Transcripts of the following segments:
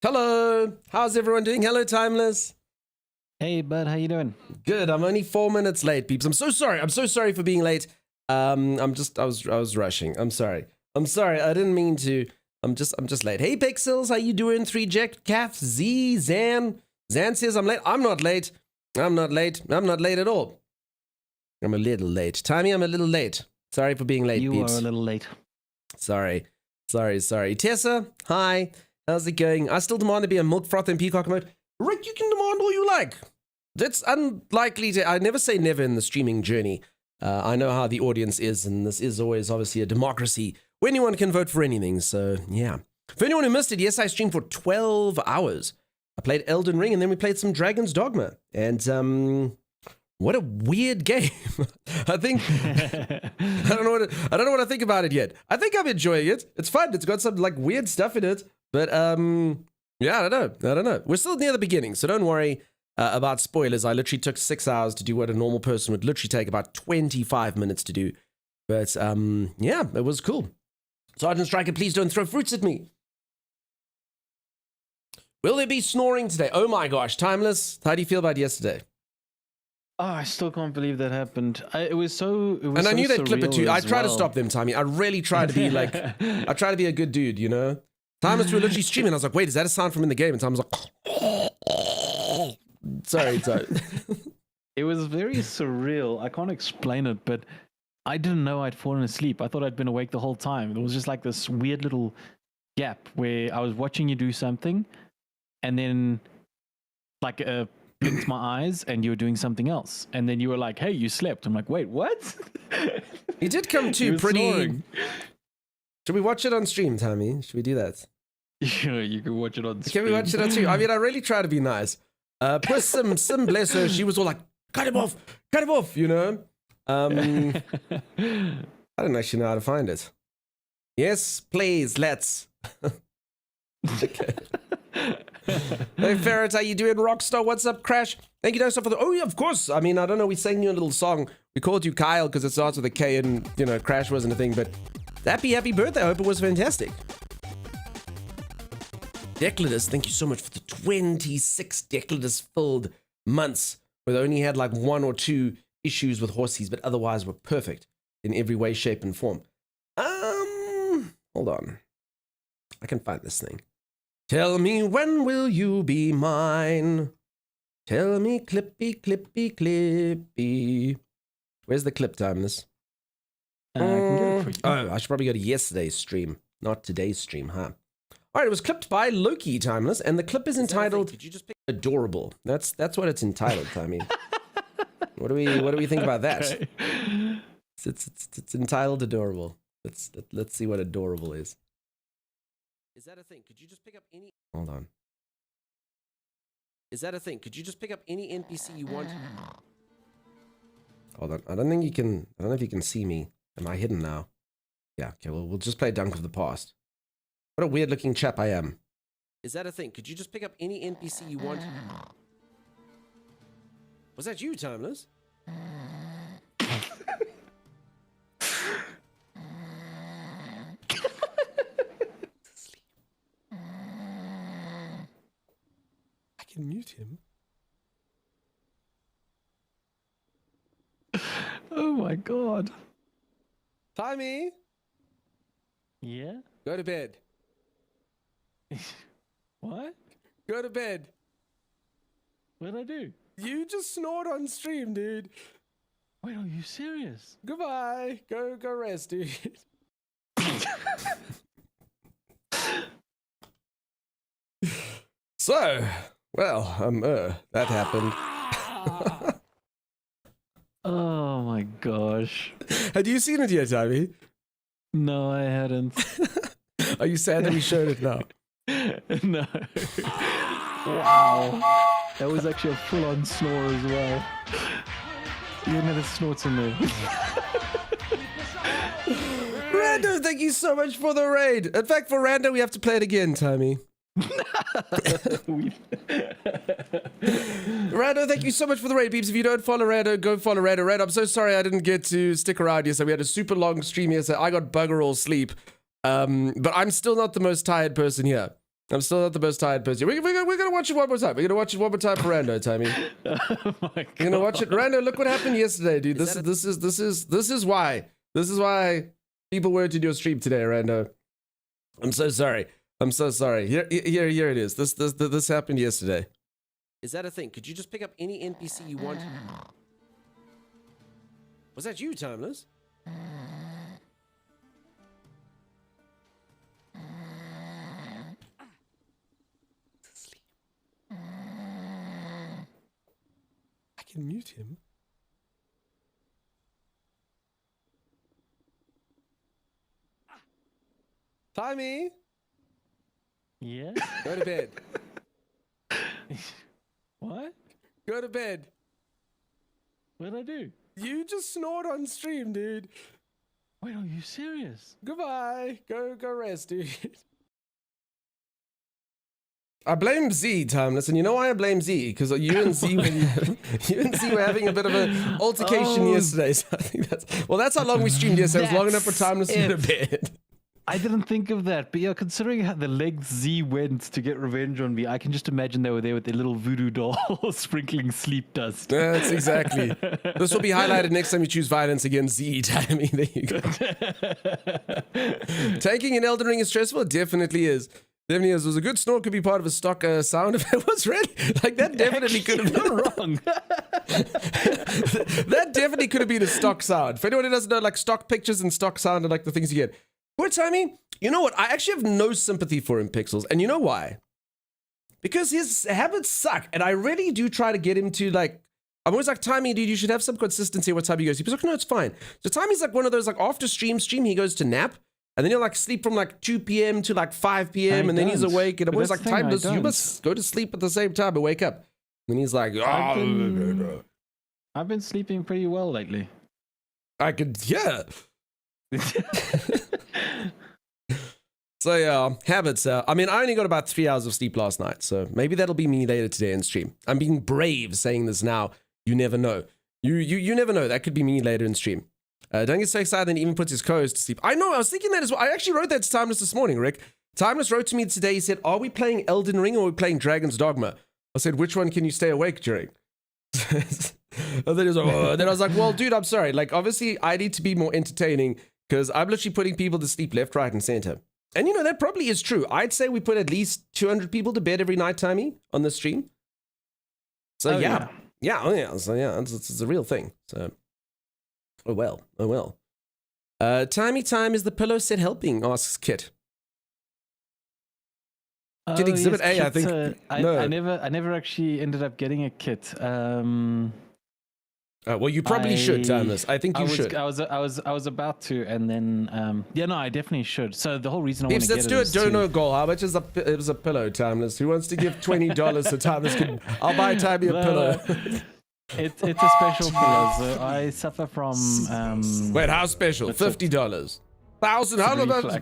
Hello, how's everyone doing? Hello, Timeless. Hey, bud, how you doing? Good. I'm only 4 minutes late, peeps. I'm so sorry. I'm so sorry for being late. I was rushing. I'm sorry. I didn't mean to. I'm just late. Hey, Pixels, how you doing? 3Jack, Calf, Z, Zan. Zan says I'm late. I'm not late. I'm not late at all. I'm a little late. Timmy, I'm a little late. Sorry for being late, You peeps. are a little late. Sorry. Tessa, hi. How's it going? I still demand to be a milk froth in peacock mode. Rick, you can demand all you like. That's unlikely to... I never say never in the streaming journey. I know how the audience is, and this is always obviously a democracy where anyone can vote for anything, so yeah. For anyone who missed it, yes, I streamed for 12 hours. I played Elden Ring, and then we played some Dragon's Dogma. And, what a weird game. I think... I don't know what I think about it yet. I think I'm enjoying it. It's fun. It's got some, like, weird stuff in it. But, yeah, I don't know. We're still near the beginning, so don't worry about spoilers. I literally took 6 hours to do what a normal person would literally take about 25 minutes to do. But, yeah, it was cool. Sergeant Striker, please don't throw fruits at me. Will there be snoring today? Oh my gosh, Timeless, how do you feel about yesterday? Oh, I still can't believe that happened. It was I so knew they'd clip it too. I try to well. stop them, Timmy. I really try to be like, I try to be a good dude, you know? Timeless, we were literally streaming. I was like, wait, is that a sound from in the game? And Tom was like, sorry. It was very surreal. I can't explain it, but I didn't know I'd fallen asleep. I thought I'd been awake the whole time. There was just like this weird little gap where I was watching you do something, and then like blinked my eyes, and you were doing something else, and then you were like, "Hey, you slept." I'm like, "Wait, what?" He did come You to were pretty... snoring. Should we watch it on stream, Tommy? Should we do that? Yeah, you can watch it on stream. Can we watch it on stream? I mean, I really try to be nice. Plus, some bless her, she was all like, cut him off, you know? I don't actually know how to find it. Yes, please, let's. Okay. Hey, Ferret, how you doing? Rockstar, what's up? Crash, thank you, for the... Oh, yeah, of course. I mean, I don't know, we sang you a little song. We called you Kyle because it starts with a K and, you know, Crash wasn't a thing, but happy birthday. I hope it was fantastic. Decladus, thank you so much for the 26 Decladus-filled months where they only had like 1 or 2 issues with horsies, but otherwise were perfect in every way, shape, and form. Hold on. I can find this thing. Tell me when will you be mine? Tell me clippy, clippy, clippy. Where's the clip, Timeless? I can get it for you. Oh, I should probably go to yesterday's stream, not today's stream, huh? All right, it was clipped by Loki, Timeless, and the clip is entitled "Did you just pick Adorable?" That's what it's entitled, Timmy. What do we think about that? Okay. It's entitled Adorable. Let's see what adorable is. Is that a thing? Could you just pick up any... Hold on. Is that a thing? Could you just pick up any NPC you want? Hold on. I don't think you can... I don't know if you can see me. Am I hidden now? Yeah, okay, well, we'll just play Dunk of the Past. What a weird looking chap I am. Is that a thing? Could you just pick up any NPC you want? Was that you, Timeless? I can mute him. Oh my god. Timmy, Yeah? go to bed. What? Go to bed. What did I do? You just snored on stream, dude. Wait, are you serious? Goodbye. Go rest, dude. So, well, that happened. Oh my gosh. Had you seen it yet, Timmy? No, I hadn't. Are you sad that we showed it now? No. Wow. That was actually a full-on snore as well. You didn't have the snorts in there. Rando, thank you so much for the raid. In fact, for Rando, we have to play it again, Timmy. Rando, thank you so much for the raid, peeps. If you don't follow Rando, go follow Rando. Rando, I'm so sorry I didn't get to stick around yesterday. We had a super long stream yesterday. I got bugger all sleep. But I'm still not the most tired person here. I'm still not the most tired person. We're gonna watch it one more time. We're gonna watch it one more time for Rando, Timmy. Oh my God. We're gonna watch it. Rando, look what happened yesterday, dude. This is why. This is why people weren't in your stream today, Rando. I'm so sorry. I'm so sorry. Here it is. This happened yesterday. Is that a thing? Could you just pick up any NPC you want? Was that you, Timeless? Sleep. I can mute him. Timmy, Yeah? go to bed. What? Go to bed. What did I do? You just snored on stream, dude. Wait, are you serious? Goodbye. Go rest, dude. I blame Z, Timeless, and you know why I blame Z? Because you and Z were having a bit of an altercation yesterday. So I think that's how long we streamed yesterday. It was long enough for Timeless to go to bed. I didn't think of that, but yeah, considering how the length Z went to get revenge on me, I can just imagine they were there with their little voodoo doll sprinkling sleep dust. That's exactly. This will be highlighted next time you choose violence against Z, Timmy. There you go. Taking an Elden Ring is stressful? It definitely is. Definitely is. It was a good snore, could be part of a stock sound if it was ready. Like, that definitely could have been wrong. That definitely could have been a stock sound. For anyone who doesn't know, like, stock pictures and stock sound are like the things you get. Poor Timmy, you know what? I actually have no sympathy for him, Pixels. And you know why? Because his habits suck. And I really do try to get him to, like, I'm always like, Timmy, dude, you should have some consistency what time he goes. He's like, no, it's fine. So Timmy's like one of those, like, after stream, he gogoes to nap. And then he'll, like, sleep from, like, 2 p.m. to, like, 5 p.m. And then he's awake. And I'm always like, Timeless, you must go to sleep at the same time and wake up. And he's like, oh. I've been sleeping pretty well lately. I could, yeah. So yeah, habits. I mean, I only got about 3 hours of sleep last night, so maybe that'll be me later today in stream. I'm being brave saying this now. You never know. You never know. That could be me later in stream. Don't get so excited that he even puts his co-host to sleep. I know. I was thinking that as well. I actually wrote that to Timeless this morning, Rick. Timeless wrote to me today. He said, "Are we playing Elden Ring or are we playing Dragon's Dogma?" I said, "Which one can you stay awake during?" And then he was like, oh. Then I was like, "Well, dude, I'm sorry. Like, obviously, I need to be more entertaining because I'm literally putting people to sleep left, right, and center." And you know, that probably is true. I'd say we put at least 200 people to bed every night, Timmy, on this stream. So oh, yeah. So yeah, it's a real thing. So, oh well. Timmy time, is the pillow set helping? Asks Kit. Kit Exhibit yes, A, I think. no. I never actually ended up getting a kit. Well, you probably should, Timeless. I think you should. I was about to, and then no, I definitely should. So the whole reason I want to get it. Let's do a dono goal. How much is it was a pillow, Timeless? Who wants to give $20 so Timeless can? I'll buy Timmy a pillow. It's a special pillow. So I suffer from. Wait, how special? $50, $1,000. How about?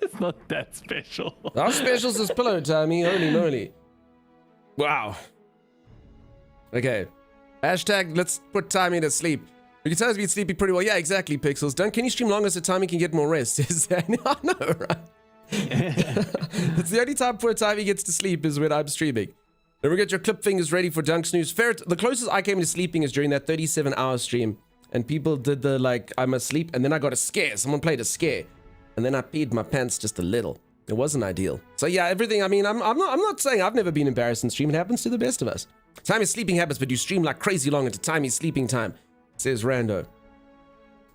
It's not that special. How special is this pillow, Timmy? Holy moly! Wow. Okay. Hashtag, let's put Timmy to sleep. You can tell us he's sleeping pretty well. Yeah, exactly, Pixels. Can you stream longer so Timmy can get more rest? Is that, I know, right? It's the only time poor Timmy gets to sleep is when I'm streaming. Don't forget your clip fingers ready for Dunk Snooze. Ferret, the closest I came to sleeping is during that 37-hour stream. And people did the, like, I'm asleep, and then I got a scare. Someone played a scare. And then I peed my pants just a little. It wasn't ideal. So yeah, everything, I mean, I'm not saying I've never been embarrassed in stream. It happens to the best of us. Timmy's sleeping habits, but you stream like crazy long into Timmy's sleeping time, says Rando.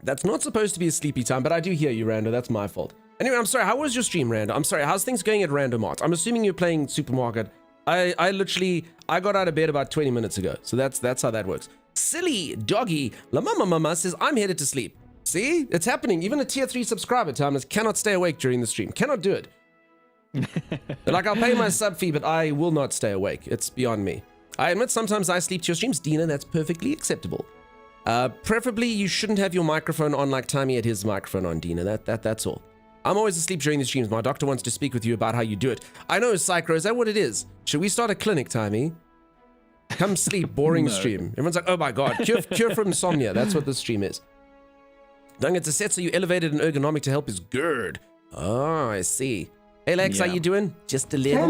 That's not supposed to be a sleepy time, but I do hear you, Rando. That's my fault. Anyway, I'm sorry. How was your stream, Rando? I'm sorry. How's things going at Rando Mart? I'm assuming you're playing Supermarket. I got out of bed about 20 minutes ago. So that's how that works. Silly doggy La Mama says, I'm headed to sleep. See? It's happening. Even a tier 3 subscriber, Timeless, cannot stay awake during the stream. Cannot do it. Like, I'll pay my sub fee, but I will not stay awake. It's beyond me. I admit sometimes I sleep to your streams, Dina. That's perfectly acceptable. Preferably, you shouldn't have your microphone on like Timmy had his microphone on, Dina. That's all. I'm always asleep during the streams. My doctor wants to speak with you about how you do it. I know, Psycho. Is that what it is? Should we start a clinic, Timmy? Come sleep, boring stream. Everyone's like, oh my god, cure from insomnia. That's what this stream is. Dung, it's a set so you elevated and ergonomic to help his GERD. Oh, I see. Hey Lex, how Yeah. you doing? Just a little.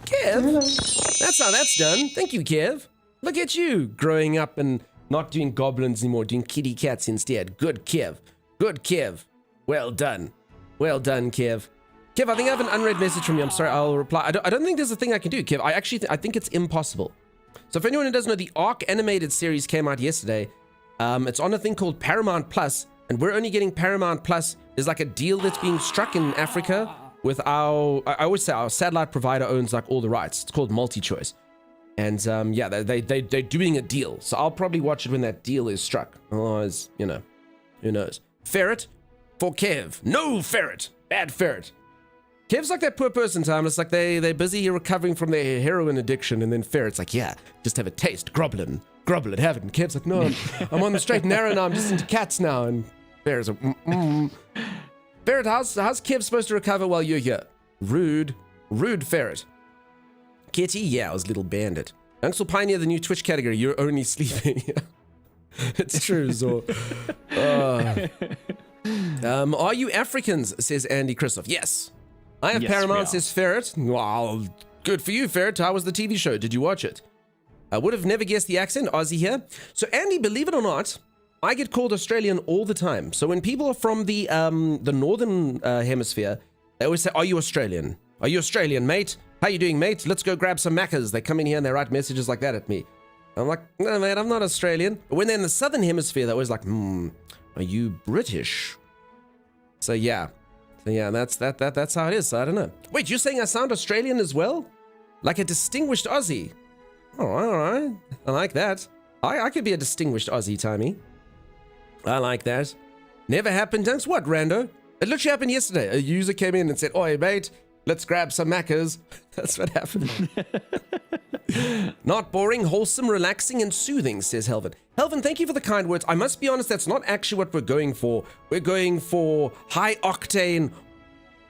Kev, that's how that's done. Thank you, Kev. Look at you, growing up and not doing goblins anymore, doing kitty cats instead. Good, Kev. Good, Kev. Well done. Well done, Kev. Kev, I think I have an unread message from you. I'm sorry, I'll reply. I don't think there's a thing I can do, Kev. I think it's impossible. So if anyone who doesn't know, the Arc animated series came out yesterday. It's on a thing called Paramount Plus, and we're only getting Paramount Plus. There's like a deal that's being struck in Africa with I always say our satellite provider owns like all the rights. It's called MultiChoice. And yeah, they're doing a deal. So I'll probably watch it when that deal is struck. Otherwise, you know, who knows. Ferret for Kev. No Ferret. Bad Ferret. Kev's like that poor person, Tom. It's like they're busy recovering from their heroin addiction, and then Ferret's like, yeah, just have a taste. Groblin, have it. And Kev's like, no, I'm on the straight and narrow now. I'm just into cats now. And Ferret's like, Ferret, how's Kev supposed to recover while you're here? Rude Ferret. Kitty, yeah, I was little bandit. Unks will pioneer the new Twitch category. You're only sleeping. It's true, Zor. Are you Africans? Says Andy Christoph. Yes. I have Yes, Paramount, we says Ferret. Well, good for you, Ferret. How was the TV show? Did you watch it? I would have never guessed the accent. Aussie here. So, Andy, believe it or not, I get called Australian all the time. So when people are from the northern hemisphere, they always say, "Are you Australian? Are you Australian, mate? How you doing, mate? Let's go grab some Maccas." They come in here and they write messages like that at me. I'm like, no, mate, I'm not Australian. But when they're in the southern hemisphere, they're always like, are you British? So yeah, that's how it is. So I don't know. Wait, you're saying I sound Australian as well? Like a distinguished Aussie? Oh, all right. I like that. I could be a distinguished Aussie, Tommy. I like that. Never happened since what, Rando? It literally happened yesterday. A user came in and said, "Oi, mate, let's grab some Maccas." That's what happened. Not boring, wholesome, relaxing, and soothing, says Helvin. Helvin, thank you for the kind words. I must be honest, that's not actually what we're going for. We're going for high octane,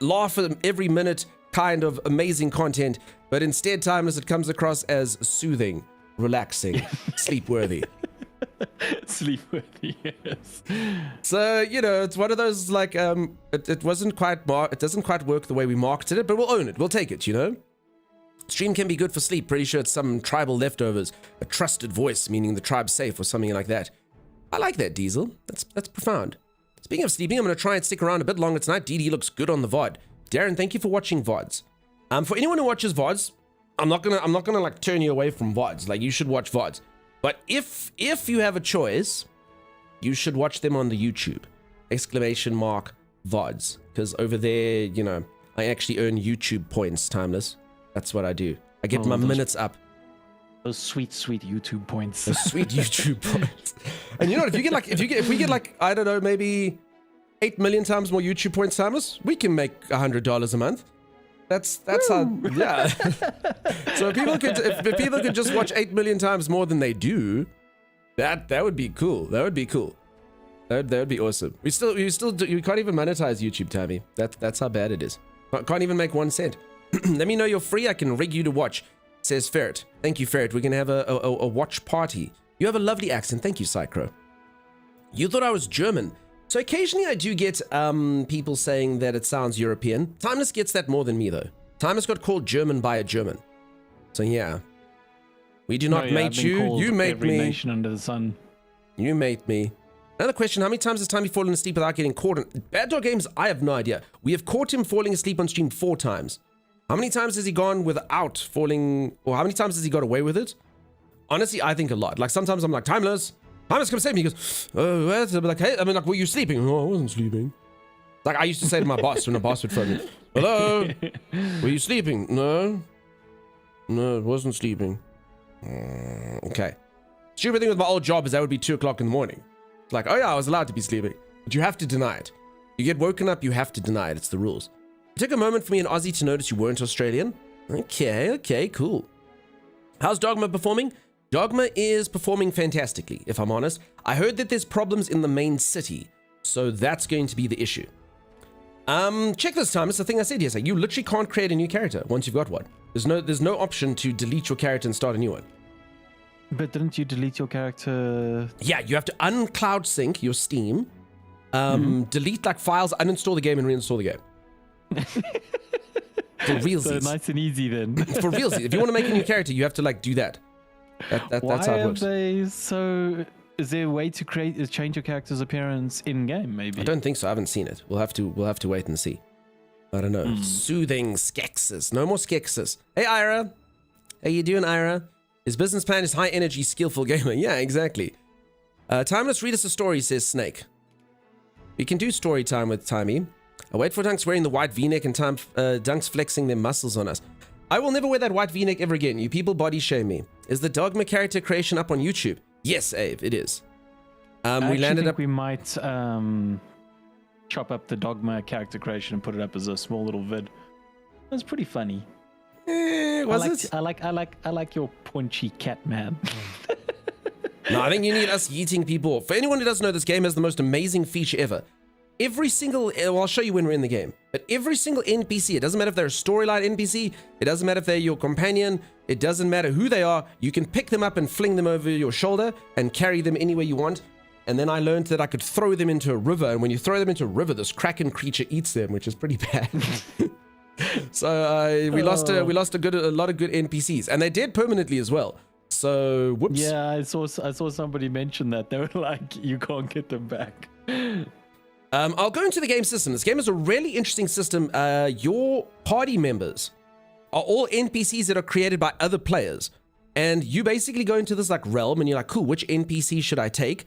laugh every minute kind of amazing content, but instead, Timeless, it comes across as soothing, relaxing, sleep-worthy. Sleep-worthy, yes. So, you know, it's one of those, like, it wasn't quite, it doesn't quite work the way we marketed it, but we'll own it. We'll take it, you know? Stream can be good for sleep. Pretty sure it's some tribal leftovers. A trusted voice, meaning the tribe's safe or something like that. I like that, Diesel. That's profound. Speaking of sleeping, I'm going to try and stick around a bit longer tonight. DD looks good on the VOD. Darren, thank you for watching VODs. For anyone who watches VODs, I'm not gonna like turn you away from VODs. Like, you should watch VODs. But if you have a choice, you should watch them on the YouTube. ! VODs. Because over there, you know, I actually earn YouTube points, Timeless. That's what I do. I get my minutes up. Those sweet YouTube points. Those sweet YouTube points. And you know, if we get like, I don't know, maybe 8 million times more YouTube points, Timeless, we can make $100 a month. That's how, yeah. So if people could just watch 8 million times more than they do, that would be cool. That would be cool. That would be awesome. You can't even monetize YouTube, Tammy. That's how bad it is. Can't even make 1 cent. Let me know you're free. I can rig you to watch, says Ferret. Thank you, Ferret. We're gonna have a watch party. You have a lovely accent. Thank you, Psychro. You thought I was German. So occasionally I do get people saying that it sounds European. Timeless gets that more than me, though. Timeless got called German by a German. So yeah. We do not mate you. You mate every me. nation under the sun. You mate me. Another question, how many times has Timmy fallen asleep without getting caught? Bad Dog Games, I have no idea. We have caught him falling asleep on stream 4 times. How many times has he gone without falling, or how many times has he got away with it? Honestly, I think a lot. Like, sometimes I'm like, Timeless, come save me. He goes, oh, what? I'm like, hey, I mean, like, were you sleeping? No, I wasn't sleeping. Like, I used to say to my boss when the boss would phone me, hello, were you sleeping? No, I wasn't sleeping. Okay. Stupid thing with my old job is that would be 2 o'clock in the morning. It's like, oh yeah, I was allowed to be sleeping. But you have to deny it. You get woken up, you have to deny it. It's the rules. It took a moment for me and Aussie to notice you weren't Australian. Okay, cool. How's Dogma performing? Dogma is performing fantastically, if I'm honest. I heard that there's problems in the main city, so that's going to be the issue. Check this time. It's the thing I said yesterday. You literally can't create a new character once you've got one. There's no option to delete your character and start a new one. But didn't you delete your character? Yeah, you have to uncloud sync your Steam. delete like files, uninstall the game, and reinstall the game. For realsies. So nice and easy then. For realsies. If you want to make a new character, you have to like do that. That's how it works. Is there a way to change your character's appearance in game? Maybe. I don't think so. I haven't seen it. We'll have to wait and see. I don't know. Soothing Skeksis. No more Skeksis. Hey Ira. How you doing, Ira? His business plan is high energy, skillful gamer. Yeah, exactly. Timeless, read us a story, says Snake. We can do story time with Timey. I wait for Dunks wearing the white v-neck and Dunks flexing their muscles on us. I will never wear that white v-neck ever again. You people body shame me. Is the Dogma character creation up on YouTube? Yes, Ave, it is. We landed up. We might chop up the Dogma character creation and put it up as a small little vid. That's pretty funny. I like your punchy cat man. No, I think you need us yeeting people. For anyone who doesn't know, this game has the most amazing feature ever. Every single, well, I'll show you when we're in the game, but every single NPC, it doesn't matter if they're a storyline NPC, it doesn't matter if they're your companion, it doesn't matter who they are, you can pick them up and fling them over your shoulder and carry them anywhere you want. And then I learned that I could throw them into a river, and when you throw them into a river, this kraken creature eats them, which is pretty bad. So we lost a lot of good NPCs, and they're dead permanently as well. So whoops. Yeah, I saw somebody mention that. They were like, you can't get them back. I'll go into the game system. This game is a really interesting system. Your party members are all NPCs that are created by other players, and you basically go into this like realm, and you're like, cool, which NPC should I take?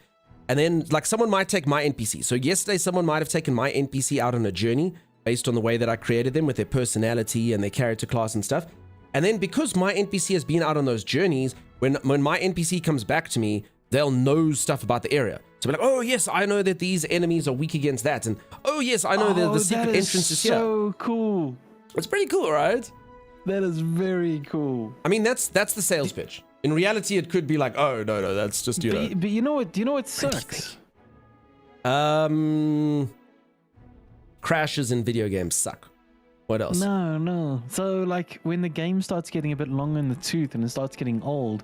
And then like someone might take my NPC. So yesterday, someone might have taken my NPC out on a journey based on the way that I created them with their personality and their character class and stuff. And then because my NPC has been out on those journeys, when my NPC comes back to me, they'll know stuff about the area. So be like, oh yes, I know that these enemies are weak against that, and oh yes, I know that the secret entrance is here. So cool. It's pretty cool, right? That is very cool. I mean, that's the sales pitch. In reality, it could be like, oh no, that's just know. But you know what? Do you know what sucks? Crashes in video games suck. What else? No. So like when the game starts getting a bit long in the tooth and it starts getting old,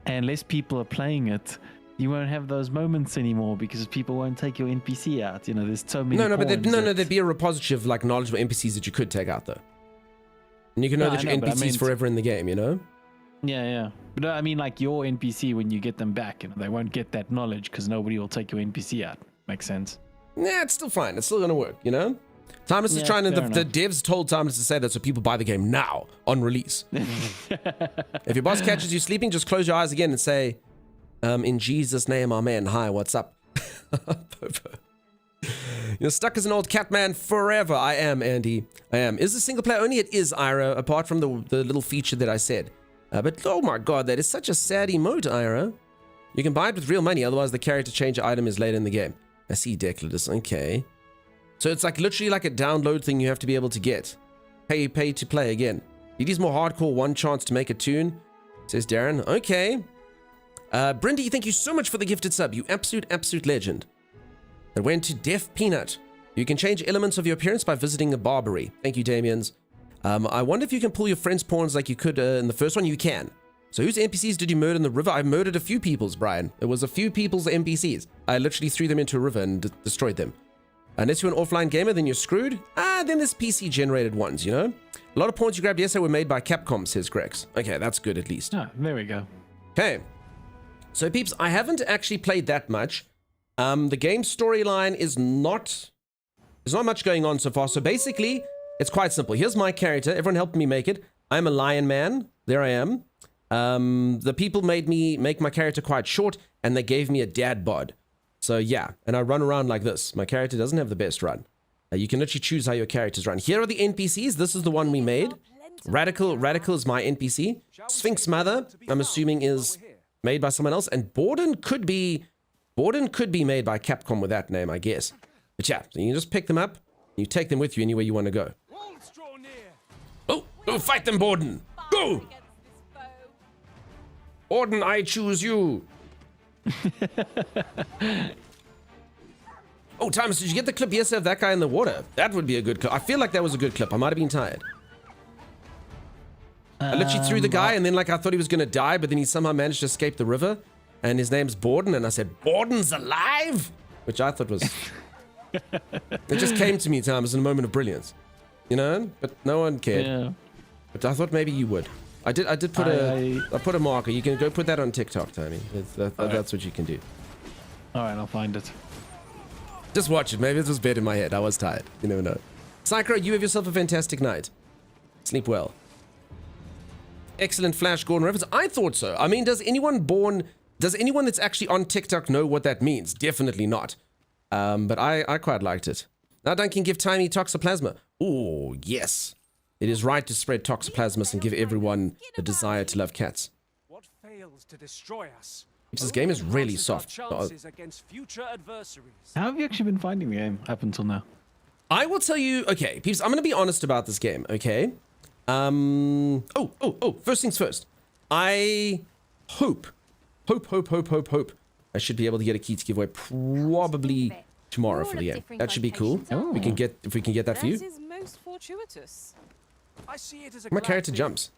and less people are playing it, you won't have those moments anymore because people won't take your NPC out. You know, there's so many. There'd be a repository of like knowledgeable NPCs that you could take out though, and you can know that your NPCs forever in the game. You know. Yeah. But I mean, like your NPC, when you get them back, you know, they won't get that knowledge because nobody will take your NPC out. Makes sense. Yeah, it's still fine. It's still gonna work. You know. Timeless is trying to. The devs told Timeless to say that so people buy the game now on release. If your boss catches you sleeping, just close your eyes again and say, in Jesus' name, amen. Hi, what's up? You're stuck as an old cat man forever. I am, Andy. I am. Is this single player only? It is, Ira, apart from the little feature that I said. But oh my god, that is such a sad emote, Ira. You can buy it with real money, otherwise the character change item is later in the game. I see, Decladus. Okay. So it's like literally like a download thing you have to be able to get. Pay to play again. It is more hardcore, one chance to make a tune, says Darren. Okay. Brindy, thank you so much for the gifted sub. You absolute legend. That went to Def Peanut. You can change elements of your appearance by visiting a Barbary. Thank you, Damians. I wonder if you can pull your friend's pawns like you could in the first one. You can. So whose NPCs did you murder in the river? I murdered a few people's, Brian. It was a few people's NPCs. I literally threw them into a river and destroyed them. Unless you're an offline gamer, then you're screwed. Then there's PC-generated ones, you know? A lot of pawns you grabbed yesterday were made by Capcom, says Grex. Okay, that's good at least. Ah, there we go. Okay. So, peeps, I haven't actually played that much. The game storyline is not... There's not much going on so far. So, basically, it's quite simple. Here's my character. Everyone helped me make it. I'm a lion man. There I am. The people made me make my character quite short, and they gave me a dad bod. So yeah, and I run around like this. My character doesn't have the best run. You can literally choose how your characters run. Here are the NPCs. This is the one we made. Radical is my NPC. Sphinx Mother, I'm assuming, is made by someone else. And Borden could be made by Capcom with that name, I guess. But yeah, so you can just pick them up. And you take them with you anywhere you want to go. Oh, fight them, Borden. Go! Borden, I choose you. Oh, Thomas, did you get the clip yesterday of that guy in the water? That would be a good clip. I feel like that was a good clip. I might have been tired. I literally threw the guy, and then like I thought he was going to die, but then he somehow managed to escape the river, and his name's Borden, and I said, Borden's alive? Which I thought was It just came to me, Thomas, in a moment of brilliance. You know? But no one cared. Yeah. But I thought maybe you would. I did put I put a marker. You can go put that on TikTok, Tony. That's what you can do. All right, I'll find it. Just watch it. Maybe it was better in my head. I was tired. You never know. Psycho, you have yourself a fantastic night. Sleep well. Excellent Flash Gordon reference. I thought so. I mean, does anyone that's actually on TikTok know what that means? Definitely not. But I quite liked it. Now Duncan, give Tiny Toxoplasma. Oh, yes. It is right to spread Toxoplasmus and give everyone the desire to love cats. What fails to destroy us? This game is really soft. Against future adversaries. How have you actually been finding the game up until now? I will tell you, okay, peeps, I'm going to be honest about this game, okay? First things first. I hope I should be able to get a key to give away probably tomorrow for the game. That should be cool. Oh. If we can get that for you. That is most fortuitous. I see it as a My glad character thing. jumps.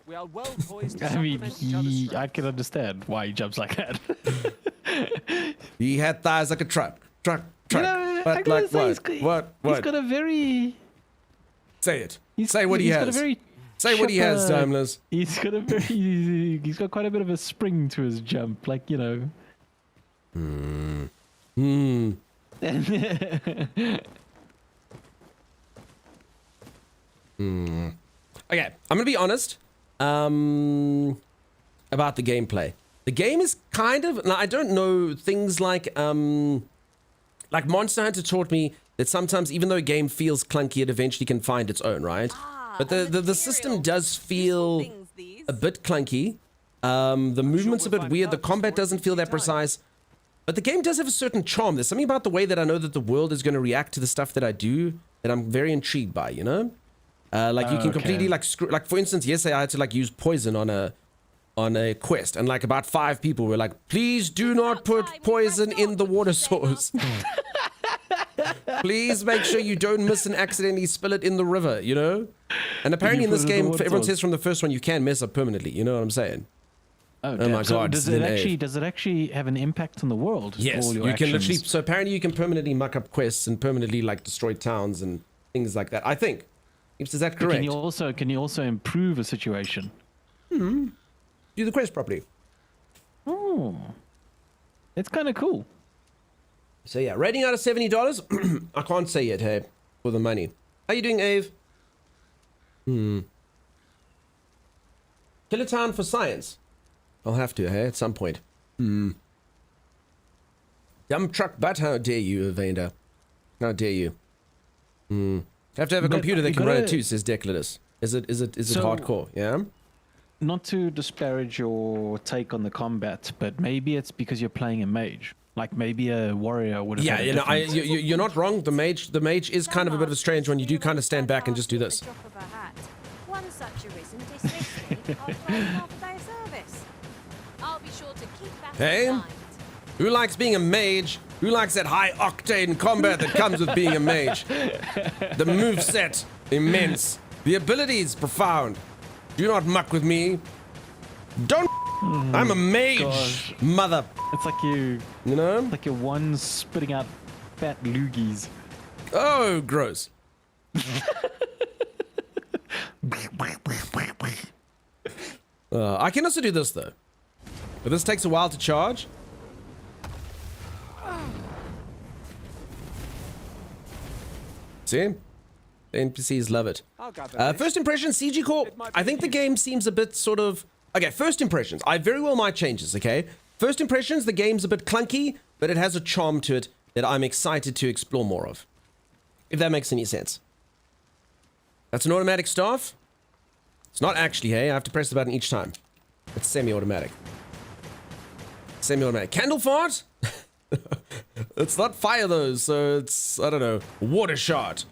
We are well poised to I mean, supplement each other's strength. I can understand why he jumps like that. He had thighs like a truck. You know, I But gotta like say, what? He's got a very... Say it. Say what he He's got a has. very Say what he has, chipper- Timeless. He's got a very... He's got quite a bit of a spring to his jump, like, you know. Okay, I'm gonna be honest about the gameplay. The game is kind of, now I don't know, things like Monster Hunter taught me that sometimes even though a game feels clunky, it eventually can find its own, right? But the system does feel a bit clunky. The movement's a bit weird. The combat doesn't feel that precise. But the game does have a certain charm. There's something about the way that I know that the world is going to react to the stuff that I do that I'm very intrigued by, you know? Like you can completely like for instance, yesterday I had to like use poison on a quest, and like about 5 people were like, please do not put poison in the water source. Please make sure you don't miss and accidentally spill it in the river, you know? And apparently in this game, everyone says from the first one you can mess up permanently, you know what I'm saying? Oh my so God, does this is it an actually does it actually have an impact on the world? Yes, all you your can actions? literally, so apparently you can permanently muck up quests and permanently like destroy towns and things like that. I think. Is that correct? Can you also improve a situation? Do the quest properly. Oh, it's kind of cool. So yeah, rating out of $70. I can't say yet, hey, for the money. How you doing, Ave? Kill a town for science. I'll have to, hey, at some point. Dumb truck butt, how dare you, Evander? How dare you? Have to have a But computer that you can run it gotta- too, says Decladus. Is it So- hardcore? Yeah. Not to disparage your take on the combat, but maybe it's because you're playing a mage. Like maybe a warrior would have. Yeah, had a you know, different- you're not wrong. The mage is kind of a bit of a strange one. You do kind of stand back and just do this. One such arisen dismissed me after half a day of service. I'll be sure to keep that Hey? in mind. Who likes being a mage? Who likes that high octane combat that comes with being a mage? The moveset, immense. The abilities, profound. Do not muck with me. Don't. I'm a mage, gosh. mother. It's like you You know? like you're one spitting out fat loogies. Oh, gross. I can also do this though. But this takes a while to charge. See? The NPCs love it. I'll gather this. First impressions, CG Core. It might I be think the useful. game seems a bit sort of. Okay, first impressions. I very well might change this, okay? First impressions, the game's a bit clunky, but it has a charm to it that I'm excited to explore more of. If that makes any sense. That's an automatic staff. It's not actually, hey? I have to press the button each time. It's semi-automatic. Semi-automatic. Candle fart? It's not fire though, so it's, I don't know, water shot.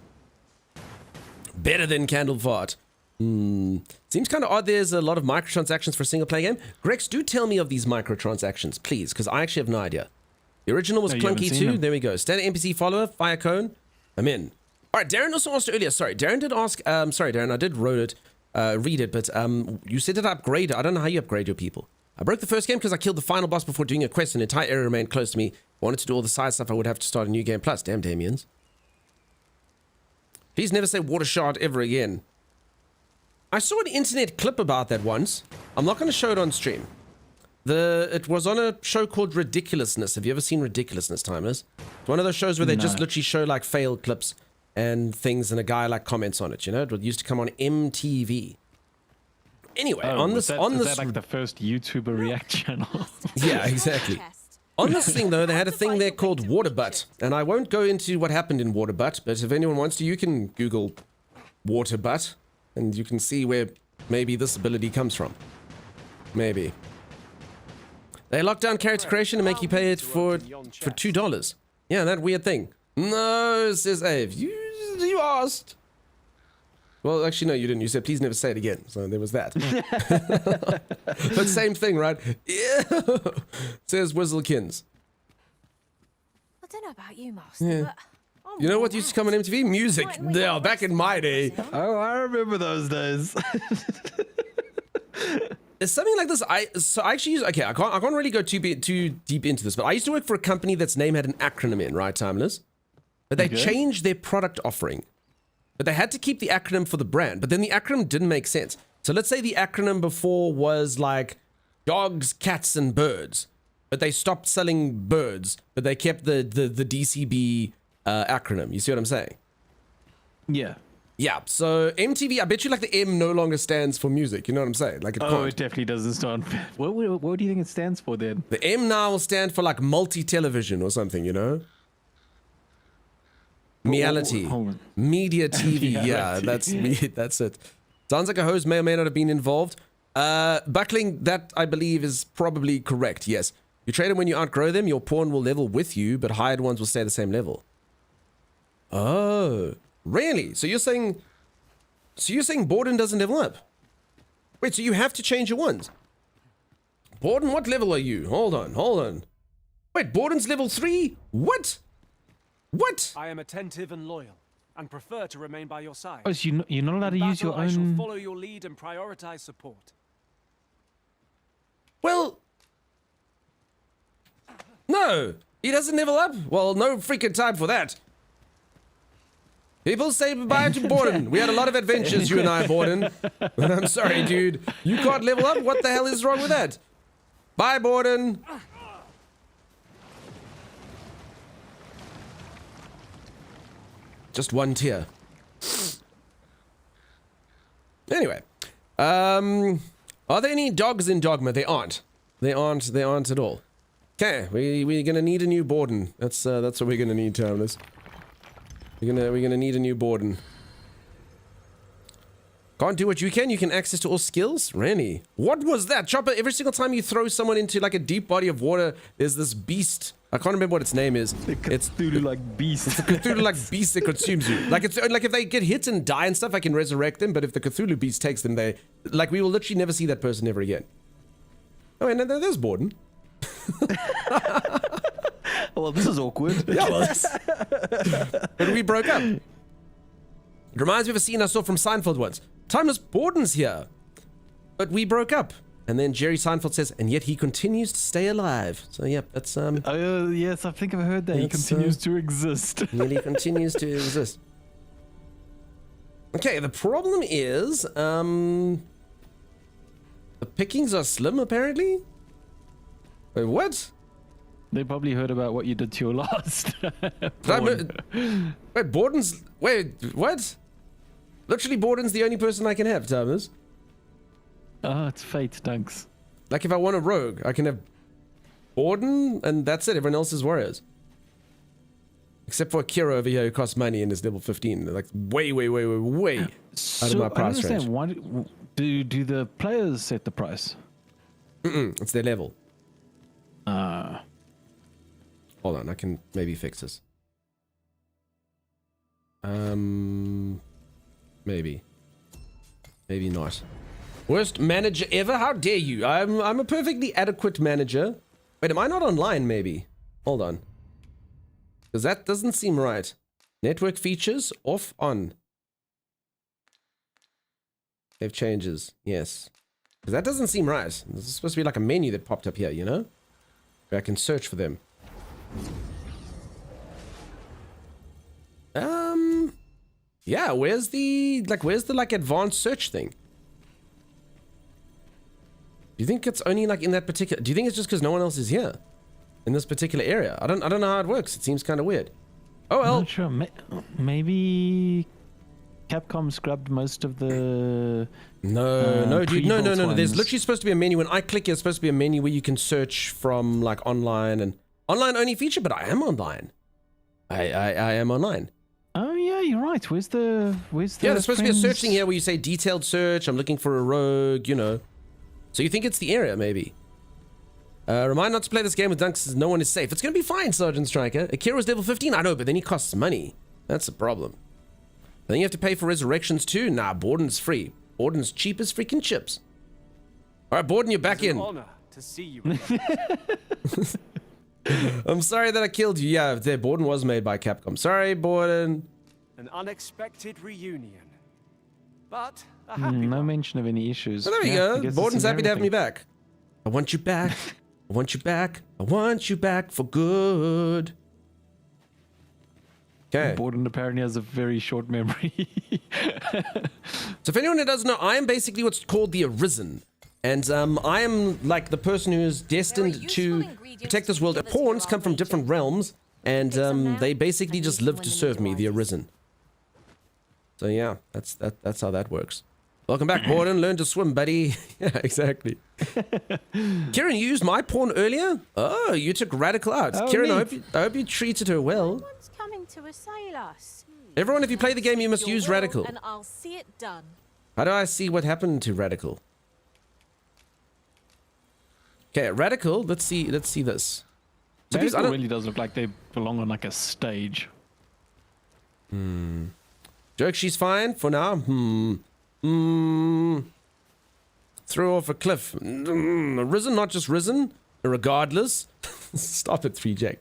Better than candle fart. Seems kind of odd there's a lot of microtransactions for a single player game. Grex, do tell me of these microtransactions, please, because I actually have no idea. The original was No, you haven't clunky seen too. them. There we go. Standard NPC follower, fire cone. I'm in. All right, Darren also asked earlier. Sorry, Darren did ask. Sorry, Darren, I did read it, but you said it upgrade. I don't know how you upgrade your people. I broke the first game because I killed the final boss before doing a quest. An entire area remained close to me. Wanted to do all the side stuff. I would have to start a new game. Plus, damn Damians. Please never say water shard ever again. I saw an internet clip about that once. I'm not going to show it on stream. It was on a show called Ridiculousness. Have you ever seen Ridiculousness, Timers? It's one of those shows where they just literally show like failed clips and things, and a guy like comments on it. You know, it used to come on MTV. Anyway, is that like the first YouTuber React channel? Yeah, exactly. On this thing though, they had a thing there called water butt, and I won't go into what happened in water butt, but if anyone wants to, you can Google water butt, and you can see where maybe this ability comes from. Maybe. They lock down character creation and make you pay it for $2. Yeah, that weird thing. No, says Ave. You asked. Well, actually, no, you didn't. You said, please never say it again. So there was that. But same thing, right? Yeah. Says Whizzlekins. I don't know about you, Master, Yeah. but I'm You know what worn used to out. come on MTV? Music. Right, Yeah, back in my day. Oh, I remember those days. It's something like this. I actually use. Okay, I can't really go too deep into this, but I used to work for a company that's name had an acronym in, right, Timeless? But they changed their product offering. But they had to keep the acronym for the brand. But then the acronym didn't make sense. So let's say the acronym before was like dogs, cats, and birds. But they stopped selling birds, but they kept the DCB acronym. You see what I'm saying? Yeah. Yeah, so MTV, I bet you like the M no longer stands for music. You know what I'm saying? Like it Oh, can't. it definitely doesn't stand. What do you think it stands for then? The M now will stand for like multi-television or something, you know? Meality. hold on. Media TV. Yeah, Meality. that's me. That's it. Sounds like a host may or may not have been involved. Buckling, that I believe is probably correct, yes. You trade them when you outgrow them, your pawn will level with you, but hired ones will stay the same level. Oh, really? So you're saying Borden doesn't level up? Wait, so you have to change your ones? Borden, what level are you? Hold on. Wait, Borden's level 3? What? What? I am attentive and loyal, and prefer to remain by your side. Oh, so you're not allowed to In use your battle, I shall own. follow your lead and prioritize support. Well, no, he doesn't level up. Well, no freaking time for that. People say goodbye to Borden. We had a lot of adventures, you and I, Borden. But I'm sorry, dude. You can't level up? What the hell is wrong with that? Bye, Borden. Just one tier. Anyway. Are there any dogs in Dogma? They aren't. They aren't at all. Okay, we're gonna need a new Borden. That's what we're gonna need, Timeless. We're gonna need a new Borden. Can't do what you can. You can access to all skills. Really? What was that, Chopper? Every single time you throw someone into like a deep body of water, there's this beast. I can't remember what its name is. It's Cthulhu-like beast. It's a Cthulhu-like beast that consumes you. Like it's like if they get hit and die and stuff, I can resurrect them. But if the Cthulhu beast takes them, we will literally never see that person ever again. Oh, and then there's Borden. Well, this is awkward. Yeah, well, but we broke up. It reminds me of a scene I saw from Seinfeld once. Timeless Borden's here, but we broke up. And then Jerry Seinfeld says, and yet he continues to stay alive. So yep, that's Oh, yes, I think I've heard that. He That's, continues to exist. He continues to exist. Okay, the problem is, the pickings are slim apparently. Wait, what? They probably heard about what you did to your last. Wait, Borden's. Wait, what? Literally, Borden's the only person I can have, Thomas. Oh, it's fate, thanks. Like, if I want a rogue, I can have Borden, and that's it. Everyone else is warriors. Except for Kira over here, who costs money and is level 15. They're like, way out of my price range. Why do the players set the price? It's their level. Ah. Hold on, I can maybe fix this. Maybe. Maybe not. Worst manager ever? How dare you? I'm a perfectly adequate manager. Wait, am I not online maybe? Hold on. Because that doesn't seem right. Network features off on. Save changes. Yes. Because that doesn't seem right. This is supposed to be like a menu that popped up here, you know? Where I can search for them. Yeah, where's the advanced search thing? Do you think it's only like in that particular, do you think it's just because no one else is here in this particular area? I don't know how it works. It seems kind of weird. Oh well. I'm not sure. Maybe Capcom scrubbed most of the No, dude, no. There's ones. literally supposed to be a menu. When I click, there's supposed to be a menu where you can search from like online and online only feature. But I am online. I am online. Oh yeah, you're right. Where's the Yeah, there's supposed to be a search friends? thing here where you say detailed search. I'm looking for a rogue. You know. So you think it's the area, maybe? Remind not to play this game with dunks as no one is safe. It's gonna be fine, Sergeant Striker. Akira's level 15. I know, but then he costs money. That's a problem. Then you have to pay for resurrections too. Nah, Borden's free. Borden's cheap as freaking chips. All right, Borden, you're back It's an in. honor to see you again. I'm sorry that I killed you. Yeah, Borden was made by Capcom. Sorry, Borden. An unexpected reunion. But a happy No one. mention of any issues. So there we Yeah, I go. guess this Borden's is happy to have me everything. back. I want you back. I want you back. I want you back for good. Okay. Borden apparently has a very short memory. So if anyone who doesn't know, I am basically what's called the Arisen. And I am like the person who is destined to protect this world. Pawns come from different realms, and they basically just live to serve me, the Arisen. So yeah, that's how that works. Welcome back, Borden. Learn to swim, buddy. Yeah, exactly. Kieran, you used my pawn earlier? Oh, you took Radical out. Oh, Kieran, neat. I hope you treated her well. Someone's coming to assail us. Everyone, if you play the game, you must Your use will, Radical. And I'll see it done. How do I see what happened to Radical? Okay, Radical. Let's see this. So because I Radical don't. really does look like they belong on like a stage. Joke, she's fine for now. Throw off a cliff. Risen, not just risen. Regardless. Stop it, 3Jack.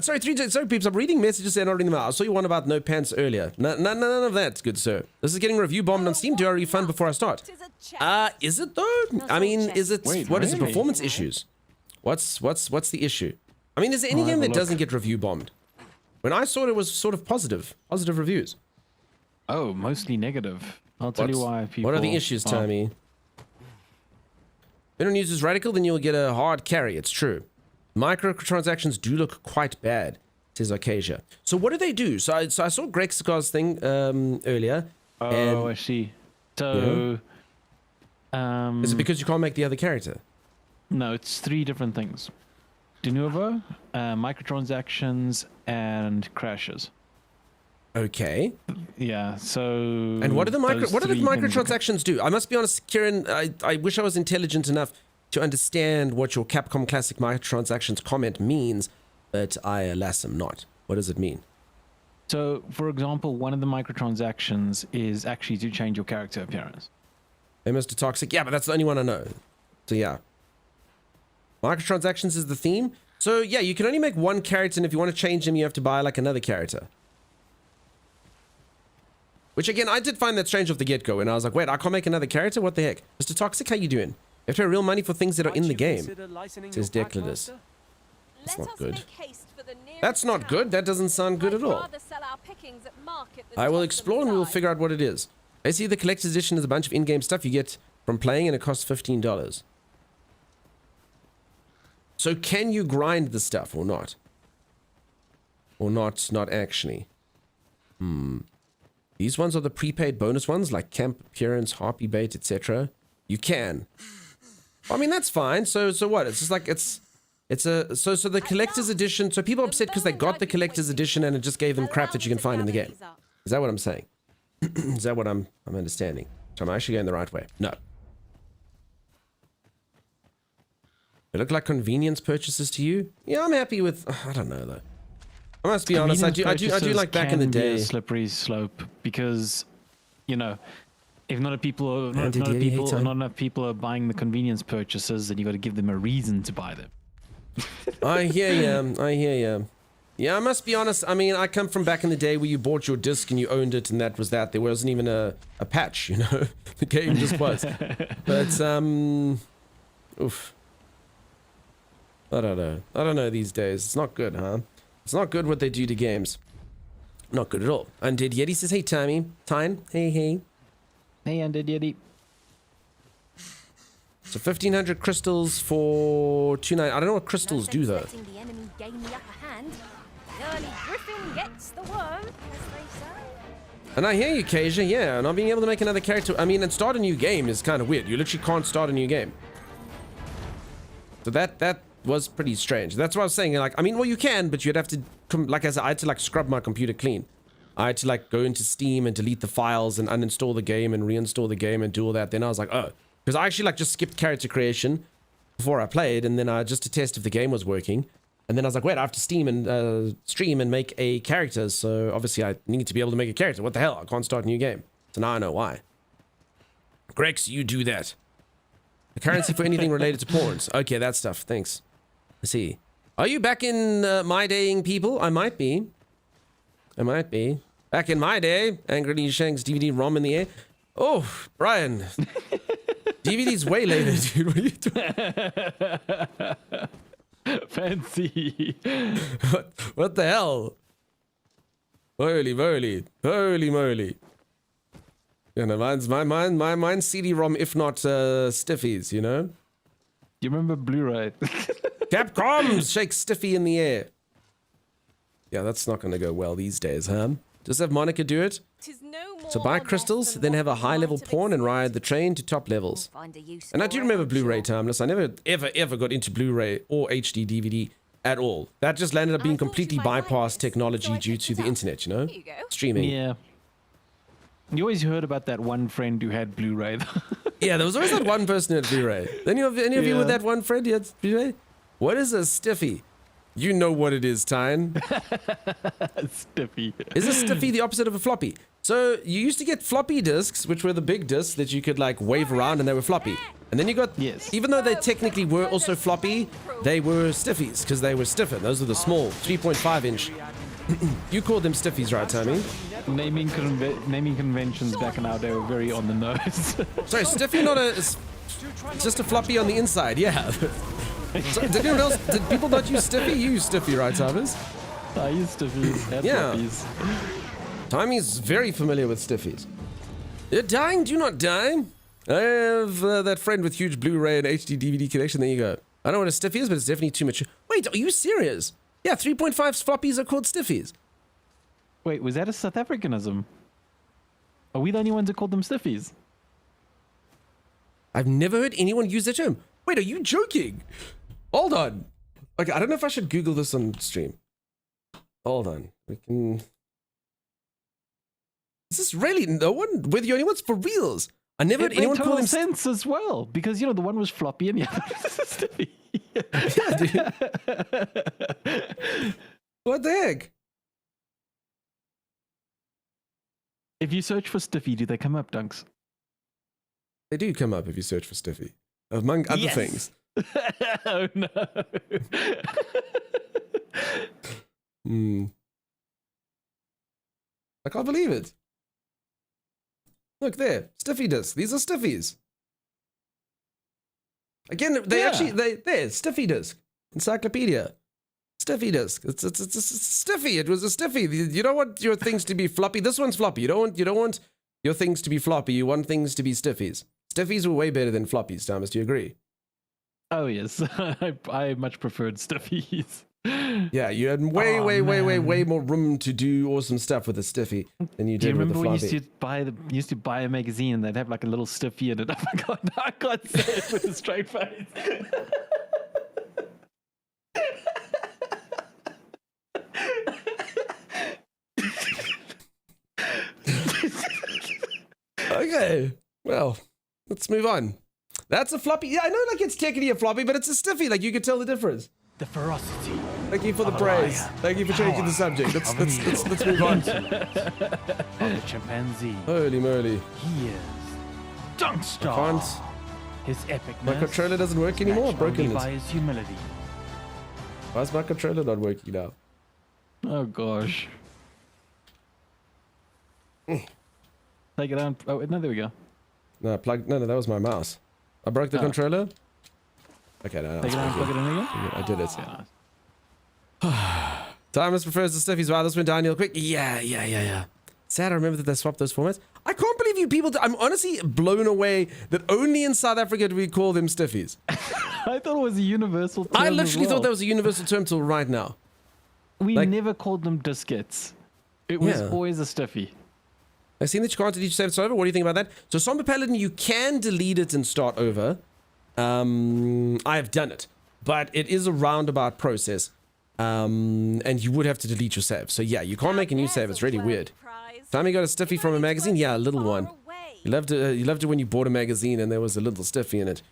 Sorry, 3Jack. Sorry, peeps. I'm reading messages and not reading them out. I saw you one about no pants earlier. None of that, good sir. This is getting review bombed on Steam. Do I refund before I start? Tis a chance. Is it though? I mean, is it? Wait, What is it? really? Performance issues? What's the issue? I mean, is there any I'll game have a that doesn't look. get review bombed? When I saw it was sort of positive reviews. Oh, mostly negative. I'll tell you why people. What are the issues, Tommy? If anyone uses Radical, then you'll get a hard carry. It's true. Microtransactions do look quite bad, says Acacia. So what do they do? So I saw Greg Scar's thing earlier. Oh, and I see. So, is it because you can't make the other character? no, it's three different things: de novo, microtransactions, and crashes. Okay. Yeah. So. And what do the those three things are- microtransactions do? I must be honest, Kieran. I wish I was intelligent enough to understand what your Capcom Classic microtransactions comment means, but I alas am not. What does it mean? So, for example, one of the microtransactions is actually to change your character appearance. Hey, Mr. Toxic. Yeah, but that's the only one I know. So yeah. Microtransactions is the theme. So yeah, you can only make one character, and if you want to change him, you have to buy like another character. Which again, I did find that strange off the get-go, and I was like, wait, I can't make another character? What the heck? Mr. Toxic, how you doing? You have to pay real money for things that are Might in the you game. consider licensing Says your pack, Declanus. Master? That's Let not us good. make haste for the nearest That's not town. good. That doesn't sound good I'd at all. rather sell our pickings at market than I will take them explore and we'll aside. figure out what it is. I see the collector's edition is a bunch of in-game stuff you get from playing, and it costs $15. So can you grind the stuff or not? Or not actually? These ones are the prepaid bonus ones, like camp appearance, harpy bait, etc. You can. I mean, that's fine. So what? It's just like so the collector's edition. So people are upset because they got the collector's edition and it just gave them crap that you can find in the game. Is that what I'm saying? Is that what I'm understanding? So I'm actually going the right way. No. They look like convenience purchases to you? Yeah, I'm happy with. I don't know though. I must be honest. I do Purchases like back in the can be day. a slippery slope because, you know, if not Andy, Daddy, hey, Tom. not enough people are buying the convenience purchases, then you got to give them a reason to buy them. I hear ya. Yeah, I must be honest. I mean, I come from back in the day where you bought your disc and you owned it, and that was that. There wasn't even a patch, you know. The game just was. But oof. I don't know. I don't know these days. It's not good, huh? It's not good what they do to games. Not good at all. Undead Yeti says, "Hey, Tommy, Tyne, hey, hey." Hey, Undead Yeti. So 1,500 crystals for 2.9. I don't know what crystals do though. Letting the enemy gain the upper hand. The early griffin gets the worm, as they say. And I hear you, Kasia, yeah, not being able to make another character. I mean, and start a new game is kind of weird. You literally can't start a new game. So that was pretty strange. That's what I was saying. Like, I mean, well, you can, but you'd have to, like, I had to like scrub my computer clean. I had to like go into Steam and delete the files and uninstall the game and reinstall the game and do all that. Then I was like, oh, because I actually like just skipped character creation before I played, and then just to test if the game was working. And then I was like, wait, I have to stream and make a character. So obviously I need to be able to make a character. What the hell? I can't start a new game. So now I know why. Grex, you do that. The currency for anything related to pawns. Okay, that stuff. Thanks. I see. Are you back in my daying people? I might be. I might be. Back in my day, angrily shanks DVD ROM in the air. Oh, Brian. DVD's way later, dude. What are you doing? Fancy. What the hell? Holy moly. Holy moly. You know, mine's CD-ROM, if not Stiffies, you know? You remember Blu-ray? Capcom shakes Stiffy in the air. Yeah, that's not going to go well these days, huh? Just have Monica do it. 'Tis no more So buy or crystals, less than then what have a the high-level might of pawn and ride the existence. train to top levels. We'll find a use And I for do it, remember I'm Blu-ray sure. timeless. I never, ever got into Blu-ray or HD DVD at all. That just landed up being I thought you completely might like bypassed this, technology so I due picked to it the up. internet, you know? Here you go. Streaming. Yeah. You always heard about that one friend who had Blu-ray. Yeah, there was always that one person who had Blu-ray. Any of you with Yeah. that one friend who had Blu-ray? What is a Stiffy? You know what it is, Tyne. Stiffy. Is a Stiffy the opposite of a floppy? So you used to get floppy disks, which were the big disks that you could like wave around and they were floppy. And then you got, Yes. even though they technically were also floppy, they were Stiffies because they were stiffer. Those are the small 3.5 inch. You called them Stiffies, right, Tommy? Naming conventions back in our day were very on the nose. Sorry, Stiffy not a, it's just a floppy on the inside, yeah. So, did anyone else, did people not use Stiffy? You use Stiffy, right, Thomas? I used to have Yeah. floppies. Tommy's very familiar with Stiffies. You're dying? Do not die. I have that friend with huge Blu-ray and HD DVD collection. There you go. I don't know what a Stiffy is, but it's definitely too much. Wait, are you serious? Yeah, 3.5 floppies are called Stiffies. Wait, was that a South Africanism? Are we the only ones that called them stiffies? I've never heard anyone use that term. Wait, are you joking? Hold on. Okay, I don't know if I should Google this on stream. Hold on. We can... Is this really no one? We're the only ones for reals. I never heard It anyone made call total them... sense as well, because, you know, the one was floppy and the other was stiffy. Yeah, dude. What the heck? If you search for stiffy, do they come up, Dunks? They do come up if you search for Stiffy, among other Yes. things. Oh, no. I can't believe it. Look there, Stiffy disc. These are Stiffies. Again, Yeah. there, Stiffy disc. Encyclopedia. Stiffy disc. It's Stiffy. It was a Stiffy. You don't want your things to be floppy. This one's floppy. You don't want your things to be floppy. You want things to be Stiffies. Stiffies were way better than floppies, Thomas. Do you agree? Oh, yes. I much preferred stiffies. Yeah, you had way more room to do awesome stuff with a Stiffy than you Do you did with the remember when floppy. you used to buy a magazine and they'd have like a little stiffy in it? Oh my god, I can't say it with a straight face. Okay, well, let's move on. That's a floppy. Yeah, I know, like it's technically a floppy, but it's a Stiffy. Like you could tell the difference. The ferocity. Thank you for the Of a praise. lion. Thank you for changing the subject. Let's move on. Of the chimpanzee. Holy moly! He is Dunkstar. Can't. His epicness. My controller doesn't work anymore. I've matched only broken by it. his humility. Why is my controller not working now? Oh gosh. Take it out. Oh no, there we go. No, that was my mouse. I broke the Oh. controller. Okay, no, Take it out and plug it in again. I did it. Yeah, nice. Thomas prefers the stiffies. Wow, this went downhill quick. Yeah. Sad, I remember that they swapped those formats. I can't believe you people. I'm honestly blown away that only in South Africa do we call them stiffies. I thought it was a universal term. I as literally well. thought that was a universal term till right now. We like- never called them diskettes. It was Yeah. always a stiffy. I've seen that you can't delete your save and start over. What do you think about that? So Somber Paladin, you can delete it and start over. I have done it, but it is a roundabout process. And you would have to delete your save. So yeah, you can't make a new save. It's really weird. Time you got a stiffy from a magazine? Yeah, a little one. You loved it when you bought a magazine and there was a little stiffy in it.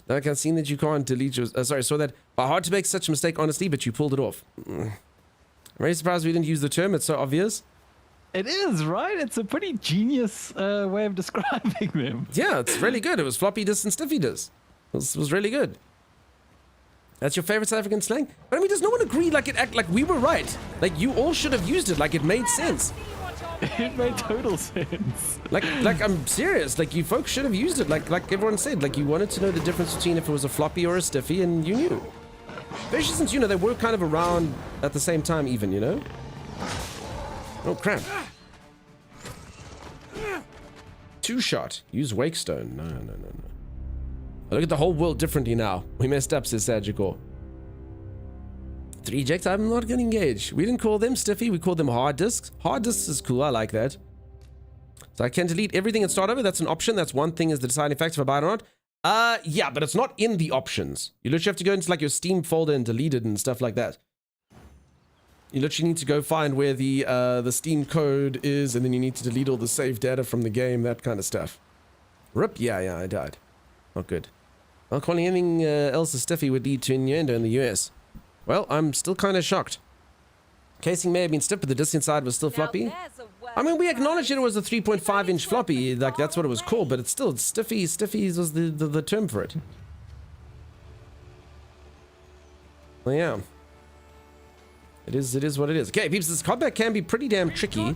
Like I've seen that you can't delete your... sorry, saw that. Hard to make such a mistake, honestly, but you pulled it off. I'm very surprised we didn't use the term. It's so obvious. It is, right? It's a pretty genius way of describing them. Yeah, it's really good. It was floppy disk and stiffy disk. It was really good. That's your favorite South African slang? But I mean, does no one agree like we were right? Like you all should have used it. Like it made sense. It made total sense. Like I'm serious. Like you folks should have used it. Like everyone said. Like you wanted to know the difference between if it was a floppy or a stiffy, and you knew. Especially since they were kind of around at the same time, even Oh crap! 2-shot. Use Wakestone. No. I look at the whole world differently now. We messed up, says Sagicor. 3 ejects. I'm not getting engaged. We didn't call them stiffy. We called them hard disks. Hard disks is cool. I like that. So I can delete everything and start over. That's an option. That's one thing is the deciding factor if I buy it or not. Yeah, but it's not in the options. You literally have to go into like your Steam folder and delete it and stuff like that. You literally need to go find where the Steam code is, and then you need to delete all the save data from the game, that kind of stuff. Rip. Yeah, I died. Not good. Well, calling anything else a stiffy would lead to innuendo in the US. Well, I'm still kind of shocked. Casing may have been stiff, but the disc inside was still floppy. I mean, we acknowledged it was a 3.5-inch floppy, like that's what it was called, but it's still stiffy. Stiffies was the term for it. Well, yeah. It is what it is. Okay, peeps, this combat can be pretty damn tricky. Shame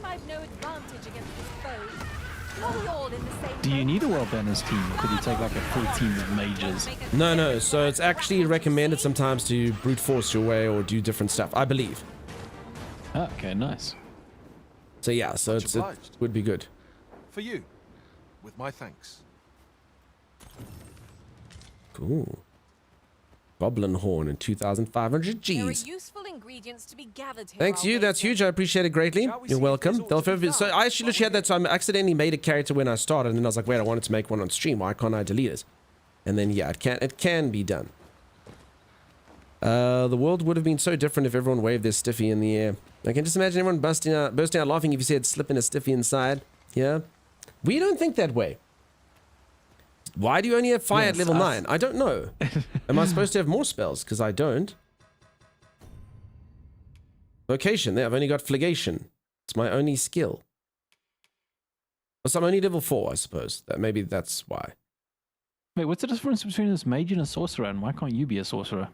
I've no advantage against this foe. Are we all in the same Do you boat? need a world banners team, or could you take like a full team of mages? No. So it's actually recommended sometimes to brute force your way or do different stuff, I believe. Oh, okay, nice. So yeah, so it would be good. For you, with my thanks. Cool. Goblin horn and 2,500 There are Gs. useful ingredients to be gathered here. Thanks you, that's huge. I appreciate it greatly. Shall we You're see if welcome. there's aught to be So done? I actually literally had that. So I accidentally made a character when I started, and then I was like, wait, I wanted to make one on stream. Why can't I delete it? And then yeah, it can be done. The world would have been so different if everyone waved their stiffy in the air. I can just imagine everyone bursting out laughing if you said slipping a stiffy inside. Yeah, we don't think that way. Why do you only have fire at Yes, level 9? I don't know. Am I supposed to have more spells? Because I don't. Vocation. There, I've only got Fligation. It's my only skill. So I'm only level 4, I suppose. Maybe that's why. Wait, what's the difference between this mage and a sorcerer, and why can't you be a sorcerer?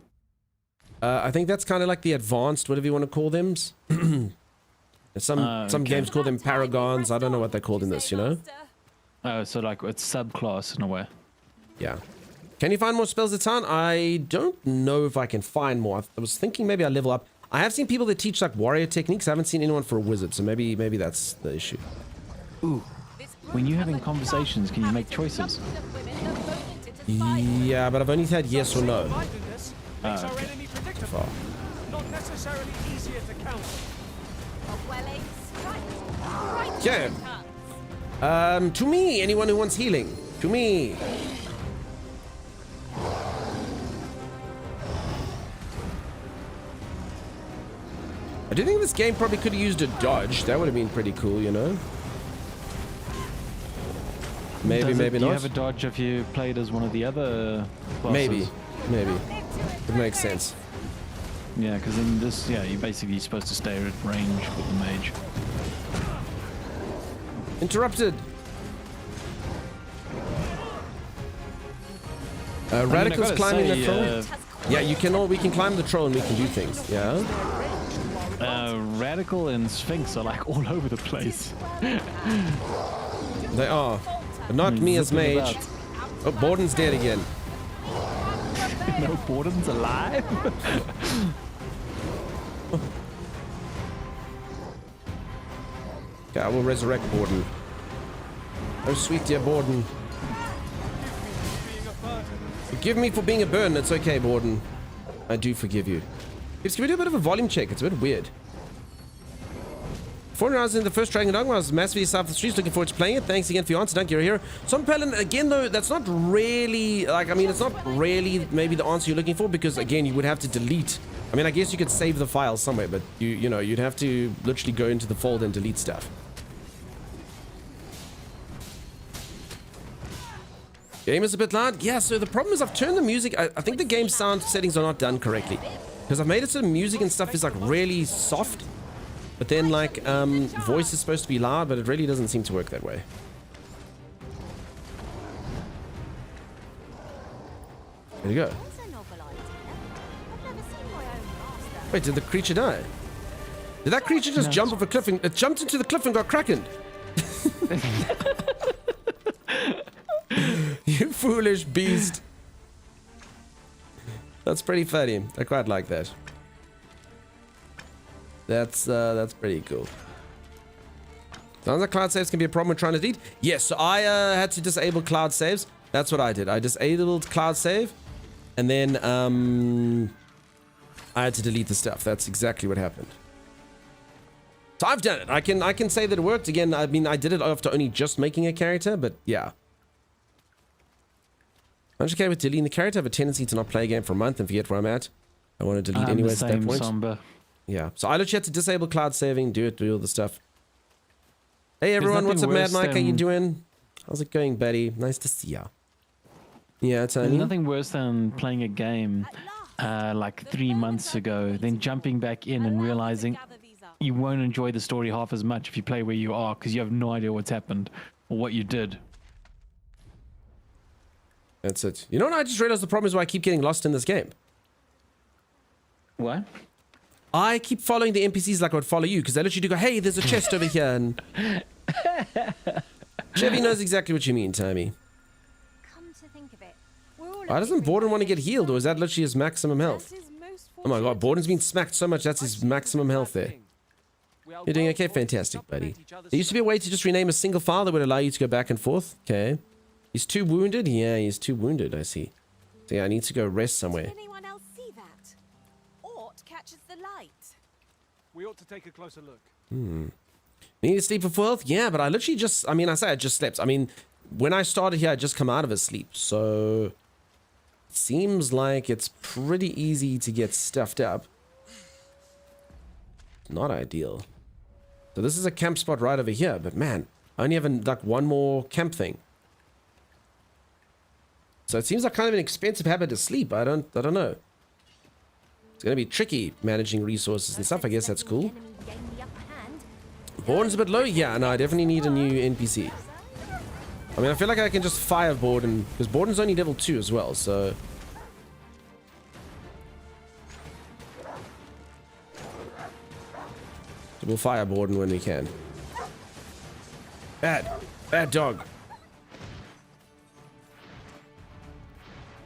I think that's kind of like the advanced, whatever you want to call them. Some Okay. games call them paragons. I don't know what they're called in this, Oh, so like it's subclass in a way. Yeah. Can you find more spells at town? I don't know if I can find more. I was thinking maybe I level up. I have seen people that teach like warrior techniques. I haven't seen anyone for a wizard, so maybe that's the issue. Ooh, when you're having conversations, can you make choices? Yeah, but I've only had yes or no. Finding this makes our okay. enemy predictable, Far. not necessarily easier to counter. Okay. To me, anyone who wants healing. To me. I do think this game probably could have used a dodge. That would have been pretty cool, Maybe, maybe Do you not. have a dodge if you played as one of the other classes? Maybe. It makes sense. Yeah, because in this, yeah, you're basically supposed to stay at range with the mage. Interrupted. Radicals gotta climbing say, that phone. Yeah, you can all. We can climb the troll and we can do things. Yeah. Radical and Sphinx are like all over the place. They are, but not me as Zipping mage. about. Oh, Borden's dead again. No, Borden's alive. Okay, I will resurrect Borden. Oh, sweet dear Borden. Forgive me for being a burden. It's okay, Borden. I do forgive you. Can we do a bit of a volume check? It's a bit weird. Before I was in the first Dragon Dogma, I was massively south of the streets. Looking forward to playing it. Thanks again for your answer. Thank you, here. Some Pelin, again, though, that's not really, like, I mean, it's not really maybe the answer you're looking for because, again, you would have to delete. I mean, I guess you could save the file somewhere, but, you know, you'd have to literally go into the folder and delete stuff. Game is a bit loud. Yeah, so the problem is I've turned the music. I think the game sound settings are not done correctly. Because I've made it so the music and stuff is like really soft. But then like voice is supposed to be loud, but it really doesn't seem to work that way. There you go. That's a novel idea. I've never seen my own master. Wait, did the creature die? Did that creature just jump off a cliff and it jumped into the cliff and got krakened? You foolish beast. That's pretty funny. I quite like that. That's pretty cool. Sounds like cloud saves can be a problem when trying to delete. Yes, so I had to disable cloud saves. That's what I did. I disabled cloud save, and then I had to delete the stuff. That's exactly what happened. So I've done it. I can say that it worked. Again, I mean, I did it after only just making a character, but yeah. I'm just okay with deleting the character. I have a tendency to not play a game for a month and forget where I'm at. I want to delete anyways at that point. Somber. Yeah. So I literally had to disable cloud saving, do all the stuff. Hey everyone, what's up, Mad Mike? How you doing? How's it going, buddy? Nice to see ya. Yeah, There's Tony. nothing worse than playing a game like 3 months ago, then jumping back in and realizing you won't enjoy the story half as much if you play where you are because you have no idea what's happened or what you did. That's it. You know what? I just realized the problem is why I keep getting lost in this game. What? I keep following the NPCs like I would follow you because they literally do go, hey, there's a chest over here. And Chevy knows exactly what you mean, Tammy. Come to think of it, we're all Why doesn't Borden want to get healed, or is that literally his maximum health? Oh my god, Borden's been smacked so much, that's his maximum health there. You're doing okay? Fantastic, buddy. There used to be a way to just rename a single file that would allow you to go back and forth. Okay. He's too wounded? Yeah, he's too wounded, I see. So yeah, I need to go rest somewhere. Did anyone else see that? Ort catches the light. We ought to take a closer look. Need to sleep for full health? Yeah, but I literally just, I mean, I say I just slept. I mean, when I started here, I just come out of a sleep. So, it seems like it's pretty easy to get stuffed up. Not ideal. So this is a camp spot right over here, but man, I only have like one more camp thing. So it seems like kind of an expensive habit to sleep. I don't know. It's gonna be tricky managing resources and stuff. I guess that's cool. Borden's a bit low. Yeah, no, I definitely need a new NPC. I mean, I feel like I can just fire Borden because Borden's only level 2 as well. So we'll fire Borden when we can. Bad dog.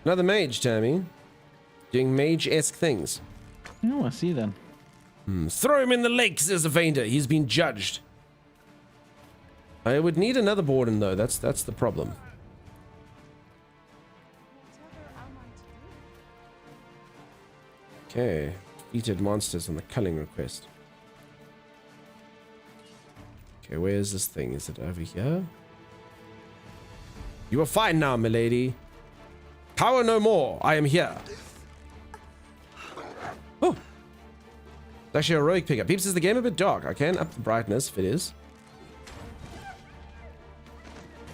Another mage, Tammy. Doing mage-esque things. Oh, I see then. Throw him in the lake, says Evander. He's been judged. I would need another Borden, though. That's the problem. Okay. Defeated monsters on the culling request. Okay, where is this thing? Is it over here? You are fine now, milady. Cower no more. I am here. Oh. It's actually a heroic pickup. Peeps, is the game a bit dark? I can up the brightness if it is.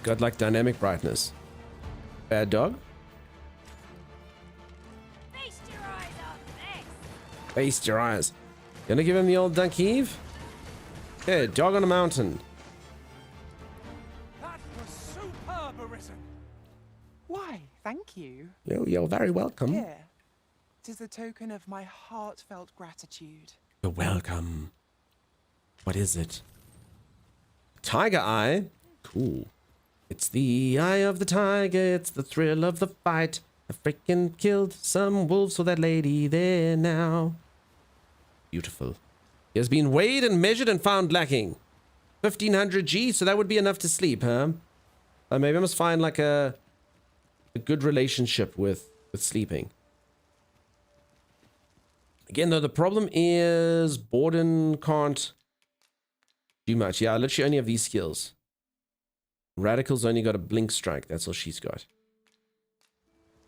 Got like dynamic brightness. Bad dog. Feast your eyes on this. Feast your eyes. Gonna give him the old dunk heave? Okay, dog on a mountain. That was superb, Arisen. Why, thank you. You're very welcome. Here, act as a token of my heartfelt gratitude. You're welcome. What is it? Tiger eye? Cool. It's the eye of the tiger. It's the thrill of the fight. I freaking killed some wolves for that lady there now. Beautiful. He has been weighed and measured and found lacking. 1500 G, so that would be enough to sleep, huh? Maybe I must find like a good relationship with sleeping. Again, though, the problem is Borden can't do much. Yeah, I literally only have these skills. Radical's only got a blink strike. That's all she's got.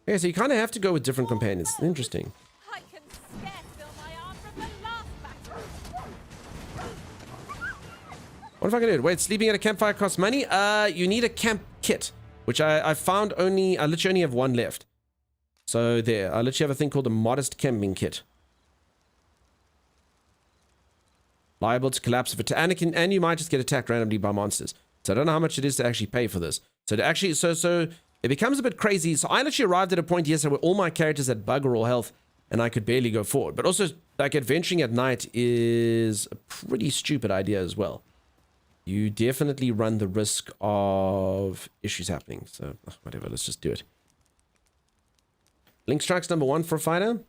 Yeah, so you kind of have to go with different companions. Interesting. I can scarce feel my arm from the last battle. What if I can do it? Wait, sleeping at a campfire costs money? You need a camp kit, which I found only, I literally only have one left. So there, I literally have a thing called a modest camping kit. Liable to collapse if attacked, and you might just get attacked randomly by monsters. So I don't know how much it is to actually pay for this. So to actually, so it becomes a bit crazy. So I literally arrived at a point yesterday where all my characters had bugger all health, and I could barely go forward. But also, like, adventuring at night is a pretty stupid idea as well. You definitely run the risk of issues happening. So whatever, let's just do it. Link strikes #1 for a fighter.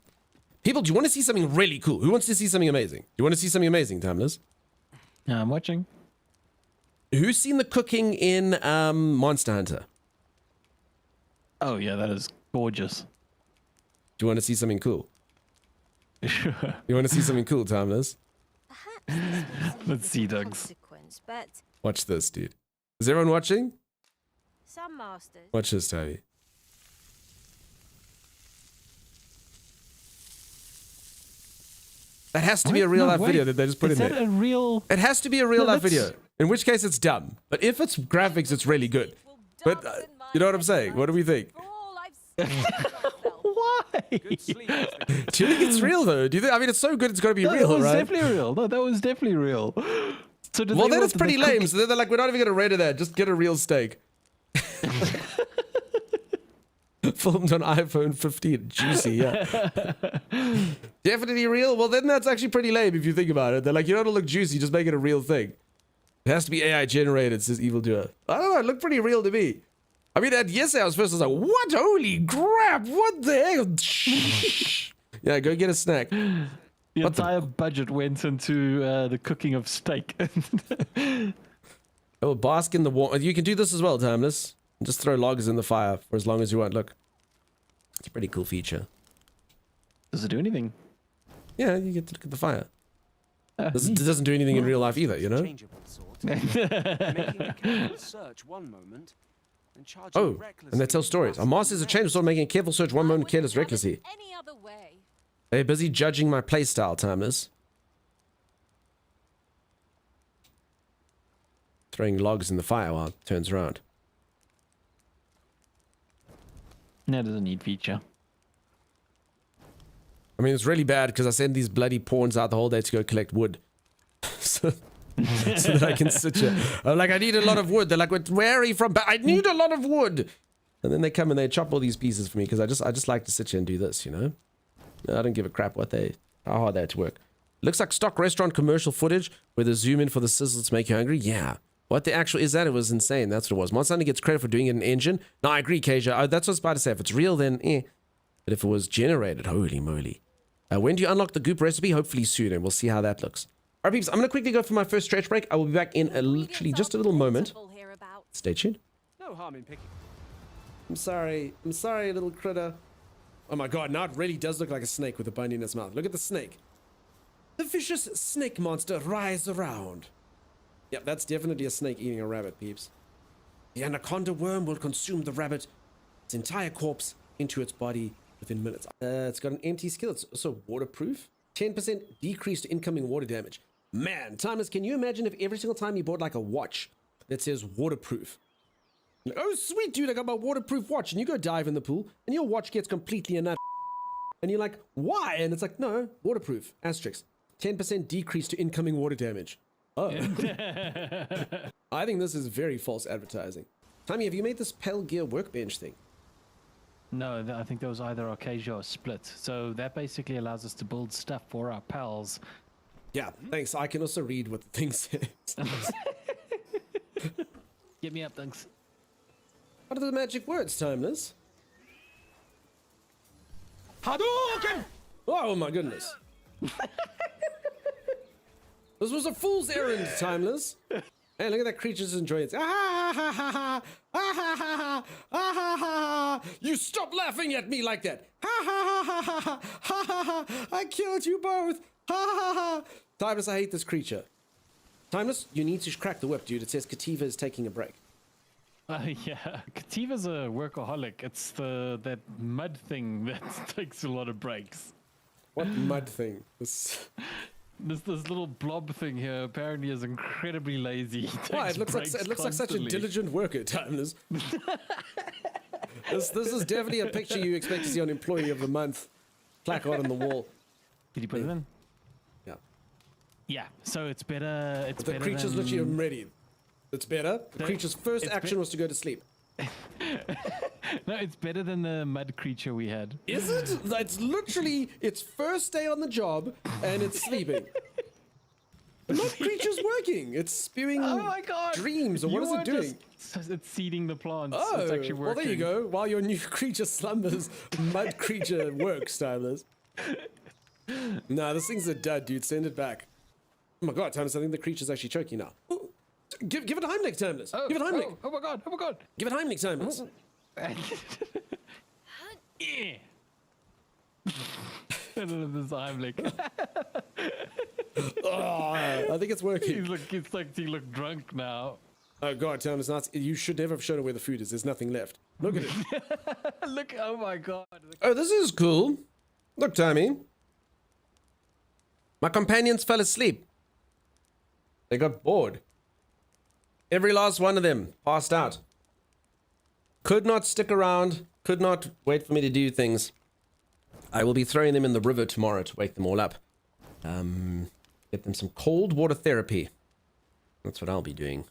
People, do you want to see something really cool? Who wants to see something amazing? Do you want to see something amazing, Timeless? I'm watching. Who's seen the cooking in Monster Hunter? Oh yeah, that is gorgeous. Do you want to see something cool? Sure. You want to see something cool, Timeless? Let's see, Doug's. Consequence, but Watch this, dude. Is everyone watching? some masters. Watch this, Toby. That has to be a real life video that they just put in Is there. that a real? It has to be a real life that's- video. In which case it's dumb. But if it's graphics, it's really good. But you know what I'm saying? What do we think? For all I've seen myself. Why? Good sleep is the Do you think it's real though? Do you think? I mean, it's so good, it's got to be No, real, that was right? definitely real. No, that was definitely real. So did Well, they then want it's pretty the cook- lame. So they're like, we're not even gonna rate it that. Just get a real steak. Filmed on iPhone 15. Juicy, yeah. Definitely real. Well, then that's actually pretty lame if you think about it. They're like, you don't look juicy, just make it a real thing. It has to be AI generated, says Evildoer. I don't know, it looked pretty real to me. I mean, yesterday I was first, I was like, what? Holy crap, what the hell? Shh. Yeah, go get a snack. The What the- entire budget went into the cooking of steak. Oh, bask in the warmth. You can do this as well, Timeless. Just throw logs in the fire for as long as you want. Look. It's a pretty cool feature. Does it do anything? Yeah, you get to look at the fire. This Neat. doesn't do anything in real life either, you know? changeable sort. Making a careful search one moment and charging Oh, recklessly and they tell stories. Our masters are trained for making a careful search one moment careless recklessly. Any other way. They're busy judging my playstyle, Timeless. Throwing logs in the fire while it turns around. That is a neat feature. I mean, it's really bad because I send these bloody pawns out the whole day to go collect wood. so that I can sit here. I'm like, I need a lot of wood. They're like, where are you from? I need a lot of wood. And then they come and they chop all these pieces for me because I just like to sit here and do this, you know? I don't give a crap how hard they had to work. Looks like stock restaurant commercial footage where they zoom in for the sizzles to make you hungry. Yeah. What the actual is that? It was insane. That's what it was. Monster Hunter gets credit for doing it in engine. No, I agree, Kasia. That's what I was about to say. If it's real, then eh. But if it was generated, holy moly. When do you unlock the goop recipe? Hopefully soon, and we'll see how that looks. All right, peeps, I'm going to quickly go for my first stretch break. I will be back in literally just a little moment. Stay tuned. No harm in picking. I'm sorry, little critter. Oh my god, now it really does look like a snake with a bone in its mouth. Look at the snake. The vicious snake monster writhes around. Yep, that's definitely a snake eating a rabbit, peeps. The anaconda worm will consume the rabbit, its entire corpse, into its body within minutes. It's got an empty skill. It's also waterproof. 10% decrease to incoming water damage. Man, Timeless, can you imagine if every single time you bought like a watch that says waterproof? Like, oh, sweet, dude, I got my waterproof watch. And you go dive in the pool, and your watch gets completely a nut. And you're like, why? And it's like, no, waterproof. Asterisk. 10% decrease to incoming water damage. Oh. I think this is very false advertising. Tommy, have you made this Pale Gear workbench thing? No, I think there was either Arcasia or Split. So that basically allows us to build stuff for our pals. Yeah, thanks. I can also read what the thing says. Get me up, thanks. What are the magic words, Timeless? Hadouken! Oh my goodness. This was a fool's errand, Timeless. Hey, look at that creature's enjoying it. Ah, ha, ha, ha, ah, ha, ha, ha, ah, ha, ha, ha. You stop laughing at me like that. Ha, ha, ha, ha, ha, ha, ha, ha. I killed you both. Ha, ha, ha. Timeless, I hate this creature. Timeless, you need to crack the whip, dude. It says Kativa is taking a break. Yeah, Kativa's a workaholic. It's that mud thing that takes a lot of breaks. What mud thing? This This little blob thing here apparently is incredibly lazy. Why? It looks like such a diligent worker, Timeless. This is definitely a picture you expect to see on Employee of the Month placard on the wall. Did you put it in? Yeah. Yeah. So it's better. It's The better creature's than... literally ready. It's better. The No, creature's first it's action was to go to sleep. No, it's better than the mud creature we had. Is it? It's literally its first day on the job and it's sleeping. The mud creature's working. It's spewing Oh my god! dreams, or what is it doing? It's seeding the plants. Oh, it's actually working. well, there you go. While your new creature slumbers, mud creature works, Timeless. Nah, this thing's a dud, dude. Send it back. Oh my god, Timeless, I think the creature's actually choking now. Oh, give it Heimlich, Timeless. Oh, give it Heimlich. oh my god! Oh my god! Give it Heimlich, Timeless. Yeah. I don't know this Heimlich. Oh, I think it's working. It's like he looked drunk now. Oh god, Timeless, you should never have shown her where the food is. There's nothing left. Look at it. Look! Oh my god! Oh, this is cool. Look, Timmy. My companions fell asleep. They got bored. Every last one of them passed out. Could not stick around. Could not wait for me to do things. I will be throwing them in the river tomorrow to wake them all up. Get them some cold water therapy. That's what I'll be doing.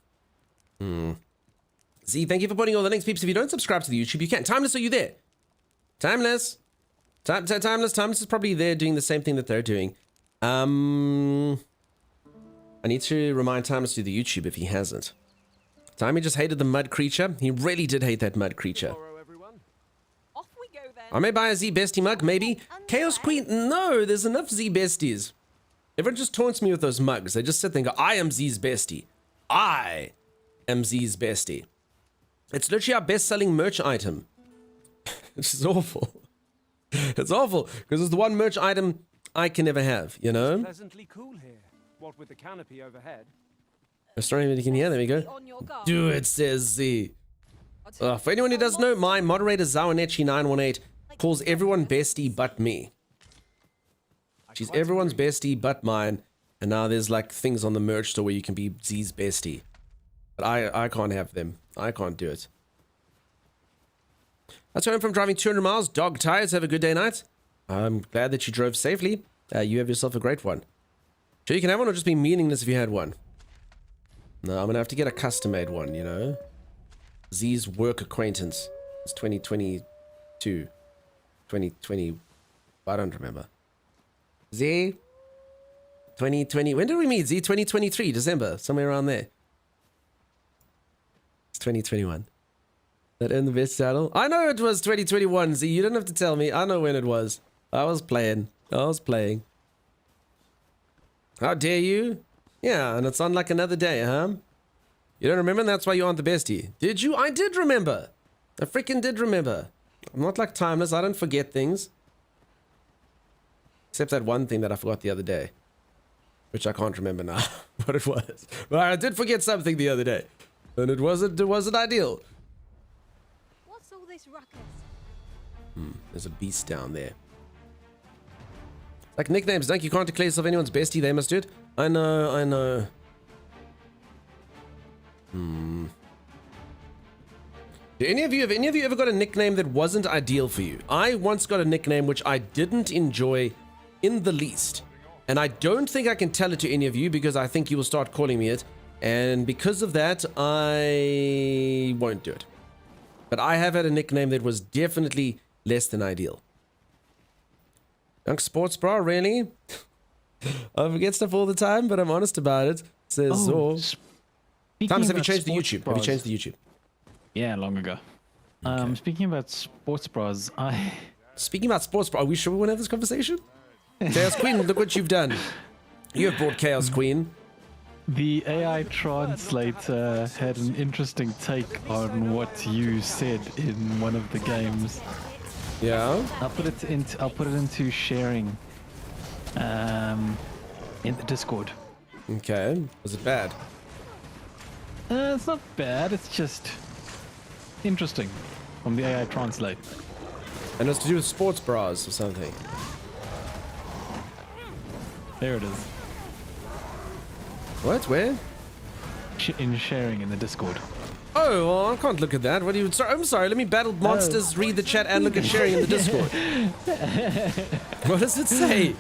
Z, thank you for putting all the links, peeps. If you don't subscribe to the YouTube, you can. Timeless, are you there? Timeless. Timeless is probably there doing the same thing that they're doing. I need to remind Timeless to do the YouTube if he hasn't. Timey just hated the mud creature. He really did hate that mud creature. Tomorrow, everyone. Off we go then. I may buy a Z Bestie mug, maybe. Chaos Queen, no, there's enough Z Besties. Everyone just taunts me with those mugs. They just sit there and go, I am Z's Bestie. I am Z's Bestie. It's literally our best-selling merch item. It's just awful. It's awful, because it's the one merch item I can never have, you know? Pleasantly cool here. What with the canopy overhead. Restaurant you can hear, there we go. On your guard. Do it, says Z. For anyone who doesn't know, my moderator Zawanechi918 calls everyone bestie but me. She's everyone's bestie but mine. And now there's like things on the merch store where you can be Z's bestie. But I can't have them. I can't do it. That's home from driving 200 miles. Dog tires. Have a good day, night. I'm glad that you drove safely. You have yourself a great one. Sure, you can have one or just be meaningless if you had one. No, I'm going to have to get a custom-made one, you know? Z's work acquaintance. It's 2022. 2020. I don't remember. Z? 2020. When did we meet? Z? 2023, December. Somewhere around there. It's 2021. That earned the best saddle? I know it was 2021, Z. You don't have to tell me. I know when it was. I was playing. How dare you? Yeah, and it's on like another day, huh? You don't remember? That's why you aren't the bestie. Did you? I did remember. I freaking did remember. I'm not like Timeless. I don't forget things. Except that one thing that I forgot the other day. Which I can't remember now what it was. But I did forget something the other day. And it wasn't ideal. What's all this ruckus? There's a beast down there. Like nicknames, Dunk, you can't declare yourself anyone's bestie, they must do it. I know. Have any of you ever got a nickname that wasn't ideal for you? I once got a nickname which I didn't enjoy in the least. And I don't think I can tell it to any of you because I think you will start calling me it. And because of that, I won't do it. But I have had a nickname that was definitely less than ideal. Young sports bra, really? I forget stuff all the time, but I'm honest about it. Says Zor. Thomas, have you changed the YouTube? Have you changed the YouTube? Yeah, long ago. Okay. Speaking about sports bras, Speaking about sports bra, are we sure we want to have this conversation? Chaos Queen, look what you've done. You have brought Chaos Queen. the AI translator had an interesting take on what you said in one of the games. Yeah. I'll put it into sharing in the Discord. Okay. Was it bad? It's not bad, it's just interesting from the AI translate. And it was to do with sports bras or something. There it is. What? Where? In sharing in the Discord. Oh, well, I can't look at that. What do you... Sorry, I'm sorry. Let me battle monsters, read the chat, and look at sharing in the Discord. What does it say?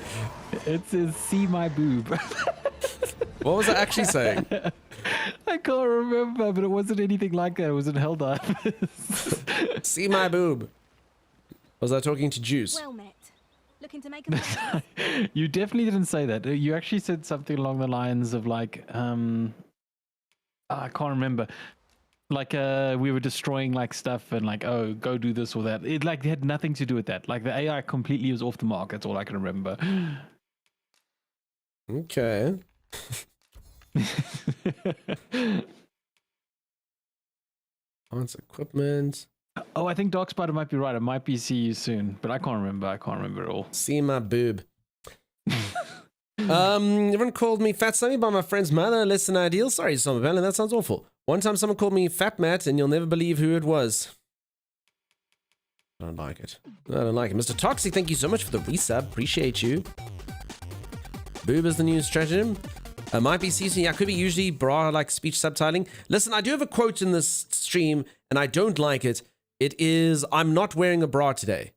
It says, see my boob. What was I actually saying? I can't remember, but it wasn't anything like that. It was in Helldivers. See my boob. Was I talking to Juice? Well met. Looking to make a match. You definitely didn't say that. You actually said something along the lines of like, I can't remember. Like, we were destroying like stuff and like, oh, go do this or that. It like had nothing to do with that. Like the AI completely was off the mark. That's all I can remember. Okay. Arts equipment. Oh, I think Dark Spider might be right. It might be see you soon, but I can't remember. I can't remember at all. See my boob. Everyone called me Fat Sammy by my friend's mother. Less than ideal. Sorry, Summer Bell, that sounds awful. One time someone called me Fat Matt, and you'll never believe who it was. I don't like it. I don't like it. Mr. Toxic, thank you so much for the resub. Appreciate you. Boob is the new stratagem. Might be season. Yeah, could be usually bra like speech subtitling. Listen, I do have a quote in this stream, and I don't like it. It is, I'm not wearing a bra today.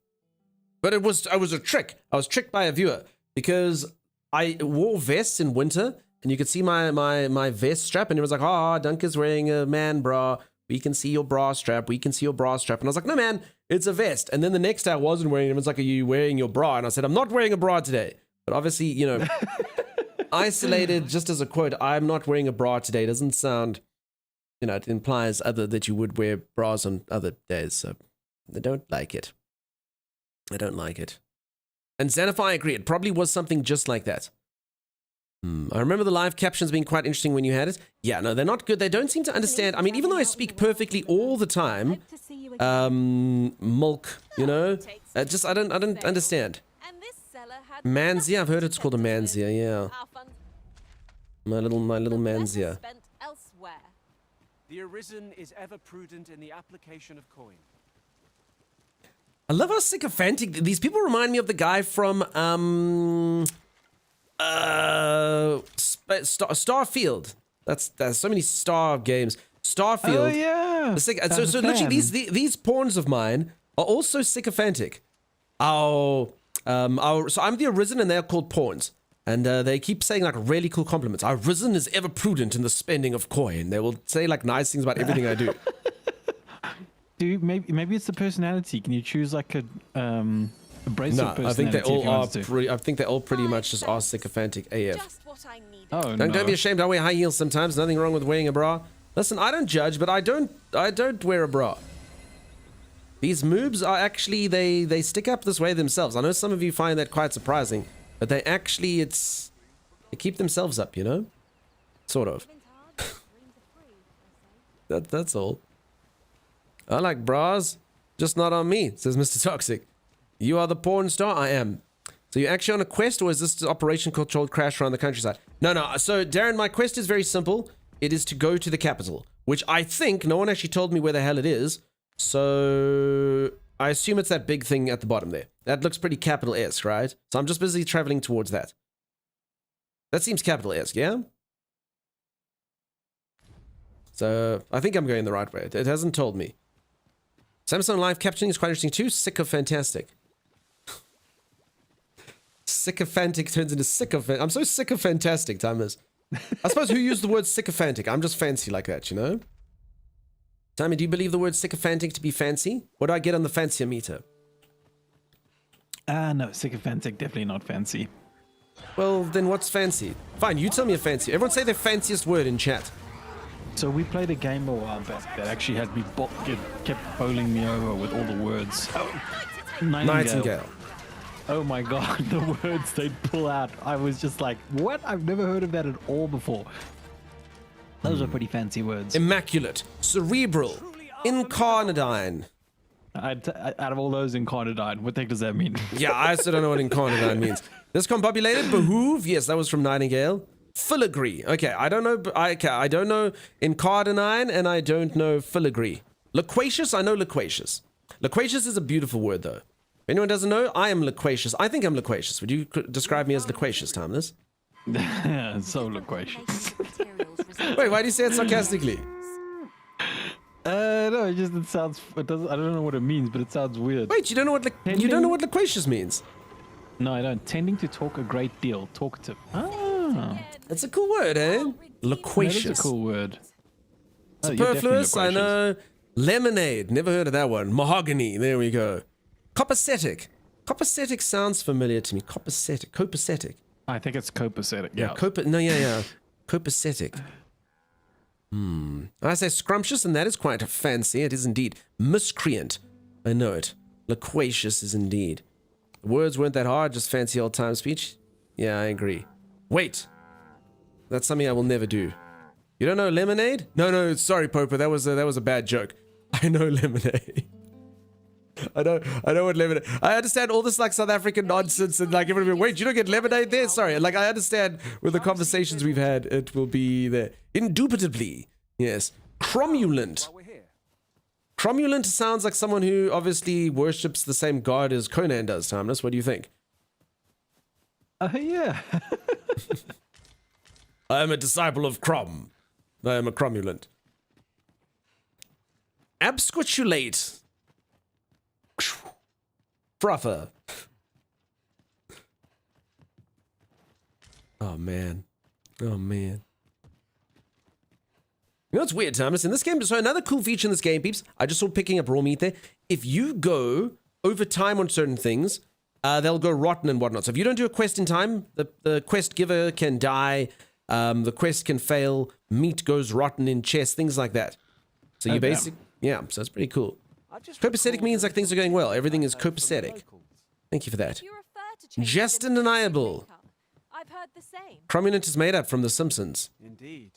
But I was a trick. I was tricked by a viewer because I wore vests in winter, and you could see my vest strap, and it was like, oh, Dunker's wearing a man bra. We can see your bra strap. We can see your bra strap. And I was like, no, man, it's a vest. And then the next day I wasn't wearing it. It was like, are you wearing your bra? And I said, I'm not wearing a bra today. But obviously, you know, isolated just as a quote, I'm not wearing a bra today doesn't sound, you know, it implies that you would wear bras on other days. So I don't like it. I don't like it. And Xanify, I agree. It probably was something just like that. I remember the live captions being quite interesting when you had it. Yeah, no, they're not good. They don't seem to understand. I mean, even though I speak perfectly all the time, milk, you know, just I don't understand. Manzia, I've heard it's called a Manzia, yeah. My little Manzia. The Arisen is ever prudent in the application of coin. I love how sycophantic these people remind me of the guy from Starfield. There's so many Star games. Starfield. Oh yeah. So literally these pawns of mine are also sycophantic. So I'm the Arisen and they're called pawns. And they keep saying like really cool compliments. Our Arisen is ever prudent in the spending of coin. They will say like nice things about everything I do. Dude, maybe it's the personality. Can you choose like a abrasive personality? I think they all are. Pretty, I think they all pretty much just are sycophantic AF. Just what I needed. oh Don't be ashamed. I wear high heels sometimes. Nothing wrong with wearing a bra. Listen, I don't judge, but I don't wear a bra. These moobs are actually they stick up this way themselves. I know some of you find that quite surprising, but they actually they keep themselves up, you know, sort of. That's all. I like bras, just not on me, says Mr. Toxic. You are the porn star? I am. So you're actually on a quest, or is this operation controlled crash around the countryside? No. So, Darren, my quest is very simple. It is to go to the capital, which I think no one actually told me where the hell it is. So I assume it's that big thing at the bottom there. That looks pretty capital-esque, right? So I'm just busy traveling towards that. That seems capital-esque, yeah? So I think I'm going the right way. It hasn't told me. Samsung live captioning is quite interesting too. Sycophantastic. Sycophantic turns into sycophant. I'm so sycophantastic, Timers. I suppose who used the word sycophantic? I'm just fancy like that, you know? Timmy, do you believe the word sycophantic to be fancy? What do I get on the fancier meter? No, sycophantic, definitely not fancy. Well, then what's fancy? Fine, you tell me a fancy. Everyone say their fanciest word in chat. So we played a game a while back that actually had me kept bowling me over with all the words. Oh, Nightingale. Oh my god, the words they'd pull out. I was just like, what? I've never heard of that at all before. Those are pretty fancy words. Immaculate. Cerebral. Incarnadine. Out of all those, incarnadine, what the heck does that mean? Yeah, I still don't know what incarnadine means. Discombobulated. Behoove. Yes, that was from Nightingale. Filigree. Okay, I don't know. I don't know incarnadine, and I don't know filigree. Loquacious. I know loquacious. Loquacious is a beautiful word, though. If anyone doesn't know, I am loquacious. I think I'm loquacious. Would you describe me as loquacious, Timeless? So loquacious. Wait, why do you say it sarcastically? No, it sounds. It doesn't. I don't know what it means, but it sounds weird. Wait, you don't know what you don't know what loquacious means? No, I don't. Tending to talk a great deal. Talkative. Ah, That's a cool word, eh? that Loquacious. is a cool word. Oh, you're definitely Superfluous, I loquacious. know. Lemonade, never heard of that one. Mahogany, there we go. Copacetic. Copacetic sounds familiar to me. Copacetic. Copacetic. I think it's copacetic. Yeah, Copacetic. I say scrumptious, and that is quite fancy. It is indeed. Miscreant. I know it. Loquacious is indeed. The words weren't that hard, just fancy old time speech. Yeah, I agree. Wait. That's something I will never do. You don't know lemonade? No, sorry, Popa. That was a bad joke. I know lemonade. I know what lemonade. I understand all this like South African nonsense and like everybody. Wait, you don't get lemonade there? Sorry, like I understand with the conversations we've had, it will be there. Indubitably, yes. Cromulent. While we're here, Cromulent sounds like someone who obviously worships the same god as Conan does. Timeless. What do you think? Yeah. I am a disciple of Crom. I am a cromulent. Absquatulate. Fruffer. Oh man. Oh man. You know what's weird, Thomas? In this game, so another cool feature in this game, peeps, I just saw picking up raw meat there. If you go over time on certain things, they'll go rotten and whatnot. So if you don't do a quest in time, the quest giver can die, the quest can fail, meat goes rotten in chests, things like that. So you basically, yeah, so it's pretty cool. I just Copacetic recalled means like things are going well. Everything is from the copacetic. locals. Thank you for that. You refer to changes Just in the undeniable. makeup. I've heard the same. Cromulent is made up from The Simpsons. Indeed.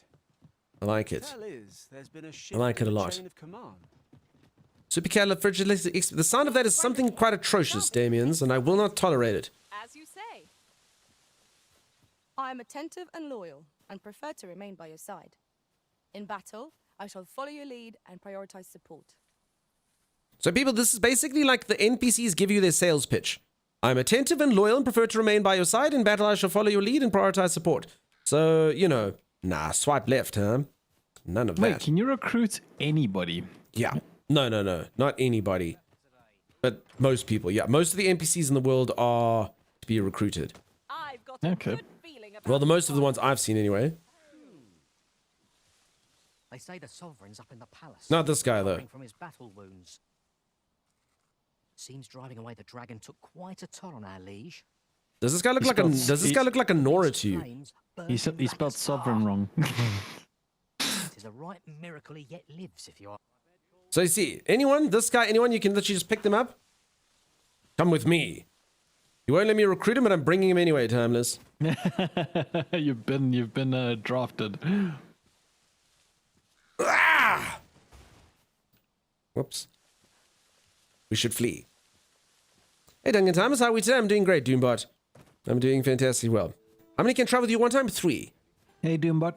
I like it. Tell is, there's been a shift like it in a the lot. chain of command. Supercalifragilistic. The sound of that is something quite atrocious, Damians, and I will not tolerate it. As you say. I am attentive and loyal, and prefer to remain by your side. In battle, I shall follow your lead and prioritize support. So people, this is basically like the NPCs give you their sales pitch. I'm attentive and loyal and prefer to remain by your side. In battle, I shall follow your lead and prioritize support. So, you know, nah, swipe left, huh? None of Wait, that. can you recruit anybody? Yeah. No. Not anybody. But most people, yeah. Most of the NPCs in the world are to be recruited. I've got a Okay. good feeling about Well, the most of the ones I've seen anyway. They say the sovereign's up in the palace. Not this guy, though. recovering from his battle wounds. Seems driving away the dragon took quite a toll on our liege. Does this guy look He like a spells- does this guy look like a Nora to you? Flames burnt He him spelled back sovereign as wrong. It is a right miracle he yet lives, if you are. So you see, anyone, this guy, anyone, you can literally just pick them up. Come with me. You won't let me recruit him, but I'm bringing him anyway, Timeless. you've been drafted. Whoops. We should flee. Hey, Duncan Timeless, how are we today? I'm doing great, Doombot. I'm doing fantastically well. How many can travel with you one time? 3. Hey, Doombot.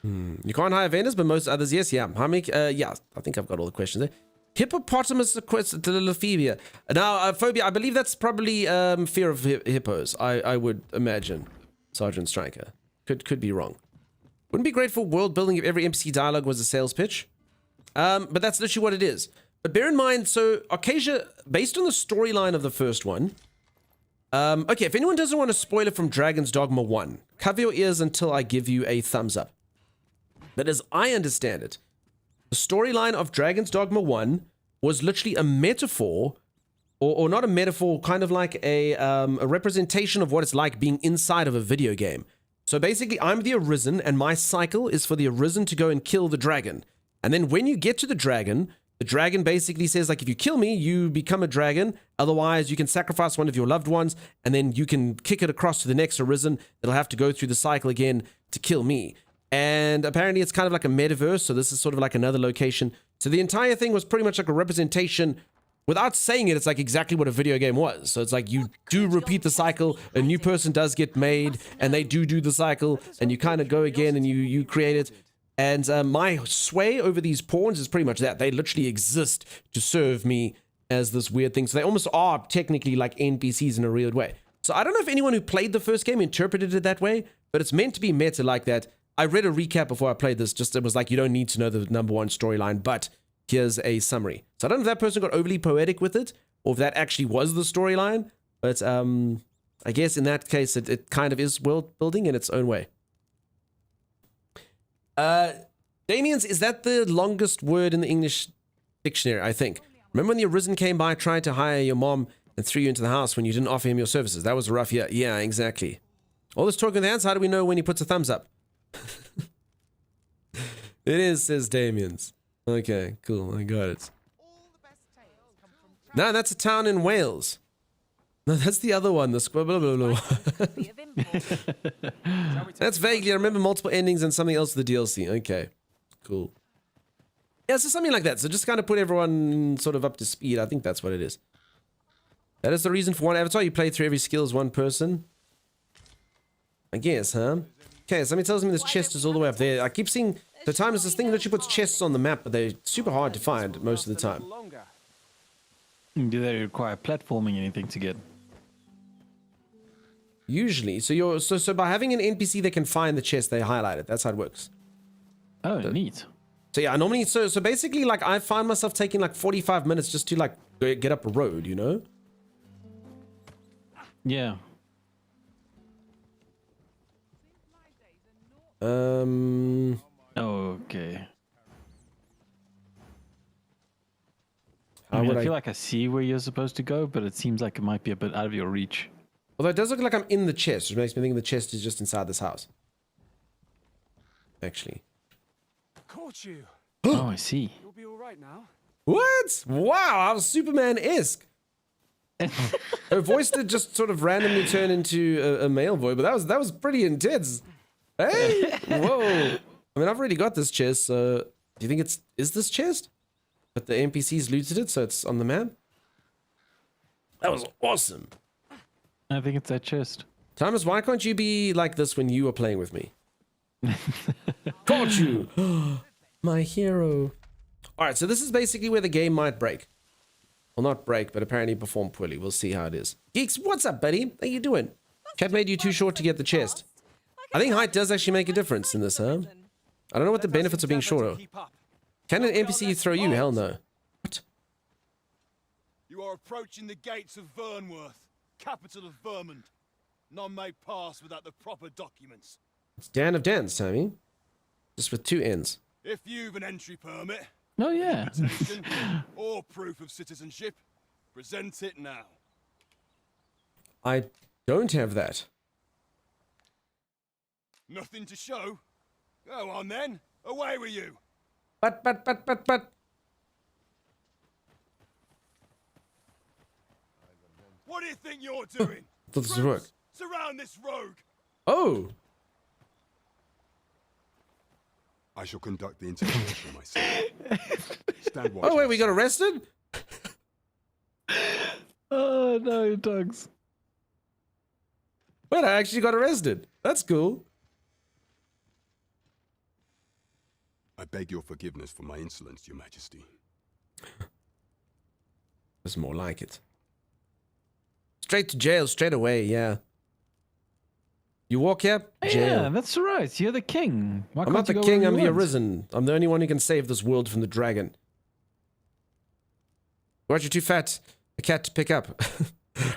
You can't hire vendors, but most others, yes, yeah. How many? Yeah, I think I've got all the questions there. Hippopotamus phobia. Now, phobia, I believe that's probably fear of hippos, I would imagine. Sergeant Stryker. Could be wrong. Wouldn't be great for world building if every NPC dialogue was a sales pitch. But that's literally what it is. But bear in mind, so Arcasia, based on the storyline of the first one, okay, if anyone doesn't want to spoil it from Dragon's Dogma 1, cover your ears until I give you a thumbs up. But as I understand it, the storyline of Dragon's Dogma 1 was literally a metaphor or not a metaphor, kind of like a representation of what it's like being inside of a video game. So basically, I'm the Arisen, and my cycle is for the Arisen to go and kill the dragon. And then when you get to the dragon basically says, like, if you kill me, you become a dragon. Otherwise, you can sacrifice one of your loved ones, and then you can kick it across to the next Arisen that'll have to go through the cycle again to kill me. And apparently, it's kind of like a metaverse, so this is sort of like another location. So the entire thing was pretty much like a representation. Without saying it, it's like exactly what a video game was. So it's like you do repeat the cycle, a new person does get made, and they do the cycle, and you kind of go again and you create it. And my sway over these pawns is pretty much that. They literally exist to serve me as this weird thing. So they almost are technically like NPCs in a weird way. So I don't know if anyone who played the first game interpreted it that way, but it's meant to be meta like that. I read a recap before I played this. Just it was like, you don't need to know the number one storyline, but here's a summary. So I don't know if that person got overly poetic with it, or if that actually was the storyline, but I guess in that case, it kind of is world building in its own way. Damien's, is that the longest word in the English dictionary, I think? Remember when the Arisen came by, tried to hire your mom, and threw you into the house when you didn't offer him your services? That was a rough year. Yeah, exactly. All this talk with hands, how do we know when he puts a thumbs up? It is, says Damien's. Okay, cool, I got it. No, that's a town in Wales. No, that's the other one. The blah, blah, blah, blah. That's vaguely. I remember multiple endings and something else to the DLC. Okay, cool. Yeah, so something like that. So just kind of put everyone sort of up to speed. I think that's what it is. That is the reason for one avatar. You play through every skill as one person. I guess, huh? Okay, somebody tells me this chest is all the way up there. I keep seeing the time is this thing that you puts chests on the map, but they're super hard to find most of the time. Do they require platforming anything to get? Usually. So by having an NPC that can find the chest, they highlight it. That's how it works. Oh, neat. So yeah, normally, so basically, like, I find myself taking like 45 minutes just to like get up a road, you know? Yeah. Okay. I feel like I see where you're supposed to go, but it seems like it might be a bit out of your reach. Although it does look like I'm in the chest, which makes me think the chest is just inside this house. Actually. Caught you. Oh, I see. You'll be all right now. What? Wow, I was Superman-esque. Her voice did just sort of randomly turn into a male voice, but that was pretty intense. Hey, whoa. I mean, I've already got this chest, so do you think is this chest? But the NPCs looted it, so it's on the map? That was awesome. I think it's that chest. Thomas, why can't you be like this when you were playing with me? Caught you! My hero. Alright, so this is basically where the game might break. Well, not break, but apparently perform poorly. We'll see how it is. Geeks, what's up, buddy? How you doing? Cat made you too short to get the chest. I think height does actually make a difference in this, huh? I don't know what the benefits of being shorter. Can an NPC throw you? Hell no. What? You are approaching the gates of Vernworth, capital of Vermont. None may pass without the proper documents. It's Dan of Dans, Tommy. Just with two N's. If you've an entry permit, Oh, yeah. invitation, or proof of citizenship, present it now. I don't have that. Nothing to show? Go on then, away with you. But. What do you think you're doing? Thought this would work. Surround this rogue. Oh! I shall conduct the interrogation myself. Stand watch. Oh, wait, we got arrested? Oh, no, dogs. Wait, I actually got arrested. That's cool. I beg your forgiveness for my insolence, Your Majesty. That's more like it. Straight to jail, straight away, yeah. You walk here, jail. Yeah, that's right. You're the king. Why I'm can't not the you go king, where I'm you the want? Arisen. I'm the only one who can save this world from the dragon. What, you're too fat? A cat to pick up.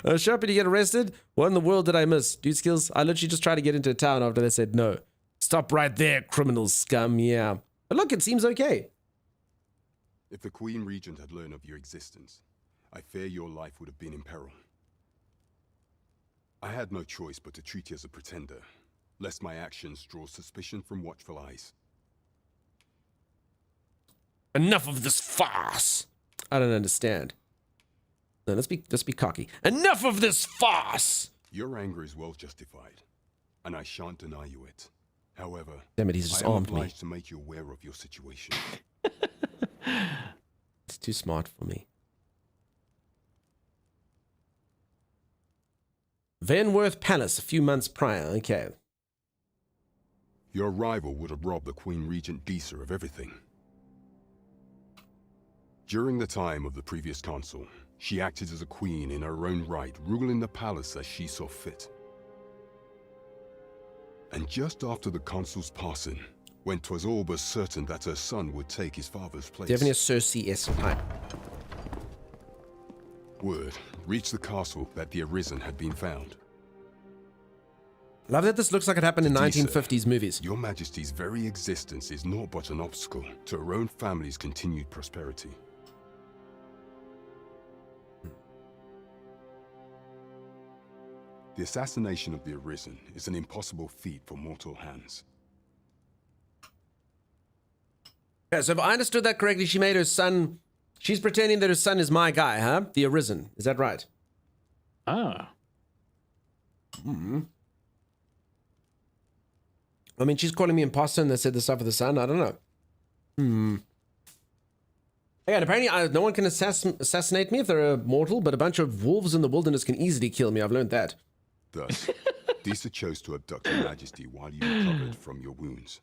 Sharpie to get arrested? What in the world did I miss? Dude skills? I literally just tried to get into a town after they said no. Stop right there, criminal scum, yeah. But look, it seems okay. If the Queen Regent had learned of your existence, I fear your life would have been in peril. I had no choice but to treat you as a pretender, lest my actions draw suspicion from watchful eyes. Enough of this farce. I don't understand. No, let's be cocky. Enough of this farce. Your anger is well justified, and I shan't deny you it. However, Damn it, he's just I am armed me. obliged to make you aware of your situation. It's too smart for me. Vanworth Palace a few months prior. Okay. Your rival would have robbed the Queen Regent Disa of everything. During the time of the previous consul, she acted as a queen in her own right, ruling the palace as she saw fit. And just after the consul's passing, when 'twas all but certain that her son would take his father's place, Definitely a Cersei-esque type. word reached the castle that the Arisen had been found. Love that this looks like it happened in Disa, 1950s movies. Your Majesty's very existence is naught but an obstacle to her own family's continued prosperity. The assassination of the Arisen is an impossible feat for mortal hands. Yeah, so if I understood that correctly, she made her son... She's pretending that her son is my guy, huh? The Arisen. Is that right? Ah. I mean, she's calling me imposter and they said the stuff with the son. I don't know. Yeah, and apparently no one can assassinate me if they're a mortal, but a bunch of wolves in the wilderness can easily kill me. I've learned that. Thus, Disa chose to abduct Your Majesty while you recovered from your wounds,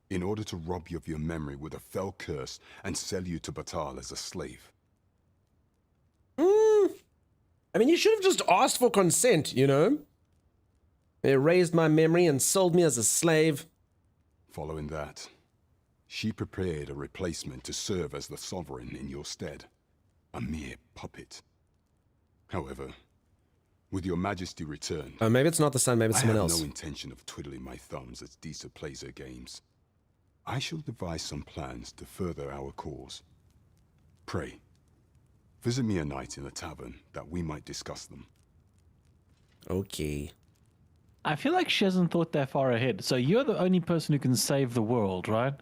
in order to rob you of your memory with a fell curse and sell you to Batal as a slave. I mean, you should have just asked for consent, you know? They erased my memory and sold me as a slave. Following that, she prepared a replacement to serve as the sovereign in your stead, a mere puppet. However, with Your Majesty returned, Oh, maybe it's not the son, maybe it's I someone have else. no intention of twiddling my thumbs as Disa plays her games. I shall devise some plans to further our cause. Pray, visit me a night in the tavern that we might discuss them. Okay. I feel like she hasn't thought that far ahead. So you're the only person who can save the world, right?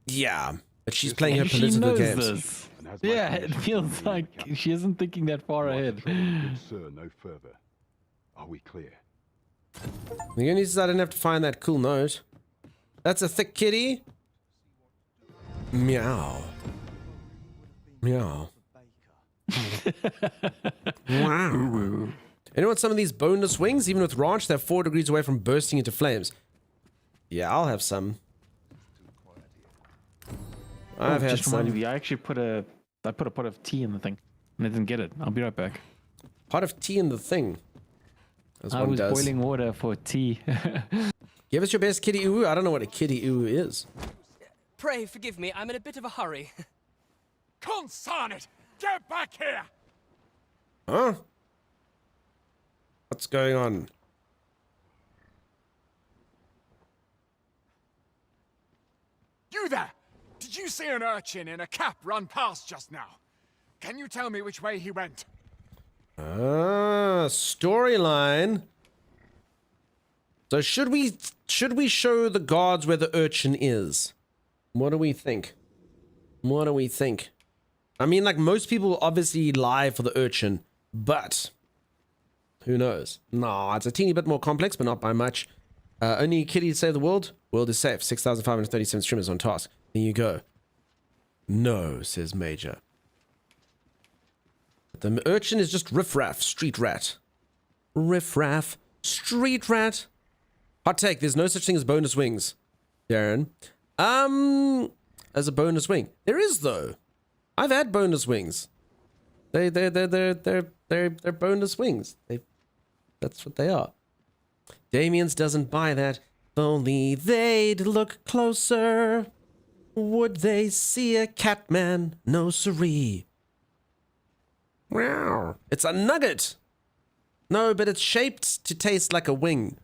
Yeah, but she's playing her And she political knows games. this. And has my Yeah, it permission feels to be like captain. she isn't thinking that far You are to ahead. trouble the good sir no further. Are we clear? The only reason I didn't have to find that cool note. That's a thick kitty. Meow. Meow. Wow. Anyone some of these boneless wings? Even with ranch, they're 4 degrees away from bursting into flames. Yeah, I'll have some. I've had Just reminded some. me, I actually put a pot of tea in the thing, and I didn't get it. I'll be right back. Pot of tea in the thing. As I one was does. boiling water for tea. Give us your best kitty oo. I don't know what a kitty oo is. Pray forgive me, I'm in a bit of a hurry. Consign it! Get back here! Huh? What's going on? You there! Did you see an urchin in a cap run past just now? Can you tell me which way he went? Storyline. So should we show the guards where the urchin is? What do we think? What do we think? I mean, like, most people obviously lie for the urchin, but who knows? No, it's a teeny bit more complex, but not by much. Only kitty to save the world. World is safe. 6,537 streamers on task. There you go. No, says Major. The urchin is just riffraff, street rat. Riffraff, street rat. Hot take, there's no such thing as bonus wings, Darren. As a bonus wing. There is, though. I've had bonus wings. They're bonus wings. That's what they are. Damien's doesn't buy that. If only they'd look closer. Would they see a catman? No siree. Wow. It's a nugget. No, but it's shaped to taste like a wing.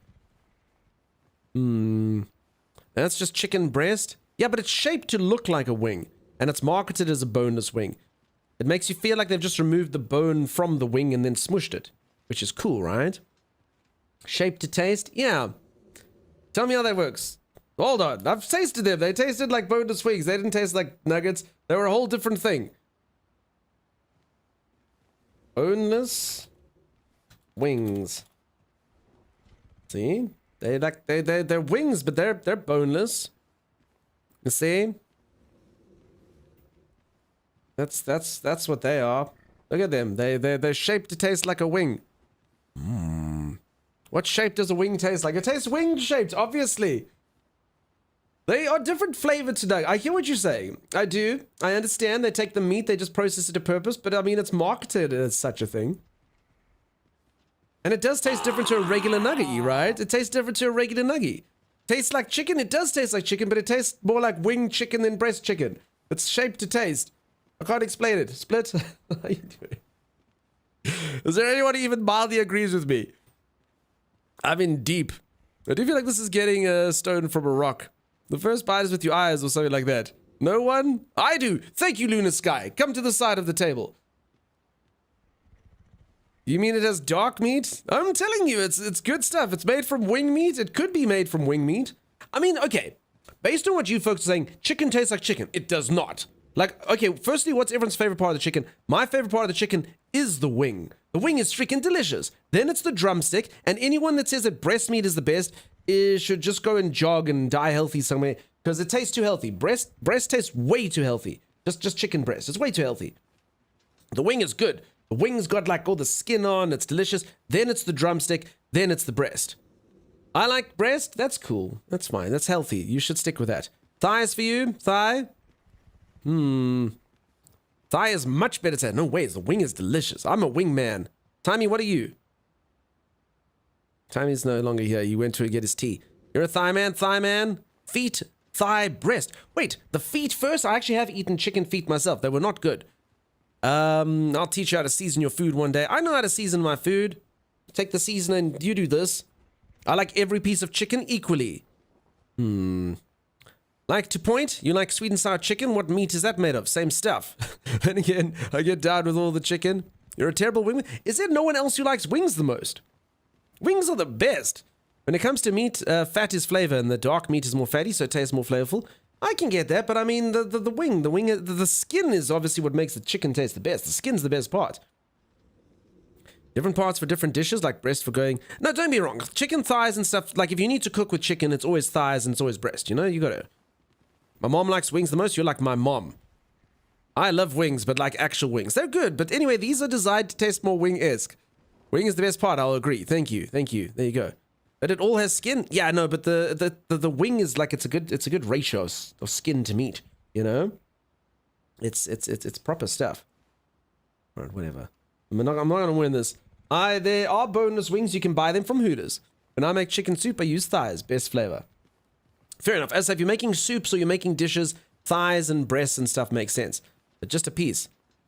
That's just chicken breast. Yeah, but it's shaped to look like a wing. And it's marketed as a boneless wing. It makes you feel like they've just removed the bone from the wing and then smushed it, which is cool, right? Shape to taste? Yeah. Tell me how that works. Hold on. I've tasted them. They tasted like boneless wings. They didn't taste like nuggets. They were a whole different thing. Boneless wings. See? They're wings, but they're boneless. You see? That's what they are. Look at them. They're shaped to taste like a wing. What shape does a wing taste like? It tastes wing shaped, obviously. They are different flavor to nugget. I hear what you're saying. I do. I understand. They take the meat, they just process it to purpose, but I mean, it's marketed as such a thing. And it does taste different to a regular nugget, right? It tastes different to a regular nugget. Tastes like chicken. It does taste like chicken, but it tastes more like wing chicken than breast chicken. It's shaped to taste. I can't explain it. Split? How you doing? Is there anyone who even mildly agrees with me? I'm in deep. I do feel like this is getting a stone from a rock. The first bite is with your eyes or something like that. No one? I do. Thank you, Lunar Sky. Come to the side of the table. You mean it has dark meat? I'm telling you, it's good stuff. It's made from wing meat. It could be made from wing meat. I mean, okay. Based on what you folks are saying, chicken tastes like chicken. It does not. Like, okay, firstly, what's everyone's favorite part of the chicken? My favorite part of the chicken is the wing. The wing is freaking delicious. Then it's the drumstick, and anyone that says that breast meat is the best should just go and jog and die healthy somewhere, because it tastes too healthy. Breast tastes way too healthy. Just chicken breast. It's way too healthy. The wing is good. The wing's got like all the skin on. It's delicious. Then it's the drumstick. Then it's the breast. I like breast. That's cool. That's fine. That's healthy. You should stick with that. Thighs for you? Thigh? Thigh is much better to... No ways. The wing is delicious. I'm a wing man. Timmy, what are you? Timmy's no longer here. He went to get his tea. You're a thigh man? Feet, thigh, breast. Wait, the feet first? I actually have eaten chicken feet myself. They were not good. I'll teach you how to season your food one day. I know how to season my food. Take the seasoner and you do this. I like every piece of chicken equally. Like to point? You like sweet and sour chicken? What meat is that made of? Same stuff. Then again, I get down with all the chicken. You're a terrible wing. Is there no one else who likes wings the most? Wings are the best. When it comes to meat, fat is flavor, and the dark meat is more fatty, so it tastes more flavorful. I can get that, but I mean, the skin is obviously what makes the chicken taste the best. The skin's the best part. Different parts for different dishes, like breast for going... No, don't be wrong. Chicken thighs and stuff, like if you need to cook with chicken, it's always thighs and it's always breast, you know? You gotta... My mom likes wings the most. You're like my mom. I love wings, but like actual wings. They're good, but anyway, these are designed to taste more wing-esque. Wing is the best part, I'll agree. Thank you. There you go. But it all has skin. Yeah, no, but the wing is like it's a good ratio of skin to meat. You know, it's proper stuff. All right, whatever. I'm not gonna win this. There are boneless wings. You can buy them from Hooters. When I make chicken soup, I use thighs. Best flavor. Fair enough. As if you're making soups or you're making dishes, thighs and breasts and stuff make sense. But just a piece.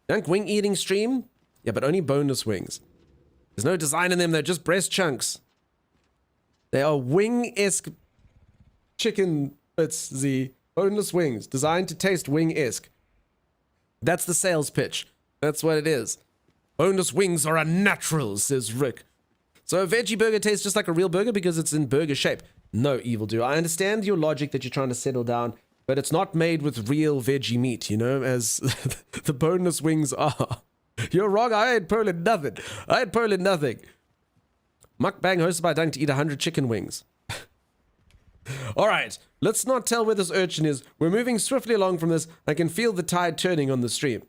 Junk wing eating stream? Yeah, but only boneless wings. There's no design in them. They're just breast chunks. They are wing-esque chicken bits, the boneless wings, designed to taste wing-esque. That's the sales pitch. That's what it is. Boneless wings are unnatural, says Rick. So a veggie burger tastes just like a real burger because it's in burger shape. No, evildoer. I understand your logic that you're trying to settle down, but it's not made with real veggie meat, you know, as the boneless wings are. You're wrong. I ain't Poland nothing. Mukbang hosted by Dunk to eat 100 chicken wings. All right, let's not tell where this urchin is. We're moving swiftly along from this. I can feel the tide turning on the stream.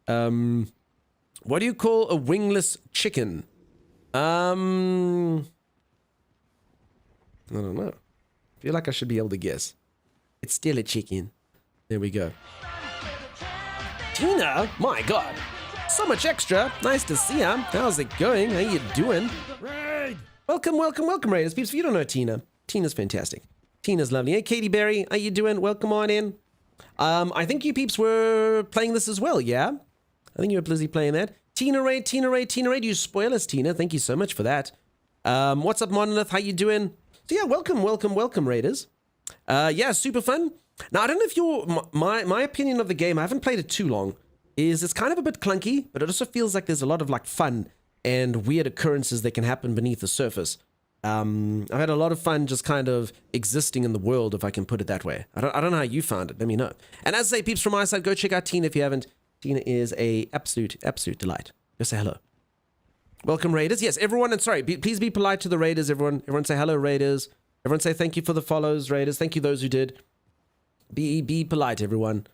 What do you call a wingless chicken? I don't know. I feel like I should be able to guess. It's still a chicken. There we go. Tina, my God. So much extra. Nice to see ya. How's it going? How you doing? Raid! Welcome, Raiders. Peeps, if you don't know Tina, Tina's fantastic. Tina's lovely. Hey, Katie Berry, how you doing? Welcome on in. I think you peeps were playing this as well, yeah? I think you were busy playing that. Tina Raid. You spoil us, Tina. Thank you so much for that. What's up, Monolith? How you doing? So yeah, welcome, Raiders. Yeah, super fun. Now, I don't know if my opinion of the game, I haven't played it too long. is it's kind of a bit clunky, but it also feels like there's a lot of like fun and weird occurrences that can happen beneath the surface. I've had a lot of fun just kind of existing in the world, if I can put it that way. I don't know how you found it. Let me know. And as I say, peeps from my side, go check out Tina if you haven't. Tina is a absolute delight. Go say hello. Welcome, Raiders. Yes, everyone, and sorry, please be polite to the Raiders, everyone. Everyone say hello, Raiders. Everyone say thank you for the follows, Raiders. Thank you those who did. Be polite, everyone.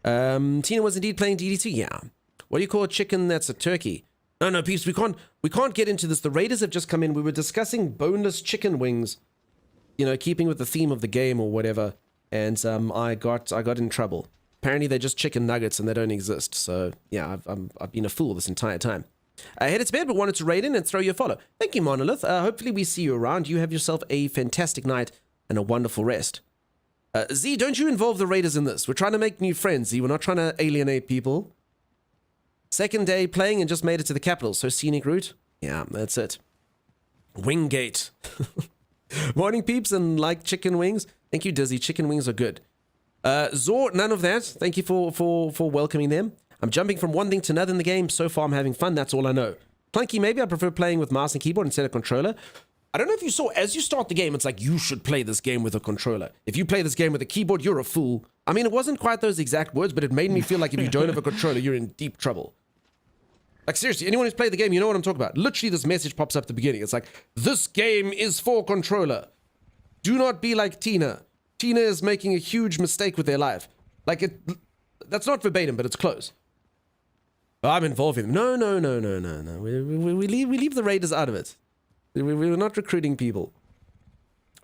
Tina was indeed playing DD2. Yeah. What do you call a chicken that's a turkey? No, peeps, we can't get into this. The Raiders have just come in. We were discussing boneless chicken wings, you know, keeping with the theme of the game or whatever. And I got in trouble. Apparently they're just chicken nuggets and they don't exist. So yeah, I've been a fool this entire time. I headed to bed, but wanted to raid in and throw you a follow. Thank you, Monolith. Hopefully we see you around. You have yourself a fantastic night and a wonderful rest. Z, don't you involve the Raiders in this. We're trying to make new friends, Z. We're not trying to alienate people. Second day playing and just made it to the capital. So scenic route? Yeah, that's it. Wingate. Morning, peeps, and like chicken wings. Thank you, Dizzy. Chicken wings are good. Zor, none of that. Thank you for welcoming them. I'm jumping from one thing to another in the game. So far, I'm having fun. That's all I know. Clunky, maybe I prefer playing with mouse and keyboard instead of controller. I don't know if you saw, as you start the game, it's like you should play this game with a controller. If you play this game with a keyboard, you're a fool. I mean, it wasn't quite those exact words, but it made me feel like if you don't have a controller, you're in deep trouble. Like, seriously, anyone who's played the game, you know what I'm talking about. Literally, this message pops up at the beginning. It's like, this game is for controller. Do not be like Tina. Tina is making a huge mistake with their life. Like, that's not verbatim, but it's close. I'm involving them. No. We leave the Raiders out of it. We're not recruiting people.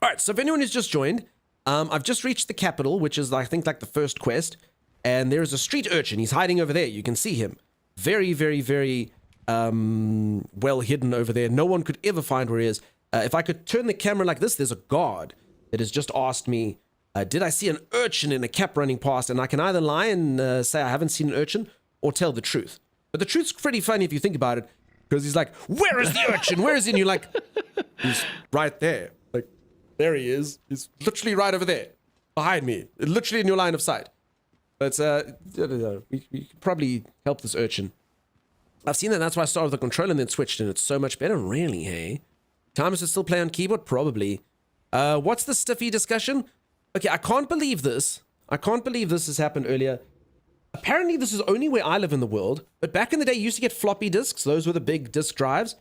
All right, so if anyone who's just joined, I've just reached the capital, which is, I think, like the first quest. And there is a street urchin. He's hiding over there. You can see him. Very, very, very well hidden over there. No one could ever find where he is. If I could turn the camera like this, there's a guard that has just asked me, did I see an urchin in a cap running past? And I can either lie and say I haven't seen an urchin or tell the truth. But the truth's pretty funny if you think about it, because he's like, where is the urchin? Where is he? And you're like, he's right there. Like, there he is. He's literally right over there, behind me, literally in your line of sight. But we could probably help this urchin. I've seen that. That's why I started with the controller and then switched, and it's so much better. Really, hey? Thomas is still play on keyboard? Probably. What's the stiffy discussion? Okay, I can't believe this. I can't believe this has happened earlier. Apparently, this is only where I live in the world. But back in the day, you used to get floppy disks. Those were the big disk drives.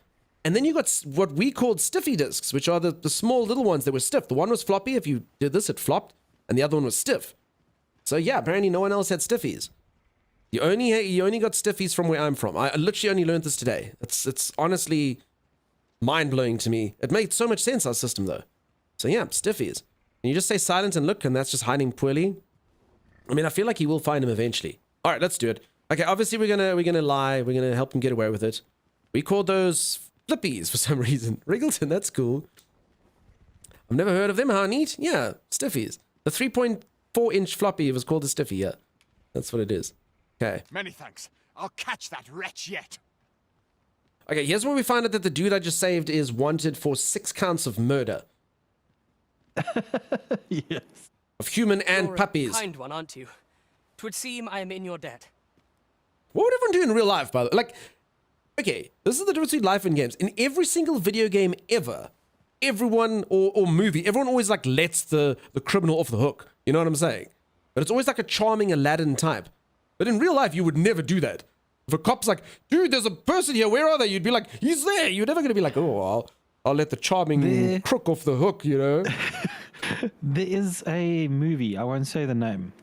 And then you got what we called stiffy disks, which are the small little ones that were stiff. The one was floppy. If you did this, it flopped. And the other one was stiff. So yeah, apparently no one else had stiffies. You only got stiffies from where I'm from. I literally only learned this today. It's honestly mind-blowing to me. It made so much sense, our system, though. So yeah, stiffies. And you just say silent and look, and that's just hiding poorly. I mean, I feel like he will find him eventually. All right, let's do it. Okay, obviously we're gonna lie. We're gonna help him get away with it. We called those flippies for some reason. Wriggleton, that's cool. I've never heard of them. How neat. Yeah, stiffies. The 3.4-inch floppy was called a stiffy. Yeah, that's what it is. Okay. Many thanks. I'll catch that wretch yet. Okay, here's where we find out that the dude I just saved is wanted for 6 counts of murder. Yes. Of human and You're puppies. a kind one, aren't you? 'Twould seem I am in your debt. What would everyone do in real life, by the way? Like, okay, this is the difference between life and games. In every single video game ever, everyone, or movie, everyone always, like, lets the criminal off the hook. You know what I'm saying? But it's always like a charming Aladdin type. But in real life, you would never do that. If a cop's like, dude, there's a person here, where are they? You'd be like, he's there. You're never going to be like, oh, I'll let the charming crook off the hook, you know? There is a movie, I won't say the name,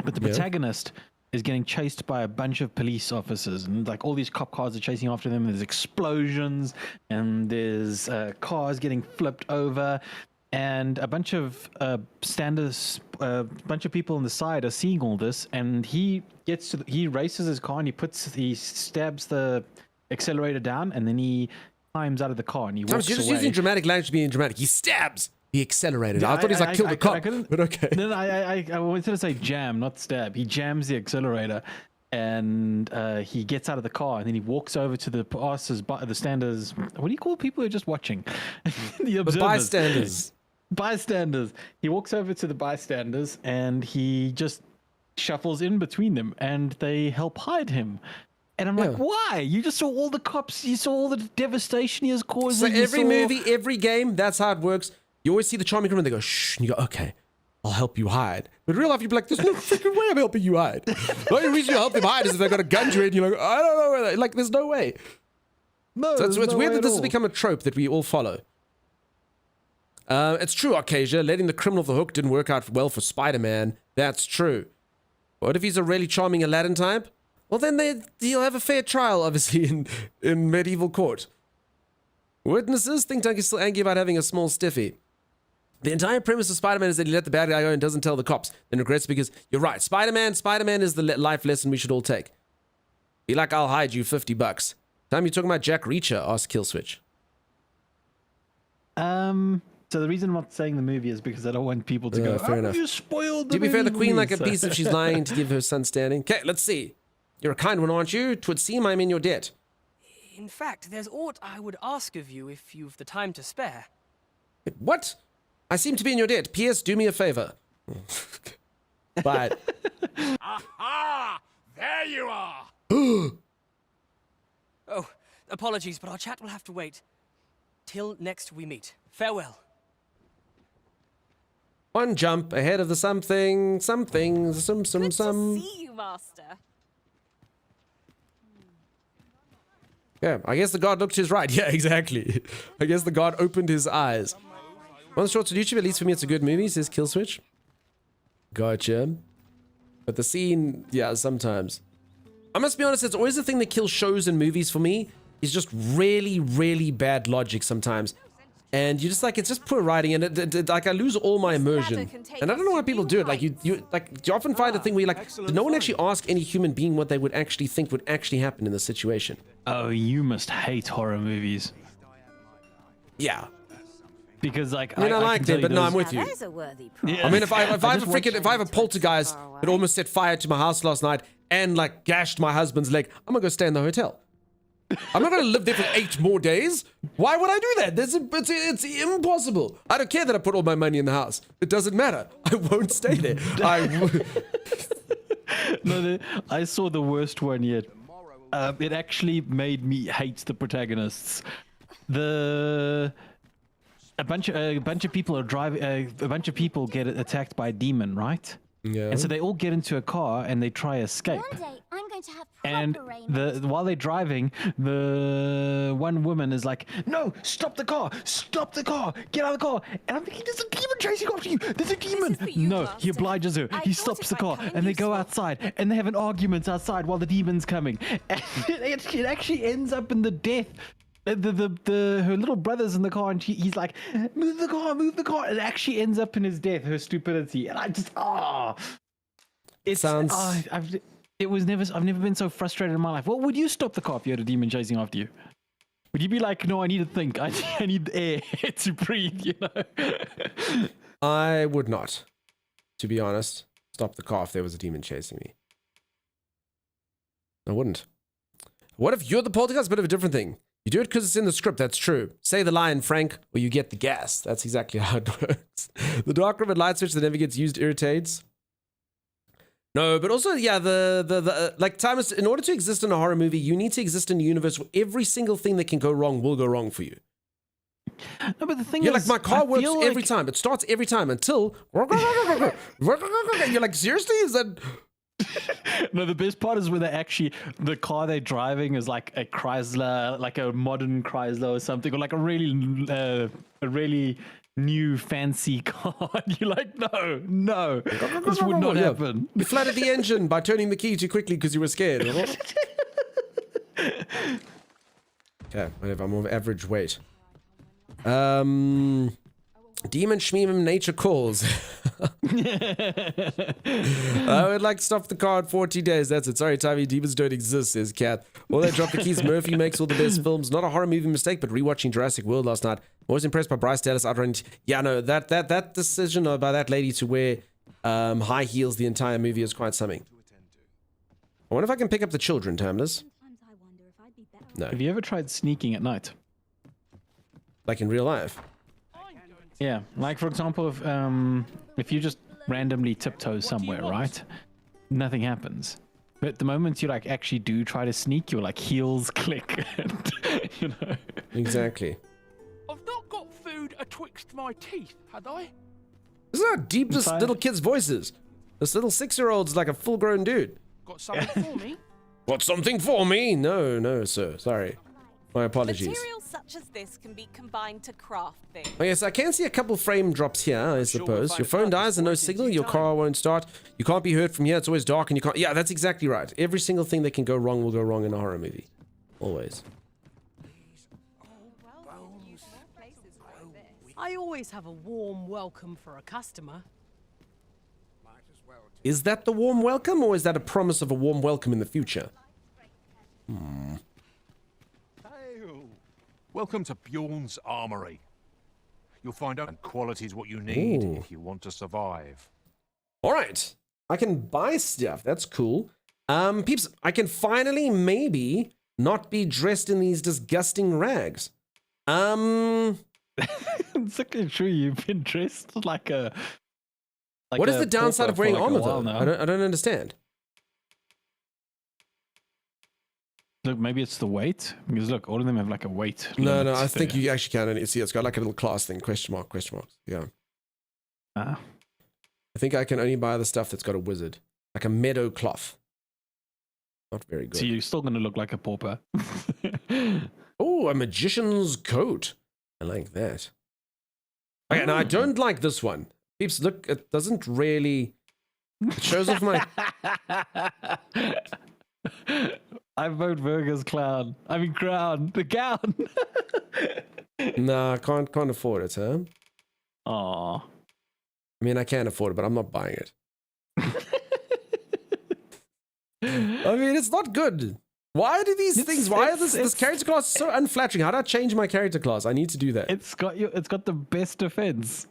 but the protagonist is getting chased by a bunch of police officers, and like all these cop cars are chasing after them. There's explosions, and there's cars getting flipped over, and a bunch of bunch of people on the side are seeing all this, and he races his car and he stabs the accelerator down, and then he climbs out of the car and he walks away. You're just using dramatic language being dramatic. He stabs the accelerator. Yeah, I thought he's like killed the cop, but okay. No, I wanted to say jam, not stab. He jams the accelerator, and he gets out of the car, and then he walks over to the the standers. What do you call people who are just watching? The observers. Bystanders. He walks over to the bystanders, and he just shuffles in between them and they help hide him. And I'm like, why? You just saw all the cops. You saw all the devastation he has caused. So every movie, every game, that's how it works. You always see the charming criminal and they go, shh, and you go, okay, I'll help you hide. But in real life, you'd be like, there's no freaking way I'm helping you hide. The only reason you help them hide is if they've got a gun to you and you're like, I don't know where they, like, there's no way. No, So it's no weird way that this at has all. become a trope that we all follow. It's true, Arcasia. Letting the criminal off the hook didn't work out well for Spider-Man. That's true. What if he's a really charming Aladdin type? Well, then he'll have a fair trial, obviously, in medieval court. Witnesses think Dunk is still angry about having a small stiffy. The entire premise of Spider-Man is that he let the bad guy go and doesn't tell the cops. Then regrets because, you're right, Spider-Man is the life lesson we should all take. Be like, I'll hide you $50. Time you talking about Jack Reacher, asked Killswitch. So the reason I'm not saying the movie is because I don't want people to go, fair enough. You spoiled the To be fair, the movie queen for like a me." beast if she's lying to give her son standing. Okay, let's see. You're a kind one, aren't you? 'Twould seem I'm in your debt. In fact, there's aught I would ask of you if you've the time to spare. What? I seem to be in your debt. P.S. Do me a favor. But Aha! There you are! Oh, apologies, but our chat will have to wait. Till next we meet. Farewell. one jump ahead of the something. Good to see you, Master. Yeah, I guess the god looked to his right. Yeah, exactly. I guess the god opened his eyes. One short on YouTube, at least for me, it's a good movie, says Killswitch. Gotcha. But the scene, yeah, sometimes. I must be honest, it's always the thing that kills shows and movies for me, is just really, really bad logic sometimes. And you just like, it's just poor writing, and like I lose all my immersion. And I don't know why people do it. Like you often find a thing where you like, did no one actually ask any human being what they would actually think would actually happen in the situation? Oh, you must hate horror movies. Yeah. Because like I mean, I can liked tell it, you but no, those- I'm with you. There's a worthy prize. Yeah. I mean, if I have a just poltergeist that almost set fire to my house last night and like gashed my husband's leg, I'm gonna go stay in the hotel. I'm not gonna live there for 8 more days. Why would I do that? It's impossible. I don't care that I put all my money in the house. It doesn't matter. I won't stay there. No, I saw the worst one yet. It actually made me hate the protagonists. A bunch of people are driving. A bunch of people get attacked by a demon, right? Yeah. And so they all get into a car and they try escape. One day I'm going to have And proper rain. while they're driving, the one woman is like, "No, stop the car! Stop the car! Get out of the car!" And I'm thinking, "There's a demon chasing after you! There's a demon!" for you, No, he Master. obliges her. I He thought stops it the might car, come in and they go useful. outside, and they have an argument outside while the demon's coming. And it actually ends up in the death. Her little brother's in the car, and he's like, move the car. It actually ends up in his death, her stupidity. And I just, Sounds- I've never been so frustrated in my life. What would you stop the car if you had a demon chasing after you? Would you be like, no, I need to think. I need air to breathe, you know? I would not, to be honest, stop the car if there was a demon chasing me. I wouldn't. What if you're the poltergeist? Bit of a different thing. You do it because it's in the script, that's true. Say the line, Frank, or you get the gas. That's exactly how it works. The dark room and light switch that never gets used irritates. No, but also, yeah, like, Thomas, in order to exist in a horror movie, you need to exist in a universe where every single thing that can go wrong will go wrong for you. No, but the thing You're is, like, my car I works feel every like- time. It starts every time until... You're like, seriously? Is that... No, the best part is when the car they're driving is like a Chrysler, like a modern Chrysler or something, or like a really new fancy car. You're like, no, this would not Yeah. happen. You flooded the engine by turning the key too quickly because you were scared. Okay, whatever. I'm of average weight. Demon Shmeemim nature calls. I would like to stop the car in 40 days. That's it. Sorry, Tommy. Demons don't exist, says Cat. All that drop the keys. Murphy makes all the best films. Not a horror movie mistake, but rewatching Jurassic World last night. I was impressed by Bryce Dallas outrunning. Yeah, no, that decision by that lady to wear high heels the entire movie is quite something. I wonder if I can pick up the children, Tamless. No, Have you ever tried sneaking at night? like in real life. Yeah, like for example, if you just randomly tiptoe somewhere, right? nothing happens. But the moment you like actually do try to sneak, your like heels click. And, you know. Exactly. I've not got food atwixt my teeth, had I? This is how deep this little kid's voice is. This little 6-year-old's like a full-grown dude. Got something for me? Got something for me? No, no, sir. Sorry. My apologies. Materials such as this can be combined to craft things. Oh, yes, I can see a couple frame drops here, I sure we'll suppose. find Your a phone purpose dies and for no it in signal, due your time. car won't start. You can't be heard from here, it's always dark and you can't... Yeah, that's exactly right. Every single thing that can go wrong will go wrong in a horror movie. Always. I always have a warm welcome for a customer. Is that the warm welcome, or is that a promise of a warm welcome in the future? Welcome to Bjorn's Armory. You'll find out qualities what you need Ooh. if you want to survive. All right. I can buy stuff. That's cool. Peeps, I can finally maybe not be dressed in these disgusting rags. It's okay, true. You've been dressed like a. What is the downside of wearing armor, though? now. I don't understand. Look, maybe it's the weight. Because look, all of them have like a weight. No, limit I think there. you actually can only see it's got like a little class thing. Question mark, question mark. Yeah. Ah. I think I can only buy the stuff that's got a wizard. Like a meadow cloth. Not very good. So you're still going to look like a pauper. Oh, a magician's coat. I like that. Okay, now I don't like this one. Peeps, look, it doesn't really... It shows off my... I vote Virgo's clown. I mean crown. The gown. Nah, I can't afford it, huh? Aww. I mean, I can afford it, but I'm not buying it. I mean, it's not good. Why do these things... Why is this character class so unflattering? How do I change my character class? I need to do that. It's got the best defense.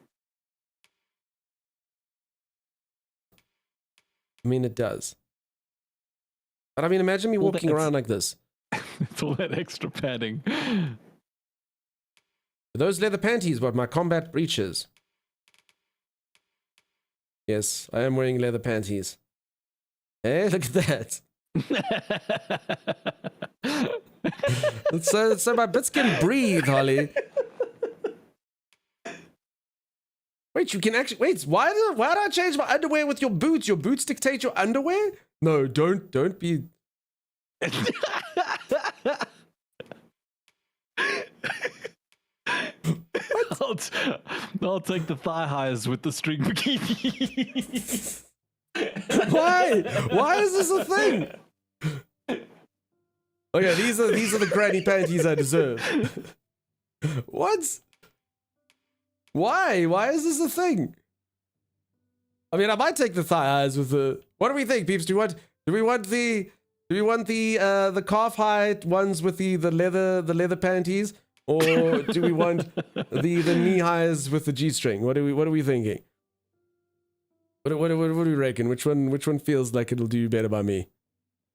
I mean, it does. But I mean, imagine me All walking that- around like this. It's all that extra padding. Those leather panties, but my combat breeches. Yes, I am wearing leather panties. Hey, look at that. so my bits can breathe, Holly. Wait, you can actually... Wait, why did I change my underwear with your boots? Your boots dictate your underwear? No, don't be... I'll take the thigh highs with the string bikini. Why? Why is this a thing? Okay, these are the granny panties I deserve. What? Why? Why is this a thing? I mean, I might take the thigh highs with the... What do we think, peeps? Do we want the calf high ones with the leather panties? Or do we want the knee highs with the G-string? What are we thinking? What do we reckon? Which one feels like it'll do better by me?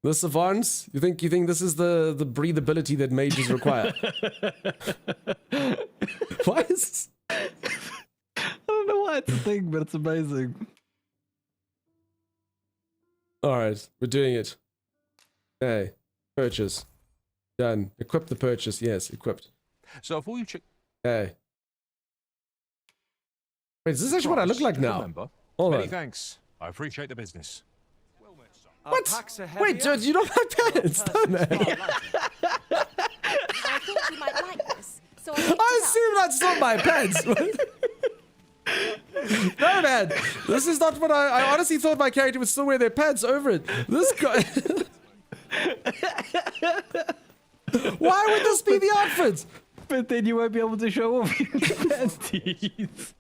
The savants? You think this is the breathability that mages require? Why is this? I don't know why it's a thing, but it's amazing. Alright, we're doing it. Okay. Purchase. Done. Equip the purchase. Yes, equipped. So if all you check... Okay. Wait, is this actually what I look like now? Remember, Hold many on. thanks. I appreciate the business. What? Wait, dude, you don't have pants, don't they? I thought you might like this, so I picked it I up. assumed that's not my pants. No, man. This is not what I honestly thought my character would still wear their pants over it. This guy... Why would this be the outfit? But then you won't be able to show off your panties.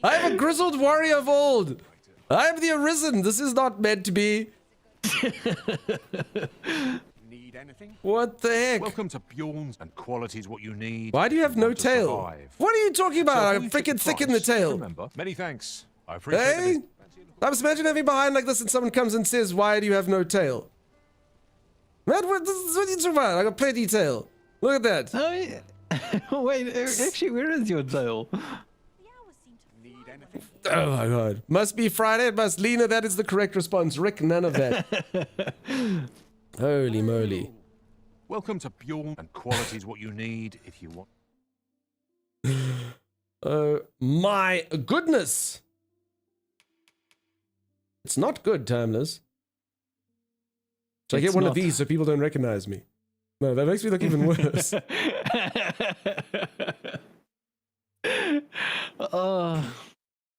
I am a grizzled warrior of old. I am the Arisen. This is not meant to be. Need anything? What the heck? Welcome to Bjorn's and qualities what you need. Why do you have if no want to tail? survive. What are you talking So about? if all I'm you check freaking thick in the price, tail. Remember, many thanks. I appreciate the Hey? business. I just imagine having behind like this and someone comes and says, why do you have no tail? Man, this is what you talking about? I got plenty tail. Look at that. Oh, yeah. Wait, actually, where is your tail? Need anything? Oh my god. Must be Friday, it must. Lena, that is the correct response. Rick, none of that. Holy moly. Welcome to Bjorn, and quality's what you need if you want. Oh my goodness. It's not good, Timeless. Should I get one of these so people don't recognize me? No, that makes me look even worse.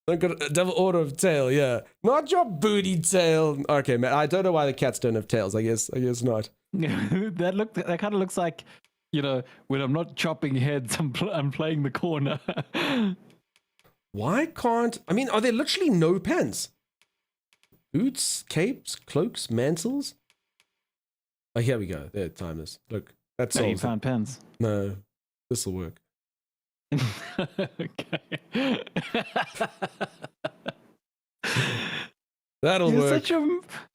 I've got a double order of tail, yeah. Not your booty tail. Okay, man, I don't know why the cats don't have tails. I guess not. That kind of looks like, you know, when I'm not chopping heads, I'm playing the corner. Why can't... I mean, are there literally no pants? Boots, capes, cloaks, mantles? Oh, here we go. They're timeless. Look, that's all. You found pens. No, this'll work. Okay. That'll work.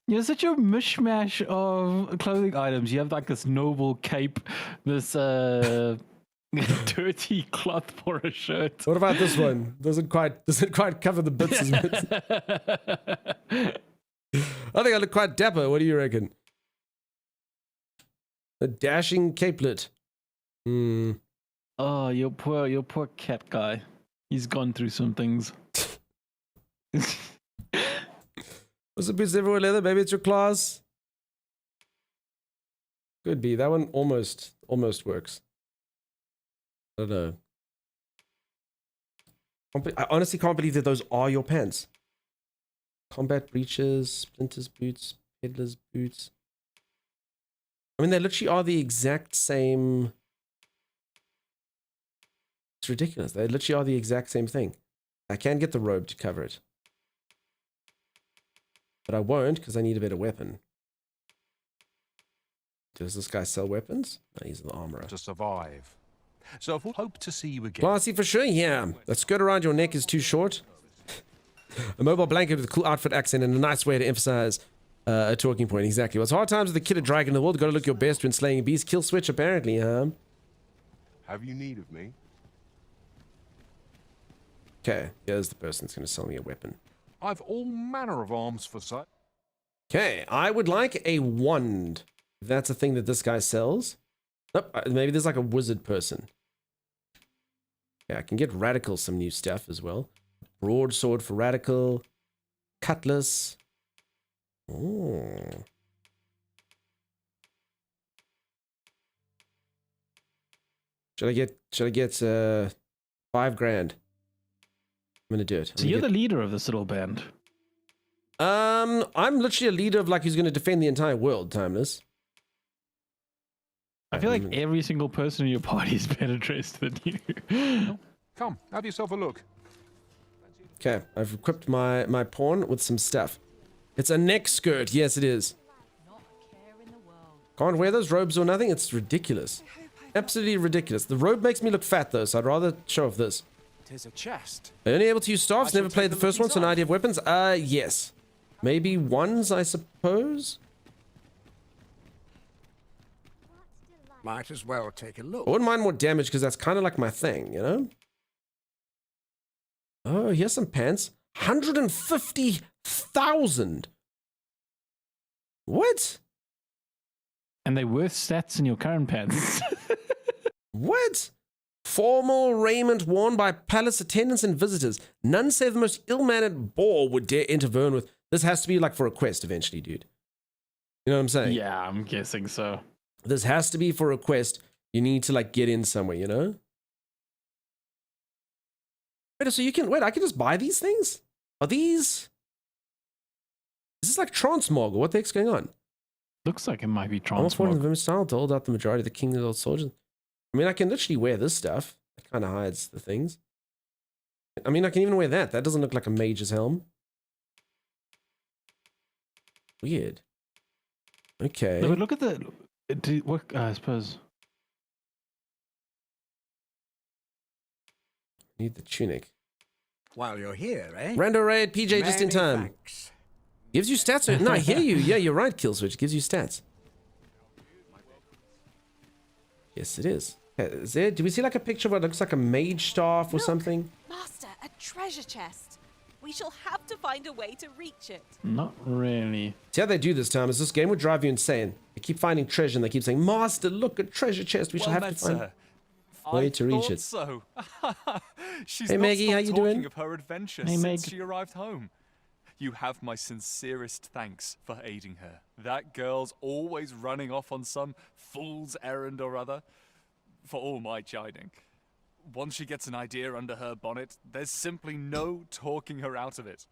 You're such a mishmash of clothing items. You have like this noble cape, this dirty cloth for a shirt. What about this one? Doesn't quite cover the bits as much. I think I look quite dapper. What do you reckon? A dashing capelet. Oh, your poor cat guy. He's gone through some things. Was the boots everywhere leather? Maybe it's your claws. Could be. That one almost works. I don't know. I honestly can't believe that those are your pants. Combat breeches, splinters boots, peddler's boots. I mean, they literally are the exact same. It's ridiculous. They literally are the exact same thing. I can get the robe to cover it. But I won't because I need a better weapon. Does this guy sell weapons? No, he's an armorer. To survive. So I hope to see you again. Classy for sure, yeah. That skirt around your neck is too short. A mobile blanket with a cool outfit accent and a nice way to emphasize a talking point. Exactly. Well, it's hard times with the killer dragon in the world. Gotta look your best when slaying a beast. Kill switch, apparently, huh? Have you need of me? Okay, here's the person that's gonna sell me a weapon. I've all manner of arms for sale. Okay, I would like a wand. If that's a thing that this guy sells. Nope, maybe there's like a wizard person. Yeah, I can get Radical some new stuff as well. Broadsword for Radical. Cutlass. Oh. Should I get 5 grand? I'm gonna do it. So you're the leader of this little band. I'm literally a leader of like who's gonna defend the entire world, Timeless. I feel like every single person in your party is better dressed than you. Come, have yourself a look. Okay, I've equipped my pawn with some stuff. It's a neck skirt. Yes, it is. Can't wear those robes or nothing. It's ridiculous. Absolutely ridiculous. The robe makes me look fat though, so I'd rather show off this. Tis a chest. Only able to use staffs. Never played the first one, so no idea of weapons. Yes. Maybe ones, I suppose. Might as well take a look. I wouldn't mind more damage because that's kind of like my thing, you know? Oh, here's some pants. 150,000. What? And they worth stats in your current pants. What? Formal raiment worn by palace attendants and visitors. None save the most ill-mannered boar would dare enter Vern with. This has to be like for a quest eventually, dude. You know what I'm saying? Yeah, I'm guessing so. This has to be for a quest. You need to like get in somewhere, you know? Wait, so you can wait, I can just buy these things? Are these? Is this like transmog or what the heck's going on? Looks like it might be Almost one of transmog. the style to hold out the majority of the king's old soldiers. I mean, I can literally wear this stuff. It kind of hides the things. I mean, I can even wear that. That doesn't look like a mage's helm. Weird. Okay. No, but look at the. What? I suppose. Need the tunic. While you're here, eh? Rando raid, PJ just in Many time. thanks. Gives you stats. No, I hear you. Yeah, you're right, Killswitch. Gives you stats. Yes, it is. Do we see like a picture of what looks like a mage staff or something? Master, a treasure chest. We shall have to find a way to reach it. Not really. See how they do this time is this game would drive you insane. They keep finding treasure and they keep saying, Master, look, a treasure chest. We shall have to find a way to reach it. So. She's Hey not Maggie, how stopped you talking doing? of her adventure Hey, since Meg. she arrived home. You have my sincerest thanks for aiding her. That girl's always running off on some fool's errand or other. For all my chiding. Once she gets an idea under her bonnet, there's simply no talking her out of it.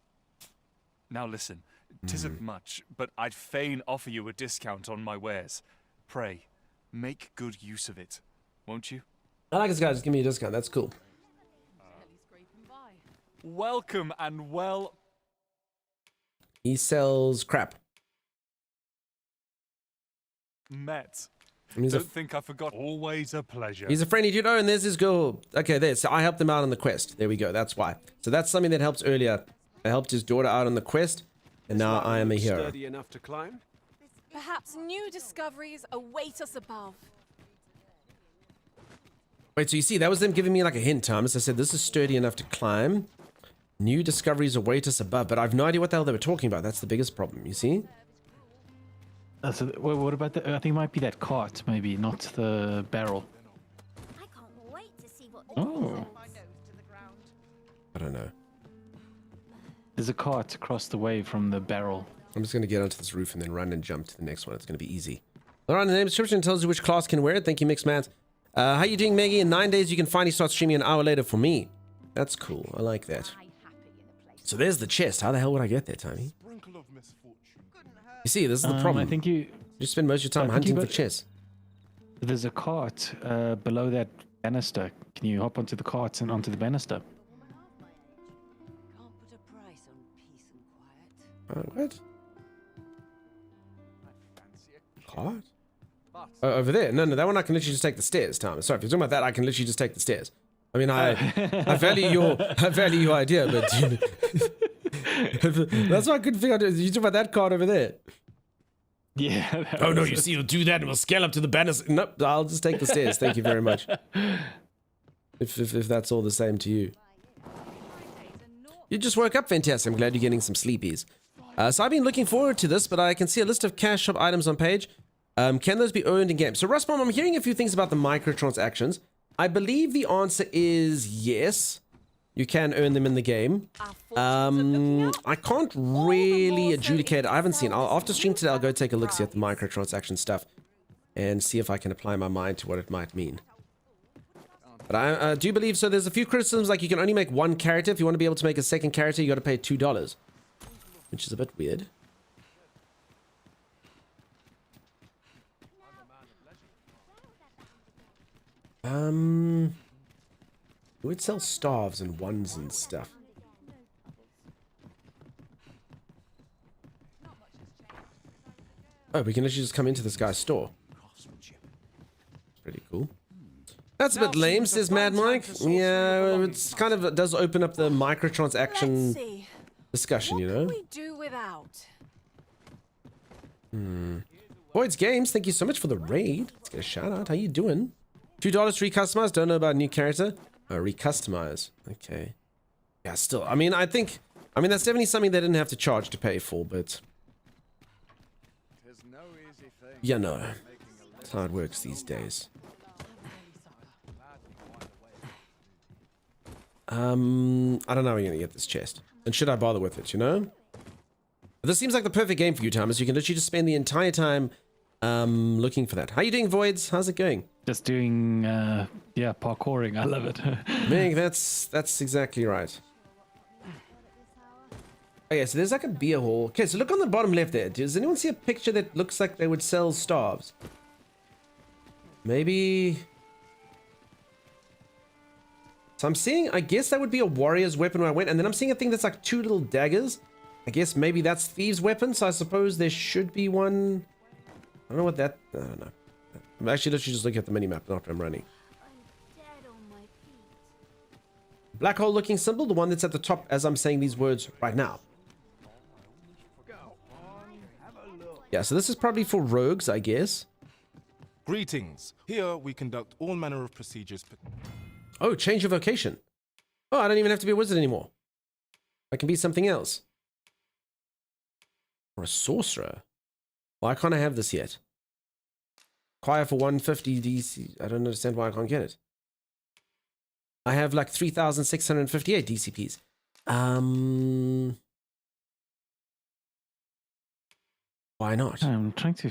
Now listen, 'tisn't much, but I'd fain offer you a discount on my wares. Pray, make good use of it, won't you? I like this guy. Just give me a discount. That's cool. Welcome and well... He sells crap. met. And he's a- Don't think I forgot. Always a pleasure. He's a friendly dude. Oh, and there's his girl. Okay, there. So I helped him out on the quest. There we go. That's why. So that's something that helps earlier. I helped his daughter out on the quest, and now I am a hero. Sturdy enough to climb? Perhaps new discoveries await us above. Wait, so you see, that was them giving me like a hint, Thomas. I said, this is sturdy enough to climb. New discoveries await us above, but I've no idea what the hell they were talking about. That's the biggest problem, you see? So, what about the? I think it might be that cart, maybe, not the barrel. I can't wait to see what Oh. I don't know. There's a cart across the way from the barrel. I'm just going to get onto this roof and then run and jump to the next one. It's going to be easy. All right, the name description tells you which class can wear it. Thank you, Mixmat. How you doing, Maggie? In 9 days, you can finally start streaming an hour later for me. That's cool. I like that. So there's the chest. How the hell would I get there, Tommy? You see, this is the problem. I think you spend most of your time hunting for chests. There's a cart below that banister. Can you hop onto the cart and onto the banister? What? Cart? Oh, over there? No, that one I can literally just take the stairs, Thomas. Sorry, if you're talking about that, I can literally just take the stairs. I mean, I value your idea, but that's why I couldn't figure out. You talking about that card over there? Yeah. Oh no, you see, you'll do that and we'll scale up to the banister. Nope, I'll just take the stairs. Thank you very much. If that's all the same to you. You just woke up, fantastic. I'm glad you're getting some sleepies. So I've been looking forward to this, but I can see a list of cash shop items on page. Can those be earned in game? So Rustbomb, I'm hearing a few things about the microtransactions. I believe the answer is yes. You can earn them in the game. I can't really adjudicate. I haven't seen. After stream today, I'll go take a look see at the microtransaction stuff and see if I can apply my mind to what it might mean. But I do believe so. There's a few criticisms, like you can only make one character. If you want to be able to make a second character, you got to pay $2, which is a bit weird. Who would sell staves and wands and stuff? Oh, we can actually just come into this guy's store. Pretty cool. That's a bit lame, says Mad Mike. Yeah, it's kind of, it does open up the microtransaction discussion, you know? What can we do without? Voids Games, thank you so much for the raid. Let's get a shout out. How you doing? $2 to recustomize. Don't know about new character. Recustomize. Okay. Yeah, still. I mean, that's definitely something they didn't have to charge to pay for, but you know, that's how it works these days. I don't know how you're gonna get this chest. And should I bother with it, you know? But this seems like the perfect game for you, Thomas. You can literally just spend the entire time looking for that. How you doing, Voids? How's it going? Just doing parkouring. I love it. Meg, that's exactly right. Okay, so there's like a beer hall. Okay, so look on the bottom left there. Does anyone see a picture that looks like they would sell staves? Maybe. So I'm seeing, I guess that would be a warrior's weapon where I went, and then I'm seeing a thing that's like 2 little daggers. I guess maybe that's thieves' weapon, so I suppose there should be one. I don't know what that, I don't know. I'm actually literally just looking at the minimap after I'm running. Black hole looking symbol, the one that's at the top as I'm saying these words right now. Yeah, so this is probably for rogues, I guess. Greetings. Here we conduct all manner of procedures. Oh, change your vocation. Oh, I don't even have to be a wizard anymore. I can be something else. Or a sorcerer. Why can't I have this yet? Acquire for 150 DC. I don't understand why I can't get it. I have like 3,658 DCPs. Why not? I'm trying to.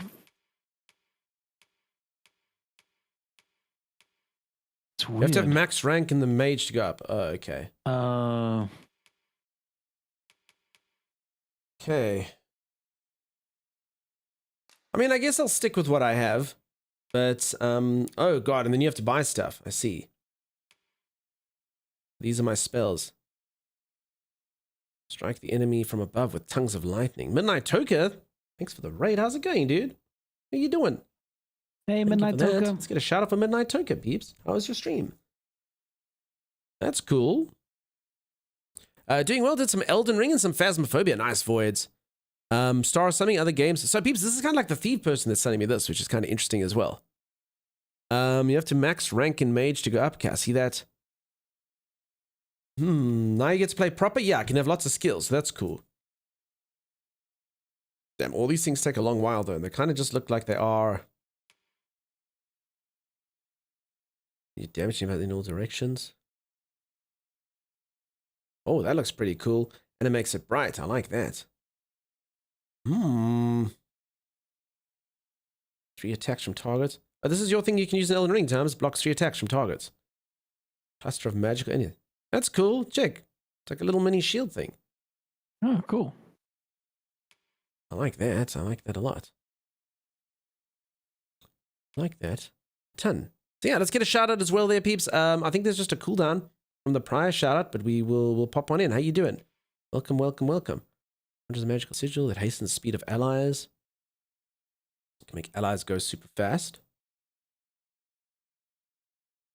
It's You weird. have to have max rank in the mage to go up. Oh, okay. Okay. I mean, I guess I'll stick with what I have. But, oh god, and then you have to buy stuff. I see. These are my spells. Strike the enemy from above with tongues of lightning. Midnight Toka, thanks for the raid. How's it going, dude? How you doing? Hey, Thank you Midnight for that. Toka. Let's get a shout out for Midnight Toka, peeps. How was your stream? That's cool. Doing well, did some Elden Ring and some Phasmophobia. Nice, Voids. Star something, other games. So, peeps, this is kind of like the thief person that's sending me this, which is kind of interesting as well. You have to max rank in mage to go up. Can I see that? Now you get to play proper? Yeah, I can have lots of skills. So that's cool. Damn, all these things take a long while, though, and they kind of just look like they are... You're damaging about in all directions. Oh, that looks pretty cool. And it makes it bright. I like that. 3 attacks from targets. Oh, this is your thing you can use in Elden Ring times. Blocks 3 attacks from targets. Cluster of magical... Anything. That's cool. Check. It's like a little mini shield thing. Oh, cool. I like that. I like that a lot. I like that. Ton. So yeah, let's get a shout out as well there, peeps. I think there's just a cooldown from the prior shout out, but we'll pop one in. How you doing? Welcome, welcome, welcome. There's a magical sigil that hastens the speed of allies. Can make allies go super fast.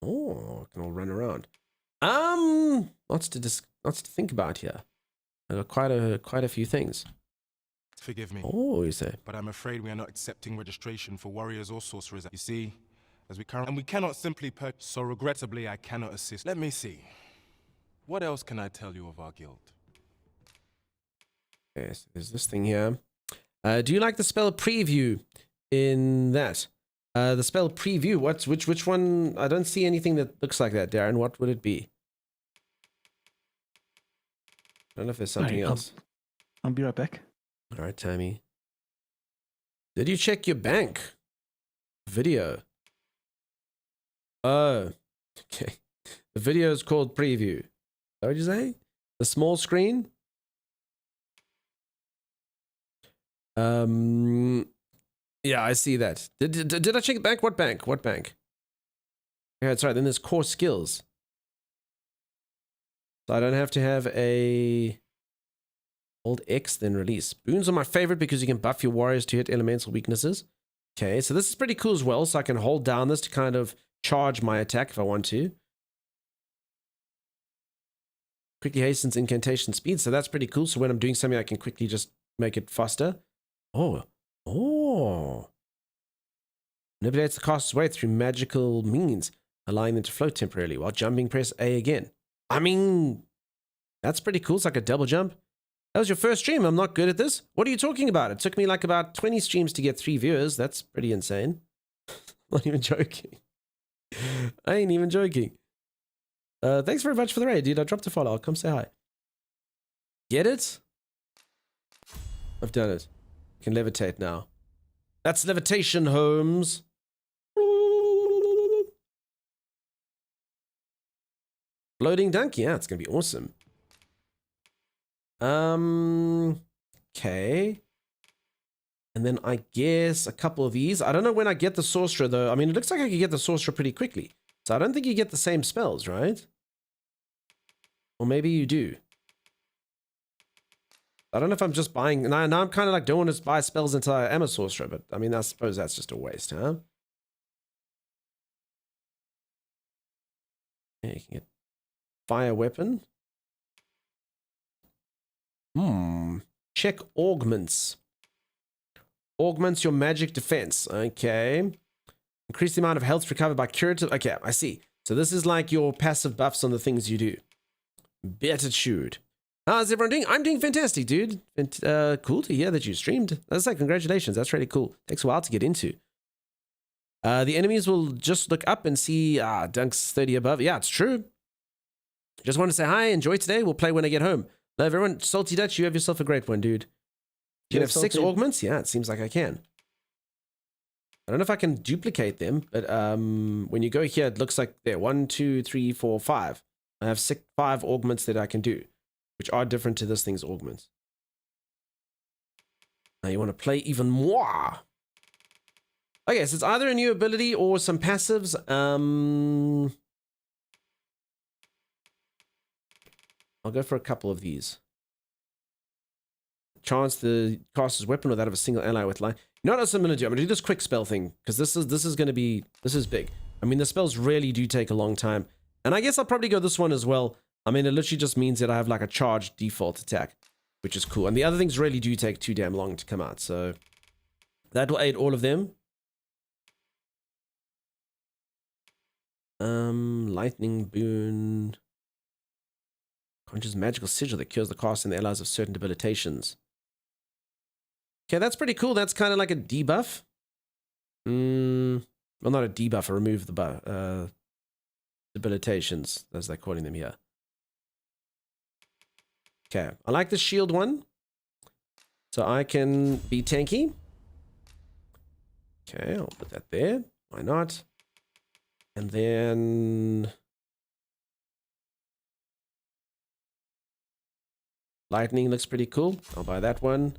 Oh, can all run around. Lots to think about here. I got quite a few things. Forgive me. Oh, you say? But I'm afraid we are not accepting registration for warriors or sorcerers. You see, as we currently, and we cannot simply purchase. So regrettably, I cannot assist. Let me see. What else can I tell you of our guild? Yes, there's this thing here. Do you like the spell preview in that? The spell preview. Which one? I don't see anything that looks like that, Darren. What would it be? I don't know if there's something else. I'll be right back. All right, Tammy. Did you check your bank? Video. Oh, okay. The video is called preview. What did you say? The small screen? Yeah, I see that. Did I check the bank? What bank? What bank? Yeah, sorry. Then there's core skills. So I don't have to have a hold X then release. Boons are my favorite because you can buff your warriors to hit elemental weaknesses. Okay, so this is pretty cool as well. So I can hold down this to kind of charge my attack if I want to. Quickly hastens incantation speed. So that's pretty cool. So when I'm doing something, I can quickly just make it faster. Oh. Manipulates the caster's weight through magical means, allowing them to float temporarily while jumping. Press A again. I mean, that's pretty cool. It's like a double jump. That was your first stream. I'm not good at this. What are you talking about? It took me like about 20 streams to get 3 viewers. That's pretty insane. Not even joking. I ain't even joking. Thanks very much for the raid, dude. I dropped a follow. I'll come say hi. Get it? I've done it. I can levitate now. That's levitation, Holmes. Floating dunk? Yeah, it's going to be awesome. Okay. And then I guess a couple of these. I don't know when I get the sorcerer, though. I mean, it looks like I could get the sorcerer pretty quickly. So I don't think you get the same spells, right? Or maybe you do. I don't know if I'm just buying... Now I'm kind of like don't want to buy spells until I am a sorcerer, but I mean, I suppose that's just a waste, huh? Yeah, you can get fire weapon. Check augments. Augments your magic defense. Okay. Increase the amount of health recovered by curative... Okay, I see. So this is like your passive buffs on the things you do. Beatitude. How's everyone doing? I'm doing fantastic, dude. And, cool to hear that you streamed. That's like, congratulations. That's really cool. Takes a while to get into. The enemies will just look up and see, Dunk's 30 above. Yeah, it's true. Just want to say hi, enjoy today. We'll play when I get home. Love everyone. Salty Dutch, you have yourself a great one, dude. You can have 6 augments? Yeah, it seems like I can. I don't know if I can duplicate them, but when you go here, it looks like there 1, 2, 3, 4, 5. I have 5 augments that I can do, which are different to this thing's augments. Now you want to play even more. Okay, so it's either a new ability or some passives. I'll go for a couple of these. Chance the caster's weapon or that of a single ally with line. You know what else I'm going to do? I'm going to do this quick spell thing, because this is going to be, this is big. I mean, the spells really do take a long time. And I guess I'll probably go this one as well. I mean, it literally just means that I have like a charged default attack, which is cool. And the other things really do take too damn long to come out. So that will aid all of them. Lightning boon. Conjures magical sigil that cures the caster and the allies of certain debilitations. Okay, that's pretty cool. That's kind of like a debuff. Well, not a debuff, or remove the debilitations, as they're calling them here. Okay, I like the shield one. So I can be tanky. Okay, I'll put that there. Why not? And then lightning looks pretty cool. I'll buy that one.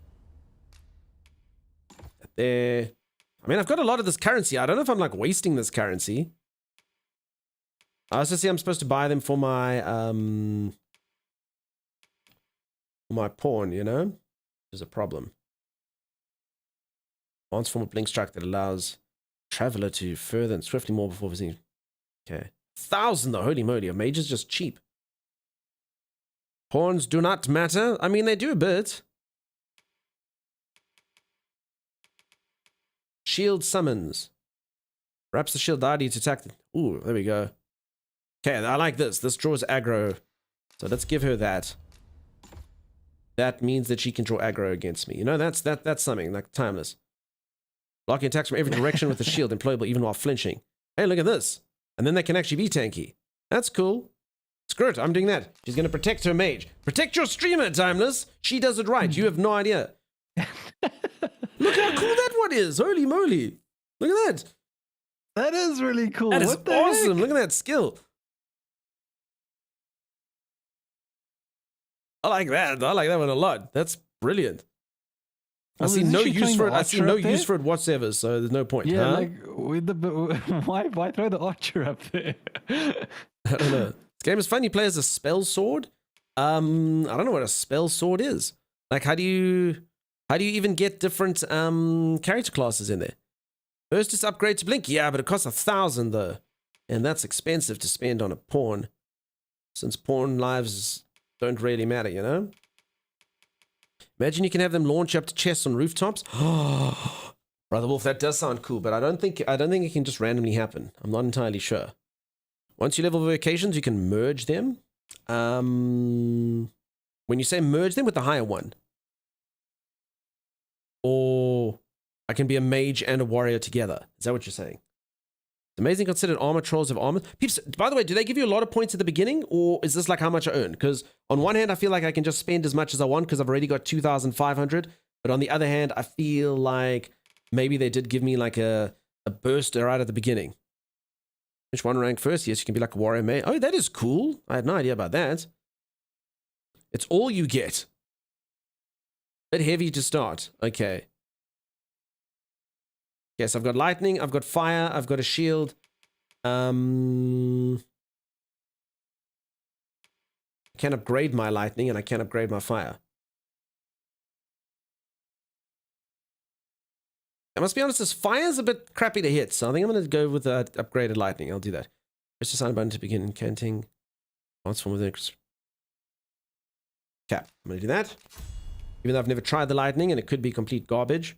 That there. I mean, I've got a lot of this currency. I don't know if I'm like wasting this currency. I also see I'm supposed to buy them for my pawn, you know? There's a problem. Advanced form of blink strike that allows traveler to further and swiftly more before visiting. Okay. 1,000 though, holy moly. A mage is just cheap. Pawns do not matter. I mean, they do a bit. Shield summons. Wraps the shield deity to attack. Ooh, there we go. Okay, I like this. This draws aggro. So let's give her that. That means that she can draw aggro against me. You know, that's something like timeless. Blocking attacks from every direction with the shield, employable even while flinching. Hey, look at this. And then they can actually be tanky. That's cool. Screw it, I'm doing that. She's going to protect her mage. Protect your streamer, Timeless. She does it right. You have no idea. Look how cool that one is. Holy moly. Look at that. That is really cool. That is What the awesome. heck? Look at that skill. I like that. I like that one a lot. That's brilliant. I see no use for it. I see no use for it whatsoever, so there's no point. Yeah, huh? like with the why throw the archer up there? I don't know. This game is fun. You play as a spell sword. I don't know what a spell sword is. Like, how do you even get different character classes in there? First is upgrade to blink. Yeah, but it costs 1,000 though, and that's expensive to spend on a pawn, since pawn lives don't really matter, you know. Imagine you can have them launch up to chests on rooftops. Brother Wolf, that does sound cool, but I don't think it can just randomly happen. I'm not entirely sure. Once you level vocations, you can merge them. When you say merge them with the higher one, or I can be a mage and a warrior together. Is that what you're saying? It's amazing considered armor trolls have armor. Peeps, by the way, do they give you a lot of points at the beginning, or is this like how much I earn? Because on one hand, I feel like I can just spend as much as I want because I've already got 2,500. But on the other hand, I feel like maybe they did give me like a burst right at the beginning. Which one rank first? Yes, you can be like a warrior mage. Oh, that is cool. I had no idea about that. It's all you get. Bit heavy to start. Okay. Yes, I've got lightning, I've got fire, I've got a shield. I can upgrade my lightning and I can upgrade my fire. I must be honest, this fire's a bit crappy to hit, so I think I'm going to go with upgraded lightning. I'll do that. Press the sign button to begin incanting. Transform with it. Okay, I'm going to do that. Even though I've never tried the lightning and it could be complete garbage.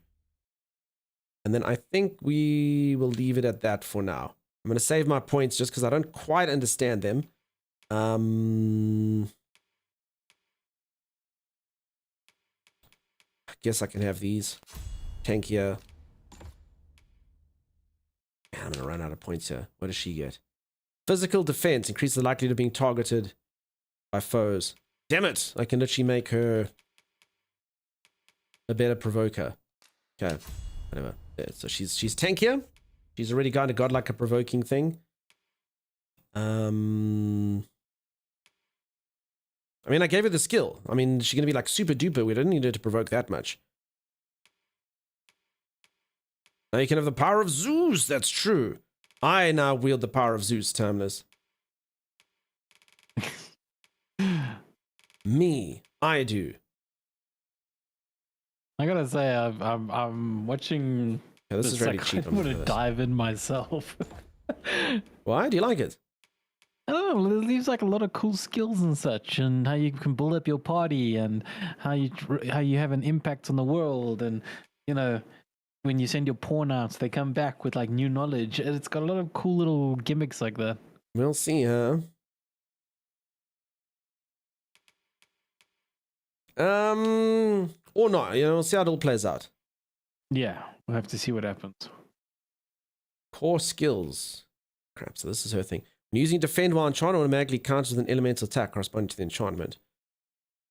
And then I think we will leave it at that for now. I'm going to save my points just because I don't quite understand them. guess I can have these. Tankier. I'm gonna run out of points here. What does she get? Physical defense. Increase the likelihood of being targeted by foes. Damn it! I can literally make her a better provoker. Okay. Whatever. Yeah, so she's tankier. She's already kind of got like a provoking thing. I mean, I gave her the skill. I mean, she's gonna be like super duper. We don't need her to provoke that much. Now you can have the power of Zeus. That's true. I now wield the power of Zeus, Terminus. Me. I do. I gotta say, I'm watching. Yeah, this is really cheap. I'm gonna dive in myself. Why? Do you like it? I don't know. It leaves like a lot of cool skills and such, and how you can build up your party, and how you have an impact on the world, and you know, when you send your pawn out, they come back with like new knowledge. And it's got a lot of cool little gimmicks like that. We'll see, huh? Or not. You know, we'll see how it all plays out. Yeah, we'll have to see what happens. Core skills. Crap. So this is her thing. When using defend while enchanted, automatically counters with an elemental attack corresponding to the enchantment.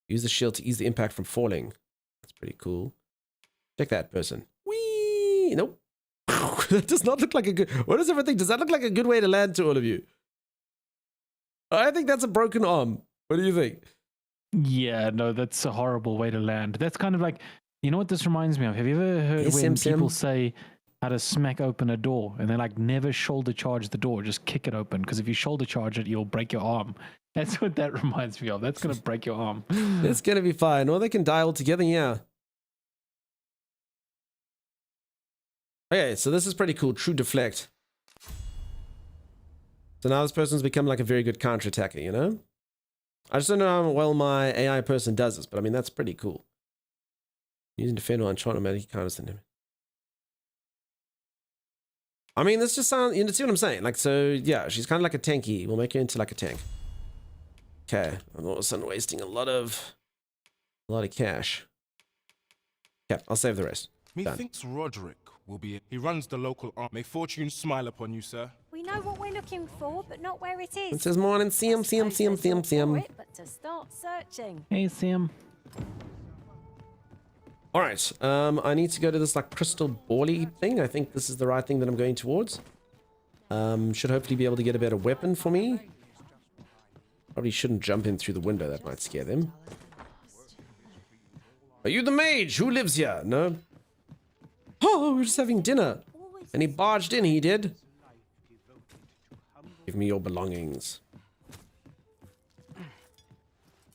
Use the shield to ease the impact from falling. That's pretty cool. Check that person. Whee! Nope. That does not look like a good... What does everything... Does that look like a good way to land to all of you? I think that's a broken arm. What do you think? Yeah, no, that's a horrible way to land. That's kind of like... You know what this reminds me of? Have you ever heard when people say how to smack open a door, and they're like, never shoulder charge the door, just kick it open, because if you shoulder charge it, you'll break your arm. That's what that reminds me of. That's going to break your arm. It's going to be fine. Or they can die all together, yeah. Okay, so this is pretty cool. True deflect. So now this person's become like a very good counterattacker, you know? I just don't know how well my AI person does this, but I mean, that's pretty cool. Using defend or enchant automatically counters the enemy. I mean, this just sounds, you see what I'm saying? Like, so, yeah, she's kind of like a tanky. We'll make her into like a tank. Okay, I'm all of a sudden wasting a lot of cash. Yeah, I'll save the rest. Methinks Roderick will be... He runs the local arm. May fortune smile upon you, sir. We know what we're looking for, but not where it is. It says morning, see him. But to start searching. Hey, Sam. All right, I need to go to this like crystal bally thing. I think this is the right thing that I'm going towards. Should hopefully be able to get a better weapon for me. Probably shouldn't jump in through the window. That might scare them. Are you the mage? Who lives here? No? Oh, we're just having dinner. And he barged in, he did. Give me your belongings.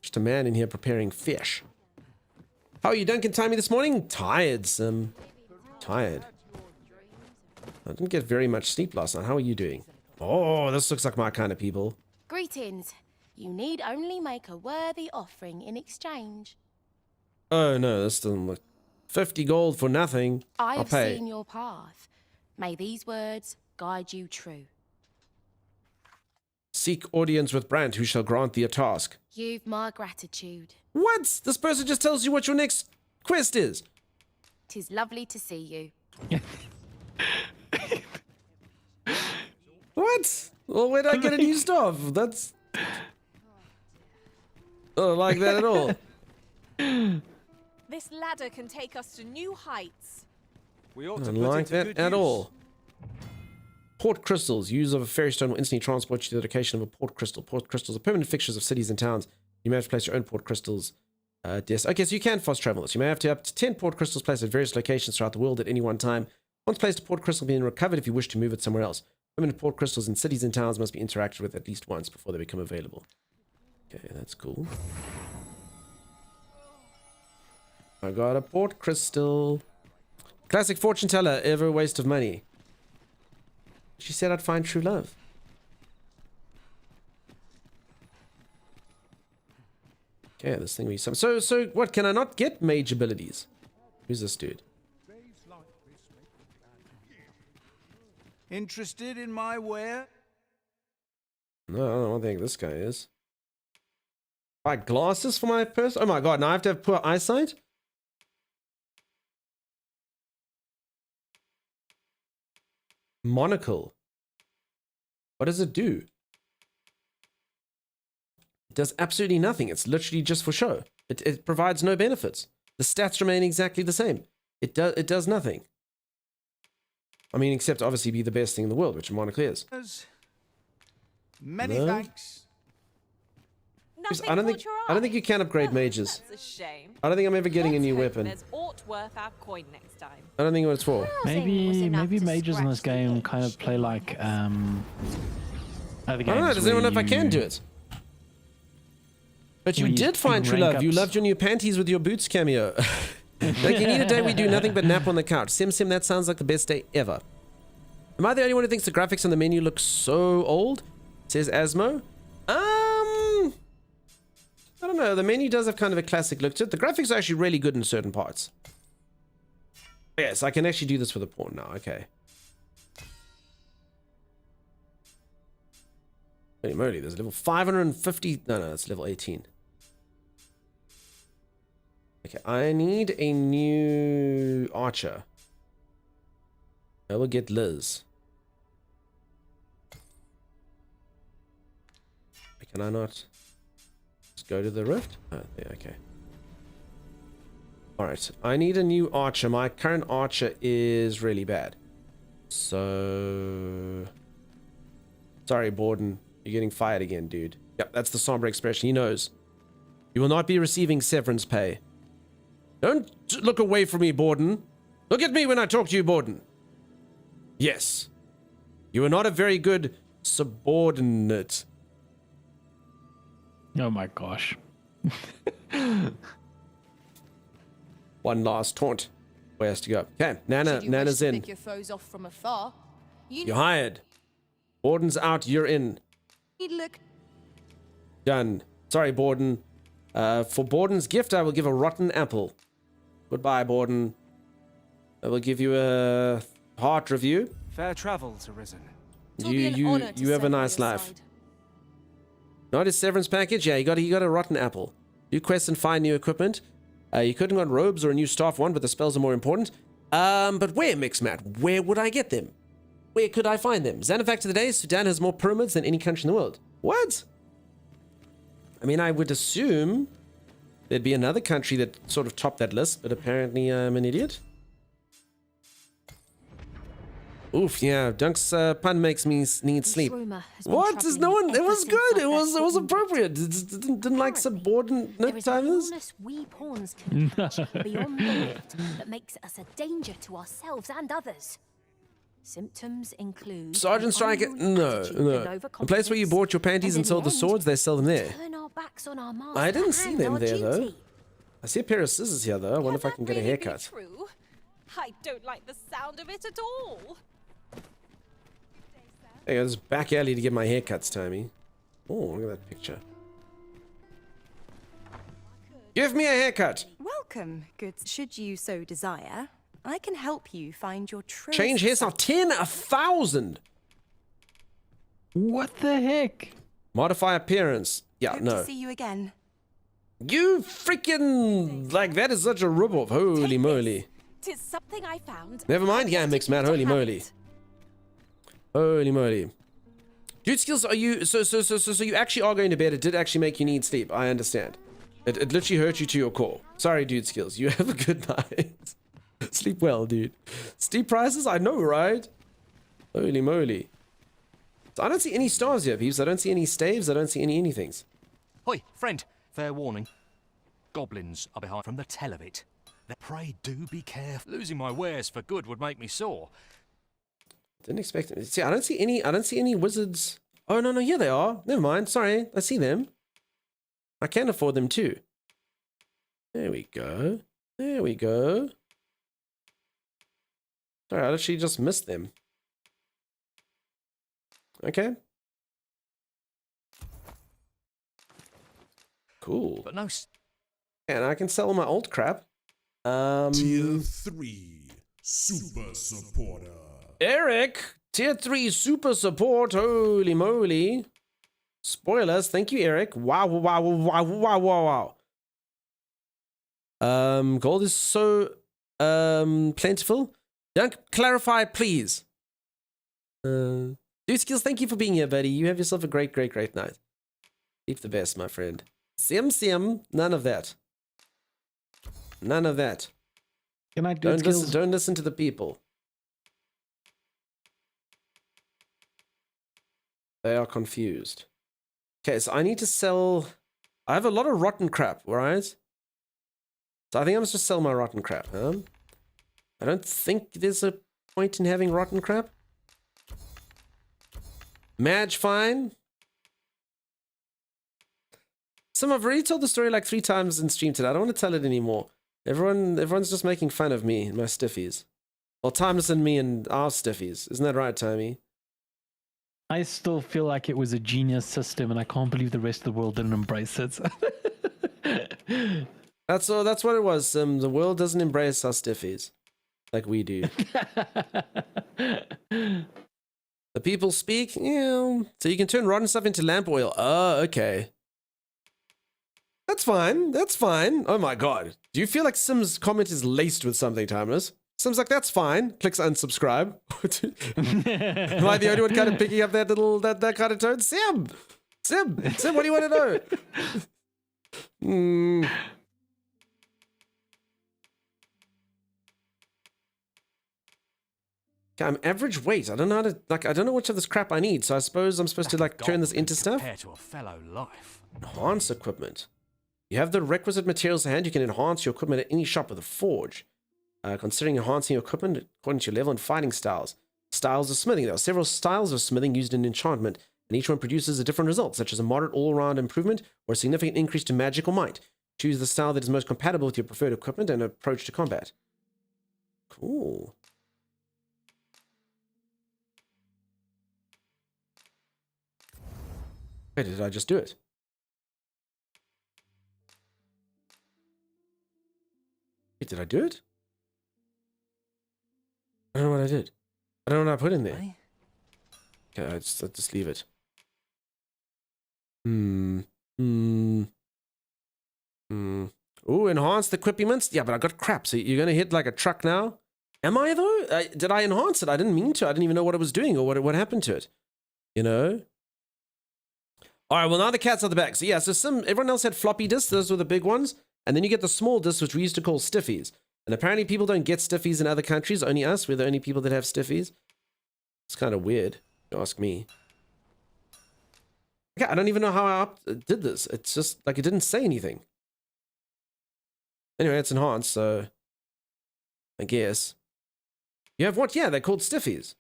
Just a man in here preparing fish. How are you, Duncan? Timey this morning? Tired, Sim. Tired. I didn't get very much sleep last night. How are you doing? Oh, this looks like my kind of people. Greetings. You need only make a worthy offering in exchange. Oh no, this doesn't look... 50 gold for nothing. I'll I've pay. seen your path. May these words guide you true. Seek audience with Brant, who shall grant thee a task. You've my gratitude. What? This person just tells you what your next quest is. 'Tis lovely to see you. What? Well, where did I get a new stuff? That's... I don't like that at all. This ladder can take us to new heights. We ought I to don't put like it to that good at use. all. Port crystals. Use of a fairy stone will instantly transport you to the location of a port crystal. Port crystals are permanent fixtures of cities and towns. You may have to place your own port crystals. Yes. Okay, so you can fast travel this. You may have to up to 10 port crystals placed at various locations throughout the world at any one time. Once placed, a port crystal will be recovered if you wish to move it somewhere else. Permanent port crystals in cities and towns must be interacted with at least once before they become available. Okay, that's cool. I got a port crystal. Classic fortune teller, ever a waste of money. She said I'd find true love. Okay, this thing we some. So what? Can I not get mage abilities? Who's this dude? Interested in my ware? No, I don't think this guy is. Buy glasses for my person? Oh my god! Now I have to have poor eyesight. Monocle. What does it do? It does absolutely nothing. It's literally just for show. It provides no benefits. The stats remain exactly the same. It does nothing. I mean, except obviously be the best thing in the world, which a monocle is. Many No. thanks. I don't think you can upgrade mages. That's a shame. I don't think I'm ever getting a new Let's hope weapon. There's aught worth our coin next time. I don't think what it's for. Maybe mages in this game kind of play like other games. I don't know. Does anyone know if I can do it? But you did find true love. You loved your new panties with your boots cameo. Like, you need a day we do nothing but nap on the couch. Sim, that sounds like the best day ever. Am I the only one who thinks the graphics on the menu look so old? Says Asmo. I don't know. The menu does have kind of a classic look to it. The graphics are actually really good in certain parts. Yes, I can actually do this with a pawn now. Okay. Holy moly, there's level 550. No, that's level 18. Okay, I need a new archer. I will get Liz. Can I not just go to the rift? Oh, yeah, okay. Alright, I need a new archer. My current archer is really bad. So... Sorry, Borden. You're getting fired again, dude. Yep, that's the somber expression. He knows. You will not be receiving severance pay. Don't look away from me, Borden. Look at me when I talk to you, Borden. Yes. You are not a very good subordinate. Oh my gosh. One last taunt. Where has to go? Okay, Nana's in. Pick your foes off from afar. You're hired. Borden's out, you're in. Look. Done. Sorry, Borden. For Borden's gift, I will give a rotten apple. Goodbye, Borden. I will give you a heart review. Fair travels, Arisen. You have a nice life. Not his severance package? Yeah, you got a rotten apple. New quests and find new equipment. You couldn't got robes or a new staff one, but the spells are more important. But where, Mixmat? Where would I get them? Where could I find them? Xanafact of the day, Sudan has more pyramids than any country in the world. What? I mean, I would assume there'd be another country that sort of topped that list, but apparently I'm an idiot. Oof, yeah, Dunk's pun makes me need sleep. What? There's no one. It was good. It was appropriate. Didn't like subordinate timers. We pawns can catch beyond the lift that makes us a danger to ourselves and others. Symptoms include Sergeant Striker. No. The place where you bought your panties and sold the swords, they sell them there. I didn't see them there though. I see a pair of scissors here though. I wonder if I can get a haircut. True? I don't like the sound of it at all. Hey, there's back alley to get my haircuts, Tommy. Oh, look at that picture. Give me a haircut. Welcome, good. Should you so desire, I can help you find your true. Change hairstyle 10,000. What the heck? Modify appearance. Yeah, Hope no. to see you again. You freaking like that is such a ripoff. Holy moly. 'Tis something I found. Never mind. Yeah, mix man. Holy moly. Holy moly. Dude skills, are you so you actually are going to bed? It did actually make you need sleep. I understand. It literally hurt you to your core. Sorry, dude skills. You have a good night. Sleep well, dude. Steep prices? I know, right? Holy moly. So I don't see any stars here, peeps. I don't see any staves. I don't see any anythings. Hoi, friend. Fair warning. Goblins are behind from the tell of it. Pray do be careful. Losing my wares for good would make me sore. Didn't expect it. See, I don't see any wizards. Oh, no, here they are. Never mind. Sorry. I see them. I can afford them too. There we go. There we go. Sorry, I literally just missed them. Okay. Cool. But no. And I can sell all my old crap. Tier 3 Super Supporter. Eric, Tier 3 Super Support. Holy moly. Spoilers. Thank you, Eric. Wow. Gold is so plentiful. Don't clarify, please. Dude Skills, thank you for being here, buddy. You have yourself a great, great, great night. Keep the best, my friend. Sim, none of that. None of that. Good night, Dude Skills. Don't listen to the people. They are confused. Okay, so I need to sell... I have a lot of rotten crap, right? So I think I must just sell my rotten crap, huh? I don't think there's a point in having rotten crap. Madge, fine. I've already told the story like 3 times in stream today. I don't want to tell it anymore. Everyone's just making fun of me and my stiffies. Well, Timeless and me and our stiffies. Isn't that right, Tommy? I still feel like it was a genius system, and I can't believe the rest of the world didn't embrace it. That's what it was. The world doesn't embrace our stiffies like we do. The people speak, yeah. So you can turn rotten stuff into lamp oil. Oh, okay. That's fine. That's fine. Oh my god. Do you feel like Sim's comment is laced with something, Timeless? Sim's like, that's fine. Clicks unsubscribe. Am I the only one kind of picking up that kind of tone? Sim, what do you want to know? Okay, I'm average weight. I don't know how to, I don't know which of this crap I need, so I suppose I'm supposed to turn this into stuff. To a fellow life. Enhance equipment. You have the requisite materials at hand. You can enhance your equipment at any shop with a forge. Considering enhancing your equipment according to your level and fighting styles. Styles of smithing. There are several styles of smithing used in enchantment, and each one produces a different result, such as a moderate all-around improvement or a significant increase to magical might. Choose the style that is most compatible with your preferred equipment and approach to combat. Cool. Wait, did I just do it? Wait, did I do it? I don't know what I did. I don't know what I put in there. Okay, I'll just leave it. Ooh, enhanced equipments. Yeah, but I got crap. So you're gonna hit like a truck now? Am I though? Did I enhance it? I didn't mean to. I didn't even know what it was doing or what happened to it. You know? All right, well, now the cat's out the bag. So yeah, so everyone else had floppy disks. Those were the big ones. And then you get the small disks, which we used to call stiffies. And apparently people don't get stiffies in other countries. Only us. We're the only people that have stiffies. It's kind of weird, if you ask me. Okay, I don't even know how I did this. It's just like it didn't say anything. Anyway, it's enhanced, so I guess. You have what? Yeah, they're called stiffies.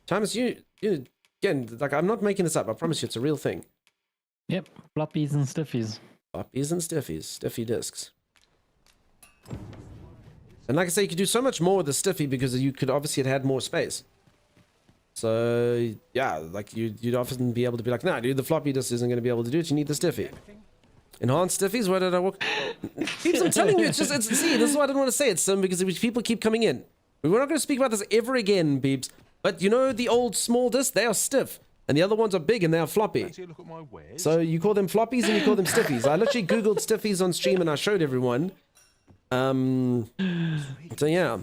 Thomas, you again, like I'm not making this up. I promise you, it's a real thing. Yep, floppies and stiffies. Floppies and stiffies, stiffy discs. And like I say, you could do so much more with the stiffy because you could obviously have had more space. So yeah, like you'd often be able to be like, nah, dude, the floppy disk isn't going to be able to do it. You need the stiffy. Enhanced stiffies. Where did I walk? Peeps, I'm telling you, see, this is why I didn't want to say it, because people keep coming in. We're not going to speak about this ever again, peeps. But you know the old small discs, they are stiff. And the other ones are big and they are floppy. So you call them floppies and you call them stiffies. I literally Googled stiffies on stream and I showed everyone. So yeah.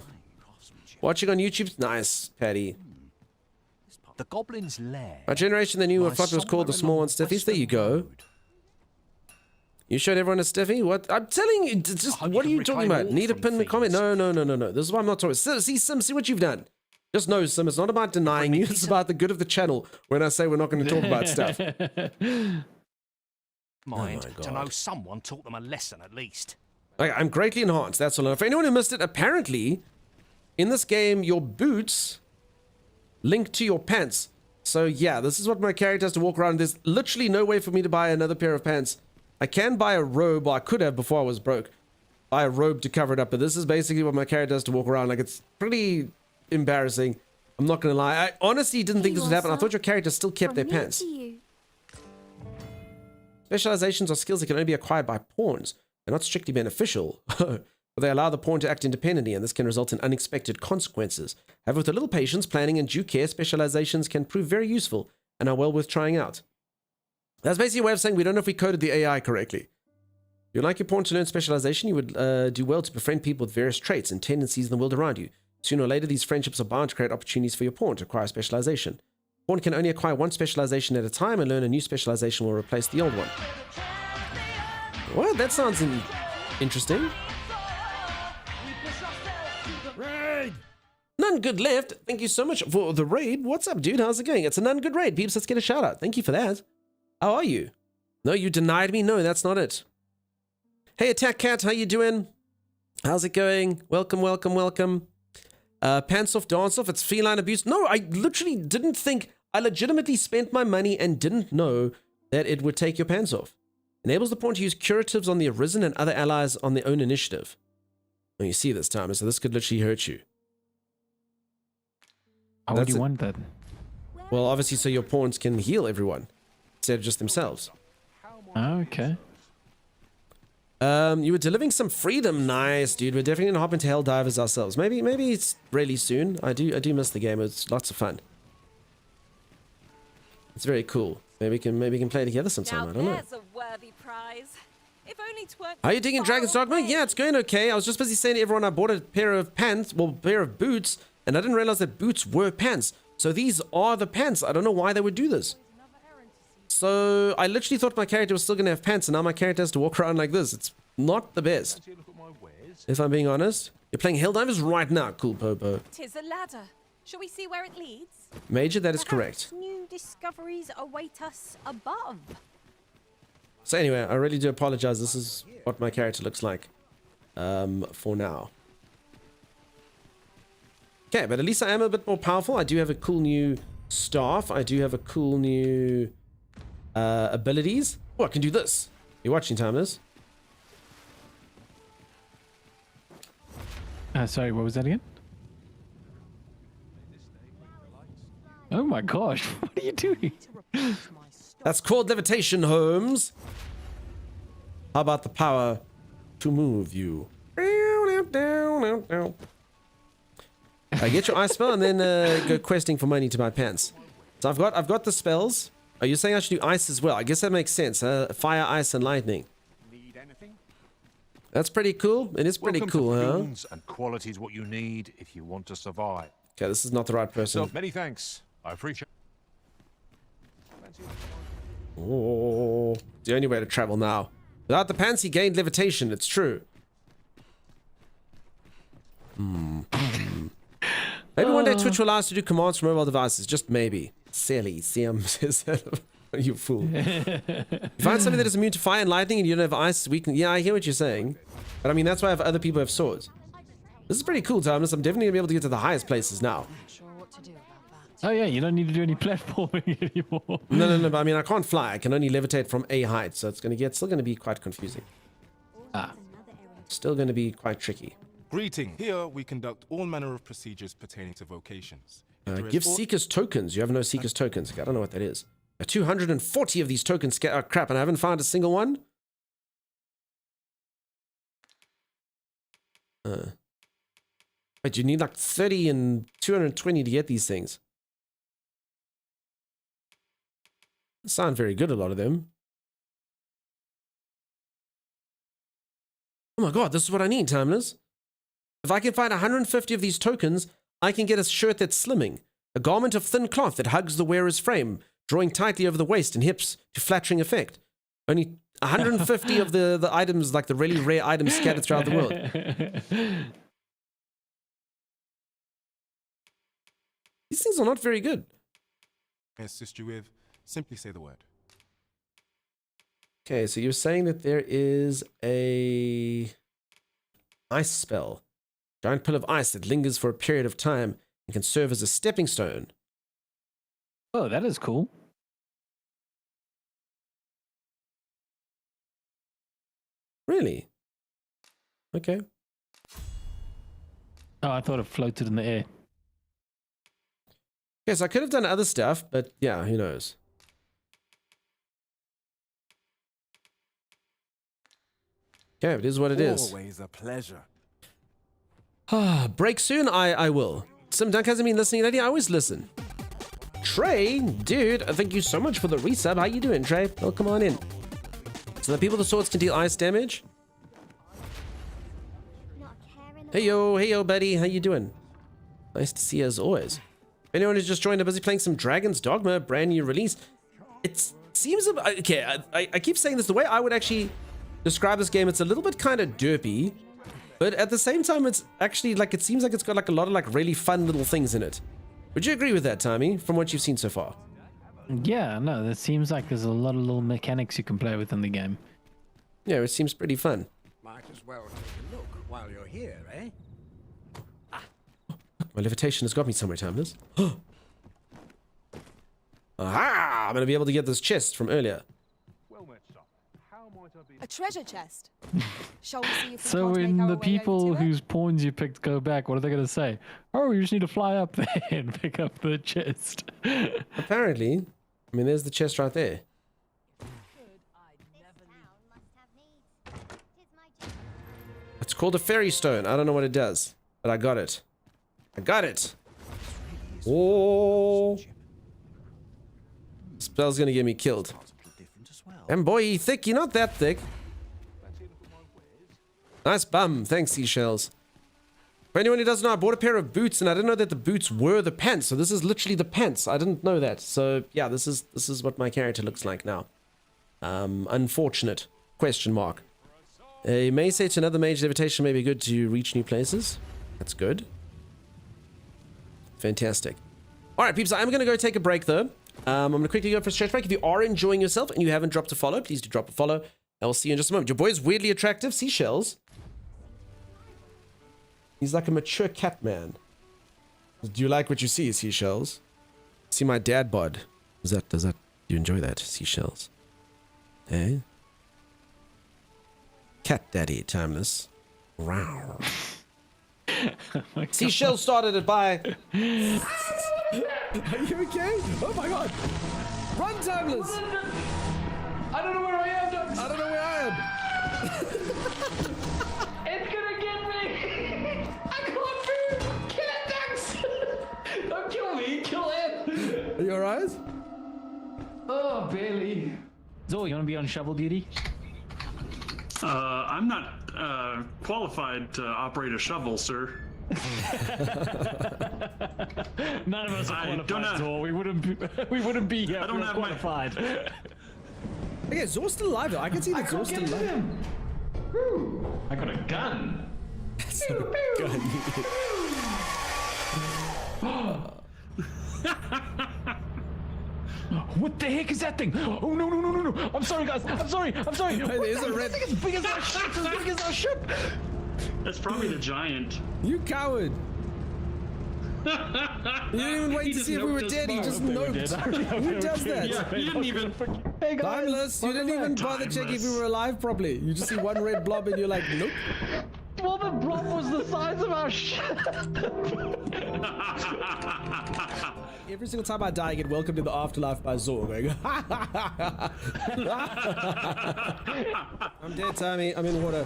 Watching on YouTube. Nice, Patty. The Goblin's Lair. My generation, they knew what floppy was called, the small one stiffies. There you go. You showed everyone a stiffy? What? I'm telling you, just what are you talking about? Need a pin in the comment? No. This is what I'm not talking about. See, Sim, see what you've done. Just know, Sim, it's not about denying you. It's about the good of the channel when I say we're not going to talk about stuff. Mind to know someone taught them a lesson at least. Okay, I'm greatly enhanced. That's all. For anyone who missed it, apparently, in this game, your boots link to your pants. So yeah, this is what my character has to walk around. There's literally no way for me to buy another pair of pants. I can buy a robe, or I could have before I was broke. Buy a robe to cover it up, but this is basically what my character has to walk around. Like, it's pretty embarrassing. I'm not gonna lie. I honestly didn't think this would happen. I thought your character still kept their pants. Specializations are skills that can only be acquired by pawns. They're not strictly beneficial, but they allow the pawn to act independently, and this can result in unexpected consequences. However, with a little patience, planning, and due care, specializations can prove very useful and are well worth trying out. That's basically a way of saying we don't know if we coded the AI correctly. If you'd like your pawn to learn specialization, you would do well to befriend people with various traits and tendencies in the world around you. Sooner or later, these friendships are bound to create opportunities for your pawn to acquire specialization. Pawn can only acquire one specialization at a time, and learn a new specialization will replace the old one. Well, that sounds interesting. Raid! None good left. Thank you so much for the raid. What's up, dude? How's it going? It's a none good raid, peeps. Let's get a shout out. Thank you for that. How are you? No, you denied me? No, that's not it. Hey, Attack Cat, how you doing? How's it going? Welcome, welcome, welcome. Pants off, dance off. It's feline abuse. No, I literally didn't think. I legitimately spent my money and didn't know that it would take your pants off. Enables the pawn to use curatives on the Arisen and other allies on their own initiative. Oh, you see this time, so this could literally hurt you. How would you want that? Well, obviously, so your pawns can heal everyone instead of just themselves. Okay. You were delivering some freedom. Nice, dude. We're definitely gonna hop into Helldivers ourselves. Maybe it's really soon. I do miss the game. It's lots of fun. It's very cool. Maybe we can play together sometime. I don't know. There's a worthy prize. If only 'tweren't Are you digging Dragon's Dogma? Yeah, it's going okay. I was just busy saying to everyone I bought a pair of pants, well, a pair of boots, and I didn't realize that boots were pants. So these are the pants. I don't know why they would do this. So I literally thought my character was still going to have pants, and now my character has to walk around like this. It's not the best. If I'm being honest. You're playing Helldivers right now, cool Popo. 'Tis a ladder. Shall we see where it leads? Major, that is correct. New discoveries await us above. So anyway, I really do apologize. This is what my character looks like for now. Okay, but at least I am a bit more powerful. I do have a cool new staff. I do have a cool new abilities. Oh, I can do this. You're watching, Timeless. Sorry, what was that again? Oh my gosh, what are you doing? That's called levitation, Holmes. How about the power to move you? Get your ice spell and then go questing for money to buy pants. So I've got the spells. Are you saying I should do ice as well? I guess that makes sense. Fire, ice, and lightning. That's pretty cool. It is pretty cool, huh? And quality is what you need if you want to survive. Okay, this is not the right person. So many thanks. I appreciate. Oh, the only way to travel now. Without the pants, he gained levitation. It's true. Maybe one day Twitch will allow us to do commands from mobile devices. Just maybe. Silly. Siam says that. You fool. You find something that is immune to fire and lightning and you don't have ice, weakness. Yeah, I hear what you're saying. But I mean, that's why I have other people have swords. This is pretty cool, Thomas. I'm definitely going to be able to get to the highest places now. Oh yeah, you don't need to do any platforming anymore. No, but I mean, I can't fly. I can only levitate from a height, so it's still going to be quite confusing. Still going to be quite tricky. Greeting. Here we conduct all manner of procedures pertaining to vocations. Give seekers tokens. You have no seekers tokens. Okay, I don't know what that is. 240 of these tokens. Crap, and I haven't found a single one. Wait, you need like 30 and 220 to get these things. They sound very good, a lot of them. Oh my god, this is what I need, Timeless. If I can find 150 of these tokens, I can get a shirt that's slimming. A garment of thin cloth that hugs the wearer's frame, drawing tightly over the waist and hips to flattering effect. Only 150 of the items, like the really rare items scattered throughout the world. These things are not very good. I assist you with, simply say the word. Okay, so you're saying that there is a ice spell. Giant pill of ice that lingers for a period of time and can serve as a stepping stone. Oh, that is cool. Really? Okay. Oh, I thought it floated in the air. Yes, I could have done other stuff, but yeah, who knows? Okay, it is what it is. Always a pleasure. Break soon? I will. Sim Dunk hasn't been listening lately. I always listen. Trey, dude, thank you so much for the resub. How you doing, Trey? Welcome on in. So the people with the swords can deal ice damage. Hey yo, buddy. How you doing? Nice to see you as always. If anyone who's just joined, I'm busy playing some Dragon's Dogma, brand new release. It seems okay. I keep saying this, the way I would actually describe this game, it's a little bit kind of derpy, but at the same time, it's actually like, it seems like it's got like a lot of like really fun little things in it. Would you agree with that, Tommy, from what you've seen so far? Yeah, no, that seems like there's a lot of little mechanics you can play with in the game. Yeah, it seems pretty fun. Might as well take a look while you're here, eh? My levitation has got me somewhere, Timeless. Aha! I'm gonna be able to get this chest from earlier. A treasure chest. Shall we see if we So can't when make our the way people over to it? whose pawns you picked go back, what are they going to say? Oh, you just need to fly up there and pick up the chest. Apparently. I mean, there's the chest right there. It's called a fairy stone. I don't know what it does, but I got it. I got it. Oh. Spell's gonna get me killed. And boy, you thick. You're not that thick. Nice bum. Thanks, seashells. For anyone who doesn't know, I bought a pair of boots, and I didn't know that the boots were the pants. So this is literally the pants. I didn't know that. So yeah, this is what my character looks like now. Unfortunate. Question mark. You may say to another mage, levitation may be good to reach new places. That's good. Fantastic. All right, peeps, I'm going to go take a break, though. I'm going to quickly go for a stretch break. If you are enjoying yourself and you haven't dropped a follow, please do drop a follow. I will see you in just a moment. Your boy is weirdly attractive. Seashells. He's like a mature cat man. Do you like what you see, Seashells? See my dad bod. Do you enjoy that, Seashells? Eh? Cat daddy, Timeless. Wow. Oh Seashell started it by... Are you okay? Oh my god! Run, Timeless! I don't know where I am, Ducks! I don't know where I am! It's gonna get me! I can't move! Kill it, Ducks! Don't kill me, kill it! Are you alright? Oh, barely. Zoe, you wanna be on shovel duty? I'm not qualified to operate a shovel, sir. None of us are qualified, Zor. We wouldn't be here. I don't have qualified. Okay, Zor's still alive though. I can see that Zor's still alive. I got a gun. That's not a gun. What the heck is that thing? Oh no! I'm sorry, guys. I'm sorry. There's a red. It's as big as our ship. It's as big as our ship. That's probably the giant. You coward! You didn't even wait to see if we were dead. He just noped. Who does that? Yeah, you didn't even. Hey guys. Timeless. You didn't even bother checking if we were alive properly. You just see one red blob and you're like, nope. Well, the blob was the size of our ship. Every single time I die, I get welcomed to the afterlife by Zor. Going, I'm dead, Tommy. I'm in water.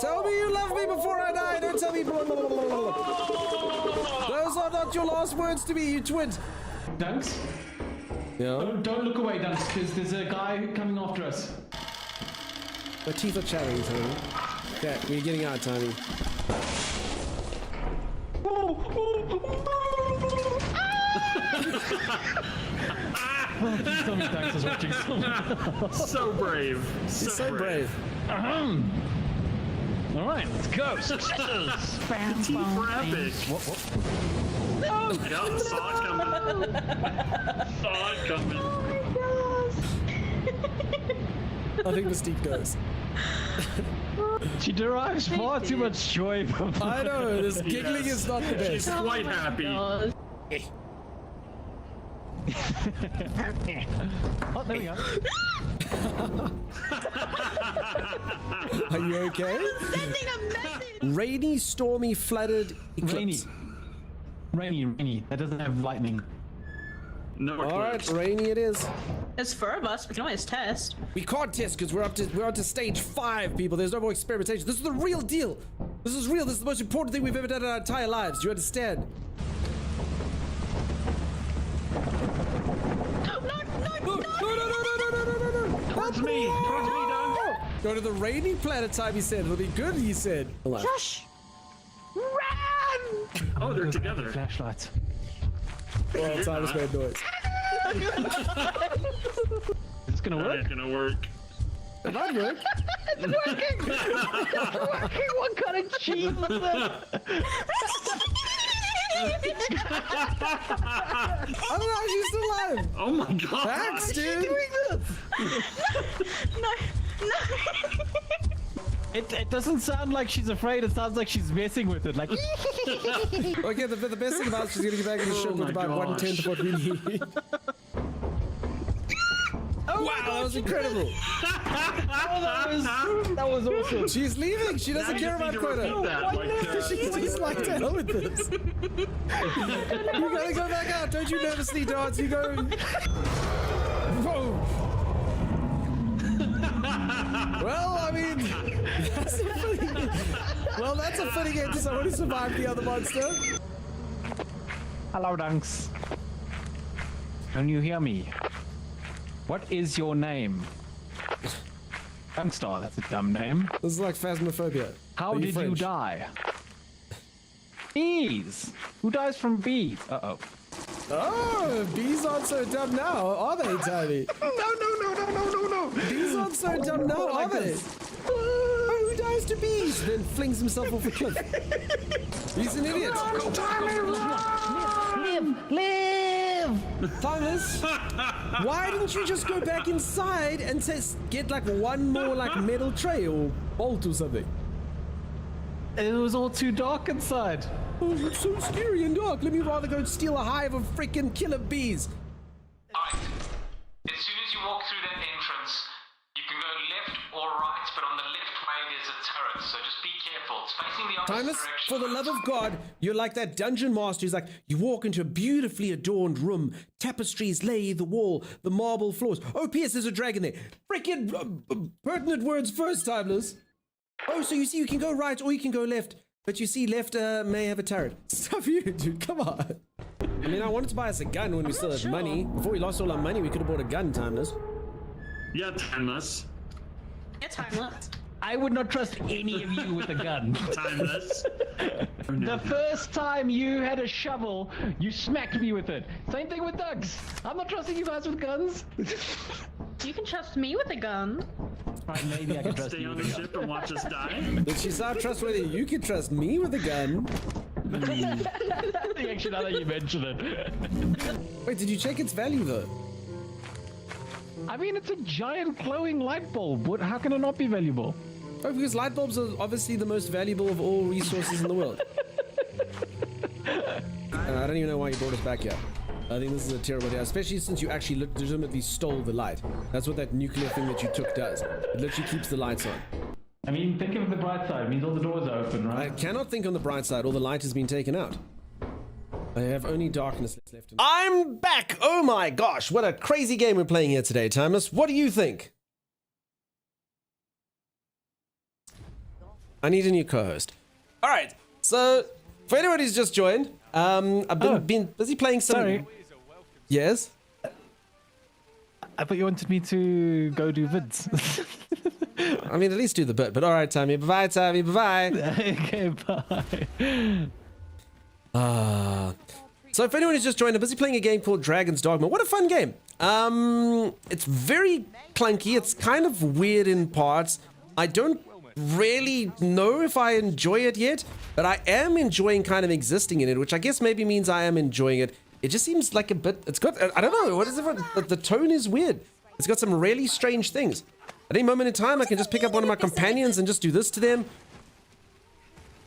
Tell me you love me before I die. Don't tell me. Those are not your last words to me, you twit. Dunks? Yeah? Don't look away, Dunks, because there's a guy coming after us. My teeth are chattering, Tommy. Okay, we're getting out, Tommy. Please tell me Dunks is watching someone. So brave. He's so brave. All right, let's go. Successes. Teeth were epic. No! Yep, saw it coming. Saw it coming. I think Mystique knows. She derives far too much joy from I know, this giggling is not the best. She's quite happy. Oh, there we go. Are you okay? Sending a message. Rainy, stormy, flooded, eclipse. Rainy. That doesn't have lightning. No eclipse. All right, rainy it is. There's 4 of us. We can always test. We can't test because we're up to stage 5, people. There's no more experimentation. This is the real deal. This is real. This is the most important thing we've ever done in our entire lives. Do you understand? Towards me, Doug. Go to the rainy planet time, he said. It'll be good, he said. Shush! Oh, they're together. Flashlights. Oh, Silas made noise. Is this gonna work? It's gonna work. It might work. It's working! It's working! What kind of cheat was that? I don't know how she's still alive. Oh my god. Thanks, dude. She's doing this. No. It doesn't sound like she's afraid. It sounds like she's messing with it. Like. Okay, the best thing about it, she's gonna get back in the ship with about 1/10 of what we need. Oh wow, that was incredible. That was awesome. She's leaving. She doesn't care about quota. She's just like, to hell with this. You gotta go back out. Don't you nervously dance. You go. Whoa. Well, I mean, that's a fitting. Well, that's a fitting end to someone who survived the other monster. Hello, Dunks. Can you hear me? What is your name? Dunkstar, that's a dumb name. This is like Phasmophobia. How did you die? Bees! Who dies from bees? Uh-oh. Oh, bees aren't so dumb now, are they, Tiny? No. Bees aren't so dumb now, are they? Oh, who dies to bees? Then flings himself off a cliff. He's an idiot. Live! Thomas, why didn't you just go back inside and get like one more like metal tray or bolt or something? It was all too dark inside. Oh, it's so scary and dark. Let me rather go steal a hive of freaking killer bees. Alright. As soon as you walk through that entrance, you can go left or right, but on the left way there's a turret, so just be careful. It's facing the opposite Timus, direction. for the love of God, you're like that dungeon master who's like, you walk into a beautifully adorned room, tapestries lay the wall, the marble floors. Oh, P.S. there's a dragon there. Freaking pertinent words first, Timeless. Oh, so you see you can go right or you can go left, but you see left may have a turret. Stuff you, dude, come on. I mean, I wanted to buy us a gun when we still had money. Before we lost all our money, we could have bought a gun, Timeless. Yeah, Timeless. Yeah, Timeless. I would not trust any of you with a gun. Timeless. The first time you had a shovel, you smacked me with it. Same thing with Doug's. I'm not trusting you guys with guns. You can trust me with a gun. Right, maybe I can trust Stay you on with the a gun. ship and watch us die. But she's not trustworthy. You can trust me with a gun. Actually, now that you mention it. Wait, did you check its value though? I mean, it's a giant glowing light bulb. How can it not be valuable? Oh, because light bulbs are obviously the most valuable of all resources in the world. I don't even know why you brought us back here. I think this is a terrible idea, especially since you actually legitimately stole the light. That's what that nuclear thing that you took does. It literally keeps the lights on. I mean, think of the bright side. It means all the doors are open, right? I cannot think on the bright side. All the light has been taken out. I have only darkness left. I'm back! Oh my gosh, what a crazy game we're playing here today, Timeless. What do you think? I need a new co-host. All right, so for anyone who's just joined, I've been busy playing some... Sorry. Yes? I thought you wanted me to go do vids. I mean, at least do the bit, but all right, Tammy. Bye-bye, Tammy. Bye-bye. Okay, bye. So if anyone who's just joined, I'm busy playing a game called Dragon's Dogma. What a fun game. It's very clunky. It's kind of weird in parts. I don't really know if I enjoy it yet, but I am enjoying kind of existing in it, which I guess maybe means I am enjoying it. It just seems like a bit, it's got, I don't know, what is it, the tone is weird. It's got some really strange things. At any moment in time, I can just pick up one of my companions and just do this to them,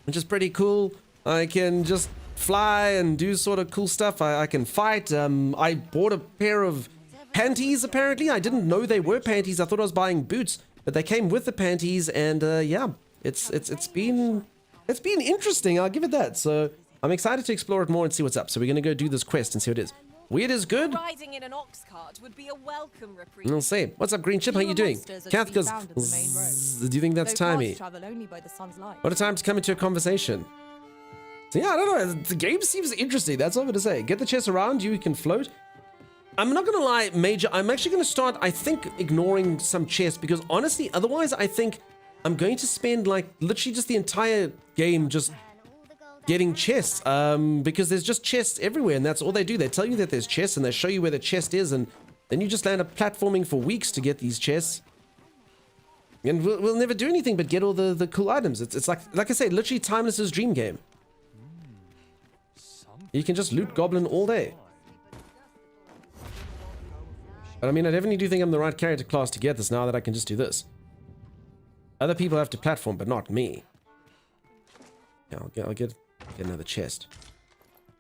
which is pretty cool. I can just fly and do sort of cool stuff. I can fight. I bought a pair of panties, apparently. I didn't know they were panties. I thought I was buying boots, but they came with the panties, and yeah, it's been interesting. I'll give it that. So I'm excited to explore it more and see what's up. So we're gonna go do this quest and see what it is. Weird is good. Riding in an ox cart would be a welcome reprieve. We'll see. What's up, Green Chip? How you doing? Kath goes, do you think that's timey? What a time to come into a conversation. So yeah, I don't know. The game seems interesting. That's all I'm gonna say. Get the chest around you. You can float. I'm not gonna lie, Major. I'm actually gonna start, I think, ignoring some chests because honestly, otherwise, I think I'm going to spend like literally just the entire game just getting chests, because there's just chests everywhere, and that's all they do. They tell you that there's chests, and they show you where the chest is, and then you just land up platforming for weeks to get these chests. And we'll never do anything but get all the cool items. It's like I say, literally Timeless's dream game. You can just loot Goblin all day. But I mean, I definitely do think I'm the right character class to get this now that I can just do this. Other people have to platform, but not me. Yeah, I'll get another chest.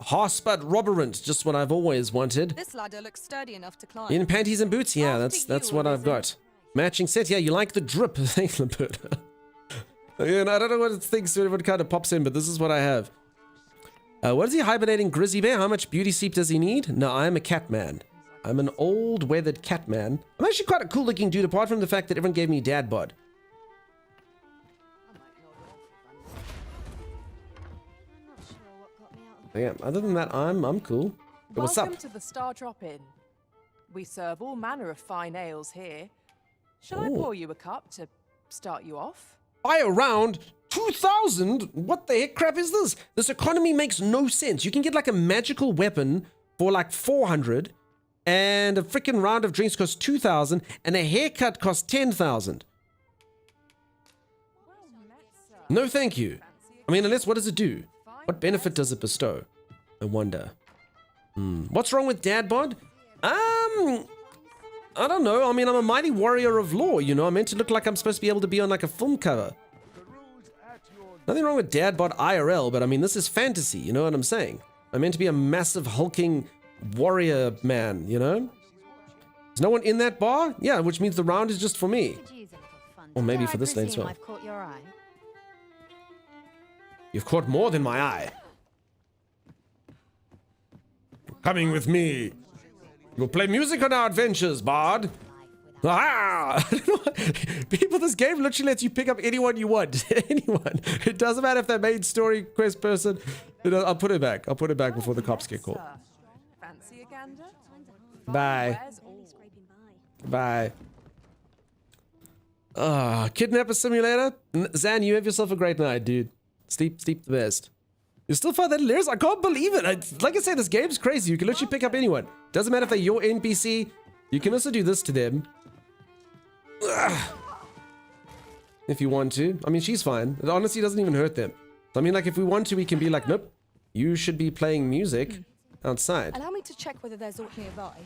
Harspud Robberant, just what I've always wanted. This ladder looks sturdy enough to climb. In panties and boots, yeah, that's what I've got. Matching set, yeah, you like the drip. Thanks, Lampert. Yeah, I don't know what it thinks, what kind of pops in, but this is what I have. What is he hibernating, Grizzly Bear? How much beauty sleep does he need? No, I'm a cat man. I'm an old, weathered cat man. I'm actually quite a cool looking dude, apart from the fact that everyone gave me dad bod. Yeah, other than that, I'm cool. But what's up? Welcome to the Star Drop-In. We serve all manner of fine ales here. Shall I pour you a cup to start you off? Buy around 2,000? What the heck crap is this? This economy makes no sense. You can get like a magical weapon for like 400, and a freaking round of drinks costs 2,000, and a haircut costs 10,000. No, thank you. I mean, unless, what does it do? What benefit does it bestow? I wonder. What's wrong with dad bod? I don't know. I mean, I'm a mighty warrior of law, you know. I'm meant to look like I'm supposed to be able to be on like a film cover. Nothing wrong with dad bod IRL, but I mean, this is fantasy, you know what I'm saying? I'm meant to be a massive hulking warrior man, you know? Is no one in that bar? Yeah, which means the round is just for me. Or maybe for this lane as well. I've caught your eye. You've caught more than my eye. Coming with me. You'll play music on our adventures, bard. Ah! People, this game literally lets you pick up anyone you want. Anyone. It doesn't matter if they're main story quest person. I'll put it back. I'll put it back before the cops get called. Fancy a gander? Bye. Bye. Kidnapper simulator? Zan, you have yourself a great night, dude. Sleep the best. You still find that hilarious? I can't believe it. Like I said, this game's crazy. You can literally pick up anyone. Doesn't matter if they're your NPC. You can also do this to them. Ugh. If you want to. I mean, she's fine. It honestly doesn't even hurt them. So, I mean, like, if we want to, we can be like, nope. You should be playing music outside. Allow me to check whether there's aught nearby.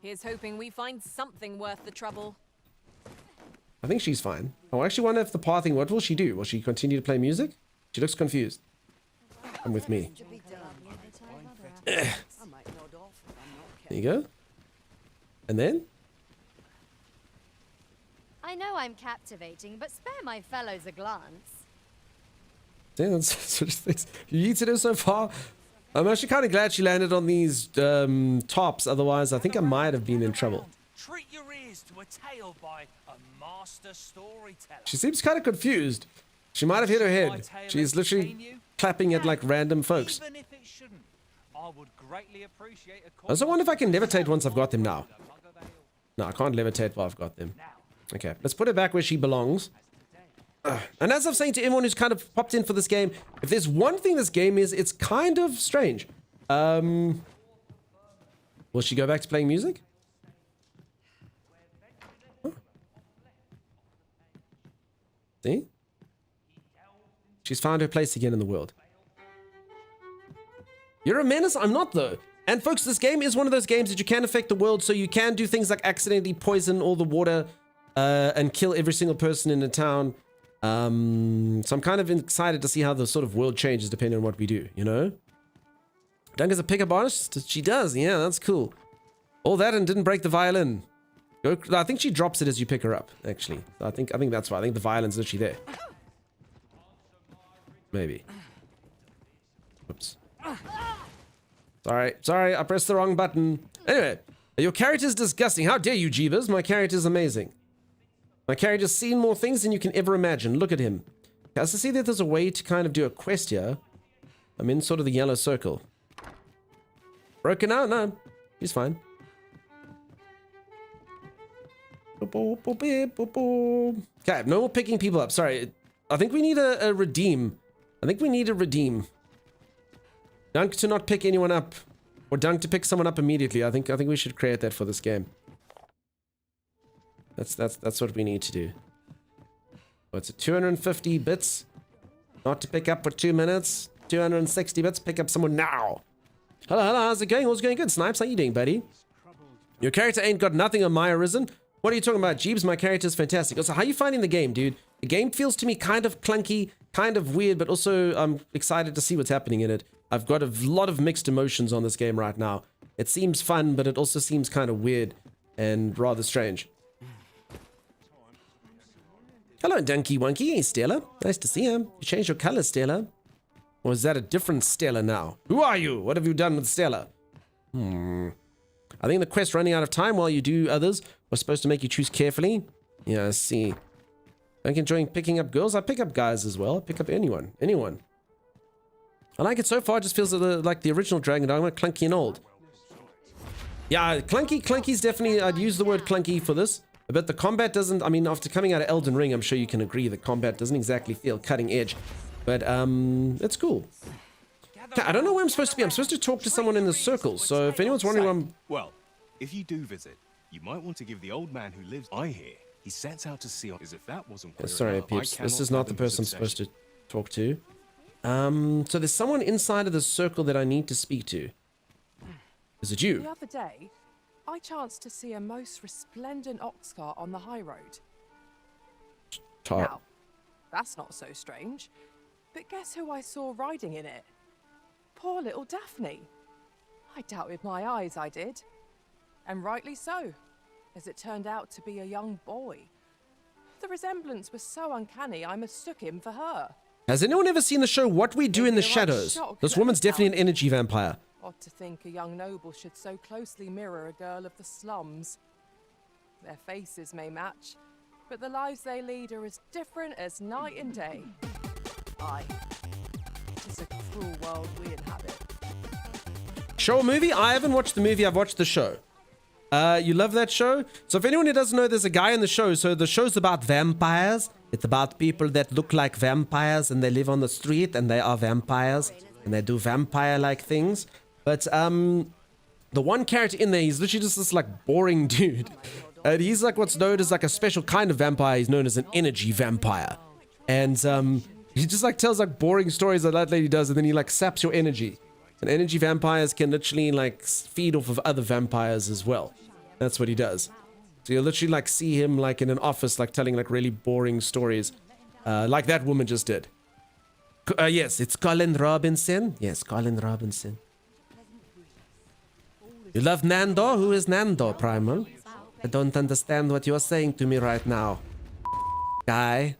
Here's hoping we find something worth the trouble. I think she's fine. Oh, I actually wonder if the pathing, what will she do? Will she continue to play music? She looks confused. Come with me. There you go. And then? I know I'm captivating, but spare my fellows a glance. Yeah, that's sort of things. You eaten her so far. I'm actually kind of glad she landed on these tops. Otherwise, I think I might have been in trouble. Treat your ears to a tale by a master storyteller. She seems kind of confused. She might have hit her head. She's literally clapping at like random folks. Even if it shouldn't, I would greatly appreciate a I also wonder if I can levitate once I've got them now. No, I can't levitate while I've got them. Okay, let's put her back where she belongs. And as I'm saying to everyone who's kind of popped in for this game, if there's one thing this game is, it's kind of strange. Will she go back to playing music? Huh. See? She's found her place again in the world. You're a menace? I'm not, though. And folks, this game is one of those games that you can affect the world, so you can do things like accidentally poison all the water and kill every single person in the town. So I'm kind of excited to see how the sort of world changes depending on what we do, you know? Duncan's a pickup artist? She does, yeah, that's cool. All that and didn't break the violin. I think she drops it as you pick her up, actually. I think that's why. I think the violin's literally there. Maybe. Oops. Sorry, I pressed the wrong button. Anyway, your character's disgusting. How dare you, Jeebus? My character's amazing. My character's seen more things than you can ever imagine. Look at him. Okay, so see that there's a way to kind of do a quest here. I'm in sort of the yellow circle. Broken out? No, he's fine. Okay, no more picking people up. Sorry, I think we need a redeem. I think we need a redeem. Dunk to not pick anyone up. Or dunk to pick someone up immediately. I think we should create that for this game. That's what we need to do. What's it? 250 bits. Not to pick up for 2 minutes. 260 bits. Pick up someone now. Hello, how's it going? All's going good. Snipes, how you doing, buddy? Your character ain't got nothing on my arisen. What are you talking about, Jeebs? My character's fantastic. Also, how are you finding the game, dude? The game feels to me kind of clunky, kind of weird, but also I'm excited to see what's happening in it. I've got a lot of mixed emotions on this game right now. It seems fun, but it also seems kind of weird and rather strange. Hello, Dunky Wunky. Hey, Stella. Nice to see you. You changed your color, Stella. Or is that a different Stella now? Who are you? What have you done with Stella? I think the quest running out of time while you do others was supposed to make you choose carefully. Yeah, I see. I'm enjoying picking up girls. I pick up guys as well. I pick up anyone. Anyone. I like it so far. It just feels like the original Dragon Dogma, clunky and old. Yeah, clunky's definitely, I'd use the word clunky for this. But the combat doesn't, I mean, after coming out of Elden Ring, I'm sure you can agree the combat doesn't exactly feel cutting edge. But, it's cool. Okay, I don't know where I'm supposed to be. I'm supposed to talk to someone in the circle. So if anyone's wondering where I'm... Well, if you do visit, you might want to give the old man who lives... I hear he sets out to see... As if that wasn't clear sorry, enough, peeps. This is not the person I'm supposed to talk to. So there's someone inside of the circle that I need to speak to. Is it you? The other day, I chanced to see a most resplendent ox cart on the high road. Now, that's not so strange. But guess who I saw riding in it? Poor little Daphne. I doubted my eyes, I did. And rightly so, as it turned out to be a young boy. The resemblance was so uncanny, I mistook him for her. Has anyone ever seen the show What We Do in the Shadows? This woman's definitely an energy vampire. Odd to think a young noble should so closely mirror a girl of the slums. Their faces may match, but the lives they lead are as different as night and day. Aye, it's a cruel world we inhabit. Show or movie? I haven't watched the movie, I've watched the show. You love that show? So if anyone who doesn't know, there's a guy in the show. So the show's about vampires. It's about people that look like vampires and they live on the street and they are vampires and they do vampire-like things. But the one character in there, he's literally just this like boring dude. And he's like what's known as like a special kind of vampire. He's known as an energy vampire. And he just like tells like boring stories that lady does, and then he like saps your energy. And energy vampires can literally like feed off of other vampires as well. That's what he does. So you'll literally like see him like in an office like telling like really boring stories. Like that woman just did. Yes, it's Colin Robinson. Yes, Colin Robinson. You love Nando? Who is Nando, Primal? I don't understand what you're saying to me right now. Guy.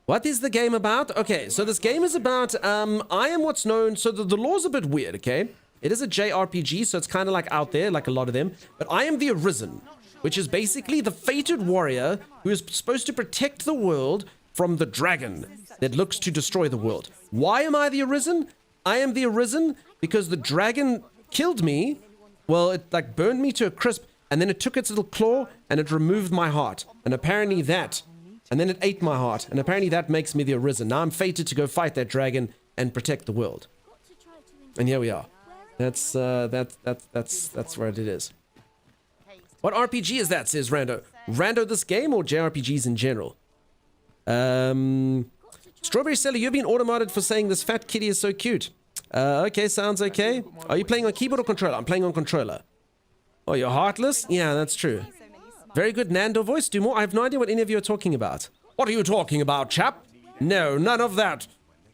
What is the game about? Okay, so this game is about, I am what's known, so the law's a bit weird, okay? It is a JRPG, so it's kind of like out there, like a lot of them. But I am the Arisen, which is basically the fated warrior who is supposed to protect the world from the dragon that looks to destroy the world. Why am I the Arisen? I am the Arisen because the dragon killed me. Well, it like burned me to a crisp, and then it took its little claw and it removed my heart. And apparently that, and then it ate my heart, and apparently that makes me the Arisen. Now I'm fated to go fight that dragon and protect the world. And here we are. That's where it is. What RPG is that, says Rando? Rando this game or JRPGs in general? Strawberry Seller, you've been automated for saying this fat kitty is so cute. Okay, sounds okay. Are you playing on keyboard or controller? I'm playing on controller. Oh, you're heartless? Yeah, that's true. Very good Nando voice. Do more. I have no idea what any of you are talking about. What are you talking about, chap? No, none of that.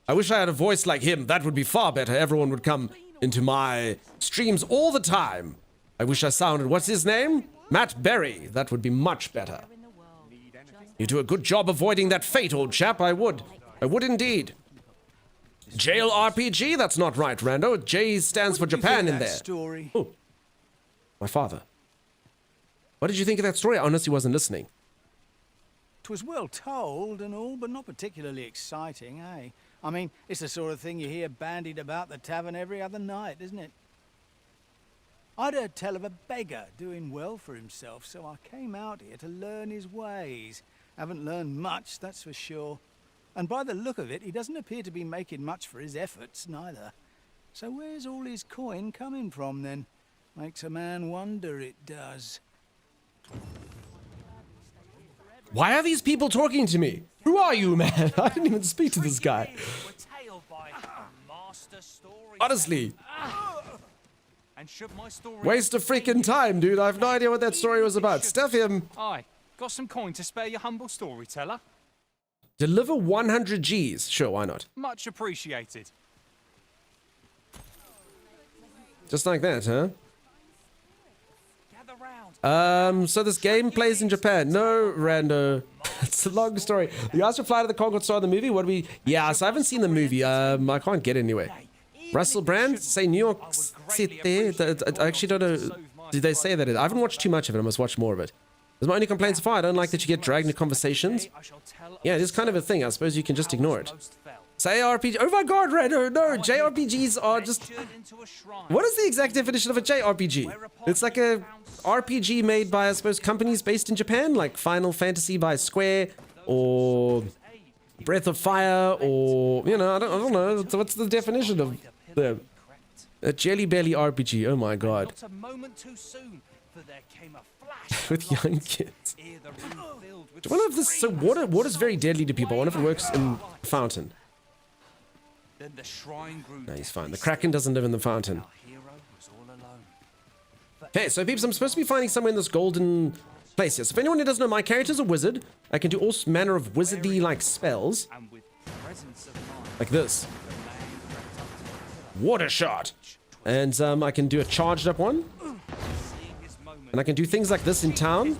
I wish I had a voice like him. That would be far better. Everyone would come into my streams all the time. I wish I sounded, what's his name? Matt Berry. That would be much better. You do a good job avoiding that fate, old chap. I would. I would indeed. Jail RPG? That's not right, Rando. J stands for Japan in there. Story? Oh, my father. What did you think of that story? I honestly wasn't listening. 'Twas well told and all, but not particularly exciting, eh? I mean, it's the sort of thing you hear bandied about the tavern every other night, isn't it? I'd heard tell of a beggar doing well for himself, so I came out here to learn his ways. Haven't learned much, that's for sure. And by the look of it, he doesn't appear to be making much for his efforts, neither. So where's all his coin coming from, then? Makes a man wonder, it does. Why are these people talking to me? Who are you, man? I didn't even speak to this guy. Honestly. Waste of freaking time, dude. I have no idea what that story was about. Stuff him. Aye, got some coin to spare your humble storyteller? Deliver 100 Gs. Sure, why not? Much appreciated. Just like that, huh? So this game plays in Japan. No, Rando. It's a long story. You guys reply to the Concord Star of the movie? What do we... Yeah, so I haven't seen the movie. I can't get anyway. Russell Brand? Say New York City? I actually don't know. Did they say that? I haven't watched too much of it. I must watch more of it. There's my only complaint so far. I don't like that you get dragged into conversations. Yeah, it is kind of a thing. I suppose you can just ignore it. Say RPG. Oh my god, Rando. No, JRPGs are just... What is the exact definition of a JRPG? It's like a RPG made by, I suppose, companies based in Japan, like Final Fantasy by Square, or Breath of Fire, or, you know, I don't know. What's the definition of them? A Jelly Belly RPG. Oh my god. With young kids. I wonder if this... So water is very deadly to people. I wonder if it works in fountain. No, he's fine. The Kraken doesn't live in the fountain. Okay, so peeps, I'm supposed to be finding somewhere in this golden place here. So if anyone who doesn't know, my character's a wizard. I can do all manner of wizardy like spells. Like this. Water shot. And I can do a charged up one. And I can do things like this in town.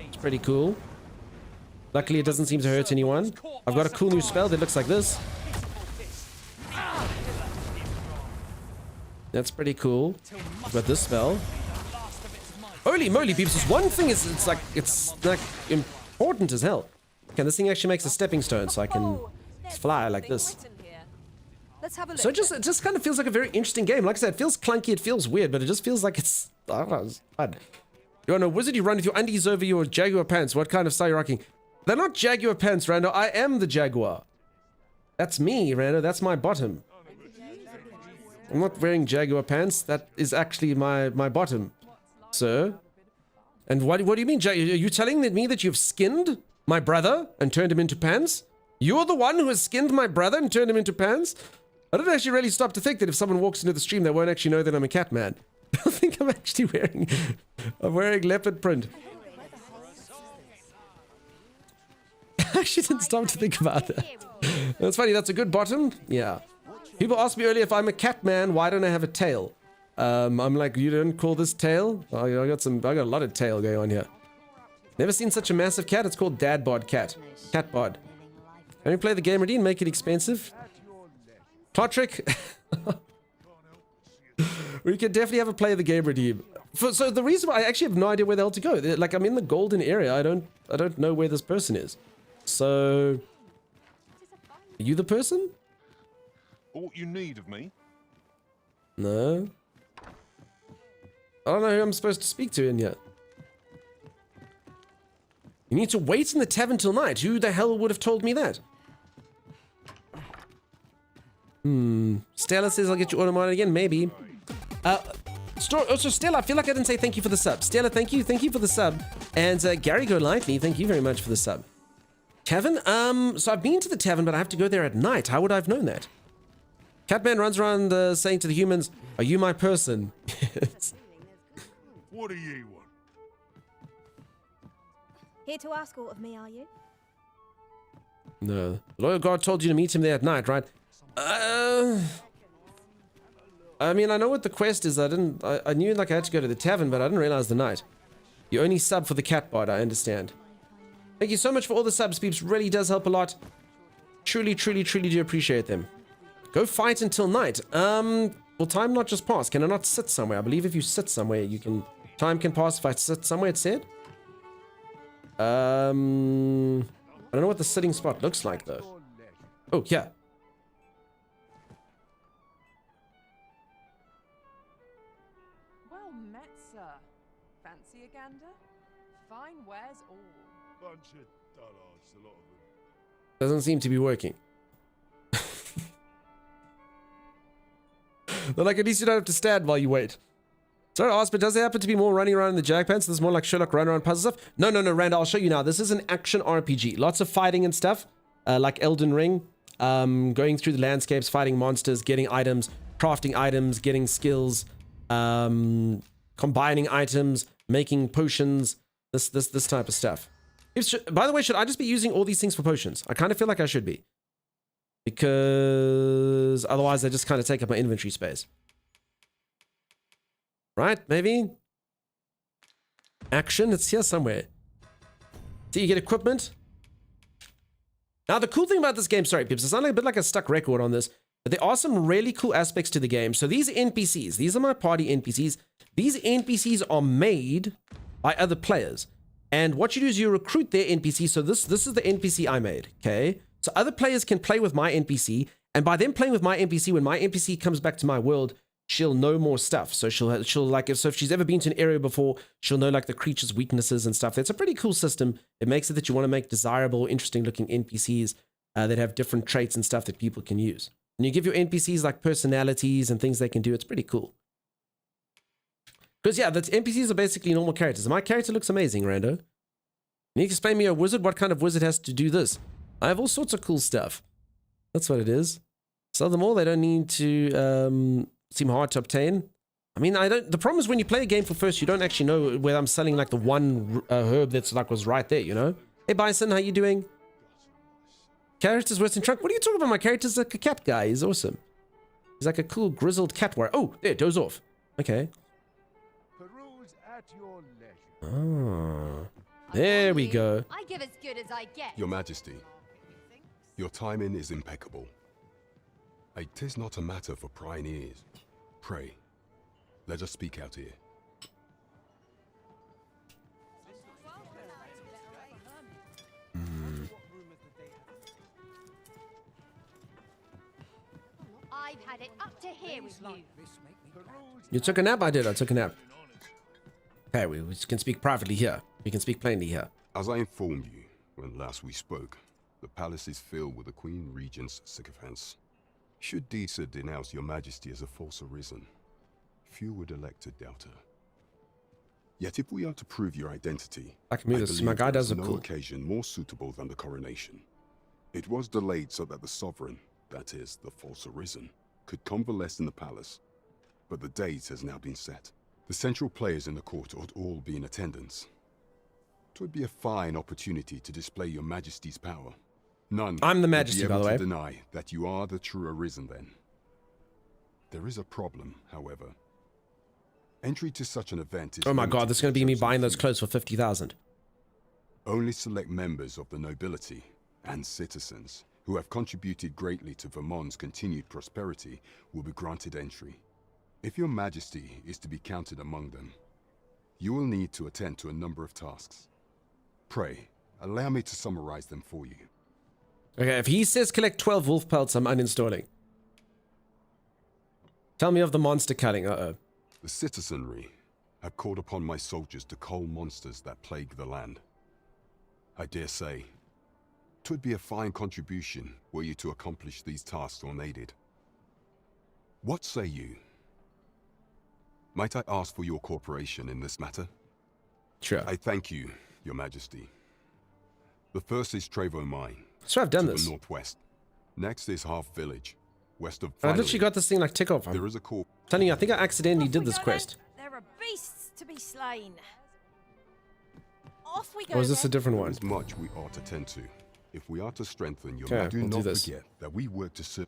It's pretty cool. Luckily, it doesn't seem to hurt anyone. I've got a cool new spell that looks like this. That's pretty cool. I've got this spell. Holy moly, peeps. This one thing is, it's like important as hell. Okay, this thing actually makes a stepping stone, so I can fly like this. So it just kind of feels like a very interesting game. Like I said, it feels clunky, it feels weird, but it just feels like it's, I don't know, it's fun. You're on a wizard, you run with your undies over your Jaguar pants. What kind of style are you rocking? They're not Jaguar pants, Rando. I am the Jaguar. That's me, Rando. That's my bottom. I'm not wearing Jaguar pants. That is actually my bottom, sir. And what do you mean, are you telling me that you've skinned my brother and turned him into pants? You're the one who has skinned my brother and turned him into pants? I don't actually really stop to think that if someone walks into the stream, they won't actually know that I'm a cat man. I think I'm actually wearing leopard print. I actually didn't stop to think about that. That's funny. That's a good bottom. Yeah. People asked me earlier if I'm a cat man, why don't I have a tail? I'm like, you don't call this tail? Oh, I got a lot of tail going on here. Never seen such a massive cat. It's called Dad Bod Cat. Cat Bod. Can we play the game ready and make it expensive? Clotrick. We could definitely have a play the game redeem. So the reason why I actually have no idea where the hell to go. Like, I'm in the golden area. I don't know where this person is. So, are you the person? What you need of me? No. I don't know who I'm supposed to speak to in here. You need to wait in the tavern till night. Who the hell would have told me that? Stella says I'll get you automated again. Maybe. So Stella, I feel like I didn't say thank you for the sub. Stella, thank you for the sub. And Gary Golightly, thank you very much for the sub. Tavern? So I've been to the tavern, but I have to go there at night. How would I have known that? Catman runs around saying to the humans, "Are you my person?" What do you want? Here to ask aught of me, are you? No. The loyal guard told you to meet him there at night, right? I mean, I know what the quest is. I knew like I had to go to the tavern, but I didn't realize the night. You only sub for the cat bot, I understand. Thank you so much for all the subs, peeps. Really does help a lot. Truly, truly, truly do appreciate them. Go fight until night. Will time not just pass? Can I not sit somewhere? I believe if you sit somewhere, you can... Time can pass if I sit somewhere, it said. I don't know what the sitting spot looks like, though. Oh, yeah. Well met, sir. Fancy a gander? Fine wares all. Bunch of dullards, a lot of them. Doesn't seem to be working. But like, at least you don't have to stand while you wait. Sorry to ask, but does there happen to be more running around in the Jag Pants? This is more like Sherlock run around puzzle stuff? No, Rand, I'll show you now. This is an action RPG. Lots of fighting and stuff, like Elden Ring. Going through the landscapes, fighting monsters, getting items, crafting items, getting skills, combining items, making potions, this type of stuff. By the way, should I just be using all these things for potions? I kind of feel like I should be. Because otherwise they just kind of take up my inventory space. Right, maybe? Action, it's here somewhere. So you get equipment. Now the cool thing about this game, sorry peeps, it's not like a bit like a stuck record on this, but there are some really cool aspects to the game. So these NPCs, these are my party NPCs. These NPCs are made by other players. And what you do is you recruit their NPC. So this is the NPC I made, okay? So other players can play with my NPC, and by them playing with my NPC, when my NPC comes back to my world, she'll know more stuff. So she'll like, if she's ever been to an area before, she'll know like the creature's weaknesses and stuff. It's a pretty cool system. It makes it that you want to make desirable, interesting looking NPCs that have different traits and stuff that people can use. And you give your NPCs like personalities and things they can do. It's pretty cool. Because yeah, the NPCs are basically normal characters. My character looks amazing, Rando. Can you explain me a wizard? What kind of wizard has to do this? I have all sorts of cool stuff. That's what it is. Sell them all. They don't need to seem hard to obtain. I mean, the problem is when you play a game for first, you don't actually know whether I'm selling like the one herb that's like was right there, you know? Hey Bison, how you doing? Character's worse than Trunk. What are you talking about? My character's like a cat guy. He's awesome. He's like a cool grizzled cat warrior. Oh, there, doze off. Okay. Oh. There we go. I give as good as I get. Your Majesty, your timing is impeccable. It is not a matter for prying ears. Pray, let us speak out here. I've had it up to here with you. You took a nap? I did. I took a nap. Okay, we can speak privately here. We can speak plainly here. As I informed you when last we spoke, the palace is filled with the Queen Regent's sycophants. Should Disa denounce your Majesty as a false arisen, few would elect to doubt her. Yet if we are to prove your identity, I believe my guy does there is look no cool. occasion more suitable than the coronation. It was delayed so that the sovereign, that is, the false arisen, could convalesce in the palace. But the date has now been set. The central players in the court ought all be in attendance. It would be a fine opportunity to display your Majesty's power. None I'm the would Majesty, be by able the way. to deny that you are the true arisen then. There is a problem, however. Entry to such an event is Oh my limited god, this is to going to be me chosen buying those few. clothes for 50,000. Only select members of the nobility and citizens who have contributed greatly to Vermont's continued prosperity will be granted entry. If your Majesty is to be counted among them, you will need to attend to a number of tasks. Pray, allow me to summarize them for you. Okay, if he says collect 12 wolf pelts, I'm uninstalling. Tell me of the monster cutting. Uh-oh. The citizenry have called upon my soldiers to cull monsters that plague the land. I dare say, 'twould be a fine contribution were you to accomplish these tasks unaided. What say you? Might I ask for your cooperation in this matter? Sure. I thank you, Your Majesty. The first is Trevo Mine. So I've done to this. the northwest. Next is Half Village, west of. I literally got this thing like tick off. There is a core. Telling you, I think I accidentally did this quest. There are beasts to be slain. Off we go. Or is this a then. different There one? is much we ought to tend to. If we are to strengthen your Okay, do we'll do not this. forget that we work to serve.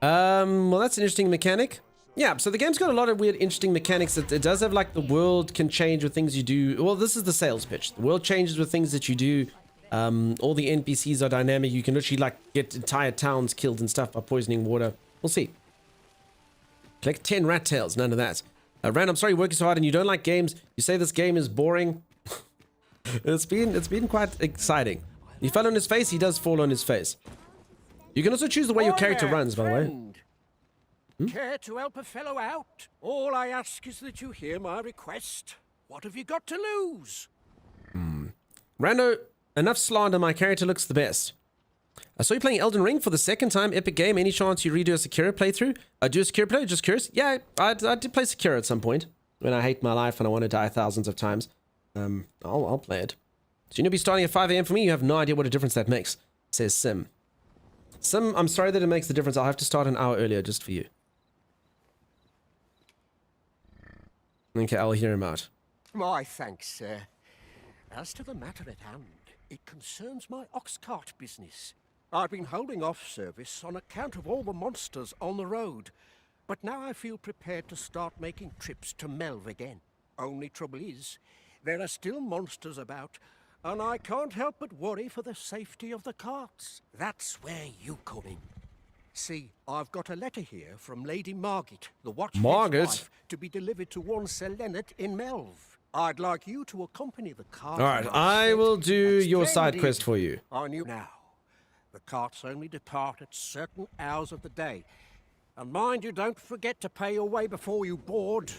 Well, that's an interesting mechanic. Yeah, so the game's got a lot of weird, interesting mechanics. It does have, like, the world can change with things you do. Well, this is the sales pitch. The world changes with things that you do. All the NPCs are dynamic. You can literally, like, get entire towns killed and stuff by poisoning water. We'll see. Collect 10 rat tails. None of that. Rand, I'm sorry you're working so hard and you don't like games. You say this game is boring. It's been quite exciting. He fell on his face. He does fall on his face. You can also choose the way your character runs, by the way. Care to help a fellow out? All I ask is that you hear my request. What have you got to lose? Rando, enough slander. My character looks the best. I saw you playing Elden Ring for the second time. Epic game. Any chance you redo a Sekiro playthrough? Do a Sekiro play? Just curious. Yeah, I did play Sekiro at some point when I hate my life and I want to die thousands of times. I'll play it. So you'll be starting at 5 a.m. for me. You have no idea what a difference that makes, says Sim. Sim, I'm sorry that it makes the difference. I'll have to start an hour earlier just for you. Okay, I'll hear him out. My thanks, sir. As to the matter at hand, it concerns my ox cart business. I've been holding off service on account of all the monsters on the road, but now I feel prepared to start making trips to Melv again. Only trouble is, there are still monsters about, and I can't help but worry for the safety of the carts. That's where you come in. See, I've got a letter here from Lady Margit, the Watchhead's wife, to be delivered to one Sir Leonard in Melv. I'd like you to accompany the cart. All right, I will do your side quest for you. I knew now. The carts only depart at certain hours of the day. And mind you, don't forget to pay your way before you board.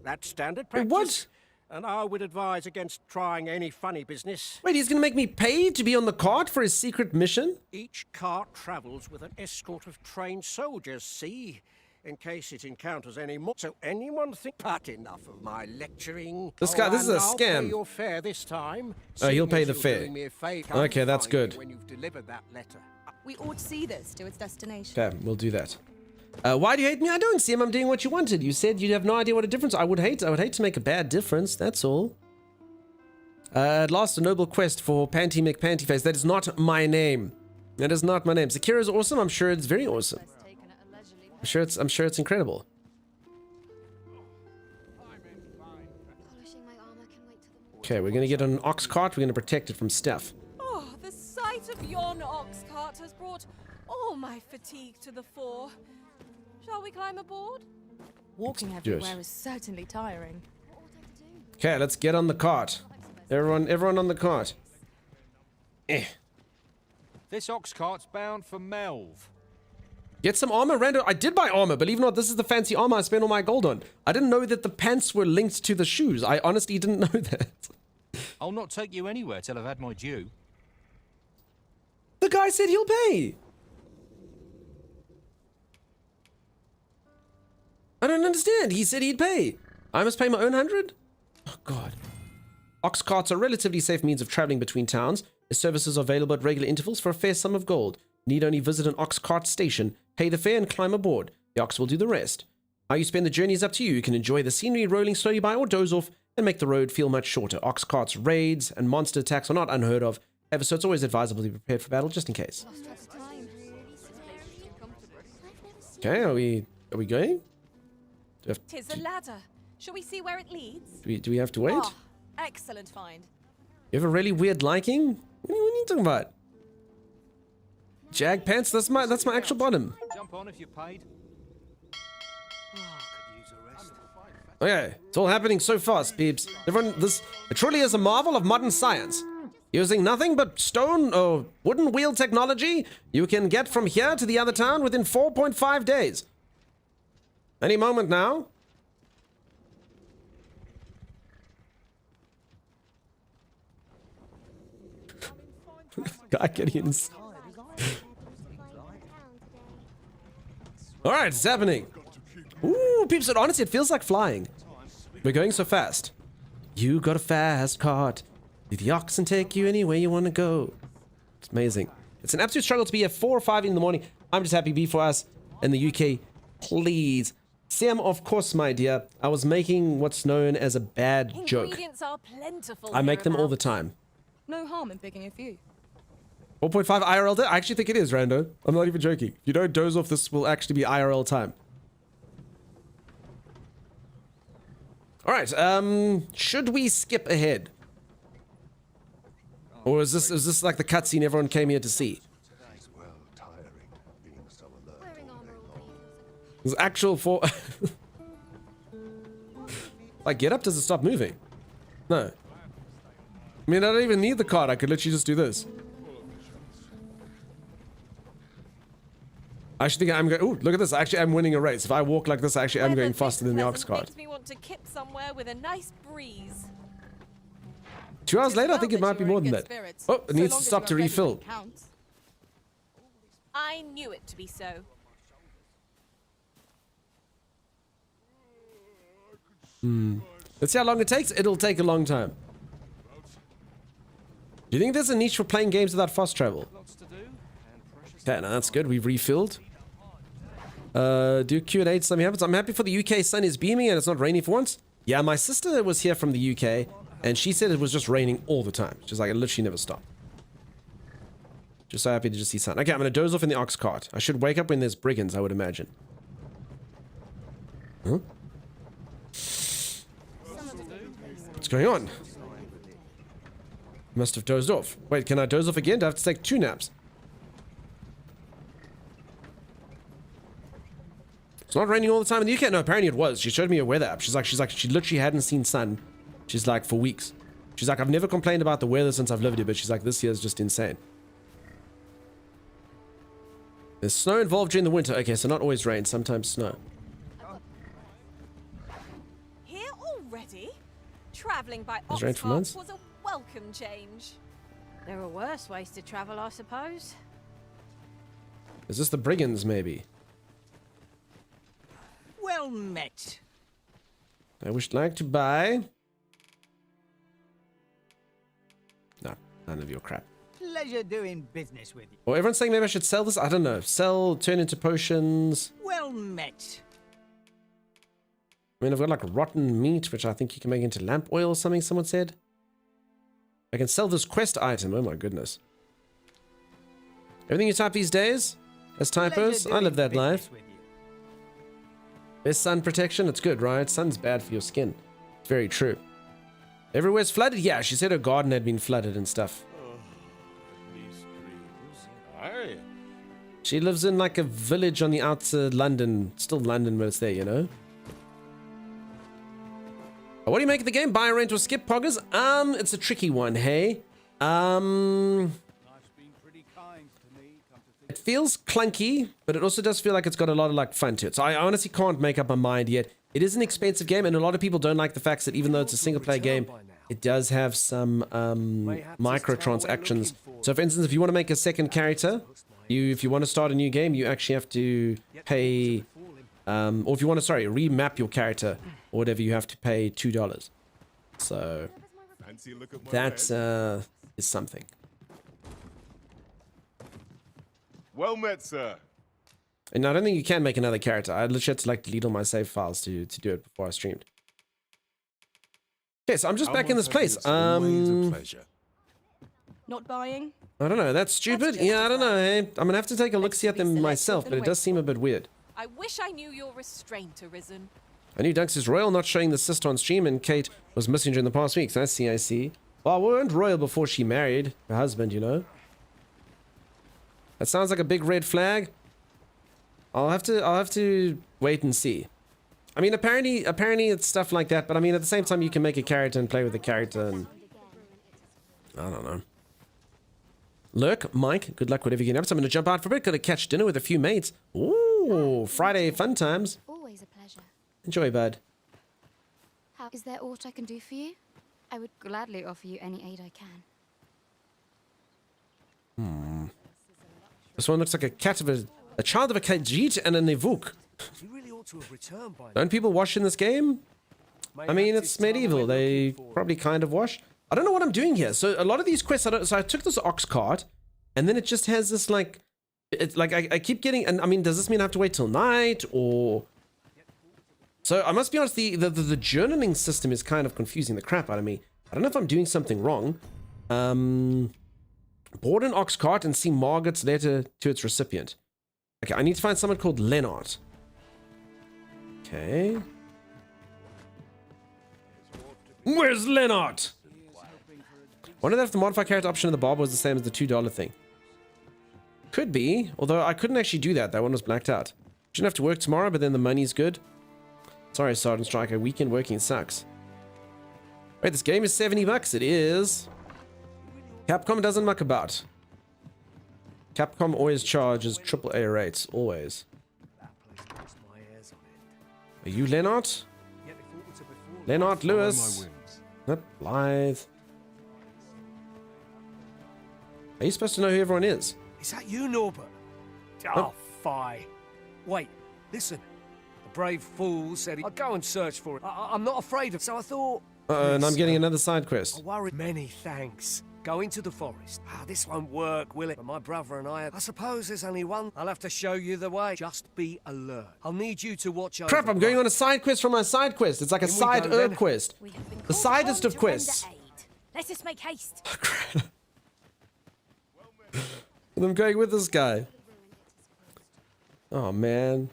That's standard practice. What? And I would advise against trying any funny business. Wait, he's going to make me pay to be on the cart for his secret mission? Each cart travels with an escort of trained soldiers, see? In case it encounters any more. So anyone think, but enough of my lecturing. This guy, this is a I'll pay scam. your fare this time. Oh, he'll pay Seeing the as you're fare. doing me a favour, Okay, that's find me good. When you've delivered that letter. We ought to see this to its destination. Okay, we'll do that. Why do you hate me? I don't see him. I'm doing what you wanted. You said you'd have no idea what a difference. I would hate to make a bad difference. That's all. At last, a noble quest for Panty McPantyface. That is not my name. That is not my name. Sekiro is awesome. I'm sure it's very awesome. I'm sure it's incredible. Okay, we're gonna get on an ox cart. We're gonna protect it from Steph. Oh, the sight of yon ox cart has brought all my fatigue to the fore. Shall we climb aboard? Walking everywhere is certainly tiring. Okay, let's get on the cart. Everyone on the cart. This ox cart's bound for Melv. Get some armor, Rando. I did buy armor. Believe it or not, this is the fancy armor I spent all my gold on. I didn't know that the pants were linked to the shoes. I honestly didn't know that. I'll not take you anywhere till I've had my due. The guy said he'll pay. I don't understand. He said he'd pay. I must pay my own 100? Oh, God. Ox carts are relatively safe means of traveling between towns. The services are available at regular intervals for a fair sum of gold. Need only visit an ox cart station, pay the fare and climb aboard. The ox will do the rest. How you spend the journey is up to you. You can enjoy the scenery rolling slowly by or doze off and make the road feel much shorter. Ox carts, raids, and monster attacks are not unheard of. However, so it's always advisable to be prepared for battle just in case. Okay, are we going? Tis a ladder. Shall we see where it leads? Do we have to wait? Oh, excellent find. You have a really weird liking? What are you talking about? Jag pants? That's my actual bottom. Jump on if you're paid. Okay, it's all happening so fast, peeps. Everyone, it truly is a marvel of modern science. Using nothing but stone or wooden wheel technology, you can get from here to the other town within 4.5 days. Any moment now. Guy getting inside. Alright, it's happening. Ooh, peeps, honestly, it feels like flying. We're going so fast. You got a fast cart. Leave the oxen take you anywhere you want to go. It's amazing. It's an absolute struggle to be at 4 or 5 in the morning. I'm just happy to be for us in the UK. Please. Sam, of course, my dear. I was making what's known as a bad joke. Ingredients are plentiful. I make them all the time. No harm in picking a few. 4.5 IRL day? I actually think it is, Rando. I'm not even joking. If you don't doze off, this will actually be IRL time. Alright, should we skip ahead? Or is this like the cutscene everyone came here to see? There's actual for... Like, get up, does it stop moving? No. I mean, I don't even need the card. I could literally just do this. I actually think I'm going... Ooh, look at this. Actually, I'm winning a race. If I walk like this, actually, I'm going faster than the ox cart. Makes me want to kip somewhere with a nice breeze. 2 hours later, I think it might be more than that. Oh, it needs to stop to refill. I knew it to be so. Let's see how long it takes. It'll take a long time. Do you think there's a niche for playing games without fast travel? Okay, now that's good. We've refilled. Do Q&A to something happens. I'm happy for the UK sun is beaming and it's not raining for once. Yeah, my sister was here from the UK and she said it was just raining all the time. She's like, it literally never stopped. Just so happy to just see sun. Okay, I'm going to doze off in the ox cart. I should wake up when there's brigands, I would imagine. Huh? What's going on? Must have dozed off. Wait, can I doze off again? Do I have to take 2 naps? It's not raining all the time in the UK. No, apparently it was. She showed me a weather app. She's like, she literally hadn't seen sun. She's like, for weeks. She's like, I've never complained about the weather since I've lived here, but she's like, this year is just insane. There's snow involved during the winter. Okay, so not always rain, sometimes snow. Here already? Travelling by Has rained for months? was a welcome change. There are worse ways to travel, I suppose. Is this the brigands, maybe? Well met. I would like to buy... No, none of your crap. Pleasure doing business with you. Well, everyone's saying maybe I should sell this. I don't know. Sell, turn into potions. Well met. I mean, I've got like rotten meat, which I think you can make into lamp oil or something, someone said. I can sell this quest item. Oh my goodness. Everything you type these days as typos, I live that life. Best sun protection, it's good, right? Sun's bad for your skin. It's very true. Everywhere's flooded? Yeah, she said her garden had been flooded and stuff. She lives in like a village on the outside of London. Still London, but it's there, you know? What do you make of the game? Buy, rent, or skip, poggers? It's a tricky one, hey? It feels clunky, but it also does feel like it's got a lot of like fun to it. So I honestly can't make up my mind yet. It is an expensive game, and a lot of people don't like the fact that even though it's a single-player game, it does have some microtransactions. So for instance, if you want to make a second character, if you want to start a new game, you actually have to pay, or if you want to, remap your character or whatever, you have to pay $2. So that is something. Well met, sir. And I don't think you can make another character. I literally had to like delete all my save files to do it before I streamed. Okay, so I'm just back in this place. Not buying? I don't know. That's stupid. Yeah, I don't know. Hey, I'm gonna have to take a look-see at them myself, but it does seem a bit weird. I wish I knew your restraint arisen. I knew Dunks is royal, not showing the sister on stream, and Kate was missing during the past weeks. I see, I see. Well, we weren't royal before she married her husband, you know. That sounds like a big red flag. I'll have to wait and see. I mean, apparently it's stuff like that, but I mean, at the same time, you can make a character and play with the character, and I don't know. Lurk, Mike, good luck whatever you get up to. I'm gonna jump out for a bit. Gotta catch dinner with a few mates. Ooh, Friday fun times. Always a pleasure. Enjoy, bud. Is there aught I can do for you? I would gladly offer you any aid I can. This one looks like a cat of a child of a Khajiit and a Nevuk. You really ought to have returned by now. Don't people wash in this game? I mean, it's medieval. They probably kind of wash. I don't know what I'm doing here. So a lot of these quests, so I took this ox cart, and then it just has this like, it's like I keep getting. And I mean, does this mean I have to wait till night or? So I must be honest. The journaling system is kind of confusing the crap out of me. I don't know if I'm doing something wrong. Board an ox cart and see Margaret's letter to its recipient. Okay, I need to find someone called Lennart. Okay. Where's Lennart? Wonder if the modify character option in the barber was the same as the $2 thing. Could be, although I couldn't actually do that. That one was blacked out. Shouldn't have to work tomorrow, but then the money's good. Sorry, Sergeant Striker. Weekend working sucks. Wait, this game is $70. It is. Capcom doesn't muck about. Capcom always charges AAA rates. Always. Are you Lennart? Lennart Lewis? Not Blythe. Are you supposed to know who everyone is? Is that you, Norbert? Oh, fie. Wait, listen. The brave fool said I'd go and search for it. I'm not afraid of, so I thought... And I'm getting another side quest. I worry. Many thanks. Go into the forest. This won't work, will it? But my brother and I suppose there's only one. I'll have to show you the way. Just be alert. I'll need you to watch over... Crap, I'm going on a side quest from my side quest. It's like a side herb quest. The sidest of quests. Let us make haste. And I'm going with this guy. Oh, man.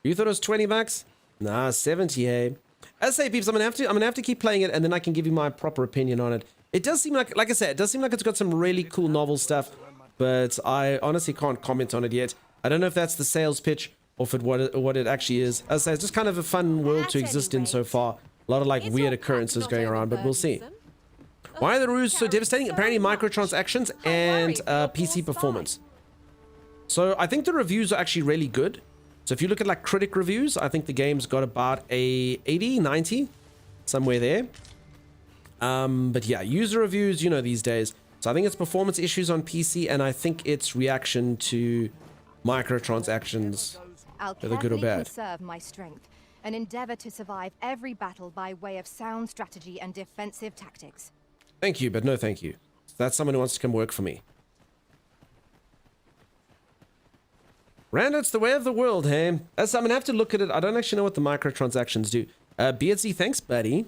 You thought it was 20 bucks? Nah, 70, hey. As I say, peeps, I'm gonna have to keep playing it, and then I can give you my proper opinion on it. It does seem like I said, it does seem like it's got some really cool novel stuff, but I honestly can't comment on it yet. I don't know if that's the sales pitch or if what it actually is. As I say, it's just kind of a fun world to exist in so far. A lot of like weird occurrences going around, but we'll see. Why are the rules so devastating? Apparently microtransactions and PC performance. So I think the reviews are actually really good. So if you look at like critic reviews, I think the game's got about a 80, 90, somewhere there. But yeah, user reviews, you know, these days. So I think it's performance issues on PC, and I think it's reaction to microtransactions, whether good or bad. Conserve my strength and endeavor to survive every battle by way of sound strategy and defensive tactics. Thank you, but no thank you. That's someone who wants to come work for me. Rand, it's the way of the world, hey? As I'm gonna have to look at it. I don't actually know what the microtransactions do. Beardsy, thanks, buddy.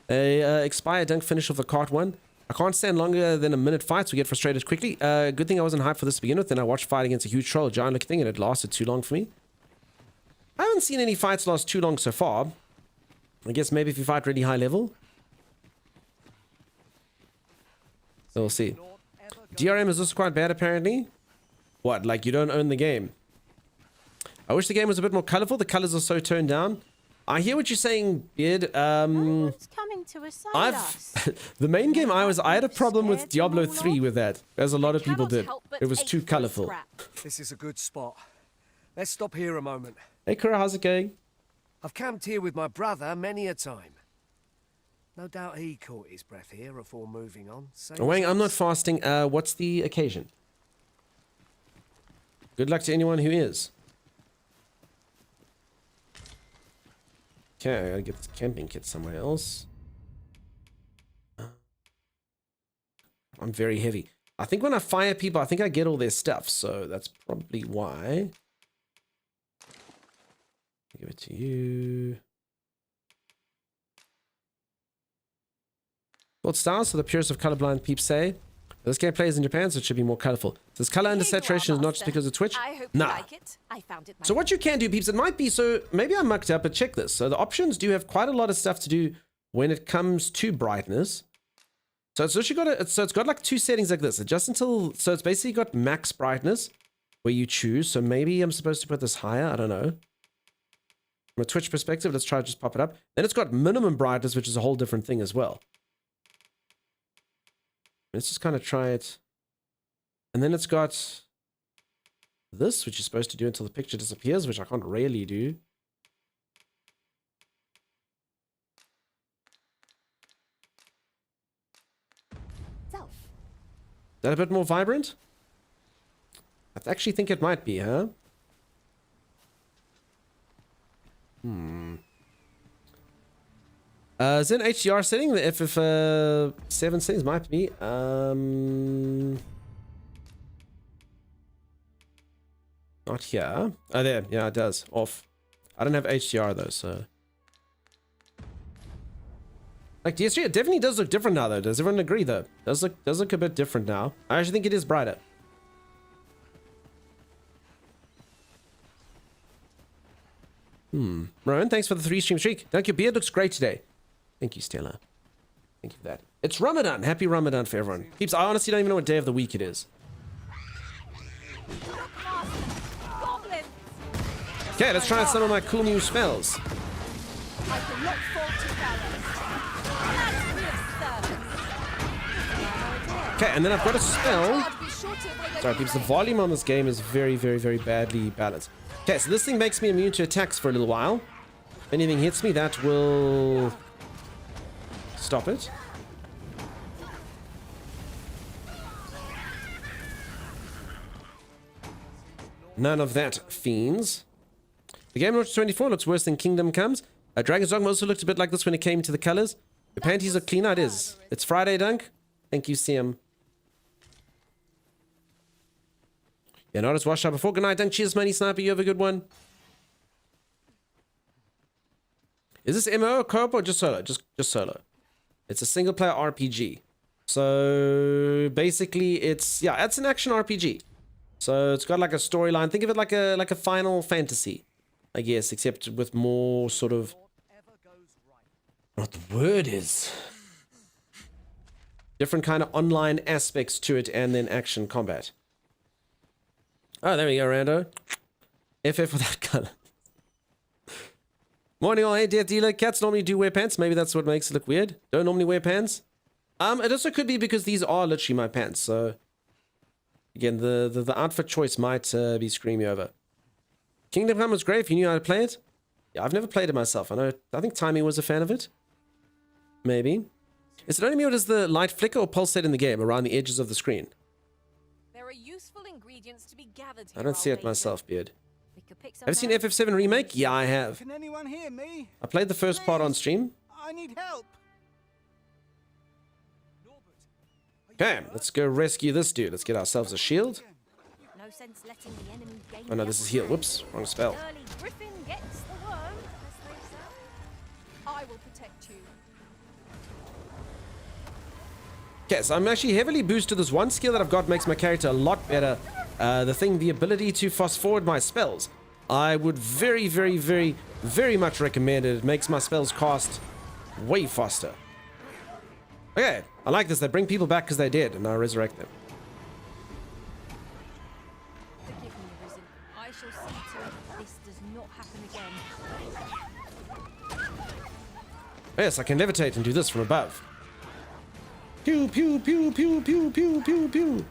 Expire, don't finish off the cart one. I can't stand longer than a minute fight, so we get frustrated quickly. Good thing I wasn't hyped for this to begin with. Then I watched fight against a huge troll, giant looking thing, and it lasted too long for me. I haven't seen any fights last too long so far. I guess maybe if you fight really high level. So we'll see. DRM is also quite bad, apparently. What, like you don't own the game? I wish the game was a bit more colorful. The colors are so toned down. I hear what you're saying, Beard. Coming to assail us. The main game I had a problem with Diablo 3 with that, as a lot of people did. It was too colorful. This is a good spot. Let's stop here a moment. Hey, Kura, how's it going? I've camped here with my brother many a time. No doubt he caught his breath here before moving on. Oh, Wang, I'm not fasting. What's the occasion? Good luck to anyone who is. Okay, I gotta get this camping kit somewhere else. I'm very heavy. I think when I fire people, I think I get all their stuff, so that's probably why. Give it to you. Gold stars for the purest of colorblind peeps say. This game plays in Japan, so it should be more colorful. This color under saturation is not just because of Twitch. Nah. So what you can do, peeps, it might be, so maybe I mucked up, but check this. So the options do have quite a lot of stuff to do when it comes to brightness. So it's literally got it's got like two settings like this. Adjust until, so it's basically got max brightness where you choose. So maybe I'm supposed to put this higher. I don't know. From a Twitch perspective, let's try to just pop it up. Then it's got minimum brightness, which is a whole different thing as well. Let's just kind of try it. And then it's got this, which you're supposed to do until the picture disappears, which I can't really do. Is that a bit more vibrant? I actually think it might be, huh? Is it an HDR setting? The FF7 settings might be. Not here. Oh, there. Yeah, it does. Off. I don't have HDR though, so. Like DS3, it definitely does look different now though. Does everyone agree though? Does look a bit different now. I actually think it is brighter. Rowan, thanks for the 3-stream streak. Thank you. Beard looks great today. Thank you, Stella. Thank you for that. It's Ramadan. Happy Ramadan for everyone. Peeps, I honestly don't even know what day of the week it is. Okay, let's try out some of my cool new spells. Okay, and then I've got a spell. Sorry, peeps, the volume on this game is very, very, very badly balanced. Okay, so this thing makes me immune to attacks for a little while. If anything hits me, that will stop it. None of that, fiends. The game launched 24 looks worse than Kingdom Comes. Dragon's Dogma also looked a bit like this when it came to the colors. Your panties are cleaner, it is. It's Friday, Dunk. Thank you, Sam. Yeah, not as washed up before. Good night, Dunk. Cheers, Money Sniper. You have a good one. Is this MMO co-op or just solo? Just solo. It's a single player RPG. So basically it's an action RPG. So it's got like a storyline. Think of it like a Final Fantasy, I guess, except with more sort of what the word is. Different kind of online aspects to it and then action combat. Oh, there we go, Rando. FF without color. Morning all, hey Death Dealer. Cats normally do wear pants. Maybe that's what makes it look weird. Don't normally wear pants. It also could be because these are literally my pants. So again, the outfit choice might be screwing me over. Kingdom Come was great if you knew how to play it. Yeah, I've never played it myself. I think Timmy was a fan of it. Maybe. Is it only me or does the light flicker or pulsate in the game around the edges of the screen? There are useful ingredients to be gathered here, I don't see it I'll myself, Beard. We could pick some Have you seen berries. FF7 Remake? Yeah, I have. Can anyone hear me? I played the first part on stream. I need help. Okay, let's go rescue this dude. Let's get ourselves a shield. No sense letting the enemy gain Oh no, the this is upper heal. hand. Whoops, wrong spell. Early Griffin gets the worm, as they say. I will protect you. Okay, so I'm actually heavily boosted. This one skill that I've got makes my character a lot better. The ability to fast forward my spells. I would very, very, very, very much recommend it. It makes my spells cast way faster. Okay, I like this. They bring people back because they're dead, and I resurrect them. Forgive me, Risen. I shall see to it this does not happen again. Yes, I can levitate and do this from above. Pew, pew, pew, pew, pew, pew, pew, pew.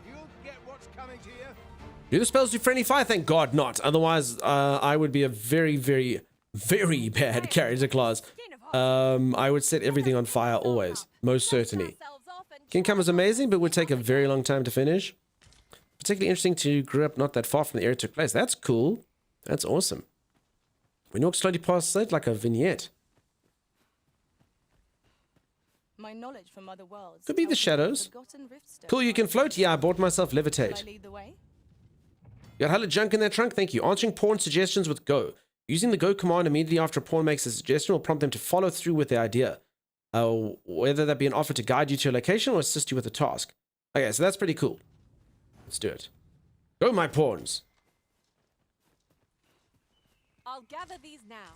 You'll get what's coming to you. Do the spells do friendly fire? Thank God not. Otherwise, I would be a very, very, very bad character class. I would set everything on fire always. Most certainly. Kingdom Come is amazing, but would take a very long time to finish. Particularly interesting to grow up not that far from the area it took place. That's cool. That's awesome. When you walk slowly past it, like a vignette. My knowledge from other worlds. Could be the shadows. Cool, you can float? Yeah, I bought myself levitate. Shall I lead the way? You got hella junk in that trunk? Thank you. Answering pawn suggestions with go. Using the go command immediately after a pawn makes a suggestion will prompt them to follow through with the idea. Whether that be an offer to guide you to a location or assist you with a task. Okay, so that's pretty cool. Let's do it. Go, my pawns. I'll gather these now.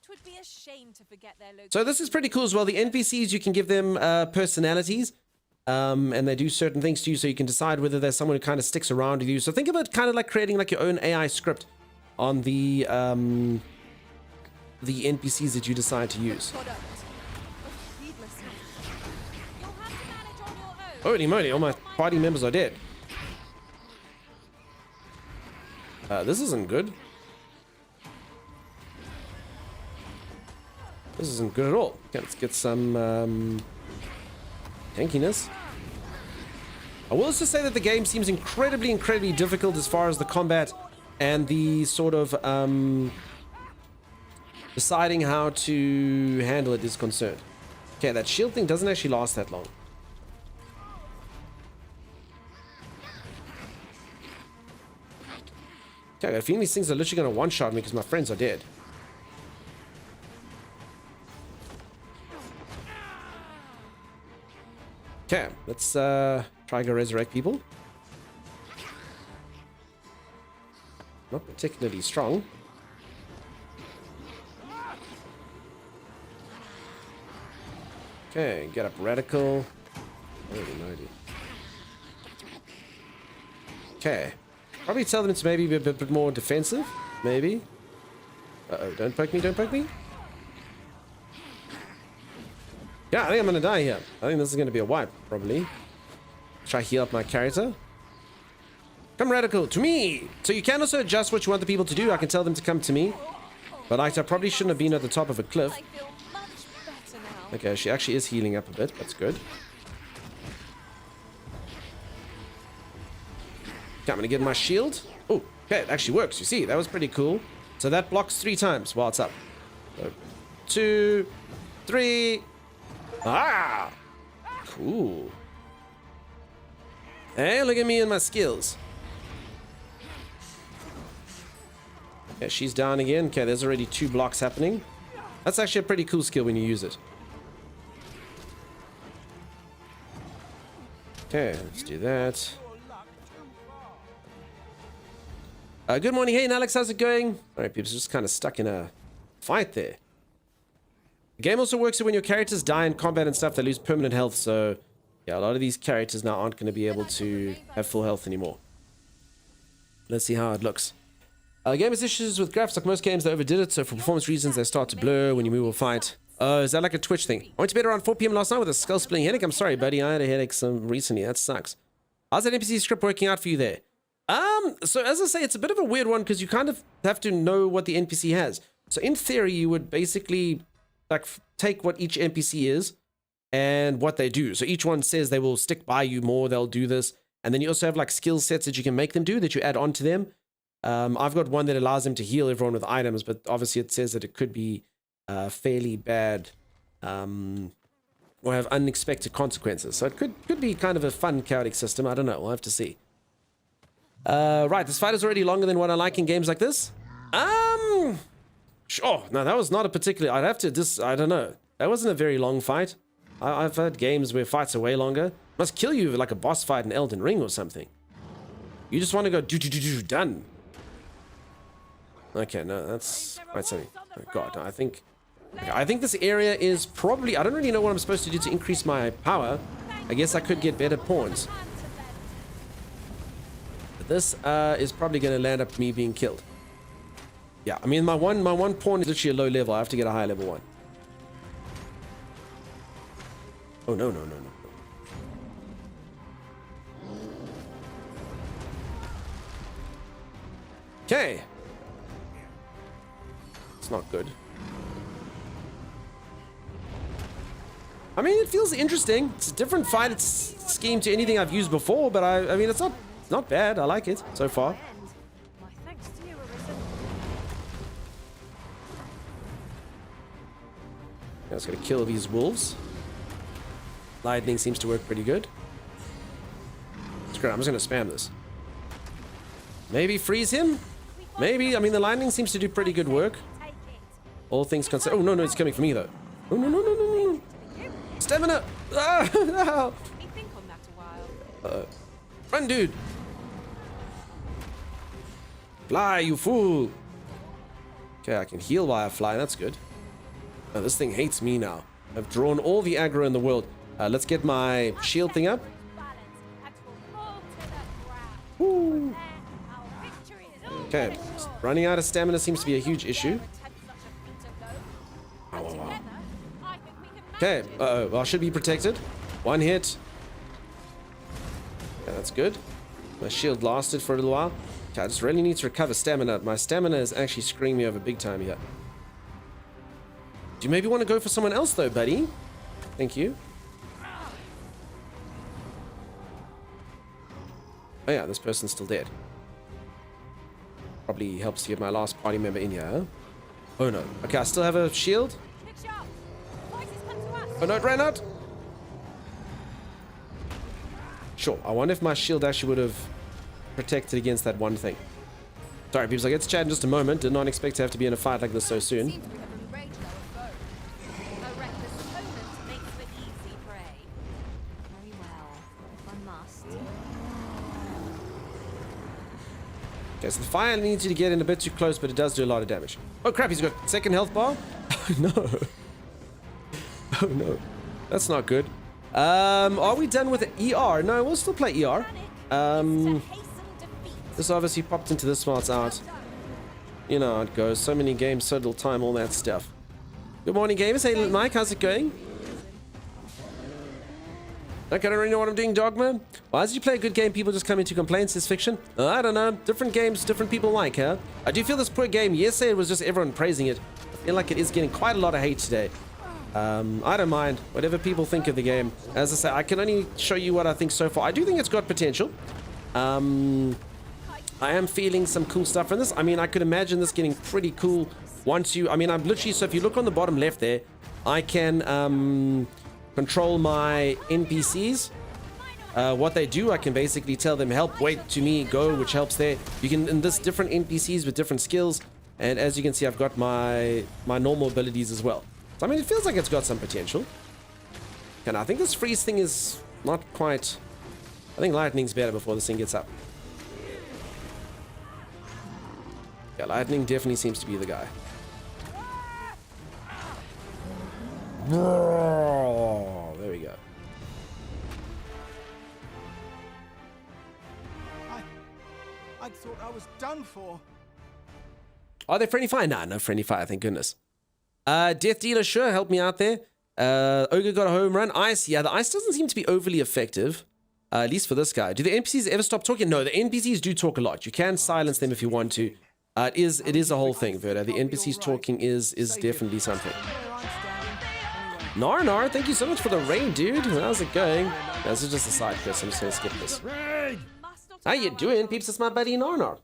'Twould be a shame to forget their location. So this is pretty cool as well. The NPCs, you can give them personalities. And they do certain things to you, so you can decide whether there's someone who kind of sticks around with you. So think of it kind of like creating like your own AI script on the NPCs that you decide to use. Holy moly, all my party members are dead. This isn't good. This isn't good at all. Okay, let's get some tankiness. I will also say that the game seems incredibly, incredibly difficult as far as the combat and the sort of deciding how to handle it is concerned. Okay, that shield thing doesn't actually last that long. Okay, I got a feeling these things are literally going to one-shot me because my friends are dead. Okay, let's try and go resurrect people. Not particularly strong. Okay, get up radical. Holy moly. Okay. Probably tell them to maybe be a bit more defensive. Maybe. Uh-oh, don't poke me, don't poke me. Yeah, I think I'm gonna die here. I think this is gonna be a wipe, probably. Try to heal up my character. Come radical, to me! So you can also adjust what you want the people to do. I can tell them to come to me. But I probably shouldn't have been at the top of a cliff. Okay, she actually is healing up a bit. That's good. Okay, I'm gonna get my shield. Oh, okay, it actually works. You see, that was pretty cool. So that blocks 3 times while it's up. So 2, 3. Ah! Cool. Hey, look at me and my skills. Okay, she's down again. Okay, there's already 2 blocks happening. That's actually a pretty cool skill when you use it. Okay, let's do that. Good morning. Hey, Alex, how's it going? All right, people, just kind of stuck in a fight there. The game also works when your characters die in combat and stuff, they lose permanent health, so yeah, a lot of these characters now aren't going to be able to have full health anymore. Let's see how it looks. Game has issues with graphics like most games. They overdid it, so for performance reasons they start to blur when you move or fight. Is that like a Twitch thing? I went to bed around 4 p.m. last night with a skull-splitting headache. I'm sorry, buddy. I had a headache recently. That sucks. How's that NPC script working out for you there? So as I say, it's a bit of a weird one because you kind of have to know what the NPC has. So in theory, you would basically like take what each NPC is and what they do. So each one says they will stick by you more, they'll do this. And then you also have like skill sets that you can make them do that you add on to them. I've got one that allows them to heal everyone with items, but obviously it says that it could be fairly bad or have unexpected consequences. So it could be kind of a fun chaotic system. I don't know. We'll have to see. Right, this fight is already longer than what I like in games like this. Sure. No, that was not a particularly... I'd have to I don't know. That wasn't a very long fight. I've had games where fights are way longer. Must kill you like a boss fight in Elden Ring or something. You just want to go done. Okay, no, that's quite something. Oh god, no, I think this area is probably... I don't really know what I'm supposed to do to increase my power. I guess I could get better pawns. But this is probably going to land up me being killed. Yeah, I mean, my one pawn is literally a low level. I have to get a high level one. Oh, no. Okay. It's not good. I mean, it feels interesting. It's a different fight scheme to anything I've used before, but I mean, it's not bad. I like it so far. I was going to kill these wolves. Lightning seems to work pretty good. Screw it, I'm just going to spam this. Maybe freeze him? Maybe. I mean, the lightning seems to do pretty good work. All things considered. Oh, no, it's coming for me, though. Oh, no. Stamina! Ah! Run, dude! Fly, you fool! Okay, I can heal while I fly. That's good. Oh, this thing hates me now. I've drawn all the aggro in the world. Let's get my shield thing up. Woo. Okay, running out of stamina seems to be a huge issue. Okay, well, I should be protected. One hit. Yeah, that's good. My shield lasted for a little while. Okay, I just really need to recover stamina. My stamina is actually screwing me over big time here. Do you maybe want to go for someone else, though, buddy? Thank you. Oh, yeah, this person's still dead. Probably helps to get my last party member in here, huh? Oh, no. Okay, I still have a shield. Oh, no, it ran out. Sure, I wonder if my shield actually would have protected against that one thing. Sorry, peeps, I'll get to chat in just a moment. Did not expect to have to be in a fight like this so soon. Okay, so the fire needs you to get in a bit too close, but it does do a lot of damage. Oh crap, he's got second health bar? Oh no. Oh no. That's not good. Are we done with ER? No, we'll still play ER. This obviously popped into this while it's out. You know how it goes. So many games, so little time, all that stuff. Good morning, gamers. Hey, Mike, how's it going? Okay, I don't really know what I'm doing, Dogma. Why as you play a good game, people just come into complaints? Is fiction? I don't know. Different games, different people like, huh? I do feel this poor game, yesterday it was just everyone praising it. I feel like it is getting quite a lot of hate today. I don't mind whatever people think of the game. As I say, I can only show you what I think so far. I do think it's got potential. I am feeling some cool stuff from this. I mean, I could imagine this getting pretty cool once you... I mean, I'm literally... So if you look on the bottom left there, I can control my NPCs. What they do, I can basically tell them help, wait to me, go, which helps there. You can enlist different NPCs with different skills. And as you can see, I've got my normal abilities as well. So, I mean, it feels like it's got some potential. And I think this freeze thing is not quite... I think lightning's better before this thing gets up. Yeah, lightning definitely seems to be the guy. There we go. I thought I was done for. Are they friendly fire? Nah, no friendly fire, thank goodness. Death Dealer, sure, help me out there. Ogre got a home run. Ice, yeah, the ice doesn't seem to be overly effective. At least for this guy. Do the NPCs ever stop talking? No, the NPCs do talk a lot. You can silence them if you want to. It is a whole thing, Verda. The NPCs talking is definitely something. Nar, thank you so much for the raid, dude. How's it going? This is just a side quest. I'm just going to skip this. How you doing, peeps? It's my buddy Nar.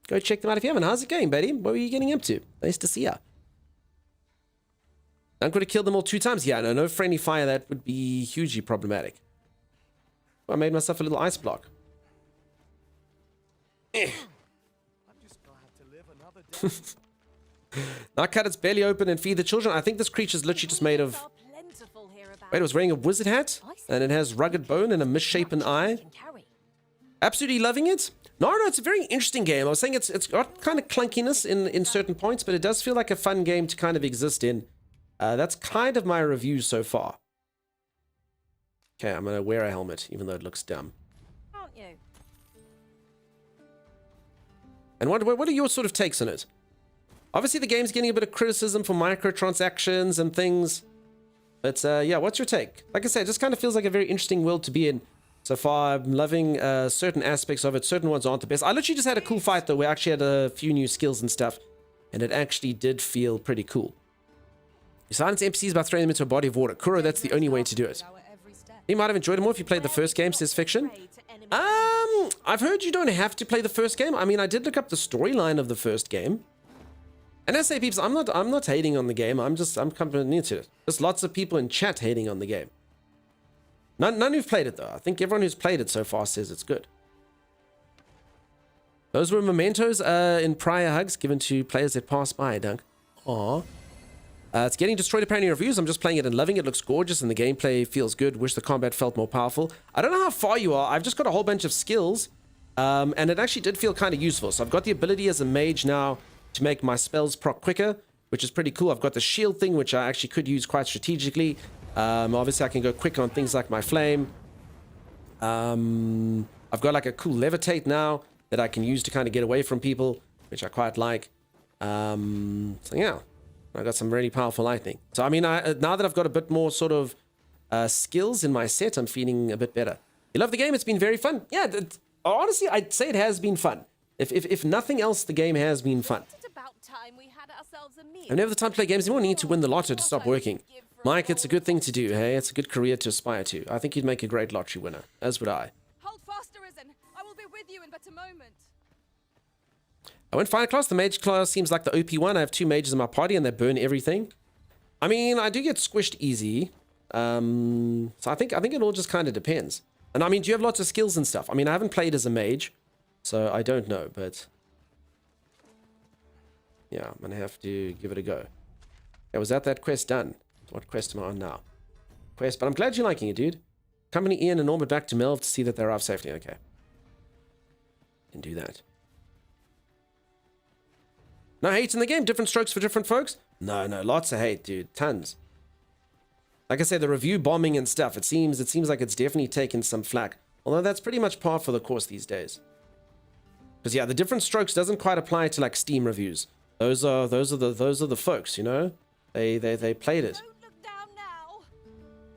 Go check them out if you haven't. How's it going, buddy? What were you getting up to? Nice to see ya. I'm going to kill them all 2 times. Yeah, no friendly fire. That would be hugely problematic. I made myself a little ice block. Now cut its belly open and feed the children. I think this creature's literally just made of... Wait, it was wearing a wizard hat? And it has rugged bone and a misshapen eye? Absolutely loving it? No, it's a very interesting game. I was saying it's got kind of clunkiness in certain points, but it does feel like a fun game to kind of exist in. That's kind of my review so far. Okay, I'm going to wear a helmet, even though it looks dumb. Aren't you? And what are your sort of takes on it? Obviously, the game's getting a bit of criticism for microtransactions and things. But, yeah, what's your take? Like I said, it just kind of feels like a very interesting world to be in. So far, I'm loving certain aspects of it. Certain ones aren't the best. I literally just had a cool fight, though, where I actually had a few new skills and stuff. And it actually did feel pretty cool. You silence NPCs by throwing them into a body of water. Kuro, that's the only way to do it. You might have enjoyed it more if you played the first game, says Fiction. I've heard you don't have to play the first game. I mean, I did look up the storyline of the first game. And I say, peeps, I'm not hating on the game. I'm coming near to it. There's lots of people in chat hating on the game. None who've played it, though. I think everyone who's played it so far says it's good. Those were mementos in prior hugs given to players that passed by, Dunk. Aww. It's getting destroyed apparently in reviews. I'm just playing it and loving it. It looks gorgeous and the gameplay feels good. Wish the combat felt more powerful. I don't know how far you are. I've just got a whole bunch of skills. And it actually did feel kind of useful. So I've got the ability as a mage now to make my spells proc quicker, which is pretty cool. I've got the shield thing, which I actually could use quite strategically. Obviously, I can go quicker on things like my flame. I've got like a cool levitate now that I can use to kind of get away from people, which I quite like. So yeah. I got some really powerful lightning. So, I mean, now that I've got a bit more sort of skills in my set, I'm feeling a bit better. You love the game? It's been very fun. Yeah, honestly, I'd say it has been fun. If nothing else, the game has been fun. I've never the time to play games anymore. I need to win the lotto to stop working. Mike, it's a good thing to do, hey? It's a good career to aspire to. I think you'd make a great lottery winner, as would I. Hold fast, Arisen. I will be with you in but a moment. I went final class. The mage class seems like the OP one. I have 2 mages in my party and they burn everything. I mean, I do get squished easy. So I think it all just kind of depends. And I mean, do you have lots of skills and stuff? I mean, I haven't played as a mage, so I don't know, but yeah, I'm gonna have to give it a go. Yeah, was that quest done? What quest am I on now? Quest, but I'm glad you're liking it, dude. Accompany Ian and Norma back to Melv to see that they arrive safely. Okay. Can do that. No hate in the game. Different strokes for different folks. No, lots of hate, dude. Tons. Like I said, the review bombing and stuff. It seems like it's definitely taken some flack. Although that's pretty much par for the course these days. Because yeah, the different strokes doesn't quite apply to like Steam reviews. Those are the folks, you know. They played it. Don't look down now.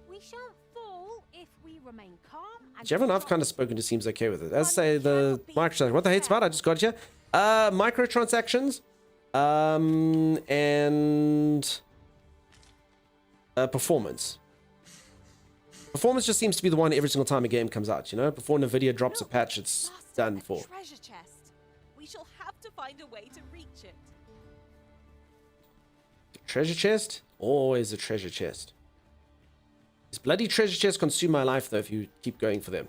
We shan't fall if we remain calm. And Everyone I've kind of spoken to seems okay with it. As I say, the microtransactions. What the hate's about? I just got you. Microtransactions. And performance. Performance just seems to be the one every single time a game comes out, you know? Before NVIDIA drops a patch, it's done for. Treasure chest. We shall have to find a way to reach it. Treasure chest? Always a treasure chest. These bloody treasure chests consume my life, though, if you keep going for them.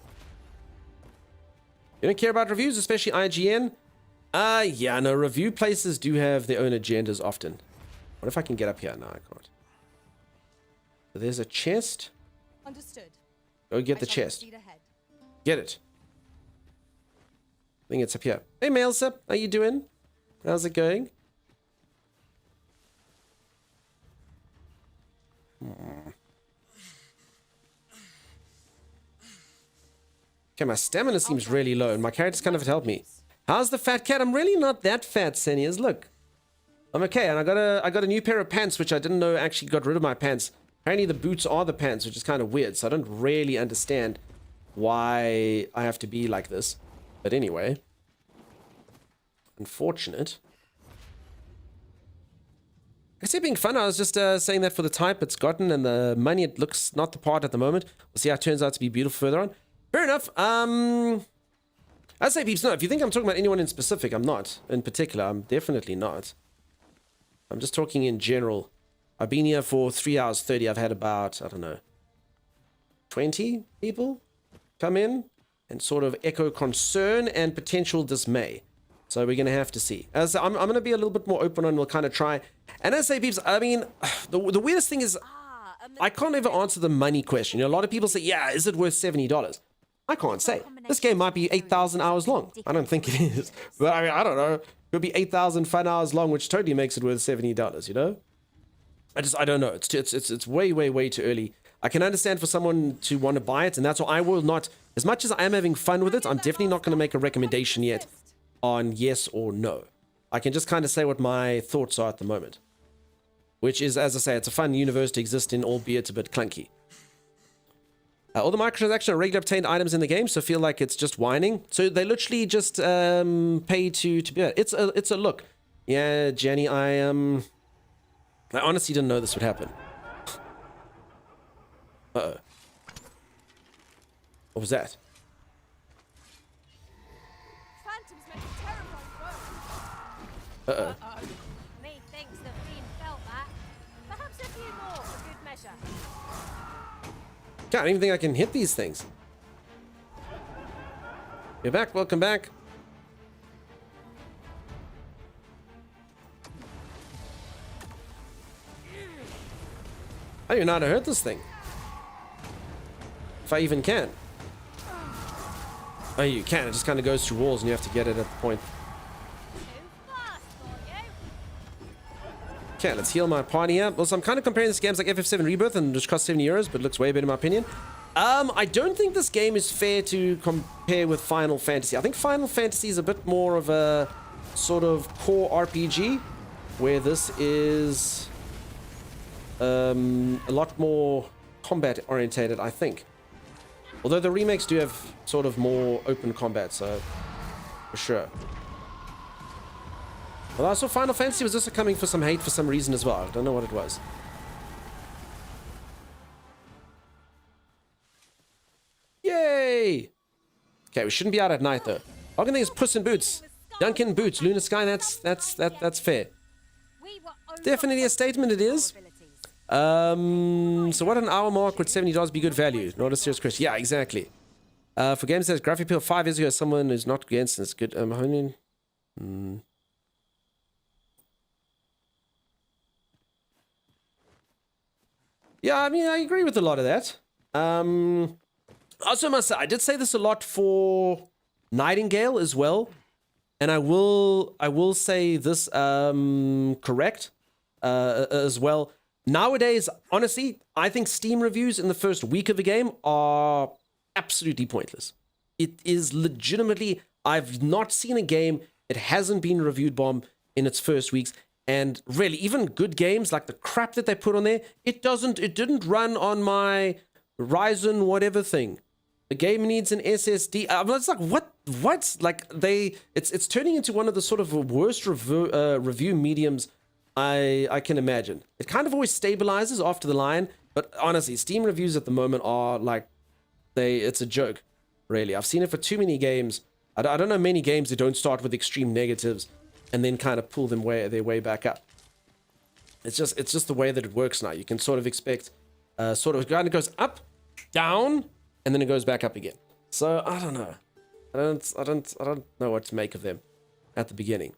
You don't care about reviews, especially IGN? Yeah, no, review places do have their own agendas often. What if I can get up here? No, I can't. So there's a chest. Understood. Go get the chest. Get it. I think it's up here. Hey, Mailsip, how you doing? How's it going? Okay, my stamina seems really low, and my character's kind of helped me. How's the fat cat? I'm really not that fat, Seniors. Look, I'm okay, and I got a new pair of pants, which I didn't know actually got rid of my pants. Apparently, the boots are the pants, which is kind of weird. So I don't really understand why I have to be like this. But anyway, unfortunate. I say being fun. I was just saying that for the type it's gotten and the money. It looks not the part at the moment. We'll see how it turns out to be beautiful further on. Fair enough. I'd say, peeps, no, if you think I'm talking about anyone in specific, I'm not. In particular, I'm definitely not. I'm just talking in general. I've been here for 3 hours 30. I've had about, I don't know, 20 people come in and sort of echo concern and potential dismay. So we're going to have to see. As I'm going to be a little bit more open and we'll kind of try. And as I say, peeps, I mean, the weirdest thing is I can't ever answer the money question. You know, a lot of people say, yeah, is it worth $70? I can't say. This game might be 8,000 hours long. I don't think it is. But I mean, I don't know. It could be 8,000 fun hours long, which totally makes it worth $70, you know? I don't know. It's way, way, way too early. I can understand for someone to want to buy it, and that's why I will not, as much as I am having fun with it, I'm definitely not going to make a recommendation yet on yes or no. I can just kind of say what my thoughts are at the moment. Which is, as I say, it's a fun universe to exist in, albeit a bit clunky. All the microtransactions are regular obtained items in the game, so feel like it's just whining. So they literally just pay to be it. It's a look. Yeah, Jenny, I honestly didn't know this would happen. Uh-oh. What was that? Uh-oh. Methinks the fiend felt that. Perhaps a few more for good measure. God, I don't even think I can hit these things. You're back, welcome back. I don't even know how to hurt this thing. If I even can. Oh, you can. It just kind of goes through walls and you have to get it at the point. Okay, let's heal my party up. Also, I'm kind of comparing this games like FF7 Rebirth, and which costs €70, but looks way better in my opinion. I don't think this game is fair to compare with Final Fantasy. I think Final Fantasy is a bit more of a sort of core RPG, where this is a lot more combat orientated, I think. Although the remakes do have sort of more open combat, so for sure. Well, I saw Final Fantasy was also coming for some hate for some reason as well. I don't know what it was. Yay! Okay, we shouldn't be out at night though. All I can think is Puss in Boots. Duncan Boots, Lunar Sky, that's fair. Definitely a statement it is. So what an hour mark would $70 be good value? Not a serious question. Yeah, exactly. For games that graphic appeal 5 years ago, someone who's not against it's good. Yeah, I mean, I agree with a lot of that. Also, must say, I did say this a lot for Nightingale as well, and I will say this correct as well. Nowadays, honestly, I think Steam reviews in the first week of a game are absolutely pointless. It is legitimately, I've not seen a game that hasn't been reviewed bomb in its first weeks. And really, even good games, like the crap that they put on there, it didn't run on my Ryzen whatever thing. The game needs an SSD. It's like, what? Like, it's turning into one of the sort of worst review mediums I can imagine. It kind of always stabilizes after the line, but honestly, Steam reviews at the moment are like, it's a joke, really. I've seen it for too many games. I don't know many games that don't start with extreme negatives and then kind of pull their way back up. It's just the way that it works now. You can sort of expect, sort of, it goes up, down, and then it goes back up again. So I don't know. I don't know what to make of them at the beginning.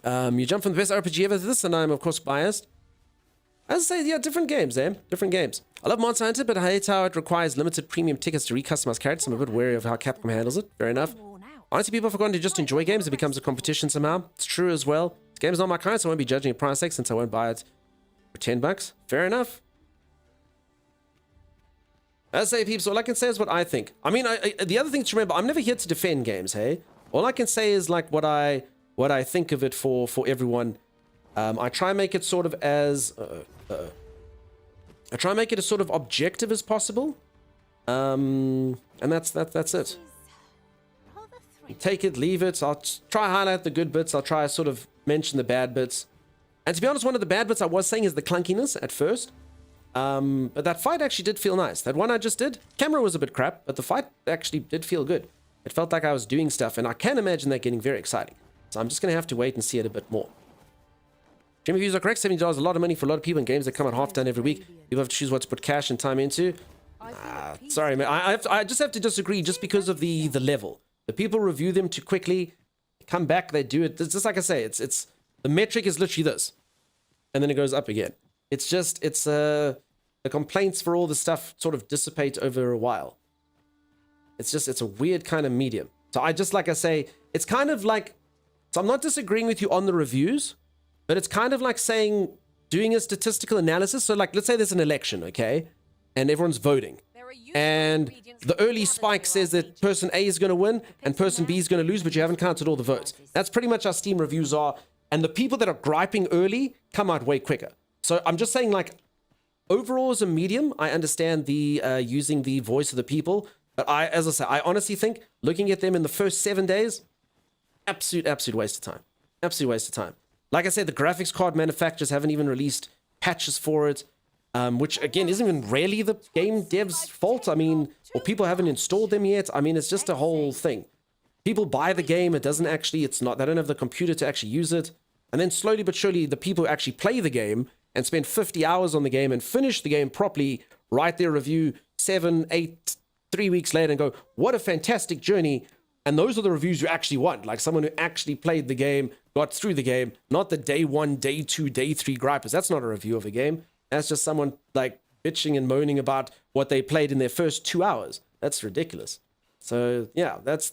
You jump from the best RPG ever to this, and I'm of course biased. As I say, yeah, different games, eh? Different games. I love Monster Hunter, but I hate how it requires limited premium tickets to recustomize characters. I'm a bit wary of how Capcom handles it. Fair enough. Honestly, people have forgotten to just enjoy games. It becomes a competition somehow. It's true as well. This game's not my kind, so I won't be judging a price tag since I won't buy it for $10. Fair enough. As I say, peeps, all I can say is what I think. I mean, the other thing to remember, I'm never here to defend games, hey? All I can say is like what I think of it for everyone. I try and make it sort of as I try and make it as sort of objective as possible. And that's it. You take it, leave it. I'll try to highlight the good bits. I'll try to sort of mention the bad bits. And to be honest, one of the bad bits I was saying is the clunkiness at first. But that fight actually did feel nice. That one I just did, camera was a bit crap, but the fight actually did feel good. It felt like I was doing stuff, and I can imagine that getting very exciting. So I'm just going to have to wait and see it a bit more. Game reviews are correct. $70 is a lot of money for a lot of people in games that come out half done every week. People have to choose what to put cash and time into. Sorry, man. I just have to disagree just because of the level. The people review them too quickly, come back, they do it. It's just like I say, it's the metric is literally this. And then it goes up again. It's just, the complaints for all the stuff sort of dissipate over a while. It's a weird kind of medium. So like I say, it's kind of like, so I'm not disagreeing with you on the reviews, but it's kind of like saying, doing a statistical analysis. So like, let's say there's an election, okay? And everyone's voting. And the early spike says that person A is going to win and person B is going to lose, but you haven't counted all the votes. That's pretty much how Steam reviews are. And the people that are griping early come out way quicker. So I'm just saying, like, overall as a medium, I understand the using the voice of the people. But as I say, I honestly think looking at them in the first 7 days, absolute waste of time. Absolute waste of time. Like I said, the graphics card manufacturers haven't even released patches for it. Which again isn't even really the game dev's fault. I mean, or people haven't installed them yet. I mean, it's just a whole thing. People buy the game, they don't have the computer to actually use it. And then slowly but surely, the people who actually play the game and spend 50 hours on the game and finish the game properly, write their review 7, 8, 3 weeks later and go, what a fantastic journey. And those are the reviews you actually want. Like someone who actually played the game, got through the game, not the day 1, day 2, day 3 gripers. That's not a review of a game. That's just someone like bitching and moaning about what they played in their first 2 hours. That's ridiculous. So yeah, that's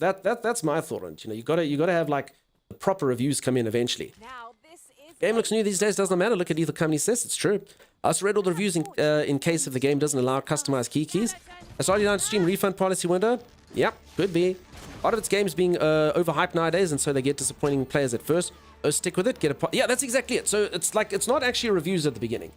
my thought on it. You know, you gotta have like the proper reviews come in eventually. Game looks new these days, doesn't matter. Look at either company says it's true. I also read all the reviews in case if the game doesn't allow customized key keys. I started down Steam refund policy window. Yeah, could be. A lot of its games being overhyped nowadays, and so they get disappointing players at first. Oh, stick with it. Yeah, that's exactly it. So it's like it's not actually reviews at the beginning.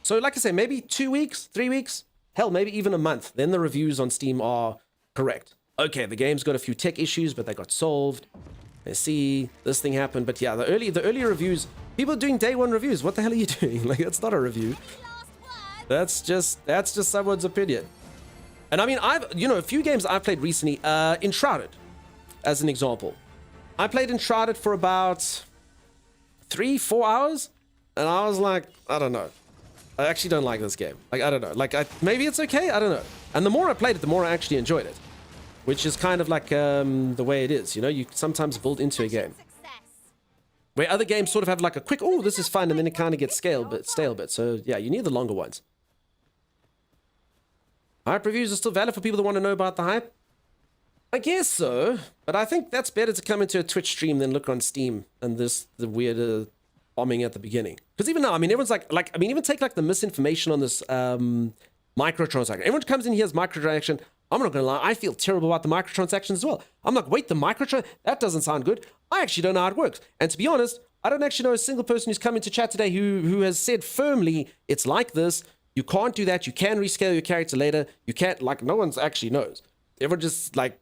So like I say, maybe 2 weeks, 3 weeks, hell, maybe even a month. Then the reviews on Steam are correct. Okay, the game's got a few tech issues, but they got solved. They see this thing happened. But yeah, the early reviews, people are doing day 1 reviews. What the hell are you doing? Like, that's not a review. That's just someone's opinion. And I mean, a few games I've played recently, Enshrouded, as an example. I played Enshrouded for about 3-4 hours, and I was like, I don't know. I actually don't like this game. Like, I don't know. Like, maybe it's okay. I don't know. And the more I played it, the more I actually enjoyed it. Which is kind of like the way it is. You know, you sometimes build into a game. Where other games sort of have like a quick, oh, this is fun, and then it kind of gets stale a bit. So, yeah, you need the longer ones. Hype reviews are still valid for people that want to know about the hype? I guess so. But I think that's better to come into a Twitch stream than look on Steam and the weird bombing at the beginning. Because even now, I mean, everyone's even take like the misinformation on this microtransaction. Everyone comes in here as microtransaction. I'm not gonna lie, I feel terrible about the microtransactions as well. I'm like, wait, the that doesn't sound good. I actually don't know how it works. And to be honest, I don't actually know a single person who's come into chat today who has said firmly, it's like this. You can't do that. You can rescale your character later. You can't, like, no one's actually knows. Everyone just like,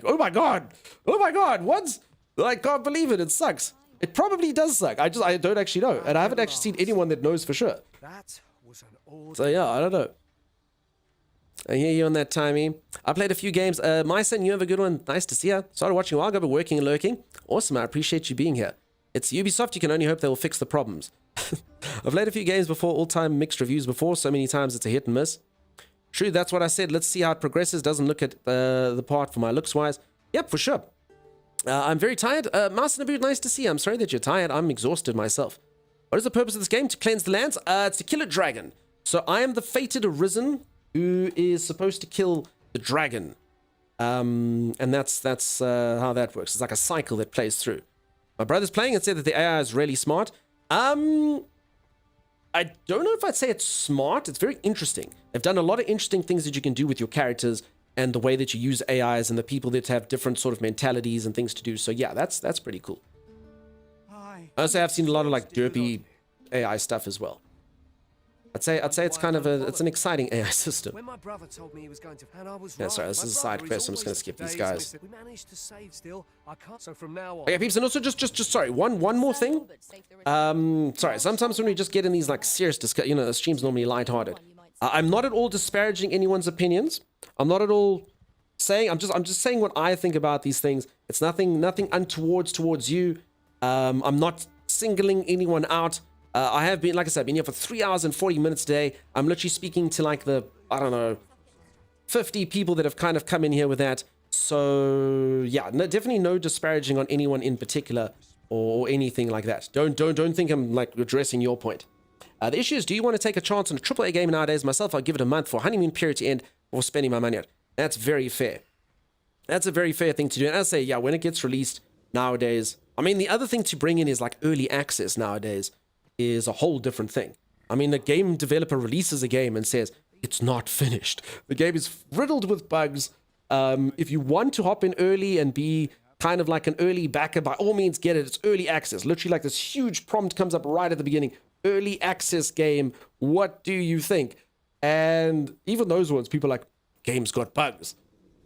oh my God, what? I can't believe it. It sucks. It probably does suck. I don't actually know. And I haven't actually seen anyone that knows for sure. That was an old... So yeah, I don't know. I hear you on that, Timey. I played a few games. My son, you have a good one. Nice to see you. Started watching a while ago, but working and lurking. Awesome, I appreciate you being here. It's Ubisoft, you can only hope they will fix the problems. I've played a few games before, all-time mixed reviews before, so many times it's a hit and miss. True, that's what I said. Let's see how it progresses. Doesn't look at the part for my looks-wise. Yep, for sure. I'm very tired. Mouse in a boot, nice to see you. I'm sorry that you're tired. I'm exhausted myself. What is the purpose of this game? To cleanse the lands? It's to kill a dragon. So I am the fated arisen who is supposed to kill the dragon. And that's how that works. It's like a cycle that plays through. My brother's playing and said that the AI is really smart. I don't know if I'd say it's smart. It's very interesting. They've done a lot of interesting things that you can do with your characters and the way that you use AIs and the people that have different sort of mentalities and things to do. So yeah, that's pretty cool. I also have seen a lot of like derpy AI stuff as well. I'd say it's kind of it's an exciting AI system. When my brother told me he was going to, and I was Yeah, sorry, right. this My is a side brother quest. I'm just gonna always skip took these days guys. with it. We managed to save still. I can't. So from now on. Okay, peeps, and also just sorry, one more thing. Sorry, sometimes when we just get in these like serious the stream's normally lighthearted. I'm not at all disparaging anyone's opinions. I'm not at all saying. I'm just saying what I think about these things. It's nothing untoward towards you. I'm not singling anyone out. I have been, like I said, been here for 3 hours and 40 minutes today. I'm literally speaking to like the, I don't know, 50 people that have kind of come in here with that. So yeah, no, definitely no disparaging on anyone in particular or anything like that. Don't think I'm like addressing your point. The issue is, do you want to take a chance on a AAA game nowadays? Myself, I'll give it a month for honeymoon period to end before spending my money on it. That's very fair. That's a very fair thing to do. And I say, yeah, when it gets released nowadays, I mean, the other thing to bring in is like early access nowadays is a whole different thing. I mean, the game developer releases a game and says, it's not finished. The game is riddled with bugs. If you want to hop in early and be kind of like an early backer, by all means get it. It's early access. Literally like this huge prompt comes up right at the beginning. Early access game. What do you think? And even those ones, people are like, game's got bugs.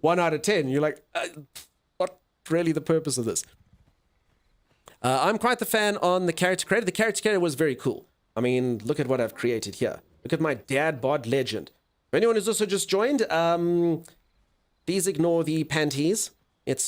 1 out of 10. You're like, what really the purpose of this? I'm quite the fan on the character creator. The character creator was very cool. I mean, look at what I've created here. Look at my dad bod legend. For anyone who's also just joined, please ignore the panties. It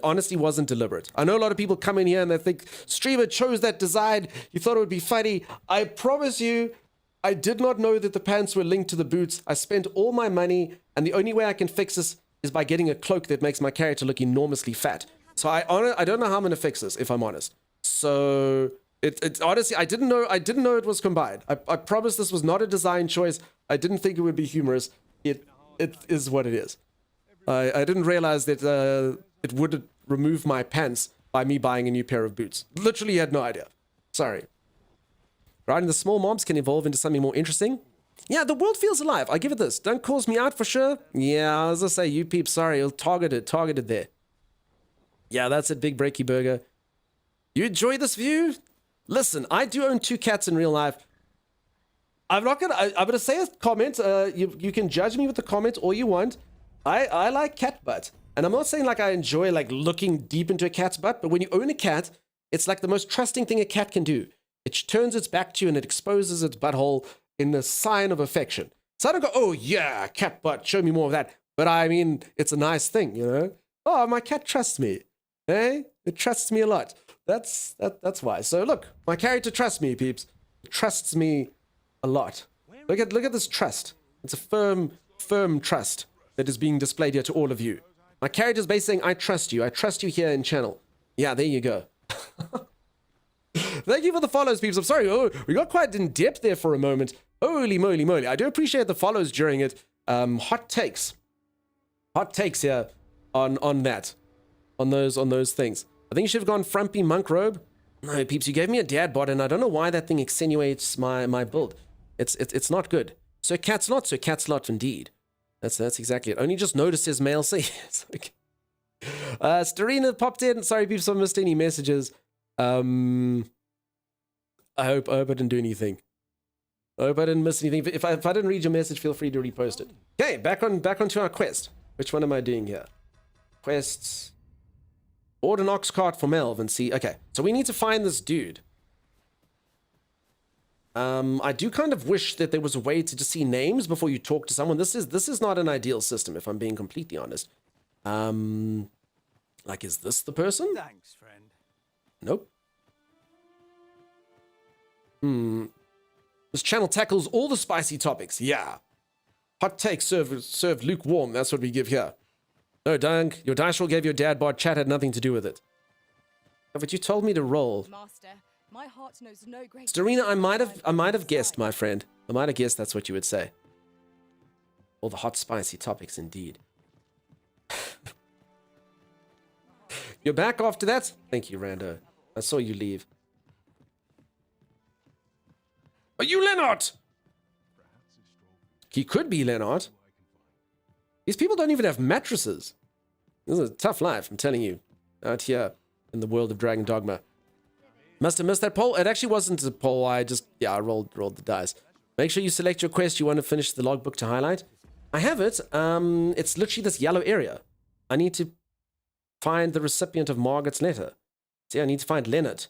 honestly wasn't deliberate. I know a lot of people come in here and they think, streamer chose that design. You thought it would be funny. I promise you, I did not know that the pants were linked to the boots. I spent all my money, and the only way I can fix this is by getting a cloak that makes my character look enormously fat. So I don't know how I'm gonna fix this, if I'm honest. So it's honestly, I didn't know it was combined. I promise this was not a design choice. I didn't think it would be humorous. It is what it is. I didn't realize that it would remove my pants by me buying a new pair of boots. Literally had no idea. Sorry. Riding the small mobs can evolve into something more interesting. Yeah, the world feels alive. I give it this. Don't cause me out for sure. Yeah, as I say, you peeps, sorry, targeted there. Yeah, that's it, Big Breaky Burger. You enjoy this view? Listen, I do own 2 cats in real life. I'm gonna say a comment. You can judge me with the comment all you want. I like cat butt. And I'm not saying like I enjoy like looking deep into a cat's butt, but when you own a cat, it's like the most trusting thing a cat can do. It turns its back to you and it exposes its butthole in a sign of affection. So I don't go, oh yeah, cat butt, show me more of that. But I mean, it's a nice thing, you know? Oh, my cat trusts me. Hey, it trusts me a lot. That's why. So look, my character trusts me, peeps. It trusts me a lot. Look at this trust. It's a firm trust that is being displayed here to all of you. My character's basically saying, I trust you. I trust you here in channel. Yeah, there you go. Thank you for the follows, peeps. I'm sorry. Oh, we got quite in depth there for a moment. Holy moly moly. I do appreciate the follows during it. Hot takes. Hot takes here on that. On those things. I think you should have gone frumpy monk robe. No, peeps, you gave me a dad bod, and I don't know why that thing accentuates my build. It's not good. So cat's lot indeed. That's exactly it. Only just noticed his male C. It's okay. Starina popped in. Sorry, peeps, I missed any messages. I hope I didn't do anything. I hope I didn't miss anything. If I didn't read your message, feel free to repost it. Okay, back onto our quest. Which one am I doing here? Quests. Board an ox cart for Melv and see. Okay, so we need to find this dude. I do kind of wish that there was a way to just see names before you talk to someone. This is not an ideal system, if I'm being completely honest. Like, is this the person? Thanks, friend. Nope. This channel tackles all the spicy topics. Yeah. Hot takes served lukewarm. That's what we give here. No, Dunk. Your dice roll gave your dad bod. Chat had nothing to do with it. Oh, but you told me to roll. Master, my heart knows no great. Starina, I might have guessed, my friend. I might have guessed that's what you would say. All the hot spicy topics, indeed. You're back after that? Thank you, Rando. I saw you leave. Are you Leonard? He could be Leonard. These people don't even have mattresses. This is a tough life, I'm telling you. Out here in the world of Dragon Dogma. Must have missed that poll. It actually wasn't a poll. I rolled the dice. Make sure you select your quest you want to finish the logbook to highlight. I have it. It's literally this yellow area. I need to find the recipient of Margaret's letter. See, I need to find Leonard.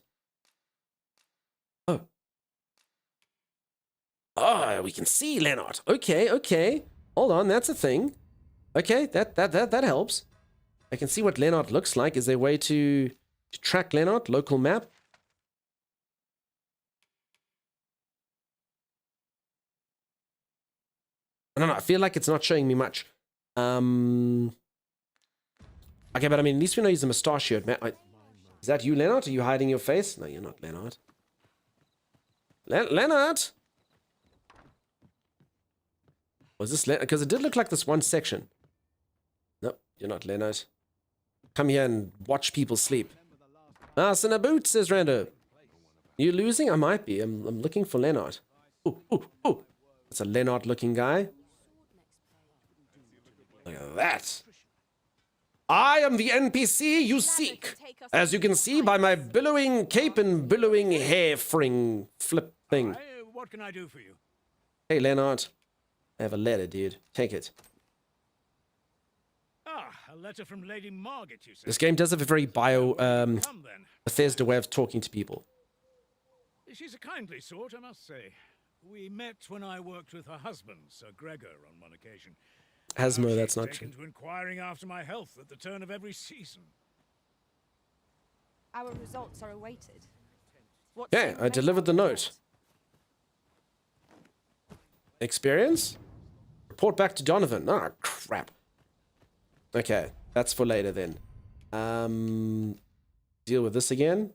Oh, we can see Leonard. Okay. Hold on, that's a thing. Okay, that helps. I can see what Leonard looks like. Is there a way to track Leonard? Local map? I don't know. I feel like it's not showing me much. Okay, but I mean, at least we know he's a mustachioed man. Is that you, Leonard? Are you hiding your face? No, you're not Leonard. Leonard? Was this Leonard? Because it did look like this one section. Nope, you're not Leonard. Come here and watch people sleep. Ah, in a boot, says Rando. You losing? I might be. I'm looking for Leonard. Ooh. That's a Leonard-looking guy. Look at that. I am the NPC you seek. As you can see by my billowing cape and billowing hair flip thing. What can I do for you? Hey, Leonard. I have a letter, dude. Take it. Ah, a letter from Lady Margaret, you say? This game does have a very Bethesda way of talking to people. She's a kindly sort, I must say. We met when I worked with her husband, Sir Gregor, on one occasion. Asmo, that's not true. To inquiring after my health at the turn of every season. Our results are awaited. Yeah, I delivered the note. Experience? Report back to Donovan. Ah, crap. Okay, that's for later then. Deal with this again.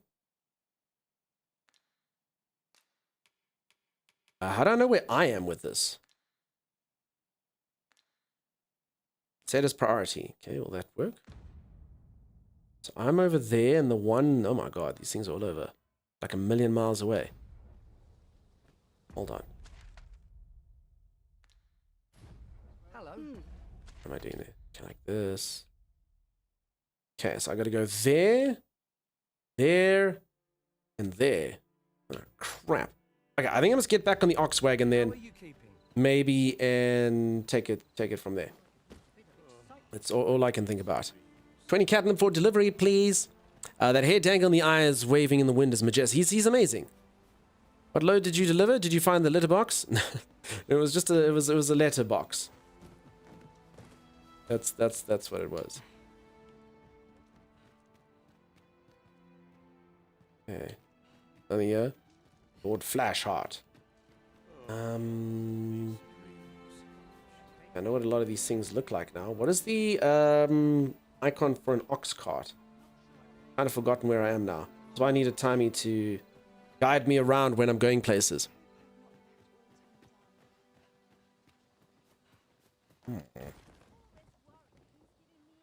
How do I know where I am with this? Set as priority. Okay, will that work? So I'm over there and the one... Oh my god, these things are all over. Like a million miles away. Hold on. Hello. What am I doing there? Okay, like this. Okay, so I gotta go there, there, and there. Oh, crap. Okay, I think I must get back on the ox wagon then. Maybe and take it from there. That's all I can think about. 20 catnip for delivery, please. That hair dangling the eyes waving in the wind is majestic. He's amazing. What load did you deliver? Did you find the litter box? It was just it was a letter box. That's what it was. Okay. Nothing here. Lord Flashheart. I know what a lot of these things look like now. What is the icon for an ox cart? Kind of forgotten where I am now. So I need a timey to guide me around when I'm going places.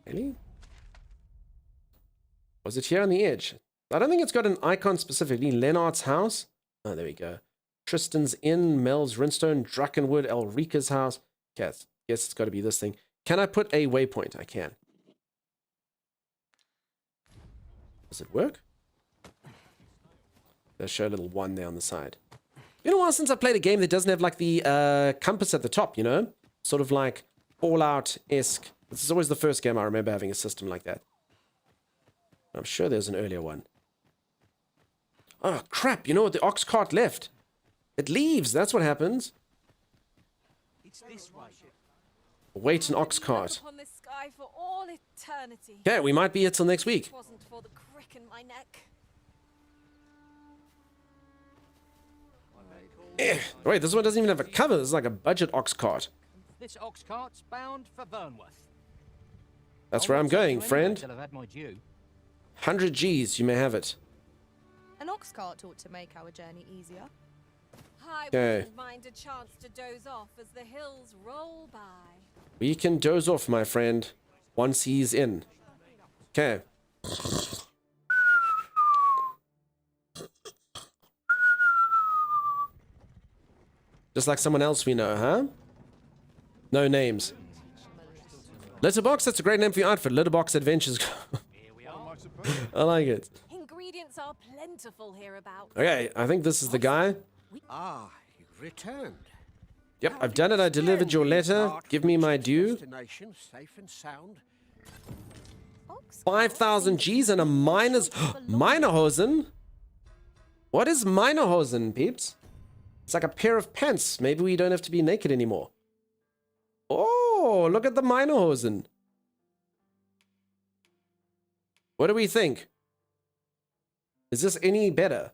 Really? Was it here on the edge? I don't think it's got an icon specifically. Leonard's house. Oh, there we go. Tristan's Inn, Mel's Rinstone, Drakenwood, Elrica's house. Yes, it's got to be this thing. Can I put a waypoint? I can. Does it work? Let's show a little one there on the side. Been a while since I played a game that doesn't have like the compass at the top, you know? Sort of like Fallout-esque. This is always the first game I remember having a system like that. I'm sure there's an earlier one. Oh, crap. You know what? The ox cart left. It leaves. That's what happens. It's this way. Wait an ox cart. Upon this sky for all eternity. Okay, we might be here till next week. It wasn't for the crick in my neck. Wait, this one doesn't even have a cover. This is like a budget ox cart. This ox cart's bound for Vernworth. That's where I'm going, friend. I've had my due. 100 G's, you may have it. An ox cart ought to make our journey easier. I Okay. wouldn't mind a chance to doze off as the hills roll by. We can doze off, my friend, once he's in. Okay. Just like someone else we know, huh? No names. Litterbox, that's a great name for your outfit. Litterbox Adventures. I like it. Ingredients are plentiful hereabouts. Okay, I think this is the guy. Ah, you returned. Yep, I've done it. I delivered your letter. Give me my due. Destination safe and sound. 5,000 G's and a miner's... Minerhosen? What is Minerhosen, peeps? It's like a pair of pants. Maybe we don't have to be naked anymore. Oh, look at the Minerhosen. What do we think? Is this any better?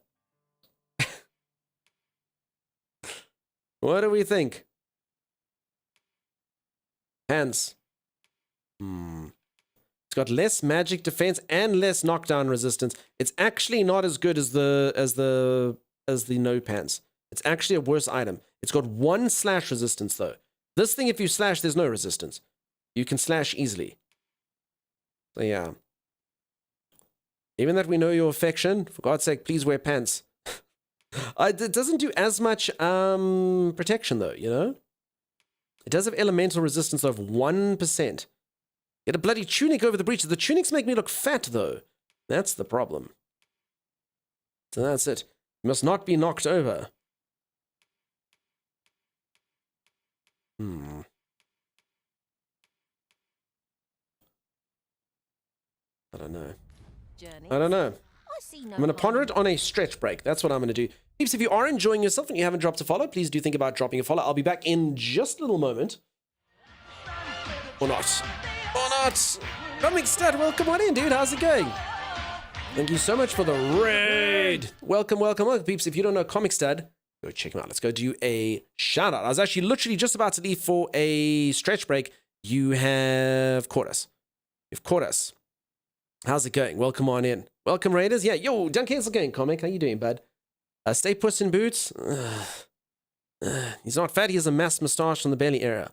What do we think? Pants. It's got less magic defense and less knockdown resistance. It's actually not as good as the no pants. It's actually a worse item. It's got 1 slash resistance though. This thing, if you slash, there's no resistance. You can slash easily. So yeah. Even that we know your affection, for God's sake, please wear pants. It doesn't do as much protection though, you know? It does have elemental resistance of 1%. Get a bloody tunic over the breeches. The tunics make me look fat though. That's the problem. So that's it. You must not be knocked over. I don't know. I don't know. I'm going to ponder it on a stretch break. That's what I'm going to do. Peeps, if you are enjoying yourself and you haven't dropped a follow, please do think about dropping a follow. I'll be back in just a little moment. Or not. Or not. Comic Stud, welcome on in, dude. How's it going? Thank you so much for the raid. Welcome, welcome, welcome, peeps. If you don't know Comic Stud, go check him out. Let's go do a shout out. I was actually literally just about to leave for a stretch break. You have caught us. You've caught us. How's it going? Welcome on in. Welcome, Raiders. Yeah, yo, Dunk, how's it going, Comic? How you doing, bud? Stay Puss in Boots. He's not fat. He has a mass moustache on the belly area.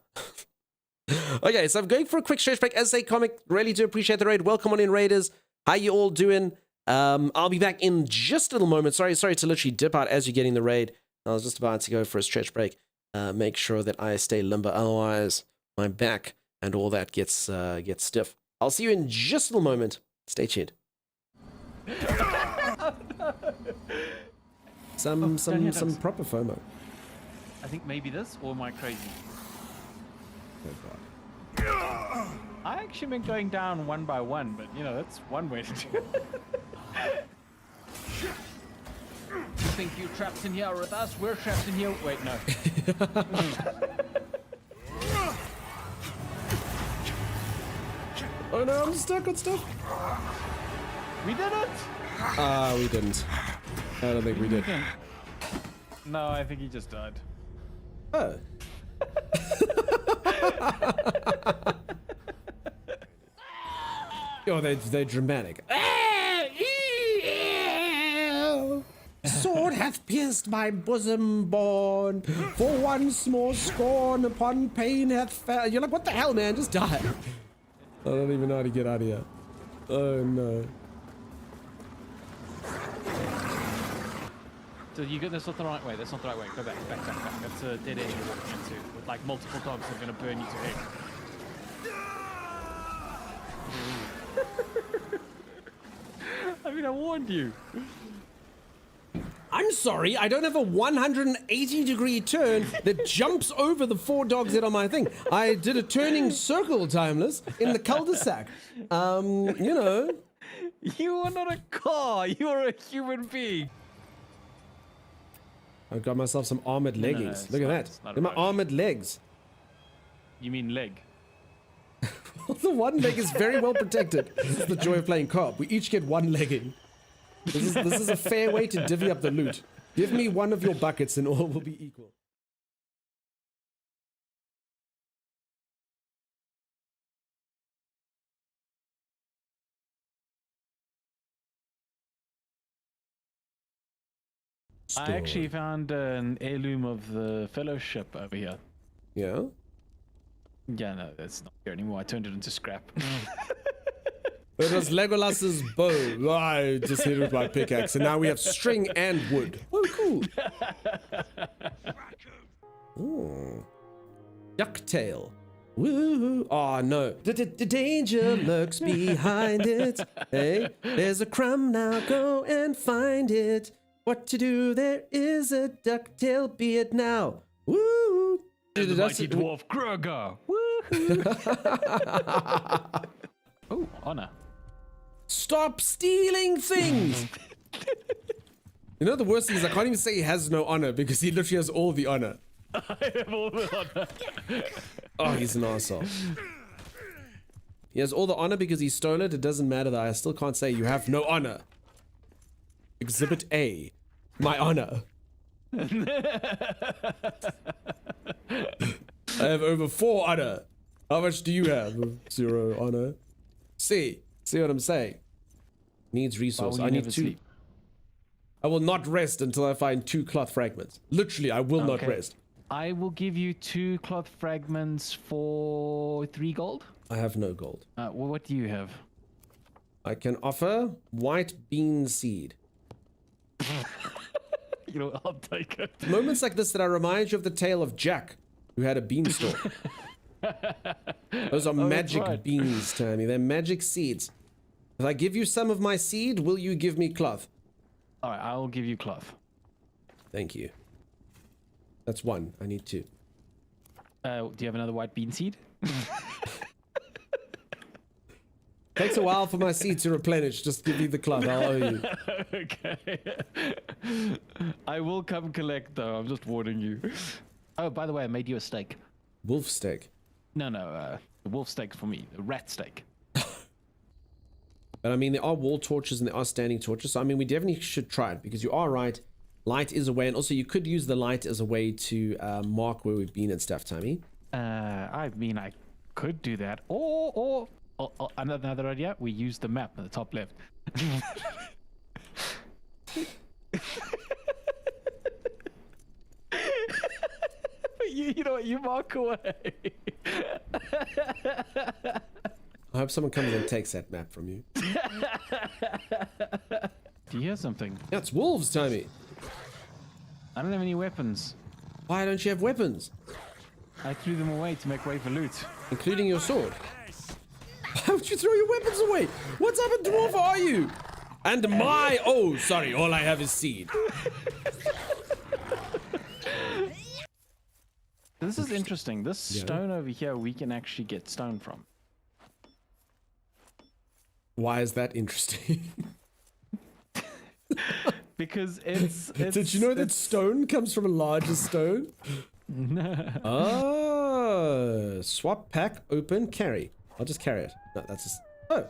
Okay, so I'm going for a quick stretch break. As I say, Comic, really do appreciate the raid. Welcome on in, Raiders. How you all doing? I'll be back in just a little moment. Sorry to literally dip out as you're getting the raid. I was just about to go for a stretch break. Make sure that I stay limber. Otherwise, my back and all that gets stiff. I'll see you in just a little moment. Stay tuned. Some proper FOMO. I think maybe this, or am I crazy? Oh God. I actually meant going down one by one, but you know, that's one way to do it. You think you're trapped in here with us? We're trapped in here. Wait, no. Oh no, I'm stuck on stuff. We did it! We didn't. I don't think we did. No, I think he just died. Oh. Oh, they're dramatic. Sword hath pierced my bosom born, for once more scorn upon pain hath fell. You're like, what the hell, man? Just die. I don't even know how to get out of here. Oh no. So you get this not the right way. That's not the right way. Go back. That's a dead end you're walking into with like multiple dogs that are going to burn you to heck. I mean, I warned you. I'm sorry, I don't have a 180-degree turn that jumps over the 4 dogs that are on my thing. I did a turning circle, Timeless, in the cul-de-sac. You know. You are not a car. You are a human being. I've got myself some armored No, no, no, leggings. it's Look not- at it's that. not Look a at my rush. armored legs. You mean leg? The one leg is very well protected. This is the joy of playing co-op. We each get one legging. This is a fair way to divvy up the loot. Give me one of your buckets and all will be equal. I actually found an heirloom of the Fellowship over here. Yeah? Yeah, no, that's not here anymore. I turned it into scrap. It was Legolas's bow. I just hit it with my pickaxe, and now we have string and wood. Oh, cool. Ooh. Ducktail. Woo! Oh no. The danger lurks behind it. Hey, there's a crumb now. Go and find it. What to do? There is a ducktail. Be it now. Woo! The mighty dwarf Kroger. Oh, honor. Stop stealing things! You know the worst thing is I can't even say he has no honor because he literally has all the honor. I have all the honor. Oh, he's an asshole. He has all the honor because he stole it. It doesn't matter that I still can't say you have no honor. Exhibit A. My honor. I have over 4 honor. How much do you have? 0 honor. See what I'm saying? Needs resource. I need 2. Sleep? I will not rest until I find 2 cloth fragments. Literally, I will not rest. I will give you 2 cloth fragments for 3 gold. I have no gold. Well, what do you have? I can offer white bean seed. You know, I'll take it. Moments like this that I remind you of the tale of Jack, who had a beanstalk. Those are magic beans, Tammy. They're magic seeds. If I give you some of my seed, will you give me cloth? All right, I'll give you cloth. Thank you. That's 1. I need 2. Do you have another white bean seed? Takes a while for my seed to replenish. Just give me the cloth. I'll owe you. Okay. I will come collect, though. I'm just warning you. Oh, by the way, I made you a steak. Wolf steak? No, the wolf steak's for me. The rat steak. But I mean, there are wall torches and there are standing torches. So I mean, we definitely should try it because you are right. Light is a way, and also you could use the light as a way to mark where we've been and stuff, Tammy. I mean, I could do that, or another idea. We use the map at the top left. You know what? You mark away. I hope someone comes and takes that map from you. Do you hear something? Yeah, it's wolves, Tammy. I don't have any weapons. Why don't you have weapons? I threw them away to make way for loot. Including your sword. Why would you throw your weapons away? What type of dwarf are you? And my... Oh, sorry. All I have is seed. This is interesting. This stone over here, we can actually get stone from. Why is that interesting? Because it's Did you know that stone comes from a larger stone? Oh, swap, pack, open, carry. I'll just carry it. No, that's just... Oh.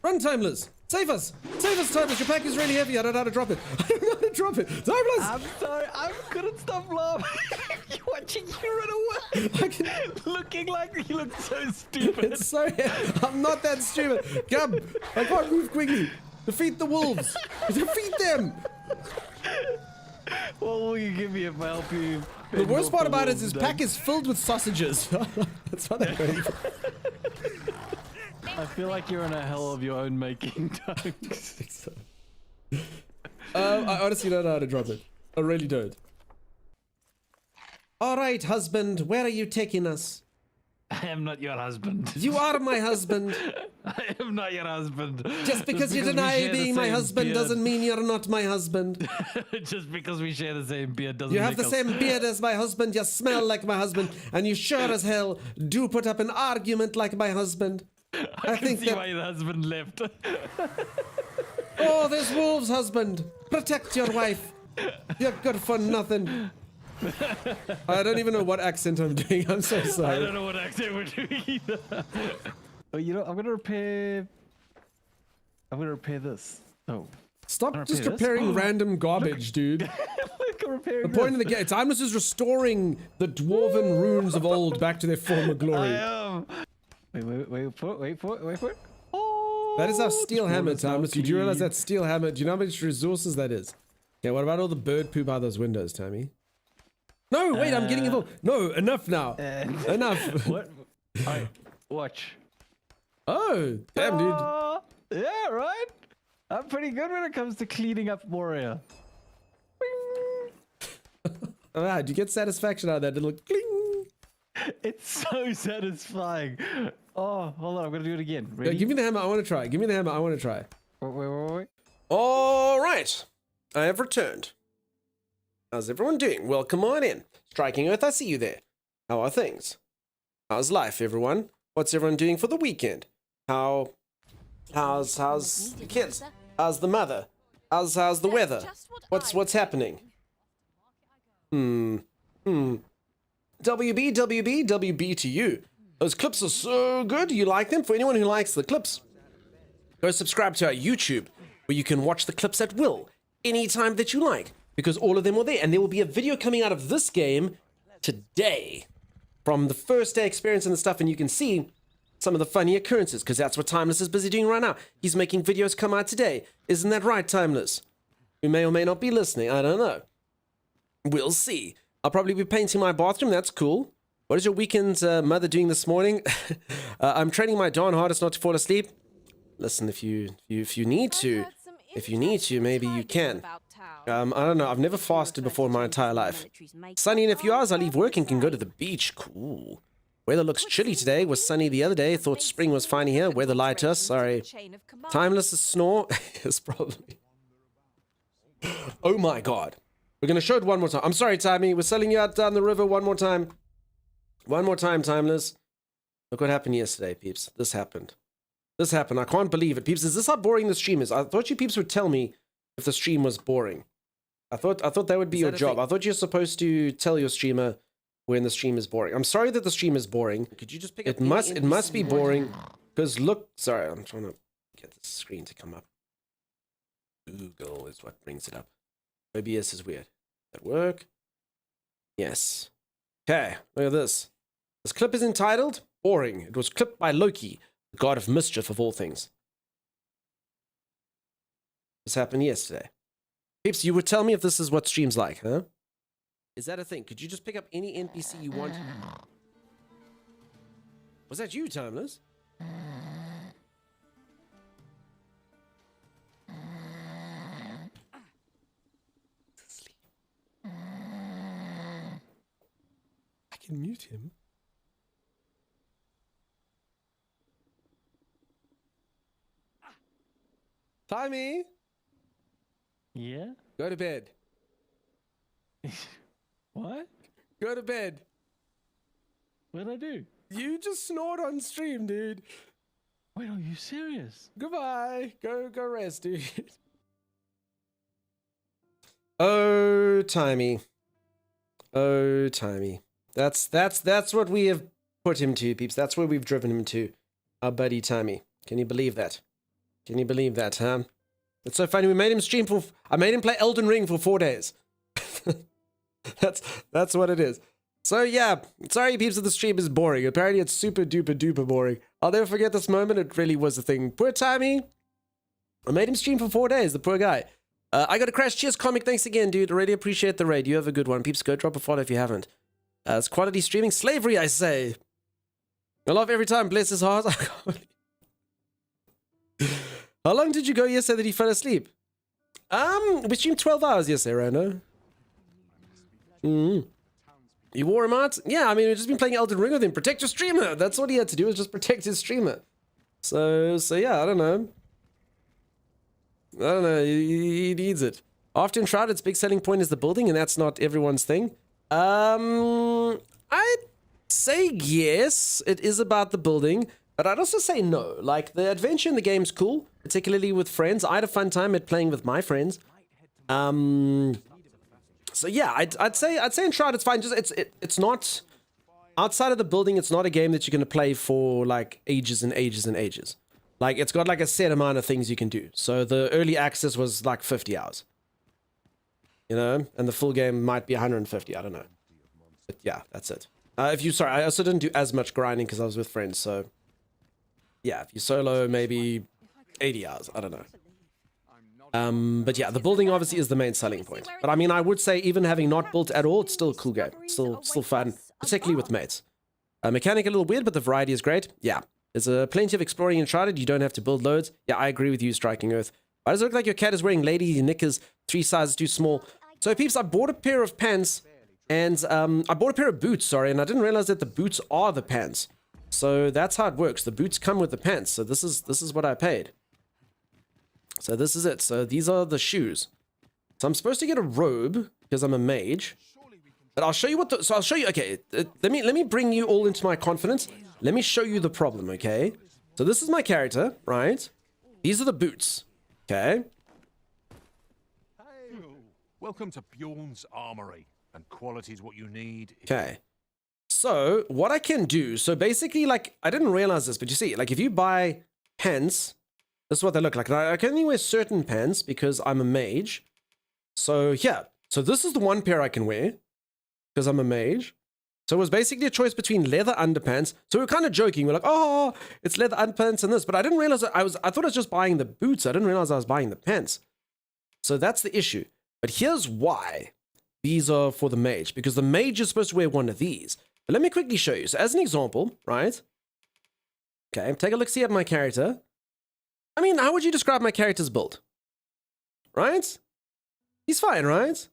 Run, Timeless. Save us. Save us, Timeless. Your pack is really heavy. I don't know how to drop it. I don't know how to drop it. Timeless. I'm sorry. I couldn't stop laughing. Watching you run away. Looking like you look so stupid. It's so heavy. I'm not that stupid. Come. I can't move quickly. Defeat the wolves. Defeat them. What will you give me if I help you? The worst part about it is his pack is filled with sausages. That's not that great. I feel like you're in a hell of your own making, Dunks. I honestly don't know how to drop it. I really don't. All right, husband, where are you taking us? I am not your husband. You are my husband. I am not your husband. Just because you deny being my husband doesn't mean you're not my husband. Just because we share the same beard doesn't You make have the us... same beard as my husband, you smell like my husband, and you sure as hell do put up an argument like my husband. I can think see that- why the husband left. Oh, there's wolves, husband. Protect your wife. You're good for nothing. I don't even know what accent I'm doing. I'm so sorry. I don't know what accent we're doing either. Oh, you know, I'm gonna repair this. Oh. Stop just repairing random garbage, dude. Look, I'm repairing The point this. of the game, Timeless is restoring the dwarven runes of old back to their former glory. Wait for it. That is our steel hammer, is now Timeless. Do you realize clean. that steel hammer? Do you know how much resources that is? Okay, what about all the bird poop out those windows, Tammy? No, wait, I'm getting involved. No, enough now. Enough. What? Alright, watch. Oh, damn, dude. Yeah, right? I'm pretty good when it comes to cleaning up Warrior. Ah, do you get satisfaction out of that little cling? It's so satisfying. Oh, hold on, I'm gonna do it again. Ready? Yeah, give me the hammer, I want to try. Give me the hammer, I want to try. Wait. All right, I have returned. How's everyone doing? Welcome on in. Striking Earth, I see you there. How are things? How's life, everyone? What's everyone doing for the weekend? How's the kids? How's the mother? How's the weather? What's happening? WB to you. Those clips are so good. You like them? For anyone who likes the clips, go subscribe to our YouTube, where you can watch the clips at will, anytime that you like, because all of them are there. And there will be a video coming out of this game today from the first day experience and the stuff, and you can see some of the funny occurrences, because that's what Timeless is busy doing right now. He's making videos come out today. Isn't that right, Timeless? You may or may not be listening. I don't know. We'll see. I'll probably be painting my bathroom. That's cool. What is your weekend mother doing this morning? I'm training my darn hardest not to fall asleep. Listen, if you need to, maybe you can. I don't know. I've never fasted before in my entire life. Sunny in a few hours. I leave work and can go to the beach. Cool. Weather looks chilly today. Was sunny the other day. Thought spring was finally here. Weather lied to us. Sorry. Timeless' snore is probably. Oh my god. We're gonna show it one more time. I'm sorry, Timmy. We're selling you out down the river one more time. One more time, Timeless. Look what happened yesterday, peeps. This happened. I can't believe it, peeps. Is this how boring the stream is? I thought you peeps would tell me if the stream was boring. I thought that would be your job. I thought you're supposed to tell your streamer when the stream is boring. I'm sorry that the stream is boring. Could you just pick up? It must be boring. Because look, sorry, I'm trying to get the screen to come up. Google is what brings it up. OBS is weird. Does that work? Yes. Okay, look at this. This clip is entitled Boring. It was clipped by Loki, the god of mischief of all things. This happened yesterday. Peeps, you would tell me if this is what stream's like, huh? Is that a thing? Could you just pick up any NPC you want? Was that you, Timeless? I can mute him. Timmy! Yeah? Go to bed. What? Go to bed. What did I do? You just snored on stream, dude. Wait, are you serious? Goodbye. Go rest, dude. Oh, Timmy. Oh, Timmy. That's what we have put him to, peeps. That's where we've driven him to. Our buddy Timmy. Can you believe that? Can you believe that, huh? It's so funny. We made him stream I made him play Elden Ring for 4 days. That's what it is. So yeah, sorry peeps that the stream is boring. Apparently it's super duper boring. I'll never forget this moment. It really was a thing. Poor Timmy. I made him stream for 4 days, the poor guy. I got a crash. Cheers, Comic. Thanks again, dude. I really appreciate the raid. You have a good one. Peeps, go drop a follow if you haven't. It's quality streaming. Slavery, I say. I laugh every time. Bless his heart. How long did you go yesterday that he fell asleep? We streamed 12 hours yesterday, Rando. You wore him out? Yeah, I mean, we've just been playing Elden Ring with him. Protect your streamer. That's what he had to do, was just protect his streamer. So yeah, I don't know. He needs it. After Enshrouded's big selling point is the building, and that's not everyone's thing. I'd say yes, it is about the building. But I'd also say no. Like, the adventure in the game's cool, particularly with friends. I had a fun time at playing with my friends. So yeah, I'd say Enshrouded it's fine. Just it's not outside of the building. It's not a game that you're gonna play for like ages and ages and ages. Like, it's got like a set amount of things you can do. So the early access was like 50 hours. You know, and the full game might be 150. I don't know. But yeah, that's it. Sorry, I also didn't do as much grinding because I was with friends. So yeah, if you solo, maybe 80 hours. I don't know. But yeah, the building obviously is the main selling point. But I mean, I would say even having not built at all, it's still a cool game. Still fun, particularly with mates. Mechanic a little weird, but the variety is great. Yeah, there's plenty of exploring in Uncharted. You don't have to build loads. Yeah, I agree with you, Striking Earth. Why does it look like your cat is wearing lady knickers 3 sizes too small? So peeps, I bought a pair of pants and I bought a pair of boots, sorry, and I didn't realize that the boots are the pants. So that's how it works. The boots come with the pants. So this is what I paid. So this is it. So these are the shoes. So I'm supposed to get a robe because I'm a mage. But I'll show you what so I'll show you. Okay, let me bring you all into my confidence. Let me show you the problem, okay? So this is my character, right? These are the boots, okay? Welcome to Bjorn's Armory, and quality's what you need. Okay. So what I can do, so basically, like, I didn't realize this, but you see, like, if you buy pants, this is what they look like. I can only wear certain pants because I'm a mage. So yeah, so this is the one pair I can wear because I'm a mage. So it was basically a choice between leather underpants. So we were kind of joking. We're like, oh, it's leather underpants and this, but I didn't realize I thought I was just buying the boots. I didn't realize I was buying the pants. So that's the issue. But here's why these are for the mage, because the mage is supposed to wear one of these. But let me quickly show you. So as an example, right? Okay, take a look, see at my character. I mean, how would you describe my character's build? Right? He's fine, right? He's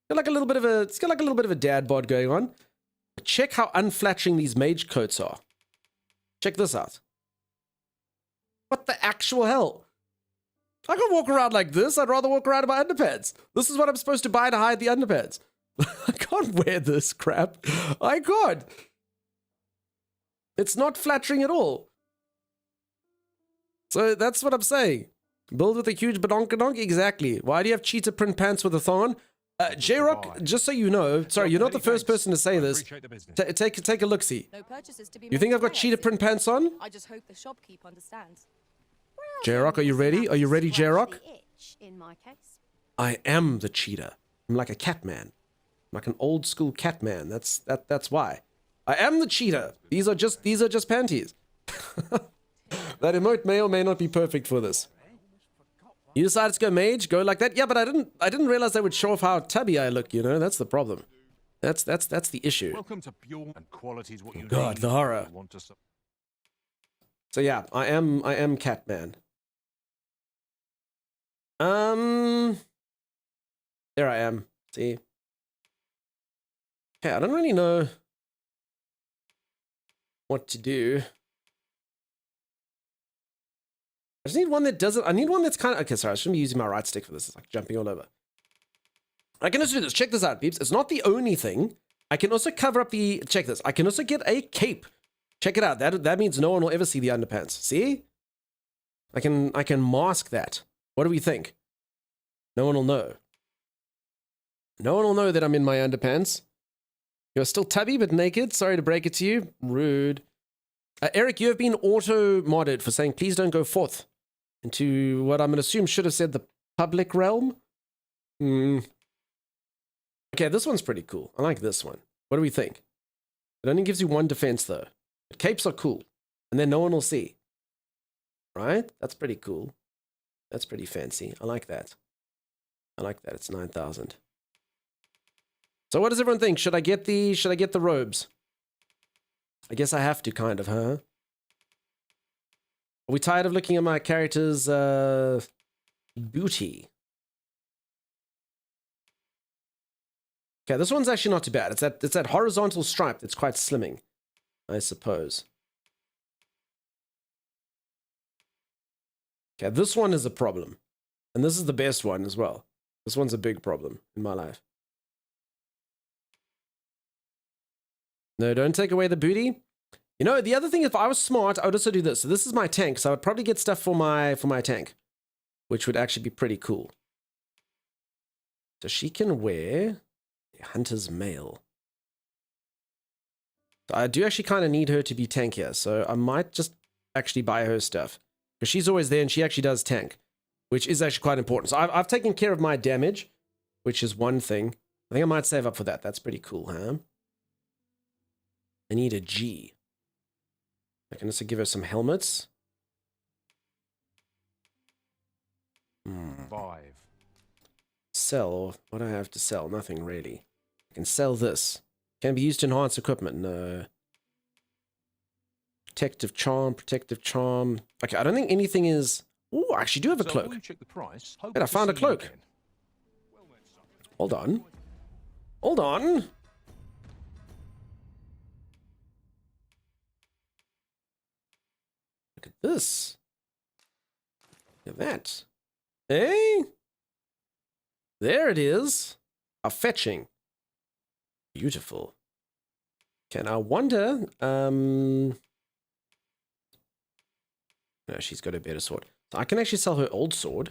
got like a little bit of a dad bod going on. But check how unflattering these mage coats are. Check this out. What the actual hell? I can't walk around like this. I'd rather walk around in my underpants. This is what I'm supposed to buy to hide the underpants. I can't wear this crap. I can't. It's not flattering at all. So that's what I'm saying. Build with a huge badonkadonk? Exactly. Why do you have cheetah print pants with a thong on? J-Rock, just so you know, sorry, you're not the first person to say this. Take a look-see. No purchases to be You think made I've got today, I cheetah see. print pants on? I just hope the shopkeep understands. J-Rock, are you ready? Are you ready, J-Rock? In my case. I am the cheetah. I'm like a cat man. I'm like an old school cat man. That's why. I am the cheetah. These are just panties. That emote may or may not be perfect for this. You decided to go mage, go like that? Yeah, but I didn't realize they would show off how tubby I look, you know? That's the problem. That's the issue. Welcome to Bjorn, and quality's what you need. God, the horror. So yeah, I am Catman. There I am. See? Okay, I don't really know what to do. I just need one that doesn't. I need one that's kind of. Okay, sorry, I shouldn't be using my right stick for this. It's like jumping all over. I can also do this. Check this out, peeps. It's not the only thing. I can also cover up the. Check this. I can also get a cape. Check it out. That means no one will ever see the underpants. See? I can mask that. What do we think? No one will know. No one will know that I'm in my underpants. You're still tubby but naked. Sorry to break it to you. Rude. Eric, you have been auto-modded for saying please don't go forth into what I'm going to assume should have said the public realm. Okay, this one's pretty cool. I like this one. What do we think? It only gives you one defense though. But capes are cool. And then no one will see. Right? That's pretty cool. That's pretty fancy. I like that. I like that. It's 9,000. So what does everyone think? Should I get the robes? I guess I have to, kind of, huh? Are we tired of looking at my character's booty? Okay, this one's actually not too bad. It's that horizontal stripe that's quite slimming, I suppose. Okay, this one is a problem. And this is the best one as well. This one's a big problem in my life. No, don't take away the booty. You know, the other thing, if I was smart, I would also do this. So this is my tank, so I would probably get stuff for my tank, which would actually be pretty cool. So she can wear a hunter's mail. So I do actually kind of need her to be tankier, so I might just actually buy her stuff. Because she's always there and she actually does tank, which is actually quite important. So I've taken care of my damage, which is one thing. I think I might save up for that. That's pretty cool, huh? I need a G. I can also give her some helmets. 5. Sell. What do I have to sell? Nothing really. I can sell this. Can be used to enhance equipment. No. Protective charm. Okay, I don't think anything is... Oh, I actually do have a cloak. Check the price. Wait, I found a cloak. Hold on. Hold on. Look at this. Look at that. Hey? There it is. A fetching. Beautiful. Okay, now I wonder... No, she's got a better sword. So I can actually sell her old sword.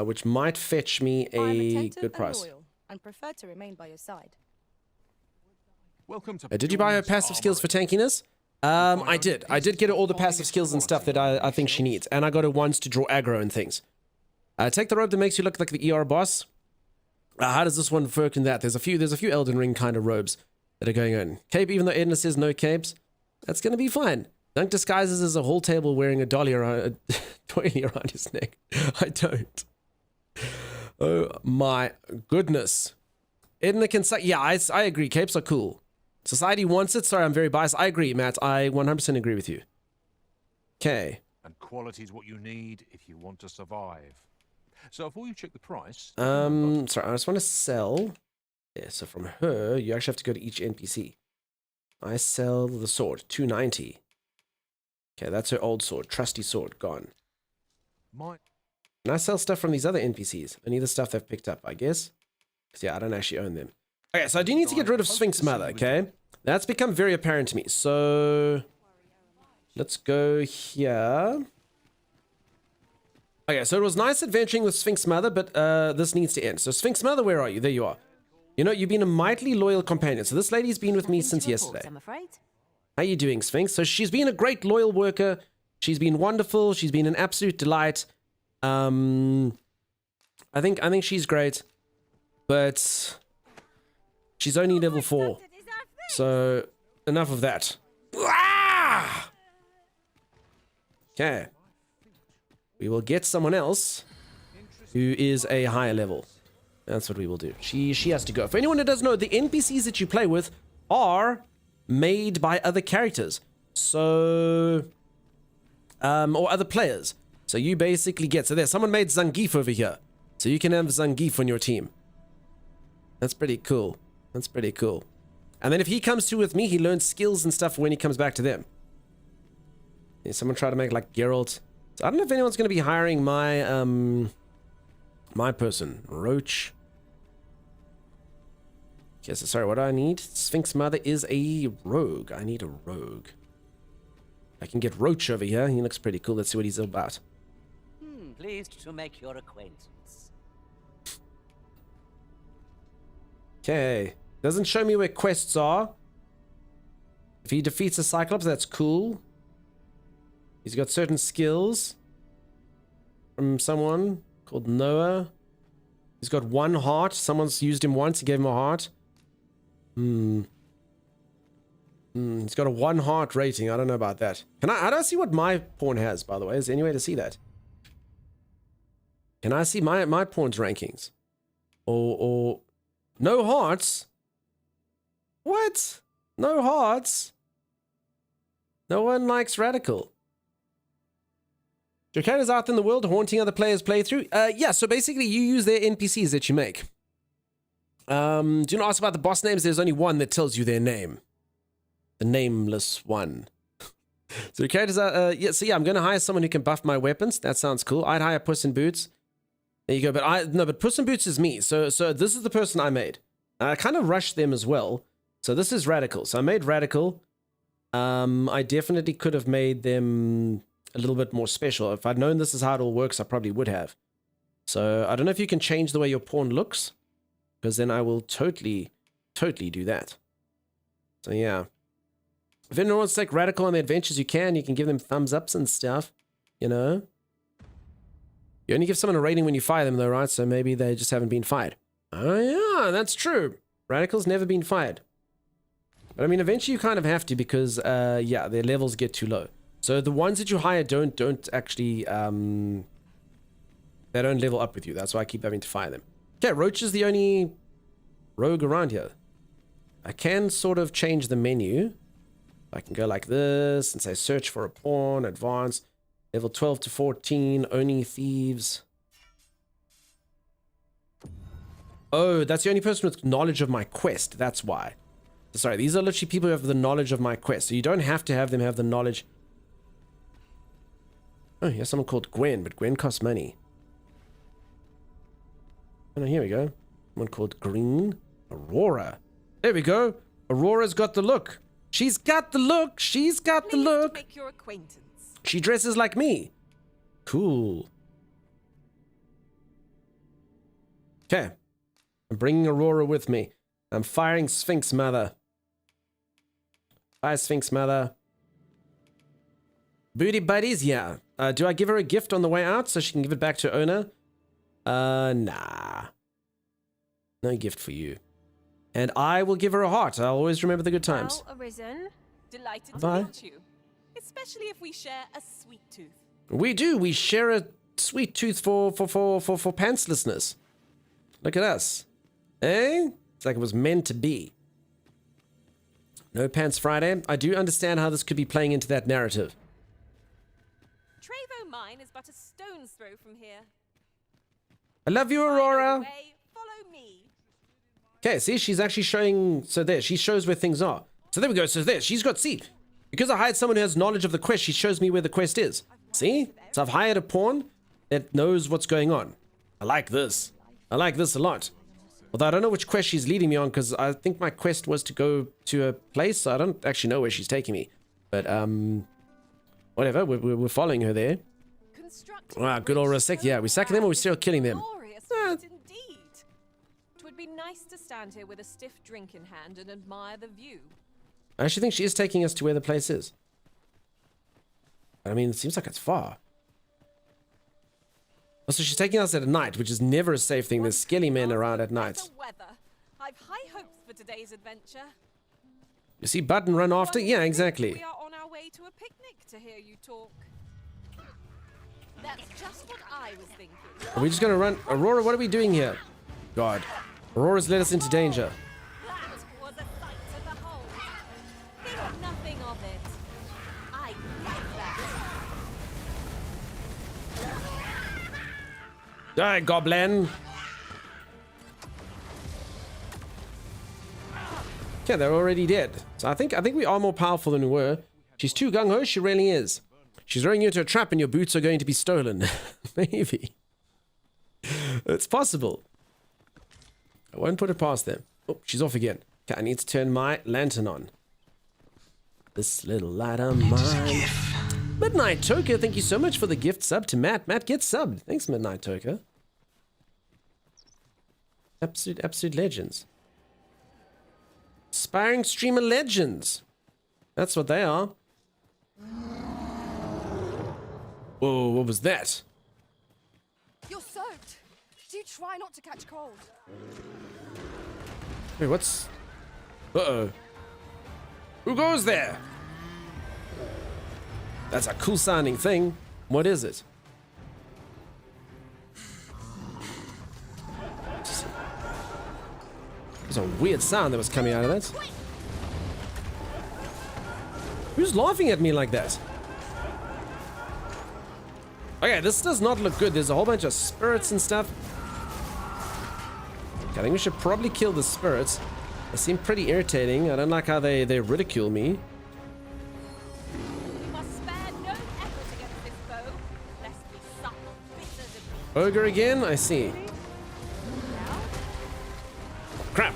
Which might fetch me a good price. And prefer to remain by your side. Welcome to Did you buy her passive skills for tankiness? I did. I did get her all the passive skills and stuff that I think she needs. And I got her ones to draw aggro and things. Take the robe that makes you look like the ER boss. How does this one work in that? There's a few Elden Ring kind of robes that are going on. Cape, even though Edna says no capes, that's going to be fine. Dunk disguises as a whole table wearing a doily around, a doily around his neck. I don't. Oh my goodness. Edna can say, yeah, I agree. Capes are cool. Society wants it. Sorry, I'm very biased. I agree, Matt. I 100% agree with you. Okay. And quality is what you need if you want to survive. So before you check the price... Sorry, I just want to sell. Yeah, so from her, you actually have to go to each NPC. I sell the sword, 290. Okay, that's her old sword. Trusty sword, gone. And I sell stuff from these other NPCs. Only the stuff they've picked up, I guess. Because, yeah, I don't actually own them. Okay, so I do need to get rid of Sphinx Mother, okay? That's become very apparent to me. So, let's go here. Okay, so it was nice adventuring with Sphinx Mother, but this needs to end. So, Sphinx Mother, where are you? There you are. You know, you've been a mightily loyal companion. So, this lady's been with me since yesterday. I'm afraid. How you doing, Sphinx? So she's been a great loyal worker. She's been wonderful. She's been an absolute delight. I think she's great, but she's only level 4. So enough of that. Okay. We will get someone else who is a higher level. That's what we will do. She has to go. For anyone who doesn't know, the NPCs that you play with are made by other characters, so or other players. So you basically get, so there's someone made Zangief over here, so you can have Zangief on your team. That's pretty cool. That's pretty cool. And then if he comes to with me, he learns skills and stuff when he comes back to them. Yeah, someone try to make like Geralt. So I don't know if anyone's going to be hiring my my person, Roach. Okay, so sorry, what do I need? Sphinx Mother is a rogue. I need a rogue. I can get Roach over here. He looks pretty cool. Let's see what he's about. Pleased to make your acquaintance. Okay. Doesn't show me where quests are. If he defeats a Cyclops, that's cool. He's got certain skills from someone called Noah. He's got 1 heart. Someone's used him once. He gave him a heart. He's got a 1 heart rating. I don't know about that. How do I see what my pawn has, by the way? Is there any way to see that? Can I see my pawn's rankings? Or no hearts? What? No hearts? No one likes Radical. Your character's out in the world haunting other players' playthrough? Yeah, so basically you use their NPCs that you make. Do you not ask about the boss names? There's only one that tells you their name. The nameless one. So your characters are, yeah, I'm going to hire someone who can buff my weapons. That sounds cool. I'd hire Puss in Boots. There you go. But Puss in Boots is me. So this is the person I made. I kind of rushed them as well. So this is Radical. So I made Radical. I definitely could have made them a little bit more special. If I'd known this is how it all works, I probably would have. So I don't know if you can change the way your pawn looks, because then I will totally do that. So yeah. If anyone wants to take Radical on the adventures, you can give them thumbs ups and stuff, you know. You only give someone a rating when you fire them though, right? So maybe they just haven't been fired. Oh yeah, that's true. Radical's never been fired. But I mean, eventually you kind of have to because, yeah, their levels get too low. So the ones that you hire don't actually, they don't level up with you. That's why I keep having to fire them. Okay, Roach is the only rogue around here. I can sort of change the menu. I can go like this and say search for a pawn, advanced, level 12 to 14, only thieves. Oh, that's the only person with knowledge of my quest. That's why. Sorry, these are literally people who have the knowledge of my quest. So you don't have to have them have the knowledge. Oh, here's someone called Gwen, but Gwen costs money. Oh, no, here we go. Someone called Green. Aurora. There we go. Aurora's got the look. She's got the look. She's got the look. Make your acquaintance. She dresses like me. Cool. Okay. I'm bringing Aurora with me. I'm firing Sphinx Mother. Fire Sphinx Mother. Booty buddies, yeah. Do I give her a gift on the way out so she can give it back to her owner? Nah. No gift for you. And I will give her a heart. I'll always remember the good times. Well, Arisen, delighted Bye. to meet you. Especially if we share a sweet tooth. We do. We share a sweet tooth for pantslessness. Look at us. Eh? It's like it was meant to be. No Pants Friday. I do understand how this could be playing into that narrative. Trevo Mine is but a stone's throw from here. I love you, Aurora. Follow me. Okay, see, she's actually showing. So there, she shows where things are. So there we go. So there, she's got. See, because I hired someone who has knowledge of the quest, she shows me where the quest is. See? So I've hired a pawn that knows what's going on. I like this. I like this a lot. Although I don't know which quest she's leading me on because I think my quest was to go to a place. So I don't actually know where she's taking me. But, whatever. We're following her there. Wow, good old Rosek. Yeah, we sacking them or we're still killing them? Indeed. It would be nice to stand here with a stiff drink in hand and admire the view. I actually think she is taking us to where the place is. I mean, it seems like it's far. Also, she's taking us at night, which is never a safe thing. There's skelly men around at night. I've high hopes for today's adventure. You see Button run after? Yeah, exactly. We are on our way to a picnic to hear you talk. That's just what I was thinking. Are we just gonna run? Aurora, what are we doing here? God. Aurora's led us into danger. That was a sight to behold. Think nothing of it. I like that. Die, goblin! Okay, they're already dead. So I think we are more powerful than we were. She's too gung-ho, she really is. She's throwing you into a trap and your boots are going to be stolen. Maybe. It's possible. I won't put it past them. Oh, she's off again. Okay, I need to turn my lantern on. This little light of mine. Midnight Toker, thank you so much for the gift sub to Matt. Matt, get subbed. Thanks, Midnight Toker. Absolute legends. Aspiring streamer legends. That's what they are. Whoa, what was that? You're soaked. Do try not to catch cold. Wait, what's... Uh-oh. Who goes there? That's a cool sounding thing. What is it? There's a weird sound that was coming out of that. Who's laughing at me like that? Okay, this does not look good. There's a whole bunch of spirits and stuff. Okay, I think we should probably kill the spirits. They seem pretty irritating. I don't like how they ridicule me. Ogre again? I see. Crap.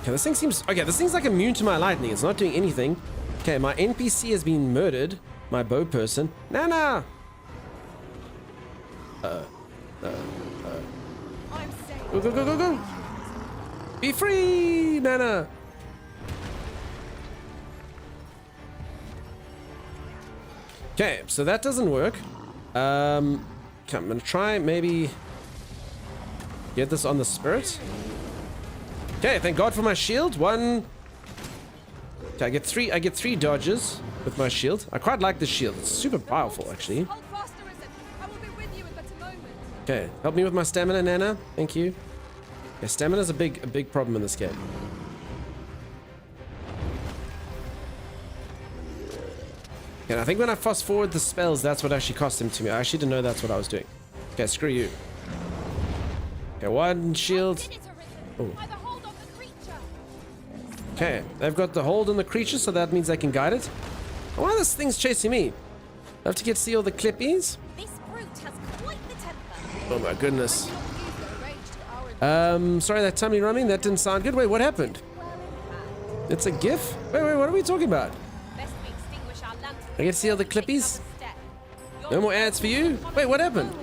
Okay, this thing seems... Okay, this thing's like immune to my lightning. It's not doing anything. Okay, my NPC has been murdered. My bow person. Nana! Go, go, go, go, go! Be free, Nana! Okay, so that doesn't work. Okay, I'm gonna try maybe get this on the spirit. Okay, thank God for my shield. One. Okay, I get three dodges with my shield. I quite like this shield. It's super powerful, actually. Okay, help me with my stamina, Nana. Thank you. Yeah, stamina is a big problem in this game. And I think when I fast forward the spells, that's what actually cost them to me. I actually didn't know that's what I was doing. Okay, screw you. Okay, one shield. Oh. Okay, they've got the hold on the creature, so that means they can guide it. Why are these things chasing me? I have to see all the clippies. This brute has quite the temper. Oh my goodness. Sorry, that tummy rumming, that didn't sound good. Wait, what happened? It's a GIF? Wait, what are we talking about? I get to see all the clippies? No more ads for you? Wait, what happened?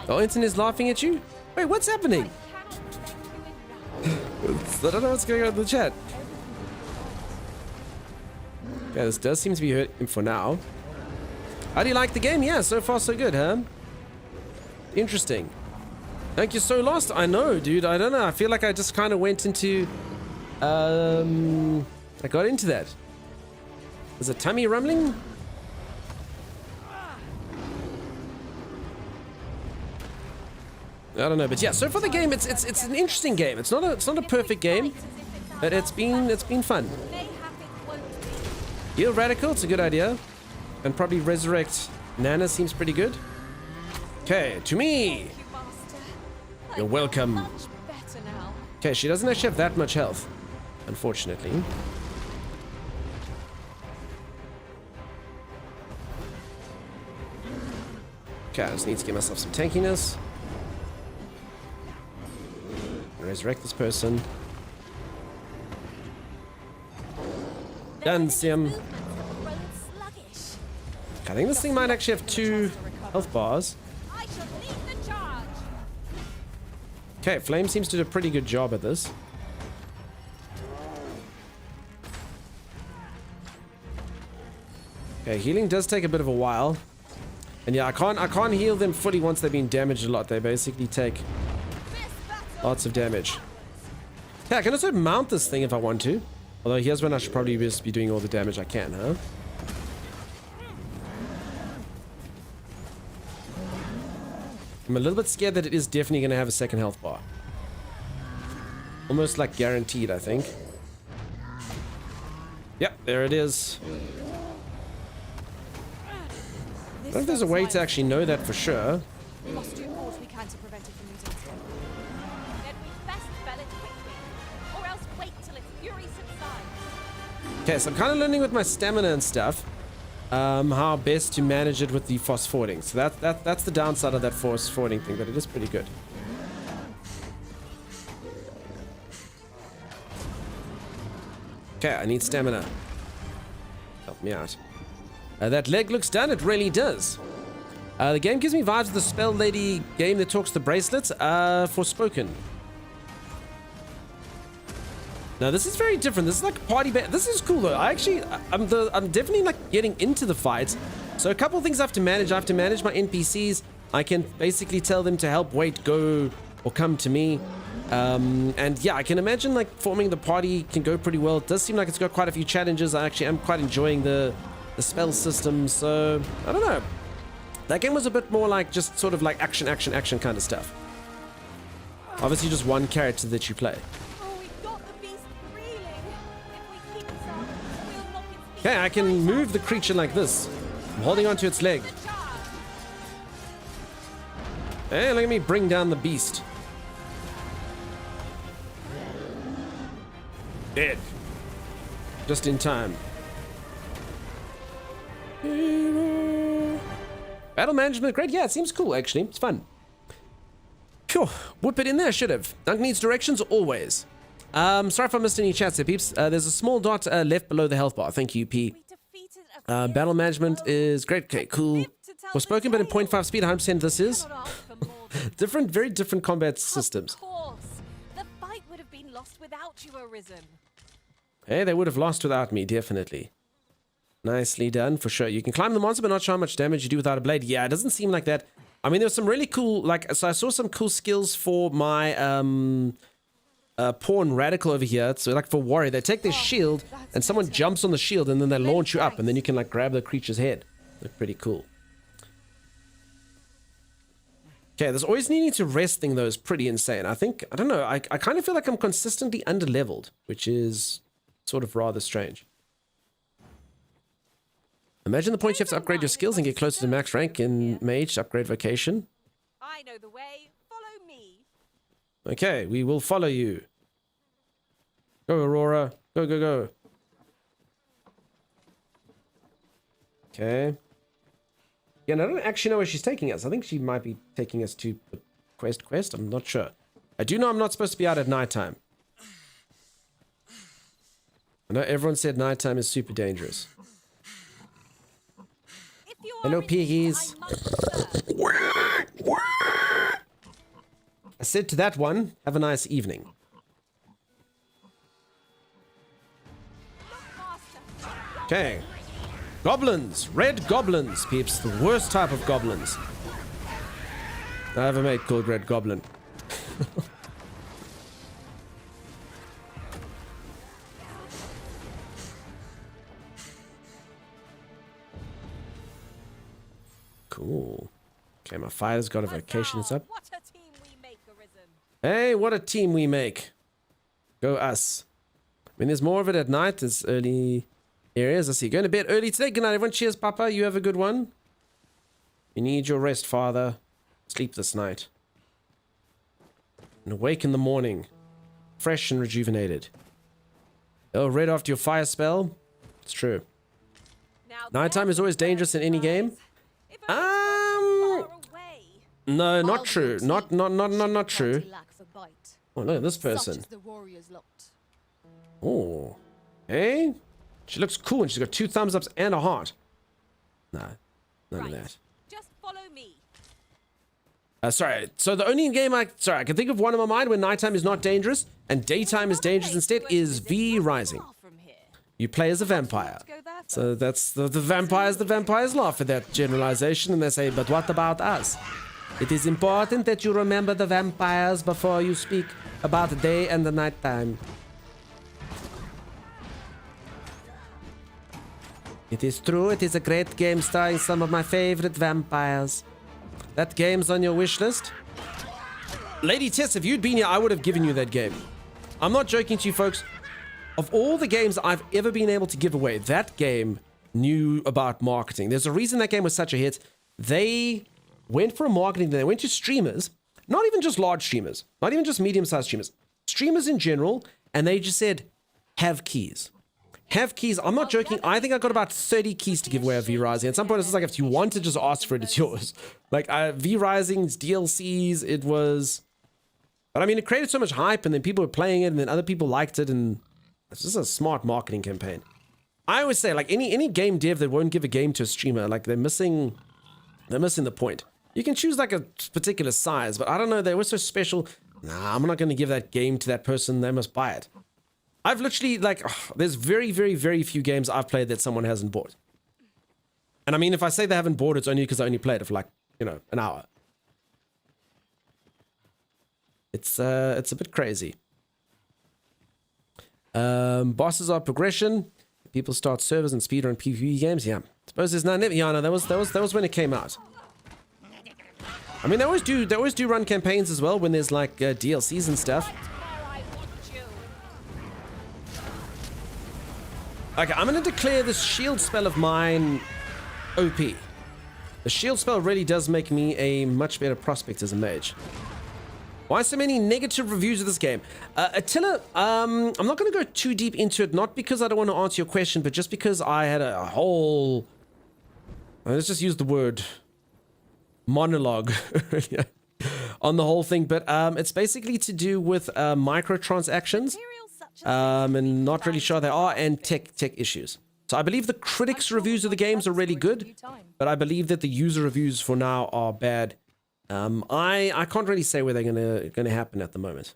Oh, Ensign is laughing at you? Wait, what's happening? I don't know what's going on in the chat. Okay, this does seem to be hurting for now. How do you like the game? Yeah, so far so good, huh? Interesting. Thank you, so lost. I know, dude. I don't know. I feel like I just kind of went into... I got into that. There's a tummy rumbling? I don't know, but yeah, so far the game, it's an interesting game. It's not a perfect game, but it's been fun. Heal Radical, it's a good idea. And probably resurrect Nana seems pretty good. Okay, to me. You're welcome. Okay, she doesn't actually have that much health, unfortunately. Okay, I just need to give myself some tankiness. Resurrect this person. Done, Sim. I think this thing might actually have 2 health bars. Okay, Flame seems to do a pretty good job at this. Okay, healing does take a bit of a while. And yeah, I can't heal them fully once they've been damaged a lot. They basically take lots of damage. Yeah, I can also mount this thing if I want to. Although here's when I should probably just be doing all the damage I can, huh? I'm a little bit scared that it is definitely going to have a second health bar. Almost like guaranteed, I think. Yep, there it is. I don't know if there's a way to actually know that for sure. We must do all we can to prevent it from using its power. Then we best spell it quickly, or else wait till its fury subsides. Okay, so I'm kind of learning with my stamina and stuff how best to manage it with the phosphorating. So that's the downside of that phosphorating thing, but it is pretty good. Okay, I need stamina. Help me out. That leg looks done. It really does. The game gives me vibes of the Spell Lady game that talks the bracelets. Forspoken. Now this is very different. This is like a party. This is cool though. I'm definitely like getting into the fight. So a couple of things I have to manage. I have to manage my NPCs. I can basically tell them to help, wait, go, or come to me. And yeah, I can imagine like forming the party can go pretty well. It does seem like it's got quite a few challenges. I actually am quite enjoying the spell system, so I don't know. That game was a bit more like just sort of like action kind of stuff. Obviously just one character that you play. Okay, I can move the creature like this. I'm holding onto its leg. Hey, look at me bring down the beast. Dead. Just in time. Battle management, great. Yeah, it seems cool, actually. It's fun. Phew, whip it in there, should have. Dunk needs directions, always. Sorry if I missed any chats there, peeps. There's a small dot left below the health bar. Thank you, P. Battle management is great. Okay, cool. Was spoken, but in 0.5 speed, 100% this is. Different, very different combat systems. Of course. The fight would have been lost without you, Arisen. Hey, they would have lost without me, definitely. Nicely done, for sure. You can climb the monster, but not sure how much damage you do without a blade. Yeah, it doesn't seem like that. I mean, there's some really cool, like, so I saw some cool skills for my, Pawn Radical over here. So, like, for Warrior, they take their shield, and someone jumps on the shield, and then they launch you up, and then you can, like, grab the creature's head. Look pretty cool. Okay, this always needing to rest thing, though, is pretty insane. I think, I don't know, I kind of feel like I'm consistently under-leveled, which is sort of rather strange. Imagine the points you have to upgrade your skills and get closer to max rank in Mage to upgrade Vocation. I know the way. Follow me. Okay, we will follow you. Go, Aurora. Go, go, go. Okay. Yeah, and I don't actually know where she's taking us. I think she might be taking us to the quest. I'm not sure. I do know I'm not supposed to be out at nighttime. I know everyone said nighttime is super dangerous. Hello, piggies. I said to that one, have a nice evening. Okay. Goblins. Red goblins, peeps. The worst type of goblins. I have a mate called Red Goblin. Cool. Okay, my fighter's got a vocation. It's up. Hey, what a team we make. Go us. I mean, there's more of it at night. It's early areas. I see. Going to bed early today. Good night, everyone. Cheers, Papa. You have a good one. You need your rest, Father. Sleep this night. And awake in the morning. Fresh and rejuvenated. Oh, right after your fire spell. It's true. Nighttime is always dangerous in any game. No, not true. Not true. Oh, look at this person. Oh. Hey? She looks cool and she's got 2 thumbs ups and a heart. No. None of that. Just follow me. Sorry. So the only game I can think of one in my mind when nighttime is not dangerous and daytime is dangerous instead is V Rising. You play as a vampire. So that's the vampires laugh at that generalization and they say, but what about us? It is important that you remember the vampires before you speak about the day and the night time. It is true, it is a great game starring some of my favorite vampires. That game's on your wish list? Lady Tess, if you'd been here, I would have given you that game. I'm not joking to you folks. Of all the games I've ever been able to give away, that game knew about marketing. There's a reason that game was such a hit. They went for a marketing, they went to streamers, not even just large streamers, not even just medium-sized streamers, streamers in general, and they just said, have keys. Have keys. I'm not joking. I think I got about 30 keys to give away at V Rising. At some point, it's just like, if you want to just ask for it, it's yours. Like, V Rising's DLCs, it was... But I mean, it created so much hype, and then people were playing it, and then other people liked it, and it's just a smart marketing campaign. I always say, like, any game dev that won't give a game to a streamer, like, they're missing the point. You can choose, like, a particular size, but I don't know, they were so special. Nah, I'm not going to give that game to that person. They must buy it. I've literally, like, there's very, very, very few games I've played that someone hasn't bought. And I mean, if I say they haven't bought it, it's only because I only played it for, like, you know, an hour. It's a bit crazy. Bosses are progression. People start servers and speedrun PvP games. Yeah, suppose there's none. Yeah, no, that was when it came out. I mean, they always do run campaigns as well when there's like DLCs and stuff. Okay, I'm gonna declare this shield spell of mine OP. The shield spell really does make me a much better prospect as a mage. Why so many negative reviews of this game? Attila, I'm not going to go too deep into it, not because I don't want to answer your question, but just because I had a whole... let's just use the word monologue on the whole thing, but it's basically to do with microtransactions and not really sure they are, and tech issues. So I believe the critics' reviews of the games are really good, but I believe that the user reviews for now are bad. I can't really say where they're gonna happen at the moment.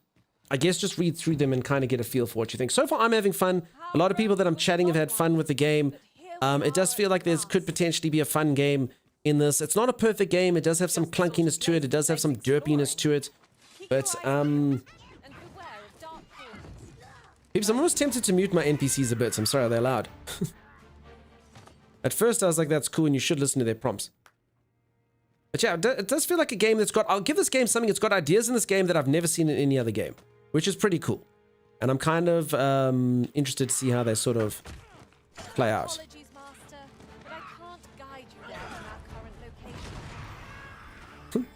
I guess just read through them and kind of get a feel for what you think. So far, I'm having fun. A lot of people that I'm chatting have had fun with the game. It does feel like there could potentially be a fun game in this. It's not a perfect game. It does have some clunkiness to it. It does have some derpiness to it. But, Peeps, I'm almost tempted to mute my NPCs a bit. I'm sorry, are they loud? At first, I was like, that's cool, and you should listen to their prompts. But yeah, it does feel like a game that's got... I'll give this game something. It's got ideas in this game that I've never seen in any other game, which is pretty cool. And I'm kind of interested to see how they sort of play out.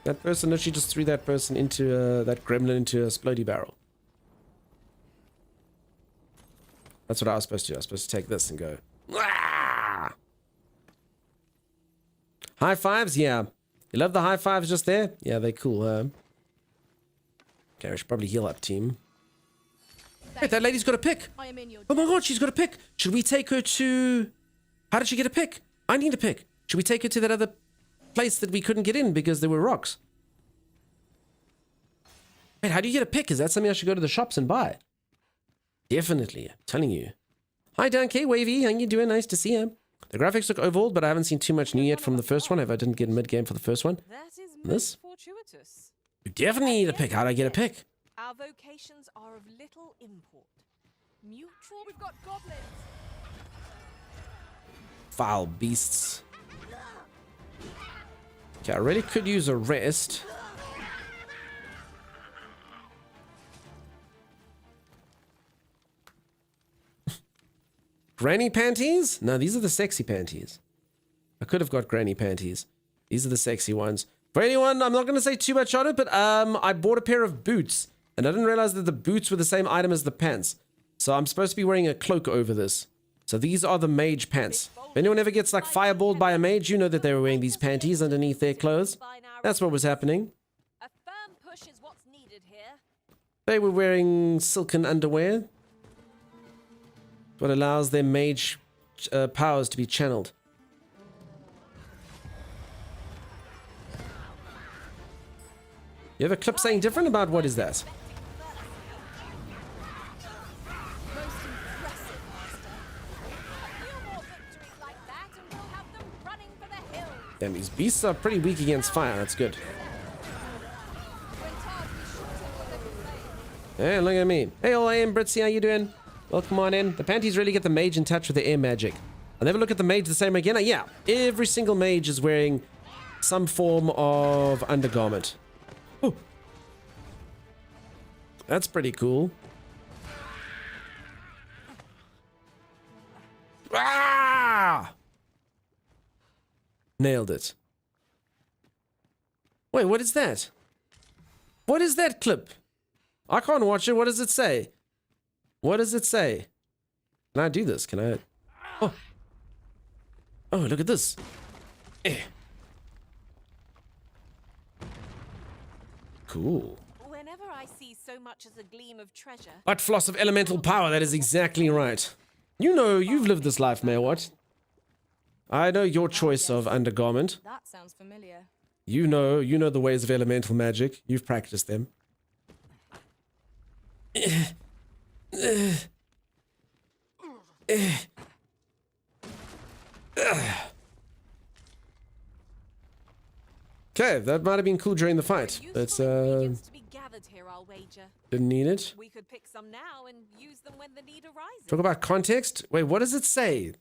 That person literally just threw that person into that gremlin into a splody barrel. That's what I was supposed to do. I was supposed to take this and go. Wah! High fives, yeah. You love the high fives just there? Yeah, they're cool. Okay, we should probably heal up, team. Hey, that lady's got a pick. Oh my god, she's got a pick. Should we take her to... How did she get a pick? I need a pick. Should we take her to that other place that we couldn't get in because there were rocks? Wait, how do you get a pick? Is that something I should go to the shops and buy? Definitely, I'm telling you. Hi, Dan K. Wavy. How you doing? Nice to see you. The graphics look overhauled, but I haven't seen too much new yet from the first one if I didn't get mid-game for the first one. This? You definitely need a pick. How do I get a pick? Our vocations are of little import. Mutual. We've got goblins. Foul beasts. Okay, I really could use a rest. Granny panties? No, these are the sexy panties. I could have got granny panties. These are the sexy ones. For anyone, I'm not going to say too much on it, but I bought a pair of boots. And I didn't realize that the boots were the same item as the pants. So I'm supposed to be wearing a cloak over this. So these are the mage pants. If anyone ever gets like fireballed by a mage, you know that they were wearing these panties underneath their clothes. That's what was happening. A firm push is what's needed here. They were wearing silken underwear. What allows their mage powers to be channeled. You have a clip saying different about what is that? Damn, these beasts are pretty weak against fire. That's good. Hey, look at me. Hey, all I am Britzy. How you doing? Welcome on in. The panties really get the mage in touch with the air magic. I'll never look at the mage the same again. Yeah, every single mage is wearing some form of undergarment. Oh, that's pretty cool. Ah! Nailed it. Wait, what is that? What is that clip? I can't watch it. What does it say? What does it say? Can I do this? Can I? Oh. Oh, look at this. Eh. Cool. Whenever I see so much as a gleam of treasure. What floss of elemental power? That is exactly right. You know, you've lived this life, Mayor. What? I know your choice of undergarment. That sounds familiar. You know the ways of elemental magic. You've practiced them. Okay, that might have been cool during the fight, but didn't need it. We could pick some now and use them when the need arises. Talk about context. Wait, what does it say?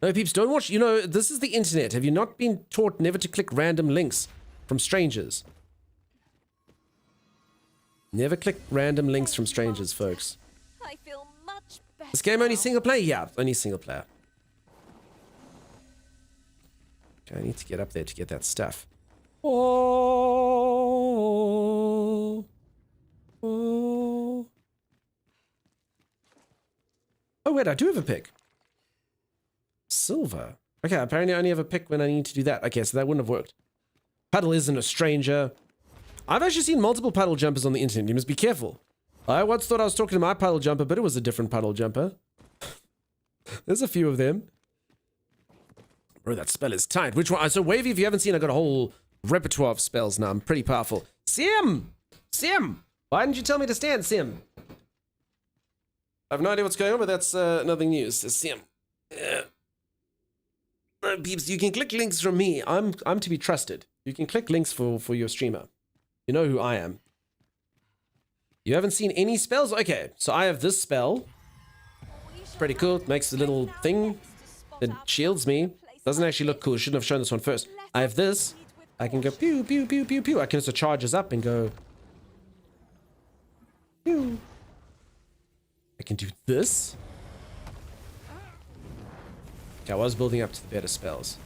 No, peeps, don't watch. You know, this is the internet. Have you not been taught never to click random links from strangers? Never click random links from strangers, folks. I feel much better. This game only single player? Yeah, only single player. Okay, I need to get up there to get that stuff. Oh. Oh. Oh, wait, I do have a pick. Silver. Okay, apparently I only have a pick when I need to do that. Okay, so that wouldn't have worked. Puddle isn't a stranger. I've actually seen multiple puddle jumpers on the internet. You must be careful. I once thought I was talking to my puddle jumper, but it was a different puddle jumper. There's a few of them. Bro, that spell is tight. Which one? So Wavy, if you haven't seen, I got a whole repertoire of spells now. I'm pretty powerful. Sim! Sim! Why didn't you tell me to stand, Sim? I have no idea what's going on, but that's nothing news. Sim. Peeps, you can click links from me. I'm to be trusted. You can click links for your streamer. You know who I am. You haven't seen any spells? Okay, so I have this spell. It's pretty cool. It makes a little thing that shields me. Doesn't actually look cool. Shouldn't have shown this one first. I have this. I can go pew, pew, pew, pew, pew. I can also charge us up and go pew. I can do this. Okay, I was building up to the better spells.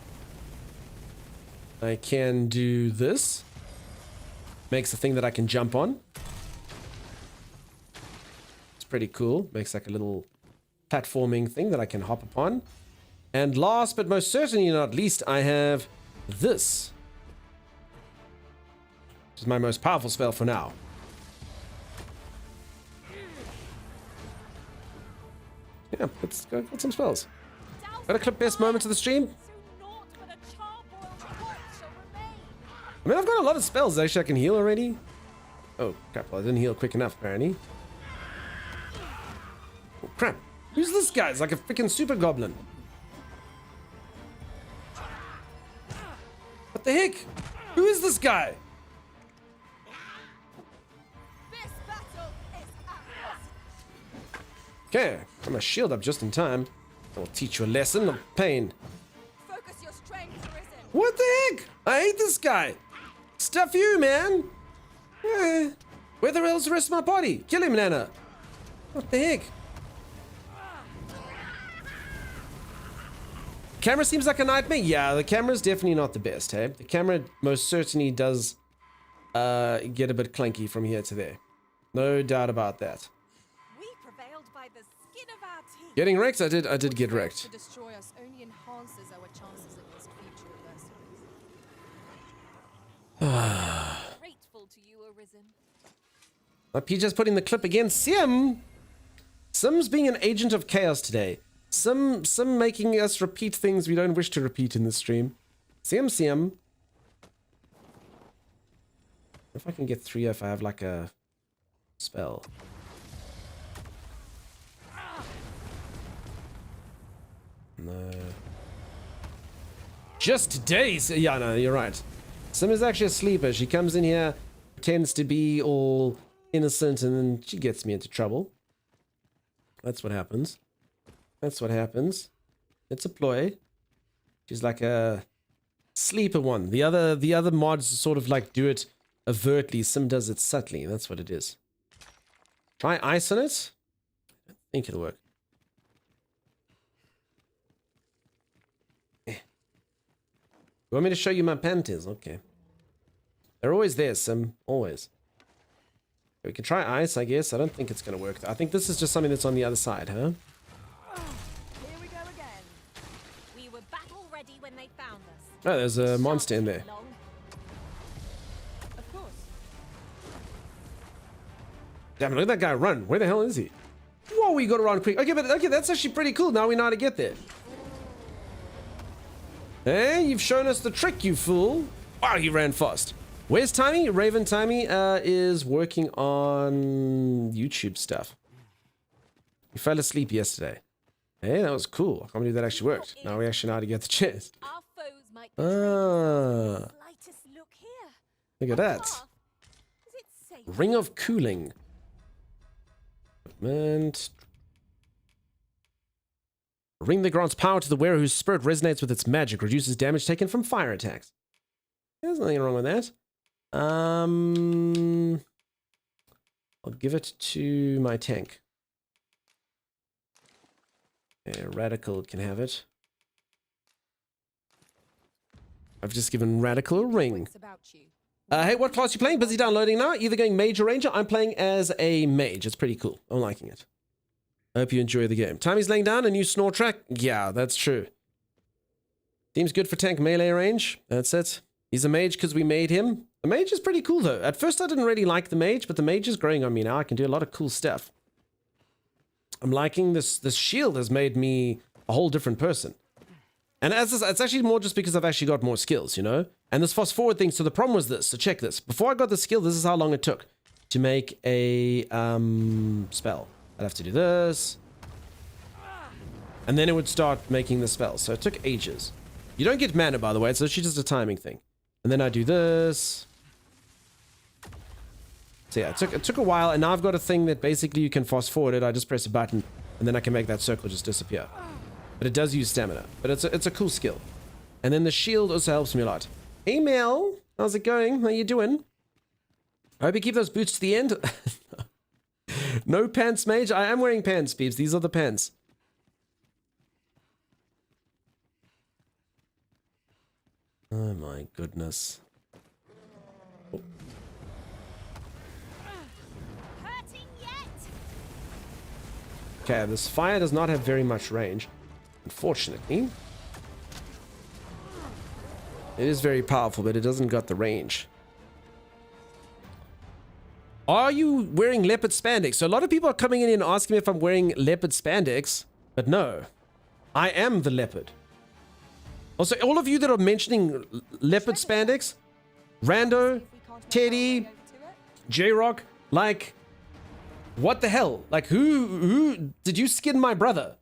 I can do this. Makes a thing that I can jump on. It's pretty cool. Makes like a little platforming thing that I can hop upon. And last but most certainly not least, I have this. This is my most powerful spell for now. Yeah, let's go get some spells. Gotta clip best moments of the stream. I mean, I've got a lot of spells actually I can heal already. Oh, crap. Well, I didn't heal quick enough, apparently. Oh, crap. Who's this guy? It's like a freaking super goblin. What the heck? Who is this guy? Okay, got my shield up just in time. I'll teach you a lesson of pain. Focus your strength, Risen. What the heck? I hate this guy. Stuff you, man. Where the hell's the rest of my body? Kill him, Nana. What the heck? Camera seems like a nightmare. Yeah, the camera's definitely not the best, hey? The camera most certainly does get a bit clunky from here to there. No doubt about that. We prevailed by the skin of our teeth. Getting wrecked? I did get wrecked. To destroy us only enhances our chances against future adversaries. Grateful to you, Arisen. PJ's putting the clip again. Sim! Sim's being an agent of chaos today. Sim making us repeat things we don't wish to repeat in this stream. Sim. If I can get 3 if I have like a spell. No. Just days! Yeah, no, you're right. Sim is actually a sleeper. She comes in here, pretends to be all innocent, and then she gets me into trouble. That's what happens. That's what happens. It's a ploy. She's like a sleeper one. The other mods sort of like do it overtly. Sim does it subtly. That's what it is. Try ice on it. I think it'll work. You want me to show you my panties? Okay. They're always there, Sim. Always. We can try ice, I guess. I don't think it's going to work. I think this is just something that's on the other side, huh? Here we go again. We were battle ready when they found us. Oh, there's a monster in there. Of course. Damn, look at that guy run. Where the hell is he? Whoa, we got to run quick. Okay, but okay, that's actually pretty cool. Now we know how to get there. Hey, you've shown us the trick, you fool. Wow, he ran fast. Where's Timey? Raven Timey is working on YouTube stuff. He fell asleep yesterday. Hey, that was cool. I can't believe that actually worked. Now we actually know how to get the chest. Ah. Look at that. Ring of Cooling. And ring that grants power to the wearer whose spirit resonates with its magic, reduces damage taken from fire attacks. There's nothing wrong with that. I'll give it to my tank. Yeah, Radical can have it. I've just given Radical a ring. Hey, what class you playing? Busy downloading now. Either going Mage or Ranger. I'm playing as a Mage. It's pretty cool. I'm liking it. I hope you enjoy the game. Timmy's laying down a new snore track. Yeah, that's true. Seems good for tank melee range. That's it. He's a mage because we made him. The mage is pretty cool though. At first I didn't really like the mage, but the mage is growing on me now. I can do a lot of cool stuff. I'm liking this. This shield has made me a whole different person. And it's actually more just because I've actually got more skills, you know? And this fast forward thing, so the problem was this. So check this. Before I got the skill, this is how long it took to make a spell. I'd have to do this. And then it would start making the spell. So it took ages. You don't get mana, by the way. It's literally just a timing thing. And then I do this. So yeah, it took a while. And now I've got a thing that basically you can fast forward it. I just press a button. And then I can make that circle just disappear. But it does use stamina. But it's a cool skill. And then the shield also helps me a lot. Hey Mel, how's it going? How you doing? I hope you keep those boots to the end. No pants, mage. I am wearing pants, peeps. These are the pants. Oh my goodness. Oh. Okay, this fire does not have very much range. Unfortunately. It is very powerful, but it doesn't got the range. Are you wearing leopard spandex? So a lot of people are coming in and asking me if I'm wearing leopard spandex, but no. I am the leopard. Also, all of you that are mentioning leopard spandex, Rando, Teddy, J-Rock, like, what the hell? Like, who did you skin my brother?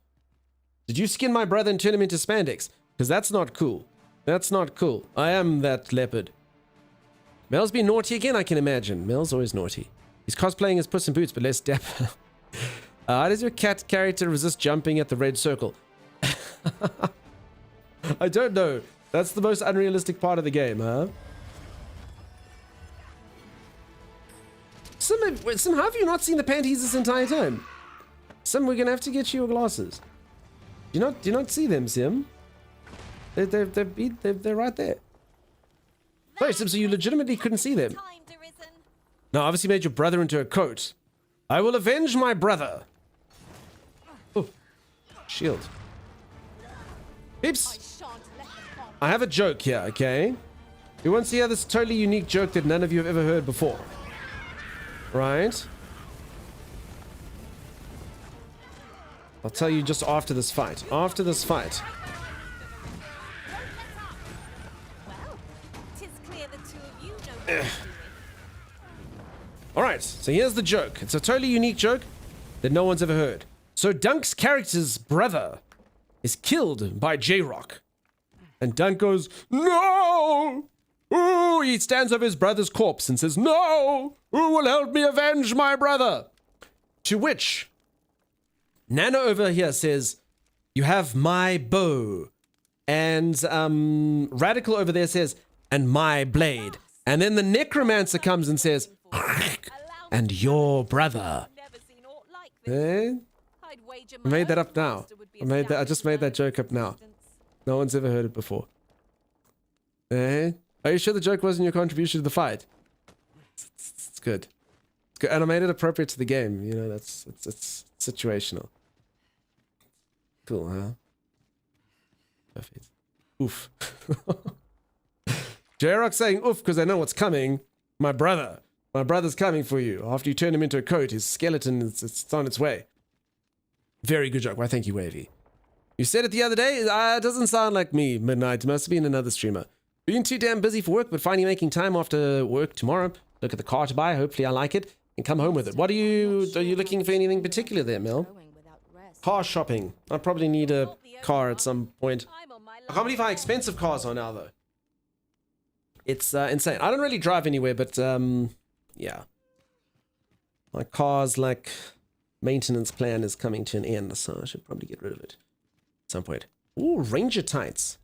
Did you skin my brother and turn him into spandex? Because that's not cool. That's not cool. I am that leopard. Mel's been naughty again, I can imagine. Mel's always naughty. He's cosplaying as Puss in Boots, but less dapper. How does your cat character resist jumping at the red circle? I don't know. That's the most unrealistic part of the game, huh? Sim, how have you not seen the panties this entire time? Sim, we're gonna have to get you your glasses. Do you not see them, Sim? They're right there. Sorry, Sim, so you legitimately couldn't see them. No, obviously made your brother into a coat. I will avenge my brother. Oh, shield. Peeps, I have a joke here, okay? You want to hear this totally unique joke that none of you have ever heard before? Right? I'll tell you just after this fight. After this fight. Alright, so here's the joke. It's a totally unique joke that no one's ever heard. So Dunk's character's brother is killed by J-Rock. And Dunk goes, "No! Ooh," he stands over his brother's corpse and says, "No! Who will help me avenge my brother?" To which Nana over here says, "You have my bow." And Radical over there says, "And my blade." And then the Necromancer comes and says, "And your brother." Eh? I made that up now. I just made that joke up now. No one's ever heard it before. Eh? Are you sure the joke wasn't your contribution to the fight? It's good. It's good. And I made it appropriate to the game. You know, it's situational. Cool, huh? Perfect. Oof. J-Rock saying oof because I know what's coming. My brother's coming for you. After you turn him into a coat, his skeleton it's on its way. Very good joke. Why, thank you, Wavy. You said it the other day. It doesn't sound like me, Midnight. Must have been another streamer. Being too damn busy for work, but finally making time after work tomorrow. Look at the car to buy. Hopefully I like it and come home with it. Are you looking for anything particular there, Mel? Car shopping. I probably need a car at some point. I can't believe how expensive cars are now, though. It's insane. I don't really drive anywhere, but yeah. My car's like maintenance plan is coming to an end, so I should probably get rid of it at some point. Ooh, Ranger tights.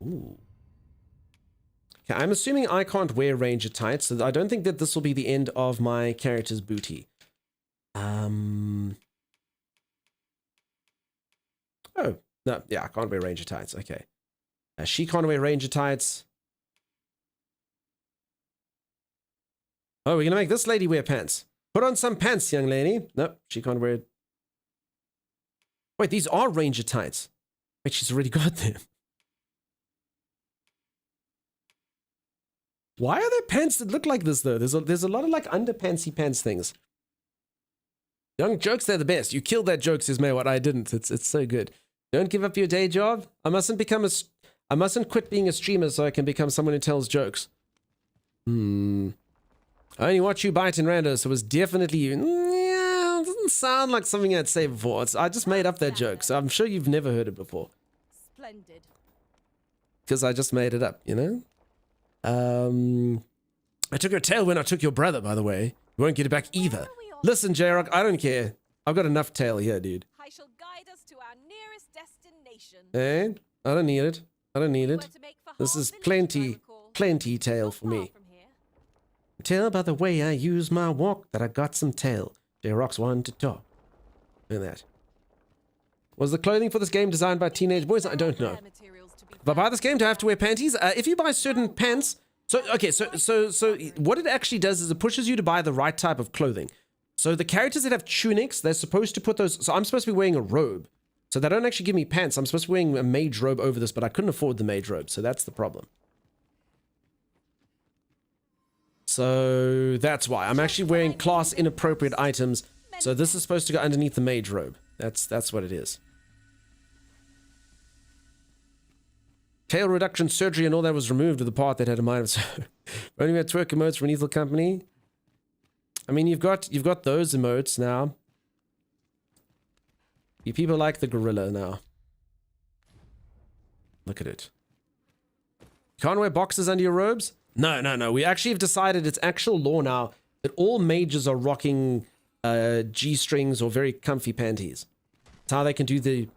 Ooh. Okay, I'm assuming I can't wear Ranger tights, so I don't think that this will be the end of my character's booty. Oh, no, yeah, I can't wear Ranger tights. Okay. She can't wear Ranger tights. Oh, we're gonna make this lady wear pants. Put on some pants, young lady. Nope, she can't wear it. Wait, these are Ranger tights. Wait, she's already got them. Why are there pants that look like this, though? There's a lot of, like, underpantsy pants things. Young jokes, they're the best. You killed that joke, says Maywat. I didn't. It's so good. Don't give up your day job. I mustn't quit being a streamer so I can become someone who tells jokes. I only watch you bite in rando, so it was definitely you. Yeah, it doesn't sound like something I'd say before. I just made up that joke, so I'm sure you've never heard it before. Splendid. Because I just made it up, you know? I took your tail when I took your brother, by the way. You won't get it back either. Listen, J-Rock, I don't care. I've got enough tail here, dude. I shall guide us to our nearest destination. Eh? I don't need it. I don't need it. This is plenty tail for me. Tell by the way I use my walk that I got some tail. J-Rock's one to talk. Look at that. Was the clothing for this game designed by teenage boys? I don't know. If I buy this game, do I have to wear panties? If you buy certain pants... So what it actually does is it pushes you to buy the right type of clothing. So the characters that have tunics, they're supposed to put those... So I'm supposed to be wearing a robe. So they don't actually give me pants. I'm supposed to be wearing a mage robe over this, but I couldn't afford the mage robe. So that's the problem. So that's why. I'm actually wearing class inappropriate items. So this is supposed to go underneath the mage robe. That's what it is. Tail reduction surgery and all that was removed with the part that had a minor... Only had twerk emotes for an evil company. I mean, you've got those emotes now. You people like the gorilla now. Look at it. You can't wear boxers under your robes? No. We actually have decided it's actual law now that all mages are rocking G-strings or very comfy panties. That's how they can do the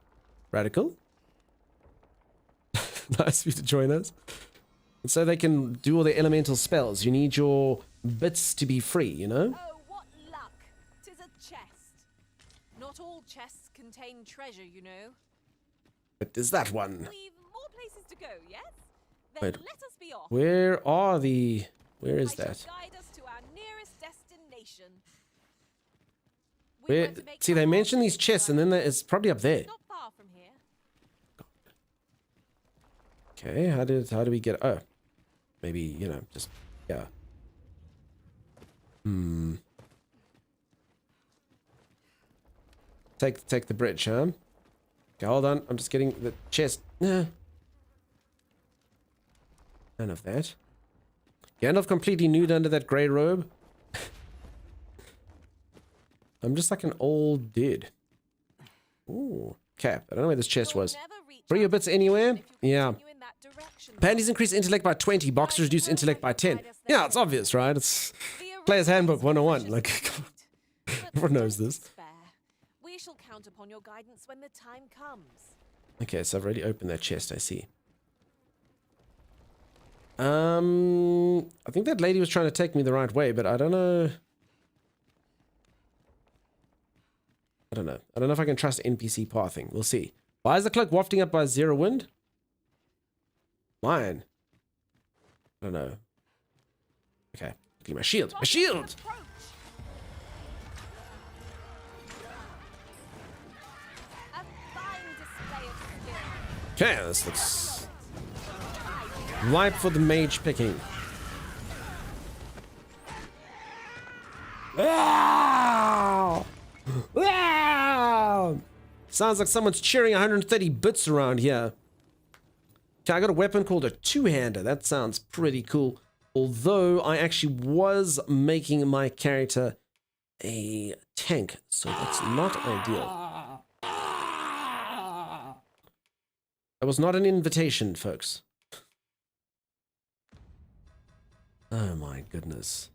radical. Nice of you to join us. And so they can do all their elemental spells. You need your bits to be free, you know? Oh, what luck! 'Tis a chest. Not all chests contain treasure, you know. But is that one? We've more places to go, yes? Then Wait, let us be off. where is that? Guide us to our nearest destination. Where? See, they mention these chests, and then it's probably up there. Not far from here. Okay, how do we get? Oh, maybe just yeah. Take the bridge, huh? Okay, hold on. I'm just getting the chest. Nah. None of that. Gandalf completely nude under that grey robe. I'm just like an old dude. Ooh. Okay, I don't know where this chest was. Free your bits anywhere? Yeah. Panties increase intellect by 20. Boxers reduce intellect by 10. Yeah, it's obvious, right? It's Player's Handbook 101. Like, everyone knows this. We shall count upon your guidance when the time comes. Okay, so I've already opened that chest, I see. I think that lady was trying to take me the right way, but I don't know. I don't know if I can trust NPC pathing. We'll see. Why is the cloak wafting up by 0 wind? Mine. I don't know. Okay. Look at my shield. My shield! Okay, this looks ripe for the mage picking. Wow! Wow! Sounds like someone's cheering 130 bits around here. Okay, I got a weapon called a two-hander. That sounds pretty cool. Although I actually was making my character a tank, so that's not ideal. That was not an invitation, folks. Oh my goodness.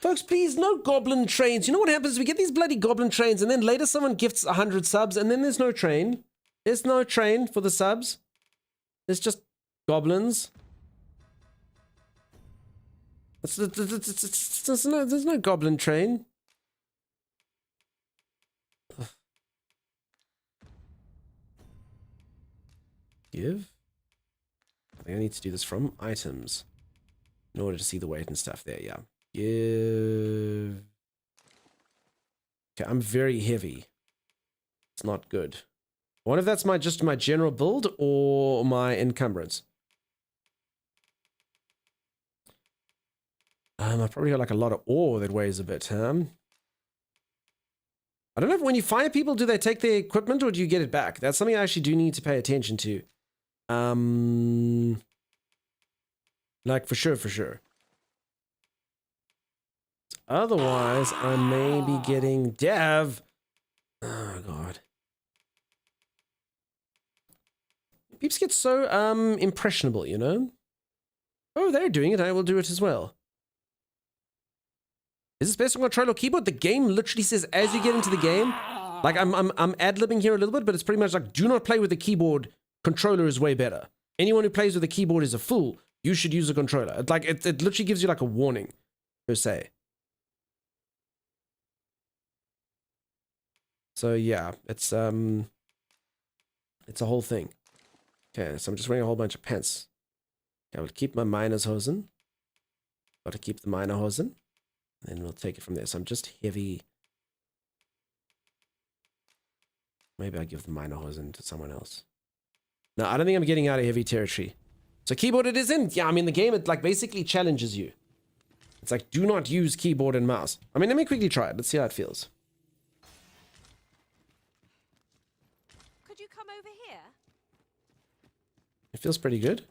Folks, please, no goblin trains. You know what happens? We get these bloody goblin trains, and then later someone gifts 100 subs, and then there's no train. There's no train for the subs. There's just goblins. There's no goblin train. Ugh. Give? I think I need to do this from items in order to see the weight and stuff there, yeah. Give. Okay, I'm very heavy. It's not good. I wonder if that's just my general build or my encumbrance. I probably got like a lot of ore that weighs a bit, huh? I don't know if when you fire people, do they take their equipment or do you get it back? That's something I actually do need to pay attention to. Like for sure. Otherwise, I may be getting dev. Oh god. Peeps get so impressionable, you know? Oh, they're doing it, I will do it as well. Is this best on controller or keyboard? The game literally says as you get into the game, like I'm ad-libbing here a little bit, but it's pretty much like do not play with the keyboard. Controller is way better. Anyone who plays with a keyboard is a fool. You should use a controller. It literally gives you like a warning, per se. So yeah, it's a whole thing. Okay, so I'm just wearing a whole bunch of pants. Okay, I will keep my miner's hosen. Got to keep the miner hosen. And then we'll take it from there. So I'm just heavy. Maybe I give the miner hosen to someone else. No, I don't think I'm getting out of heavy territory. So keyboard it is in. Yeah, I mean the game, it like basically challenges you. It's like, do not use keyboard and mouse. I mean, let me quickly try it. Let's see how it feels. Could you come over here? It feels pretty good.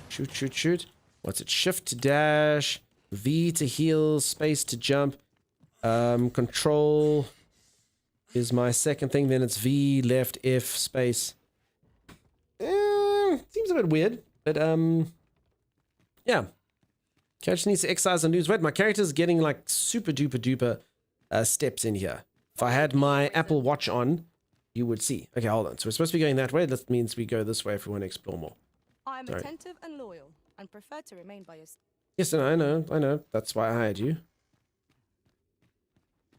Shoot. What's it? Shift to dash, V to heal, space to jump. Control is my second thing. Then it's V, left, F, space. Seems a bit weird, but yeah. Character needs to exercise and lose weight. My character's getting like super duper steps in here. If I had my Apple Watch on, you would see. Okay, hold on. So we're supposed to be going that way. That means we go this way if we want to explore more. I am attentive and loyal, and prefer to remain by your side. Yes, I know. That's why I hired you.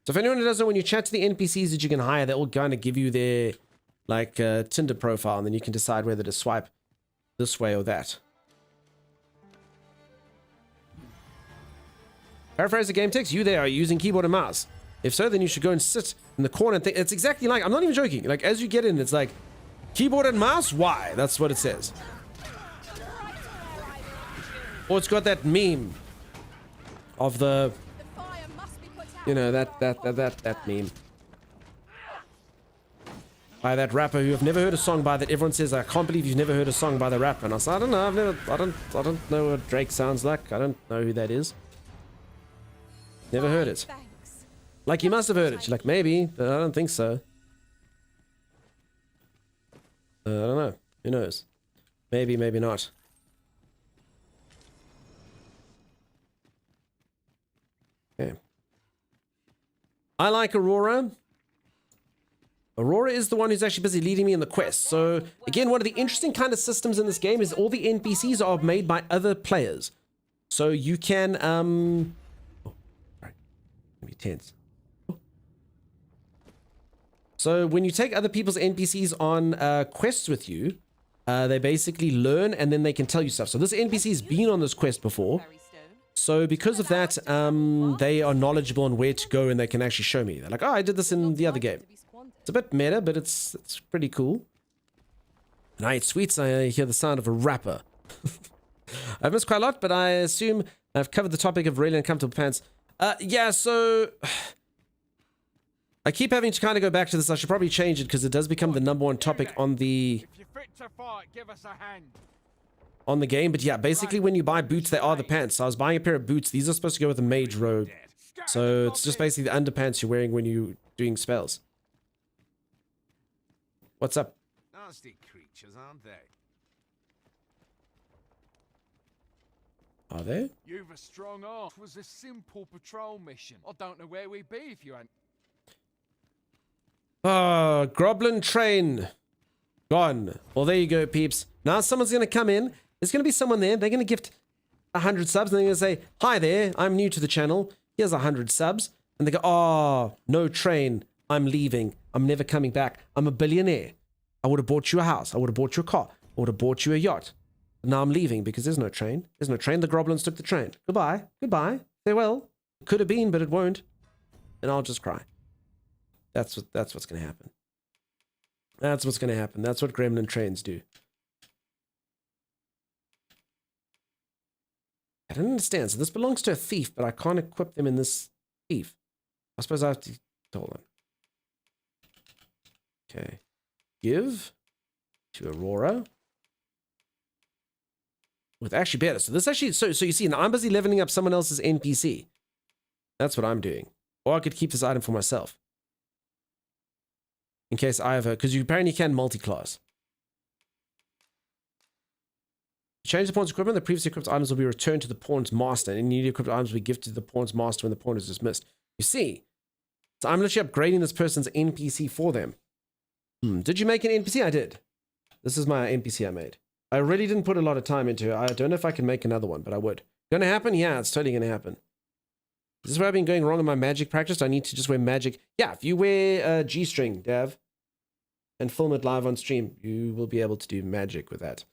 So if anyone who doesn't know, when you chat to the NPCs that you can hire, they will kind of give you their like Tinder profile, and then you can decide whether to swipe this way or that. Paraphrase the game text. You there are using keyboard and mouse. If so, then you should go and sit in the corner and think. It's exactly like, I'm not even joking. Like as you get in, it's like keyboard and mouse. Why? That's what it says. Or it's got that meme of the, you know, that meme by that rapper who I've never heard a song by, that everyone says, I can't believe you've never heard a song by the rapper. And I said, I don't know, I don't know what Drake sounds like. I don't know who that is. Never heard it. Like you must have heard it. You're like, maybe, but I don't think so. I don't know. Who knows? Maybe, maybe not. Okay. I like Aurora. Aurora is the one who's actually busy leading me in the quest. So, again, one of the interesting kind of systems in this game is all the NPCs are made by other players. So you can, oh, sorry. Let me tense. So when you take other people's NPCs on quests with you, they basically learn and then they can tell you stuff. So this NPC's been on this quest before. So because of that, they are knowledgeable on where to go and they can actually show me. They're like, oh, I did this in the other game. It's a bit meta, but it's pretty cool. And I eat sweets, I hear the sound of a rapper. I've missed quite a lot, but I assume I've covered the topic of really uncomfortable pants. Yeah, so I keep having to kind of go back to this. I should probably change it because it does become the #1 topic on the on the game. But yeah, basically when you buy boots, they are the pants. So I was buying a pair of boots. These are supposed to go with a mage robe. So it's just basically the underpants you're wearing when you're doing spells. What's up? Nasty creatures, aren't they? Are they? You've a strong arm. It was a simple patrol mission. I don't know where we'd be if you hadn't. Ah, Goblin train. Gone. Well, there you go, peeps. Now someone's going to come in. There's going to be someone there. They're going to gift 100 subs. And they're going to say, hi there. I'm new to the channel. Here's 100 subs. And they go, oh, no train. I'm leaving. I'm never coming back. I'm a billionaire. I would have bought you a house. I would have bought you a car. I would have bought you a yacht. But now I'm leaving because there's no train. There's no train. The goblins took the train. Goodbye. Goodbye. Farewell. Could have been, but it won't. And I'll just cry. That's what's going to happen. That's what's going to happen. That's what gremlin trains do. I don't understand. So this belongs to a thief, but I can't equip them in this thief. I suppose I have to... Hold on. Okay. Give to Aurora. With actually better. So this actually... So you see, now I'm busy leveling up someone else's NPC. That's what I'm doing. Or I could keep this item for myself. In case I have a... Because you apparently can multi-class. Change the pawn's equipment. The previously equipped items will be returned to the pawn's master. And newly equipped items will be gifted to the pawn's master when the pawn is dismissed. You see? So I'm literally upgrading this person's NPC for them. Did you make an NPC? I did. This is my NPC I made. I really didn't put a lot of time into it. I don't know if I can make another one, but I would. Gonna happen? Yeah, it's totally gonna happen. Is this where I've been going wrong in my magic practice? Do I need to just wear magic? Yeah, if you wear a G-string, Dav, and film it live on stream, you will be able to do magic with that.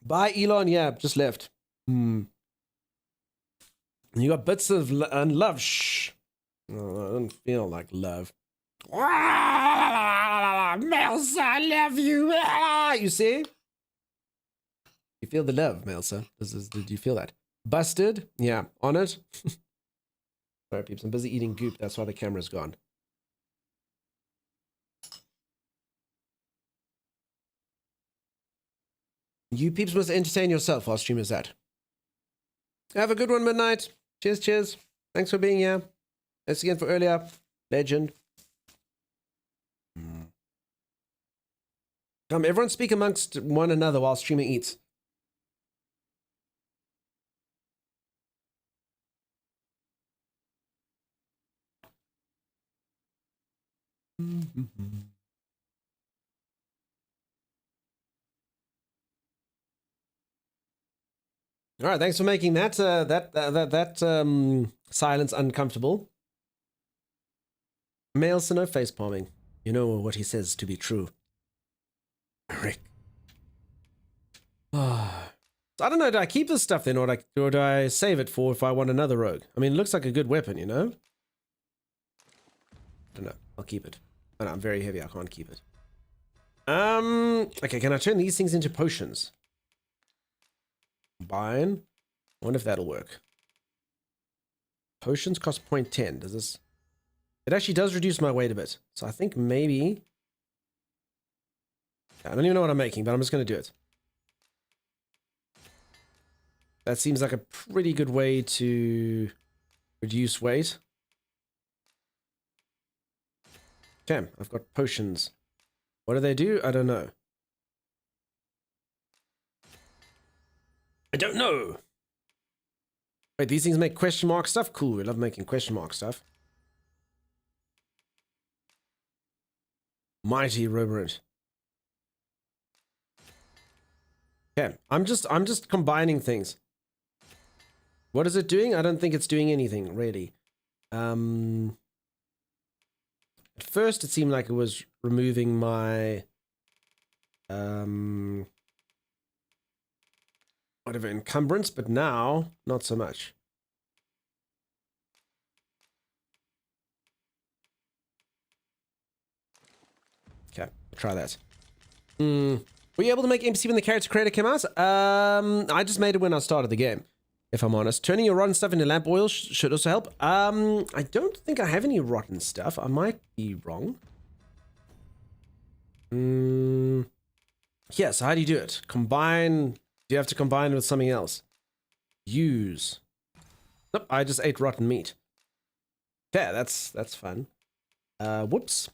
Bye, Elon. Yeah, just left. You got bits of love. Shh. Oh, I don't feel like love. Melsa, I love you. You see? You feel the love, Melsa. Did you feel that? Busted? Yeah, on it. Sorry, peeps. I'm busy eating goop. That's why the camera's gone. You peeps must entertain yourself while stream is at. Have a good one, Midnight. Cheers, cheers. Thanks for being here. Thanks again for earlier. Legend. Come, everyone speak amongst one another while streamer eats. All right, thanks for making that silence uncomfortable. Male no face palming. You know what he says to be true. Rick. So I don't know, do I keep this stuff then, or do I save it for if I want another rogue? I mean, it looks like a good weapon, you know? I don't know. I'll keep it. Oh, no, I'm very heavy. I can't keep it. Okay, can I turn these things into potions? Combine. I wonder if that'll work. Potions cost 0.10. Does this... It actually does reduce my weight a bit. So I think maybe... I don't even know what I'm making, but I'm just going to do it. That seems like a pretty good way to reduce weight. Okay, I've got potions. What do they do? I don't know. I don't know. Wait, these things make question mark stuff? Cool, we love making question mark stuff. Mighty Roborant. Okay, I'm just combining things. What is it doing? I don't think it's doing anything, really. At first, it seemed like it was removing my... whatever, encumbrance, but now, not so much. Okay, try that. Were you able to make NPC when the character creator came out? I just made it when I started the game, if I'm honest. Turning your rotten stuff into lamp oil should also help. I don't think I have any rotten stuff. I might be wrong. Yeah, so how do you do it? Combine... Do you have to combine it with something else? Use. Nope, I just ate rotten meat. Yeah, that's fun. Whoops.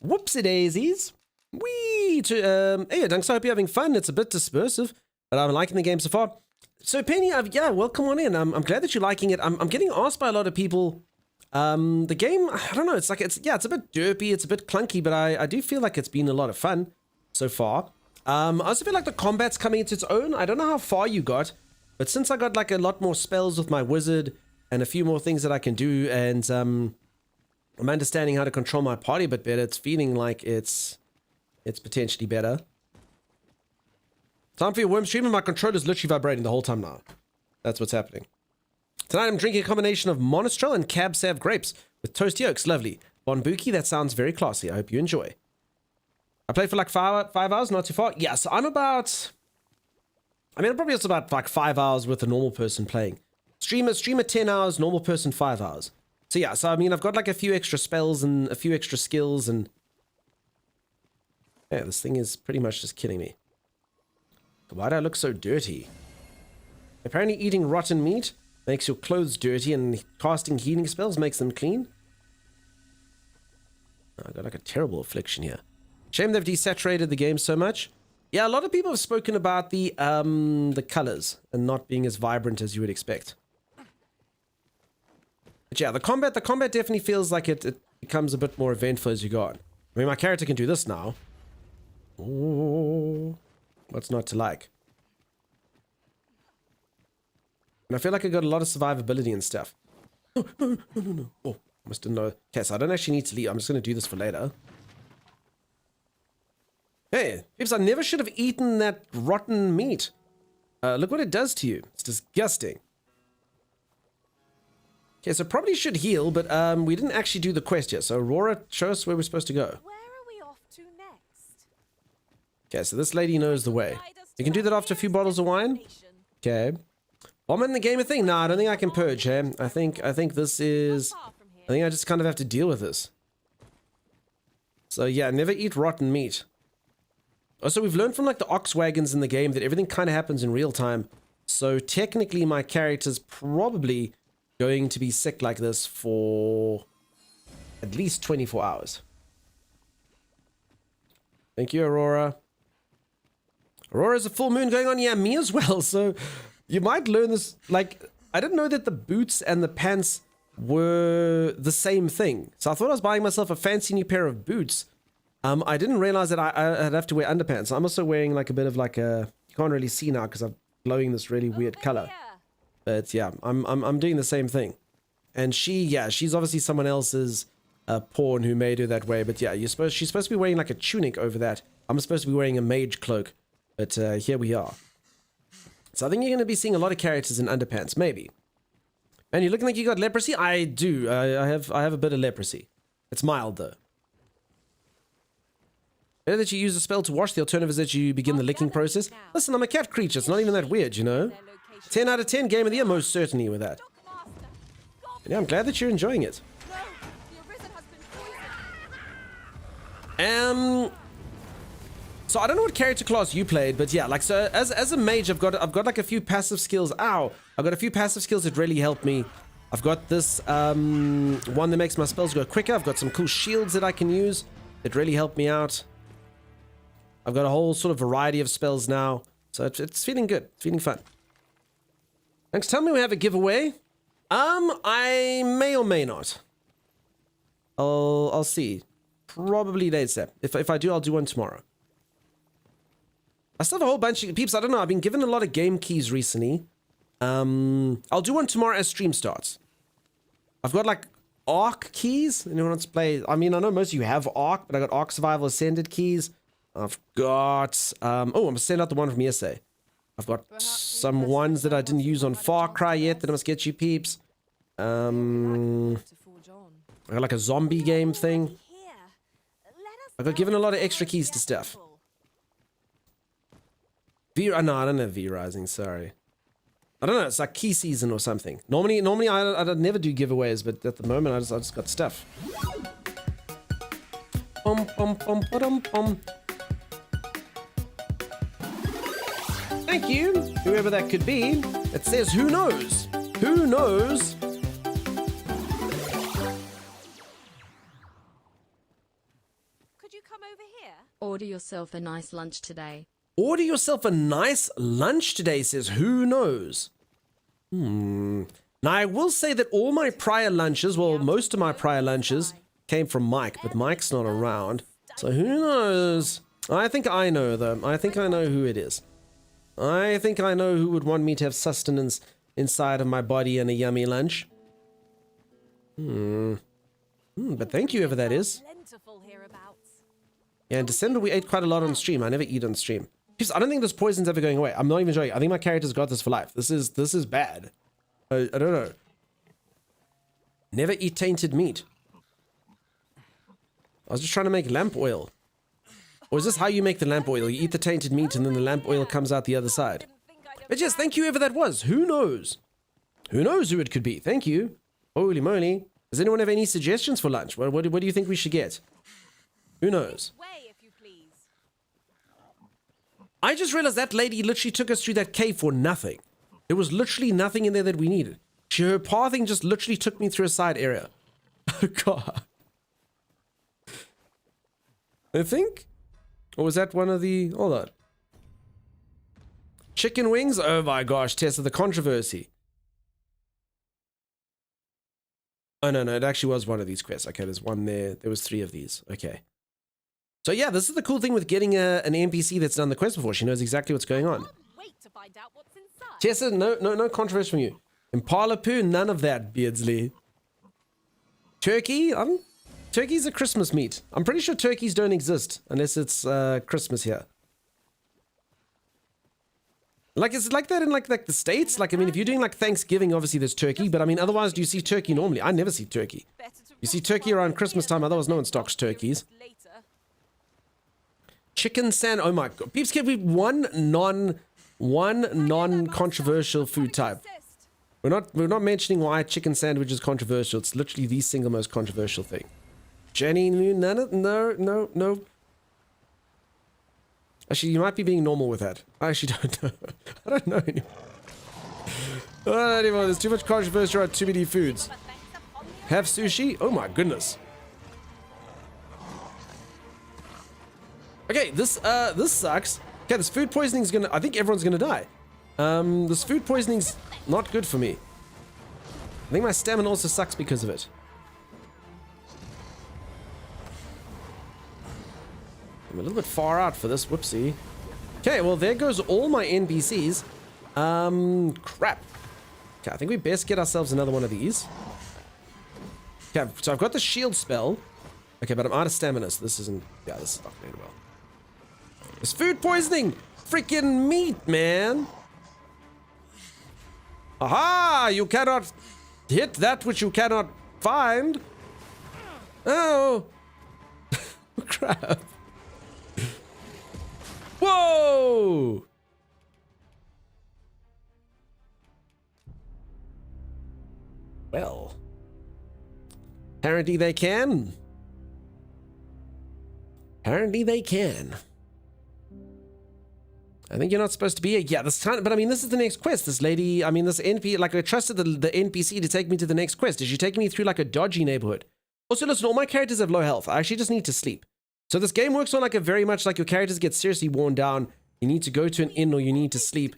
Whoopsie daisies. Whee! Hey, Dunks, I hope you're having fun. It's a bit dispersive, but I'm liking the game so far. So, Penny, yeah, well, come on in. I'm glad that you're liking it. I'm getting asked by a lot of people. The game, I don't know, it's a bit derpy, it's a bit clunky, but I do feel like it's been a lot of fun so far. I also feel like the combat's coming into its own. I don't know how far you got, but since I got like a lot more spells with my wizard and a few more things that I can do, and I'm understanding how to control my party a bit better, it's feeling like it's potentially better. Time for your worm stream, and my controller's literally vibrating the whole time now. That's what's happening. Tonight I'm drinking a combination of Monastrell and Cab Sav grapes with toast yolks. Lovely. Bonbuki, that sounds very classy. I hope you enjoy. I played for like 5 hours, not too far. Yeah, so I'm about... I mean, I'm probably just about like 5 hours with a normal person playing. Streamer 10 hours, normal person 5 hours. So yeah, so I mean, I've got like a few extra spells and a few extra skills and... Yeah, this thing is pretty much just killing me. Why do I look so dirty? Apparently eating rotten meat makes your clothes dirty and casting healing spells makes them clean. I got like a terrible affliction here. Shame they've desaturated the game so much. Yeah, a lot of people have spoken about the colors and not being as vibrant as you would expect. But yeah, the combat definitely feels like it becomes a bit more eventful as you go on. I mean, my character can do this now. Ooh, what's not to like? And I feel like I got a lot of survivability and stuff. No. Oh, I must didn't know. Okay, so I don't actually need to leave. I'm just going to do this for later. Hey, peeps, I never should have eaten that rotten meat. Look what it does to you. It's disgusting. Okay, so probably should heal, but we didn't actually do the quest yet. So Aurora, show us where we're supposed to go. Where are we off to next? Okay, so this lady knows the way. You can do that after a few bottles of wine. Okay. Bomb in the game a thing? Nah, I don't think I can purge, hey? I think this is... I think I just kind of have to deal with this. So yeah, never eat rotten meat. Also, we've learned from like the ox wagons in the game that everything kind of happens in real time. So technically my character's probably going to be sick like this for at least 24 hours. Thank you, Aurora. Aurora's a full moon going on. Yeah, me as well. So you might learn this. Like, I didn't know that the boots and the pants were the same thing. So I thought I was buying myself a fancy new pair of boots. I didn't realize that I'd have to wear underpants. I'm also wearing like a bit of like a... You can't really see now because I'm glowing this really weird color. But yeah, I'm doing the same thing. And she's obviously someone else's pawn who made her that way. But yeah, she's supposed to be wearing like a tunic over that. I'm supposed to be wearing a mage cloak. But here we are. So I think you're going to be seeing a lot of characters in underpants, maybe. And you're looking like you got leprosy? I do. I have a bit of leprosy. It's mild though. Better that you use a spell to wash. The alternative is that you begin the licking process. Listen, I'm a cat creature. It's not even that weird, you know? 10 out of 10 game of the year, most certainly with that. And yeah, I'm glad that you're enjoying it. So I don't know what character class you played, but yeah, like, so as a mage, I've got like a few passive skills. Ow! I've got a few passive skills that really help me. I've got this one that makes my spells go quicker. I've got some cool shields that I can use that really help me out. I've got a whole sort of variety of spells now, so it's feeling good. It's feeling fun. Thanks. Tell me we have a giveaway. I may or may not. I'll see. Probably later. If I do, I'll do one tomorrow. I still have a whole bunch of peeps. I don't know. I've been given a lot of game keys recently. I'll do one tomorrow as stream starts. I've got like Ark keys. Anyone wants to play? I mean, I know most of you have Ark, but I got Ark Survival Ascended keys. I've got I'm gonna send out the one from yesterday. I've got some ones that I didn't use on Far Cry yet that I must get you peeps. I got like a zombie game thing. I got given a lot of extra keys to stuff. No, I don't have V-Rising, sorry. I don't know, it's like key season or something. Normally I'd never do giveaways, but at the moment I just got stuff. Thank you, whoever that could be. It says, who knows? Who knows? Could you come over here? Order yourself a nice lunch today. Order yourself a nice lunch today, says who knows? Now I will say that all my prior lunches, well, most of my prior lunches came from Mike, but Mike's not around. So who knows? I think I know though. I think I know who it is. I think I know who would want me to have sustenance inside of my body and a yummy lunch. But thank you, whoever that is. Yeah, in December we ate quite a lot on stream. I never eat on stream. I don't think this poison's ever going away. I'm not even joking. I think my character's got this for life. This is bad. I don't know. Never eat tainted meat. I was just trying to make lamp oil. Or is this how you make the lamp oil? You eat the tainted meat and then the lamp oil comes out the other side. But yes, thank you whoever that was. Who knows? Who knows who it could be? Thank you. Holy moly. Does anyone have any suggestions for lunch? What do you think we should get? Who knows? I just realized that lady literally took us through that cave for nothing. There was literally nothing in there that we needed. Her pathing just literally took me through a side area. Oh god. I think? Or was that one of the... Hold on. Chicken wings? Oh my gosh, Tessa, the controversy. Oh no, it actually was one of these quests. Okay, there's one there. There was 3 of these. Okay. So yeah, this is the cool thing with getting an NPC that's done the quest before. She knows exactly what's going on. Tessa, no controversy from you. Impala poo, none of that, Beardsley. Turkey? Turkey's a Christmas meat. I'm pretty sure turkeys don't exist unless it's Christmas here. Like, is it like that in like the States? Like, I mean, if you're doing like Thanksgiving, obviously there's turkey, but I mean, otherwise, do you see turkey normally? I never see turkey. You see turkey around Christmas time, otherwise no one stocks turkeys. Chicken sand. Oh my god. Peeps, can we one non-controversial food type? We're not mentioning why chicken sandwich is controversial. It's literally the single most controversial thing. Jenny, no. Actually, you might be being normal with that. I actually don't know. I don't know anymore. I don't know anymore. There's too much controversy around too many foods. Have sushi? Oh my goodness. Okay, this sucks. Okay, this food poisoning is gonna... I think everyone's gonna die. This food poisoning's not good for me. I think my stamina also sucks because of it. I'm a little bit far out for this, whoopsie. Okay, well there goes all my NPCs. Crap. Okay, I think we best get ourselves another one of these. Okay, so I've got the shield spell. Okay, but I'm out of stamina, so this isn't... Yeah, this is not going well. It's food poisoning! Freaking meat, man! Aha! You cannot hit that which you cannot find! Oh! Crap. Whoa! Well. Apparently they can. Apparently they can. I think you're not supposed to be here. Yeah, this time, but I mean, this is the next quest. This lady, I mean, this NPC, like I trusted the NPC to take me to the next quest. Is she taking me through like a dodgy neighborhood? Also, listen, all my characters have low health. I actually just need to sleep. So this game works on like a very much like your characters get seriously worn down. You need to go to an inn or you need to sleep.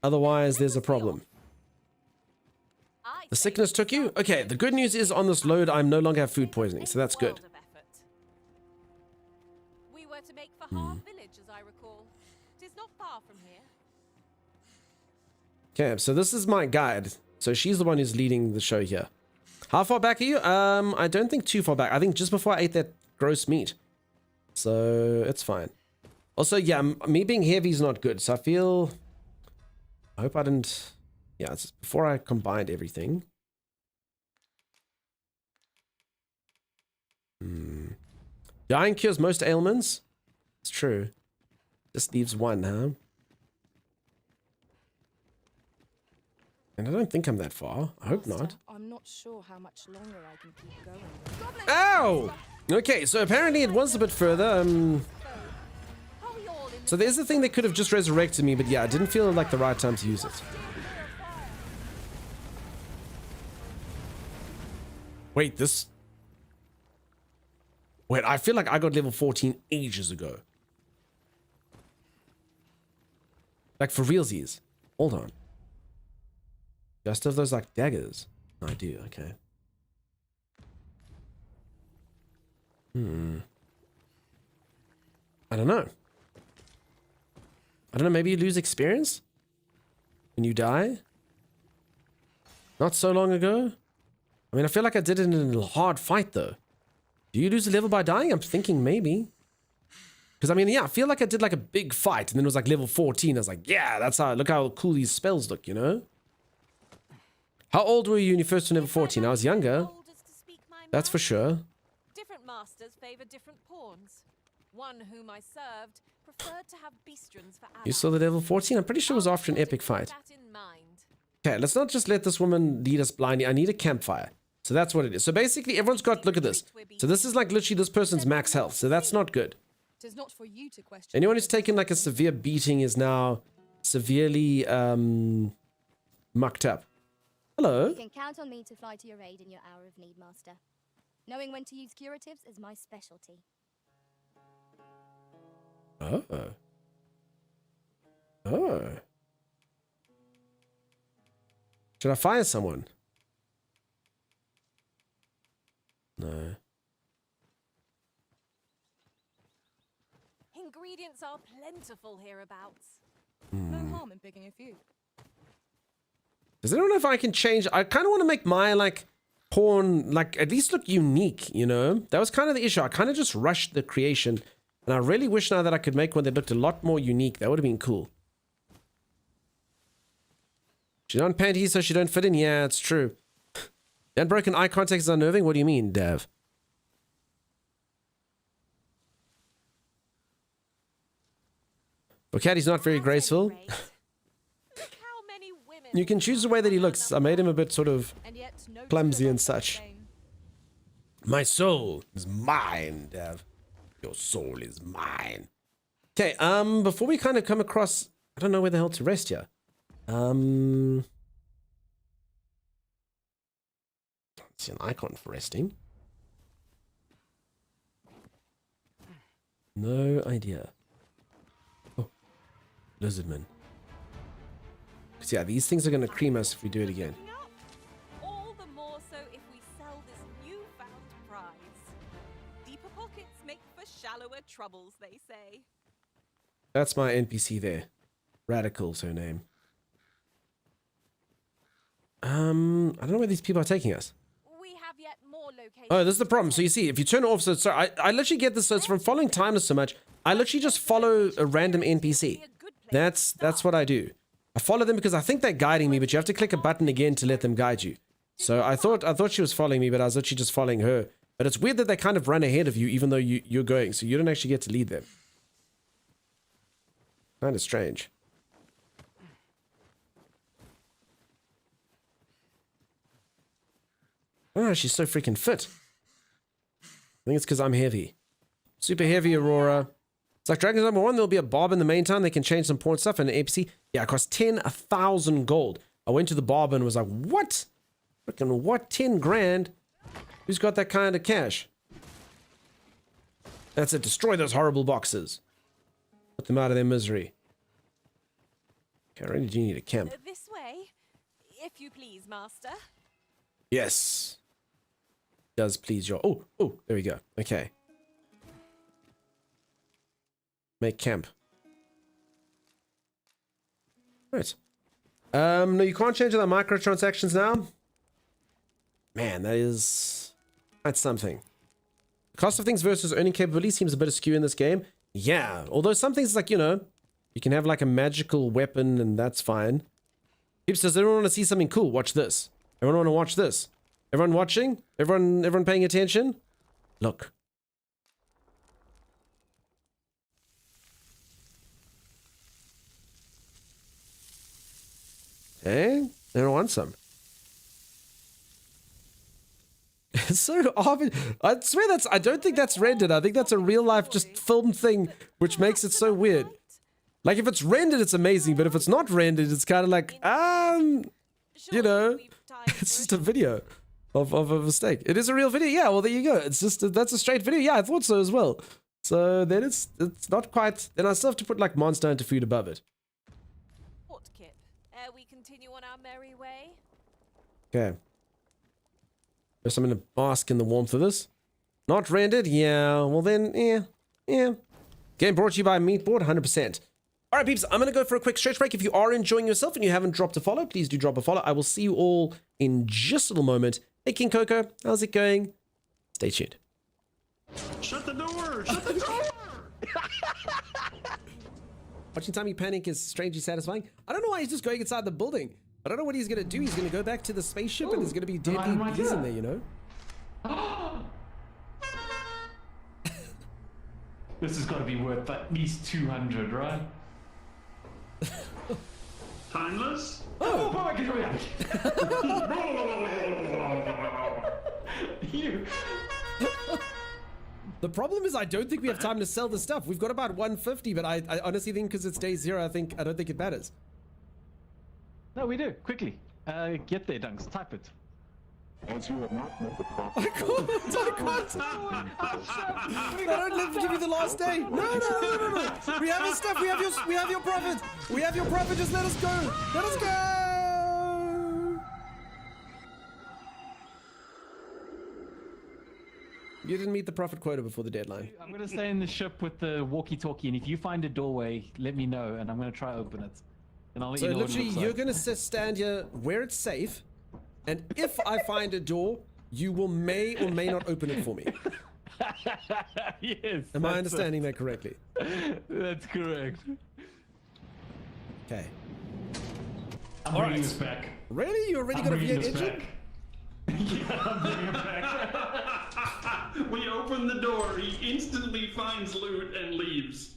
Otherwise, there's a problem. The sickness took you? Okay, the good news is on this load, I'm no longer have food poisoning, so that's good. We were to make for Harv Village, as I recall. It is not far from here. Okay, so this is my guide. So she's the one who's leading the show here. How far back are you? I don't think too far back. I think just before I ate that gross meat. So it's fine. Also, yeah, me being heavy is not good. So I hope I didn't... Yeah, it's before I combined everything. Dying cures most ailments. It's true. Just leaves one, huh? And I don't think I'm that far. I hope not. I'm not sure how much longer I can keep going. Ow! Okay, so apparently it was a bit further. So there's the thing that could have just resurrected me, but yeah, it didn't feel like the right time to use it. Wait, this... Wait, I feel like I got level 14 ages ago. Like for realsies. Hold on. Do I still have those like daggers? I do, okay. I don't know. I don't know, maybe you lose experience? When you die? Not so long ago? I mean, I feel like I did it in a hard fight, though. Do you lose a level by dying? I'm thinking maybe. Because, I mean, yeah, I feel like I did like a big fight, and then it was like level 14. I was like, yeah, that's how, look how cool these spells look, you know? How old were you when you first went level 14? I was younger. That's for sure. Different masters favor different pawns. One whom I served preferred to have beastrons for allies. You saw the level 14? I'm pretty sure it was after an epic fight. That in mind. Okay, let's not just let this woman lead us blindly. I need a campfire. So that's what it is. So basically, everyone's got, look at this. So this is like literally this person's max health. So that's not good. Tis not for you to question. Anyone who's taken like a severe beating is now severely mucked up. Hello. You can count on me to fly to your aid in your hour of need, Master. Knowing when to use curatives is my specialty. Oh. Oh. Should I fire someone? No. Ingredients are plentiful hereabouts. No harm in picking a few. Does anyone know if I can change? I kind of want to make my like pawn like at least look unique, you know? That was kind of the issue. I kind of just rushed the creation, and I really wish now that I could make one that looked a lot more unique. That would have been cool. She's on panties so she don't fit in. Yeah, it's true. The unbroken eye contact is unnerving. What do you mean, Dev? Well, Caddy's not very graceful. You can choose the way that he looks. I made him a bit sort of clumsy and such. My soul is mine, Dev. Your soul is mine. Okay, before we kind of come across, I don't know where the hell to rest here. Don't see an icon for resting. No idea. Oh, lizardman. Because yeah, these things are going to cream us if we do it again. All the more so if we sell this newfound prize. Deeper pockets make for shallower troubles, they say. That's my NPC there. Radical's her name. I don't know where these people are taking us. We have yet more locations. Oh, this is the problem. So you see, if you turn it off, so sorry, I literally get this. So it's from following timeless so much. I literally just follow a random NPC. That's what I do. I follow them because I think they're guiding me, but you have to click a button again to let them guide you. So I thought she was following me, but I was actually just following her. But it's weird that they kind of run ahead of you, even though you're going, so you don't actually get to lead them. Kind of strange. Oh, she's so freaking fit. I think it's because I'm heavy. Super heavy, Aurora. It's like Dragon's number 1, there'll be a barb in the main town. They can change some pawn stuff and an APC. Yeah, it costs 1,000 gold. I went to the barber and was like, what? Freaking what? 10 grand? Who's got that kind of cash? That's it. Destroy those horrible boxes. Put them out of their misery. Okay, I really do need a camp. This way, if you please, master. Yes. Does please your... Oh, there we go. Okay. Make camp. Right. No, you can't change the microtransactions now. Man, that is... That's something. Cost of things versus earning capability seems a bit askew in this game. Yeah, although some things like, you know, you can have like a magical weapon and that's fine. Peeps, does everyone want to see something cool? Watch this. Everyone want to watch this? Everyone watching? Everyone paying attention? Look. Hey, everyone wants some. It's so obvious. I swear I don't think that's rendered. I think that's a real life just filmed thing, which makes it so weird. Like if it's rendered, it's amazing, but if it's not rendered, it's kind of like, you know, it's just a video of a mistake. It is a real video. Yeah, well, there you go. It's just, that's a straight video. Yeah, I thought so as well. So then it's not quite, then I still have to put like Monster Hunter food above it. What, Kip? Ere we continue on our merry way? Okay. Guess I'm going to bask in the warmth of this. Not rendered? Yeah. Well then, yeah. Game brought to you by Meatboard, 100%. Alright peeps, I'm going to go for a quick stretch break. If you are enjoying yourself and you haven't dropped a follow, please do drop a follow. I will see you all in just a little moment. Hey King Coco, how's it going? Stay tuned. Shut the door! Shut the door! Watching Tommy panic is strangely satisfying. I don't know why he's just going inside the building. I don't know what he's going to do. He's going to go back to the spaceship and there's going to be deadly bees in there, you know? This has got to be worth at least 200, right? Timeless? Oh, my God! You. The problem is I don't think we have time to sell the stuff. We've got about 150, but I honestly think because it's day 0, I don't think it matters. No, we do. Quickly. Get there, Dunks. Type it. As you have not met the profit. I can't. They don't let me give you the last day. No. We have your stuff. We have your profit. We have your profit. Just let us go. Let us go. You didn't meet the profit quota before the deadline. I'm going to stay in the ship with the walkie-talkie, and if you find a doorway, let me know, and I'm going to try open it. And I'll let So you know literally, what it looks you're like. going to stand here where it's safe, and if I find a door, you will may or may not open it for me. Yes. Am I understanding that correctly? That's correct. Okay. I'm bringing this back. Really? You already got a V8 engine? Yeah, I'm bringing it back. We open the door, he instantly finds loot and leaves.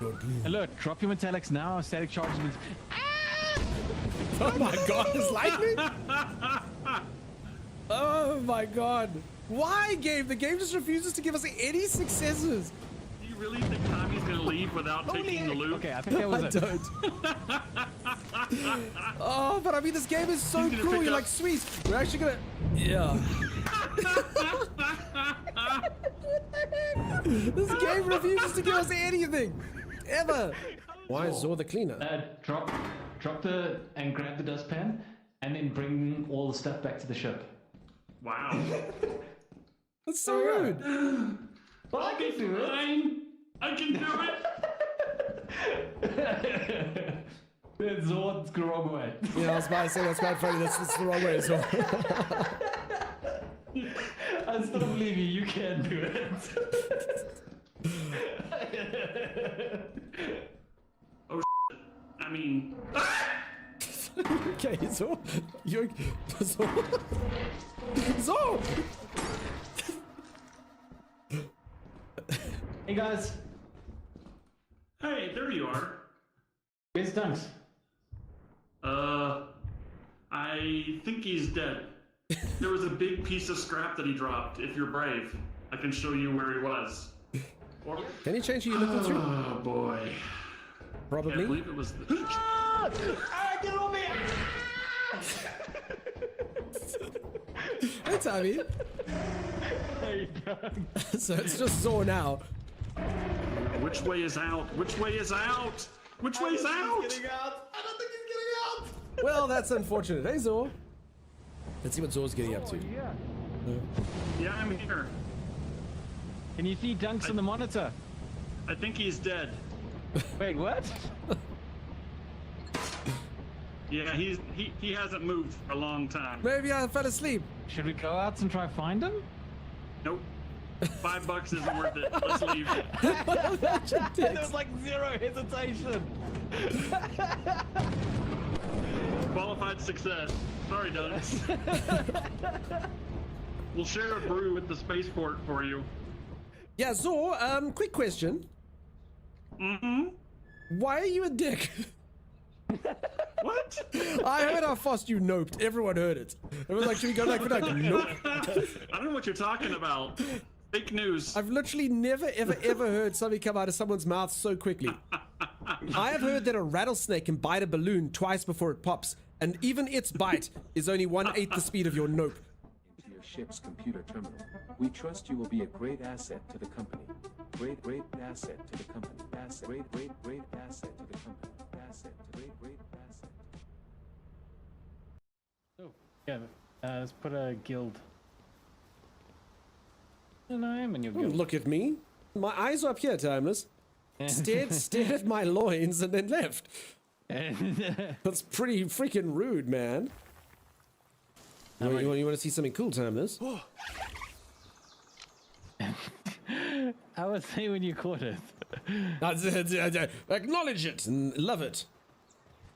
And look, drop your metallics now. Static charges. Oh my God! It's lightning. Oh my God! Why, game? The game just refuses to give us any successes. Do you really think Tommy's gonna leave without taking the loot? Okay, I think that was it. don't. Oh, but I mean, this game is so He's gonna cool. pick You're up- like, sweet. We're actually gonna. Yeah. This game refuses to give us anything, ever. Why is Zor the cleaner? Drop the and grab the dustpan, and then bring all the stuff back to the ship. Wow. That's so rude. Well, I can do it. I can do it. That's Zor's the wrong way. Yeah, I was about to say that's quite funny. That's the wrong way as well. I still believe you. You can do it. Oh, shit. I mean. Okay, Zor. You're. Zor. Zor! Hey guys. Hey, there you are. Where's Dunks? I think he's dead. There was a big piece of scrap that he dropped. If you're brave, I can show you where he was. Can you change who you're looking through? Oh boy. Probably. I believe it was the. Get on me! Hey, Tommy. Hey, Dunks. So it's just Zor now. Which way is out? Which way is out? Which way is out? I don't think he's getting out. Well, that's unfortunate. Hey, Zor. Let's see what Zor's getting up to. Yeah. Yeah, I'm here. Can you see Dunks on the monitor? I think he's dead. Wait, what? Yeah, he hasn't moved for a long time. Maybe I fell asleep. Should we go out and try find him? Nope. $5 isn't worth it. Let's leave. There's like zero hesitation. Qualified success. Sorry, Dunks. We'll share a brew with the spaceport for you. Yeah, Zor, quick question. Mm-hmm. Why are you a dick? What? I heard how fast you noped. Everyone heard it. Everyone's like, should we go back for that? Nope. I don't know what you're talking about. Fake news. I've literally never, ever heard something come out of someone's mouth so quickly. I have heard that a rattlesnake can bite a balloon twice before it pops, and even its bite is only 1/8 the speed of your nope. To your ship's computer terminal. We trust you will be a great asset to the company. Great asset to the company. Asset. Great asset to the company. Asset. Great asset. Oh, yeah. Let's put a guild. And I am in your guild. Look at me. My eyes are up here, Timeless. Stared at my loins and then left. That's pretty freaking rude, man. You want to see something cool, Timeless? I would say when you caught it. Acknowledge it and love it.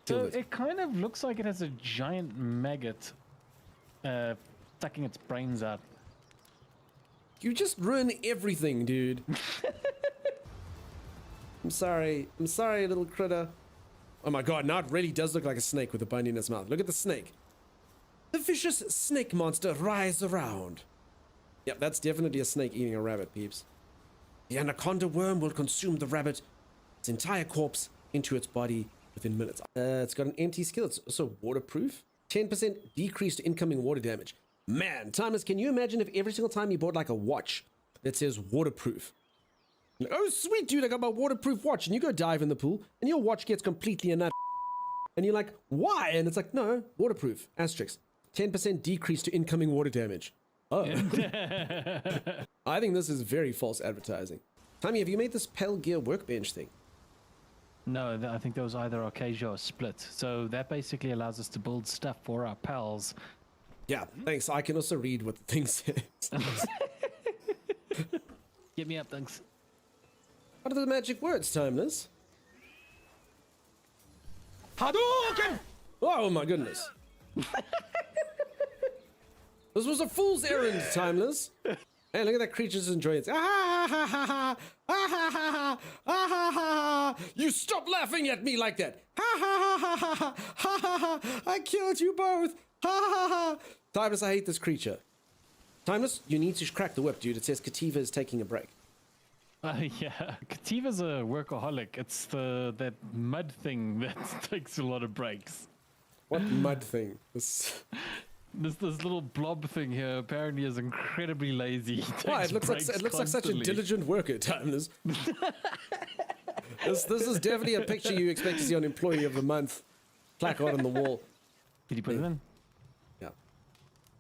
So it kind of looks like it has a giant maggot sucking its brains out. You just ruin everything, dude. I'm sorry, little critter. Oh my god, now it really does look like a snake with a bone in its mouth. Look at the snake. The vicious snake monster writhes around. Yep, that's definitely a snake eating a rabbit, peeps. The anaconda worm will consume the rabbit, its entire corpse, into its body within minutes. It's got an empty skill. It's also waterproof. 10% decrease to incoming water damage. Man, Thomas, can you imagine if every single time you bought like a watch that says waterproof? Like, oh, sweet, dude, I got my waterproof watch. And you go dive in the pool, and your watch gets completely a nut. And you're like, why? And it's like, no, waterproof. Asterisk. 10% decrease to incoming water damage. Oh. I think this is very false advertising. Tommy, have you made this Pale Gear workbench thing? No, I think that was either Arcasia or Split. So that basically allows us to build stuff for our pals. Yeah, thanks. I can also read what the thing says. Get me up, thanks. What are the magic words, Timeless? Hadouken! Oh my goodness. This was a fool's errand, Timeless. Hey, look at that creature's enjoying it. Ah, ha, ha, ha, ah, ha, ha, ha, ah, ha, ha, ha. You stop laughing at me like that. Ha, ha, ha, ha, ha, ha, ha, ha. I killed you both. Ha, ha, ha. Timeless, I hate this creature. Timeless, you need to crack the whip, dude. It says Kativa is taking a break. Yeah, Kativa's a workaholic. It's that mud thing that takes a lot of breaks. What mud thing? This little blob thing here apparently is incredibly lazy. Why? It looks like such a diligent worker, Timeless. This is definitely a picture you expect to see on Employee of the Month placard on the wall. Did you put it in? Yeah.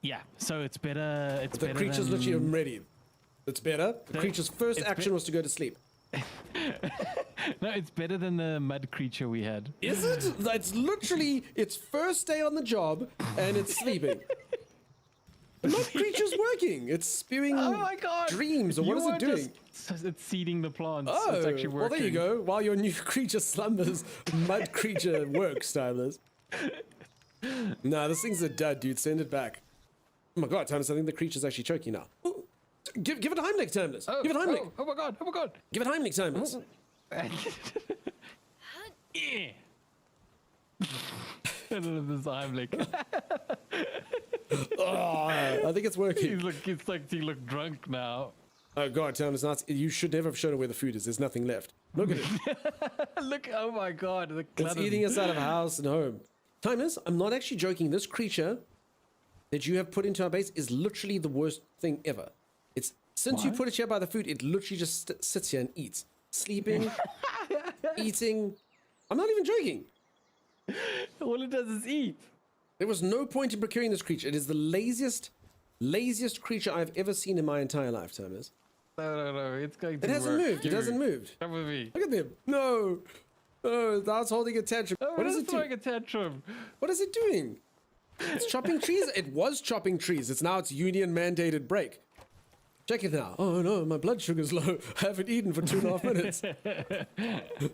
Yeah. So it's better. It's the better. Creature's than... literally ready. It's better. The creature's first action was to go to sleep. No, it's better than the mud creature we had. Is it? It's literally its first day on the job and it's sleeping. The mud creature's working. It's spewing dreams, or what is it doing? It's seeding the plants. Oh, it's actually working. Well, there you go. While your new creature slumbers, mud creature works, Timeless. Nah, this thing's a dud, dude. Send it back. Oh my god, Timeless, I think the creature's actually choking now. Ooh. Give it a Heimlich, Timeless. Give it a Heimlich. Oh my god, oh my god. Give it Heimlich, Timeless. Yeah. I don't know this Heimlich. Oh, I think it's working. It's like he looked drunk now. Oh god, Timeless, you should never have shown her where the food is. There's nothing left. Look at it. Look, oh my god. It's eating us out of house and home. Timeless, I'm not actually joking. This creature that you have put into our base is literally the worst thing ever. It's since you put it here by the food, it literally just sits here and eats. Sleeping, eating. I'm not even joking. All it does is eat. There was no point in procuring this creature. It is the laziest creature I've ever seen in my entire life, Timeless. No. It's going to It hasn't work. moved. It hasn't moved. Come with me. Look at them. No. Oh, that's holding a tantrum. Oh, what is it doing? a tantrum. What is it doing? It's chopping trees. It was chopping trees. It's now its union mandated break. Check it now. Oh no, my blood sugar's low. I haven't eaten for 2.5 minutes.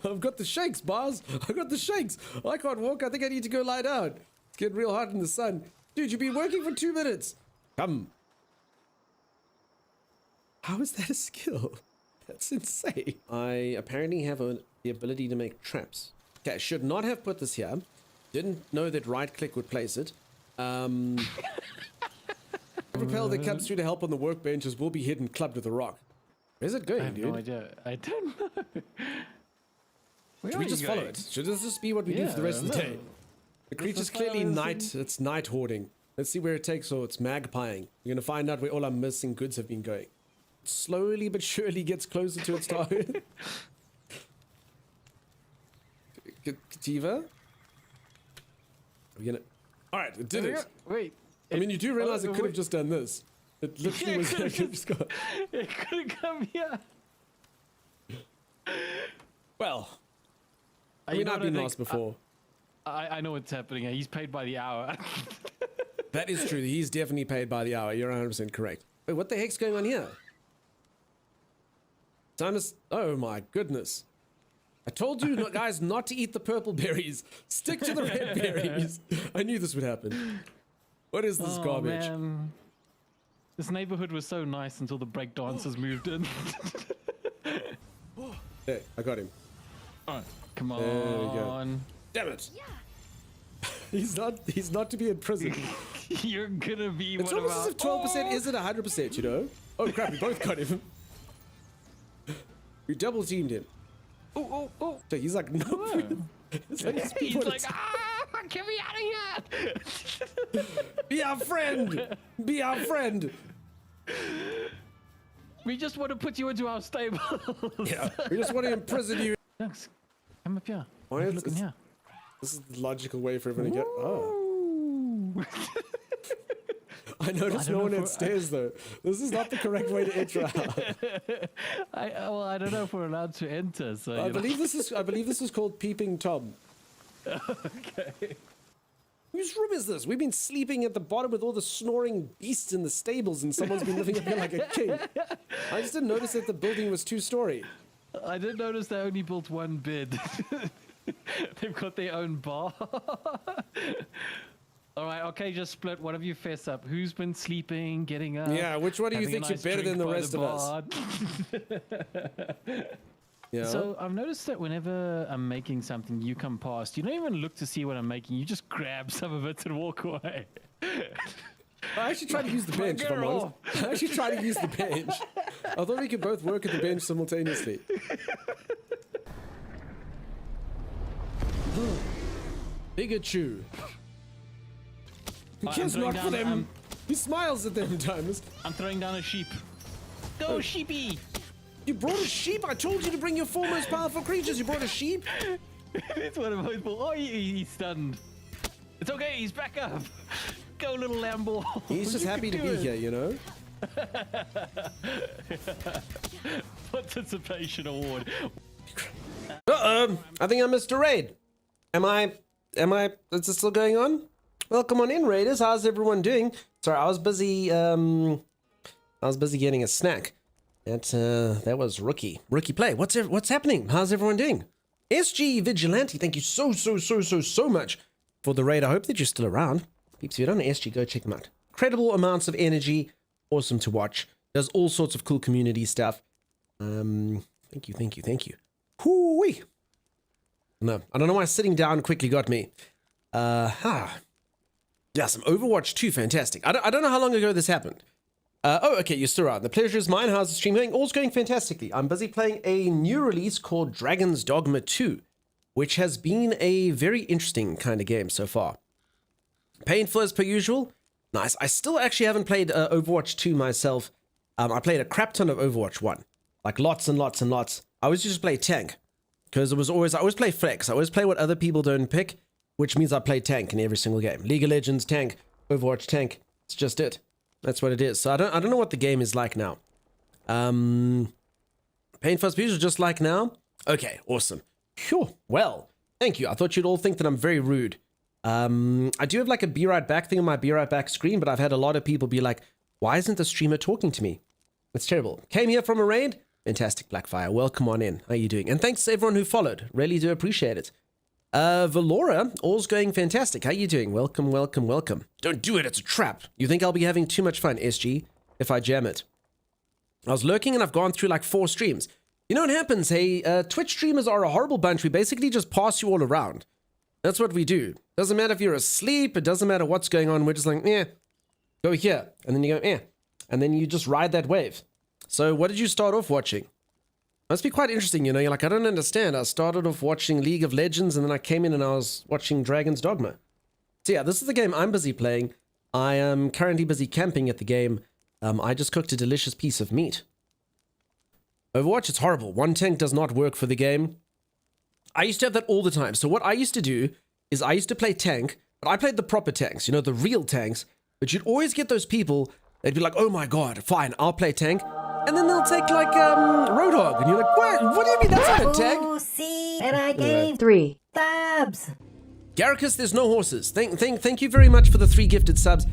I've got the shakes, Bars. I've got the shakes. I can't walk. I think I need to go lie down. It's getting real hot in the sun. Dude, you've been working for 2 minutes. Come. How is that a skill? That's insane. I apparently have the ability to make traps. Okay, I should not have put this here. Didn't know that right click would place it. Repel that comes through to help on the workbenches will be hit and clubbed with a rock. Where's it going, I have dude? no idea. I don't know. Should we just follow it? Should this just be what we do for the rest of the day? The creature's clearly night. It's night hoarding. Let's see where it takes or it's magpieing. We're gonna find out where all our missing goods have been going. It slowly but surely gets closer to its target. Kativa? We're gonna. Alright, it did it. Wait. I mean, you do realize it could have just done this. It literally was like it just got. It could have come here. Well, I mean, I've been lost before. I know what's happening. He's paid by the hour. That is true. He's definitely paid by the hour. You're 100% correct. Wait, what the heck's going on here? Timeless. Oh my goodness. I told you guys not to eat the purple berries. Stick to the red berries. I knew this would happen. What is this garbage? Man. This neighborhood was so nice until the break dancers moved in. Hey, I got him. Alright, come There we go. on. Damn it! He's not to be in prison. You're gonna be It's one of almost as our... if 12% isn't 100%, you know? Oh crap, we both got him. We double teamed him. Oh. So he's like, no. It's like, He's what like, it's- get me out of here! Be our friend! Be our friend! We just want to put you into our stable. Yeah, we just want to imprison you. Thanks. Come up here. Why Have a is look in this- here. This is the logical way for everyone to get. Oh. I noticed I don't no know one if had stairs though. This is not the correct way to enter out. I don't know if we're allowed to enter. So I you know. believe this is called Peeping Tom. Okay. Whose room is this? We've been sleeping at the bottom with all the snoring beasts in the stables, and someone's been living up here like a king. I just didn't notice that the building was 2-story. I did notice they only built one bed. They've got their own bar. All right, okay, just split. One of you fess up. Who's been sleeping, getting up? Yeah, which one do you having a think you're nice better than drink the by rest of us? bar? Yeah. So I've noticed that whenever I'm making something, you come past. You don't even look to see what I'm making. You just grab some of it and walk away. I actually tried to use the bench, if I'm honest. I actually tried to use the bench. I thought we could both work at the bench simultaneously. Pikachu. He I'm cares throwing not for down, them. He smiles at them times. I'm throwing down a sheep. Go, sheepy! You brought a sheep? I told you to bring your 4 most powerful creatures. You brought a sheep? It's one of my fault. Oh, he's stunned. It's okay, he's back up. Go, little Lambo. He's just happy to be here, you know? Participation award. Uh-oh. I think I missed a raid. Am I, is this still going on? Welcome on in, raiders. How's everyone doing? Sorry, I was busy getting a snack. That was rookie play. What's happening? How's everyone doing? SG Vigilante, thank you so much for the raid. I hope that you're still around. Peeps, if you don't know SG, go check them out. Incredible amounts of energy. Awesome to watch. Does all sorts of cool community stuff. Thank you. Hoo-wee. No, I don't know why sitting down quickly got me. Yeah, some Overwatch 2, fantastic. I don't know how long ago this happened. Oh, okay, you're still around. The pleasure is mine. How's the stream going? All's going fantastically. I'm busy playing a new release called Dragon's Dogma 2, which has been a very interesting kind of game so far. Painful as per usual. Nice. I still actually haven't played Overwatch 2 myself. I played a crap ton of Overwatch 1. Like lots and lots and lots. I always just play tank. Because I always play flex. I always play what other people don't pick, which means I play tank in every single game. League of Legends, tank. Overwatch, tank. It's just it. That's what it is. So I don't know what the game is like now. Painful as per usual, just like now. Okay, awesome. Phew. Well, thank you. I thought you'd all think that I'm very rude. I do have like a be right back thing on my be right back screen, but I've had a lot of people be like, why isn't the streamer talking to me? It's terrible. Came here from a raid. Fantastic, Blackfire. Welcome on in. How are you doing? And thanks to everyone who followed. Really do appreciate it. Valora, all's going fantastic. How are you doing? Welcome. Don't do it. It's a trap. You think I'll be having too much fun, SG, if I jam it? I was lurking and I've gone through like 4 streams. You know what happens? Hey, Twitch streamers are a horrible bunch. We basically just pass you all around. That's what we do. Doesn't matter if you're asleep. It doesn't matter what's going on. We're just like, go here. And then you go, and then you just ride that wave. So what did you start off watching? Must be quite interesting, you know. You're like, I don't understand. I started off watching League of Legends, and then I came in and I was watching Dragon's Dogma. So yeah, this is the game I'm busy playing. I am currently busy camping at the game. I just cooked a delicious piece of meat. Overwatch, it's horrible. One tank does not work for the game. I used to have that all the time. So what I used to do is I used to play tank, but I played the proper tanks, you know, the real tanks. But you'd always get those people, they'd be like, oh my god, fine, I'll play tank. And then they'll take like Roadhog, and you're like, what do you mean that's not a tank? Oh, see, and I gave 3 subs. Garricus, there's no horses. Thank you very much for the 3 gifted subs.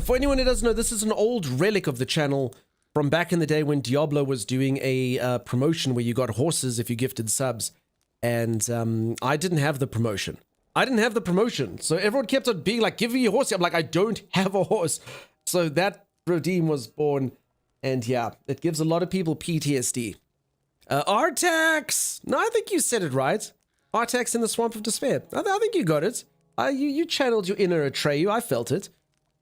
For anyone who doesn't know, this is an old relic of the channel from back in the day when Diablo was doing a promotion where you got horses if you gifted subs. And I didn't have the promotion. So everyone kept on being like, give me a horse. I'm like, I don't have a horse. So that Redeem was born. And yeah, it gives a lot of people PTSD. Artax! No, I think you said it right. Artax in the Swamp of Despair. I think you got it. You channeled your inner Atreyu. I felt it.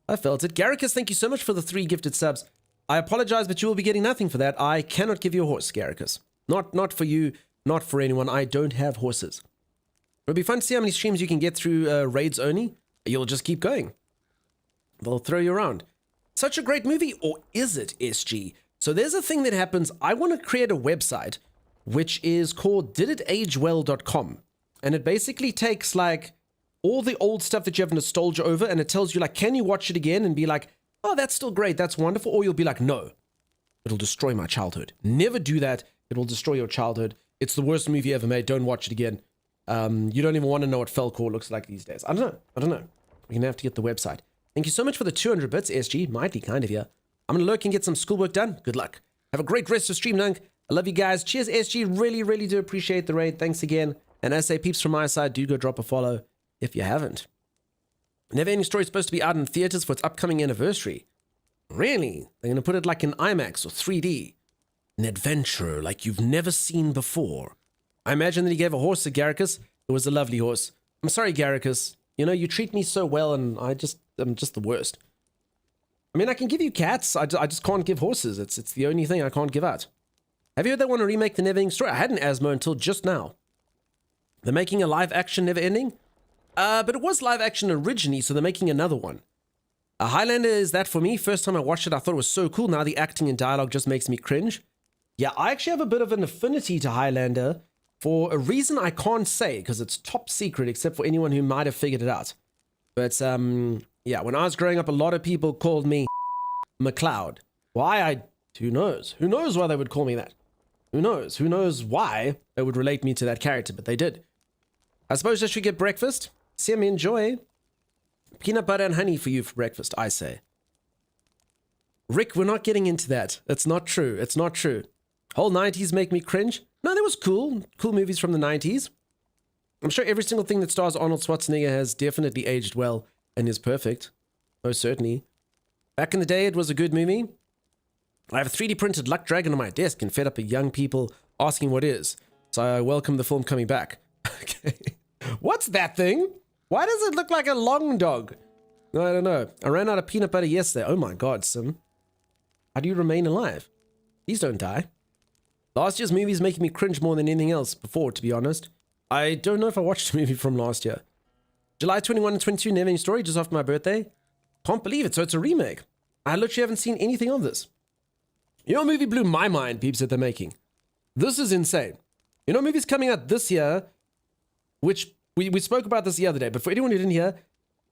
Garricus, thank you so much for the 3 gifted subs. I apologize, but you will be getting nothing for that. I cannot give you a horse, Garricus. Not for you, not for anyone. I don't have horses. It'll be fun to see how many streams you can get through raids only. You'll just keep going. They'll throw you around. Such a great movie, or is it, SG? So there's a thing that happens. I want to create a website which is called diditagewell.com. And it basically takes like all the old stuff that you have nostalgia over, and it tells you like, can you watch it again and be like, oh, that's still great, that's wonderful, or you'll be like, no, it'll destroy my childhood. Never do that. It will destroy your childhood. It's the worst movie ever made. Don't watch it again. You don't even want to know what Felcore looks like these days. I don't know. We're going to have to get the website. Thank you so much for the 200 bits, SG. Mighty kind of you. I'm going to lurk and get some schoolwork done. Good luck. Have a great rest of stream, Nunk. I love you guys. Cheers, SG. Really, really do appreciate the raid. Thanks again. And as I say, peeps from my side, do go drop a follow if you haven't. Never Ending Story is supposed to be out in theaters for its upcoming anniversary. Really? They're going to put it like in IMAX or 3D. An adventure like you've never seen before. I imagine that he gave a horse to Garricus. It was a lovely horse. I'm sorry, Garricus. You know, you treat me so well, and I'm just the worst. I mean, I can give you cats. I just can't give horses. It's the only thing I can't give out. Have you heard they want to remake the Never Ending Story? I had an asthma until just now. They're making a live-action Never Ending? But it was live-action originally, so they're making another one. Highlander is that for me. First time I watched it, I thought it was so cool. Now the acting and dialogue just makes me cringe. Yeah, I actually have a bit of an affinity to Highlander for a reason I can't say, because it's top secret except for anyone who might have figured it out. But, yeah, when I was growing up, a lot of people called me McLeod. Why? Who knows? Who knows why they would call me that? Who knows? Who knows why they would relate me to that character, but they did. I suppose I should get breakfast. Sim, enjoy. Peanut butter and honey for you for breakfast, I say. Rick, we're not getting into that. It's not true. It's not true. Whole 90s make me cringe. No, there was cool movies from the 90s. I'm sure every single thing that stars Arnold Schwarzenegger has definitely aged well and is perfect. Most certainly. Back in the day, it was a good movie. I have a 3D printed Luck Dragon on my desk and fed up with young people asking what is. So I welcome the film coming back. Okay. What's that thing? Why does it look like a long dog? I don't know. I ran out of peanut butter yesterday. Oh my god, Sim. How do you remain alive? Please don't die. Last year's movie is making me cringe more than anything else before, to be honest. I don't know if I watched a movie from last year. July 21 and 22, Never Ending Story, just after my birthday. Can't believe it, so it's a remake. I literally haven't seen anything of this. You know, a movie blew my mind, peeps, that they're making. This is insane. You know, movies coming out this year, which we spoke about this the other day, but for anyone who didn't hear,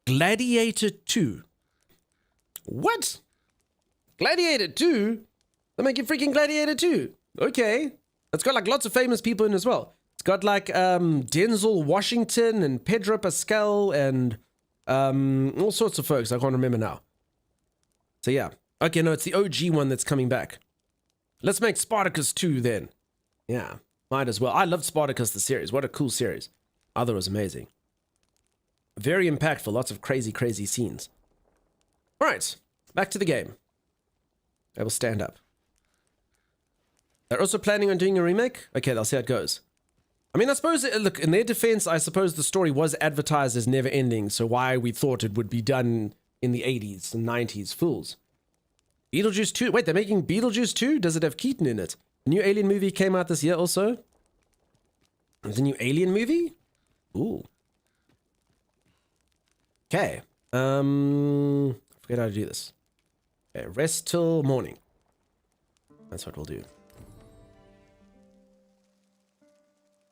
Gladiator 2. What? Gladiator 2? They're making freaking Gladiator 2. Okay. It's got like lots of famous people in as well. It's got like Denzel Washington and Pedro Pascal and all sorts of folks. I can't remember now. So yeah. Okay, no, it's the OG one that's coming back. Let's make Spartacus 2 then. Yeah, might as well. I loved Spartacus the series. What a cool series. I thought it was amazing. Very impactful. Lots of crazy, crazy scenes. All right, back to the game. I will stand up. They're also planning on doing a remake? Okay, they'll see how it goes. I mean, I suppose, look, in their defense, I suppose the story was advertised as never ending, so why we thought it would be done in the 80s and 90s. Fools. Beetlejuice 2? Wait, they're making Beetlejuice 2? Does it have Keaton in it? The new Alien movie came out this year also. The new Alien movie? Ooh. Okay. I forget how to do this. Okay, rest till morning. That's what we'll do.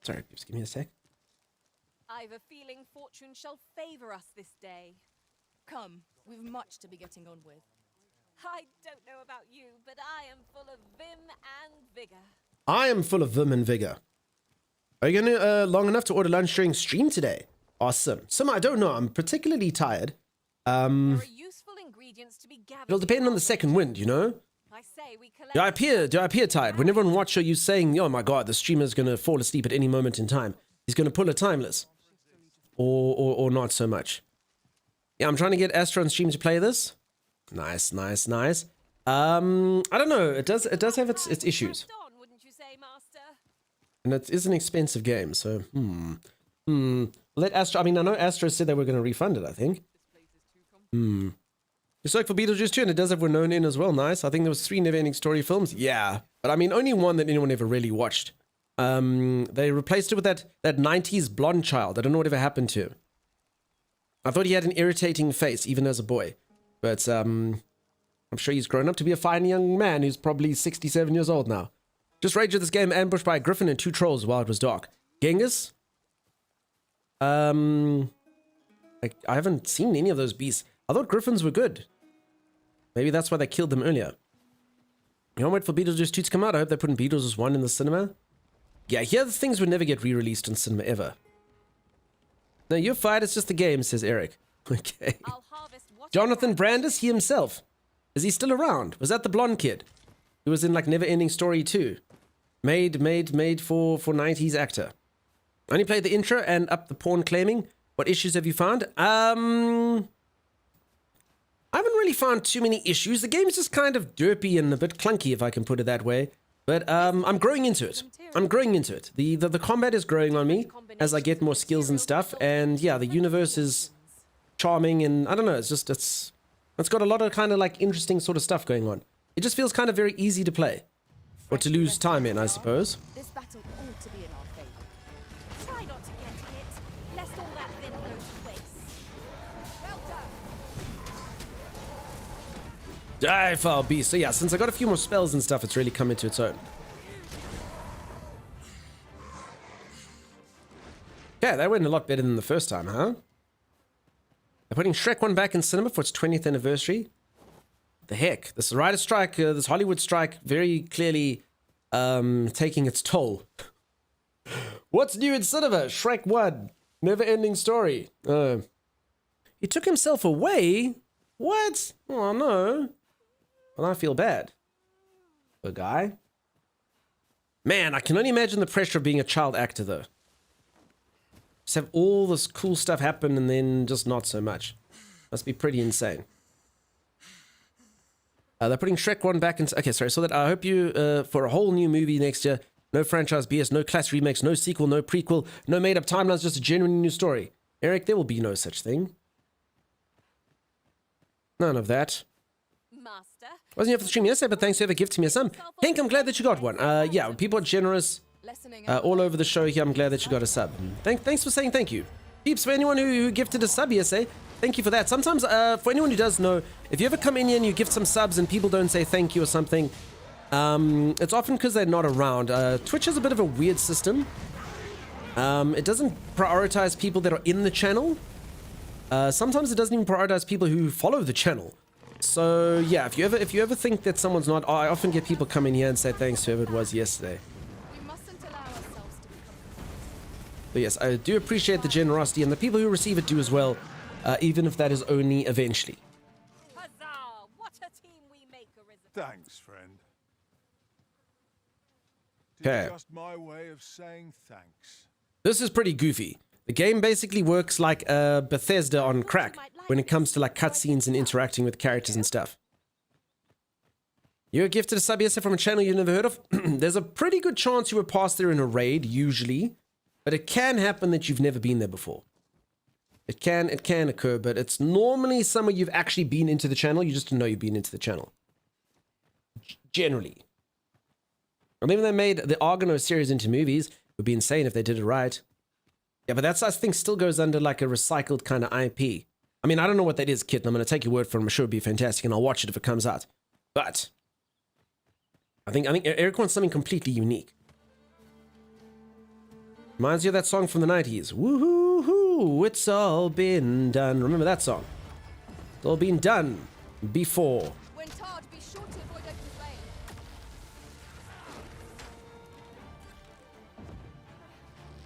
Sorry, just give me a sec. I've a feeling fortune shall favor us this day. Come, we've much to be getting on with. I don't know about you, but I am full of vim and vigor. I am full of vim and vigor. Are you going to long enough to order lunch during stream today? Awesome. Some, I don't know. I'm particularly tired. There are useful ingredients to be gathered. It'll depend on the second wind, you know? I say we collect. Do I appear tired? When everyone watches you saying, oh my god, the streamer's going to fall asleep at any moment in time. He's going to pull a timeless. Or not so much. Yeah, I'm trying to get Astro on stream to play this. Nice, nice, nice. I don't know. It does have its issues. And it is an expensive game, so let Astro. I mean, I know Astro said they were going to refund it. I think. It's like for Beetlejuice 2, and it does have Winona in as well. Nice. I think there was 3 never-ending story films. Yeah, but I mean, only one that anyone ever really watched. They replaced it with that 90s blonde child. I don't know whatever happened to him. I thought he had an irritating face, even as a boy. But I'm sure he's grown up to be a fine young man who's probably 67 years old now. Just raged at this game, ambushed by a griffin and 2 trolls while it was dark. Genghis? I haven't seen any of those beasts. I thought griffins were good. Maybe that's why they killed them earlier. You want to wait for Beetlejuice 2 to come out? I hope they put in Beetlejuice 1 in the cinema. Yeah, here the things would never get re-released in cinema ever. No, you're fired, it's just the game, says Eric. Okay. Jonathan Brandis, he himself. Is he still around? Was that the blonde kid? Who was in like Never Ending Story 2. Made for 90s actor. Only played the intro and up the porn claiming. What issues have you found? I haven't really found too many issues. The game is just kind of derpy and a bit clunky, if I can put it that way. But I'm growing into it. The combat is growing on me as I get more skills and stuff. And yeah, the universe is charming, and I don't know. It's got a lot of kind of like interesting sort of stuff going on. It just feels kind of very easy to play, or to lose time in, I suppose. This battle ought to be in our favor. Try not to get hit, lest all that vim go to waste. Well done. Die, foul beast. So yeah, since I got a few more spells and stuff, it's really come into its own. Yeah, that went a lot better than the first time, huh? They're putting Shrek 1 back in cinema for its 20th anniversary. The heck? This writer strike, this Hollywood strike, very clearly taking its toll. What's new in cinema? Shrek 1. Never-ending story. He took himself away? What? Oh, no. Well, I feel bad. The guy. Man, I can only imagine the pressure of being a child actor, though. Just have all this cool stuff happen and then just not so much. Must be pretty insane. They're putting Shrek 1 back in... Okay, sorry. So that I hope you, for a whole new movie next year, no franchise BS, no class remakes, no sequel, no prequel, no made-up timelines, just a genuine new story. Eric, there will be no such thing. None of that. Wasn't here for the stream yesterday, but thanks for ever gifting me a sum. Hank, I'm glad that you got one. Yeah, people are generous all over the show here. I'm glad that you got a sub. Thanks for saying thank you. Peeps, for anyone who gifted a sub yesterday, thank you for that. Sometimes, for anyone who does know, if you ever come in here and you gift some subs and people don't say thank you or something, it's often because they're not around. Twitch is a bit of a weird system. It doesn't prioritize people that are in the channel. Sometimes it doesn't even prioritize people who follow the channel. So yeah, if you ever think that someone's not, I often get people come in here and say thanks to whoever it was yesterday. But yes, I do appreciate the generosity, and the people who receive it do as well, even if that is only eventually. Huzzah! What a team we make, Arisen. Thanks, friend. Okay. Just my way of saying thanks. This is pretty goofy. The game basically works like Bethesda on crack when it comes to like cutscenes and interacting with characters and stuff. You're gifted a sub yesterday from a channel you've never heard of. There's a pretty good chance you were passed there in a raid, usually. But it can happen that you've never been there before. It can occur, but it's normally somewhere you've actually been into the channel. You just don't know you've been into the channel. Generally. I mean, they made the Argonaut series into movies. It would be insane if they did it right. Yeah, but that's, I think, still goes under like a recycled kind of IP. I mean, I don't know what that is, Kit, and I'm going to take your word for it. I'm sure it'd be fantastic, and I'll watch it if it comes out. But I think Eric wants something completely unique. Reminds you of that song from the 90s. Woohoo-hoo, it's all been done. Remember that song? It's all been done before. When tarred, be sure to avoid open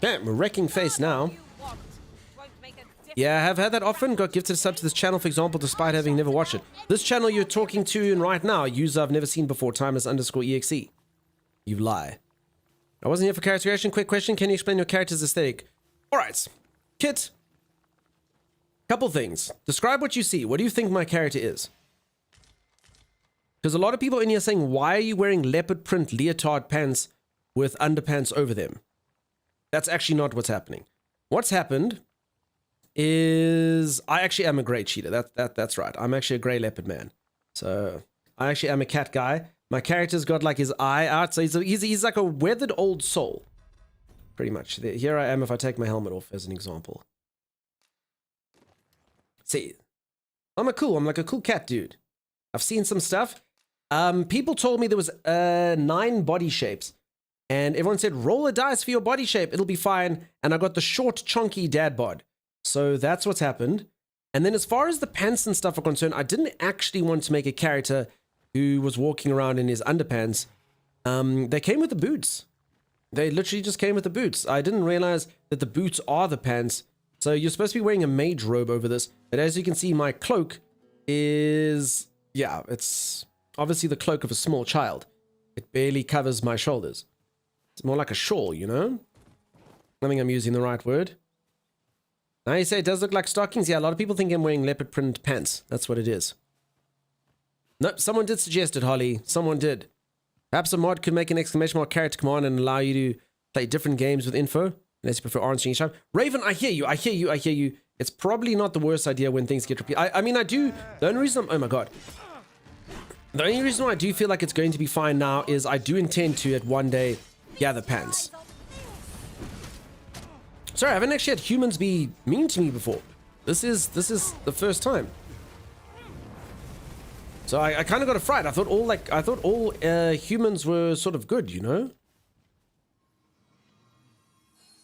flame. Okay, we're wrecking face now. Yeah, I have had that often. Got gifted a sub to this channel, for example, despite having never watched it. This channel you're talking to in right now, user I've never seen before, timeless_exe. You lie. I wasn't here for character creation. Quick question. Can you explain your character's aesthetic? Alright. Kit. Couple things. Describe what you see. What do you think my character is? Because a lot of people in here saying, why are you wearing leopard print leotard pants with underpants over them? That's actually not what's happening. What's happened is I actually am a grey cheetah. That's right. I'm actually a grey leopard man. So I actually am a cat guy. My character's got like his eye out. So he's like a weathered old soul. Pretty much. Here I am if I take my helmet off as an example. See, I'm like a cool cat dude. I've seen some stuff. People told me there was 9 body shapes. And everyone said, roll a dice for your body shape. It'll be fine. And I got the short, chunky dad bod. So that's what's happened. And then as far as the pants and stuff are concerned, I didn't actually want to make a character who was walking around in his underpants. They came with the boots. They literally just came with the boots. I didn't realize that the boots are the pants. So you're supposed to be wearing a mage robe over this. But as you can see, my cloak is... yeah, it's obviously the cloak of a small child. It barely covers my shoulders. It's more like a shawl, you know? I think I'm using the right word. Now you say it does look like stockings. Yeah, a lot of people think I'm wearing leopard print pants. That's what it is. Nope, someone did suggest it, Holly. Someone did. Perhaps a mod could make an exclamation mark character command and allow you to play different games with info, unless you prefer answering each time. Raven, I hear you. It's probably not the worst idea when things get repeated. I mean, I do. The only reason oh my god. The only reason why I do feel like it's going to be fine now is I do intend to, at one day, gather pants. Sorry, I haven't actually had humans be mean to me before. This is the first time. So I kind of got a fright. I thought all humans were sort of good, you know?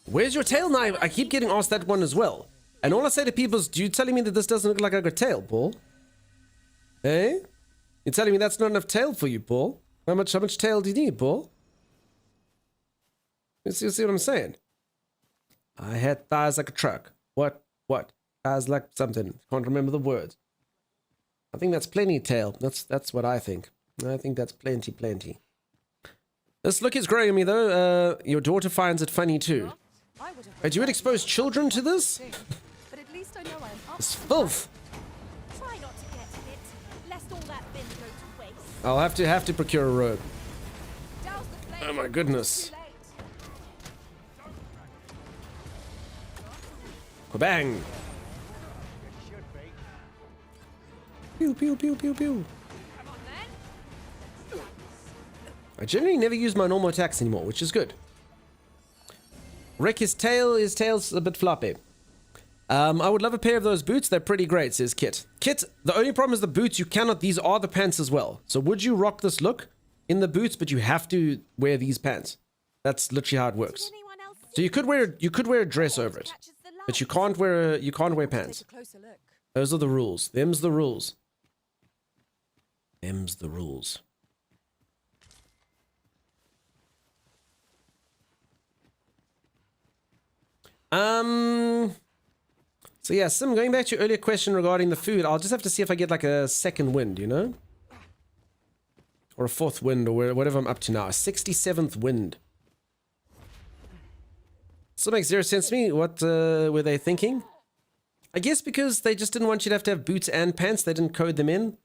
Where's your tail knife? I keep getting asked that one as well. And all I say to people is, you telling me that this doesn't look like I got a tail, Paul? Eh? You're telling me that's not enough tail for you, Paul? How much tail do you need, Paul? You see what I'm saying? I had thighs like a truck. What? Thighs like something. Can't remember the words. I think that's plenty tail. That's what I think. I think that's plenty. This look is growing on me though. Your daughter finds it funny too. Wait, you would expose children to this? But at least I know I'm It's filth. Try not to get hit, lest all that bin go to waste. I'll have to procure a robe. Oh my goodness. Bang! Pew pew pew pew pew. I generally never use my normal attacks anymore, which is good. Rick, his tail's a bit floppy. I would love a pair of those boots. They're pretty great, says Kit. Kit, the only problem is the boots. You cannot. These are the pants as well. So would you rock this look in the boots, but you have to wear these pants? That's literally how it works. So you could wear a dress over it, but you can't wear pants. Those are the rules. Them's the rules. Them's the rules. So yeah, Sim, going back to your earlier question regarding the food, I'll just have to see if I get like a second wind, you know? Or a fourth wind, or whatever I'm up to now. A 67th wind. So it makes zero sense to me. What were they thinking? I guess because they just didn't want you to have boots and pants. They didn't code them in.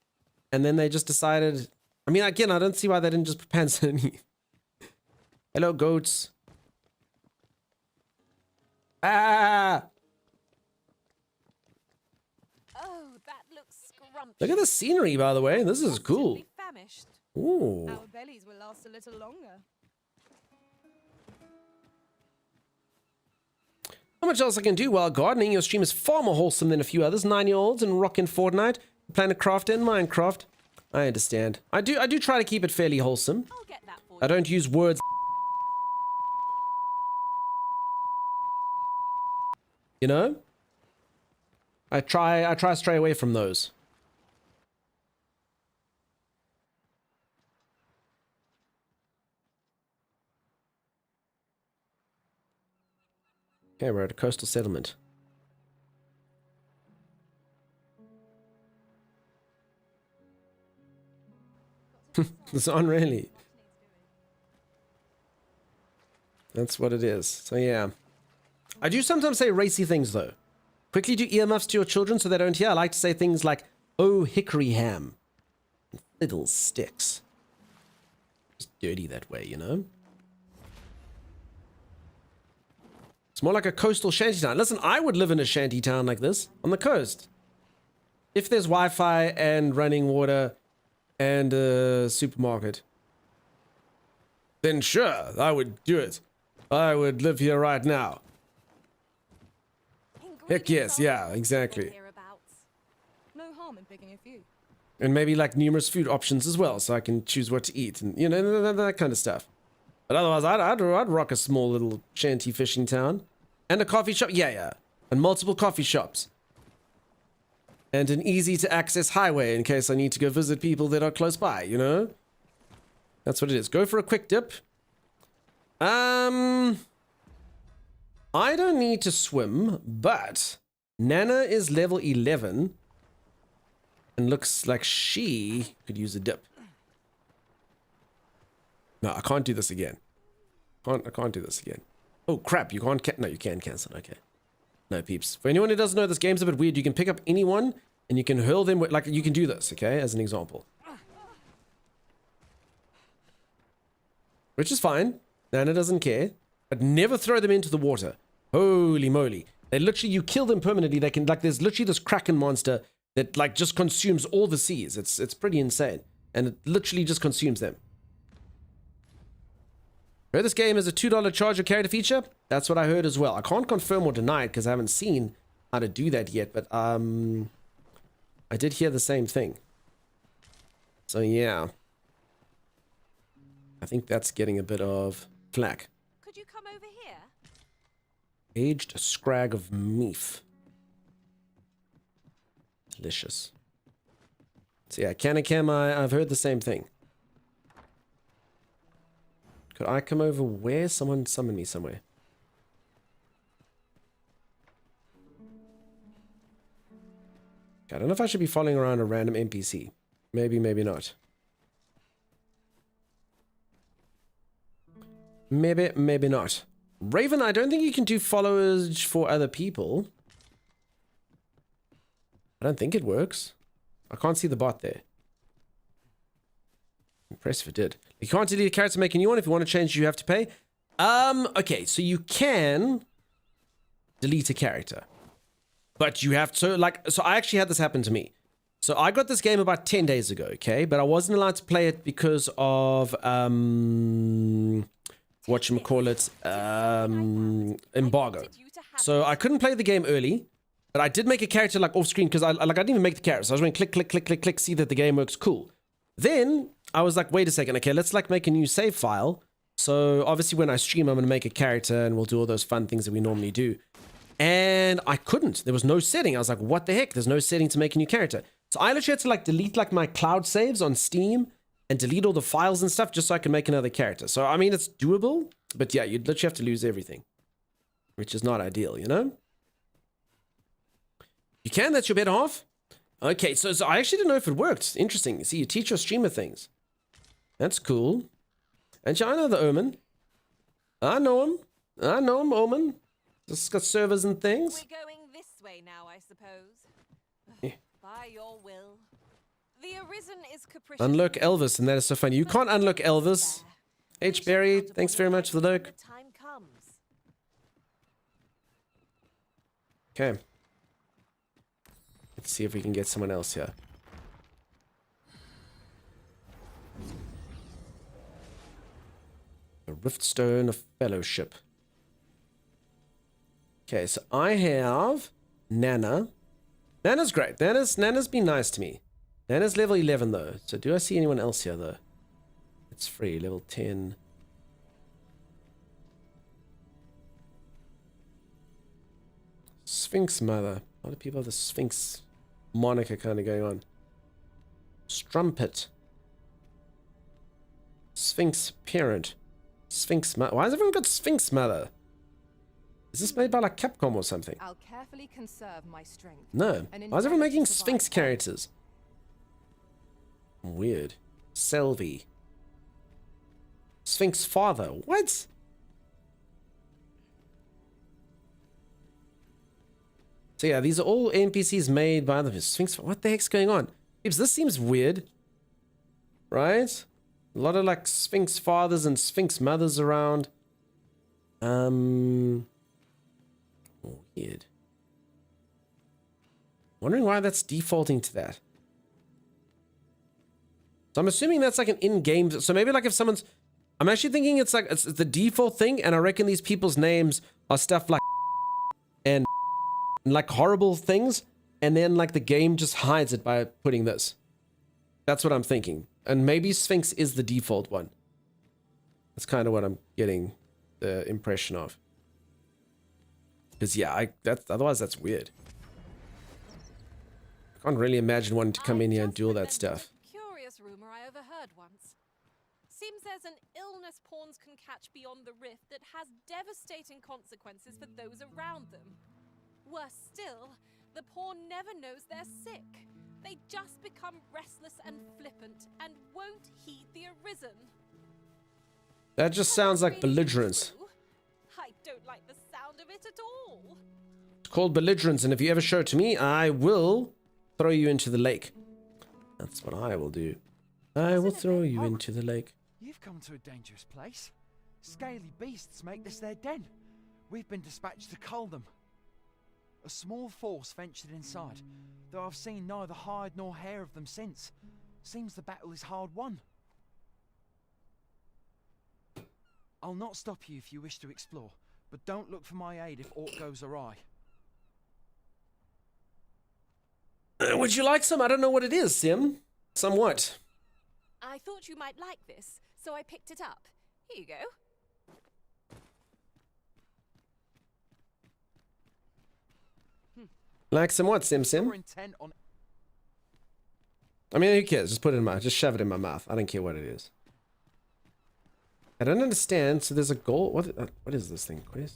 And then they just decided... I mean, again, I don't see why they didn't just put pants underneath. Hello, goats. Ah! Oh, that looks scrumptious. Look at the scenery, by the way. This is cool. Famished. Ooh. Our bellies will last a little longer. Not much else I can do while gardening. Your stream is far more wholesome than a few others. 9-year-olds and rockin' Fortnite, Planet Craft and Minecraft. I understand. I do try to keep it fairly wholesome. I'll get that for you. I don't use words. You know? I try to stray away from those. Okay, we're at a coastal settlement. It's on really. That's what it is. So yeah. I do sometimes say racy things though. Quickly do earmuffs to your children so they don't hear. I like to say things like, oh, hickory ham. Little sticks. Just dirty that way, you know? It's more like a coastal shantytown. Listen, I would live in a shantytown like this, on the coast. If there's Wi-Fi and running water and a supermarket, then sure, I would do it. I would live here right now. Heck yes, yeah, exactly. No harm in picking a few. And maybe like numerous food options as well, so I can choose what to eat and, you know, that kind of stuff. But otherwise, I'd rock a small little shanty fishing town. And a coffee shop, yeah. And multiple coffee shops. And an easy to access highway in case I need to go visit people that are close by, you know? That's what it is. Go for a quick dip. I don't need to swim, but Nana is level 11 and looks like she could use a dip. No, I can't do this again. I can't do this again. Oh crap, you can't no, you can cancel. Okay. No, peeps. For anyone who doesn't know, this game's a bit weird. You can pick up anyone and you can hurl them with, like, you can do this, okay, as an example. Which is fine. Nana doesn't care. But never throw them into the water. Holy moly. They literally, you kill them permanently. They can, like, there's literally this Kraken monster that, like, just consumes all the seas. It's pretty insane. And it literally just consumes them. Heard this game is a $2 charge or character feature. That's what I heard as well. I can't confirm or deny it because I haven't seen how to do that yet. But, I did hear the same thing. So, yeah. I think that's getting a bit of flack. Could you come over here? Aged scrag of meat. Delicious. So yeah, Canacam, I've heard the same thing. Could I come over where? Someone summoned me somewhere. I don't know if I should be following around a random NPC. Maybe, maybe not. Maybe, maybe not. Raven, I don't think you can do followers for other people. I don't think it works. I can't see the bot there. Impressed if it did. You can't delete a character, make a new one. If you want to change, you have to pay. Okay, so you can delete a character. But you have to, like, so I actually had this happen to me. So I got this game about 10 days ago, okay? But I wasn't allowed to play it because of, whatchamacallit, embargo. So I couldn't play the game early, but I did make a character, like, off screen because I didn't even make the character. So I was going click, click, click, click, click, see that the game works, cool. Then I was like, wait a second, okay, let's like make a new save file. So obviously when I stream, I'm going to make a character and we'll do all those fun things that we normally do. And I couldn't. There was no setting. I was like, what the heck? There's no setting to make a new character. So I literally had to like delete like my cloud saves on Steam and delete all the files and stuff just so I can make another character. So I mean, it's doable, but yeah, you'd literally have to lose everything, which is not ideal, you know? You can, that's your better half? Okay, so I actually didn't know if it worked. Interesting. See, you teach your streamer things. That's cool. And yeah, I know the Omen. I know him. I know him, Omen. Just got servers and things. We're going this way now, I suppose. Yeah. By your will. The Arisen is capricious. Unlock Elvis, and that is so funny. You can't unlock Elvis. H. Berry, thanks very much for the look. Time comes. Okay. Let's see if we can get someone else here. A Riftstone of Fellowship. Okay, so I have Nana. Nana's great. Nana's been nice to me. Nana's level 11 though. So do I see anyone else here though? It's free, level 10. Sphinx Mother. A lot of people have the Sphinx moniker kind of going on. Strumpet. Sphinx Parent. Sphinx Mother. Why has everyone got Sphinx Mother? Is this made by like Capcom or something? I'll carefully conserve my strength. No. Why is everyone making Sphinx characters? Weird. Selvi. Sphinx Father. What? So yeah, these are all NPCs made by the Sphinx. What the heck's going on? Peeps, this seems weird. right? A lot of like Sphinx fathers and Sphinx mothers around. Weird. Wondering why that's defaulting to that. So I'm assuming that's like an in-game. So maybe like if someone's, I'm actually thinking it's like it's the default thing, and I reckon these people's names are stuff like and like horrible things, and then like the game just hides it by putting this. That's what I'm thinking. And maybe Sphinx is the default one. That's kind of what I'm getting the impression of. Because yeah, otherwise that's weird. I can't really imagine wanting to come in here and do all that stuff. Curious rumor I overheard once. Seems there's an illness pawns can catch beyond the rift that has devastating consequences for those around them. Worse still, the pawn never knows they're sick. They just become restless and flippant and won't heed the arisen. That just sounds like belligerence. I don't like the sound of it at all. It's called belligerence, and if you ever show it to me, I will throw you into the lake. That's what I will do. I will throw you into the lake. You've come to a dangerous place. Scaly beasts make this their den. We've been dispatched to cull them. A small force ventured inside, though I've seen neither hide nor hair of them since. Seems the battle is hard won. I'll not stop you if you wish to explore, but don't look for my aid if aught goes awry. Would you like some? I don't know what it is, Sim. Somewhat. I thought you might like this, so I picked it up. Here you go. Like some what, Sim? I mean, who cares? Just put it in my, just shove it in my mouth. I don't care what it is. I don't understand. So there's a goal. What is this thing? What is?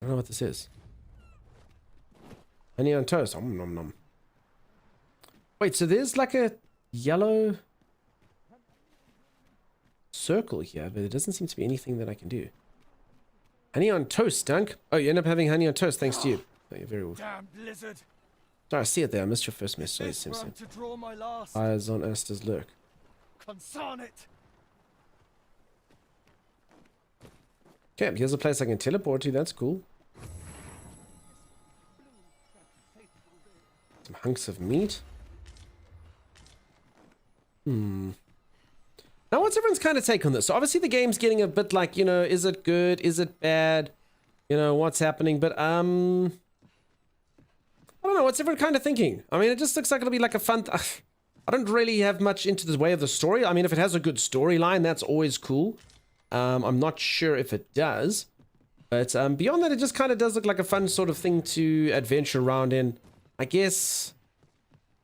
I don't know what this is. Honey on toast. Nom nom nom. Wait, so there's like a yellow circle here, but it doesn't seem to be anything that I can do. Honey on toast, Dunk. Oh, you end up having honey on toast thanks to you. Oh, you're very well. Damn blizzard. Sorry, I see it there. I missed your first message. Sim. To draw my last. Eyes on Aster's lurk. Consign it. Okay, here's a place I can teleport to. That's cool. Some hunks of meat. Now, what's everyone's kind of take on this? So obviously the game's getting a bit like, you know, is it good? Is it bad? You know, what's happening? But, I don't know. What's everyone kind of thinking? I mean, it just looks like it'll be like a fun... I don't really have much into the way of the story. I mean, if it has a good storyline, that's always cool. I'm not sure if it does. But beyond that, it just kind of does look like a fun sort of thing to adventure around in. I guess...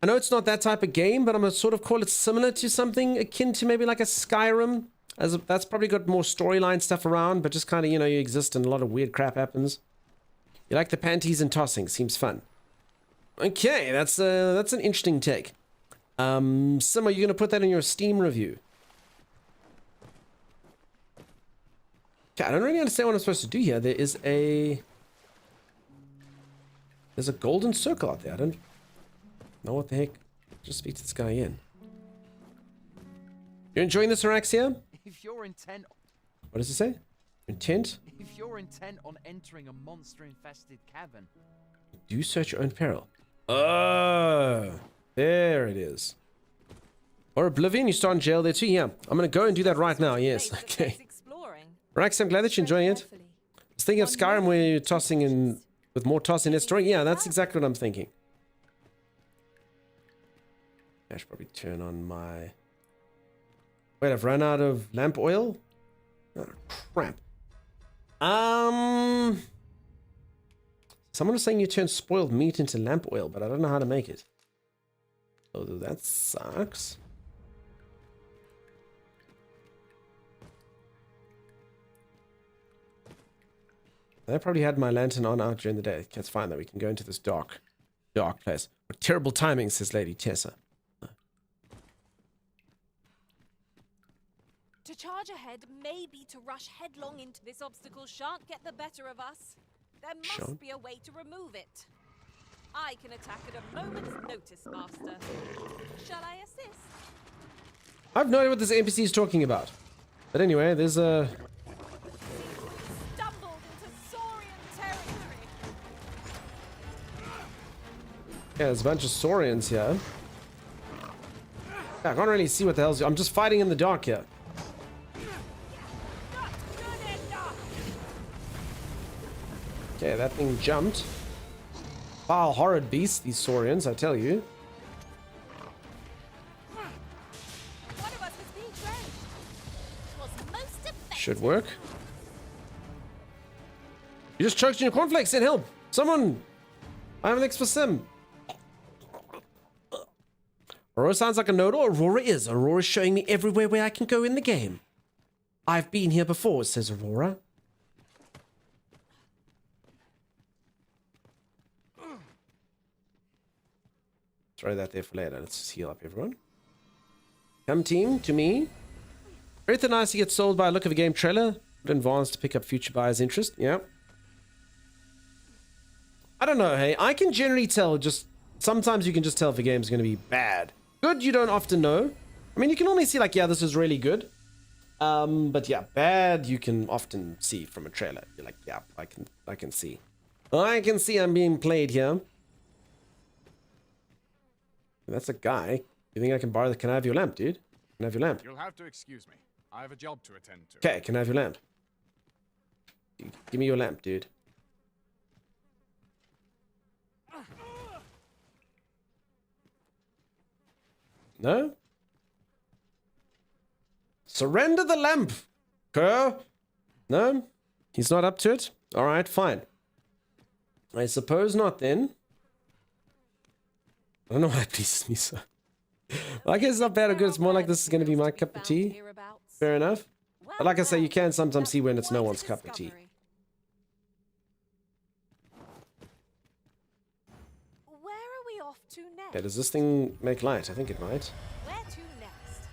I know it's not that type of game, but I'm going to sort of call it similar to something akin to maybe like a Skyrim. That's probably got more storyline stuff around, but just kind of, you know, you exist and a lot of weird crap happens. You like the panties and tossing. Seems fun. Okay, that's an interesting take. Sim, are you going to put that in your Steam review? Okay, I don't really understand what I'm supposed to do here. There's a golden circle out there. I don't know what the heck. Just speak to this guy again. You're enjoying this, Araxia? If you're intent... What does it say? Intent? If you're intent on entering a monster-infested cavern... Do search your own peril. Oh, there it is. Or Oblivion, you start in jail there too? Yeah, I'm going to go and do that right now, yes. Okay. Araxia, I'm glad that you're enjoying it. I was thinking of Skyrim where you're tossing in... With more tossing in this story. Yeah, that's exactly what I'm thinking. I should probably turn on my... Wait, I've run out of lamp oil? Oh, crap. Someone was saying you turn spoiled meat into lamp oil, but I don't know how to make it. Oh, that sucks. I probably had my lantern on out during the day. It's fine that we can go into this dark place. What terrible timing, says Lady Tessa. To charge ahead may be to rush headlong into this obstacle shan't get the better of us. There must be a way to remove it. I can attack at a moment's notice, Master. Shall I assist? I've no idea what this NPC is talking about. But anyway, there's a... Stumbled into Saurian territory. Yeah, there's a bunch of Saurians here. Yeah, I can't really see what the hell's... I'm just fighting in the dark here. Okay, that thing jumped. Foul, horrid beasts, these Saurians, I tell you. Should work. You just choked in your cornflakes, send help! Someone! I have an X for Sim. Aurora sounds like a nodal. Aurora is. Aurora's showing me everywhere where I can go in the game. I've been here before, says Aurora. Throw that there for later. Let's just heal up everyone. Come team, to me. Very nice to get sold by a look of a game trailer. Advanced to pick up future buyers' interest. Yeah. I don't know, hey. I can generally tell just... Sometimes you can just tell if a game's going to be bad. Good, you don't often know. I mean, you can only see like, yeah, this is really good. But yeah, bad, you can often see from a trailer. You're like, yeah, I can see. I can see I'm being played here. That's a guy. You think I can borrow the... Can I have your lamp, dude? Can I have your lamp? You'll have to excuse me. I have a job to attend to. Okay, can I have your lamp? Give me your lamp, dude. No? Surrender the lamp, Kerr. No? He's not up to it? Alright, fine. I suppose not then. I don't know why it pleases me so. Well, I guess it's not bad or good. It's more like this is going to be my cup of tea. Fair enough. But like I say, you can sometimes see when it's no one's cup of tea. Where are we off to next? Okay, does this thing make light? I think it might. Where to next?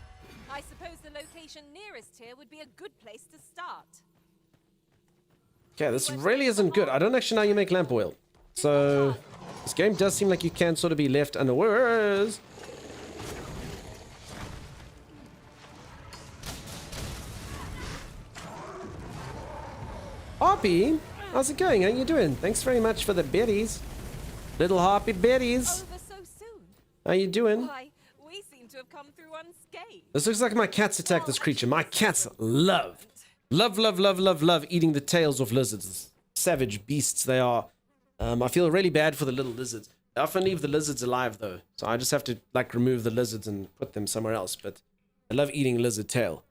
I suppose the location nearest here would be a good place to start. Okay, this really isn't good. I don't actually know how you make lamp oil. So, this game does seem like you can sort of be left unawares. Harpy, how's it going? How you doing? Thanks very much for the berries. Little Harpy berries. Over so soon. How you doing? Why, we seem to have come through unscathed. This looks like my cats attacked this creature. My cats love eating the tails of lizards. Savage beasts they are. I feel really bad for the little lizards. I often leave the lizards alive though, so I just have to like remove the lizards and put them somewhere else. But I love eating lizard tail.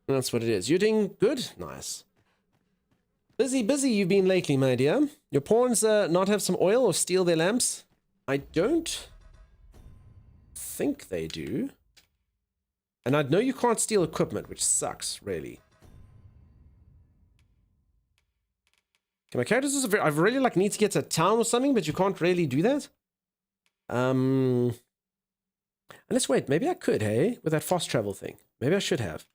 And that's what it is. You're doing good? Nice. Busy you've been lately, my dear. Your pawns not have some oil or steal their lamps? I don't think they do. And I know you can't steal equipment, which sucks, really. Okay, my characters is I really like need to get to town or something, but you can't really do that. Unless wait, maybe I could, hey, with that fast travel thing. Maybe I should have.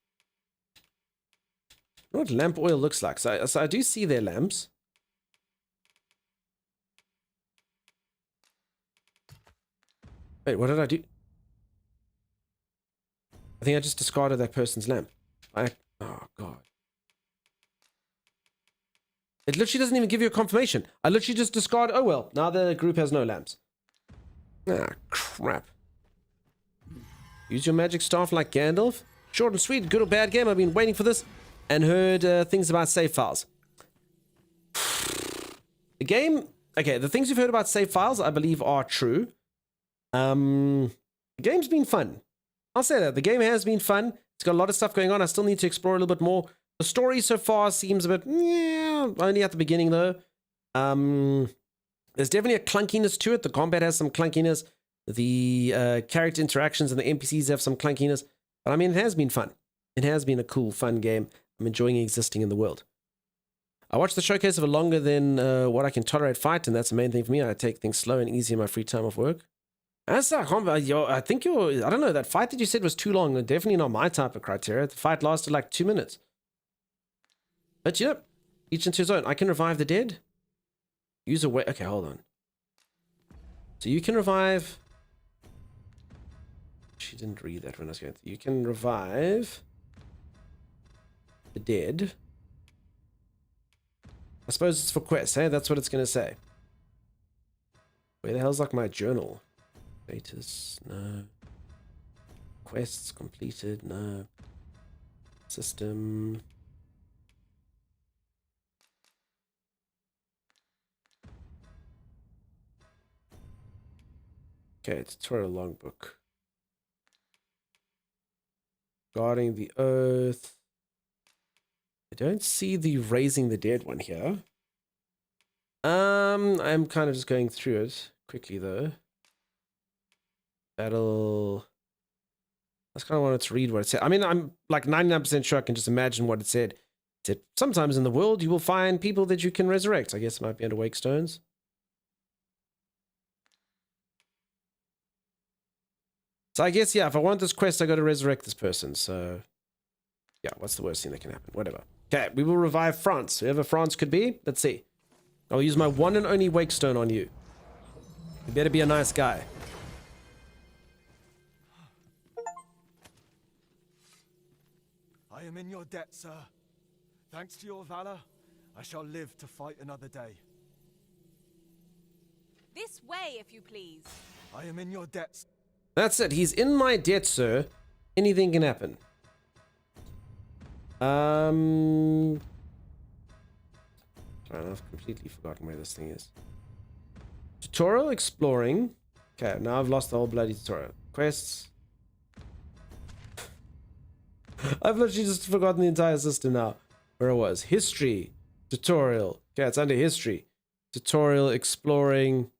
I don't know what lamp oil looks like. So I do see their lamps. Wait, what did I do? I think I just discarded that person's lamp. Oh, God. It literally doesn't even give you a confirmation. I literally just discard. Oh, well. Now the group has no lamps. Ah, crap. Use your magic staff like Gandalf. Short and sweet. Good or bad game. I've been waiting for this. And heard things about save files. The game... Okay, the things you've heard about save files, I believe, are true. The game's been fun. I'll say that. The game has been fun. It's got a lot of stuff going on. I still need to explore a little bit more. The story so far seems a bit... Yeah, only at the beginning, though. There's definitely a clunkiness to it. The combat has some clunkiness. The character interactions and the NPCs have some clunkiness. But, I mean, it has been fun. It has been a cool, fun game. I'm enjoying existing in the world. I watched the showcase of a longer than what I can tolerate fight, and that's the main thing for me. I take things slow and easy in my free time off work. I think I don't know, that fight that you said was too long. Definitely not my type of criteria. The fight lasted like 2 minutes. But yep, each into his own. I can revive the dead. Use a way. Okay, hold on. So you can revive. She didn't read that when I was going through. You can revive the dead. I suppose it's for quests, hey? That's what it's going to say. Where the hell's like my journal? Status, no. Quests completed, no. System. Okay, tutorial logbook. Guarding the earth. I don't see the raising the dead one here. I'm kind of just going through it quickly though. Battle. I just kind of wanted to read what it said. I mean, I'm like 99% sure I can just imagine what it said. It said, sometimes in the world you will find people that you can resurrect. I guess it might be under wake stones. So I guess, yeah, if I want this quest, I got to resurrect this person. So, yeah, what's the worst thing that can happen? Whatever. Okay, we will revive France. Whoever France could be. Let's see. I'll use my one and only wake stone on you. You better be a nice guy. I am in your debt, sir. Thanks to your valor, I shall live to fight another day. This way, if you please. I am in your debt. That's it. He's in my debt, sir. Anything can happen. Sorry, I've completely forgotten where this thing is. Tutorial exploring. Okay, now I've lost the whole bloody tutorial. Quests. I've literally just forgotten the entire system now. Where it was. History. Tutorial. Okay, it's under history. Tutorial exploring.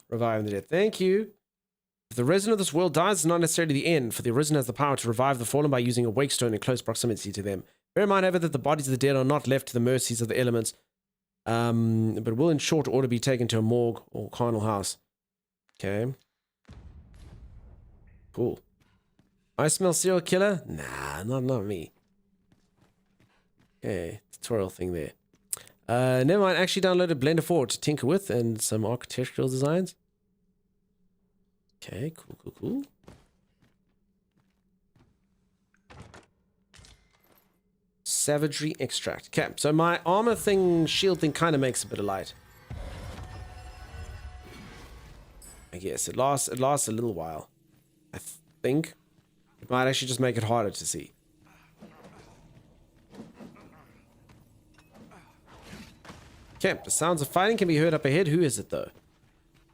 Reviving the dead. Thank you. If the resident of this world dies, it's not necessarily the end, for the arisen has the power to revive the fallen by using a wake stone in close proximity to them. Bear in mind, however, that the bodies of the dead are not left to the mercies of the elements, but will in short order be taken to a morgue or carnal house. Okay. Cool. I smell serial killer? Nah, not me. Okay, tutorial thing there. Never mind, actually downloaded Blender 4 to tinker with and some architectural designs. Okay, cool. Savagery extract. Okay, so my armor thing, shield thing kind of makes a bit of light. I guess it lasts a little while. I think it might actually just make it harder to see. Okay, the sounds of fighting can be heard up ahead. Who is it though?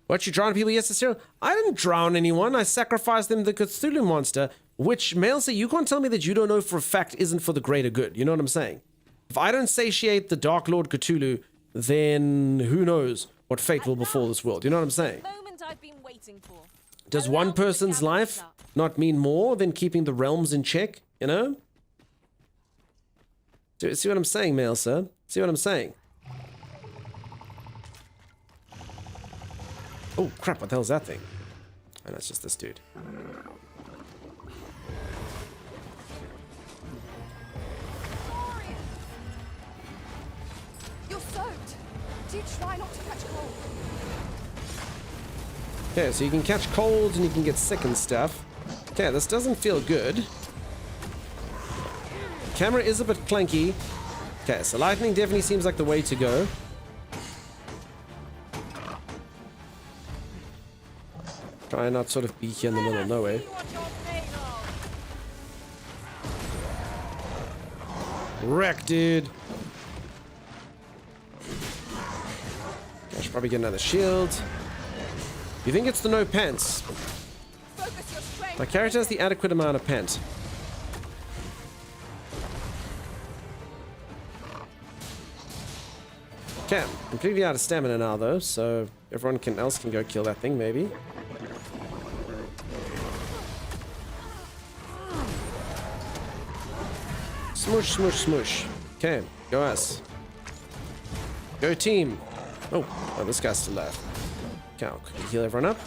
What, you drowned people yesterday? I didn't drown anyone. I sacrificed them to the Cthulhu monster, which, Mailsa, you can't tell me that you don't know for a fact isn't for the greater good. You know what I'm saying? If I don't satiate the Dark Lord Cthulhu, then who knows what fate will befall this world. You know what I'm saying? Moment I've been waiting for. Does one person's life not mean more than keeping the realms in check? You know? See what I'm saying, Mailsa? See what I'm saying? Oh, crap, what the hell's that thing? Oh, that's just this dude. You're soaked. Do try not to catch cold. Okay, so you can catch colds and you can get sick and stuff. Okay, this doesn't feel good. Camera is a bit clunky. Okay, so lightning definitely seems like the way to go. Try and not sort of be here in the middle of nowhere. Wreck, dude. I should probably get another shield. You think it's the no pants? My character has the adequate amount of pants. Okay, I'm completely out of stamina now though, so everyone else can go kill that thing maybe. Smush, smush, smush. Okay, go us. Go team. Oh, this guy's still alive. Okay, I'll quickly heal everyone up.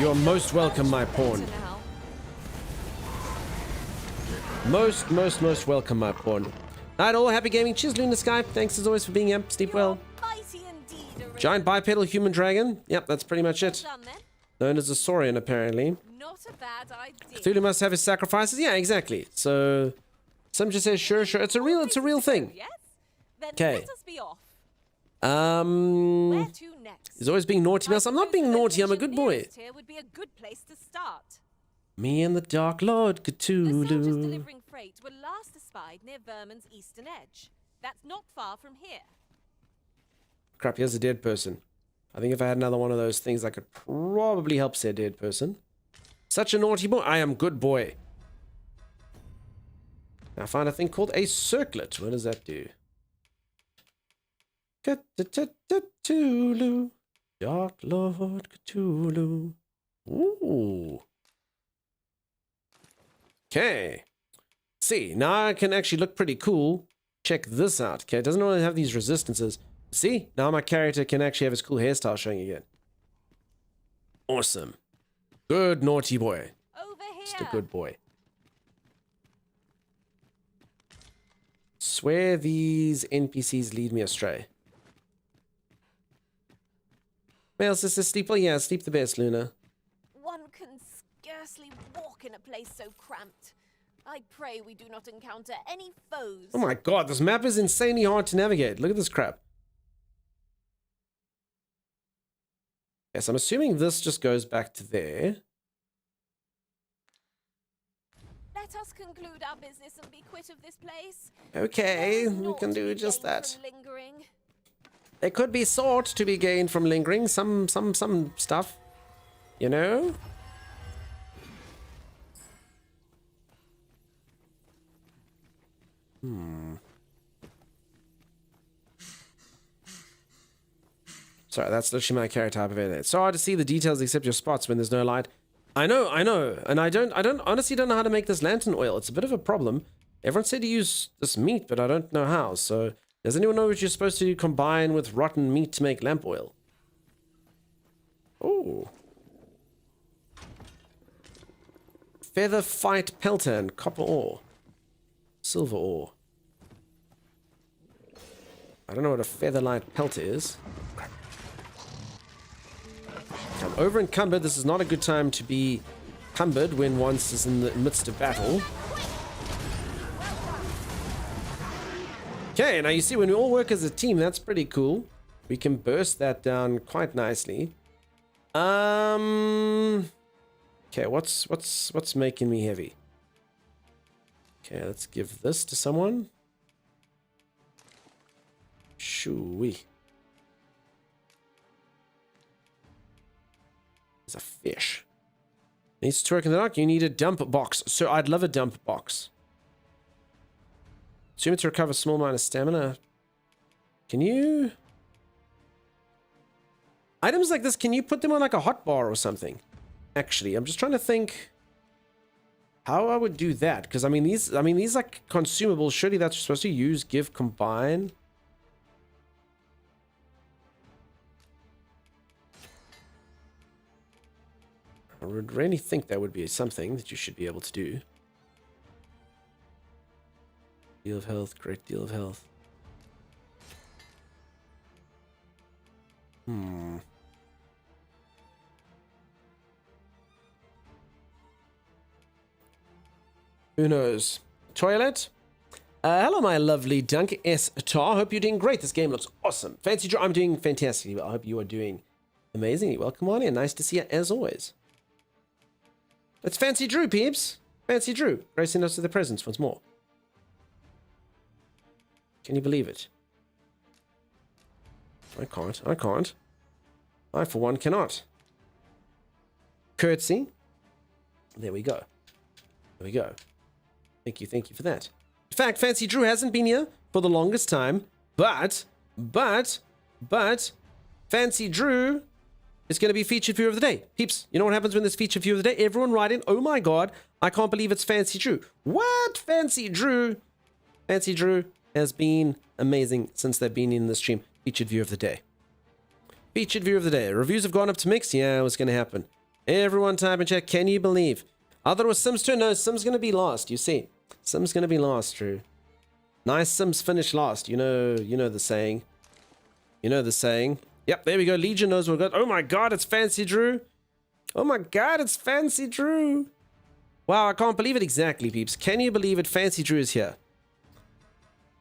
You are most welcome, my pawn. Most welcome, my pawn. Night all, happy gaming. Cheers, Luna Sky. Thanks as always for being here. Sleep well. Mighty indeed, Arena. Giant bipedal human dragon. Yep, that's pretty much it. Well done, then. Known as a Saurian, apparently. Not a bad idea. Cthulhu must have his sacrifices. Yeah, exactly. So, some just says sure. It's a real thing. Yes? Then Okay. let us be off. Where to next? He's always being naughty. Mouse. I'm not being naughty. I'm a good boy. Here would be a good place to start. Me and the Dark Lord The soldiers Cthulhu. delivering freight were last espied near Vermin's eastern edge. That's not far from here. Crap, here's a dead person. I think if I had another one of those things, I could probably help say dead person. Such a naughty boy. I am good boy. Now I find a thing called a circlet. What does that do? Cthulhu. Dark Lord Cthulhu. Ooh. Okay. See, now I can actually look pretty cool. Check this out. Okay, it doesn't really have these resistances. See, now my character can actually have his cool hairstyle showing again. Awesome. Good naughty boy. Over here. Just a good boy. Swear these NPCs lead me astray. Male sister sleep. Well, yeah, sleep the best, Luna. One can scarcely walk in a place so cramped. I pray we do not encounter any foes. Oh my god, this map is insanely hard to navigate. Look at this crap. Yes, I'm assuming this just goes back to there. Let us conclude our business and be quit of this place. Okay, we can do just that. There could be sort to be gained from lingering. Some stuff. You know? Sorry, that's literally my character type of it. It's so hard to see the details except your spots when there's no light. I know, and I don't honestly don't know how to make this lantern oil. It's a bit of a problem. Everyone said to use this meat, but I don't know how. So, does anyone know what you're supposed to combine with rotten meat to make lamp oil? Oh. Feather fight pelter and copper ore. Silver ore. I don't know what a featherlight pelter is. I'm over encumbered. This is not a good time to be cumbered when one is in the midst of battle. Okay, now you see when we all work as a team, that's pretty cool. We can burst that down quite nicely. Okay, what's making me heavy? Okay, let's give this to someone. Shoo-wee. There's a fish. Needs to work in the dark. You need a dump box. So I'd love a dump box. Assume it to recover a small amount of stamina. Can you... Items like this, can you put them on like a hot bar or something? Actually, I'm just trying to think how I would do that. Because I mean these like consumables, surely that's supposed to use, give, combine. I would really think that would be something that you should be able to do. Deal of health, great deal of health. Who knows? Toilet? Hello, my lovely Dunk S. Tar. Hope you're doing great. This game looks awesome. Fancy Drew, I'm doing fantastically well. I hope you are doing amazingly well. Come on in. Nice to see you as always. It's Fancy Drew, peeps. Fancy Drew. Gracing us with the presents once more. Can you believe it? I can't. I, for one, cannot. Curtsy. There we go. Thank you for that. In fact, Fancy Drew hasn't been here for the longest time, but Fancy Drew is going to be featured viewer of the day. Peeps, you know what happens when there's featured viewer of the day? Everyone write in, oh my god, I can't believe it's Fancy Drew. What? Fancy Drew? Fancy Drew has been amazing since they've been in the stream. Featured viewer of the day. Featured viewer of the day. Reviews have gone up to mix. Yeah, what's going to happen? Everyone type in chat, can you believe? I thought it was Sim's turn. No, Sim's going to be last, you see. Sim's going to be last, Drew. Nice Sims finish last. You know the saying. You know the saying. Yep, there we go. Legion knows what we got. Oh my god, it's Fancy Drew. Oh my god, it's Fancy Drew. Wow, I can't believe it exactly, peeps. Can you believe it? Fancy Drew is here.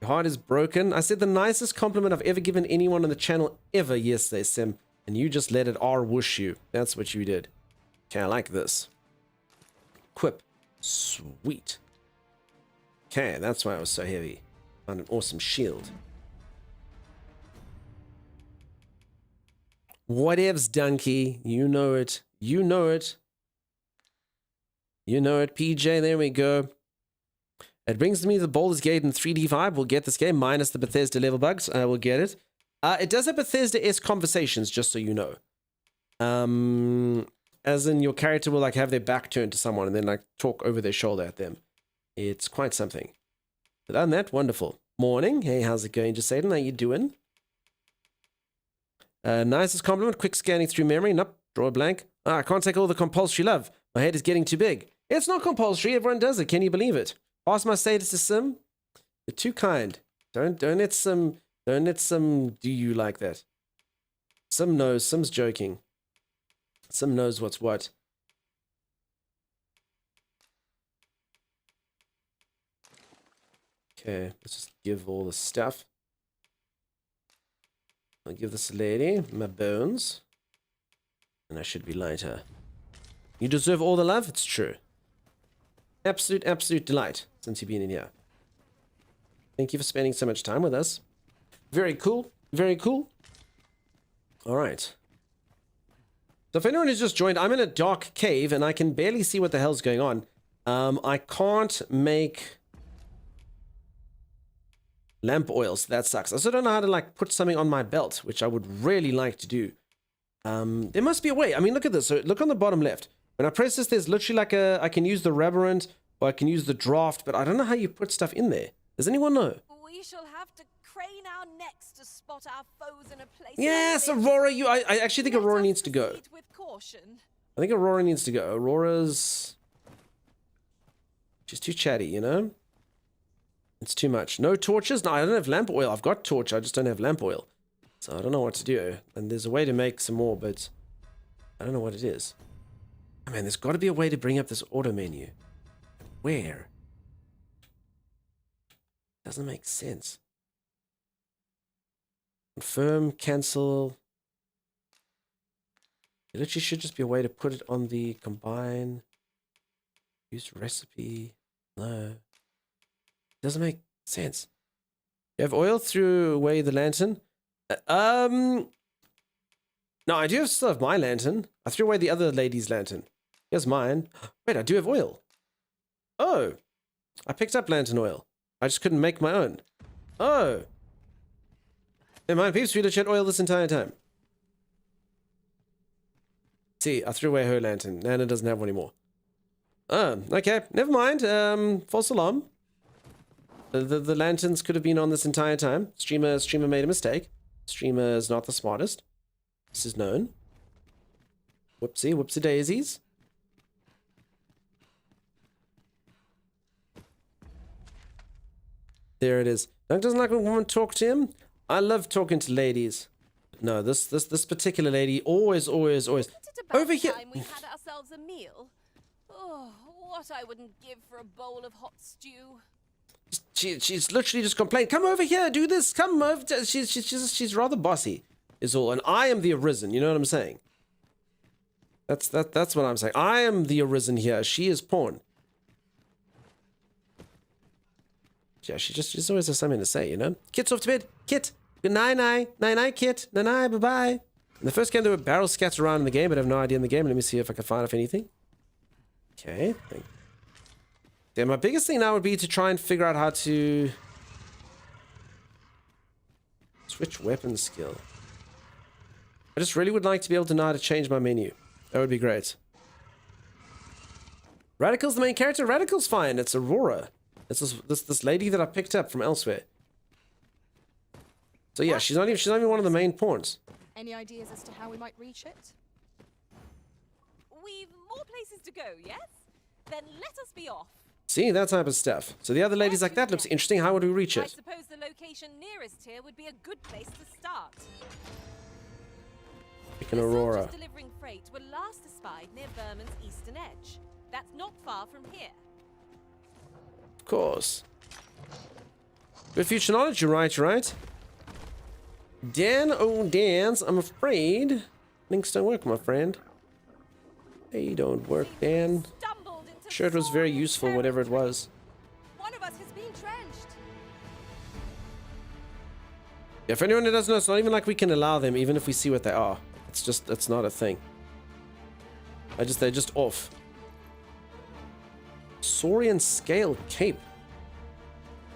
Your heart is broken. I said the nicest compliment I've ever given anyone on the channel ever yesterday, Sim. And you just let it R-whoosh you. That's what you did. Okay, I like this. Quip. Sweet. Okay, that's why it was so heavy. Found an awesome shield. Whatevs, Donkey. You know it. You know it. You know it, PJ. There we go. It brings me the Baldur's Gate in 3D vibe. We'll get this game, minus the Bethesda level bugs. We'll get it. It does have Bethesda-esque conversations, just so you know. As in, your character will like have their back turned to someone and then like talk over their shoulder at them. It's quite something. But other than that, wonderful. Morning. Hey, how's it going, Jasadin? How you doing? Nicest compliment. Quick scanning through memory. Nope. Draw a blank. I can't take all the compulsory love. My head is getting too big. It's not compulsory. Everyone does it. Can you believe it? Pass my status to Sim. You're too kind. Don't let Sim do you like that. Sim knows. Sim's joking. Sim knows what's what. Okay, let's just give all the stuff. I'll give this lady my bones. And I should be lighter. You deserve all the love? It's true. Absolute delight since you've been in here. Thank you for spending so much time with us. Very cool. Very cool. All right. So if anyone has just joined, I'm in a dark cave and I can barely see what the hell's going on. I can't make lamp oil, so that sucks. I also don't know how to like put something on my belt, which I would really like to do. There must be a way. I mean, look at this. So look on the bottom left. When I press this, there's literally like I can use the Reverend or I can use the draft, but I don't know how you put stuff in there. Does anyone know? We shall have to crane our necks to spot our foes in a place. Yes, Aurora. I actually think Aurora needs to go. With caution. I think Aurora needs to go. Aurora's... she's too chatty, you know? It's too much. No torches? No, I don't have lamp oil. I've got torch. I just don't have lamp oil. So I don't know what to do. And there's a way to make some more, but I don't know what it is. Oh, man, there's got to be a way to bring up this auto menu. Where? Doesn't make sense. Confirm, cancel. There literally should just be a way to put it on the combine. Use recipe. No. Doesn't make sense. You have oil, threw away the lantern. No, I do still have my lantern. I threw away the other lady's lantern. Here's mine. Wait, I do have oil. Oh. I picked up lantern oil. I just couldn't make my own. Oh. Never mind, peeps. We legit oil this entire time. See, I threw away her lantern. Nana doesn't have one anymore. Oh, okay. Never mind. False alarm. The lanterns could have been on this entire time. Streamer made a mistake. Streamer is not the smartest. This is known. Whoopsie daisies. There it is. Doug doesn't like when women talk to him. I love talking to ladies. No, this particular lady always. Over here. Time we had ourselves a meal. Oh, what I wouldn't give for a bowl of hot stew. She's literally just complained. Come over here, do this. Come over. She's rather bossy, is all. And I am the Arisen. You know what I'm saying? That's what I'm saying. I am the Arisen here. She is pawn. Yeah, she always has something to say, you know? Kit's off to bed. Kit. Good night, Kit. Night, bye-bye. In the first game, there were barrel scats around in the game, but I have no idea in the game. Let me see if I can find off anything. Okay. Yeah, my biggest thing now would be to try and figure out how to switch weapon skill. I just really would like to be able to know how to change my menu. That would be great. Radical's the main character. Radical's fine. It's Aurora. It's this lady that I picked up from elsewhere. So yeah, she's not even one of the main pawns. Any ideas as to how we might reach it? We've more places to go, yes? Then let us be off. See, that type of stuff. So the other lady's like, that looks interesting. How would we reach I it? suppose the location nearest here would be a good place to start. Pick an Aurora. Soldiers delivering freight were last espied near Berman's eastern edge. That's not far from here. Of course. Good future knowledge, you're right. Dan, oh Dan's, I'm afraid links don't work, my friend. They don't work, Dan. Sure, it was very useful, whatever it was. One of us has been trenched. Yeah, for anyone who doesn't know, it's not even like we can allow them, even if we see what they are. It's not a thing. They're just off. Saurian scale cape.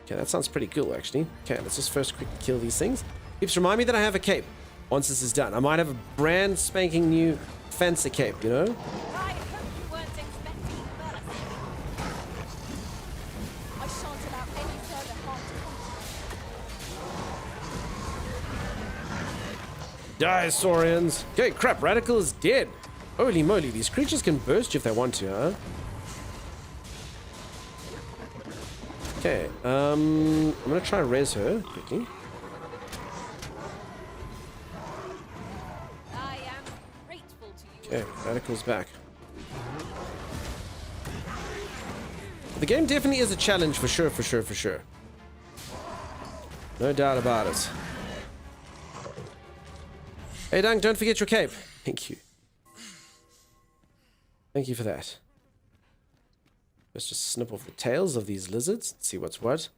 Okay, that sounds pretty cool, actually. Okay, let's just first quickly kill these things. Keeps remind me that I have a cape. Once this is done, I might have a brand spanking new fancy cape, you know? I hope you weren't expecting mercy. I shan't allow any further harm to come. Die, Saurians. Okay, crap, Radical is dead. Holy moly, these creatures can burst you if they want to, huh? Okay, I'm gonna try and res her quickly. I am grateful to you. Okay, Radical's back. The game definitely is a challenge for sure. No doubt about it. Hey, Dunk, don't forget your cape. Thank you. Thank you for that. Let's just snip off the tails of these lizards. See what's what.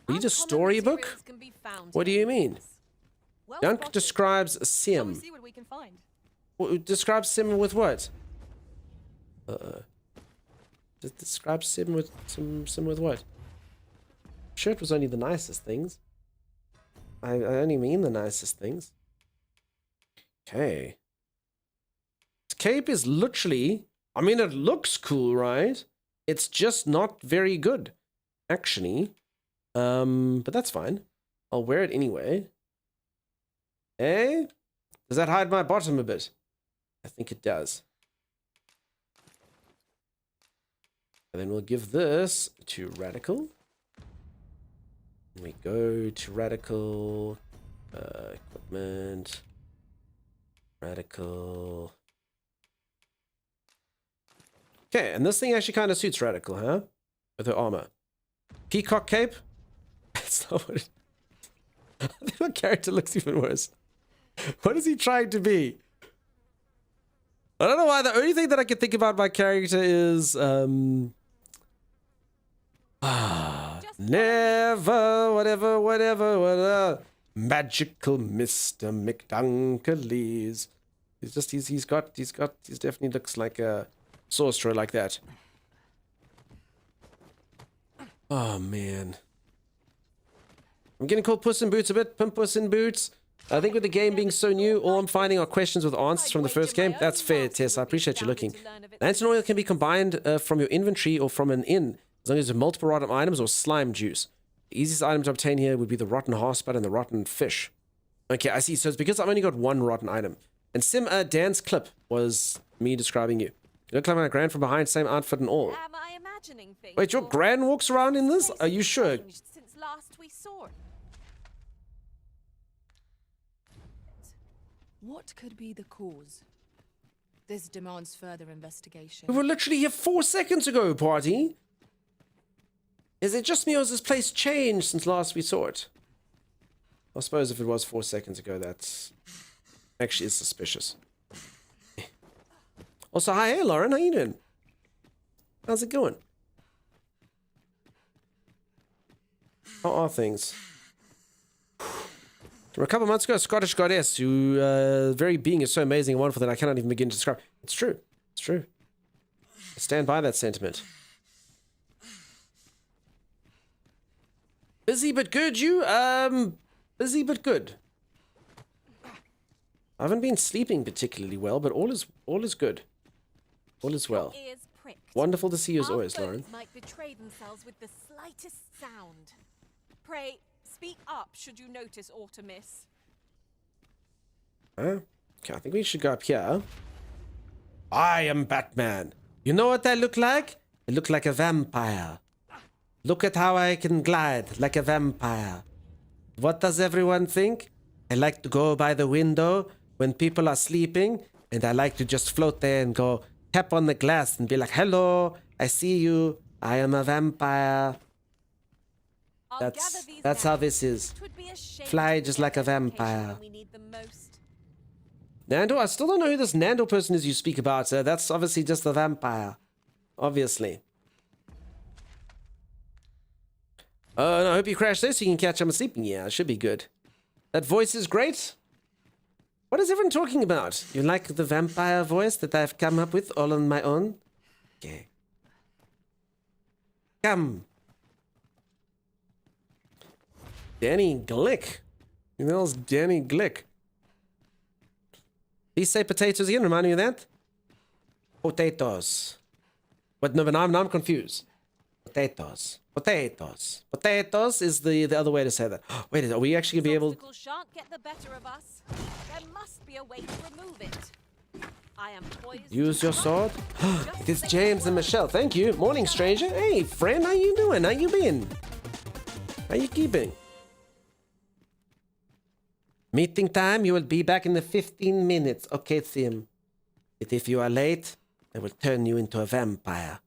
Read a storybook? What do you mean? Dunk describes a sim. See what we can find. Describes sim with what? Describes sim with sim with what? Sure, it was only the nicest things. I only mean the nicest things. Okay. Cape is literally, I mean, it looks cool, right? It's just not very good, actually. But that's fine. I'll wear it anyway. Eh? Does that hide my bottom a bit? I think it does. And then we'll give this to Radical. We go to Radical. Equipment. Radical. Okay, and this thing actually kind of suits Radical, huh? With her armor. Peacock cape? That's not what it... I think my character looks even worse. What is he trying to be? I don't know why. The only thing that I can think about my character is... never, whatever. Magical Mr. McDunkellies. He's definitely looks like a sorcerer like that. Oh, man. I'm getting called Puss in Boots a bit. Pimp Puss in Boots. I think with the game being so new, all I'm finding are questions with answers from the first game. That's fair, Tess. I appreciate you looking. Lantern oil can be combined from your inventory or from an inn, as long as you have multiple rotten items or slime juice. The easiest item to obtain here would be the rotten horsebutt and the rotten fish. Okay, I see. So it's because I've only got one rotten item. And Dan's clip was me describing you. You look like my gran from behind, same outfit and all. Am I imagining things? Wait, your gran walks around in this? Are you sure? Since last we saw it. What could be the cause? This demands further investigation. We were literally here 4 seconds ago, party. Is it just me or has this place changed since last we saw it? I suppose if it was 4 seconds ago, that's actually is suspicious. Also, hi, hey, Lauren, how you doing? How's it going? How are things? A couple months ago, a Scottish goddess who very being is so amazing and wonderful that I cannot even begin to describe. It's true. It's true. I stand by that sentiment. Busy but good, you? Busy but good. I haven't been sleeping particularly well, but all is good. All is well. Wonderful to see you as always, Lauren. Might betray themselves with the slightest sound. Pray, speak up should you notice aught amiss. Okay, I think we should go up here. I am Batman. You know what I look like? I look like a vampire. Look at how I can glide like a vampire. What does everyone think? I like to go by the window when people are sleeping, and I like to just float there and go tap on the glass and be like, hello, I see you. I am a vampire. That's how this is. Fly just like a vampire. Nando, I still don't know who this Nando person is you speak about, sir. That's obviously just the vampire. Obviously. Oh, and I hope you crash this so you can catch up on sleeping. Yeah, it should be good. That voice is great. What is everyone talking about? You like the vampire voice that I've come up with all on my own? Okay. Come. Danny Glick. Who the hell's Danny Glick? Please say potatoes again. Remind me of that. Potatoes. But no, but I'm confused. Potatoes. Potatoes. Potatoes is the other way to say that. Wait, are we actually gonna be able? Shan't get the better of us. There must be a way to remove it. I am poised. Use your sword. It is James and Michelle. Thank you. Morning, stranger. Hey, friend. How you doing? How you been? How you keeping? Meeting time. You will be back in the 15 minutes. Okay, Tim. But if you are late, I will turn you into a vampire.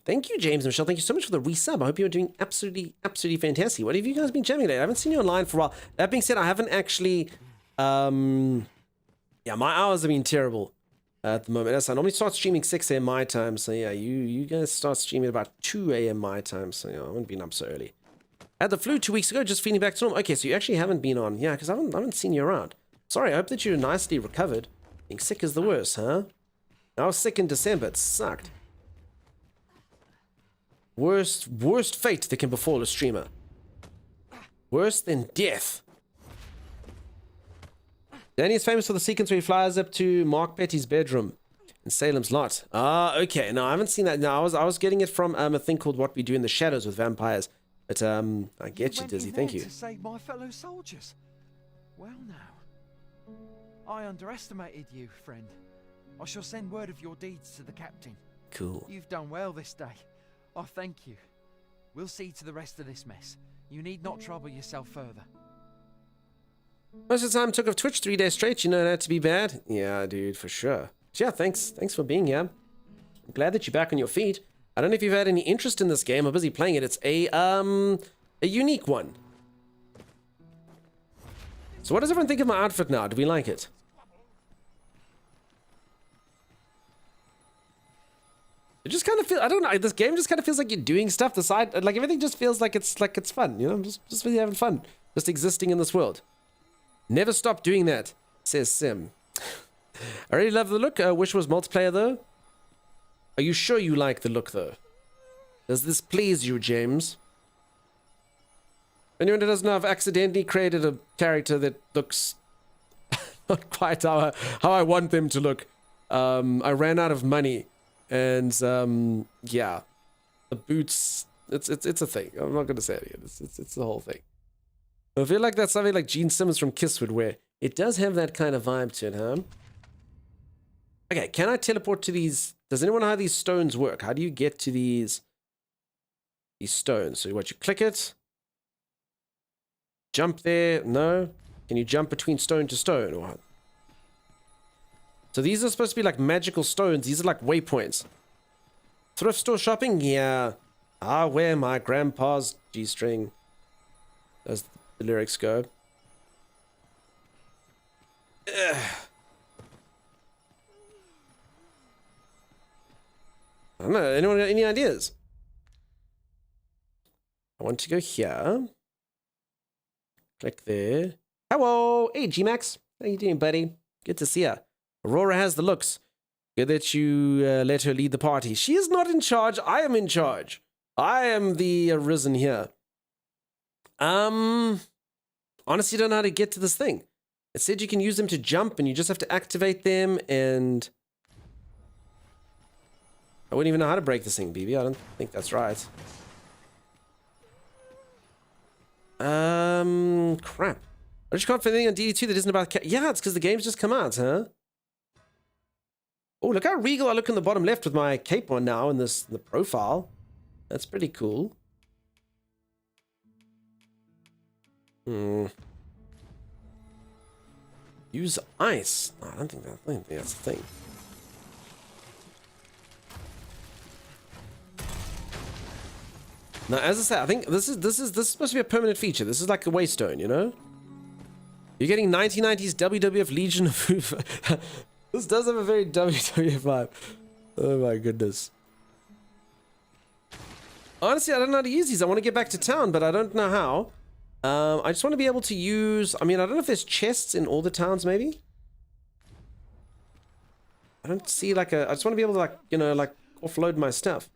Thank you, James and Michelle. Thank you so much for the resub. I hope you're doing absolutely fantastic. What have you guys been jamming today? I haven't seen you online for a while. That being said, I haven't actually... yeah, my hours have been terrible at the moment. As I normally start streaming 6 a.m. my time. So yeah, you guys start streaming at about 2 a.m. my time. So yeah, I haven't been up so early. I had the flu 2 weeks ago, just feeling back to normal. Okay, so you actually haven't been on. Yeah, because I haven't seen you around. Sorry, I hope that you're nicely recovered. Being sick is the worst, huh? I was sick in December. It sucked. Worst fate that can befall a streamer. Worse than death. Danny is famous for the sequence where he flies up to Mark Petty's bedroom in Salem's Lot. Ah, okay. No, I haven't seen that. No, I was getting it from a thing called What We Do in the Shadows with Vampires. But I get you, Dizzy. Thank you. To save my fellow soldiers. Well now, I underestimated you, friend. I shall send word of your deeds to the captain. Cool. You've done well this day. I thank you. We'll see to the rest of this mess. You need not trouble yourself further. Most of the time I took off Twitch 3 days straight. You know that to be bad? Yeah, dude, for sure. So yeah, thanks for being here. I'm glad that you're back on your feet. I don't know if you've had any interest in this game. I'm busy playing it. It's a unique one. So what does everyone think of my outfit now? Do we like it? It just kind of feels, I don't know, this game just kind of feels like you're doing stuff the side, like everything just feels like it's fun, you know, just really having fun, just existing in this world. Never stop doing that, says Sim. I really love the look. Wish it was multiplayer though. Are you sure you like the look though? Does this please you, James? Anyone who doesn't know, I've accidentally created a character that looks not quite how I want them to look. I ran out of money. And yeah, the boots. It's a thing. I'm not gonna say it again. It's the whole thing. I feel like that's something like Gene Simmons from Kiss would wear. It does have that kind of vibe to it, huh? Okay, can I teleport to these? Does anyone know how these stones work? How do you get to these stones? So what? You click it. Jump there? No. Can you jump between stone to stone or what? So these are supposed to be like magical stones. These are like waypoints. Thrift store shopping? Yeah. I wear my grandpa's G-string. As the lyrics go. Ugh. I don't know. Anyone got any ideas? I want to go here. Click there. Hello. Hey, G-Max. How you doing, buddy? Good to see ya. Aurora has the looks. Good that you let her lead the party. She is not in charge. I am in charge. I am the arisen here. Honestly, don't know how to get to this thing. It said you can use them to jump, and you just have to activate them, and... I wouldn't even know how to break this thing, BB. I don't think that's right. Crap. I just can't find anything on DD2 that isn't about... Yeah, it's because the game's just come out, huh? Oh, look how regal I look in the bottom left with my cape on now in the profile. That's pretty cool. Use ice. No, I don't think that's the thing. Now, as I said, I think this is supposed to be a permanent feature. This is like a waystone, you know? You're getting 1990s WWF Legion of This does have a very WWF vibe. Oh my goodness. Honestly, I don't know how to use these. I want to get back to town, but I don't know how. I just want to be able to use... I mean, I don't know if there's chests in all the towns, maybe? I don't see like a... I just want to be able to, like, you know, like, offload my stuff.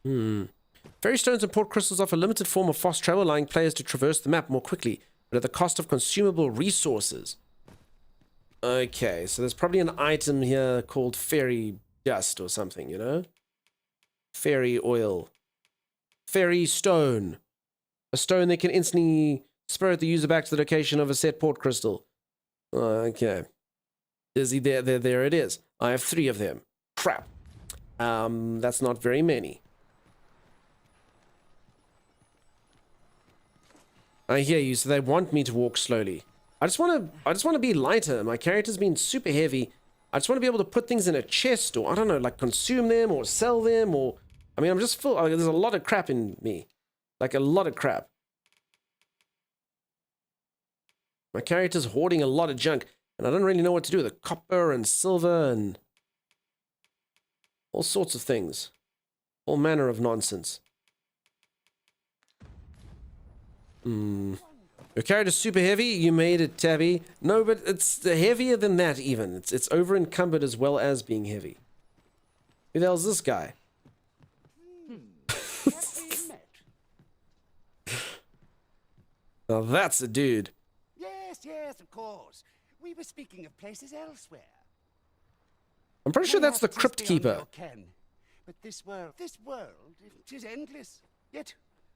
Fairy stones and port crystals offer a limited form of fast travel, allowing players to traverse the map more quickly, but at the cost of consumable resources. Okay, so there's probably an item here called fairy dust or something, you know? Fairy oil. Fairy stone. A stone that can instantly spirit the user back to the location of a set port crystal. Okay. There it is. I have 3 of them. Crap. That's not very many. I hear you, so they want me to walk slowly. I just want to be lighter. My character's been super heavy. I just want to be able to put things in a chest, or I don't know, like consume them or sell them, or I mean, I'm just full. There's a lot of crap in me, like a lot of crap. My character's hoarding a lot of junk, and I don't really know what to do with the copper and silver and all sorts of things, all manner of nonsense. Your character's super heavy. You made it, Tabby. No, but it's heavier than that even. It's over encumbered as well as being heavy. Who the hell's this guy? Now that's a dude. Yes, of course. We were speaking of places elsewhere. I'm pretty sure that's the Crypt Keeper. But this world, it is endless. Yet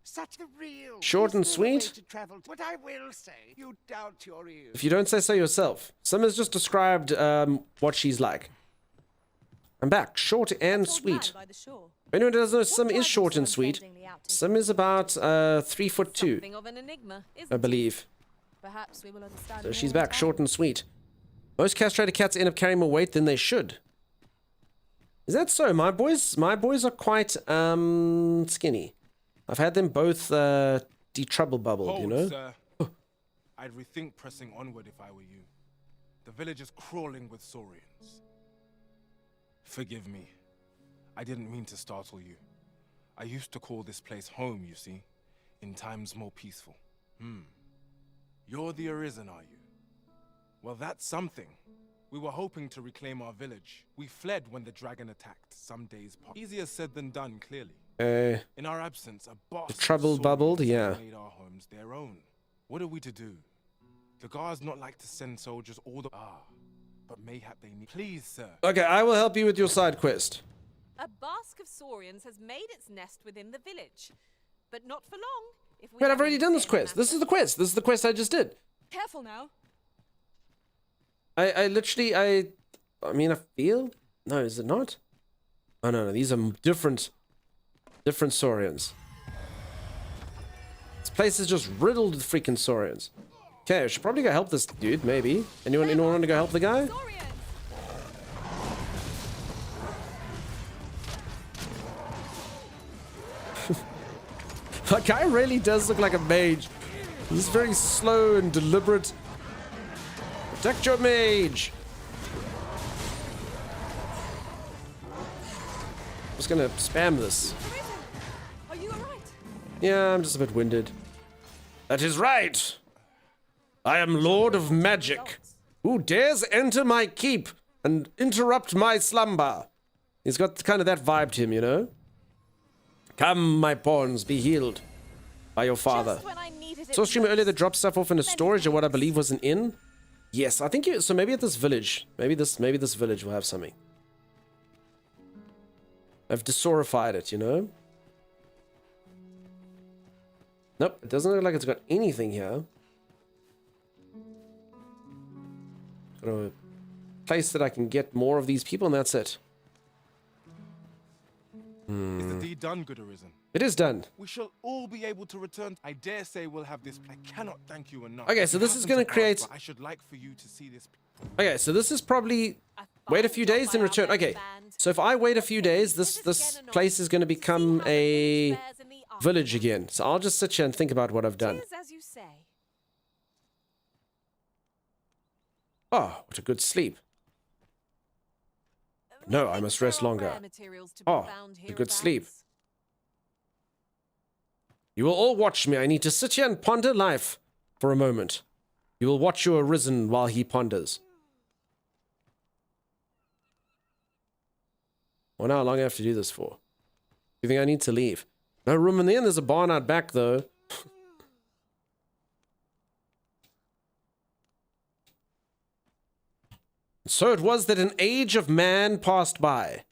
such the real. Short and sweet. What I will say, you doubt your ears. If you don't say so yourself. Summer's just described what she's like. I'm back. Short and sweet. If anyone doesn't know, Sim is short and sweet. Sim is about 3'2", I believe. Perhaps we will understand. So she's back, short and sweet. Most castrated cats end up carrying more weight than they should. Is that so? My boys are quite skinny. I've had them both de-trouble bubbled, you know? Sir. I'd rethink pressing onward if I were you. The village is crawling with saurians. Forgive me. I didn't mean to startle you. I used to call this place home, you see, in times more peaceful. You're the Arisen, are you? Well, that's something. We were hoping to reclaim our village. We fled when the dragon attacked some days past. Easier said than done, clearly. In our absence, a boss trouble bubbled, yeah. Made our homes their own. What are we to do? The guards not like to send soldiers all the but mayhap they need. Please, sir. Okay, I will help you with your side quest. A bask of saurians has made its nest within the village, but not for long. If we Wait, I've already done this quest. This is the quest. This is the quest I just did. Careful now. I literally, I mean, I feel... No, is it not? Oh, no, these are different saurians. This place is just riddled with freaking saurians. Okay, I should probably go help this dude, maybe. Anyone want to go help the guy? That guy really does look like a mage. He's very slow and deliberate. Protect your mage! I'm just gonna spam this. Are you alright? Yeah, I'm just a bit winded. That is right! I am Lord of Magic. Who dares enter my keep and interrupt my slumber? He's got kind of that vibe to him, you know? Come, my pawns, be healed by your father. Saw a streamer earlier that dropped stuff off in a storage at what I believe was an inn. Yes, I think so. Maybe at this village. Maybe this village will have something. I've desaurified it, you know? Nope, it doesn't look like it's got anything here. place that I can get more of these people, and that's it. Is the deed done, good Arisen? It is done. We shall all be able to return. I dare say we'll have this. I cannot thank you enough. Okay, so We this is happen going to to create... pass, but I should like for you to see this. Okay, so this is probably... Wait a few days and return. Okay, so if I wait a few days, this place is going to become a village again. So I'll just sit here and think about what I've done. As you say. Oh, what a good sleep. No, I must rest longer. Oh, a good sleep. You will all watch me. I need to sit here and ponder life for a moment. You will watch your Arisen while he ponders. Well, now how long do I have to do this for? You think I need to leave? No room in the inn. There's a barn out back, though. So it was that an age of man passed by.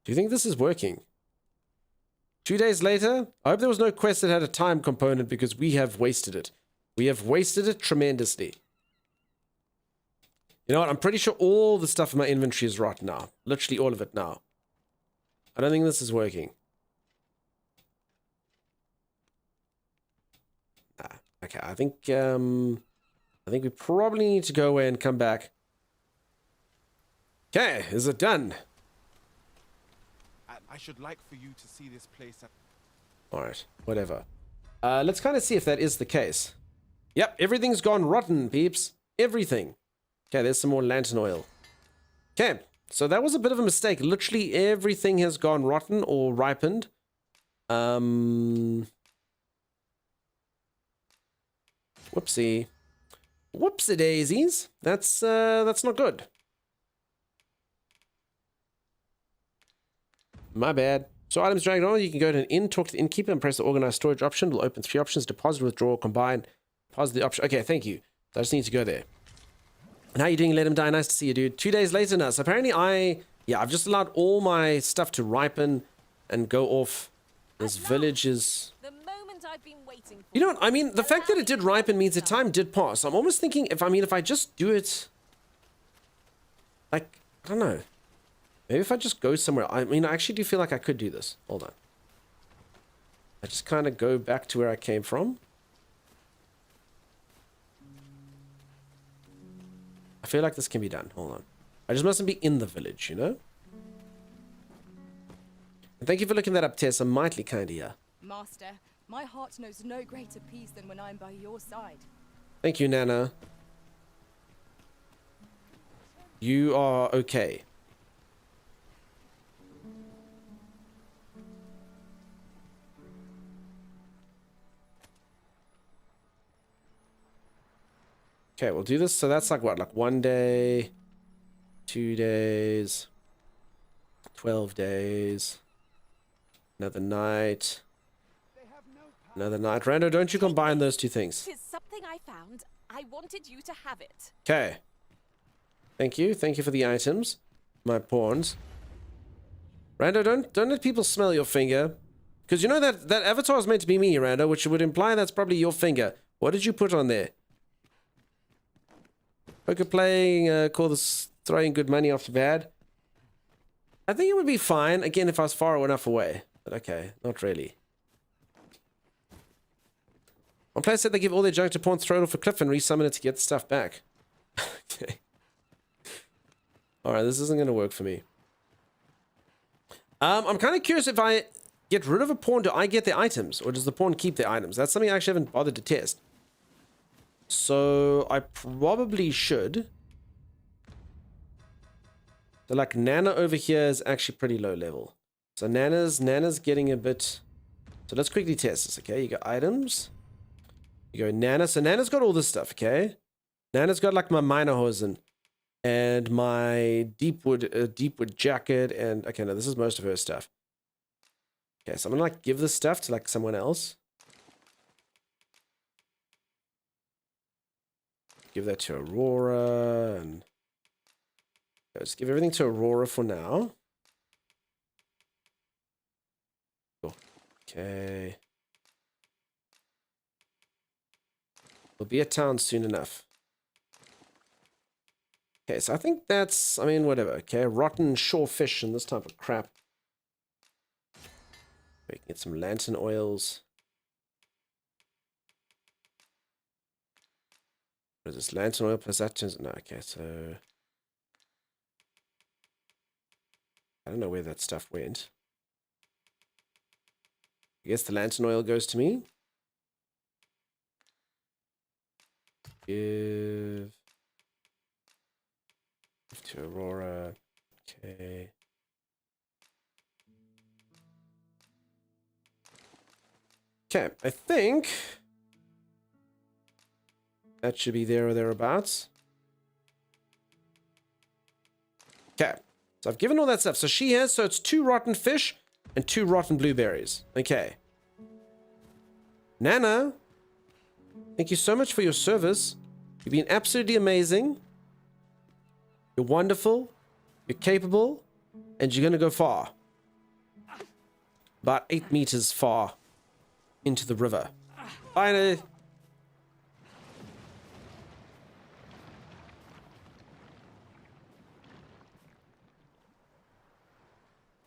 Do you think this is working? 2 days later? I hope there was no quest that had a time component because we have wasted it. We have wasted it tremendously. You know what? I'm pretty sure all the stuff in my inventory is rotten now. Literally all of it now. I don't think this is working. Okay, I think we probably need to go away and come back. Okay, is it done? I should like for you to see this place. Alright, whatever. Let's kind of see if that is the case. Yep, everything's gone rotten, peeps. Everything. Okay, there's some more lantern oil. Okay, so that was a bit of a mistake. Literally everything has gone rotten or ripened. Whoopsie. Whoopsie daisies. That's not good. My bad. So items dragged on, you can go to an inn, talk to the innkeeper, and press the organized storage option. It'll open 3 options: deposit, withdraw, combine. Deposit the option. Okay, thank you. So I just need to go there. And how you doing? Let him die. Nice to see you, dude. 2 days later now. So apparently I've just allowed all my stuff to ripen and go off. This village is... You know what? I mean, the fact that it did ripen means that time did pass. I'm almost thinking if I just do it... Like, I don't know. Maybe if I just go somewhere... I mean, I actually do feel like I could do this. Hold on. I just kind of go back to where I came from. I feel like this can be done. Hold on. I just mustn't be in the village, you know? And thank you for looking that up, Tessa. Mightily kind of you. Master, my heart knows no greater peace than when I am by your side. Thank you, Nana. You are okay. Okay, we'll do this. So that's like what? Like 1 day, 2 days, 12 days, another night, another night. Rando, don't you combine those two things? It's something I found. I wanted you to have it. Okay. Thank you. Thank you for the items. My pawns. Rando, don't let people smell your finger. Because you know that avatar is meant to be me, Rando, which would imply that's probably your finger. What did you put on there? Poker playing, call this throwing good money after bad. I think it would be fine, again, if I was far enough away. But okay, not really. One player said they give all their junk to pawns, throw it off a cliff, and resummon it to get the stuff back. Okay. Alright, this isn't going to work for me. I'm kind of curious if I get rid of a pawn, do I get the items? Or does the pawn keep the items? That's something I actually haven't bothered to test. So I probably should. So like Nana over here is actually pretty low level. So Nana's getting a bit. So let's quickly test this, okay? You got items. You go Nana. So Nana's got all this stuff, okay? Nana's got like my minor hosen and my deepwood jacket, and okay, no, this is most of her stuff. Okay, so I'm gonna like give this stuff to like someone else. Give that to Aurora, and let's give everything to Aurora for now. Cool. Okay. We'll be at town soon enough. Okay, so I think that's, I mean, whatever. Okay, rotten shore fish and this type of crap. We can get some lantern oils. What is this? Lantern oil plus that turns... No, okay, so... I don't know where that stuff went. I guess the lantern oil goes to me. Give to Aurora. Okay. Okay, I think that should be there or thereabouts. Okay, so I've given all that stuff. So she has, so it's 2 rotten fish and 2 rotten blueberries. Okay. Nana, thank you so much for your service. You've been absolutely amazing. You're wonderful. You're capable. And you're going to go far. About 8 meters far into the river. Finally.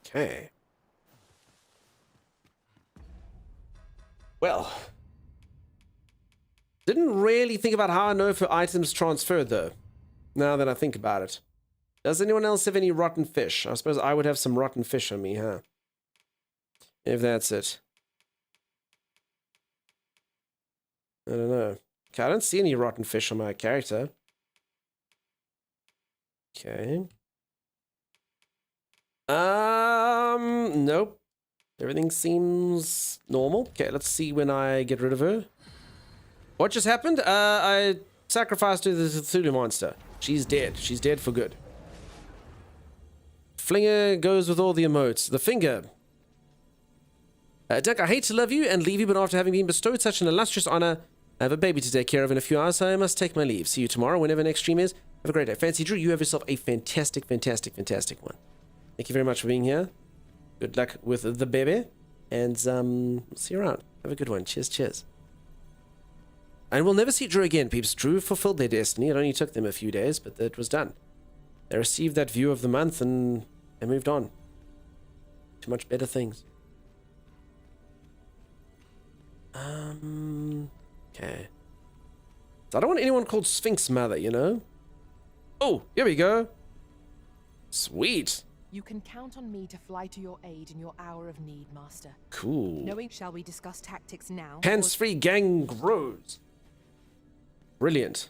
Okay. Well. Didn't really think about how I know if her items transferred, though. Now that I think about it. Does anyone else have any rotten fish? I suppose I would have some rotten fish on me, huh? If that's it. I don't know. Okay, I don't see any rotten fish on my character. Okay. Nope. Everything seems normal. Okay, let's see when I get rid of her. What just happened? I sacrificed her to the Cthulhu monster. She's dead. She's dead for good. Flinger goes with all the emotes. The finger. Duck, I hate to love you and leave you, but after having been bestowed such an illustrious honor, I have a baby to take care of in a few hours, so I must take my leave. See you tomorrow, whenever next stream is. Have a great day. Fancy Drew, you have yourself a fantastic, fantastic, fantastic one. Thank you very much for being here. Good luck with the baby. And, see you around. Have a good one. Cheers, cheers. And we'll never see Drew again, peeps. Drew fulfilled their destiny. It only took them a few days, but it was done. They received that view of the month and they moved on to much better things. Okay. So I don't want anyone called Sphinx Mother, you know? Oh, here we go. Sweet. You can count on me to fly to your aid in your hour of need, Master. Cool. Knowing, shall we discuss tactics now? Hands-free gang grows. Brilliant.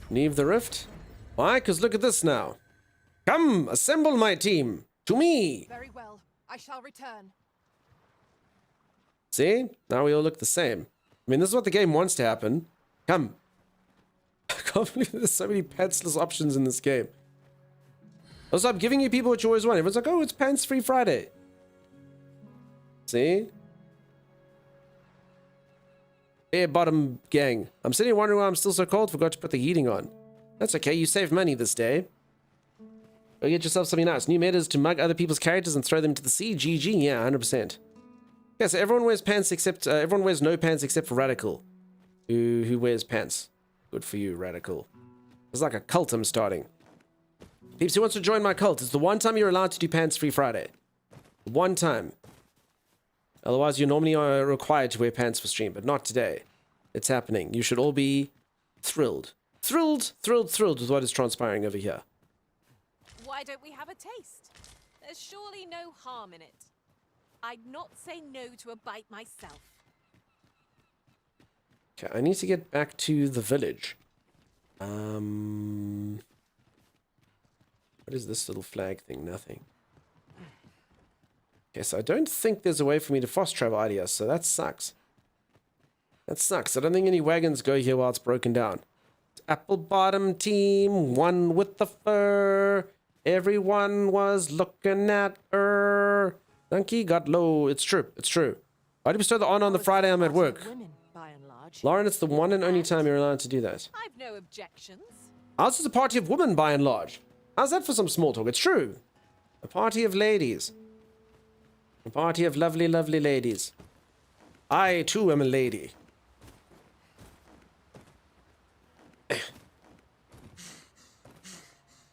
Leave the rift? Why? Because look at this now. Come, assemble my team. To me. Very well. I shall return. See? Now we all look the same. I mean, this is what the game wants to happen. Come. I can't believe there's so many pantsless options in this game. Also, I'm giving you people what you always want. Everyone's like, oh, it's pants-free Friday. See? Bare bottom gang. I'm sitting here wondering why I'm still so cold. Forgot to put the heating on. That's okay. You saved money this day. Go get yourself something nice. New metas to mug other people's characters and throw them to the sea. GG. Yeah, 100%. Yeah, so everyone wears pants except... everyone wears no pants except for Radical. Who wears pants. Good for you, Radical. It's like a cult I'm starting. Peeps, who wants to join my cult? It's the one time you're allowed to do pants-free Friday. One time. Otherwise, you normally are required to wear pants for stream, but not today. It's happening. You should all be thrilled. Thrilled with what is transpiring over here. Why don't we have a taste? There's surely no harm in it. I'd not say no to a bite myself. Okay, I need to get back to the village. What is this little flag thing? Nothing. Okay, so I don't think there's a way for me to fast travel out here, so that sucks. That sucks. I don't think any wagons go here while it's broken down. Apple bottom team, one with the fur. Everyone was looking at her. Donkey got low. It's true. It's true. Why do we start the on the Friday I'm at work? Lauren, it's the one and only time you're allowed to do that. I've no objections. Ours is a party of women, by and large. How's that for some small talk? It's true. A party of ladies. A party of lovely, lovely ladies. I, too, am a lady.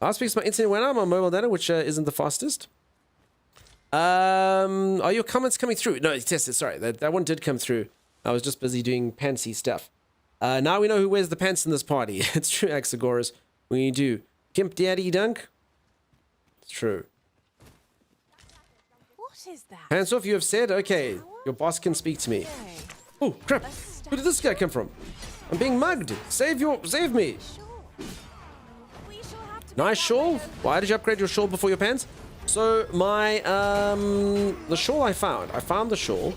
I'll speak to my internet when I'm on mobile data, which isn't the fastest. Are your comments coming through? No, Tessa, sorry. That one did come through. I was just busy doing pantsy stuff. Now we know who wears the pants in this party. It's true, Axagoras. We do. Gimp Daddy Dunk? It's true. What is that? Hands off, you have said? Okay, your boss can speak to me. Oh, crap. Where did this guy come from? I'm being mugged. Save me. Nice shawl. Why did you upgrade your shawl before your pants? So my, the shawl I found the shawl.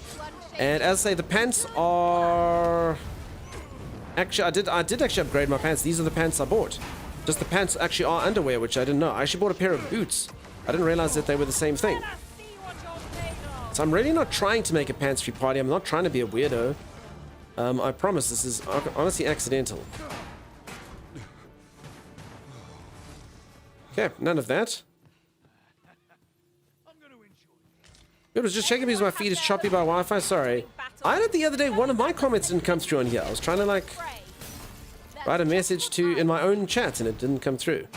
And as I say, the pants are... Actually, I did actually upgrade my pants. These are the pants I bought. Just the pants actually are underwear, which I didn't know. I actually bought a pair of boots. I didn't realize that they were the same thing. So I'm really not trying to make a pants-free party. I'm not trying to be a weirdo. I promise this is honestly accidental. Okay, none of that. It was just checking because my feed is choppy by Wi-Fi. Sorry. I had it the other day. One of my comments didn't come through on here. I was trying to like write a message in my own chat and it didn't come through.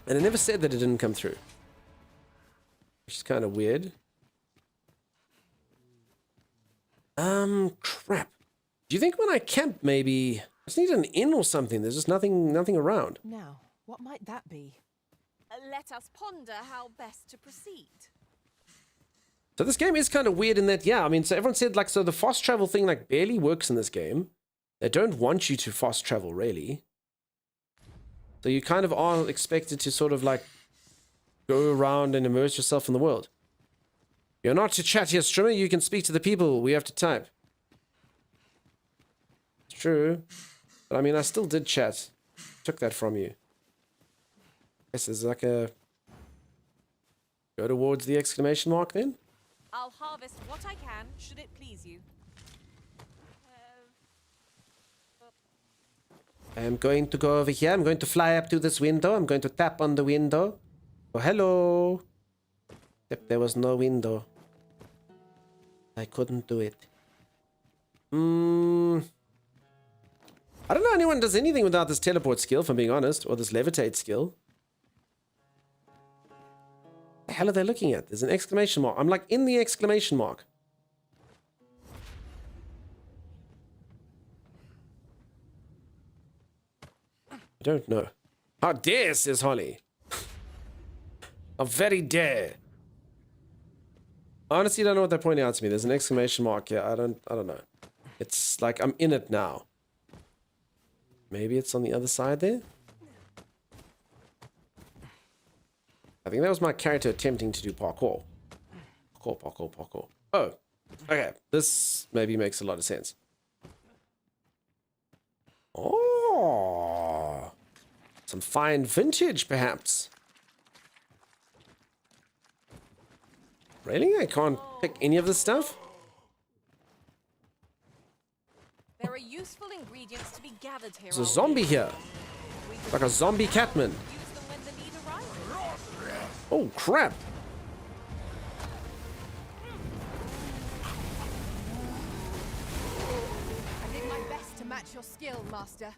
And it never said that it didn't come through. Which is kind of weird. Crap. Do you think when I camp maybe I just need an inn or something? There's just nothing around. Now, what might that be? Let us ponder how best to proceed. So this game is kind of weird in that, yeah, I mean, so everyone said, like, so the fast travel thing, like, barely works in this game. They don't want you to fast travel, really. So you kind of are expected to sort of, like, go around and immerse yourself in the world. You're not to chat here, streamer. You can speak to the people. We have to type. It's true. But, I mean, I still did chat. Took that from you. Guess there's, like, a... Go towards the exclamation mark, then? I'll harvest what I can, should it please you. I'm going to go over here. I'm going to fly up to this window. I'm going to tap on the window. Oh, hello. Except there was no window. I couldn't do it. I don't know anyone does anything without this teleport skill, if I'm being honest, or this levitate skill. The hell are they looking at? There's an exclamation mark. I'm like in the exclamation mark. I don't know. How dare, says Holly. How very dare. I honestly don't know what they're pointing out to me. There's an exclamation mark here. I don't know. It's like I'm in it now. Maybe it's on the other side there? I think that was my character attempting to do parkour. Parkour. Oh, okay. This maybe makes a lot of sense. Oh, some fine vintage, perhaps. Really? I can't pick any of this stuff? There are useful ingredients to be gathered here. There's a zombie here. Like a zombie Catman. Oh, crap. I did my best to match your skill, Master.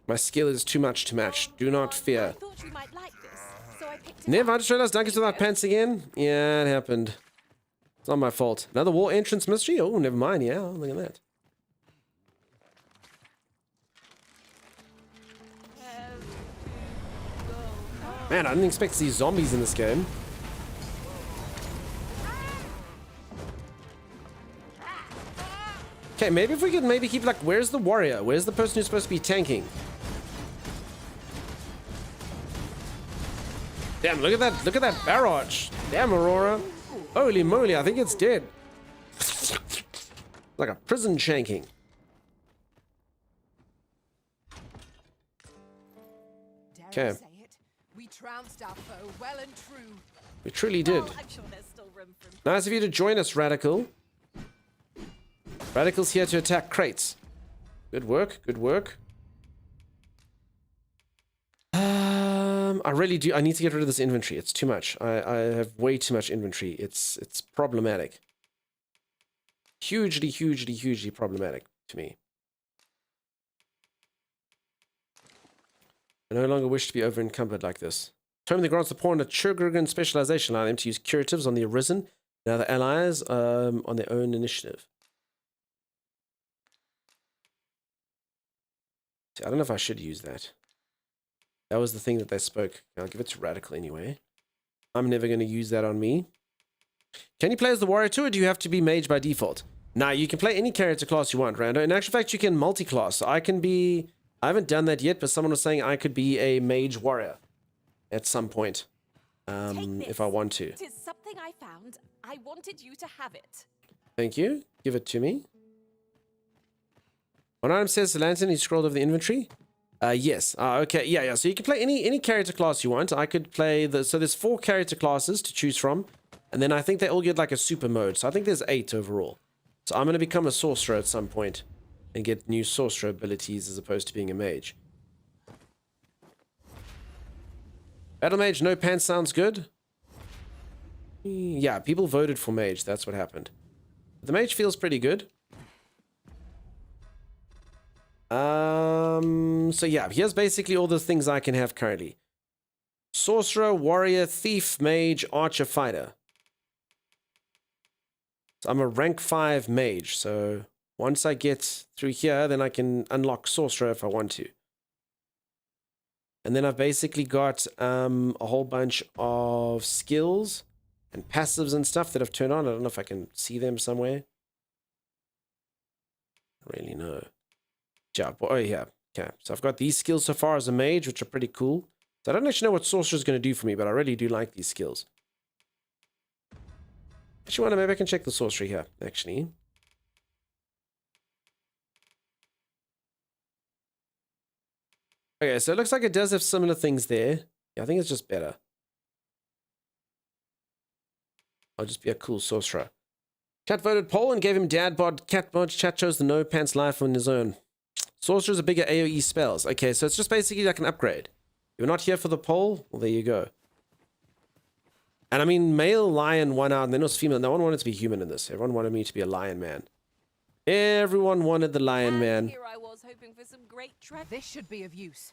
My skill is too much to match. Do not fear. I thought you might like this, so I picked it Never, up. I just realized Duncan's without pants again. Yeah, it happened. It's not my fault. Another wall entrance mystery? Oh, never mind. Yeah, look at that. Man, I didn't expect to see zombies in this game. Okay, maybe if we could maybe keep like, where's the warrior? Where's the person who's supposed to be tanking? Damn, look at that barrage. Damn, Aurora. Holy moly, I think it's dead. Like a prison shanking. Okay. We trounced our foe well and true. We truly did. Oh, I'm sure there's still room for Nice of you to join us, Radical. Radical's here to attack crates. Good work, good work. I really do. I need to get rid of this inventory. It's too much. I have way too much inventory. It's problematic. Hugely, hugely, hugely problematic to me. I no longer wish to be over encumbered like this. Terminally grants the pawn a Churgurgan specialization, allowing them to use curatives on the Arisen and other allies on their own initiative. See, I don't know if I should use that. That was the thing that they spoke. I'll give it to Radical anyway. I'm never going to use that on me. Can you play as the warrior too, or do you have to be mage by default? Nah, you can play any character class you want, Rando. In actual fact, you can multi-class. So I can be... I haven't done that yet, but someone was saying I could be a mage warrior at some point. If I want to. It is something I found. I wanted you to have it. Thank you. Give it to me. One item says the lantern. You scrolled over the inventory. Yes. Okay. Yeah. So you can play any character class you want. I could play the... So there's 4 character classes to choose from. And then I think they all get like a super mode. So I think there's 8 overall. So I'm going to become a sorcerer at some point. And get new sorcerer abilities as opposed to being a mage. Battle mage, no pants sounds good. Yeah, people voted for mage. That's what happened. The mage feels pretty good. So yeah, here's basically all the things I can have currently. Sorcerer, warrior, thief, mage, archer, fighter. So I'm a rank 5 mage, so once I get through here, then I can unlock sorcerer if I want to. And then I've basically got a whole bunch of skills and passives and stuff that I've turned on. I don't know if I can see them somewhere. I don't really know. Yeah, oh yeah. Okay, so I've got these skills so far as a mage, which are pretty cool. So I don't actually know what sorcerer is going to do for me, but I really do like these skills. Actually, maybe I can check the sorcery here, actually. Okay, so it looks like it does have similar things there. Yeah, I think it's just better. I'll just be a cool sorcerer. Chat voted poll and gave him dad bod cat mod. Chat chose the no pants life on his own. Sorcerers are bigger AoE spells. Okay, so it's just basically like an upgrade. You're not here for the poll? Well, there you go. And I mean, male lion won out, and then it was female. No one wanted to be human in this. Everyone wanted me to be a lion man. Everyone wanted the lion man. Here I was hoping for some great This should be of use.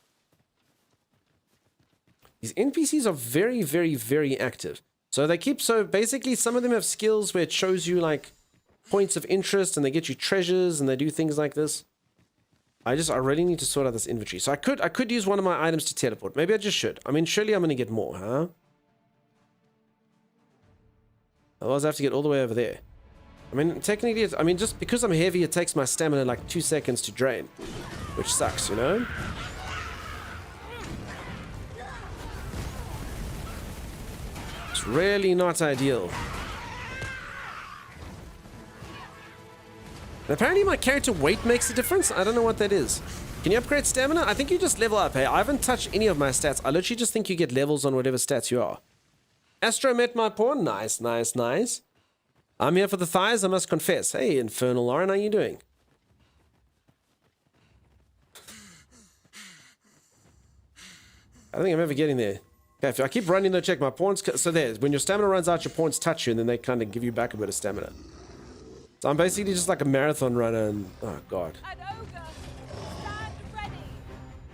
These NPCs are very, very, very active. So they keep, so basically some of them have skills where it shows you like points of interest and they get you treasures and they do things like this. I really need to sort out this inventory. So I could use one of my items to teleport. Maybe I just should. I mean, surely I'm going to get more, huh? Otherwise I have to get all the way over there. I mean, technically, just because I'm heavy, it takes my stamina like 2 seconds to drain. Which sucks, you know? It's really not ideal. And apparently my character weight makes a difference. I don't know what that is. Can you upgrade stamina? I think you just level up, hey? I haven't touched any of my stats. I literally just think you get levels on whatever stats you are. Astro met my pawn. Nice, nice, nice. I'm here for the thighs, I must confess. Hey, Infernal Lauren, how are you doing? I think I'm ever getting there. Okay, if I keep running though, check my pawns. So there, when your stamina runs out, your pawns touch you, and then they kind of give you back a bit of stamina. So I'm basically just like a marathon runner, and oh god.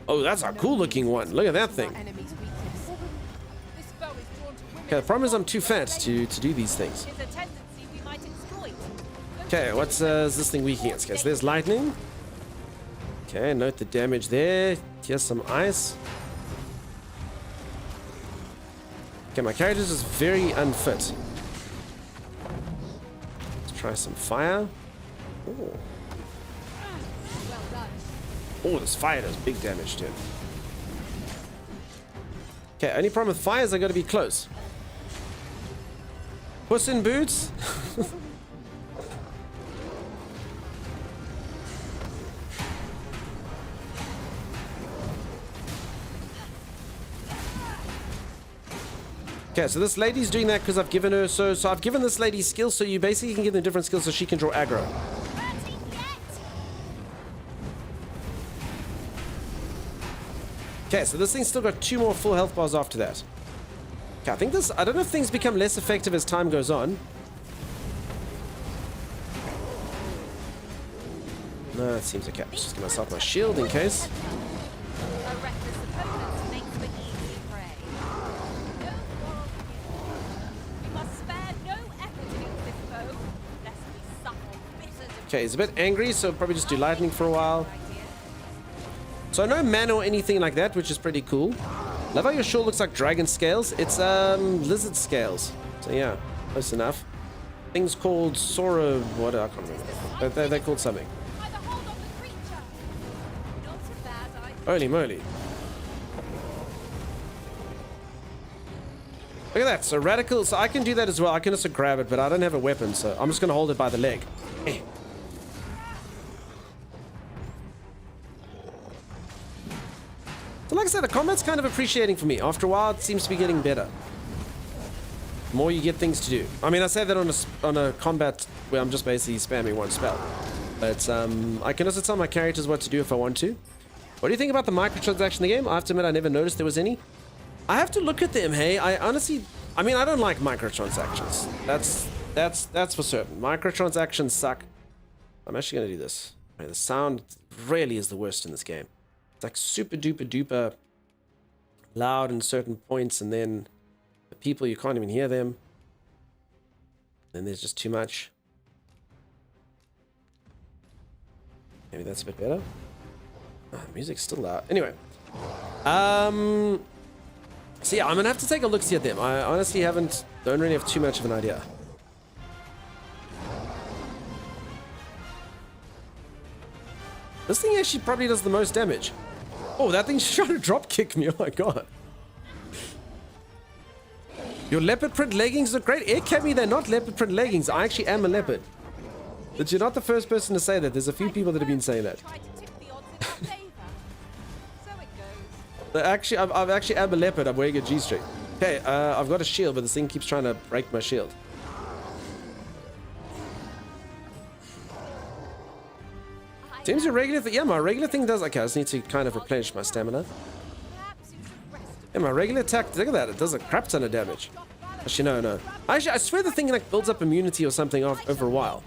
Oh, that's a cool looking one. Look at that thing. Okay, the problem is I'm too fat to do these things. Okay, what's this thing weak against? Okay, so there's lightning. Okay, note the damage there. Here's some ice. Okay, my character's just very unfit. Let's try some fire. Oh. Oh, this fire does big damage to him. Okay, only problem with fire is I gotta be close. Puss in Boots? Okay, so this lady's doing that because I've given her, so I've given this lady skills, so you basically can give them different skills so she can draw aggro. Okay, so this thing's still got 2 more full health bars after that. Okay, I think this... I don't know if things become less effective as time goes on. No, it seems okay. Just give myself my shield in case. A reckless opponent makes for easy prey. No quarrel here. We must spare no effort against this foe, lest we suffer bitter defeat. Okay, he's a bit angry, so probably just do lightning for a while. So no mana or anything like that, which is pretty cool. Love how your shield looks like dragon scales. It's lizard scales. So yeah, close enough. Things called Sora... What? I can't remember. They're called something. Holy moly. Look at that. So radical. So I can do that as well. I can also grab it, but I don't have a weapon, so I'm just going to hold it by the leg. So like I said, the combat's kind of appreciating for me. After a while, it seems to be getting better. The more you get things to do. I mean, I say that on a combat where I'm just basically spamming one spell. But I can also tell my characters what to do if I want to. What do you think about the microtransaction in the game? I have to admit, I never noticed there was any. I have to look at them, hey. I honestly... I mean, I don't like microtransactions. That's for certain. Microtransactions suck. I'm actually going to do this. Okay, the sound really is the worst in this game. It's like super duper duper loud in certain points, and then the people, you can't even hear them. Then there's just too much. Maybe that's a bit better. Oh, the music's still loud. Anyway. So yeah, I'm gonna have to take a look-see at them. I honestly don't really have too much of an idea. This thing actually probably does the most damage. Oh, that thing's trying to drop kick me. Oh my god. Your leopard print leggings look great. Cami, they're not leopard print leggings. I actually am a leopard. But you're not the first person to say that. There's a few people that have been saying that. Actually, I've actually am a leopard. I'm wearing a G-string. Okay, I've got a shield, but this thing keeps trying to break my shield. Seems your regular thing. Yeah, my regular thing does. Okay, I just need to kind of replenish my stamina. Yeah, my regular attack. Look at that. It does a crap ton of damage. Actually, no. Actually, I swear the thing like builds up immunity or something over a while.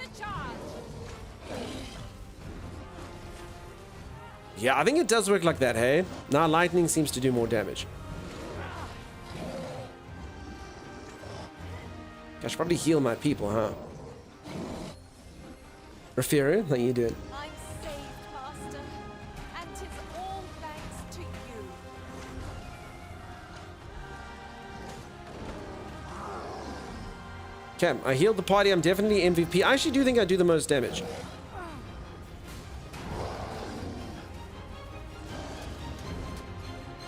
Yeah, I think it does work like that, hey? Now lightning seems to do more damage. I should probably heal my people, huh? Rafiru, how you doing? I'm saved, Master, and 'tis all thanks to you. Okay, I healed the party. I'm definitely MVP. I actually do think I do the most damage.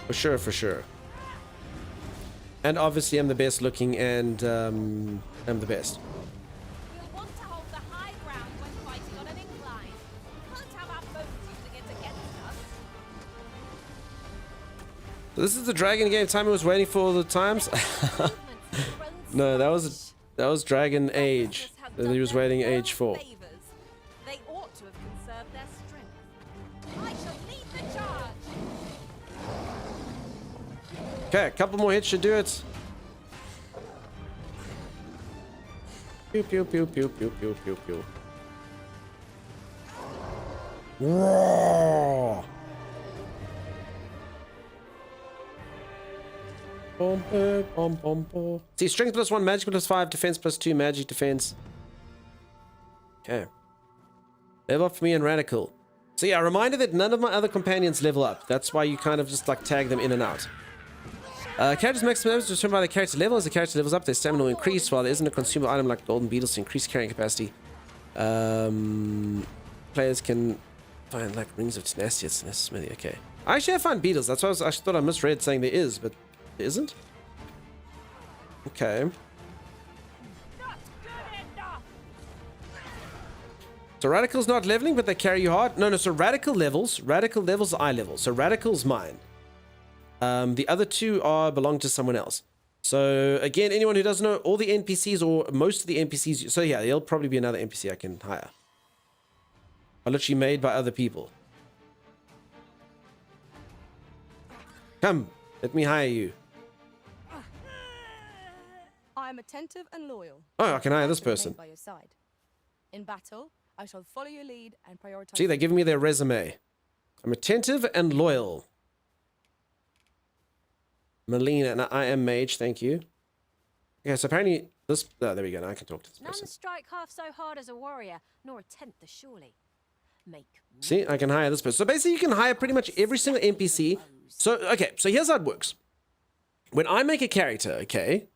For sure, for sure. And obviously I'm the best looking, and I'm the best. We'll want to hold the high ground when fighting on an incline. Can't have our foes using it against us. So this is the dragon game Timmy was waiting for all the times. No, that was Dragon Age that he was waiting age for. They ought to have conserved their strength. I shall lead the charge. Okay, a couple more hits should do it. Pew pew pew pew pew pew pew pew. Whoa. See, strength +1, magic +5, defense +2, magic defense. Okay. Level up for me and radical. So yeah, a reminder that none of my other companions level up. That's why you kind of just like tag them in and out. Characters' maximum damage is determined by the character level. As the character levels up, their stamina will increase, while there isn't a consumable item like golden beetles to increase carrying capacity. Players can find like rings of tenacity. It's smithy. Okay. I actually have found beetles. That's why I thought I misread saying there is, but there isn't. Okay. So Radical's not leveling, but they carry you hard. No, so Radical levels eye level. So Radical's mine. The other two belong to someone else. So again, anyone who doesn't know, all the NPCs or most of the NPCs, so yeah, there'll probably be another NPC I can hire. Are literally made by other people. Come, let me hire you. I am attentive and loyal. Oh, I can hire this Prefer to remain person. by your side. In battle, I shall follow your lead and prioritize. See, they're giving me their resume. I'm attentive and loyal. Melina, and I am mage, thank you. Yeah, so apparently this... Oh, there we go, now I can talk to this None person. strike half so hard as a warrior, nor attempt the surely. Make See, I can hire this person. So basically you can hire pretty much every single NPC. So, okay, so here's how it works. When I make a character, okay,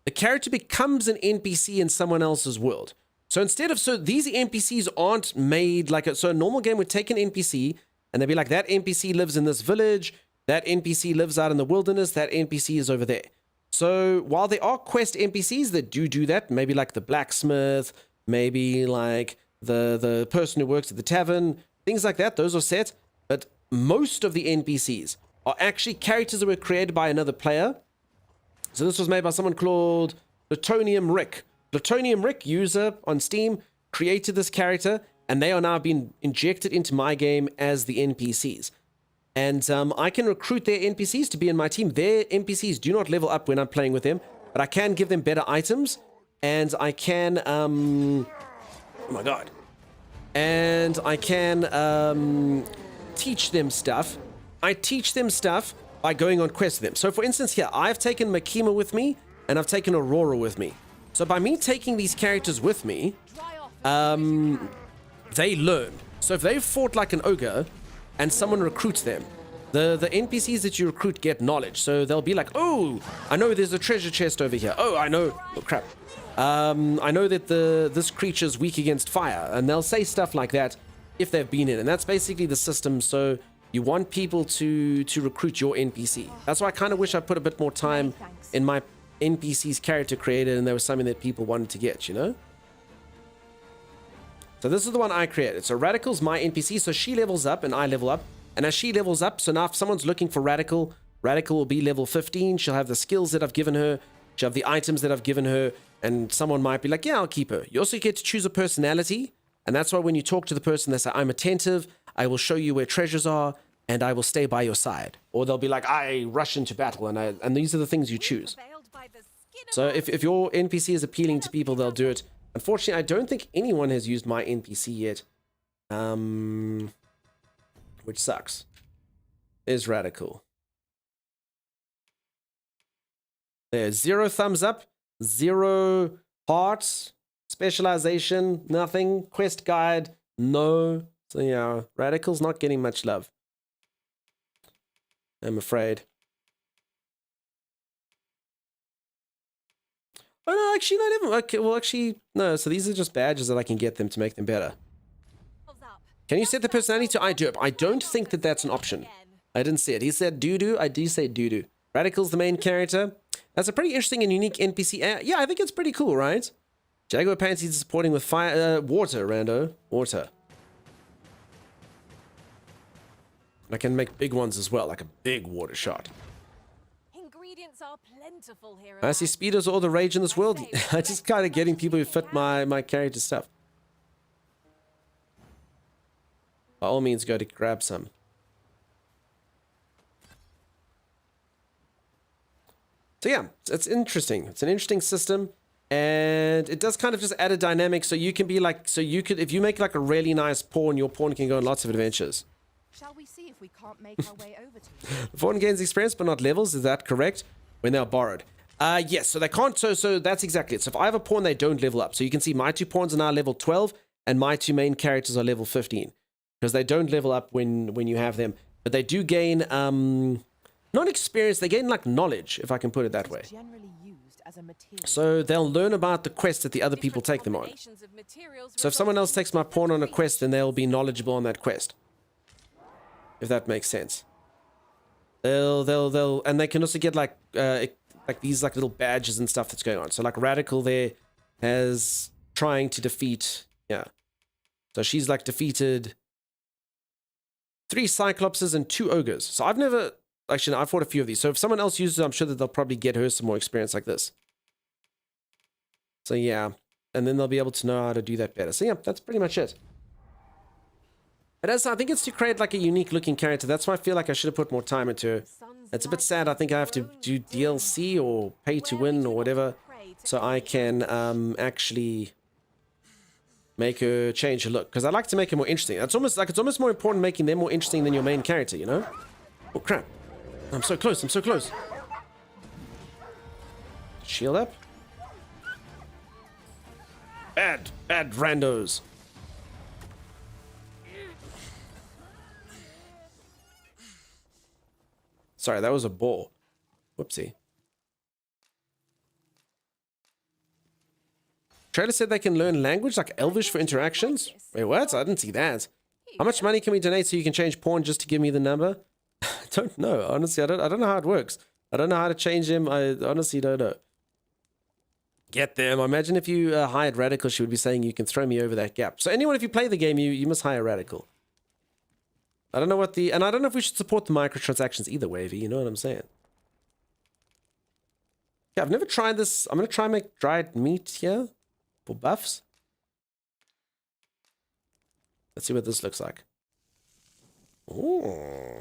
the character becomes an NPC in someone else's world. So instead of... So these NPCs aren't made like... So a normal game would take an NPC and they'd be like, that NPC lives in this village, that NPC lives out in the wilderness, that NPC is over there. So while there are quest NPCs that do that, maybe like the blacksmith, maybe like the person who works at the tavern, things like that, those are set. But most of the NPCs are actually characters that were created by another player. So this was made by someone called Plutonium Rick. Plutonium Rick, user on Steam, created this character, and they are now being injected into my game as the NPCs. And I can recruit their NPCs to be in my team. Their NPCs do not level up when I'm playing with them, but I can give them better items, and I can, oh my god. And I can teach them stuff. I teach them stuff by going on quests with them. So for instance here, I've taken Makima with me, and I've taken Aurora with me. So by me taking these characters with me, they learn. So if they've fought like an ogre, and someone recruits them, the NPCs that you recruit get knowledge. So they'll be like, oh, I know there's a treasure chest over here. Oh, I know. Oh, crap. I know that this creature's weak against fire. And they'll say stuff like that if they've been in. And that's basically the system. So you want people to recruit your NPC. That's why I kind of wish I put a bit more time in my NPC's character created and there was something that people wanted to get, you know? So this is the one I created. So Radical's my NPC. So she levels up and I level up. And as she levels up, so now if someone's looking for Radical, Radical will be level 15. She'll have the skills that I've given her. She'll have the items that I've given her. And someone might be like, yeah, I'll keep her. You also get to choose a personality. And that's why when you talk to the person, they say, I'm attentive. I will show you where treasures are. And I will stay by your side. Or they'll be like, I rush into battle. And these are the things you choose. So if your NPC is appealing to people, they'll do it. Unfortunately, I don't think anyone has used my NPC yet. Which sucks. There's Radical. There's 0 thumbs up, 0 hearts, specialization, nothing, quest guide, no. So yeah, Radical's not getting much love, I'm afraid. Oh no, actually not even. Okay, well actually, no, so these are just badges that I can get them to make them better. Can you set the personality to I derp? I don't think that that's an option. I didn't see it. He said doo-doo, I do say doo-doo. Radical's the main character. That's a pretty interesting and unique NPC. Yeah, I think it's pretty cool, right? Jaguar Pansies is supporting with fire, water, rando. Water. I can make big ones as well, like a big water shot. Ingredients are plentiful here. I see speeders are all the rage in this world. I just kind of getting people who fit my character stuff. By all means, go to grab some. So yeah, it's interesting. It's an interesting system. And it does kind of just add a dynamic. So you can be like, so you could, if you make like a really nice pawn, your pawn can go on lots of adventures. Shall we see if we can't make our way over to you? The pawn gains experience, but not levels. Is that correct? When they are borrowed. Yes, so they can't, so that's exactly it. So if I have a pawn, they don't level up. So you can see my 2 pawns are now level 12 and my 2 main characters are level 15. Because they don't level up when you have them. But they do gain, not experience, they gain like knowledge, if I can put it that way. So they'll learn about the quest that the other people take them on. So if someone else takes my pawn on a quest, then they'll be knowledgeable on that quest. If that makes sense. They'll, and they can also get like these like little badges and stuff that's going on. So like Radical there has trying to defeat, yeah. So she's like defeated 3 Cyclopses and 2 Ogres. So I've never, actually no, I've fought a few of these. So if someone else uses it, I'm sure that they'll probably get her some more experience like this. So yeah, and then they'll be able to know how to do that better. So yeah, that's pretty much it. It is, I think it's to create like a unique looking character. That's why I feel like I should have put more time into it. It's a bit sad. I think I have to do DLC or pay to win or whatever, so I can actually make her change her look. Because I like to make her more interesting. It's almost more important making them more interesting than your main character, you know? Oh crap! I'm so close. I'm so close. Shield up. Bad randos. Sorry, that was a ball. Whoopsie. Trailer said they can learn language like Elvish for interactions. Wait, what? I didn't see that. How much money can we donate so you can change porn just to give me the number? I don't know. Honestly, I don't know how it works. I don't know how to change him. I honestly don't know. Get them. Imagine if you hired Radical, she would be saying you can throw me over that gap. So anyone, if you play the game, you must hire Radical. I don't know what the... And I don't know if we should support the microtransactions either, Wavy. You know what I'm saying? Yeah, I've never tried this. I'm going to try and make dried meat here for buffs. Let's see what this looks like. Ooh.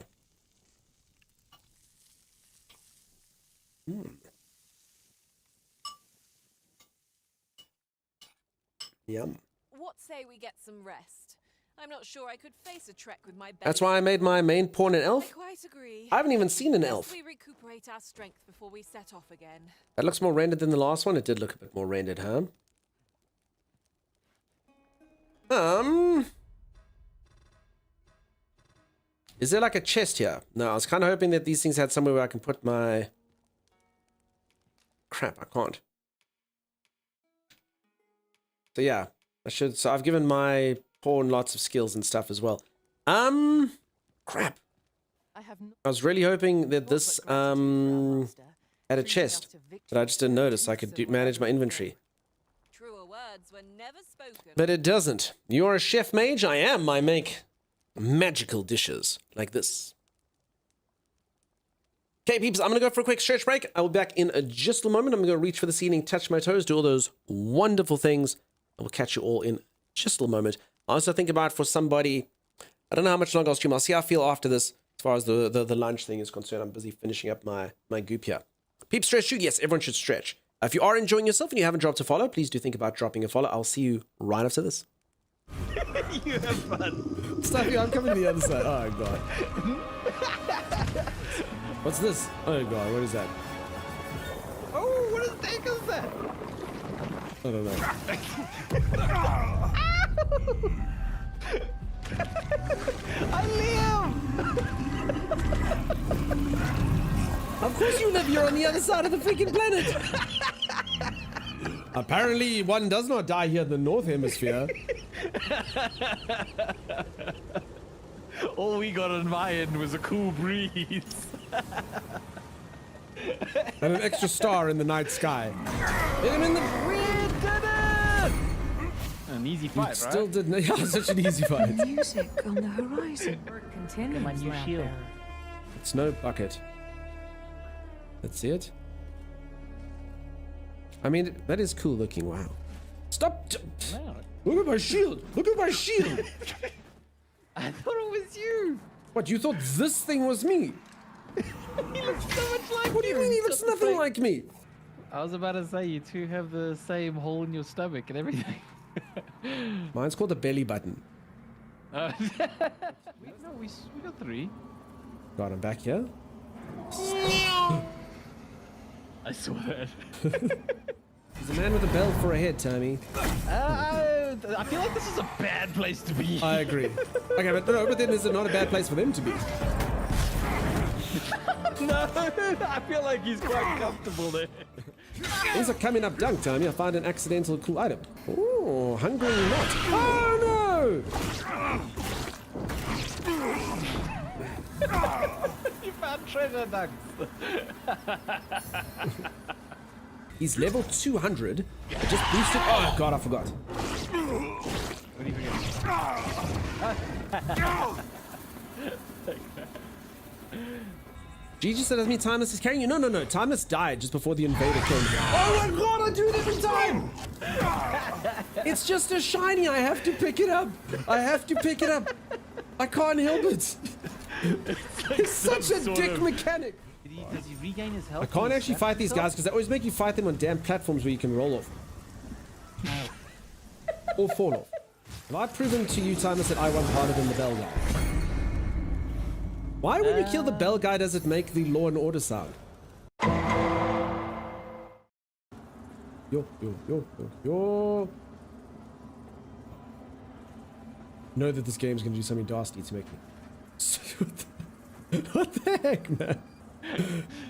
Yum. What say we get some rest? I'm not sure I could face a trek with my belly. That's why I made my main pawn an elf. I quite agree. I haven't even seen an elf. We recuperate our strength before we set off again. That looks more rendered than the last one. It did look a bit more rendered, huh? Is there like a chest here? No, I was kind of hoping that these things had somewhere where I can put my... Crap, I can't. So yeah, I should... So I've given my pawn lots of skills and stuff as well. Crap. I was really hoping that this had a chest, but I just didn't notice. I could manage my inventory. Truer words were never spoken. But it doesn't. You're a chef mage? I am. I make magical dishes like this. Okay, peeps, I'm going to go for a quick stretch break. I will be back in just a moment. I'm going to go reach for the ceiling, touch my toes, do all those wonderful things. I will catch you all in just a moment. I also think about for somebody, I don't know how much longer I'll stream. I'll see how I feel after this as far as the lunch thing is concerned. I'm busy finishing up my goop here. Peeps, stretch you? Yes, everyone should stretch. If you are enjoying yourself and you haven't dropped a follow, please do think about dropping a follow. I'll see you right after this. You have fun. Stuffy, I'm coming to the other side. Oh, God. What's this? Oh, God, what is that? Oh, what the heck is that? I don't know. I live! Of course you live. You're on the other side of the freaking planet. Apparently, one does not die here in the North Hemisphere. All we got on my end was a cool breeze. And an extra star in the night sky. Hit him in the... We did it! An easy fight, right? Still didn't... Yeah, such an easy fight. Music on the horizon. Work continues. My new shield. It's no bucket. Let's see it. I mean, that is cool looking. Wow. Stop. Wow. Look at my shield. Look at my shield. I thought it was you. What, you thought this thing was me? He looks so much like What do you mean he looks nothing like me? I was about to say, you two have the same hole in your stomach and everything. Mine's called a belly button. No, we got 3. God, I'm back here. I saw that. He's a man with a bell for a head, Tommy. I feel like this is a bad place to be. I agree. Okay, but then is it not a bad place for them to be? No, I feel like he's quite comfortable there. Things are coming up dunk, Tommy. I found an accidental cool item. Oh, hungry not. Oh, no! You found treasure ducks. He's level 200. I just boosted. Oh, God, I forgot. What do you forget? Gigi said, "Does mean Timeless is carrying you?" No. Timeless died just before the invader killed him. Oh my God! I do it every time. It's just a shiny. I have to pick it up. I can't help it. It's such a dick mechanic. Does he regain his health? I can't actually fight these guys because they always make you fight them on damn platforms where you can roll off. Or fall off. Have I proven to you, Timus, that I won harder than the bell guy? Why when you kill the bell guy does it make the Law and Order sound? Yo. Know that this game's gonna do something dastardly to make me. What the heck, man?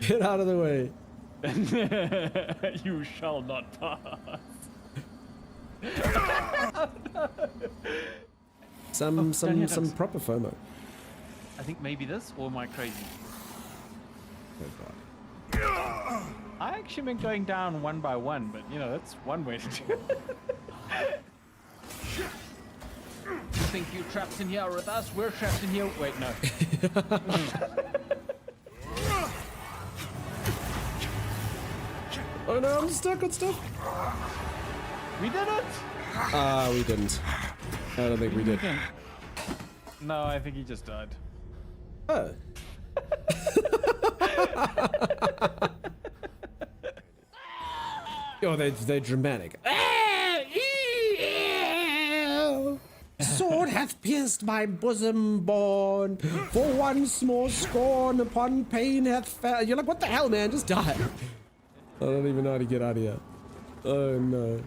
Get out of the way. You shall not pass. Some proper FOMO. I think maybe this, or am I crazy? Oh god. I actually meant going down one by one, but you know, that's one way to do it. You think you're trapped in here with us? We're trapped in here. Wait, no. Oh no, I'm stuck on stuff. We did it! We didn't. I don't think we did. No, I think he just died. Oh. Oh, they're dramatic. Sword hath pierced my bosom born, for once more scorn upon pain hath fell. You're like, what the hell, man? Just die. I don't even know how to get out of here. Oh no.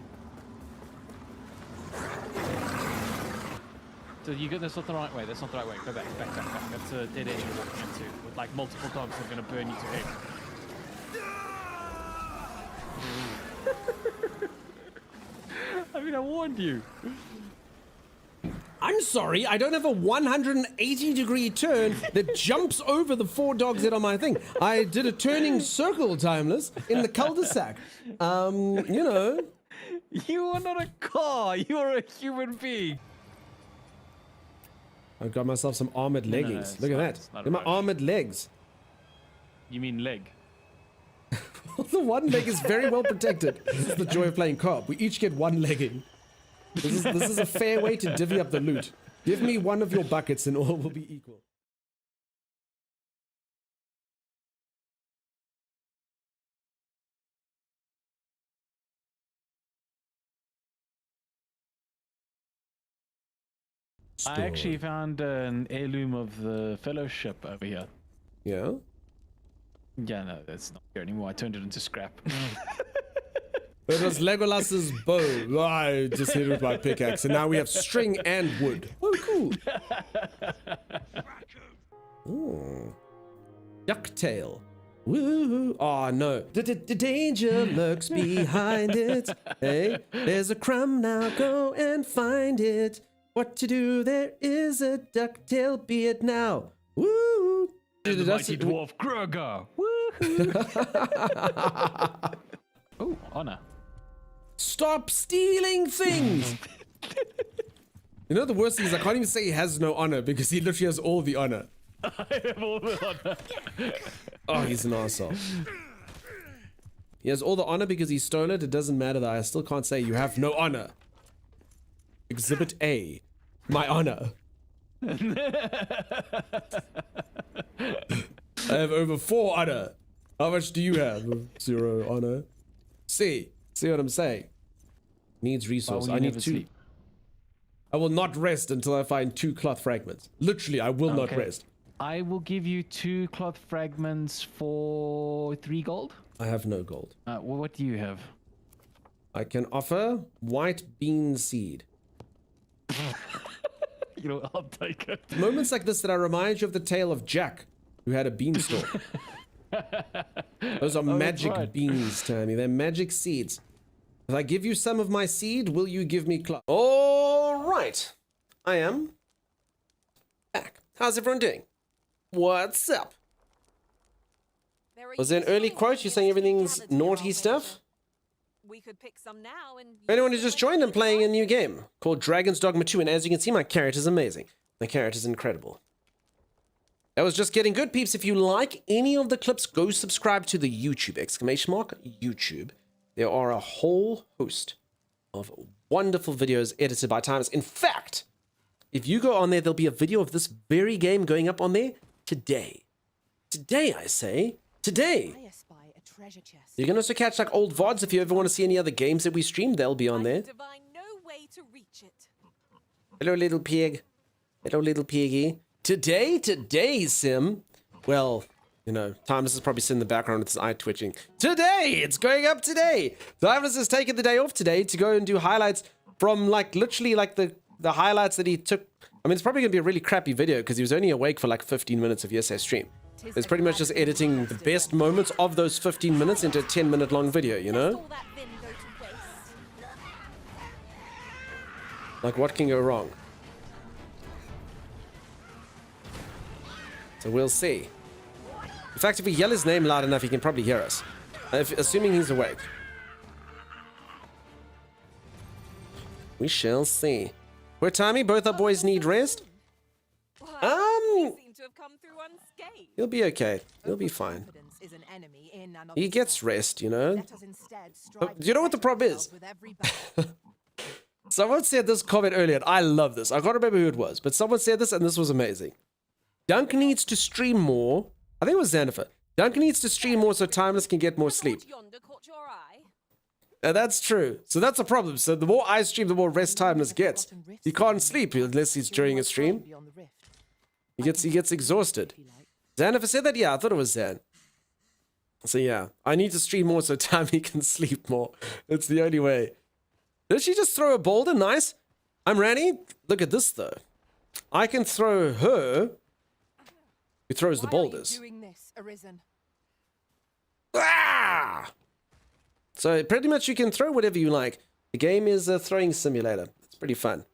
So you get, that's not the right way. That's not the right way. Go back. That's a dead end you're walking into. With like multiple dogs that are going to burn you to hell. I mean, I warned you. I'm sorry, I don't have a 180-degree turn that jumps over the 4 dogs that are on my thing. I did a turning circle, Timeless, in the cul-de-sac. You know. You are not a car. You are a human being. I've got myself some armored leggings. Look at that. Look at my armored legs. You mean leg? The one leg is very well protected. This is the joy of playing co-op. We each get one legging. This is a fair way to divvy up the loot. Give me one of your buckets and all will be equal. I actually found an heirloom of the Fellowship over here. Yeah? Yeah, no, that's not here anymore. I turned it into scrap. It was Legolas's bow. I just hit it with my pickaxe, and now we have string and wood. Oh, cool. Ooh. Ducktail. Woo! Oh no. The danger lurks behind it. Hey, there's a crumb now. Go and find it. What to do? There is a ducktail. Be it now. Woo! The mighty dwarf Grurgar. Woohoo! Oh, honor. Stop stealing things! You know the worst thing is I can't even say he has no honor because he literally has all the honor. I have all the honor. Oh, he's an asshole. He has all the honor because he stole it. It doesn't matter that I still can't say you have no honor. Exhibit A. My honor. I have over 4 honor. How much do you have? 0 honor. See what I'm saying? Needs resource. I need 2. Sleep? I will not rest until I find 2 cloth fragments. Literally, I will not rest. I will give you 2 cloth fragments for 3 gold. I have no gold. Well, what do you have? I can offer white bean seed. You know, I'll take it. Moments like this that I remind you of the tale of Jack, who had a beanstalk. Those are magic beans, Tammy. They're magic seeds. If I give you some of my seed, will you give me cloth? All right. I am back. How's everyone doing? What's up? Was there an early quote? You're saying everything's naughty stuff? We could pick some now and For anyone who just joined, I'm playing a new game called Dragon's Dogma 2, and as you can see, my character's amazing. My character's incredible. That was just getting good, peeps. If you like any of the clips, go subscribe to the YouTube, ! YouTube. There are a whole host of wonderful videos edited by Timus. In fact, if you go on there, there'll be a video of this very game going up on there today. Today, I say. Today. I espy a treasure chest. You can also catch like old VODs if you ever want to see any other games that we stream. They'll be on there. Divine no way to reach it. Hello, little pig. Hello, little piggy. Today, Sim. Well, you know, Timeless is probably sitting in the background with his eye twitching. Today! It's going up today! Timeless has taken the day off today to go and do highlights from, like, literally, like, the highlights that he took. I mean, it's probably going to be a really crappy video because he was only awake for, like, 15 minutes of yesterday's stream. It's pretty much just editing the best moments of those 15 minutes into a 10-minute long video, you know? Like, what can go wrong? So we'll see. In fact, if we yell his name loud enough, he can probably hear us. Assuming he's awake. We shall see. Poor Tommy, both our boys need rest. He'll be okay. He'll be fine. He gets rest, you know? But do you know what the problem is? Someone said this comment earlier, and I love this. I can't remember who it was, but someone said this, and this was amazing. Dunk needs to stream more. I think it was Xanafer. Dunk needs to stream more so Timeless can get more sleep. And that's true. So that's a problem. So the more I stream, the more rest Timeless gets. He can't sleep unless he's during a stream. He gets exhausted. Xanafer said that? Yeah, I thought it was Xan. So yeah, I need to stream more so Timmy can sleep more. That's the only way. Did she just throw a boulder? Nice. I'm ready. Look at this though. I can throw her. Who throws the boulders? Doing this, Arisen? Ah! So pretty much you can throw whatever you like. The game is a throwing simulator. It's pretty fun.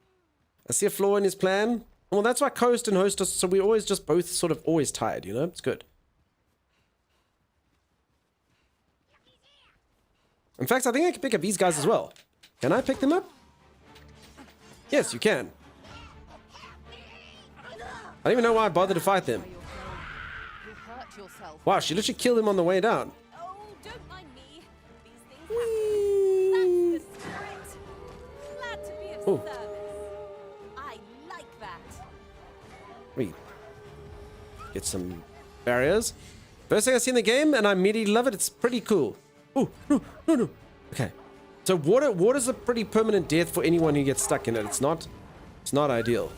I see a flaw in his plan. Well, that's why Coast and Host are, so we're always just both sort of always tired, you know? It's good. In fact, I think I can pick up these guys as well. Can I pick them up? Yes, you can. I don't even know why I bothered to fight them. Wow, she literally killed him on the way down. Oh, don't mind me. These things happen. That's the spirit. Glad to be of service. I like that. Wait. Get some barriers. First thing I see in the game, and I immediately love it. It's pretty cool. Oh, no. Okay. So water's a pretty permanent death for anyone who gets stuck in it. It's not ideal.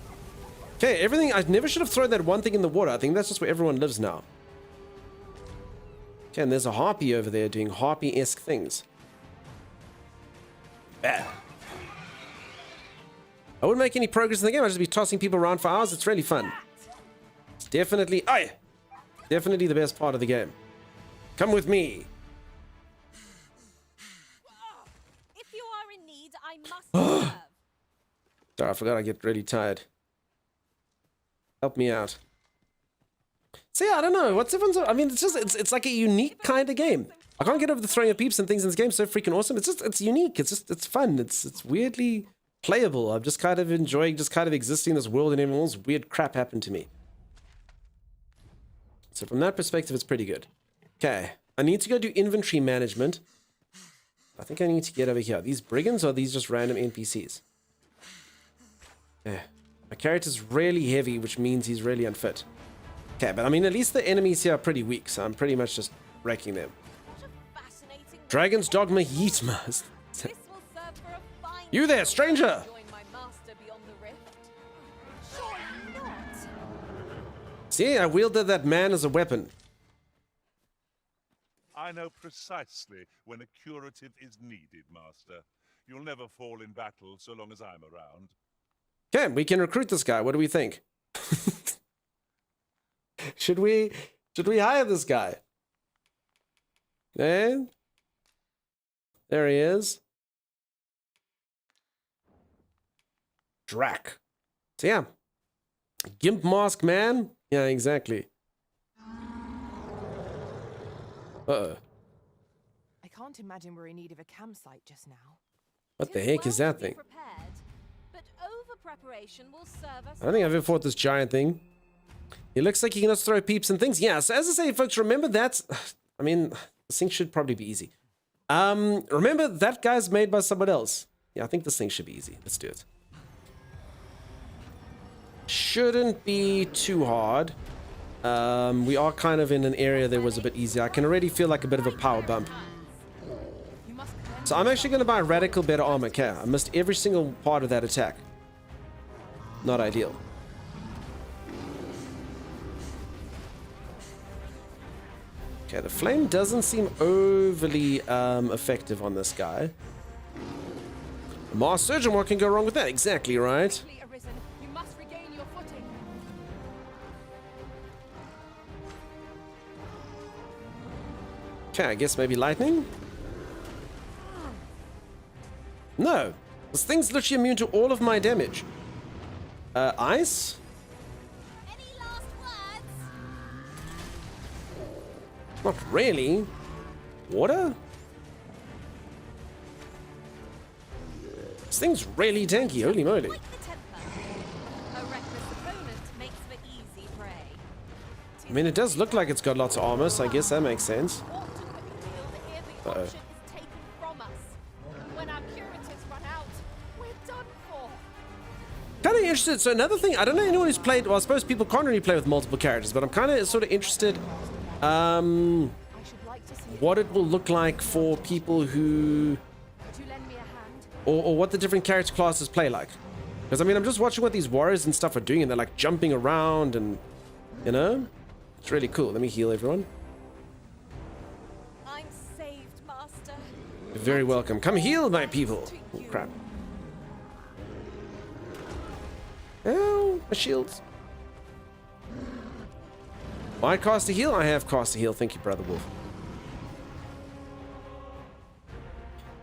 Okay, everything. I never should have thrown that one thing in the water. I think that's just where everyone lives now. Okay, and there's a harpy over there doing harpy-esque things. Bad. I wouldn't make any progress in the game. I'd just be tossing people around for hours. It's really fun. It's definitely the best part of the game. Come with me. If you are in need, I must serve. Sorry, I forgot I get really tired. Help me out. So yeah, I don't know. What's everyone's... I mean, it's like a unique kind of game. I can't get over the throwing of peeps and things in this game. It's so freaking awesome. It's unique. It's fun. It's weirdly playable. I'm just kind of enjoying just kind of existing in this world and all this weird crap happened to me. So from that perspective, it's pretty good. Okay. I need to go do inventory management. I think I need to get over here. These brigands, or are these just random NPCs? Yeah. My character's really heavy, which means he's really unfit. Okay, but I mean, at least the enemies here are pretty weak, so I'm pretty much just wrecking them. Dragon's Dogma Yeetma. You there, stranger! See, I wielded that man as a weapon. I know precisely when a curative is needed, Master. You'll never fall in battle so long as I'm around. Okay, we can recruit this guy. What do we think? Should we hire this guy? Okay. There he is. Drac. So yeah. Gimp mask man? Yeah, exactly. Uh-oh. I can't imagine we're in need of a campsite just now. What the heck is that thing? But over preparation will serve us. I don't think I've ever fought this giant thing. He looks like he can just throw peeps and things. Yeah, so as I say, folks, remember that... I mean, this thing should probably be easy. Remember, that guy's made by someone else. Yeah, I think this thing should be easy. Let's do it. shouldn't be too hard. We are kind of in an area that was a bit easier. I can already feel like a bit of a power bump. So I'm actually going to buy radical better armor. Okay, I missed every single part of that attack. Not ideal. Okay, the flame doesn't seem overly effective on this guy. Mars Surgeon, what can go wrong with that? Exactly right. You must regain your footing. Okay, I guess maybe lightning? No. This thing's literally immune to all of my damage. Ice? Not really. Water? This thing's really tanky, holy moly. I mean, it does look like it's got lots of armor, so I guess that makes sense. Uh-oh. Kind of interested. So another thing, I don't know anyone who's played, well, I suppose people can't really play with multiple characters, but I'm kind of sort of interested what it will look like for people who, or what the different character classes play like. Because I mean, I'm just watching what these warriors and stuff are doing, and they're like jumping around, and you know, it's really cool. Let me heal everyone. I'm saved, Master. You're very welcome. Come heal my people. Oh, crap. Oh, my shields. I cast a heal. I have cast a heal. Thank you, Brother Wolf.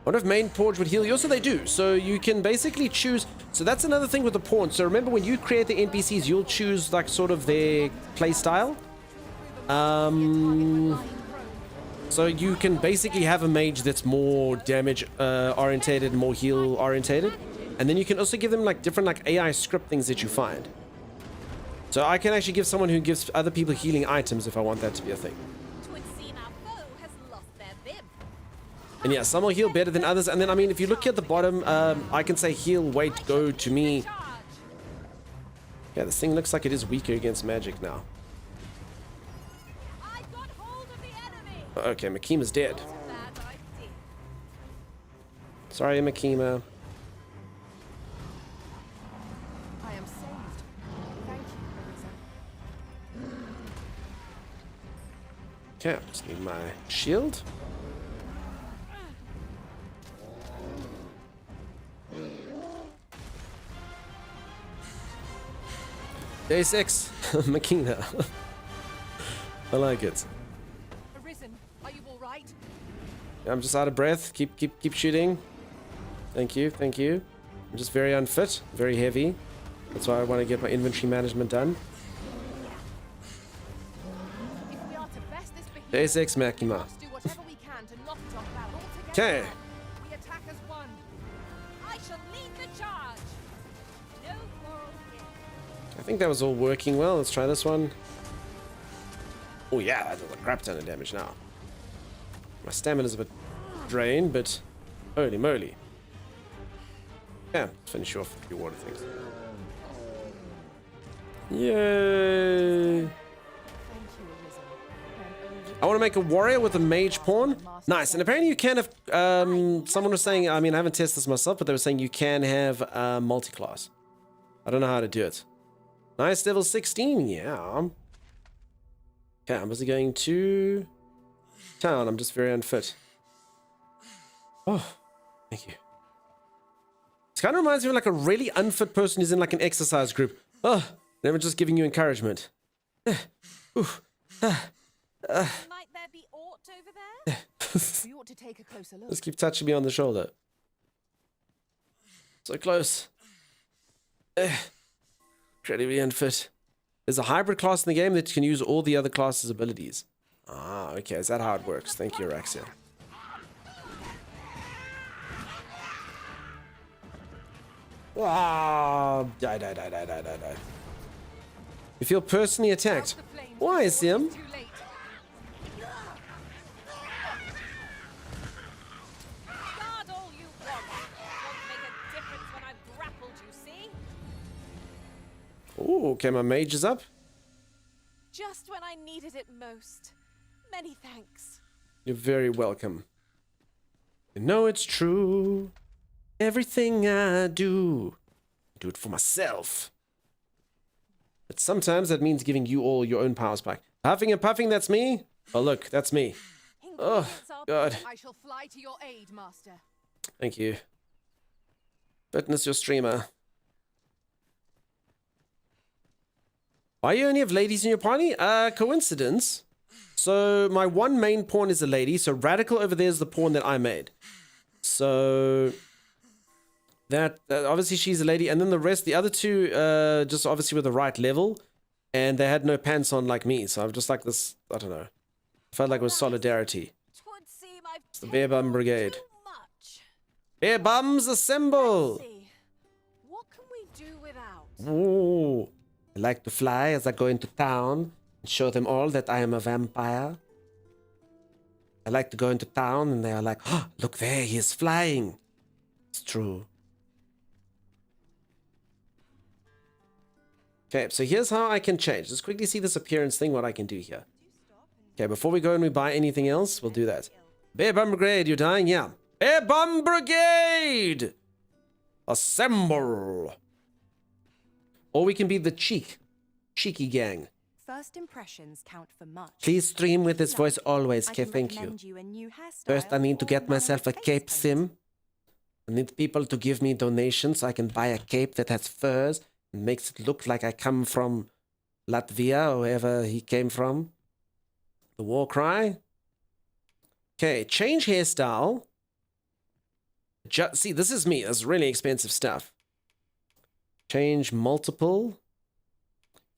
What if main Porge would heal you? Also, they do. So you can basically choose. So that's another thing with the pawn. So remember, when you create the NPCs, you'll choose like sort of their play style. So you can basically have a mage that's more damage orientated, more heal orientated, and then you can also give them like different like AI script things that you find. So I can actually give someone who gives other people healing items if I want that to be a thing. And yeah, some will heal better than others. And then, I mean, if you look at the bottom, I can say heal, weight, go to me. Yeah, this thing looks like it is weaker against magic now. Okay, Makima's dead. Sorry, Makima. I am saved. Thank you, Okay, just need my shield. Day 6, Makina. I like it. Arisen, are you all right? I'm just out of breath. Keep shooting. Thank you, thank you. I'm just very unfit, very heavy. That's why I want to get my inventory management done. Day 6, Makima. Okay. We attack as one. I shall lead the charge. No quarrel here. I think that was all working well. Let's try this one. Oh yeah, that does a crap ton of damage now. My stamina's a bit drained, but holy moly. Yeah, let's finish off with a few water things. Yay! I want to make a warrior with a mage pawn. Nice. And apparently you can have, someone was saying, I mean, I haven't tested this myself, but they were saying you can have multi-class. I don't know how to do it. Nice, level 16, yeah. Okay, I'm busy going to town. I'm just very unfit. Oh, thank you. This kind of reminds me of like a really unfit person who's in like an exercise group. Oh, never just giving you encouragement. Might there be aught over there? We ought to take a closer look. Just keep touching me on the shoulder. So close. Incredibly unfit. There's a hybrid class in the game that can use all the other classes' abilities. Ah, okay. Is that how it works? Thank you, Araxia. Ah, die. You feel personally attacked. Why, Sim? Ooh. Ooh, okay, my mage is up. Just when I needed it most. Many thanks. You're very welcome. You know it's true. Everything I do it for myself. But sometimes that means giving you all your own powers back. Huffing and puffing, that's me. Oh, look, that's me. Oh, God. I shall fly to your aid, Master. Thank you. Witness your streamer. Why you only have ladies in your party? Coincidence. So my one main pawn is a lady. So Radical over there is the pawn that I made. So that obviously she's a lady, and then the rest, the other two, just obviously with the right level, and they had no pants on like me. So I'm just like this. I don't know. Felt like it was solidarity. It's the Bear Bum Brigade. Bear Bums assemble! What can we do without? Ooh. I like to fly as I go into town and show them all that I am a vampire. I like to go into town and they are like, oh, look there, he is flying. It's true. Okay, so here's how I can change. Let's quickly see this appearance thing, what I can do here. Okay, before we go and we buy anything else, we'll do that. Bear Bum Brigade, you dying? Yeah. Bear Bum Brigade! Assemble! Or we can be the cheeky gang. First impressions count for much. Please stream with this voice always, okay, thank you. First, I need to get myself a cape sim. I need people to give me donations so I can buy a cape that has furs and makes it look like I come from Latvia or wherever he came from. The war cry. Okay, change hairstyle. See, this is me. That's really expensive stuff. Change multiple.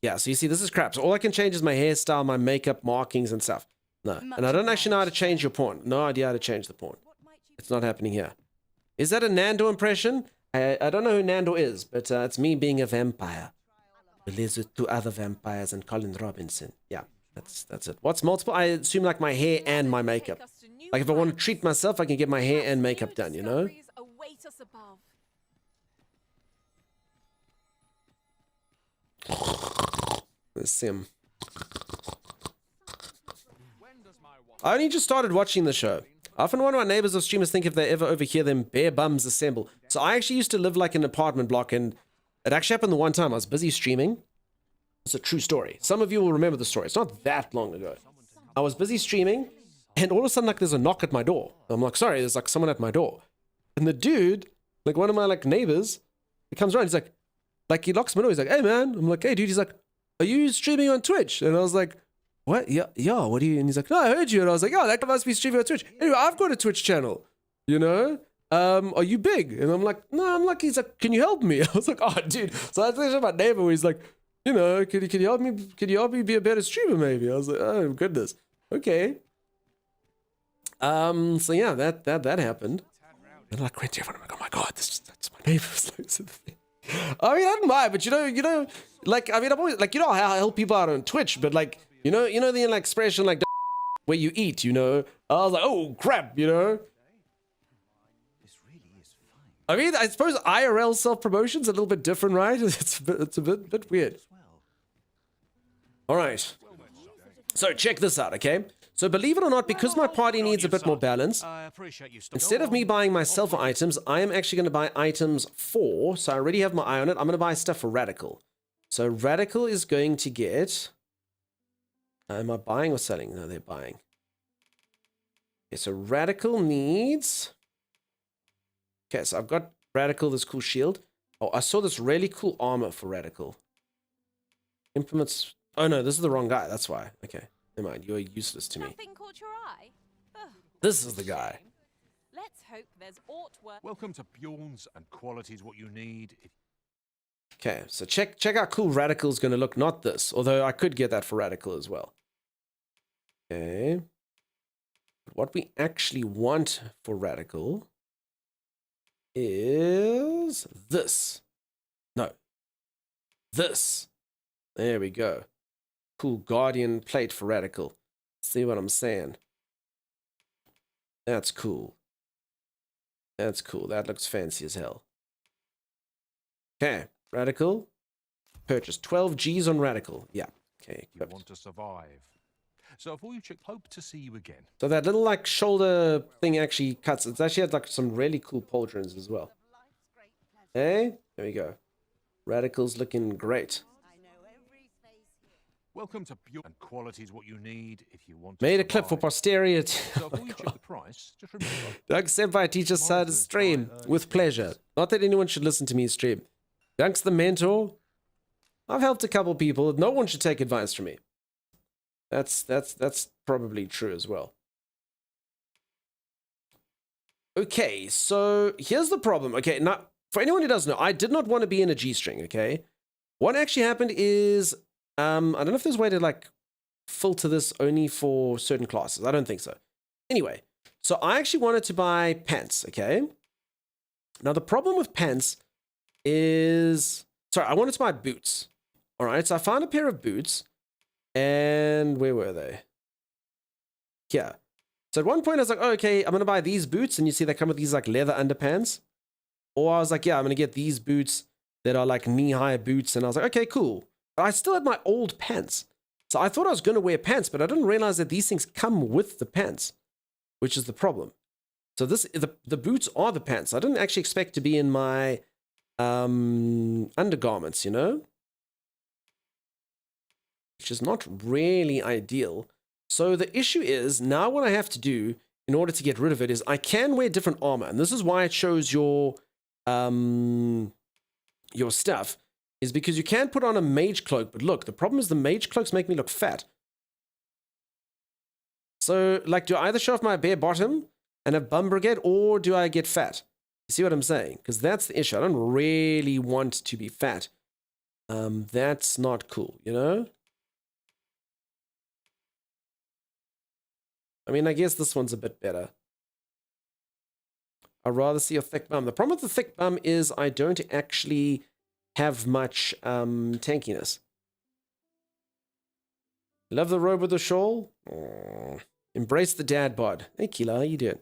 Yeah, so you see, this is crap. So all I can change is my hairstyle, my makeup, markings, and stuff. No, and I don't actually know how to change your pawn. No idea how to change the pawn. It's not happening here. Is that a Nando impression? I don't know who Nando is, but it's me being a vampire. Who lives with two other vampires and Colin Robinson. Yeah, that's it. What's multiple? I assume like my hair and my makeup. Like if I want to treat myself, I can get my hair and makeup done, you know? Let's see him. I only just started watching the show. I often wonder what neighbors or streamers think if they ever overhear them Bear Bums assemble. So I actually used to live like in an apartment block, and it actually happened the one time I was busy streaming. It's a true story. Some of you will remember the story. It's not that long ago. I was busy streaming, and all of a sudden, like, there's a knock at my door. I'm like, sorry, there's like someone at my door. And the dude, like one of my like neighbors, he comes around. He's like he locks my door. He's like, hey man. I'm like, hey dude. He's like, are you streaming on Twitch? And I was like, what? Yeah. What do you? And he's like, no, I heard you. And I was like, oh, that guy must be streaming on Twitch. Anyway, I've got a Twitch channel. You know? Are you big? And I'm like, no. I'm like, he's like, can you help me? I was like, oh dude. So I was my neighbor where he's like, you know, can you help me? Can you help me be a better streamer? Maybe. I was like, oh goodness. Okay. So yeah, that happened. And like went to everyone, I'm like, oh my god, that's my neighbor's thing. I mean, I don't mind, but you know, like I mean, I'm always like, you know how I help people out on Twitch, but like, you know the like, expression like where you eat, you know. I was like, oh crap, you know. I mean, I suppose IRL self-promotion's a little bit different, right? It's a bit weird. All right. So check this out, okay? So believe it or not, because my party needs a bit more balance, instead of me buying myself items, I am actually going to buy items for, so I already have my eye on it, I'm going to buy stuff for Radical. So Radical is going to get, am I buying or selling? No, they're buying. Okay, so Radical needs, okay, so I've got Radical, this cool shield. Oh, I saw this really cool armor for Radical. Implements, oh no, this is the wrong guy, that's why, okay. Never mind, you're useless to me. Nothing caught your eye? Ugh. This is the guy. Let's hope there's aught worth. Welcome to Bjorn's, and quality's what you need. Okay, so check how cool Radical is going to look. Not this, although I could get that for Radical as well. Okay. What we actually want for Radical is this. No. This. There we go. Cool Guardian plate for Radical. See what I'm saying? That's cool. That's cool. That looks fancy as hell. Okay, Radical. purchase. 12 G's on Radical. Yeah. Okay. You want to survive. So for you, chick, hope to see you again. So that little like shoulder thing actually cuts. It's actually had like some really cool pauldrons as well. Hey, there we go. Radical's looking great. Welcome to pure and quality is what you need if you want. Made a clip for posterity. So before you check the price, just remember. Doug Senpai teaches us how to stream with pleasure. Not that anyone should listen to me stream. Doug's the mentor. I've helped a couple people. No one should take advice from me. That's probably true as well. Okay, so here's the problem. Okay, now for anyone who doesn't know, I did not want to be in a G-string, okay? What actually happened is, I don't know if there's a way to like filter this only for certain classes. I don't think so. Anyway, so I actually wanted to buy pants, okay? Now the problem with pants is, sorry, I wanted to buy boots. All right, so I found a pair of boots, and where were they? Here. So at one point I was like, oh, okay, I'm gonna buy these boots, and you see they come with these like leather underpants. Or I was like, yeah, I'm gonna get these boots that are like knee-high boots, and I was like, okay, cool. But I still had my old pants. So I thought I was gonna wear pants, but I didn't realize that these things come with the pants, which is the problem. So the boots are the pants. I didn't actually expect to be in my undergarments, you know? Which is not really ideal. So the issue is, now what I have to do in order to get rid of it is I can wear different armor. And this is why it shows your stuff, is because you can put on a mage cloak. But look, the problem is the mage cloaks make me look fat. So, like, do I either show off my bare bottom and have bum brigade, or do I get fat? You see what I'm saying? Because that's the issue. I don't really want to be fat. That's not cool, you know? I mean, I guess this one's a bit better. I'd rather see a thick bum. The problem with the thick bum is I don't actually have much tankiness. Love the robe with the shawl. Aww. Embrace the dad bod. Hey, Keela, how you doing?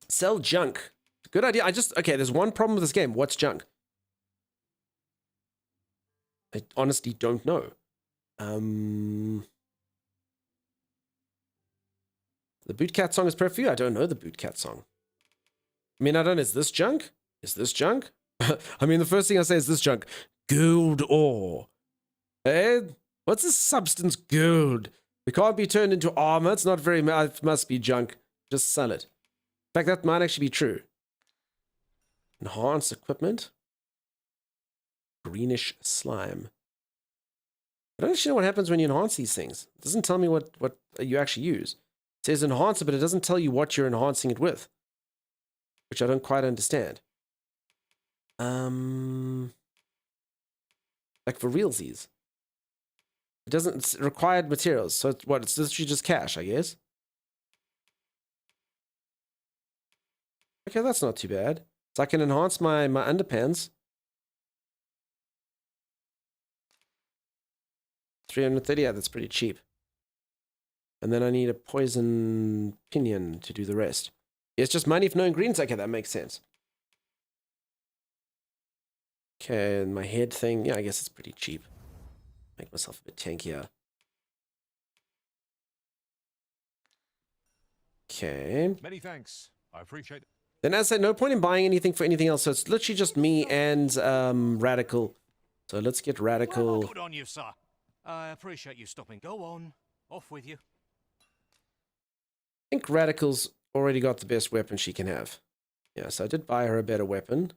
Sell junk. Good idea. Okay, there's one problem with this game. What's junk? I honestly don't know. The Bootcat song is perfect for you. I don't know the Bootcat song. I mean, I don't know. Is this junk? Is this junk? I mean, the first thing I say is this junk. Gold ore. Eh? What's this substance gold? It can't be turned into armor. It's not very... It must be junk. Just sell it. In fact, that might actually be true. Enhance equipment. Greenish slime. I don't actually know what happens when you enhance these things. It doesn't tell me what you actually use. It says enhance it, but it doesn't tell you what you're enhancing it with. Which I don't quite understand. Like for realsies. It doesn't, it's required materials. So it's what? It's literally just cash, I guess. Okay, that's not too bad. So I can enhance my underpants. 330, yeah, that's pretty cheap. And then I need a poison pinion to do the rest. Yeah, it's just money for no ingredients. Okay, that makes sense. Okay, and my head thing, yeah, I guess it's pretty cheap. Make myself a bit tankier. Okay. Many thanks. I appreciate it. Then as I said, no point in buying anything for anything else. So it's literally just me and Radical. So let's get Radical. Well, good on you, sir. I appreciate you stopping. Go on. Off with you. I think Radical's already got the best weapon she can have. Yeah, so I did buy her a better weapon.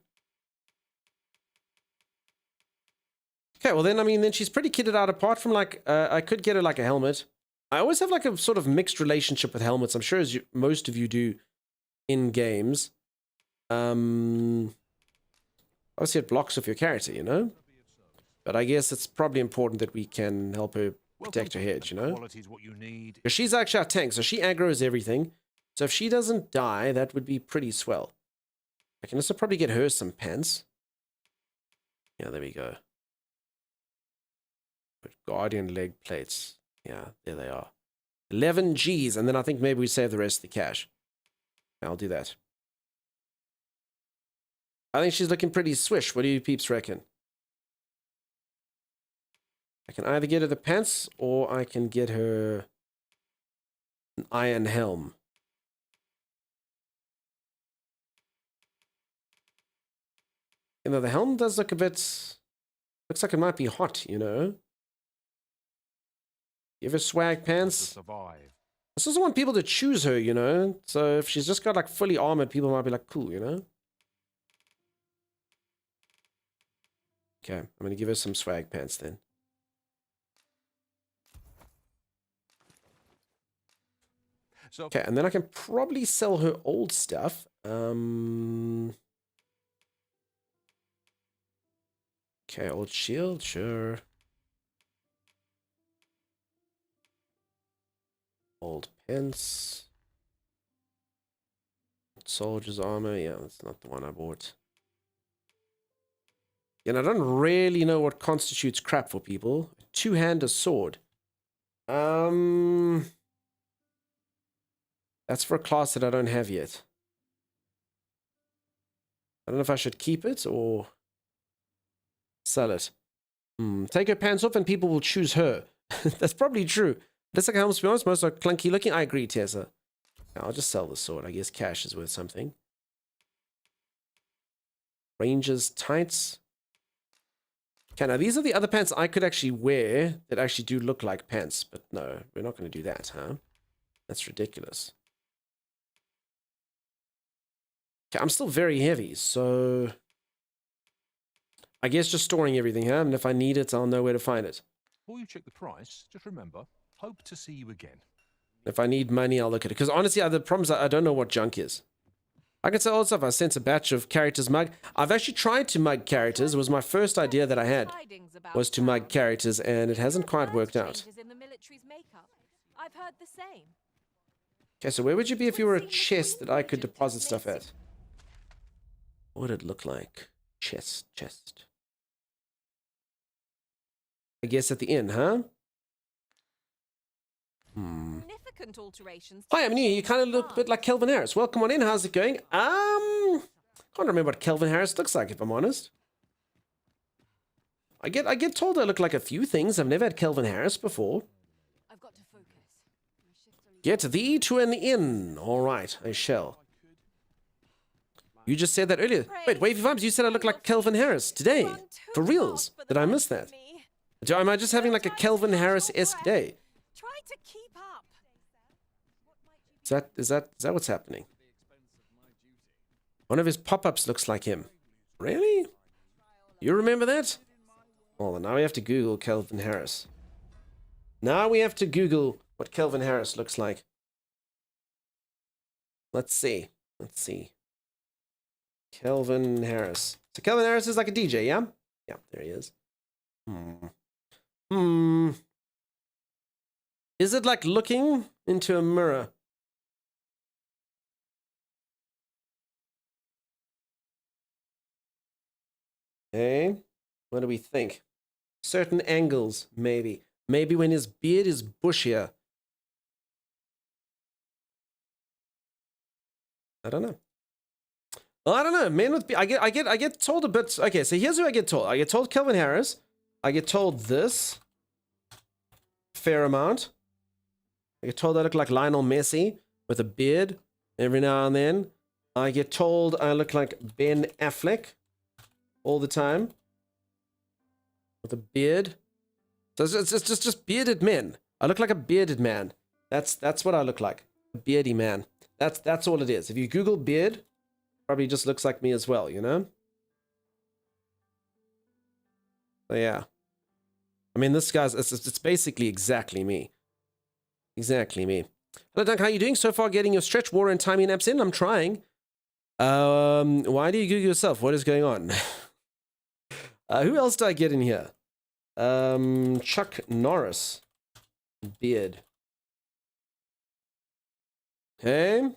Okay, well then, I mean, then she's pretty kitted out. Apart from like, I could get her like a helmet. I always have like a sort of mixed relationship with helmets. I'm sure as most of you do in games. Obviously it blocks off your character, you know? But I guess it's probably important that we can help her protect her head, you know? Because she's actually our tank, so she aggroes everything. So if she doesn't die, that would be pretty swell. I can also probably get her some pants. Yeah, there we go. But Guardian leg plates. Yeah, there they are. 11 G's, and then I think maybe we save the rest of the cash. I'll do that. I think she's looking pretty swish. What do you peeps reckon? I can either get her the pants or I can get her an iron helm. You know, the helm does look a bit... Looks like it might be hot, you know? Give her swag pants. I just want people to choose her, you know? So if she's just got like fully armored, people might be like, cool, you know? Okay, I'm gonna give her some swag pants then. Okay, and then I can probably sell her old stuff. Okay, old shield, sure. Old pants. Soldier's armor, yeah, that's not the one I bought. And I don't really know what constitutes crap for people. Two-hander sword. That's for a class that I don't have yet. I don't know if I should keep it or sell it. Take her pants off and people will choose her. That's probably true. That's like helmets, to be honest, most are clunky looking. I agree, Tessa. I'll just sell the sword. I guess cash is worth something. Ranger's tights. Okay, now these are the other pants I could actually wear that actually do look like pants. But no, we're not going to do that, huh? That's ridiculous. Okay, I'm still very heavy, so... I guess just storing everything, huh? And if I need it, I'll know where to find it. Before you check the price, just remember, hope to see you again. If I need money, I'll look at it. Because honestly, the problem is I don't know what junk is. I can sell all stuff. I sent a batch of characters mug. I've actually tried to mug characters. It was my first idea that I had, was to mug characters, and it hasn't quite worked out. I've heard the same. Okay, so where would you be if you were a chest that I could deposit stuff at? What would it look like? Chest. I guess at the inn, huh? Hi, I'm new. You kind of look a bit like Kelvin Harris. Welcome on in. How's it going? Can't remember what Kelvin Harris looks like, if I'm honest. I get told I look like a few things. I've never had Kelvin Harris before. I've got to focus. Get thee to an inn. All right, I shall. You just said that earlier. Wait, Wavy Vibes, you said I look like Kelvin Harris today. For reals? Did I miss that? Am I just having like a Kelvin Harris-esque day? Try to keep up. Is that what's happening? One of his pop-ups looks like him. Really? You remember that? Oh, now we have to Google Kelvin Harris. Now we have to Google what Kelvin Harris looks like. Let's see. Kelvin Harris. So Kelvin Harris is like a DJ, yeah? Yeah, there he is. Is it like looking into a mirror? Okay, what do we think? Certain angles, maybe. Maybe when his beard is bushier. I don't know. Well, I don't know. Men with I get told a bit. Okay, so here's who I get told. I get told Kelvin Harris. I get told this fair amount. I get told I look like Lionel Messi with a beard every now and then. I get told I look like Ben Affleck all the time with a beard. So it's just bearded men. I look like a bearded man. That's what I look like. A beardy man. That's all it is. If you Google beard, probably just looks like me as well, you know? So yeah. I mean, this guy's, it's basically exactly me. Exactly me. Hello, Dunk, how are you doing? So far getting your stretch, water, and timing naps in? I'm trying. Why do you Google yourself? What is going on? Who else do I get in here? Chuck Norris. Beard. Okay.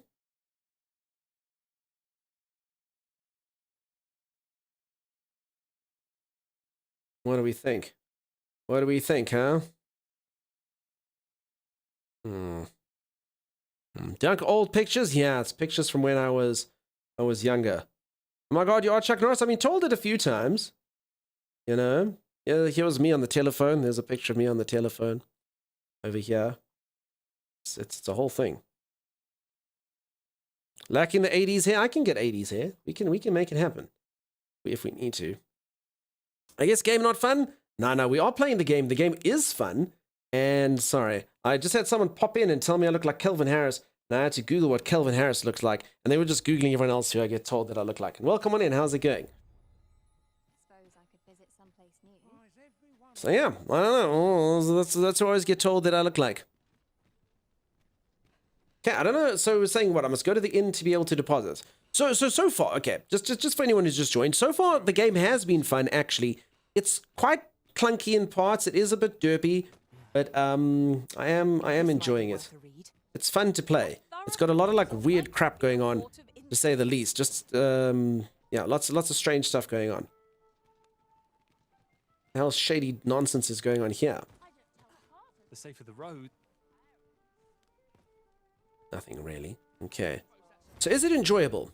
What do we think? What do we think, huh? Dunk old pictures? Yeah, it's pictures from when I was younger. Oh my god, you are Chuck Norris? I've been told it a few times. You know? Yeah, here was me on the telephone. There's a picture of me on the telephone over here. It's a whole thing. Lacking the 80s hair. I can get 80s hair. We can make it happen if we need to. I guess game not fun? No, we are playing the game. The game is fun. And sorry, I just had someone pop in and tell me I look like Kelvin Harris. And I had to Google what Kelvin Harris looks like. And they were just Googling everyone else who I get told that I look like. And welcome on in. How's it going? Suppose I could visit someplace new. So yeah, I don't know. That's what I always get told that I look like. Okay, I don't know. So we're saying what? I must go to the inn to be able to deposit. So far, okay, just for anyone who's just joined, so far the game has been fun, actually. It's quite clunky in parts. It is a bit derpy, but I am enjoying it. It's fun to play. It's got a lot of like weird crap going on, to say the least. Just yeah, lots of strange stuff going on. The hell shady nonsense is going on here? The safer the road. Nothing really. Okay. So is it enjoyable?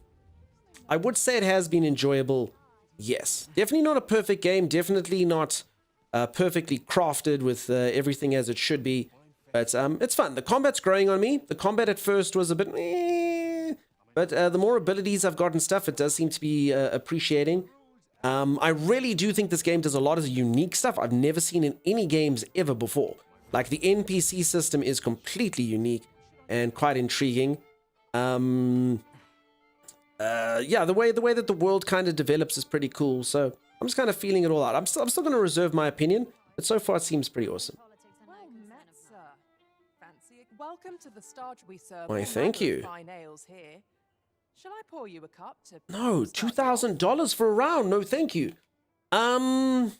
I would say it has been enjoyable. Yes. Definitely not a perfect game. Definitely not perfectly crafted with everything as it should be. But it's fun. The combat's growing on me. The combat at first was a bit but the more abilities I've got and stuff, it does seem to be appreciating. I really do think this game does a lot of unique stuff I've never seen in any games ever before. Like the NPC system is completely unique and quite intriguing. Yeah, the way that the world kind of develops is pretty cool. So I'm just kind of feeling it all out. I'm still going to reserve my opinion, but so far it seems pretty awesome. Well met, sir. Fancy. Welcome to the Star. We serve Why, all thank manner of you. fine ales here. Shall I pour you a cup to? No, $2,000 for a round. No, thank you. How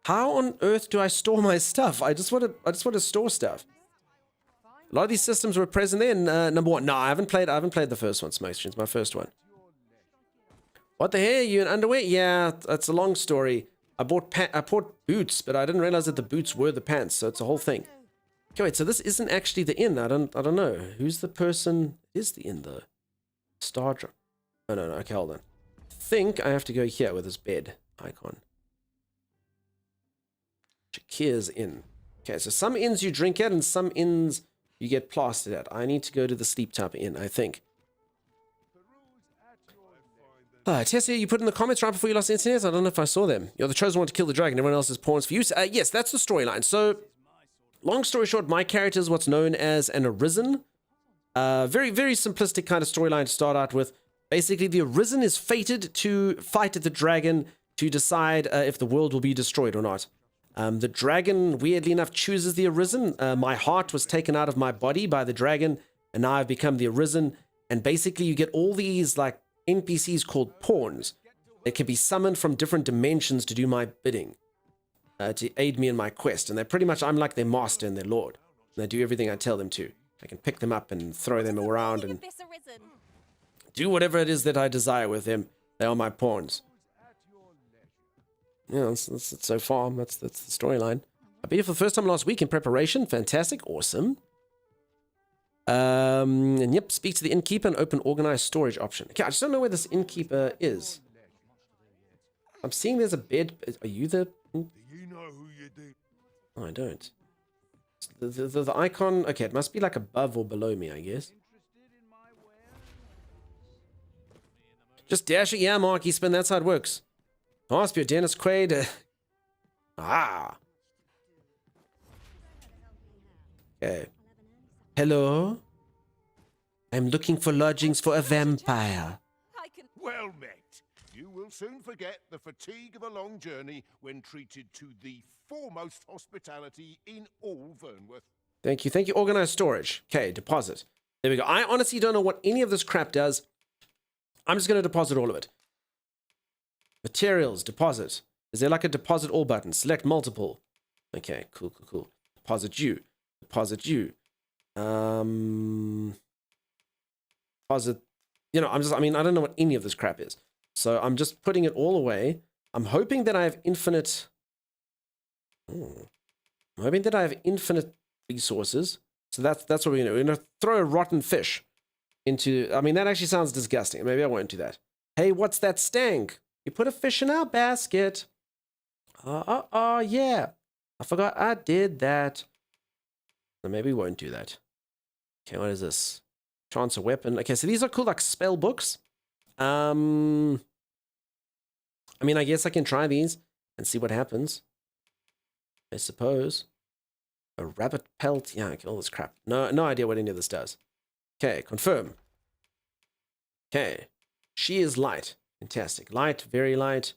on earth do I store my stuff? I just want to store stuff. A lot of these systems were present there in number one. No, I haven't played the first one, Smokes. It's my first one. What the hell? You in underwear? Yeah, that's a long story. I bought boots, but I didn't realize that the boots were the pants, so it's a whole thing. Okay, wait, so this isn't actually the inn. I don't know. Who's the person? Is the inn though? Star Drop. Oh, no. Okay, hold on. I think I have to go here with this bed icon. Shakir's Inn. Okay, so some inns you drink at and some inns you get plastered at. I need to go to the Sleep Tower Inn, I think. Tessa, you put in the comments right before you lost internet. I don't know if I saw them. You're the chosen one to kill the dragon. Everyone else is pawns for you. Yes, that's the storyline. So, long story short, my character is what's known as an Arisen. Very, very simplistic kind of storyline to start out with. Basically, the Arisen is fated to fight the dragon to decide if the world will be destroyed or not. The dragon, weirdly enough, chooses the Arisen. My heart was taken out of my body by the dragon, and now I've become the Arisen. And basically, you get all these like NPCs called pawns that can be summoned from different dimensions to do my bidding, to aid me in my quest. And they're pretty much, I'm like their master and their lord. And they do everything I tell them to. I can pick them up and throw them around and do whatever it is that I desire with them. They are my pawns. Yeah, that's so far. That's the storyline. I've been here for the first time last week in preparation. Fantastic. Awesome. And yep, speak to the innkeeper and open organized storage option. Okay, I just don't know where this innkeeper is. I'm seeing there's a bed. Are you the... Do you know who you do? Oh, I don't. The icon... Okay, it must be like above or below me, I guess. Just dash it. Yeah, Marky Spin, that's how it works. Ask your Dennis Quaid. Okay. Hello? I'm looking for lodgings for a vampire. Well met. You will soon forget the fatigue of a long journey when treated to the foremost hospitality in all Vernworth. Thank you. Thank you. Organized storage. Okay, deposit. There we go. I honestly don't know what any of this crap does. I'm just going to deposit all of it. Materials, deposit. Is there like a deposit all button? Select multiple. Okay, cool. Deposit you. Deposit you. Deposit. You know, I don't know what any of this crap is. So I'm just putting it all away. I'm hoping that I have infinite... I'm hoping that I have infinite resources. So that's what we're going to do. We're going to throw a rotten fish into... I mean, that actually sounds disgusting. Maybe I won't do that. Hey, what's that stank? You put a fish in our basket. Yeah. I forgot I did that. So maybe we won't do that. Okay, what is this? Chance a weapon. Okay, so these are cool, like spell books. I mean, I guess I can try these and see what happens. I suppose. A rabbit pelt. Yeah, okay, all this crap. No idea what any of this does. Okay, confirm. Okay. She is light. Fantastic. Light, very light.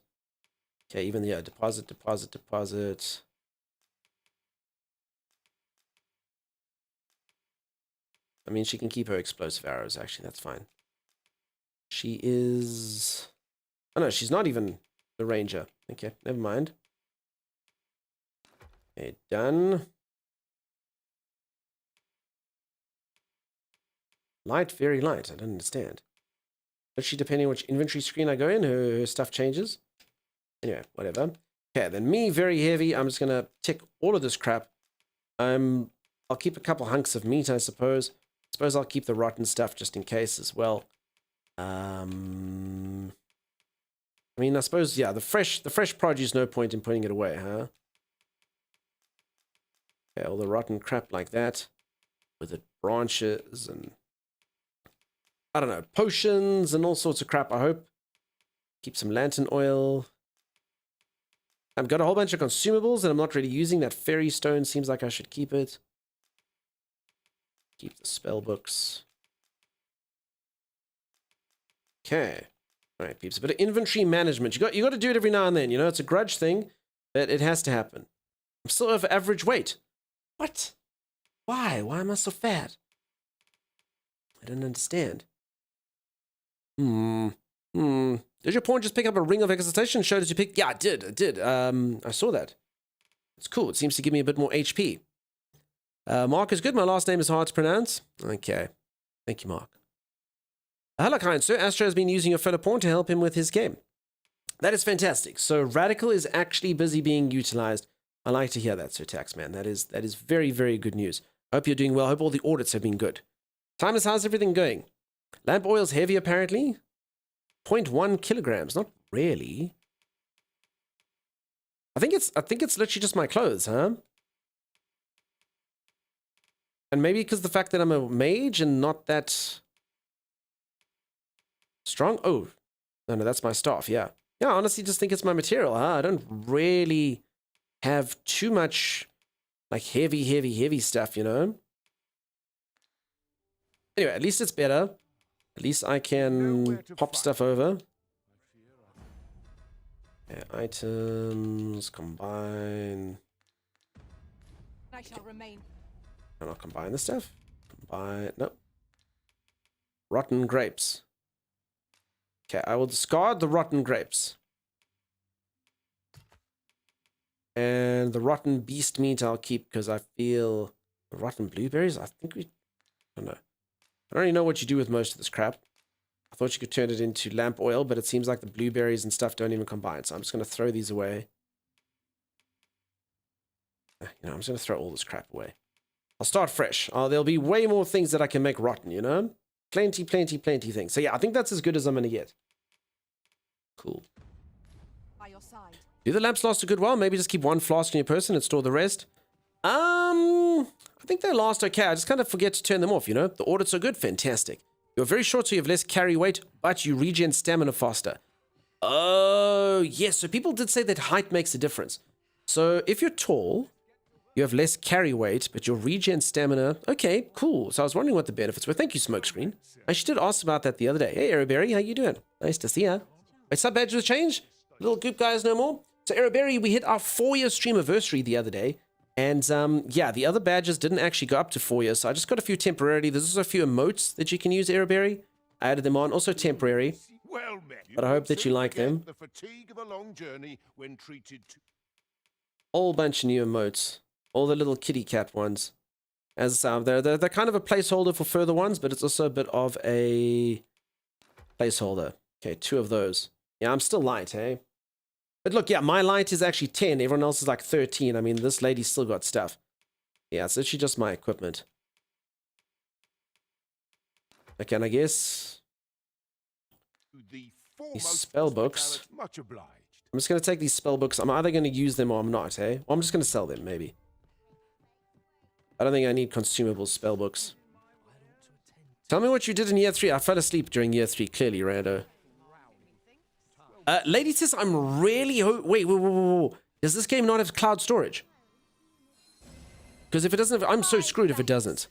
Okay, even, yeah, deposit. I mean, she can keep her explosive arrows, actually. That's fine. She is... Oh, no, she's not even the ranger. Okay, never mind. Okay, done. Light, very light. I don't understand. Literally, depending on which inventory screen I go in, her stuff changes. Anyway, whatever. Okay, then me, very heavy. I'm just going to tick all of this crap. I'll keep a couple hunks of meat, I suppose. I'll keep the rotten stuff just in case as well. I mean, I suppose, yeah, the fresh produce, no point in putting it away, huh? Okay, all the rotten crap like that. With the branches and... I don't know, potions and all sorts of crap, I hope. Keep some lantern oil. I've got a whole bunch of consumables that I'm not really using. That fairy stone seems like I should keep it. Keep the spell books. Okay. All right, peeps. A bit of inventory management. You got to do it every now and then. You know, it's a grudge thing, but it has to happen. I'm still over average weight. What? Why? Why am I so fat? I don't understand. Did your pawn just pick up a ring of exaltation? Show that you picked... Yeah, I did. I saw that. It's cool. It seems to give me a bit more HP. Mark is good. My last name is hard to pronounce. Okay. Thank you, Mark. Hello, kind sir. Astro has been using your fellow pawn to help him with his game. That is fantastic. So Radical is actually busy being utilized. I like to hear that, Sir Taxman. That is very, very good news. I hope you're doing well. I hope all the audits have been good. Timeless, how's everything going? Lamp oil's heavy, apparently. 0.1 kilograms. Not really. I think it's literally just my clothes, huh? And maybe because the fact that I'm a mage and not that strong. Oh, no, that's my staff. Yeah. Yeah, I honestly just think it's my material, huh? I don't really have too much like heavy stuff, you know? Anyway, at least it's better. At least I can pop stuff over. Okay, items, combine. I shall remain. Can I combine the stuff? Combine, nope. Rotten grapes. Okay, I will discard the rotten grapes. And the rotten beast meat I'll keep because I feel... The rotten blueberries? I think we... I don't know. I don't really know what you do with most of this crap. I thought you could turn it into lamp oil, but it seems like the blueberries and stuff don't even combine. So I'm just going to throw these away. You know, I'm just going to throw all this crap away. I'll start fresh. There'll be way more things that I can make rotten, you know? Plenty things. So yeah, I think that's as good as I'm going to get. Cool. By your side. Do the lamps last a good while? Maybe just keep one flask in your person and store the rest. I think they last okay. I just kind of forget to turn them off, you know? The audits are good. Fantastic. You're very short, so you have less carry weight, but you regen stamina faster. Oh, yes. So people did say that height makes a difference. So if you're tall, you have less carry weight, but your regen stamina... Okay, cool. So I was wondering what the benefits were. Thank you, Smokescreen. I actually did ask about that the other day. Hey, Aeroberry, how you doing? Nice to see ya. Wait, sub badges change? Little goop guys no more? So Aeroberry, we hit our 4-year streamiversary the other day. And yeah, the other badges didn't actually go up to 4 years, so I just got a few temporarily. There's also a few emotes that you can use, Aeroberry. I added them on, also temporary. Well met. But I hope that you like them. The fatigue of a long journey when treated to... Whole bunch of new emotes. All the little kitty cat ones. As they're kind of a placeholder for further ones, but it's also a bit of a placeholder. Okay, 2 of those. Yeah, I'm still light, hey? But look, yeah, my light is actually 10. Everyone else is like 13. I mean, this lady's still got stuff. Yeah, it's actually just my equipment. Okay, and I guess... The these spell books. Much obliged. I'm just going to take these spell books. I'm either going to use them or I'm not, eh? Or I'm just going to sell them, maybe. I don't think I need consumable spell books. Tell me what you did in year 3. I fell asleep during year 3, clearly, Rando. Lady says, I'm really... Wait. Does this game not have cloud storage? Because if it doesn't have... I'm so screwed if it doesn't.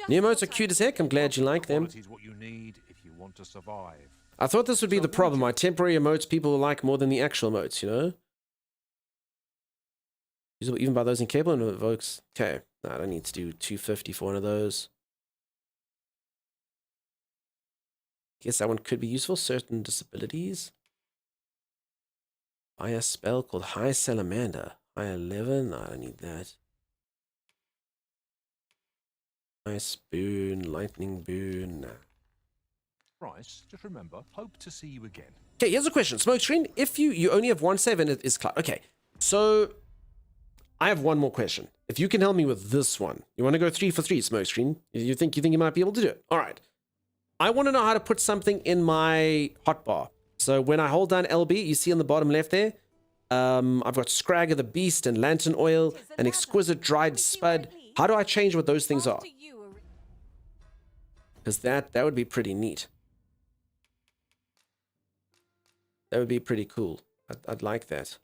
New emotes are cute as heck. I'm glad you like them. What you need if you want to survive. I thought this would be the problem. My temporary emotes people will like more than the actual emotes, you know? Usable even by those in cable and evokes. Okay. No, I don't need to do 250 for one of those. Guess that one could be useful. Certain disabilities. Buy a spell called High Salamander. High 11. No, I don't need that. Ice boon, lightning boon. Nah. Bryce, just remember, hope to see you again. Okay, here's a question. Smokescreen, if you only have one save and it is cloud. Okay, so I have one more question. If you can help me with this one. You want to go 3 for 3, Smokescreen? You think you might be able to do it? All right. I want to know how to put something in my hotbar. So when I hold down LB, you see on the bottom left there, I've got Scrag of the Beast and Lantern Oil and Exquisite Dried Spud. How do I change what those things are? Because that would be pretty neat. That would be pretty cool. I'd like that.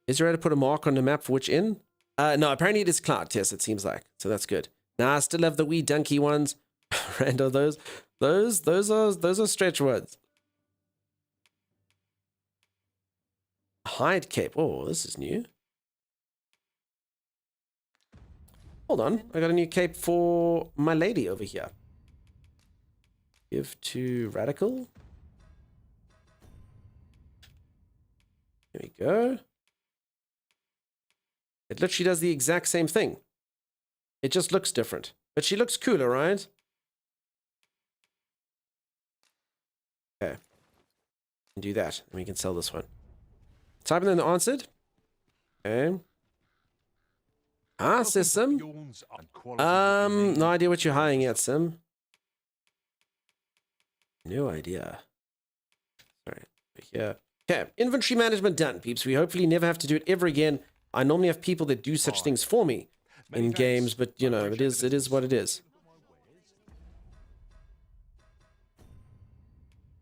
Is there a way to put a mark on the map for which inn? No, apparently it is cloud, yes, it seems like. So that's good. Now I still have the wee donkey ones. Rando, those are stretch words. Hide cape. Oh, this is new. Hold on. I got a new cape for my lady over here. Give to Radical. There we go. It literally does the exact same thing. It just looks different. But she looks cooler, right? Okay. And do that. And we can sell this one. Type in the answered. Okay. Ah, says Sim. No idea what you're hiring at, Sim. No idea. Sorry. Here. Okay. Inventory management done, peeps. We hopefully never have to do it ever again. I normally have people that do such things for me in games, but you know, it is what it is.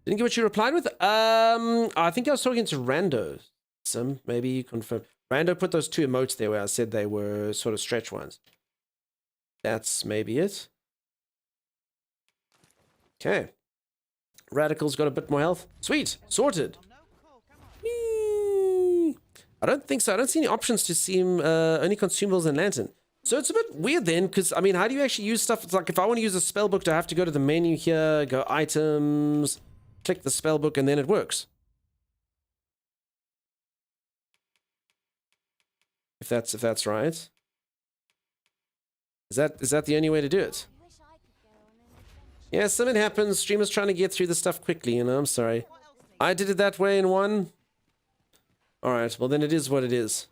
Didn't get what you replied with? I think I was talking to Rando. Sim, maybe you confirm. Rando put those 2 emotes there where I said they were sort of stretch ones. That's maybe it. Okay. Radical's got a bit more health. Sweet. Sorted. Whee! I don't think so. I don't see any options to see only consumables and lantern. So it's a bit weird then, because, I mean, how do you actually use stuff? It's like if I want to use a spell book, do I have to go to the menu here, go items, click the spell book, and then it works? If that's right. Is that the only way to do it? Yeah, something happens. Streamers trying to get through the stuff quickly, you know, I'm sorry. I did it that way in one. Alright, well then it is what it is.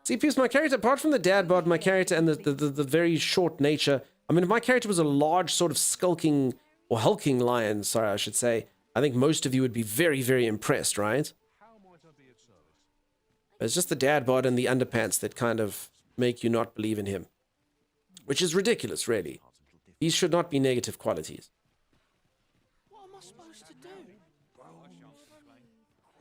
See, Piers, my character, apart from the dad bod, my character and the very short nature, I mean, if my character was a large sort of skulking or hulking lion, sorry, I should say, I think most of you would be very, very impressed, right? It's just the dad bod and the underpants that kind of make you not believe in him. Which is ridiculous, really. These should not be negative qualities. What am I supposed to do?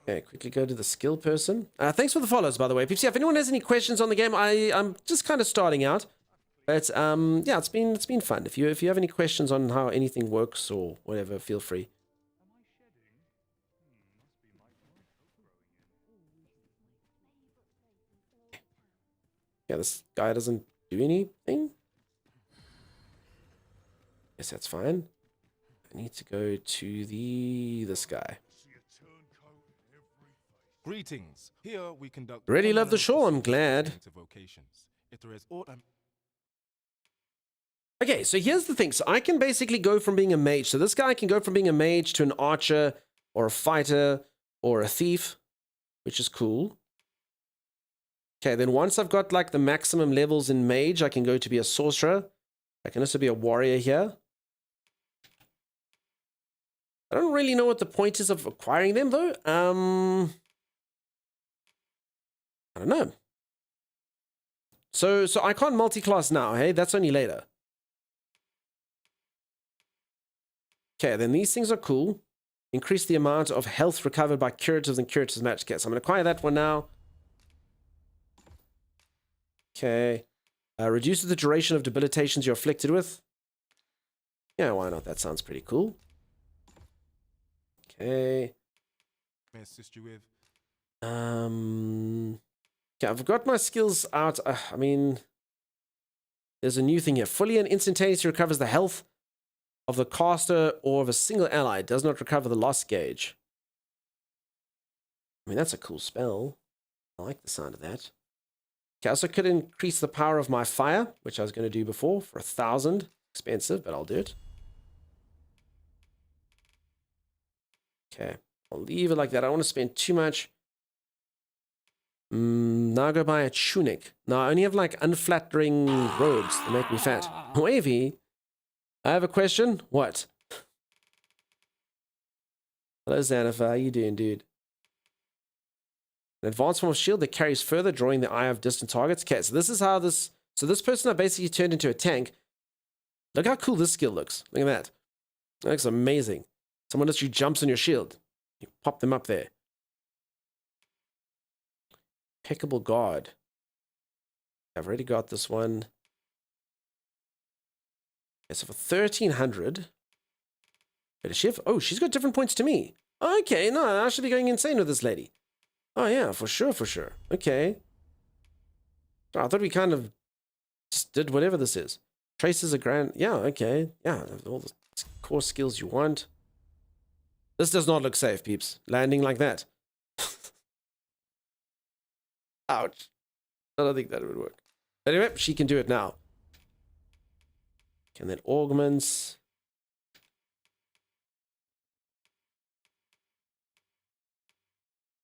Okay, quickly go to the skill person. Thanks for the follows, by the way. Peeps, if anyone has any questions on the game, I'm just kind of starting out. But yeah, it's been fun. If you have any questions on how anything works or whatever, feel free. Yeah, this guy doesn't do anything. Guess that's fine. I need to go to this guy. Greetings. Here we conduct. Really love the show. I'm glad. If there is aught, Okay, so here's the thing. So I can basically go from being a mage. So this guy can go from being a mage to an archer or a fighter or a thief, which is cool. Okay, then once I've got like the maximum levels in mage, I can go to be a sorcerer. I can also be a warrior here. I don't really know what the point is of acquiring them, though. I don't know. So I can't multi-class now, hey? That's only later. Okay, then these things are cool. Increase the amount of health recovered by curatives and curatives match. Okay, so I'm going to acquire that one now. Okay. Reduces the duration of debilitations you're afflicted with. Yeah, why not? That sounds pretty cool. Okay. May I assist you with? Okay, I've got my skills out. I mean, there's a new thing here. Fully and instantaneously recovers the health of the caster or of a single ally. It does not recover the loss gauge. I mean, that's a cool spell. I like the sound of that. Okay, I also could increase the power of my fire, which I was going to do before, for 1,000. Expensive, but I'll do it. Okay, I'll leave it like that. I don't want to spend too much. Now I go buy a tunic. Now I only have like unflattering robes that make me fat. Wavy, I have a question. What? Hello, Xanafa. How you doing, dude? An advanced form of shield that carries further, drawing the eye of distant targets. Okay, so this is how this... So this person I basically turned into a tank. Look how cool this skill looks. Look at that. That looks amazing. Someone literally jumps on your shield. You pop them up there. Impeccable guard. I've already got this one. Okay, so for 1,300... Wait, oh, she's got different points to me. Okay, no, I should be going insane with this lady. Oh, yeah, for sure, for sure. Okay. Oh, I thought we kind of just did whatever this is. Traces a grand... Yeah, okay. Yeah, all the core skills you want. This does not look safe, peeps. Landing like that. Ouch. I don't think that would work. Anyway, she can do it now. And then augments.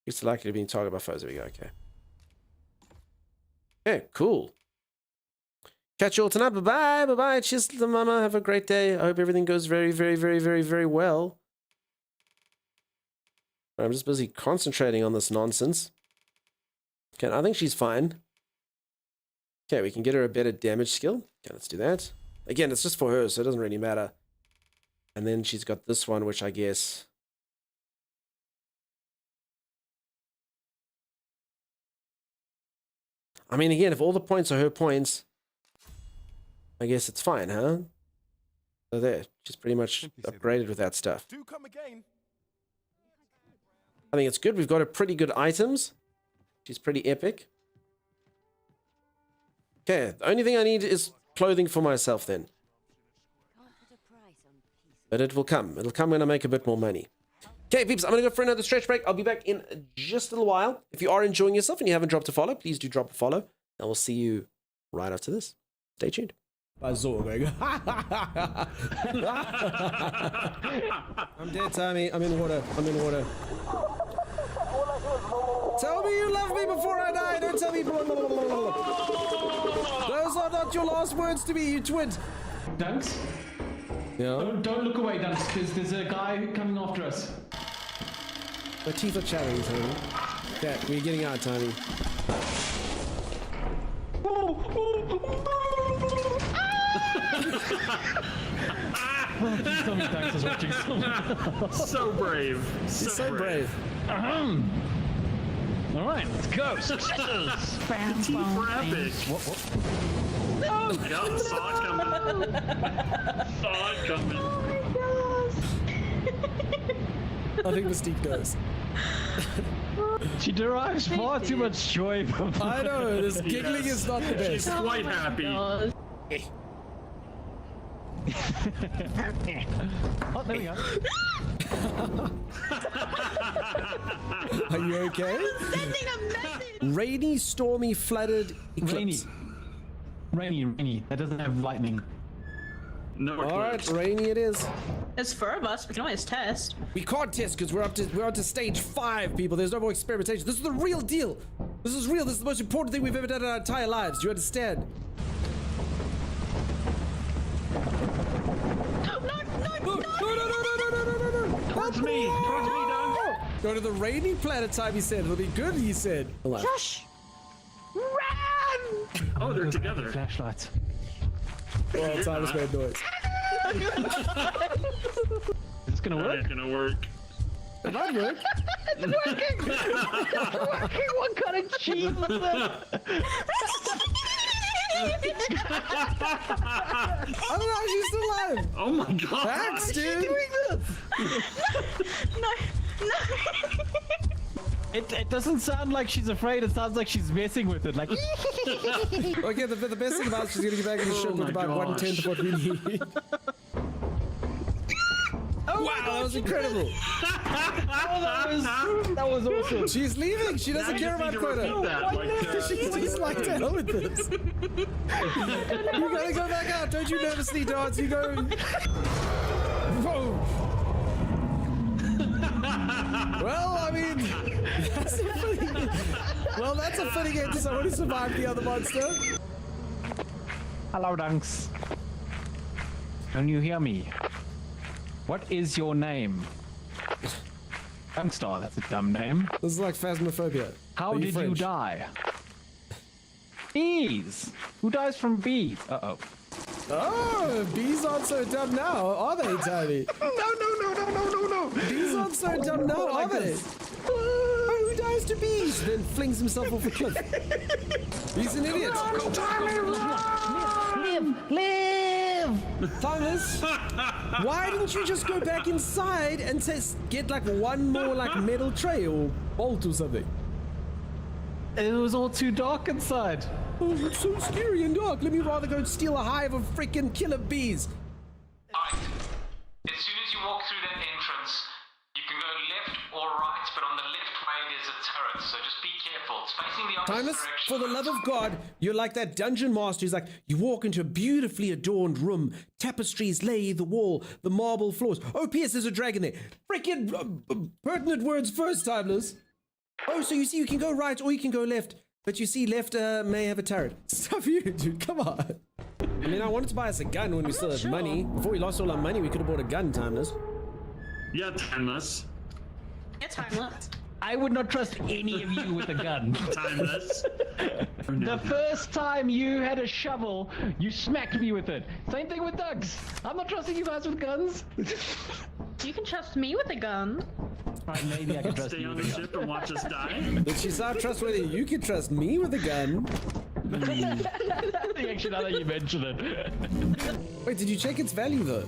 It's likely to be targeted by foes. There we go. Okay. Okay, cool. Catch you all tonight. Bye-bye. Bye-bye. Cheers, little mama. Have a great day. I hope everything goes very, very, very, very, very well. I'm just busy concentrating on this nonsense. Okay, I think she's fine. Okay, we can get her a better damage skill. Okay, let's do that. Again, it's just for her, so it doesn't really matter. And then she's got this one, which I guess... I mean, again, if all the points are her points, I guess it's fine, huh? So there, she's pretty much upgraded with that stuff. Do come again. I think it's good. We've got her pretty good items. She's pretty epic. Okay, the only thing I need is clothing for myself then. But it will come. It'll come when I make a bit more money. Okay, peeps, I'm going to go for another stretch break. I'll be back in just a little while. If you are enjoying yourself and you haven't dropped a follow, please do drop a follow. And we'll see you right after this. Stay tuned. I'm dead, Tommy. I'm in water. I'm in water. Tell me you love me before I die. Don't tell me... Those are not your last words to me, you twit. Dunks? Yeah? Don't look away, Dunks, because there's a guy coming after us. My teeth are chattering, Tommy. Okay, we're getting out, Tommy. Please tell me Dunks is watching someone. So brave. He's so brave. All right, let's go. Successes. Teeth for epic. Oh, God, saw it coming. Saw it coming. I think Mystique does. She derives far too much joy from... I know, this giggling is not the best. She's quite happy. Oh, there we go. Are you okay? Sending a message. Rainy, stormy, flooded eclipse. Rainy. That doesn't have lightning. No eclipse. All right, rainy it is. There's 4 of us. We can always test. We can't test because we're up to stage 5, people. There's no more experimentation. This is the real deal. This is real. This is the most important thing we've ever done in our entire lives. Do you understand? No! No! Go to the rainy planet time, he said. It'll be good, he said. Shush! Run! Oh, they're together. Flashlights. Oh, Silas made noise. It's gonna work. It's gonna work. It might work. It's working! It's working! What kind of cheat was that? I don't know how she's still alive. Oh my god. Thanks, dude. Doing this? No. It doesn't sound like she's afraid. It sounds like she's messing with it. Like. Okay, the best thing about it, she's gonna get back in the ship with about 1/10 of what we need. Oh wow, that was incredible. That was awesome. She's leaving. She doesn't care about quota. She's like, to hell with this. You gotta go back out. Don't you nervously dance. You go. Whoa. Well, I mean, that's a fitting end to someone who survived the other monster. Hello, Dunks. Can you hear me? What is your name? Dunkstar, that's a dumb name. This is like Phasmophobia. How did you die? Bees! Who dies from bees? Uh-oh. Oh, bees aren't so dumb now, are they, Tony? No. Bees aren't so dumb now, are they? Oh, who dies to bees? Then flings himself off a cliff. He's an idiot. Live! Thomas, why didn't you just go back inside and get like one more like metal tray or bolt or something? It was all too dark inside. Oh, it's so scary and dark. Let me rather go steal a hive of freaking killer bees. Alright. As soon as you walk through that entrance, you can go left or right, but on the left way there's a turret, so just be careful. It's facing the opposite Timus, direction. for the love of God, you're like that dungeon master who's like, you walk into a beautifully adorned room, tapestries lay the wall, the marble floors. Oh, P.S. there's a dragon there. Freaking pertinent words first, Timeless. Oh, so you see you can go right or you can go left. But you see, left may have a turret. Stuff you, dude. Come on. I mean, I wanted to buy us a gun when we still had money. Before we lost all our money, we could have bought a gun, Timeless. Yeah, Timeless. Yeah, Timeless. I would not trust any of you with a gun. Timeless. The first time you had a shovel, you smacked me with it. Same thing with Doug's. I'm not trusting you guys with guns. You can trust me with a gun. Right, maybe I can trust Stay you on with the a gun. ship and watch us die. But she's not trustworthy. You can trust me with a gun. Actually, now that you mention it. Wait, did you check its value, though?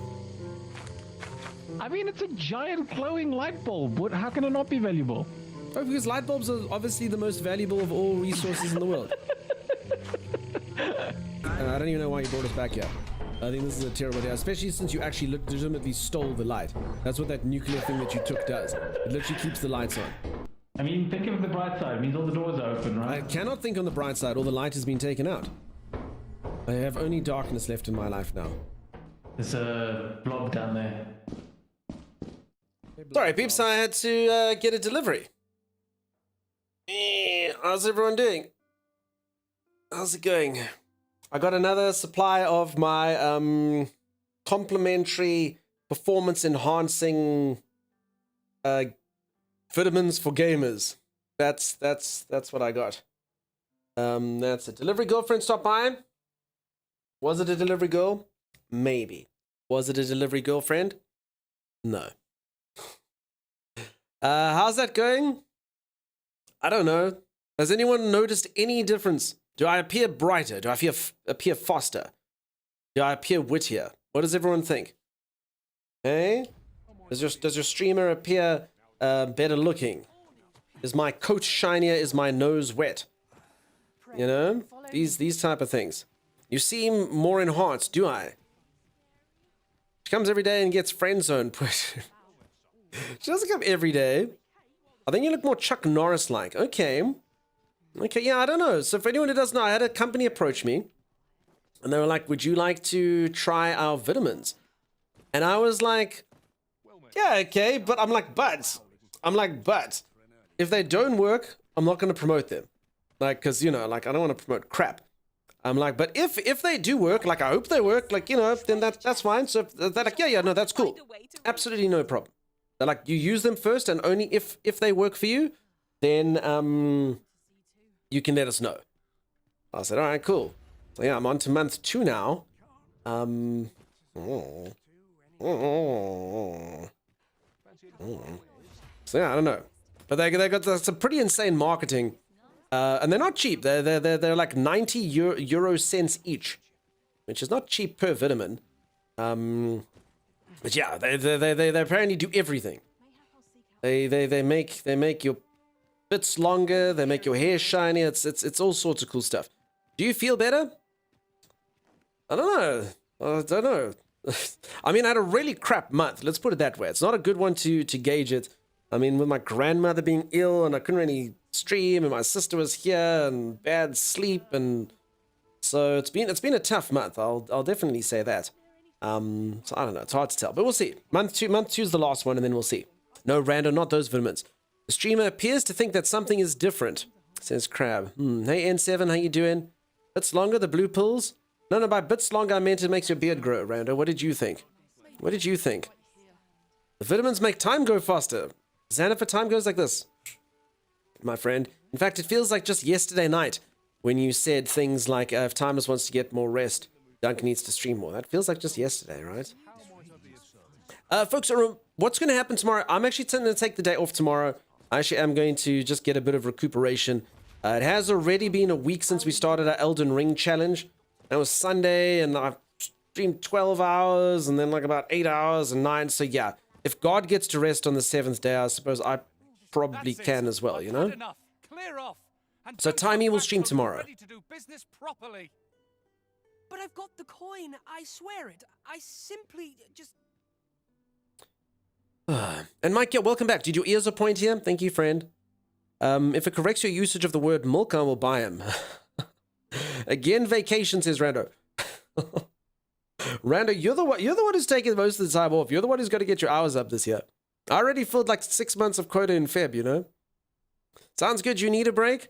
I mean, it's a giant glowing light bulb. How can it not be valuable? Oh, because light bulbs are obviously the most valuable of all resources in the world. I don't even know why you brought us back here. I think this is a terrible idea, especially since you actually legitimately stole the light. That's what that nuclear thing that you took does. It literally keeps the lights on. I mean, think of the bright side. It means all the doors are open, right? I cannot think on the bright side. All the light has been taken out. I have only darkness left in my life now. There's a blob down there. Sorry, peeps, I had to get a delivery. How's everyone doing? How's it going? I got another supply of my complimentary performance enhancing vitamins for gamers. That's what I got. That's a delivery girlfriend stopped by. Was it a delivery girl? Maybe. Was it a delivery girlfriend? No. How's that going? I don't know. Has anyone noticed any difference? Do I appear brighter? Do I appear faster? Do I appear wittier? What does everyone think? Hey? Does your streamer appear better looking? Is my coat shinier? Is my nose wet? You know? These type of things. You seem more enhanced, do I? She comes every day and gets friend zoned. She doesn't come every day. I think you look more Chuck Norris-like. Okay, yeah, I don't know. So for anyone who doesn't know, I had a company approach me. And they were like, would you like to try our vitamins? And I was like, yeah, okay. But I'm like, but. If they don't work, I'm not going to promote them. Like, because, you know, like, I don't want to promote crap. I'm like, but if they do work, like, I hope they work, like, you know, then that's fine. So they're like, yeah, no, that's cool. Absolutely no problem. They're like, you use them first, and only if they work for you, then you can let us know. I said, all right, cool. So yeah, I'm on to month 2 now. So yeah, I don't know, but they got some pretty insane marketing, and they're not cheap. They're like 90 euro cents each, which is not cheap per vitamin. But yeah, they apparently do everything. They make your bits longer. They make your hair shiny. It's all sorts of cool stuff. Do you feel better? I don't know. I mean, I had a really crap month. Let's put it that way. It's not a good one to gauge it. I mean, with my grandmother being ill and I couldn't really stream, and my sister was here and bad sleep, and so it's been a tough month. I'll definitely say that. So I don't know. It's hard to tell, but we'll see. Month two is the last one, and then we'll see. No, Rando, not those vitamins. The streamer appears to think that something is different, says Crab. Hey, N7, how you doing? Bits longer, the blue pills? No, by bits longer, I meant it makes your beard grow, Rando. What did you think? What did you think? The vitamins make time go faster. Xanafer time goes like this, my friend. In fact, it feels like just yesterday night when you said things like, if Timeless wants to get more rest, Duncan needs to stream more. That feels like just yesterday, right? Folks, what's going to happen tomorrow? I'm actually going to take the day off tomorrow. I actually am going to just get a bit of recuperation. It has already been a week since we started our Elden Ring challenge. It was Sunday, and I've streamed 12 hours, and then like about 8 hours and 9. So yeah, if God gets to rest on the 7th day, I suppose I probably can as well, you know? So Timey will stream tomorrow. But I've got the coin, I swear it. I simply just... And Mike, yeah, welcome back. Did your ears point here? Thank you, friend. If it corrects your usage of the word milk, I will buy him. Again, vacation, says Rando. Rando, you're the one who's taking most of the time off. You're the one who's got to get your hours up this year. I already filled like 6 months of quota in Feb, you know? Sounds good. You need a break?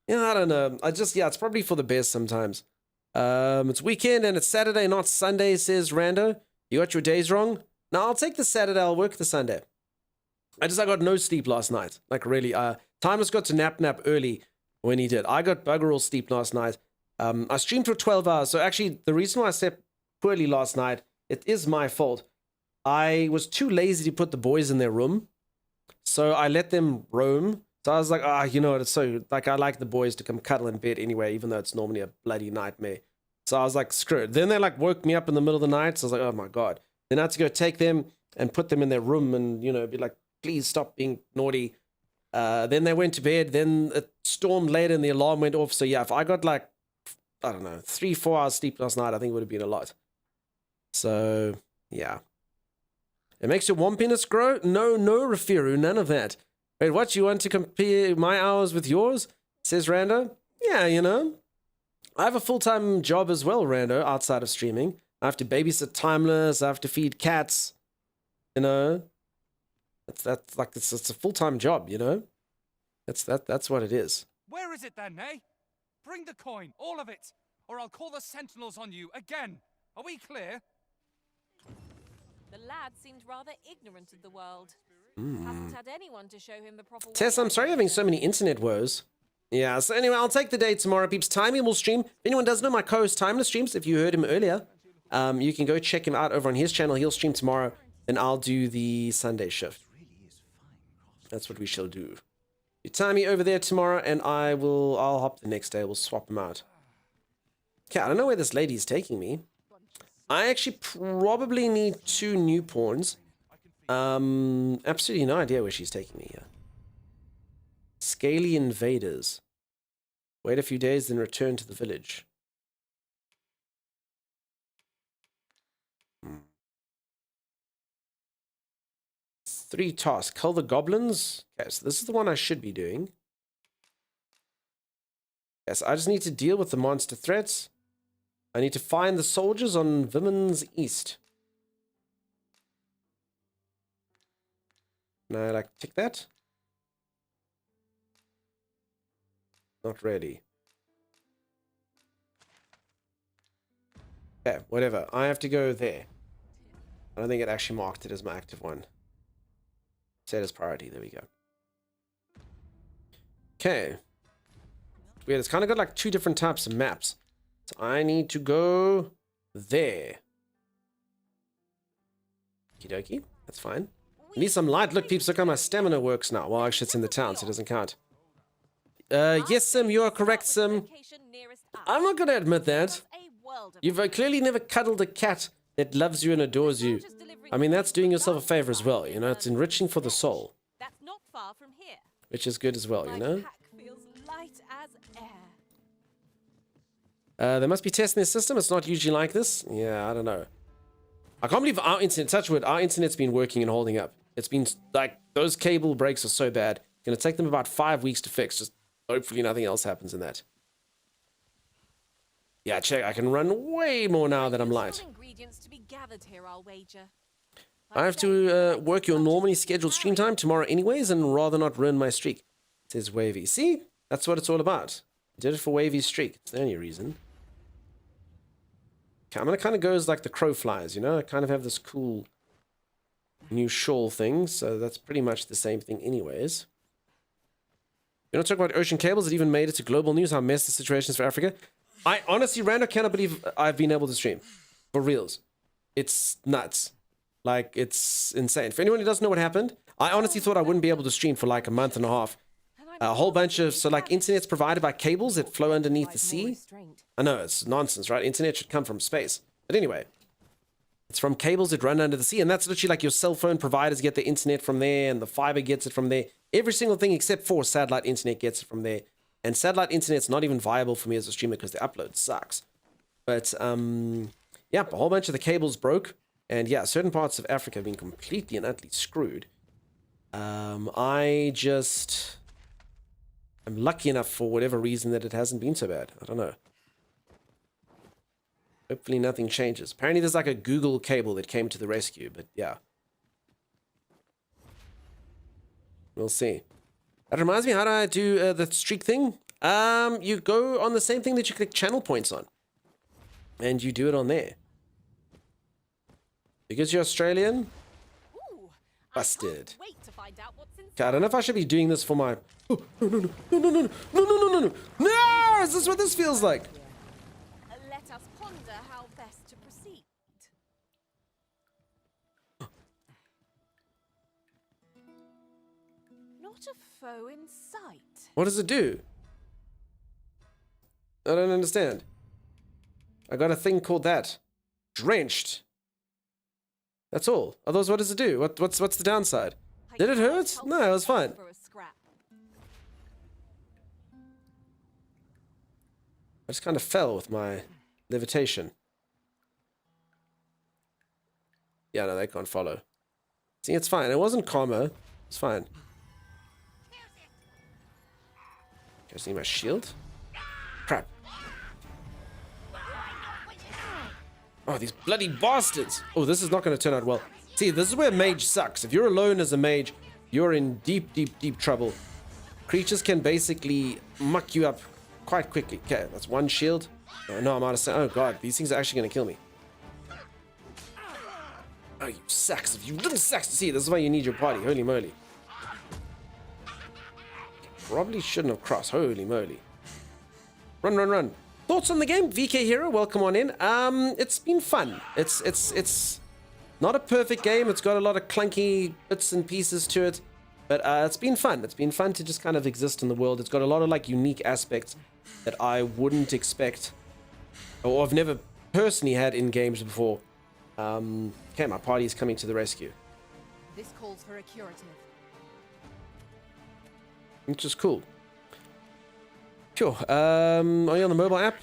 Yeah, I don't know. It's probably for the best sometimes. It's weekend and it's Saturday, not Sunday, says Rando. You got your days wrong? No, I'll take the Saturday. I'll work the Sunday. I got no sleep last night. Like, really. Timeless got to nap early when he did. I got bugger all sleep last night. I streamed for 12 hours. So actually, the reason why I slept poorly last night, it is my fault. I was too lazy to put the boys in their room. So I let them roam. So I was like, you know what? It's so, like, I like the boys to come cuddle in bed anyway, even though it's normally a bloody nightmare. So I was like, screw it. Then they like woke me up in the middle of the night. So I was like, oh my God. Then I had to go take them and put them in their room and, you know, be like, please stop being naughty. Then they went to bed. Then it stormed later and the alarm went off. So yeah, if I got like, I don't know, 3-4 hours sleep last night, I think it would have been a lot. So yeah. It makes your wampiness grow? No, Rafiru, none of that. Wait, what? You want to compare my hours with yours? Says Rando. Yeah, you know. I have a full-time job as well, Rando, outside of streaming. I have to babysit Timeless. I have to feed cats. You know. It's a full-time job, you know. That's what it is. Where is it then, eh? Bring the coin, all of it, or I'll call the sentinels on you again. Are we clear? The lad seemed rather ignorant of the world. Hasn't had anyone to show him the proper way. Tess, I'm sorry you're having so many internet woes. Yeah, so anyway, I'll take the day tomorrow, peeps. Timey will stream. If anyone doesn't know, my co-host Timeless streams. If you heard him earlier, you can go check him out over on his channel. He'll stream tomorrow, and I'll do the Sunday shift. That's what we shall do. You Timey over there tomorrow, and I'll hop the next day. We'll swap him out. Okay, I don't know where this lady's taking me. I actually probably need 2 new pawns. Absolutely no idea where she's taking me here. Scaly invaders. Wait a few days, then return to the village. 3 tasks. Kill the goblins. Okay, so this is the one I should be doing. Yes, I just need to deal with the monster threats. I need to find the soldiers on Vimen's East. Can I, like, tick that? Not really. Okay, whatever. I have to go there. I don't think it actually marked it as my active one. Set as priority. There we go. Okay. Weird. It's kind of got like two different types of maps. So I need to go there. Okie dokie. That's fine. I need some light. Look, peeps, look how my stamina works now. Well, actually, it's in the town, so it doesn't count. Yes, Sim, you are correct, Sim. I'm not going to admit that. You've clearly never cuddled a cat that loves you and adores you. I mean, that's doing yourself a favor as well, you know? It's enriching for the soul. That's not far from here. Which is good as well, you know? My pack feels light as air. They must be testing their system. It's not usually like this. Yeah, I don't know. I can't believe our internet, touch wood, our internet's been working and holding up. It's been, like, those cable breaks are so bad. It's going to take them about 5 weeks to fix. Just hopefully nothing else happens in that. Yeah, check. I can run way more now that I'm light. Ingredients to be gathered here, I'll wager. I have to work your normally scheduled stream time tomorrow anyways and rather not ruin my streak, says Wavy. See? That's what it's all about. Did it for Wavy's streak. It's the only reason. Okay, I'm going to kind of go as like the crow flies, you know? I kind of have this cool new shawl thing, so that's pretty much the same thing anyways. You want to talk about ocean cables that even made it to global news, how messed the situation is for Africa? I honestly, Rando, cannot believe I've been able to stream. For reals. It's nuts. Like, it's insane. For anyone who doesn't know what happened, I honestly thought I wouldn't be able to stream for like a month and a half. A whole bunch of, so like internet's provided by cables that flow underneath the sea. I know, it's nonsense, right? Internet should come from space. But anyway, it's from cables that run under the sea. And that's literally like your cell phone providers get the internet from there and the fiber gets it from there. Every single thing except for satellite internet gets it from there. And satellite internet's not even viable for me as a streamer because the upload sucks. But, yeah, a whole bunch of the cables broke. And yeah, certain parts of Africa have been completely and utterly screwed. I'm lucky enough for whatever reason that it hasn't been so bad. I don't know. Hopefully nothing changes. Apparently there's like a Google cable that came to the rescue, but yeah. We'll see. That reminds me, how do I do the streak thing? You go on the same thing that you click channel points on. And you do it on there. Because you're Australian? Busted. Okay, I don't know if I should be doing this for my... Oh, no, no, no, no, no, no, no, no, no, no, no, no! Is this what this feels like? Let us ponder how best to proceed. Not a foe in sight. What does it do? I don't understand. I got a thing called that. Drenched. That's all. Otherwise, what does it do? What's the downside? Did it hurt? No, it was fine. I just kind of fell with my levitation. Yeah, no, they can't follow. See, it's fine. It wasn't karma. It's fine. Guys, need my shield? Crap. Oh, these bloody bastards! Oh, this is not going to turn out well. See, this is where mage sucks. If you're alone as a mage, you're in deep, deep, deep trouble. Creatures can basically muck you up quite quickly. Okay, that's one shield. Oh, no, I'm out of sound. Oh, God, these things are actually going to kill me. Oh, you sacks of... You little sacks. See, this is why you need your party. Holy moly. Probably shouldn't have crossed. Holy moly. Run, run, run. Thoughts on the game? VK Hero, welcome on in. It's been fun. It's not a perfect game. It's got a lot of clunky bits and pieces to it. But it's been fun. It's been fun to just kind of exist in the world. It's got a lot of like unique aspects that I wouldn't expect or I've never personally had in games before. Okay, my party is coming to the rescue. This calls for a curative. Which is cool. Cool. Are you on the mobile app?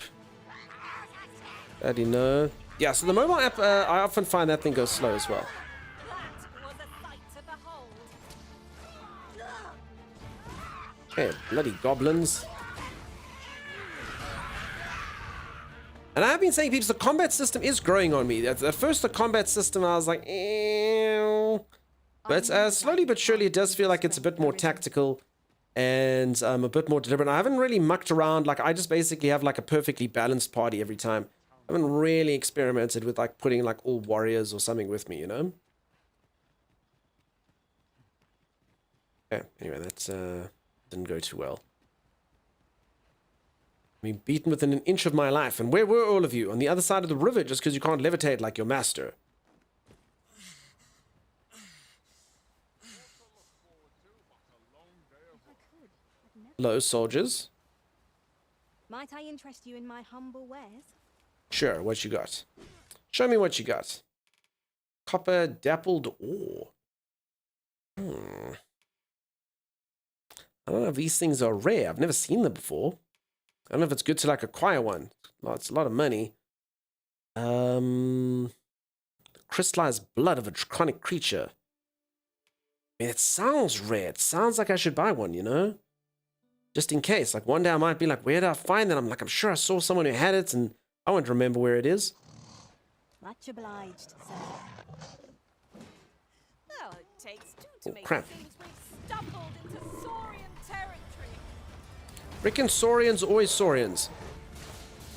I didn't know. Yeah, so the mobile app, I often find that thing goes slow as well. Okay, bloody goblins. And I've been saying, people, the combat system is growing on me. At first, the combat system, I was like, ew. But slowly but surely, it does feel like it's a bit more tactical and a bit more deliberate. I haven't really mucked around. Like, I just basically have like a perfectly balanced party every time. I haven't really experimented with like putting like all warriors or something with me, you know? Okay, anyway, that didn't go too well. I mean, beaten within an inch of my life. And where were all of you? On the other side of the river, just because you can't levitate like your master. Hello, soldiers. Might I interest you in my humble wares? Sure, what you got? Show me what you got. Copper dappled ore. I don't know if these things are rare. I've never seen them before. I don't know if it's good to like acquire one. It's a lot of money. Crystallized blood of a draconic creature. I mean, it sounds rare. It sounds like I should buy one, you know? Just in case. Like one day I might be like, where did I find that? I'm sure I saw someone who had it and I won't remember where it is. Much obliged, sir. Well, it takes two to make crap. it seem we've stumbled into Saurian territory. Frickin' Saurians, always Saurians.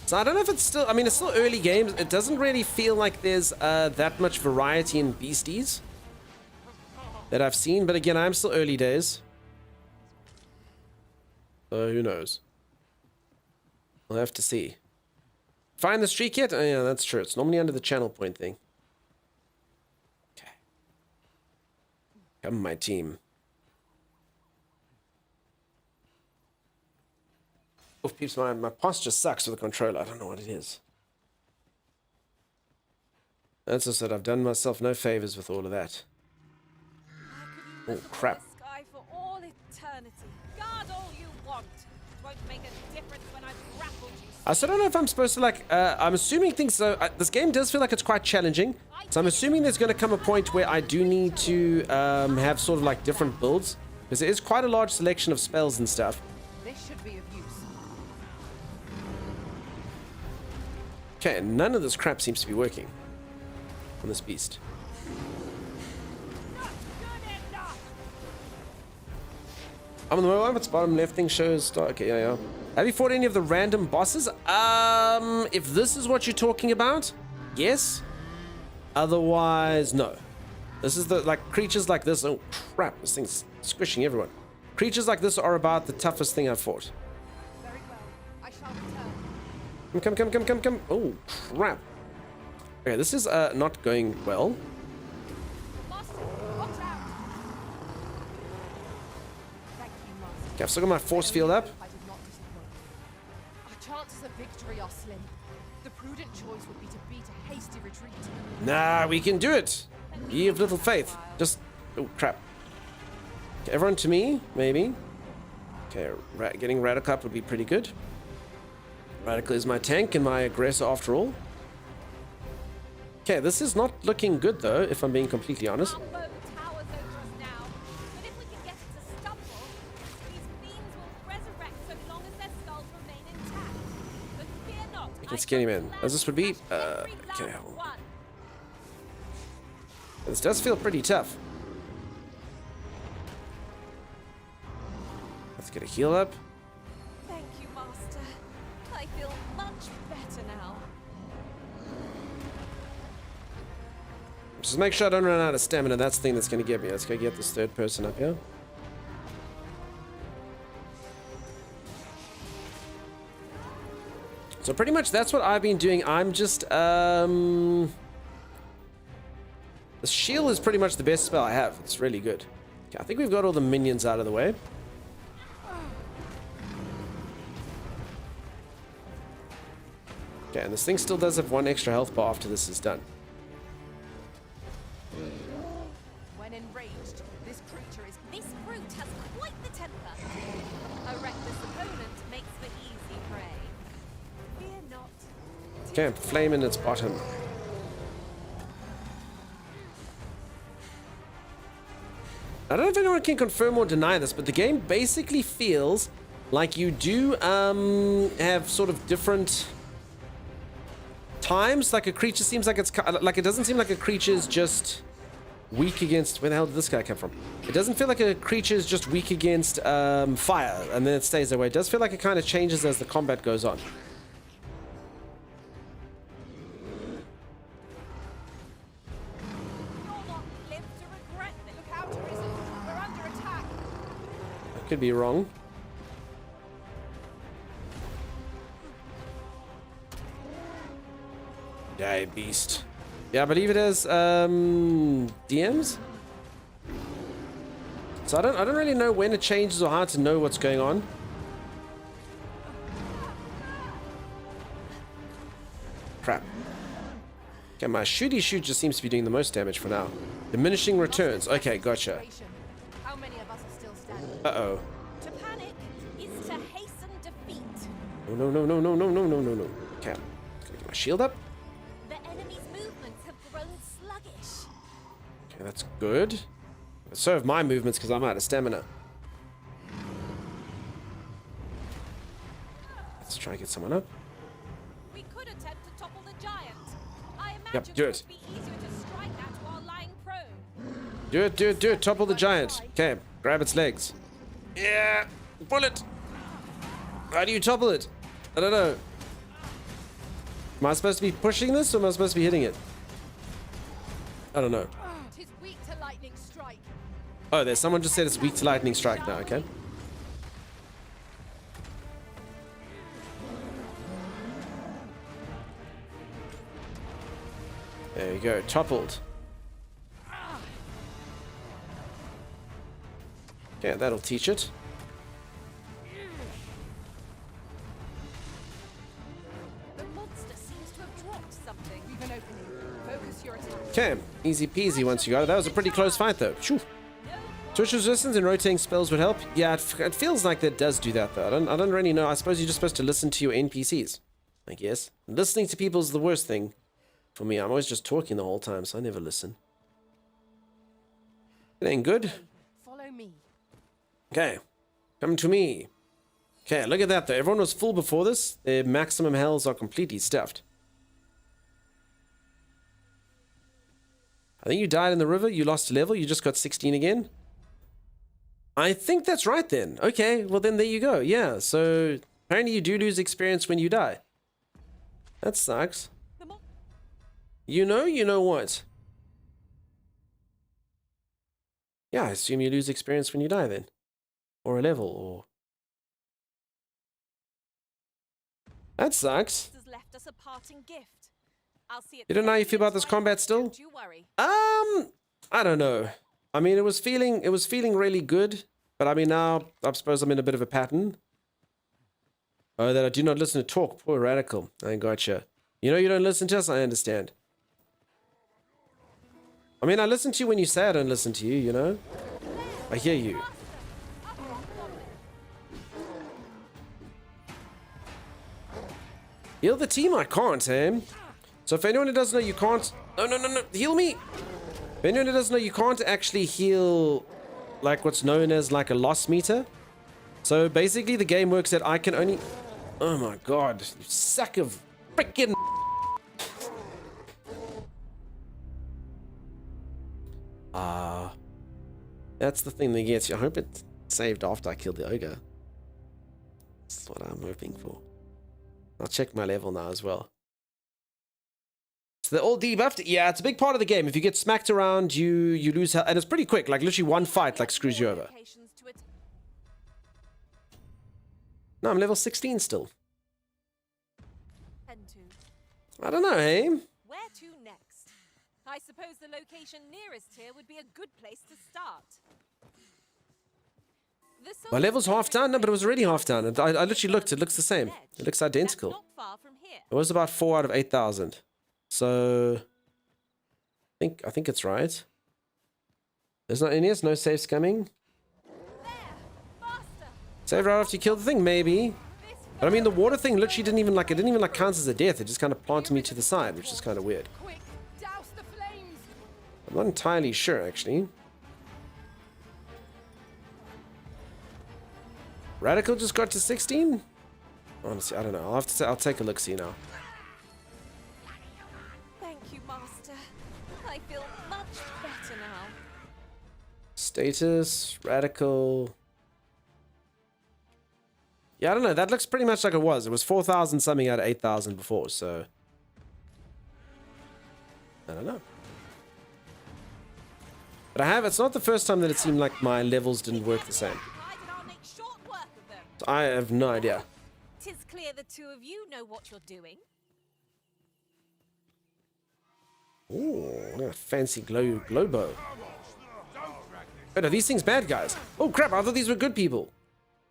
So I don't know if it's still, I mean, it's still early games. It doesn't really feel like there's that much variety in beasties that I've seen. But again, I'm still early days. So who knows? We'll have to see. Find the streak yet? Oh, yeah, that's true. It's normally under the channel point thing. Okay. Come, my team. Oh, peeps, my posture sucks with the controller. I don't know what it is. That's just that I've done myself no favors with all of that. Oh, crap. Sky for all eternity. Guard all you want. It won't make a difference when I've grappled you. I still don't know if I'm supposed to, like, I'm assuming things, so this game does feel like it's quite challenging. So I'm assuming there's going to come a point where I do need to have sort of like different builds. Because there is quite a large selection of spells and stuff. This should be of use. Okay, none of this crap seems to be working on this beast. I'm on the mobile, it's bottom left thing shows start. Okay, yeah. Have you fought any of the random bosses? If this is what you're talking about, yes. Otherwise, no. This is the, like, creatures like this. Oh, crap, this thing's squishing everyone. Creatures like this are about the toughest thing I've fought. Very well. I shall return. Come. Oh, crap. Okay, this is not going well. Okay, I've still got my force field up. Our chances of victory are slim. The prudent choice would be to beat a hasty retreat. Nah, we can do it. Ye of little faith. Just... Oh, crap. Okay, everyone to me, maybe. Okay, getting Radical up would be pretty good. Radical is my tank and my aggressor after all. Okay, this is not looking good though, if I'm being completely honest. It's skinny man, as this would be. Okay, hold on. This does feel pretty tough. Let's get a heal up. Thank you, Master. I feel much better now. Just make sure I don't run out of stamina. That's the thing that's going to get me. Let's go get this third person up here. So pretty much that's what I've been doing. I'm just, the shield is pretty much the best spell I have. It's really good. Okay, I think we've got all the minions out of the way. Okay, and this thing still does have one extra health bar after this is done. When enraged, this creature is... This brute has quite the temper. A reckless opponent makes for easy prey. Fear not. Okay, flame in its bottom. I don't know if anyone can confirm or deny this, but the game basically feels like you do have sort of different times. Like a creature seems like it's like it doesn't seem like a creature is just weak against. Where the hell did this guy come from? It doesn't feel like a creature is just weak against fire and then it stays that way. It does feel like it kind of changes as the combat goes on. Could be wrong. Yeah, beast. Yeah, I believe it is DMs. So I don't really know when it changes or how to know what's going on. Crap. Okay, my shooty shoot just seems to be doing the most damage for now. Diminishing returns. Okay, gotcha. How many of us are still standing? Uh-oh. To panic is to hasten defeat. Oh, no, no, no, no, no, no, no, no, no. Okay, I'm gonna get my shield up. The enemy's movements have grown sluggish. Okay, that's good. So have my movements because I'm out of stamina. Let's try and get someone up. We could attempt to topple the giant. I imagine Yep, do it. would be easier to strike at while lying prone. Do it, do it, do it. Topple the giant. Okay, grab its legs. Yeah, pull it. How do you topple it? I don't know. Am I supposed to be pushing this or am I supposed to be hitting it? I don't know. Tis weak to lightning strike. Oh, there's someone just said it's weak to lightning strike now, okay? There you go, toppled. Okay, that'll teach it. The monster seems to have dropped something. We've an opening. Focus your attack. Okay, easy peasy once you got it. That was a pretty close fight though. Shoo. Twitch resistance and rotating spells would help. Yeah, it feels like that does do that though. I don't really know. I suppose you're just supposed to listen to your NPCs, I guess. Listening to people is the worst thing for me. I'm always just talking the whole time, so I never listen. It ain't good. Follow me. Okay, come to me. Okay, look at that though. Everyone was full before this. Their maximum healths are completely stuffed. I think you died in the river. You lost a level. You just got 16 again. I think that's right then. Okay, well then there you go. Yeah, so apparently you do lose experience when you die. That sucks. You know what? Yeah, I assume you lose experience when you die then. Or a level, or... That sucks. Has left us a parting gift. I'll see it. You don't know how you feel about this combat still? Don't you worry. I don't know. I mean, it was feeling really good, but I mean now I suppose I'm in a bit of a pattern. Oh, that I do not listen to talk. Poor radical. I gotcha. You know you don't listen to us. I understand. I mean, I listen to you when you say I don't listen to you. You know, I hear you. Heal the team. I can't, eh? So for anyone who doesn't know, you can't. No. Heal me. For anyone who doesn't know, you can't actually heal like what's known as like a loss meter. So basically the game works that I can only... Oh my god, you sack of freaking... That's the thing that gets you. I hope it saved after I killed the ogre. That's what I'm hoping for. I'll check my level now as well. So they're all debuffed? Yeah, it's a big part of the game. If you get smacked around, you lose health. And it's pretty quick. Like, literally one fight, like, screws you over. No, I'm level 16 still. I don't know, hey? Where to next? I suppose the location nearest here would be a good place to start. My level's half done? No, but it was already half done. I literally looked. It looks the same. It looks identical. Not far from here. It was about 4 out of 8,000. So... I think it's right. There's not any. There's no saves coming. Save right after you kill the thing, maybe. But I mean, the water thing literally didn't even like count as a death. It just kind of planted me to the side, which is kind of weird. I'm not entirely sure, actually. Radical just got to 16? Honestly, I don't know. I'll have to say, I'll take a look, see now. Thank you, Master. I feel much better now. Status, Radical. Yeah, I don't know. That looks pretty much like it was. It was 4,000 something out of 8,000 before, so... I don't know. But it's not the first time that it seemed like my levels didn't work the same. So I have no idea. 'Tis clear the two of you know what you're doing. Ooh, a fancy glow bow. Wait, are these things bad guys? Oh crap, I thought these were good people.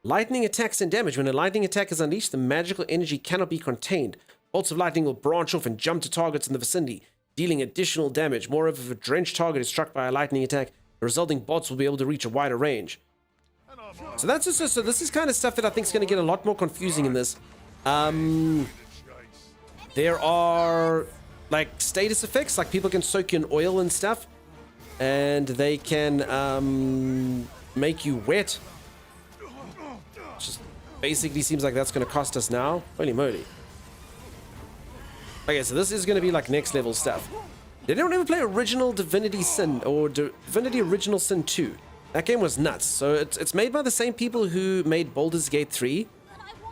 Lightning attacks and damage. When a lightning attack is unleashed, the magical energy cannot be contained. Bolts of lightning will branch off and jump to targets in the vicinity, dealing additional damage. Moreover, if a drenched target is struck by a lightning attack, the resulting bolts will be able to reach a wider range. So that's just so this is kind of stuff that I think is going to get a lot more confusing in this. There are like status effects, like people can soak you in oil and stuff, and they can make you wet. Just basically seems like that's going to cost us now. Holy moly. Okay, so this is going to be like next level stuff. Did anyone ever play Original Divinity Sin or Divinity Original Sin 2? That game was nuts. So it's made by the same people who made Baldur's Gate 3,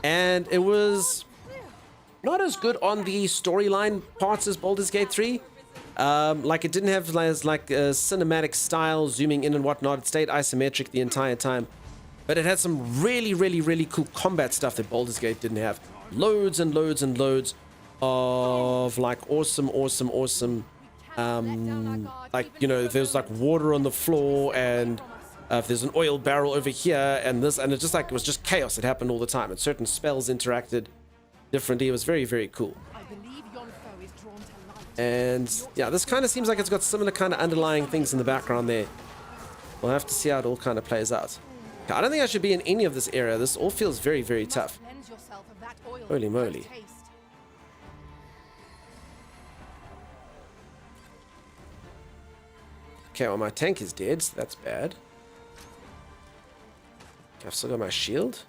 and it was not as good on the storyline parts as Baldur's Gate 3. Like it didn't have like a cinematic style, zooming in and whatnot. It stayed isometric the entire time. But it had some really, really, really cool combat stuff that Baldur's Gate didn't have. Loads and loads and loads of like awesome, like, you know, there's like water on the floor, and if there's an oil barrel over here and this, and it just like, it was just chaos. It happened all the time, and certain spells interacted differently. It was very, very cool. And yeah, this kind of seems like it's got similar kind of underlying things in the background there. We'll have to see how it all kind of plays out. I don't think I should be in any of this area. This all feels very, very tough. Holy moly. Okay, well, my tank is dead, so that's bad. Okay, I've still got my shield.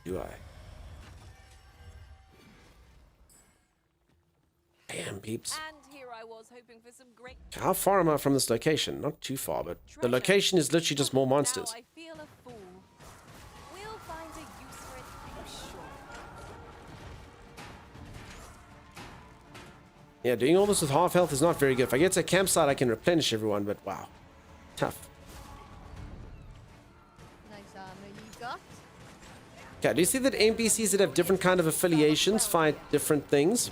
Do I? Damn, peeps. And here I was hoping for some great. How far am I from this location? Not too far, but the location is literally just more monsters. Now I feel a fool. We'll find a use for it, I'm sure. Yeah, doing all this with half health is not very good. If I get to a campsite, I can replenish everyone, but wow. Tough. Nice armor you got. Okay, do you see that NPCs that have different kind of affiliations fight different things?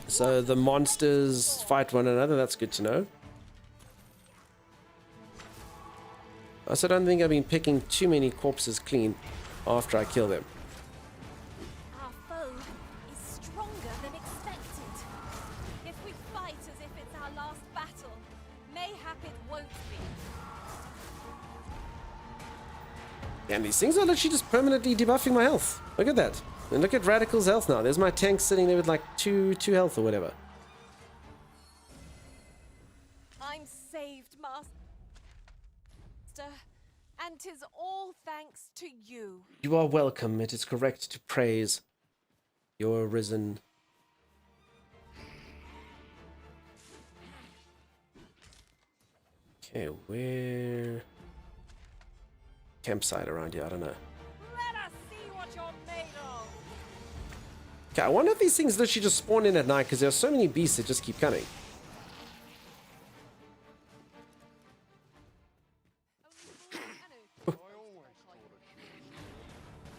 So the monsters fight one another. That's good to know. I also don't think I've been picking too many corpses clean after I kill them. Our foe is stronger than expected. If we fight as if it's our last battle, mayhap it won't be. And these things are literally just permanently debuffing my health. Look at that. And look at Radical's health now. There's my tank sitting there with like two health or whatever. I'm saved, Master, and 'tis all thanks to you. You are welcome. It is correct to praise your risen. Okay, where? Campsite around here, I don't know. Let us see what you're made of. Okay, I wonder if these things literally just spawn in at night, because there are so many beasts that just keep coming.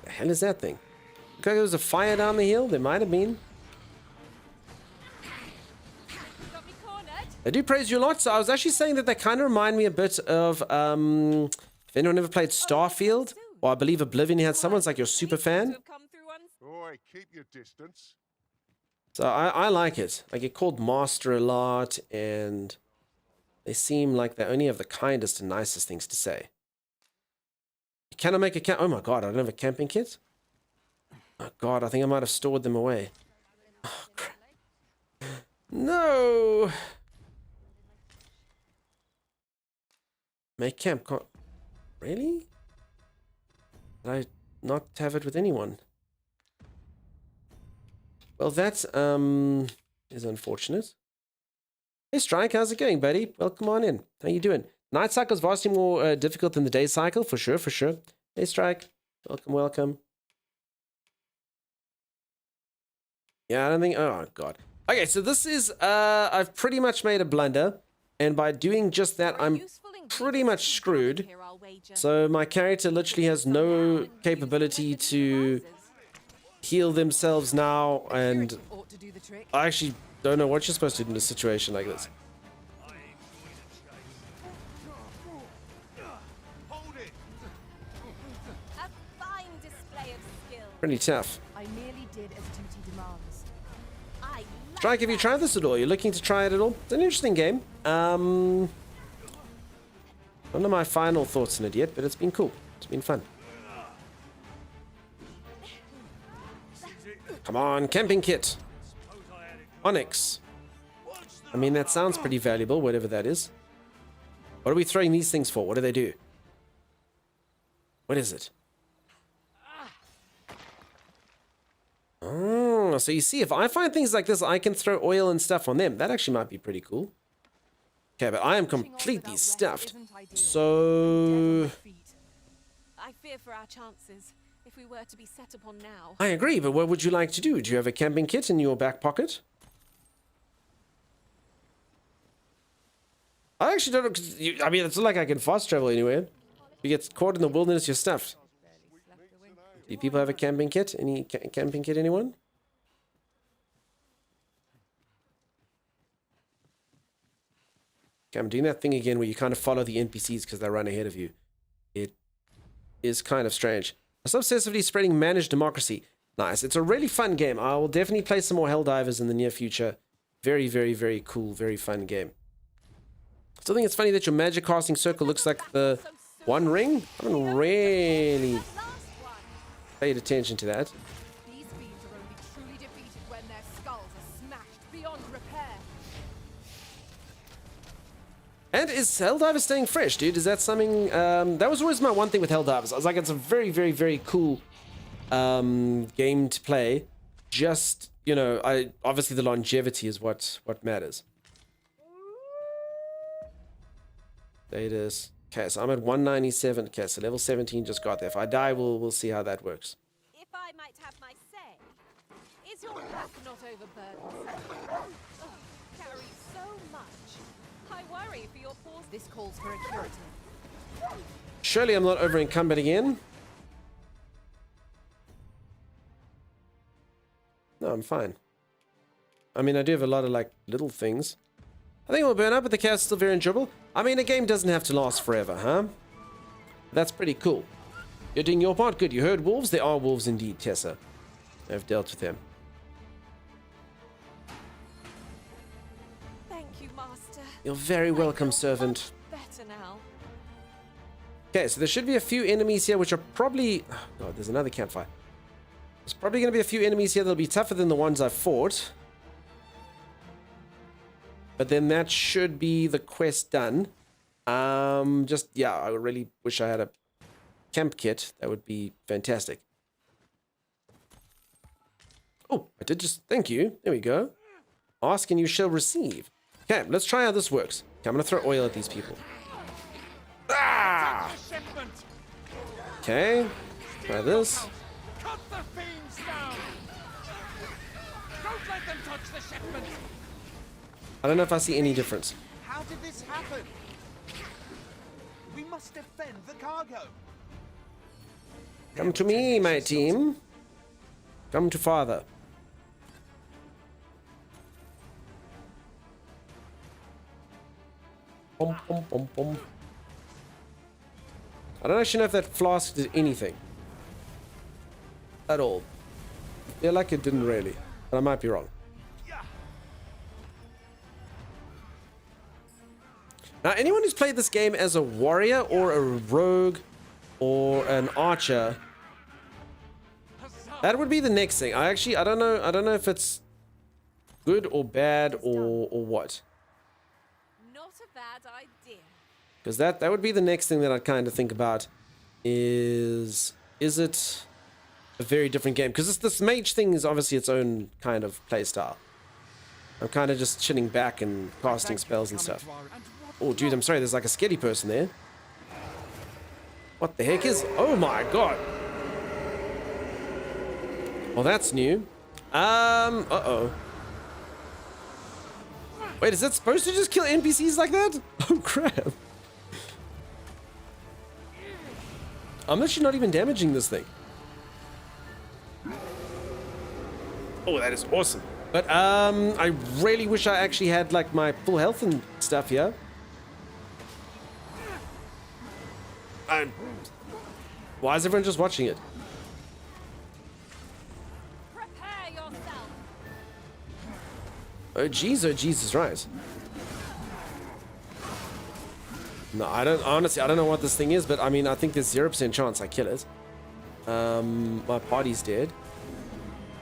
The hell is that thing? Look like there was a fire down the hill. There might have been. I do praise you a lot. So I was actually saying that they kind of remind me a bit of, if anyone ever played Starfield, or I believe Oblivion had someone's like your super fan. Oi, keep your distance. So I like it. I get called Master a lot, and they seem like they only have the kindest and nicest things to say. Can I make a camp? Oh my god, I don't have a camping kit? Oh god, I think I might have stored them away. Oh, crap. No! Make camp. Really? Did I not have it with anyone? Well, that is unfortunate. Hey, Strike, how's it going, buddy? Welcome on in. How you doing? Night cycle is vastly more difficult than the day cycle, for sure, for sure. Hey, Strike. Welcome, welcome. Yeah, I don't think... Oh, God. Okay, so this is... I've pretty much made a blunder. And by doing just that, I'm pretty much screwed. So my character literally has no capability to heal themselves now, and I actually don't know what you're supposed to do in a situation like this. Pretty tough. I merely did as duty demands. Strike, have you tried this at all? You're looking to try it at all? It's an interesting game. Don't know my final thoughts on it yet, but it's been cool. It's been fun. Come on, camping kit. Onyx. I mean, that sounds pretty valuable, whatever that is. What are we throwing these things for? What do they do? What is it? Oh, so you see, if I find things like this, I can throw oil and stuff on them. That actually might be pretty cool. Okay, but I am completely stuffed. So... I fear for our chances if we were to be set upon now. I agree, but what would you like to do? Do you have a camping kit in your back pocket? I actually don't know, 'cause I mean, it's not like I can fast travel anywhere. If you get caught in the wilderness, you're stuffed. Do people have a camping kit? Any camping kit, anyone? Okay, I'm doing that thing again where you kind of follow the NPCs because they run ahead of you. It is kind of strange. Obsessively spreading managed democracy. Nice. It's a really fun game. I will definitely play some more Helldivers in the near future. Very, very, very cool, very fun game. Still think it's funny that your magic casting circle looks like the One Ring. I haven't really paid attention to that. These fiends are only truly defeated when their skulls are smashed beyond repair. And is Helldivers staying fresh, dude? Is that something... that was always my one thing with Helldivers. I was like, it's a very, very, very cool game to play. Just, you know, obviously the longevity is what matters. Status. Okay, so I'm at 197. Okay, so level 17 just got there. If I die, we'll see how that works. If I might have my say, is your back not overburdened? Oh, carry so much. I worry for your poor... This calls for a curative. Surely I'm not over encumbered again. No, I'm fine. I mean, I do have a lot of, like, little things. I think we'll burn up, but the chaos is still very enjoyable. I mean, a game doesn't have to last forever, huh? That's pretty cool. You're doing your part. Good. You heard wolves? There are wolves indeed, Tessa. I've dealt with them. Thank you, Master. You're very welcome, servant. Better now. Okay, so there should be a few enemies here, which are probably... Oh, God, there's another campfire. There's probably going to be a few enemies here that'll be tougher than the ones I've fought. But then that should be the quest done. Just, yeah, I really wish I had a camp kit. That would be fantastic. Oh, I did just... Thank you. There we go. Ask and you shall receive. Okay, let's try how this works. Okay, I'm going to throw oil at these people. Ah! Okay, try this. Cut the fiends down! Don't let them touch the shipment! I don't know if I see any difference. How did this happen? We must defend the cargo. Come to me, my team. Come to father. Bum, bum, bum, bum. I don't actually know if that flask did anything. At all. I feel like it didn't really, but I might be wrong. Now, anyone who's played this game as a warrior or a rogue or an archer, that would be the next thing. I don't know if it's good or bad or what. Not a bad idea. Because that would be the next thing that I'd kind of think about is it a very different game? Because this mage thing is obviously its own kind of play style. I'm kind of just chilling back and casting spells and stuff. Oh, dude, I'm sorry. There's like a sketty person there. What the heck is... Oh, my God. Well, that's new. Uh-oh. Wait, is it supposed to just kill NPCs like that? Oh, crap. I'm actually not even damaging this thing. Oh, that is awesome. But, I really wish I actually had, like, my full health and stuff here. Why is everyone just watching it? Prepare yourself. Oh, Jesus, right. No, honestly, I don't know what this thing is, but I mean, I think there's 0% chance I kill it. My party's dead.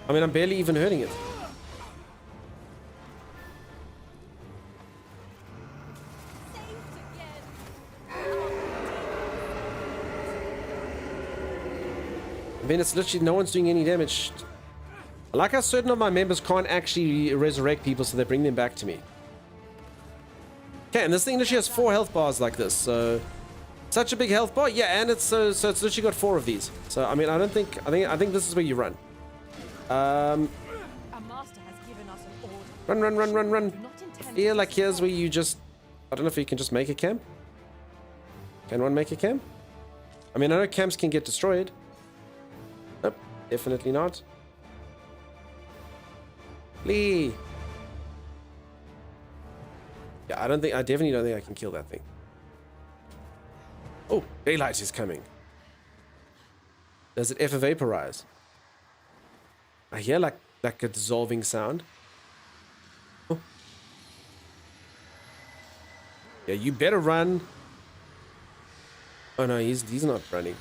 I mean, I'm barely even hurting it. I mean, it's literally no one's doing any damage. I like how certain of my members can't actually resurrect people, so they bring them back to me. Okay, and this thing literally has 4 health bars like this, so such a big health bar. Yeah, and it's it's literally got 4 of these. So I mean, I think this is where you run. Our master has given us an order. Run. I feel like here's where you just, I don't know if you can just make a camp. Can one make a camp? I mean, I know camps can get destroyed. Nope, definitely not. Lee. Yeah, I definitely don't think I can kill that thing. Oh, daylight is coming. Does it ever vaporize? I hear like a dissolving sound. Oh. Yeah, you better run. Oh no, he's not running.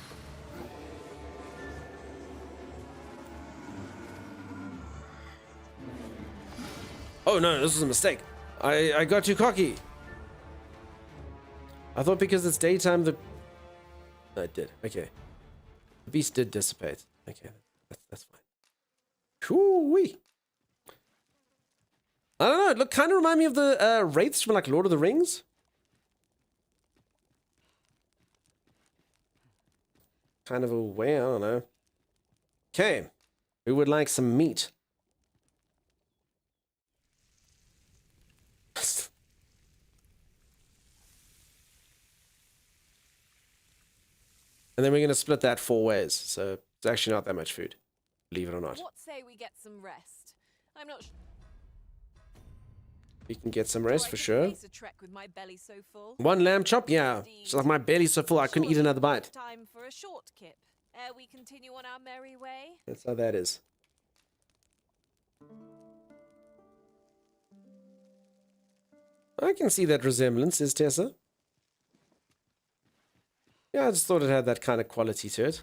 Oh no, this was a mistake. I got too cocky. I thought because it's daytime the... No, it did. Okay. The beast did dissipate. Okay, that's fine. Whoo-wee. I don't know, it kind of remind me of the wraiths from like Lord of the Rings. Kind of a way, I don't know. Okay. We would like some meat. And then we're going to split that 4 ways. So it's actually not that much food. Believe it or not. What say we get some rest? I'm not We can get some rest for sure. face a trek with my belly so full. 1 lamb chop? Yeah. It's like my belly's so full I couldn't eat another bite. Time for a short kip. Ere we continue on our merry way. That's how that is. I can see that resemblance, says Tessa. Yeah, I just thought it had that kind of quality to it.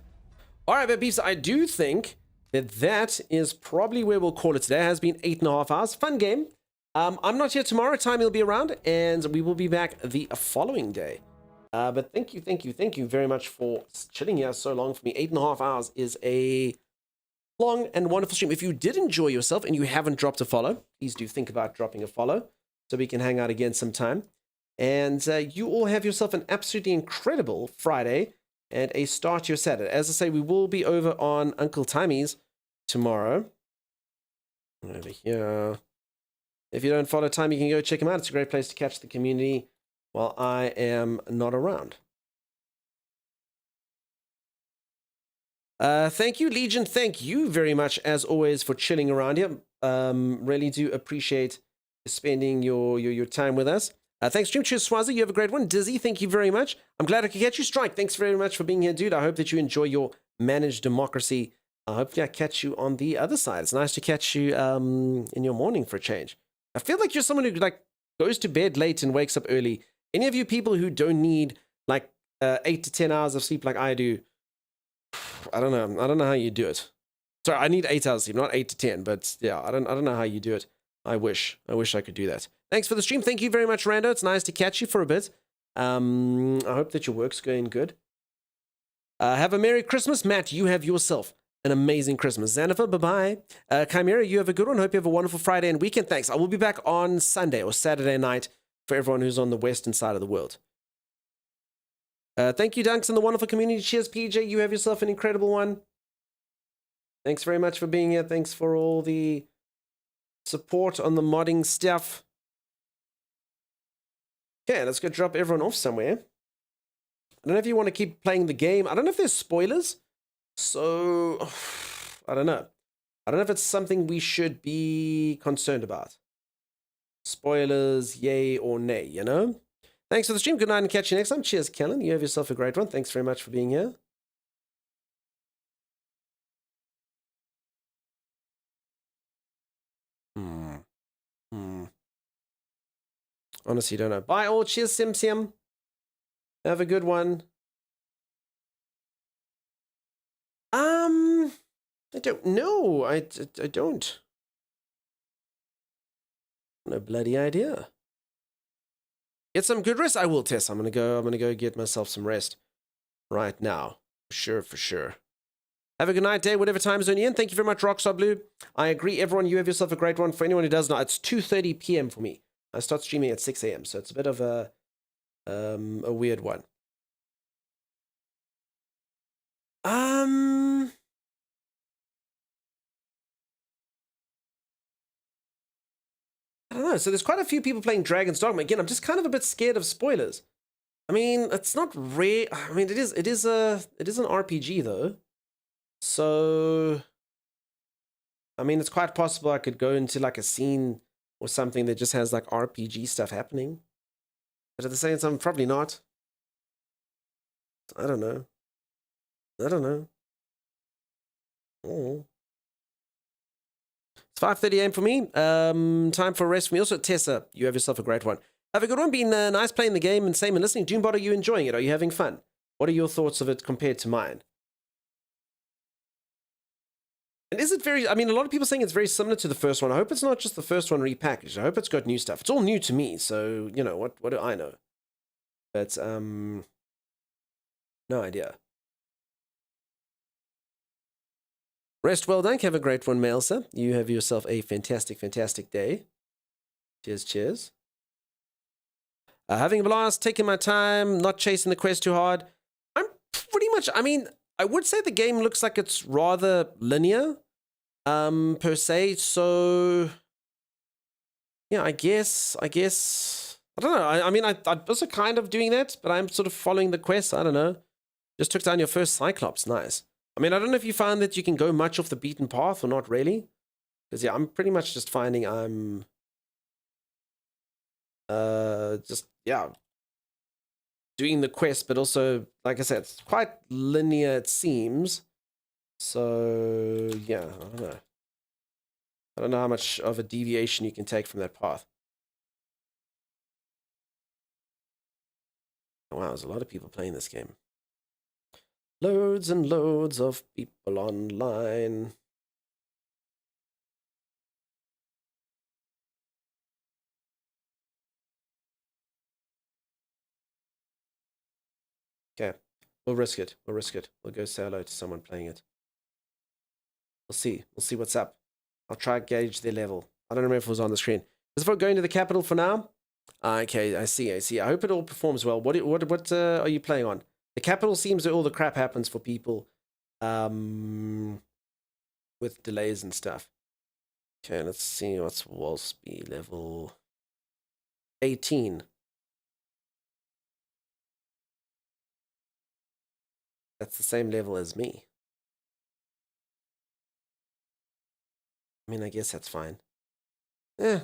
Alright, but peeps, I do think that is probably where we'll call it today. It has been 8.5 hours. Fun game. I'm not here tomorrow. Time will be around, and we will be back the following day. But thank you very much for chilling here so long for me. 8.5 hours is a long and wonderful stream. If you did enjoy yourself and you haven't dropped a follow, please do think about dropping a follow so we can hang out again sometime. And you all have yourself an absolutely incredible Friday and a start to your Saturday. As I say, we will be over on Uncle Timmy's tomorrow. Over here. If you don't follow Time, you can go check him out. It's a great place to catch the community while I am not around. Thank you, Legion. Thank you very much, as always, for chilling around here. Really do appreciate spending your time with us. Thanks, Stream. Cheers, Swazi. You have a great one. Dizzy, thank you very much. I'm glad I could catch you. Strike, thanks very much for being here, dude. I hope that you enjoy your managed democracy. Hopefully I catch you on the other side. It's nice to catch you in your morning for a change. I feel like you're someone who like goes to bed late and wakes up early. Any of you people who don't need like 8 to 10 hours of sleep like I do, I don't know. I don't know how you do it. Sorry, I need 8 hours of sleep, not 8 to 10. But yeah, I don't know how you do it. I wish I could do that. Thanks for the stream. Thank you very much, Rando. It's nice to catch you for a bit. I hope that your work's going good. Have a Merry Christmas. Matt, you have yourself an amazing Christmas. Xanafa, bye-bye. Chimera, you have a good one. Hope you have a wonderful Friday and weekend. Thanks. I will be back on Sunday or Saturday night for everyone who's on the western side of the world. Thank you, Dunks, and the wonderful community. Cheers, PJ. You have yourself an incredible one. Thanks very much for being here. Thanks for all the support on the modding stuff. Okay, let's go drop everyone off somewhere. I don't know if you want to keep playing the game. I don't know if there's spoilers. So, I don't know. I don't know if it's something we should be concerned about. Spoilers, yay or nay, you know? Thanks for the stream. Good night and catch you next time. Cheers, Kellen. You have yourself a great one. Thanks very much for being here. Honestly, don't know. Bye all. Cheers, Sim Sim. Have a good one. I don't know. I don't. No bloody idea. Get some good rest. I will, Tess. I'm gonna go get myself some rest right now. For sure. Have a good night, day, whatever time zone you're in. Thank you very much, Rockstar Blue. I agree, everyone. You have yourself a great one. For anyone who does not, it's 2:30 p.m. for me. I start streaming at 6 a.m., so it's a bit of a weird one. I don't know. So there's quite a few people playing Dragon's Dogma. Again, I'm just kind of a bit scared of spoilers. I mean, it's not rare. I mean, it is an RPG though. So, I mean, it's quite possible I could go into like a scene or something that just has like RPG stuff happening. But at the same time, probably not. I don't know. Oh. It's 5:30 a.m. for me. Time for rest for me. Also, Tessa, you have yourself a great one. Have a good one. Been nice playing the game and same and listening. Doombot, are you enjoying it? Are you having fun? What are your thoughts of it compared to mine? And is it very... I mean, a lot of people saying it's very similar to the first one. I hope it's not just the first one repackaged. I hope it's got new stuff. It's all new to me, so, you know, what do I know? But, no idea. Rest well done. Have a great one, Mailsa. You have yourself a fantastic, fantastic day. Cheers. Having a blast, taking my time, not chasing the quest too hard. I'm pretty much... I mean, I would say the game looks like it's rather linear, per se. So, yeah, I guess... I don't know. I mean, I'm also kind of doing that, but I'm sort of following the quest. I don't know. Just took down your first Cyclops. Nice. I mean, I don't know if you found that you can go much off the beaten path or not really. Because, yeah, I'm pretty much just finding I'm... doing the quest, but also, like I said, it's quite linear, it seems. So, yeah, I don't know. I don't know how much of a deviation you can take from that path. Wow, there's a lot of people playing this game. Loads and loads of people online. Okay, we'll risk it. We'll go say hello to someone playing it. We'll see what's up. I'll try to gauge their level. I don't remember if it was on the screen. Is it going to the capital for now? Okay, I see. I hope it all performs well. What are you playing on? The capital seems that all the crap happens for people with delays and stuff. Okay, let's see what's Wolsby level 18. That's the same level as me. I mean, I guess that's fine. Yeah.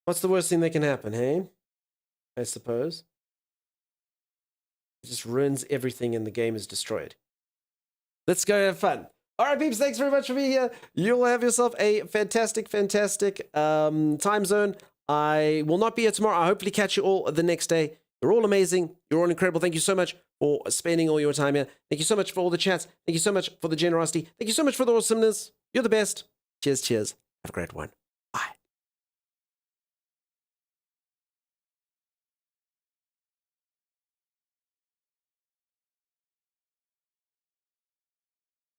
What's the worst thing that can happen, hey? I suppose. It just ruins everything and the game is destroyed. Let's go have fun. All right, peeps, thanks very much for being here. You'll have yourself a fantastic time zone. I will not be here tomorrow. I'll hopefully catch you all the next day. You're all amazing. You're all incredible. Thank you so much for spending all your time here. Thank you so much for all the chats. Thank you so much for the generosity. Thank you so much for the awesomeness. You're the best. Cheers. Have a great one.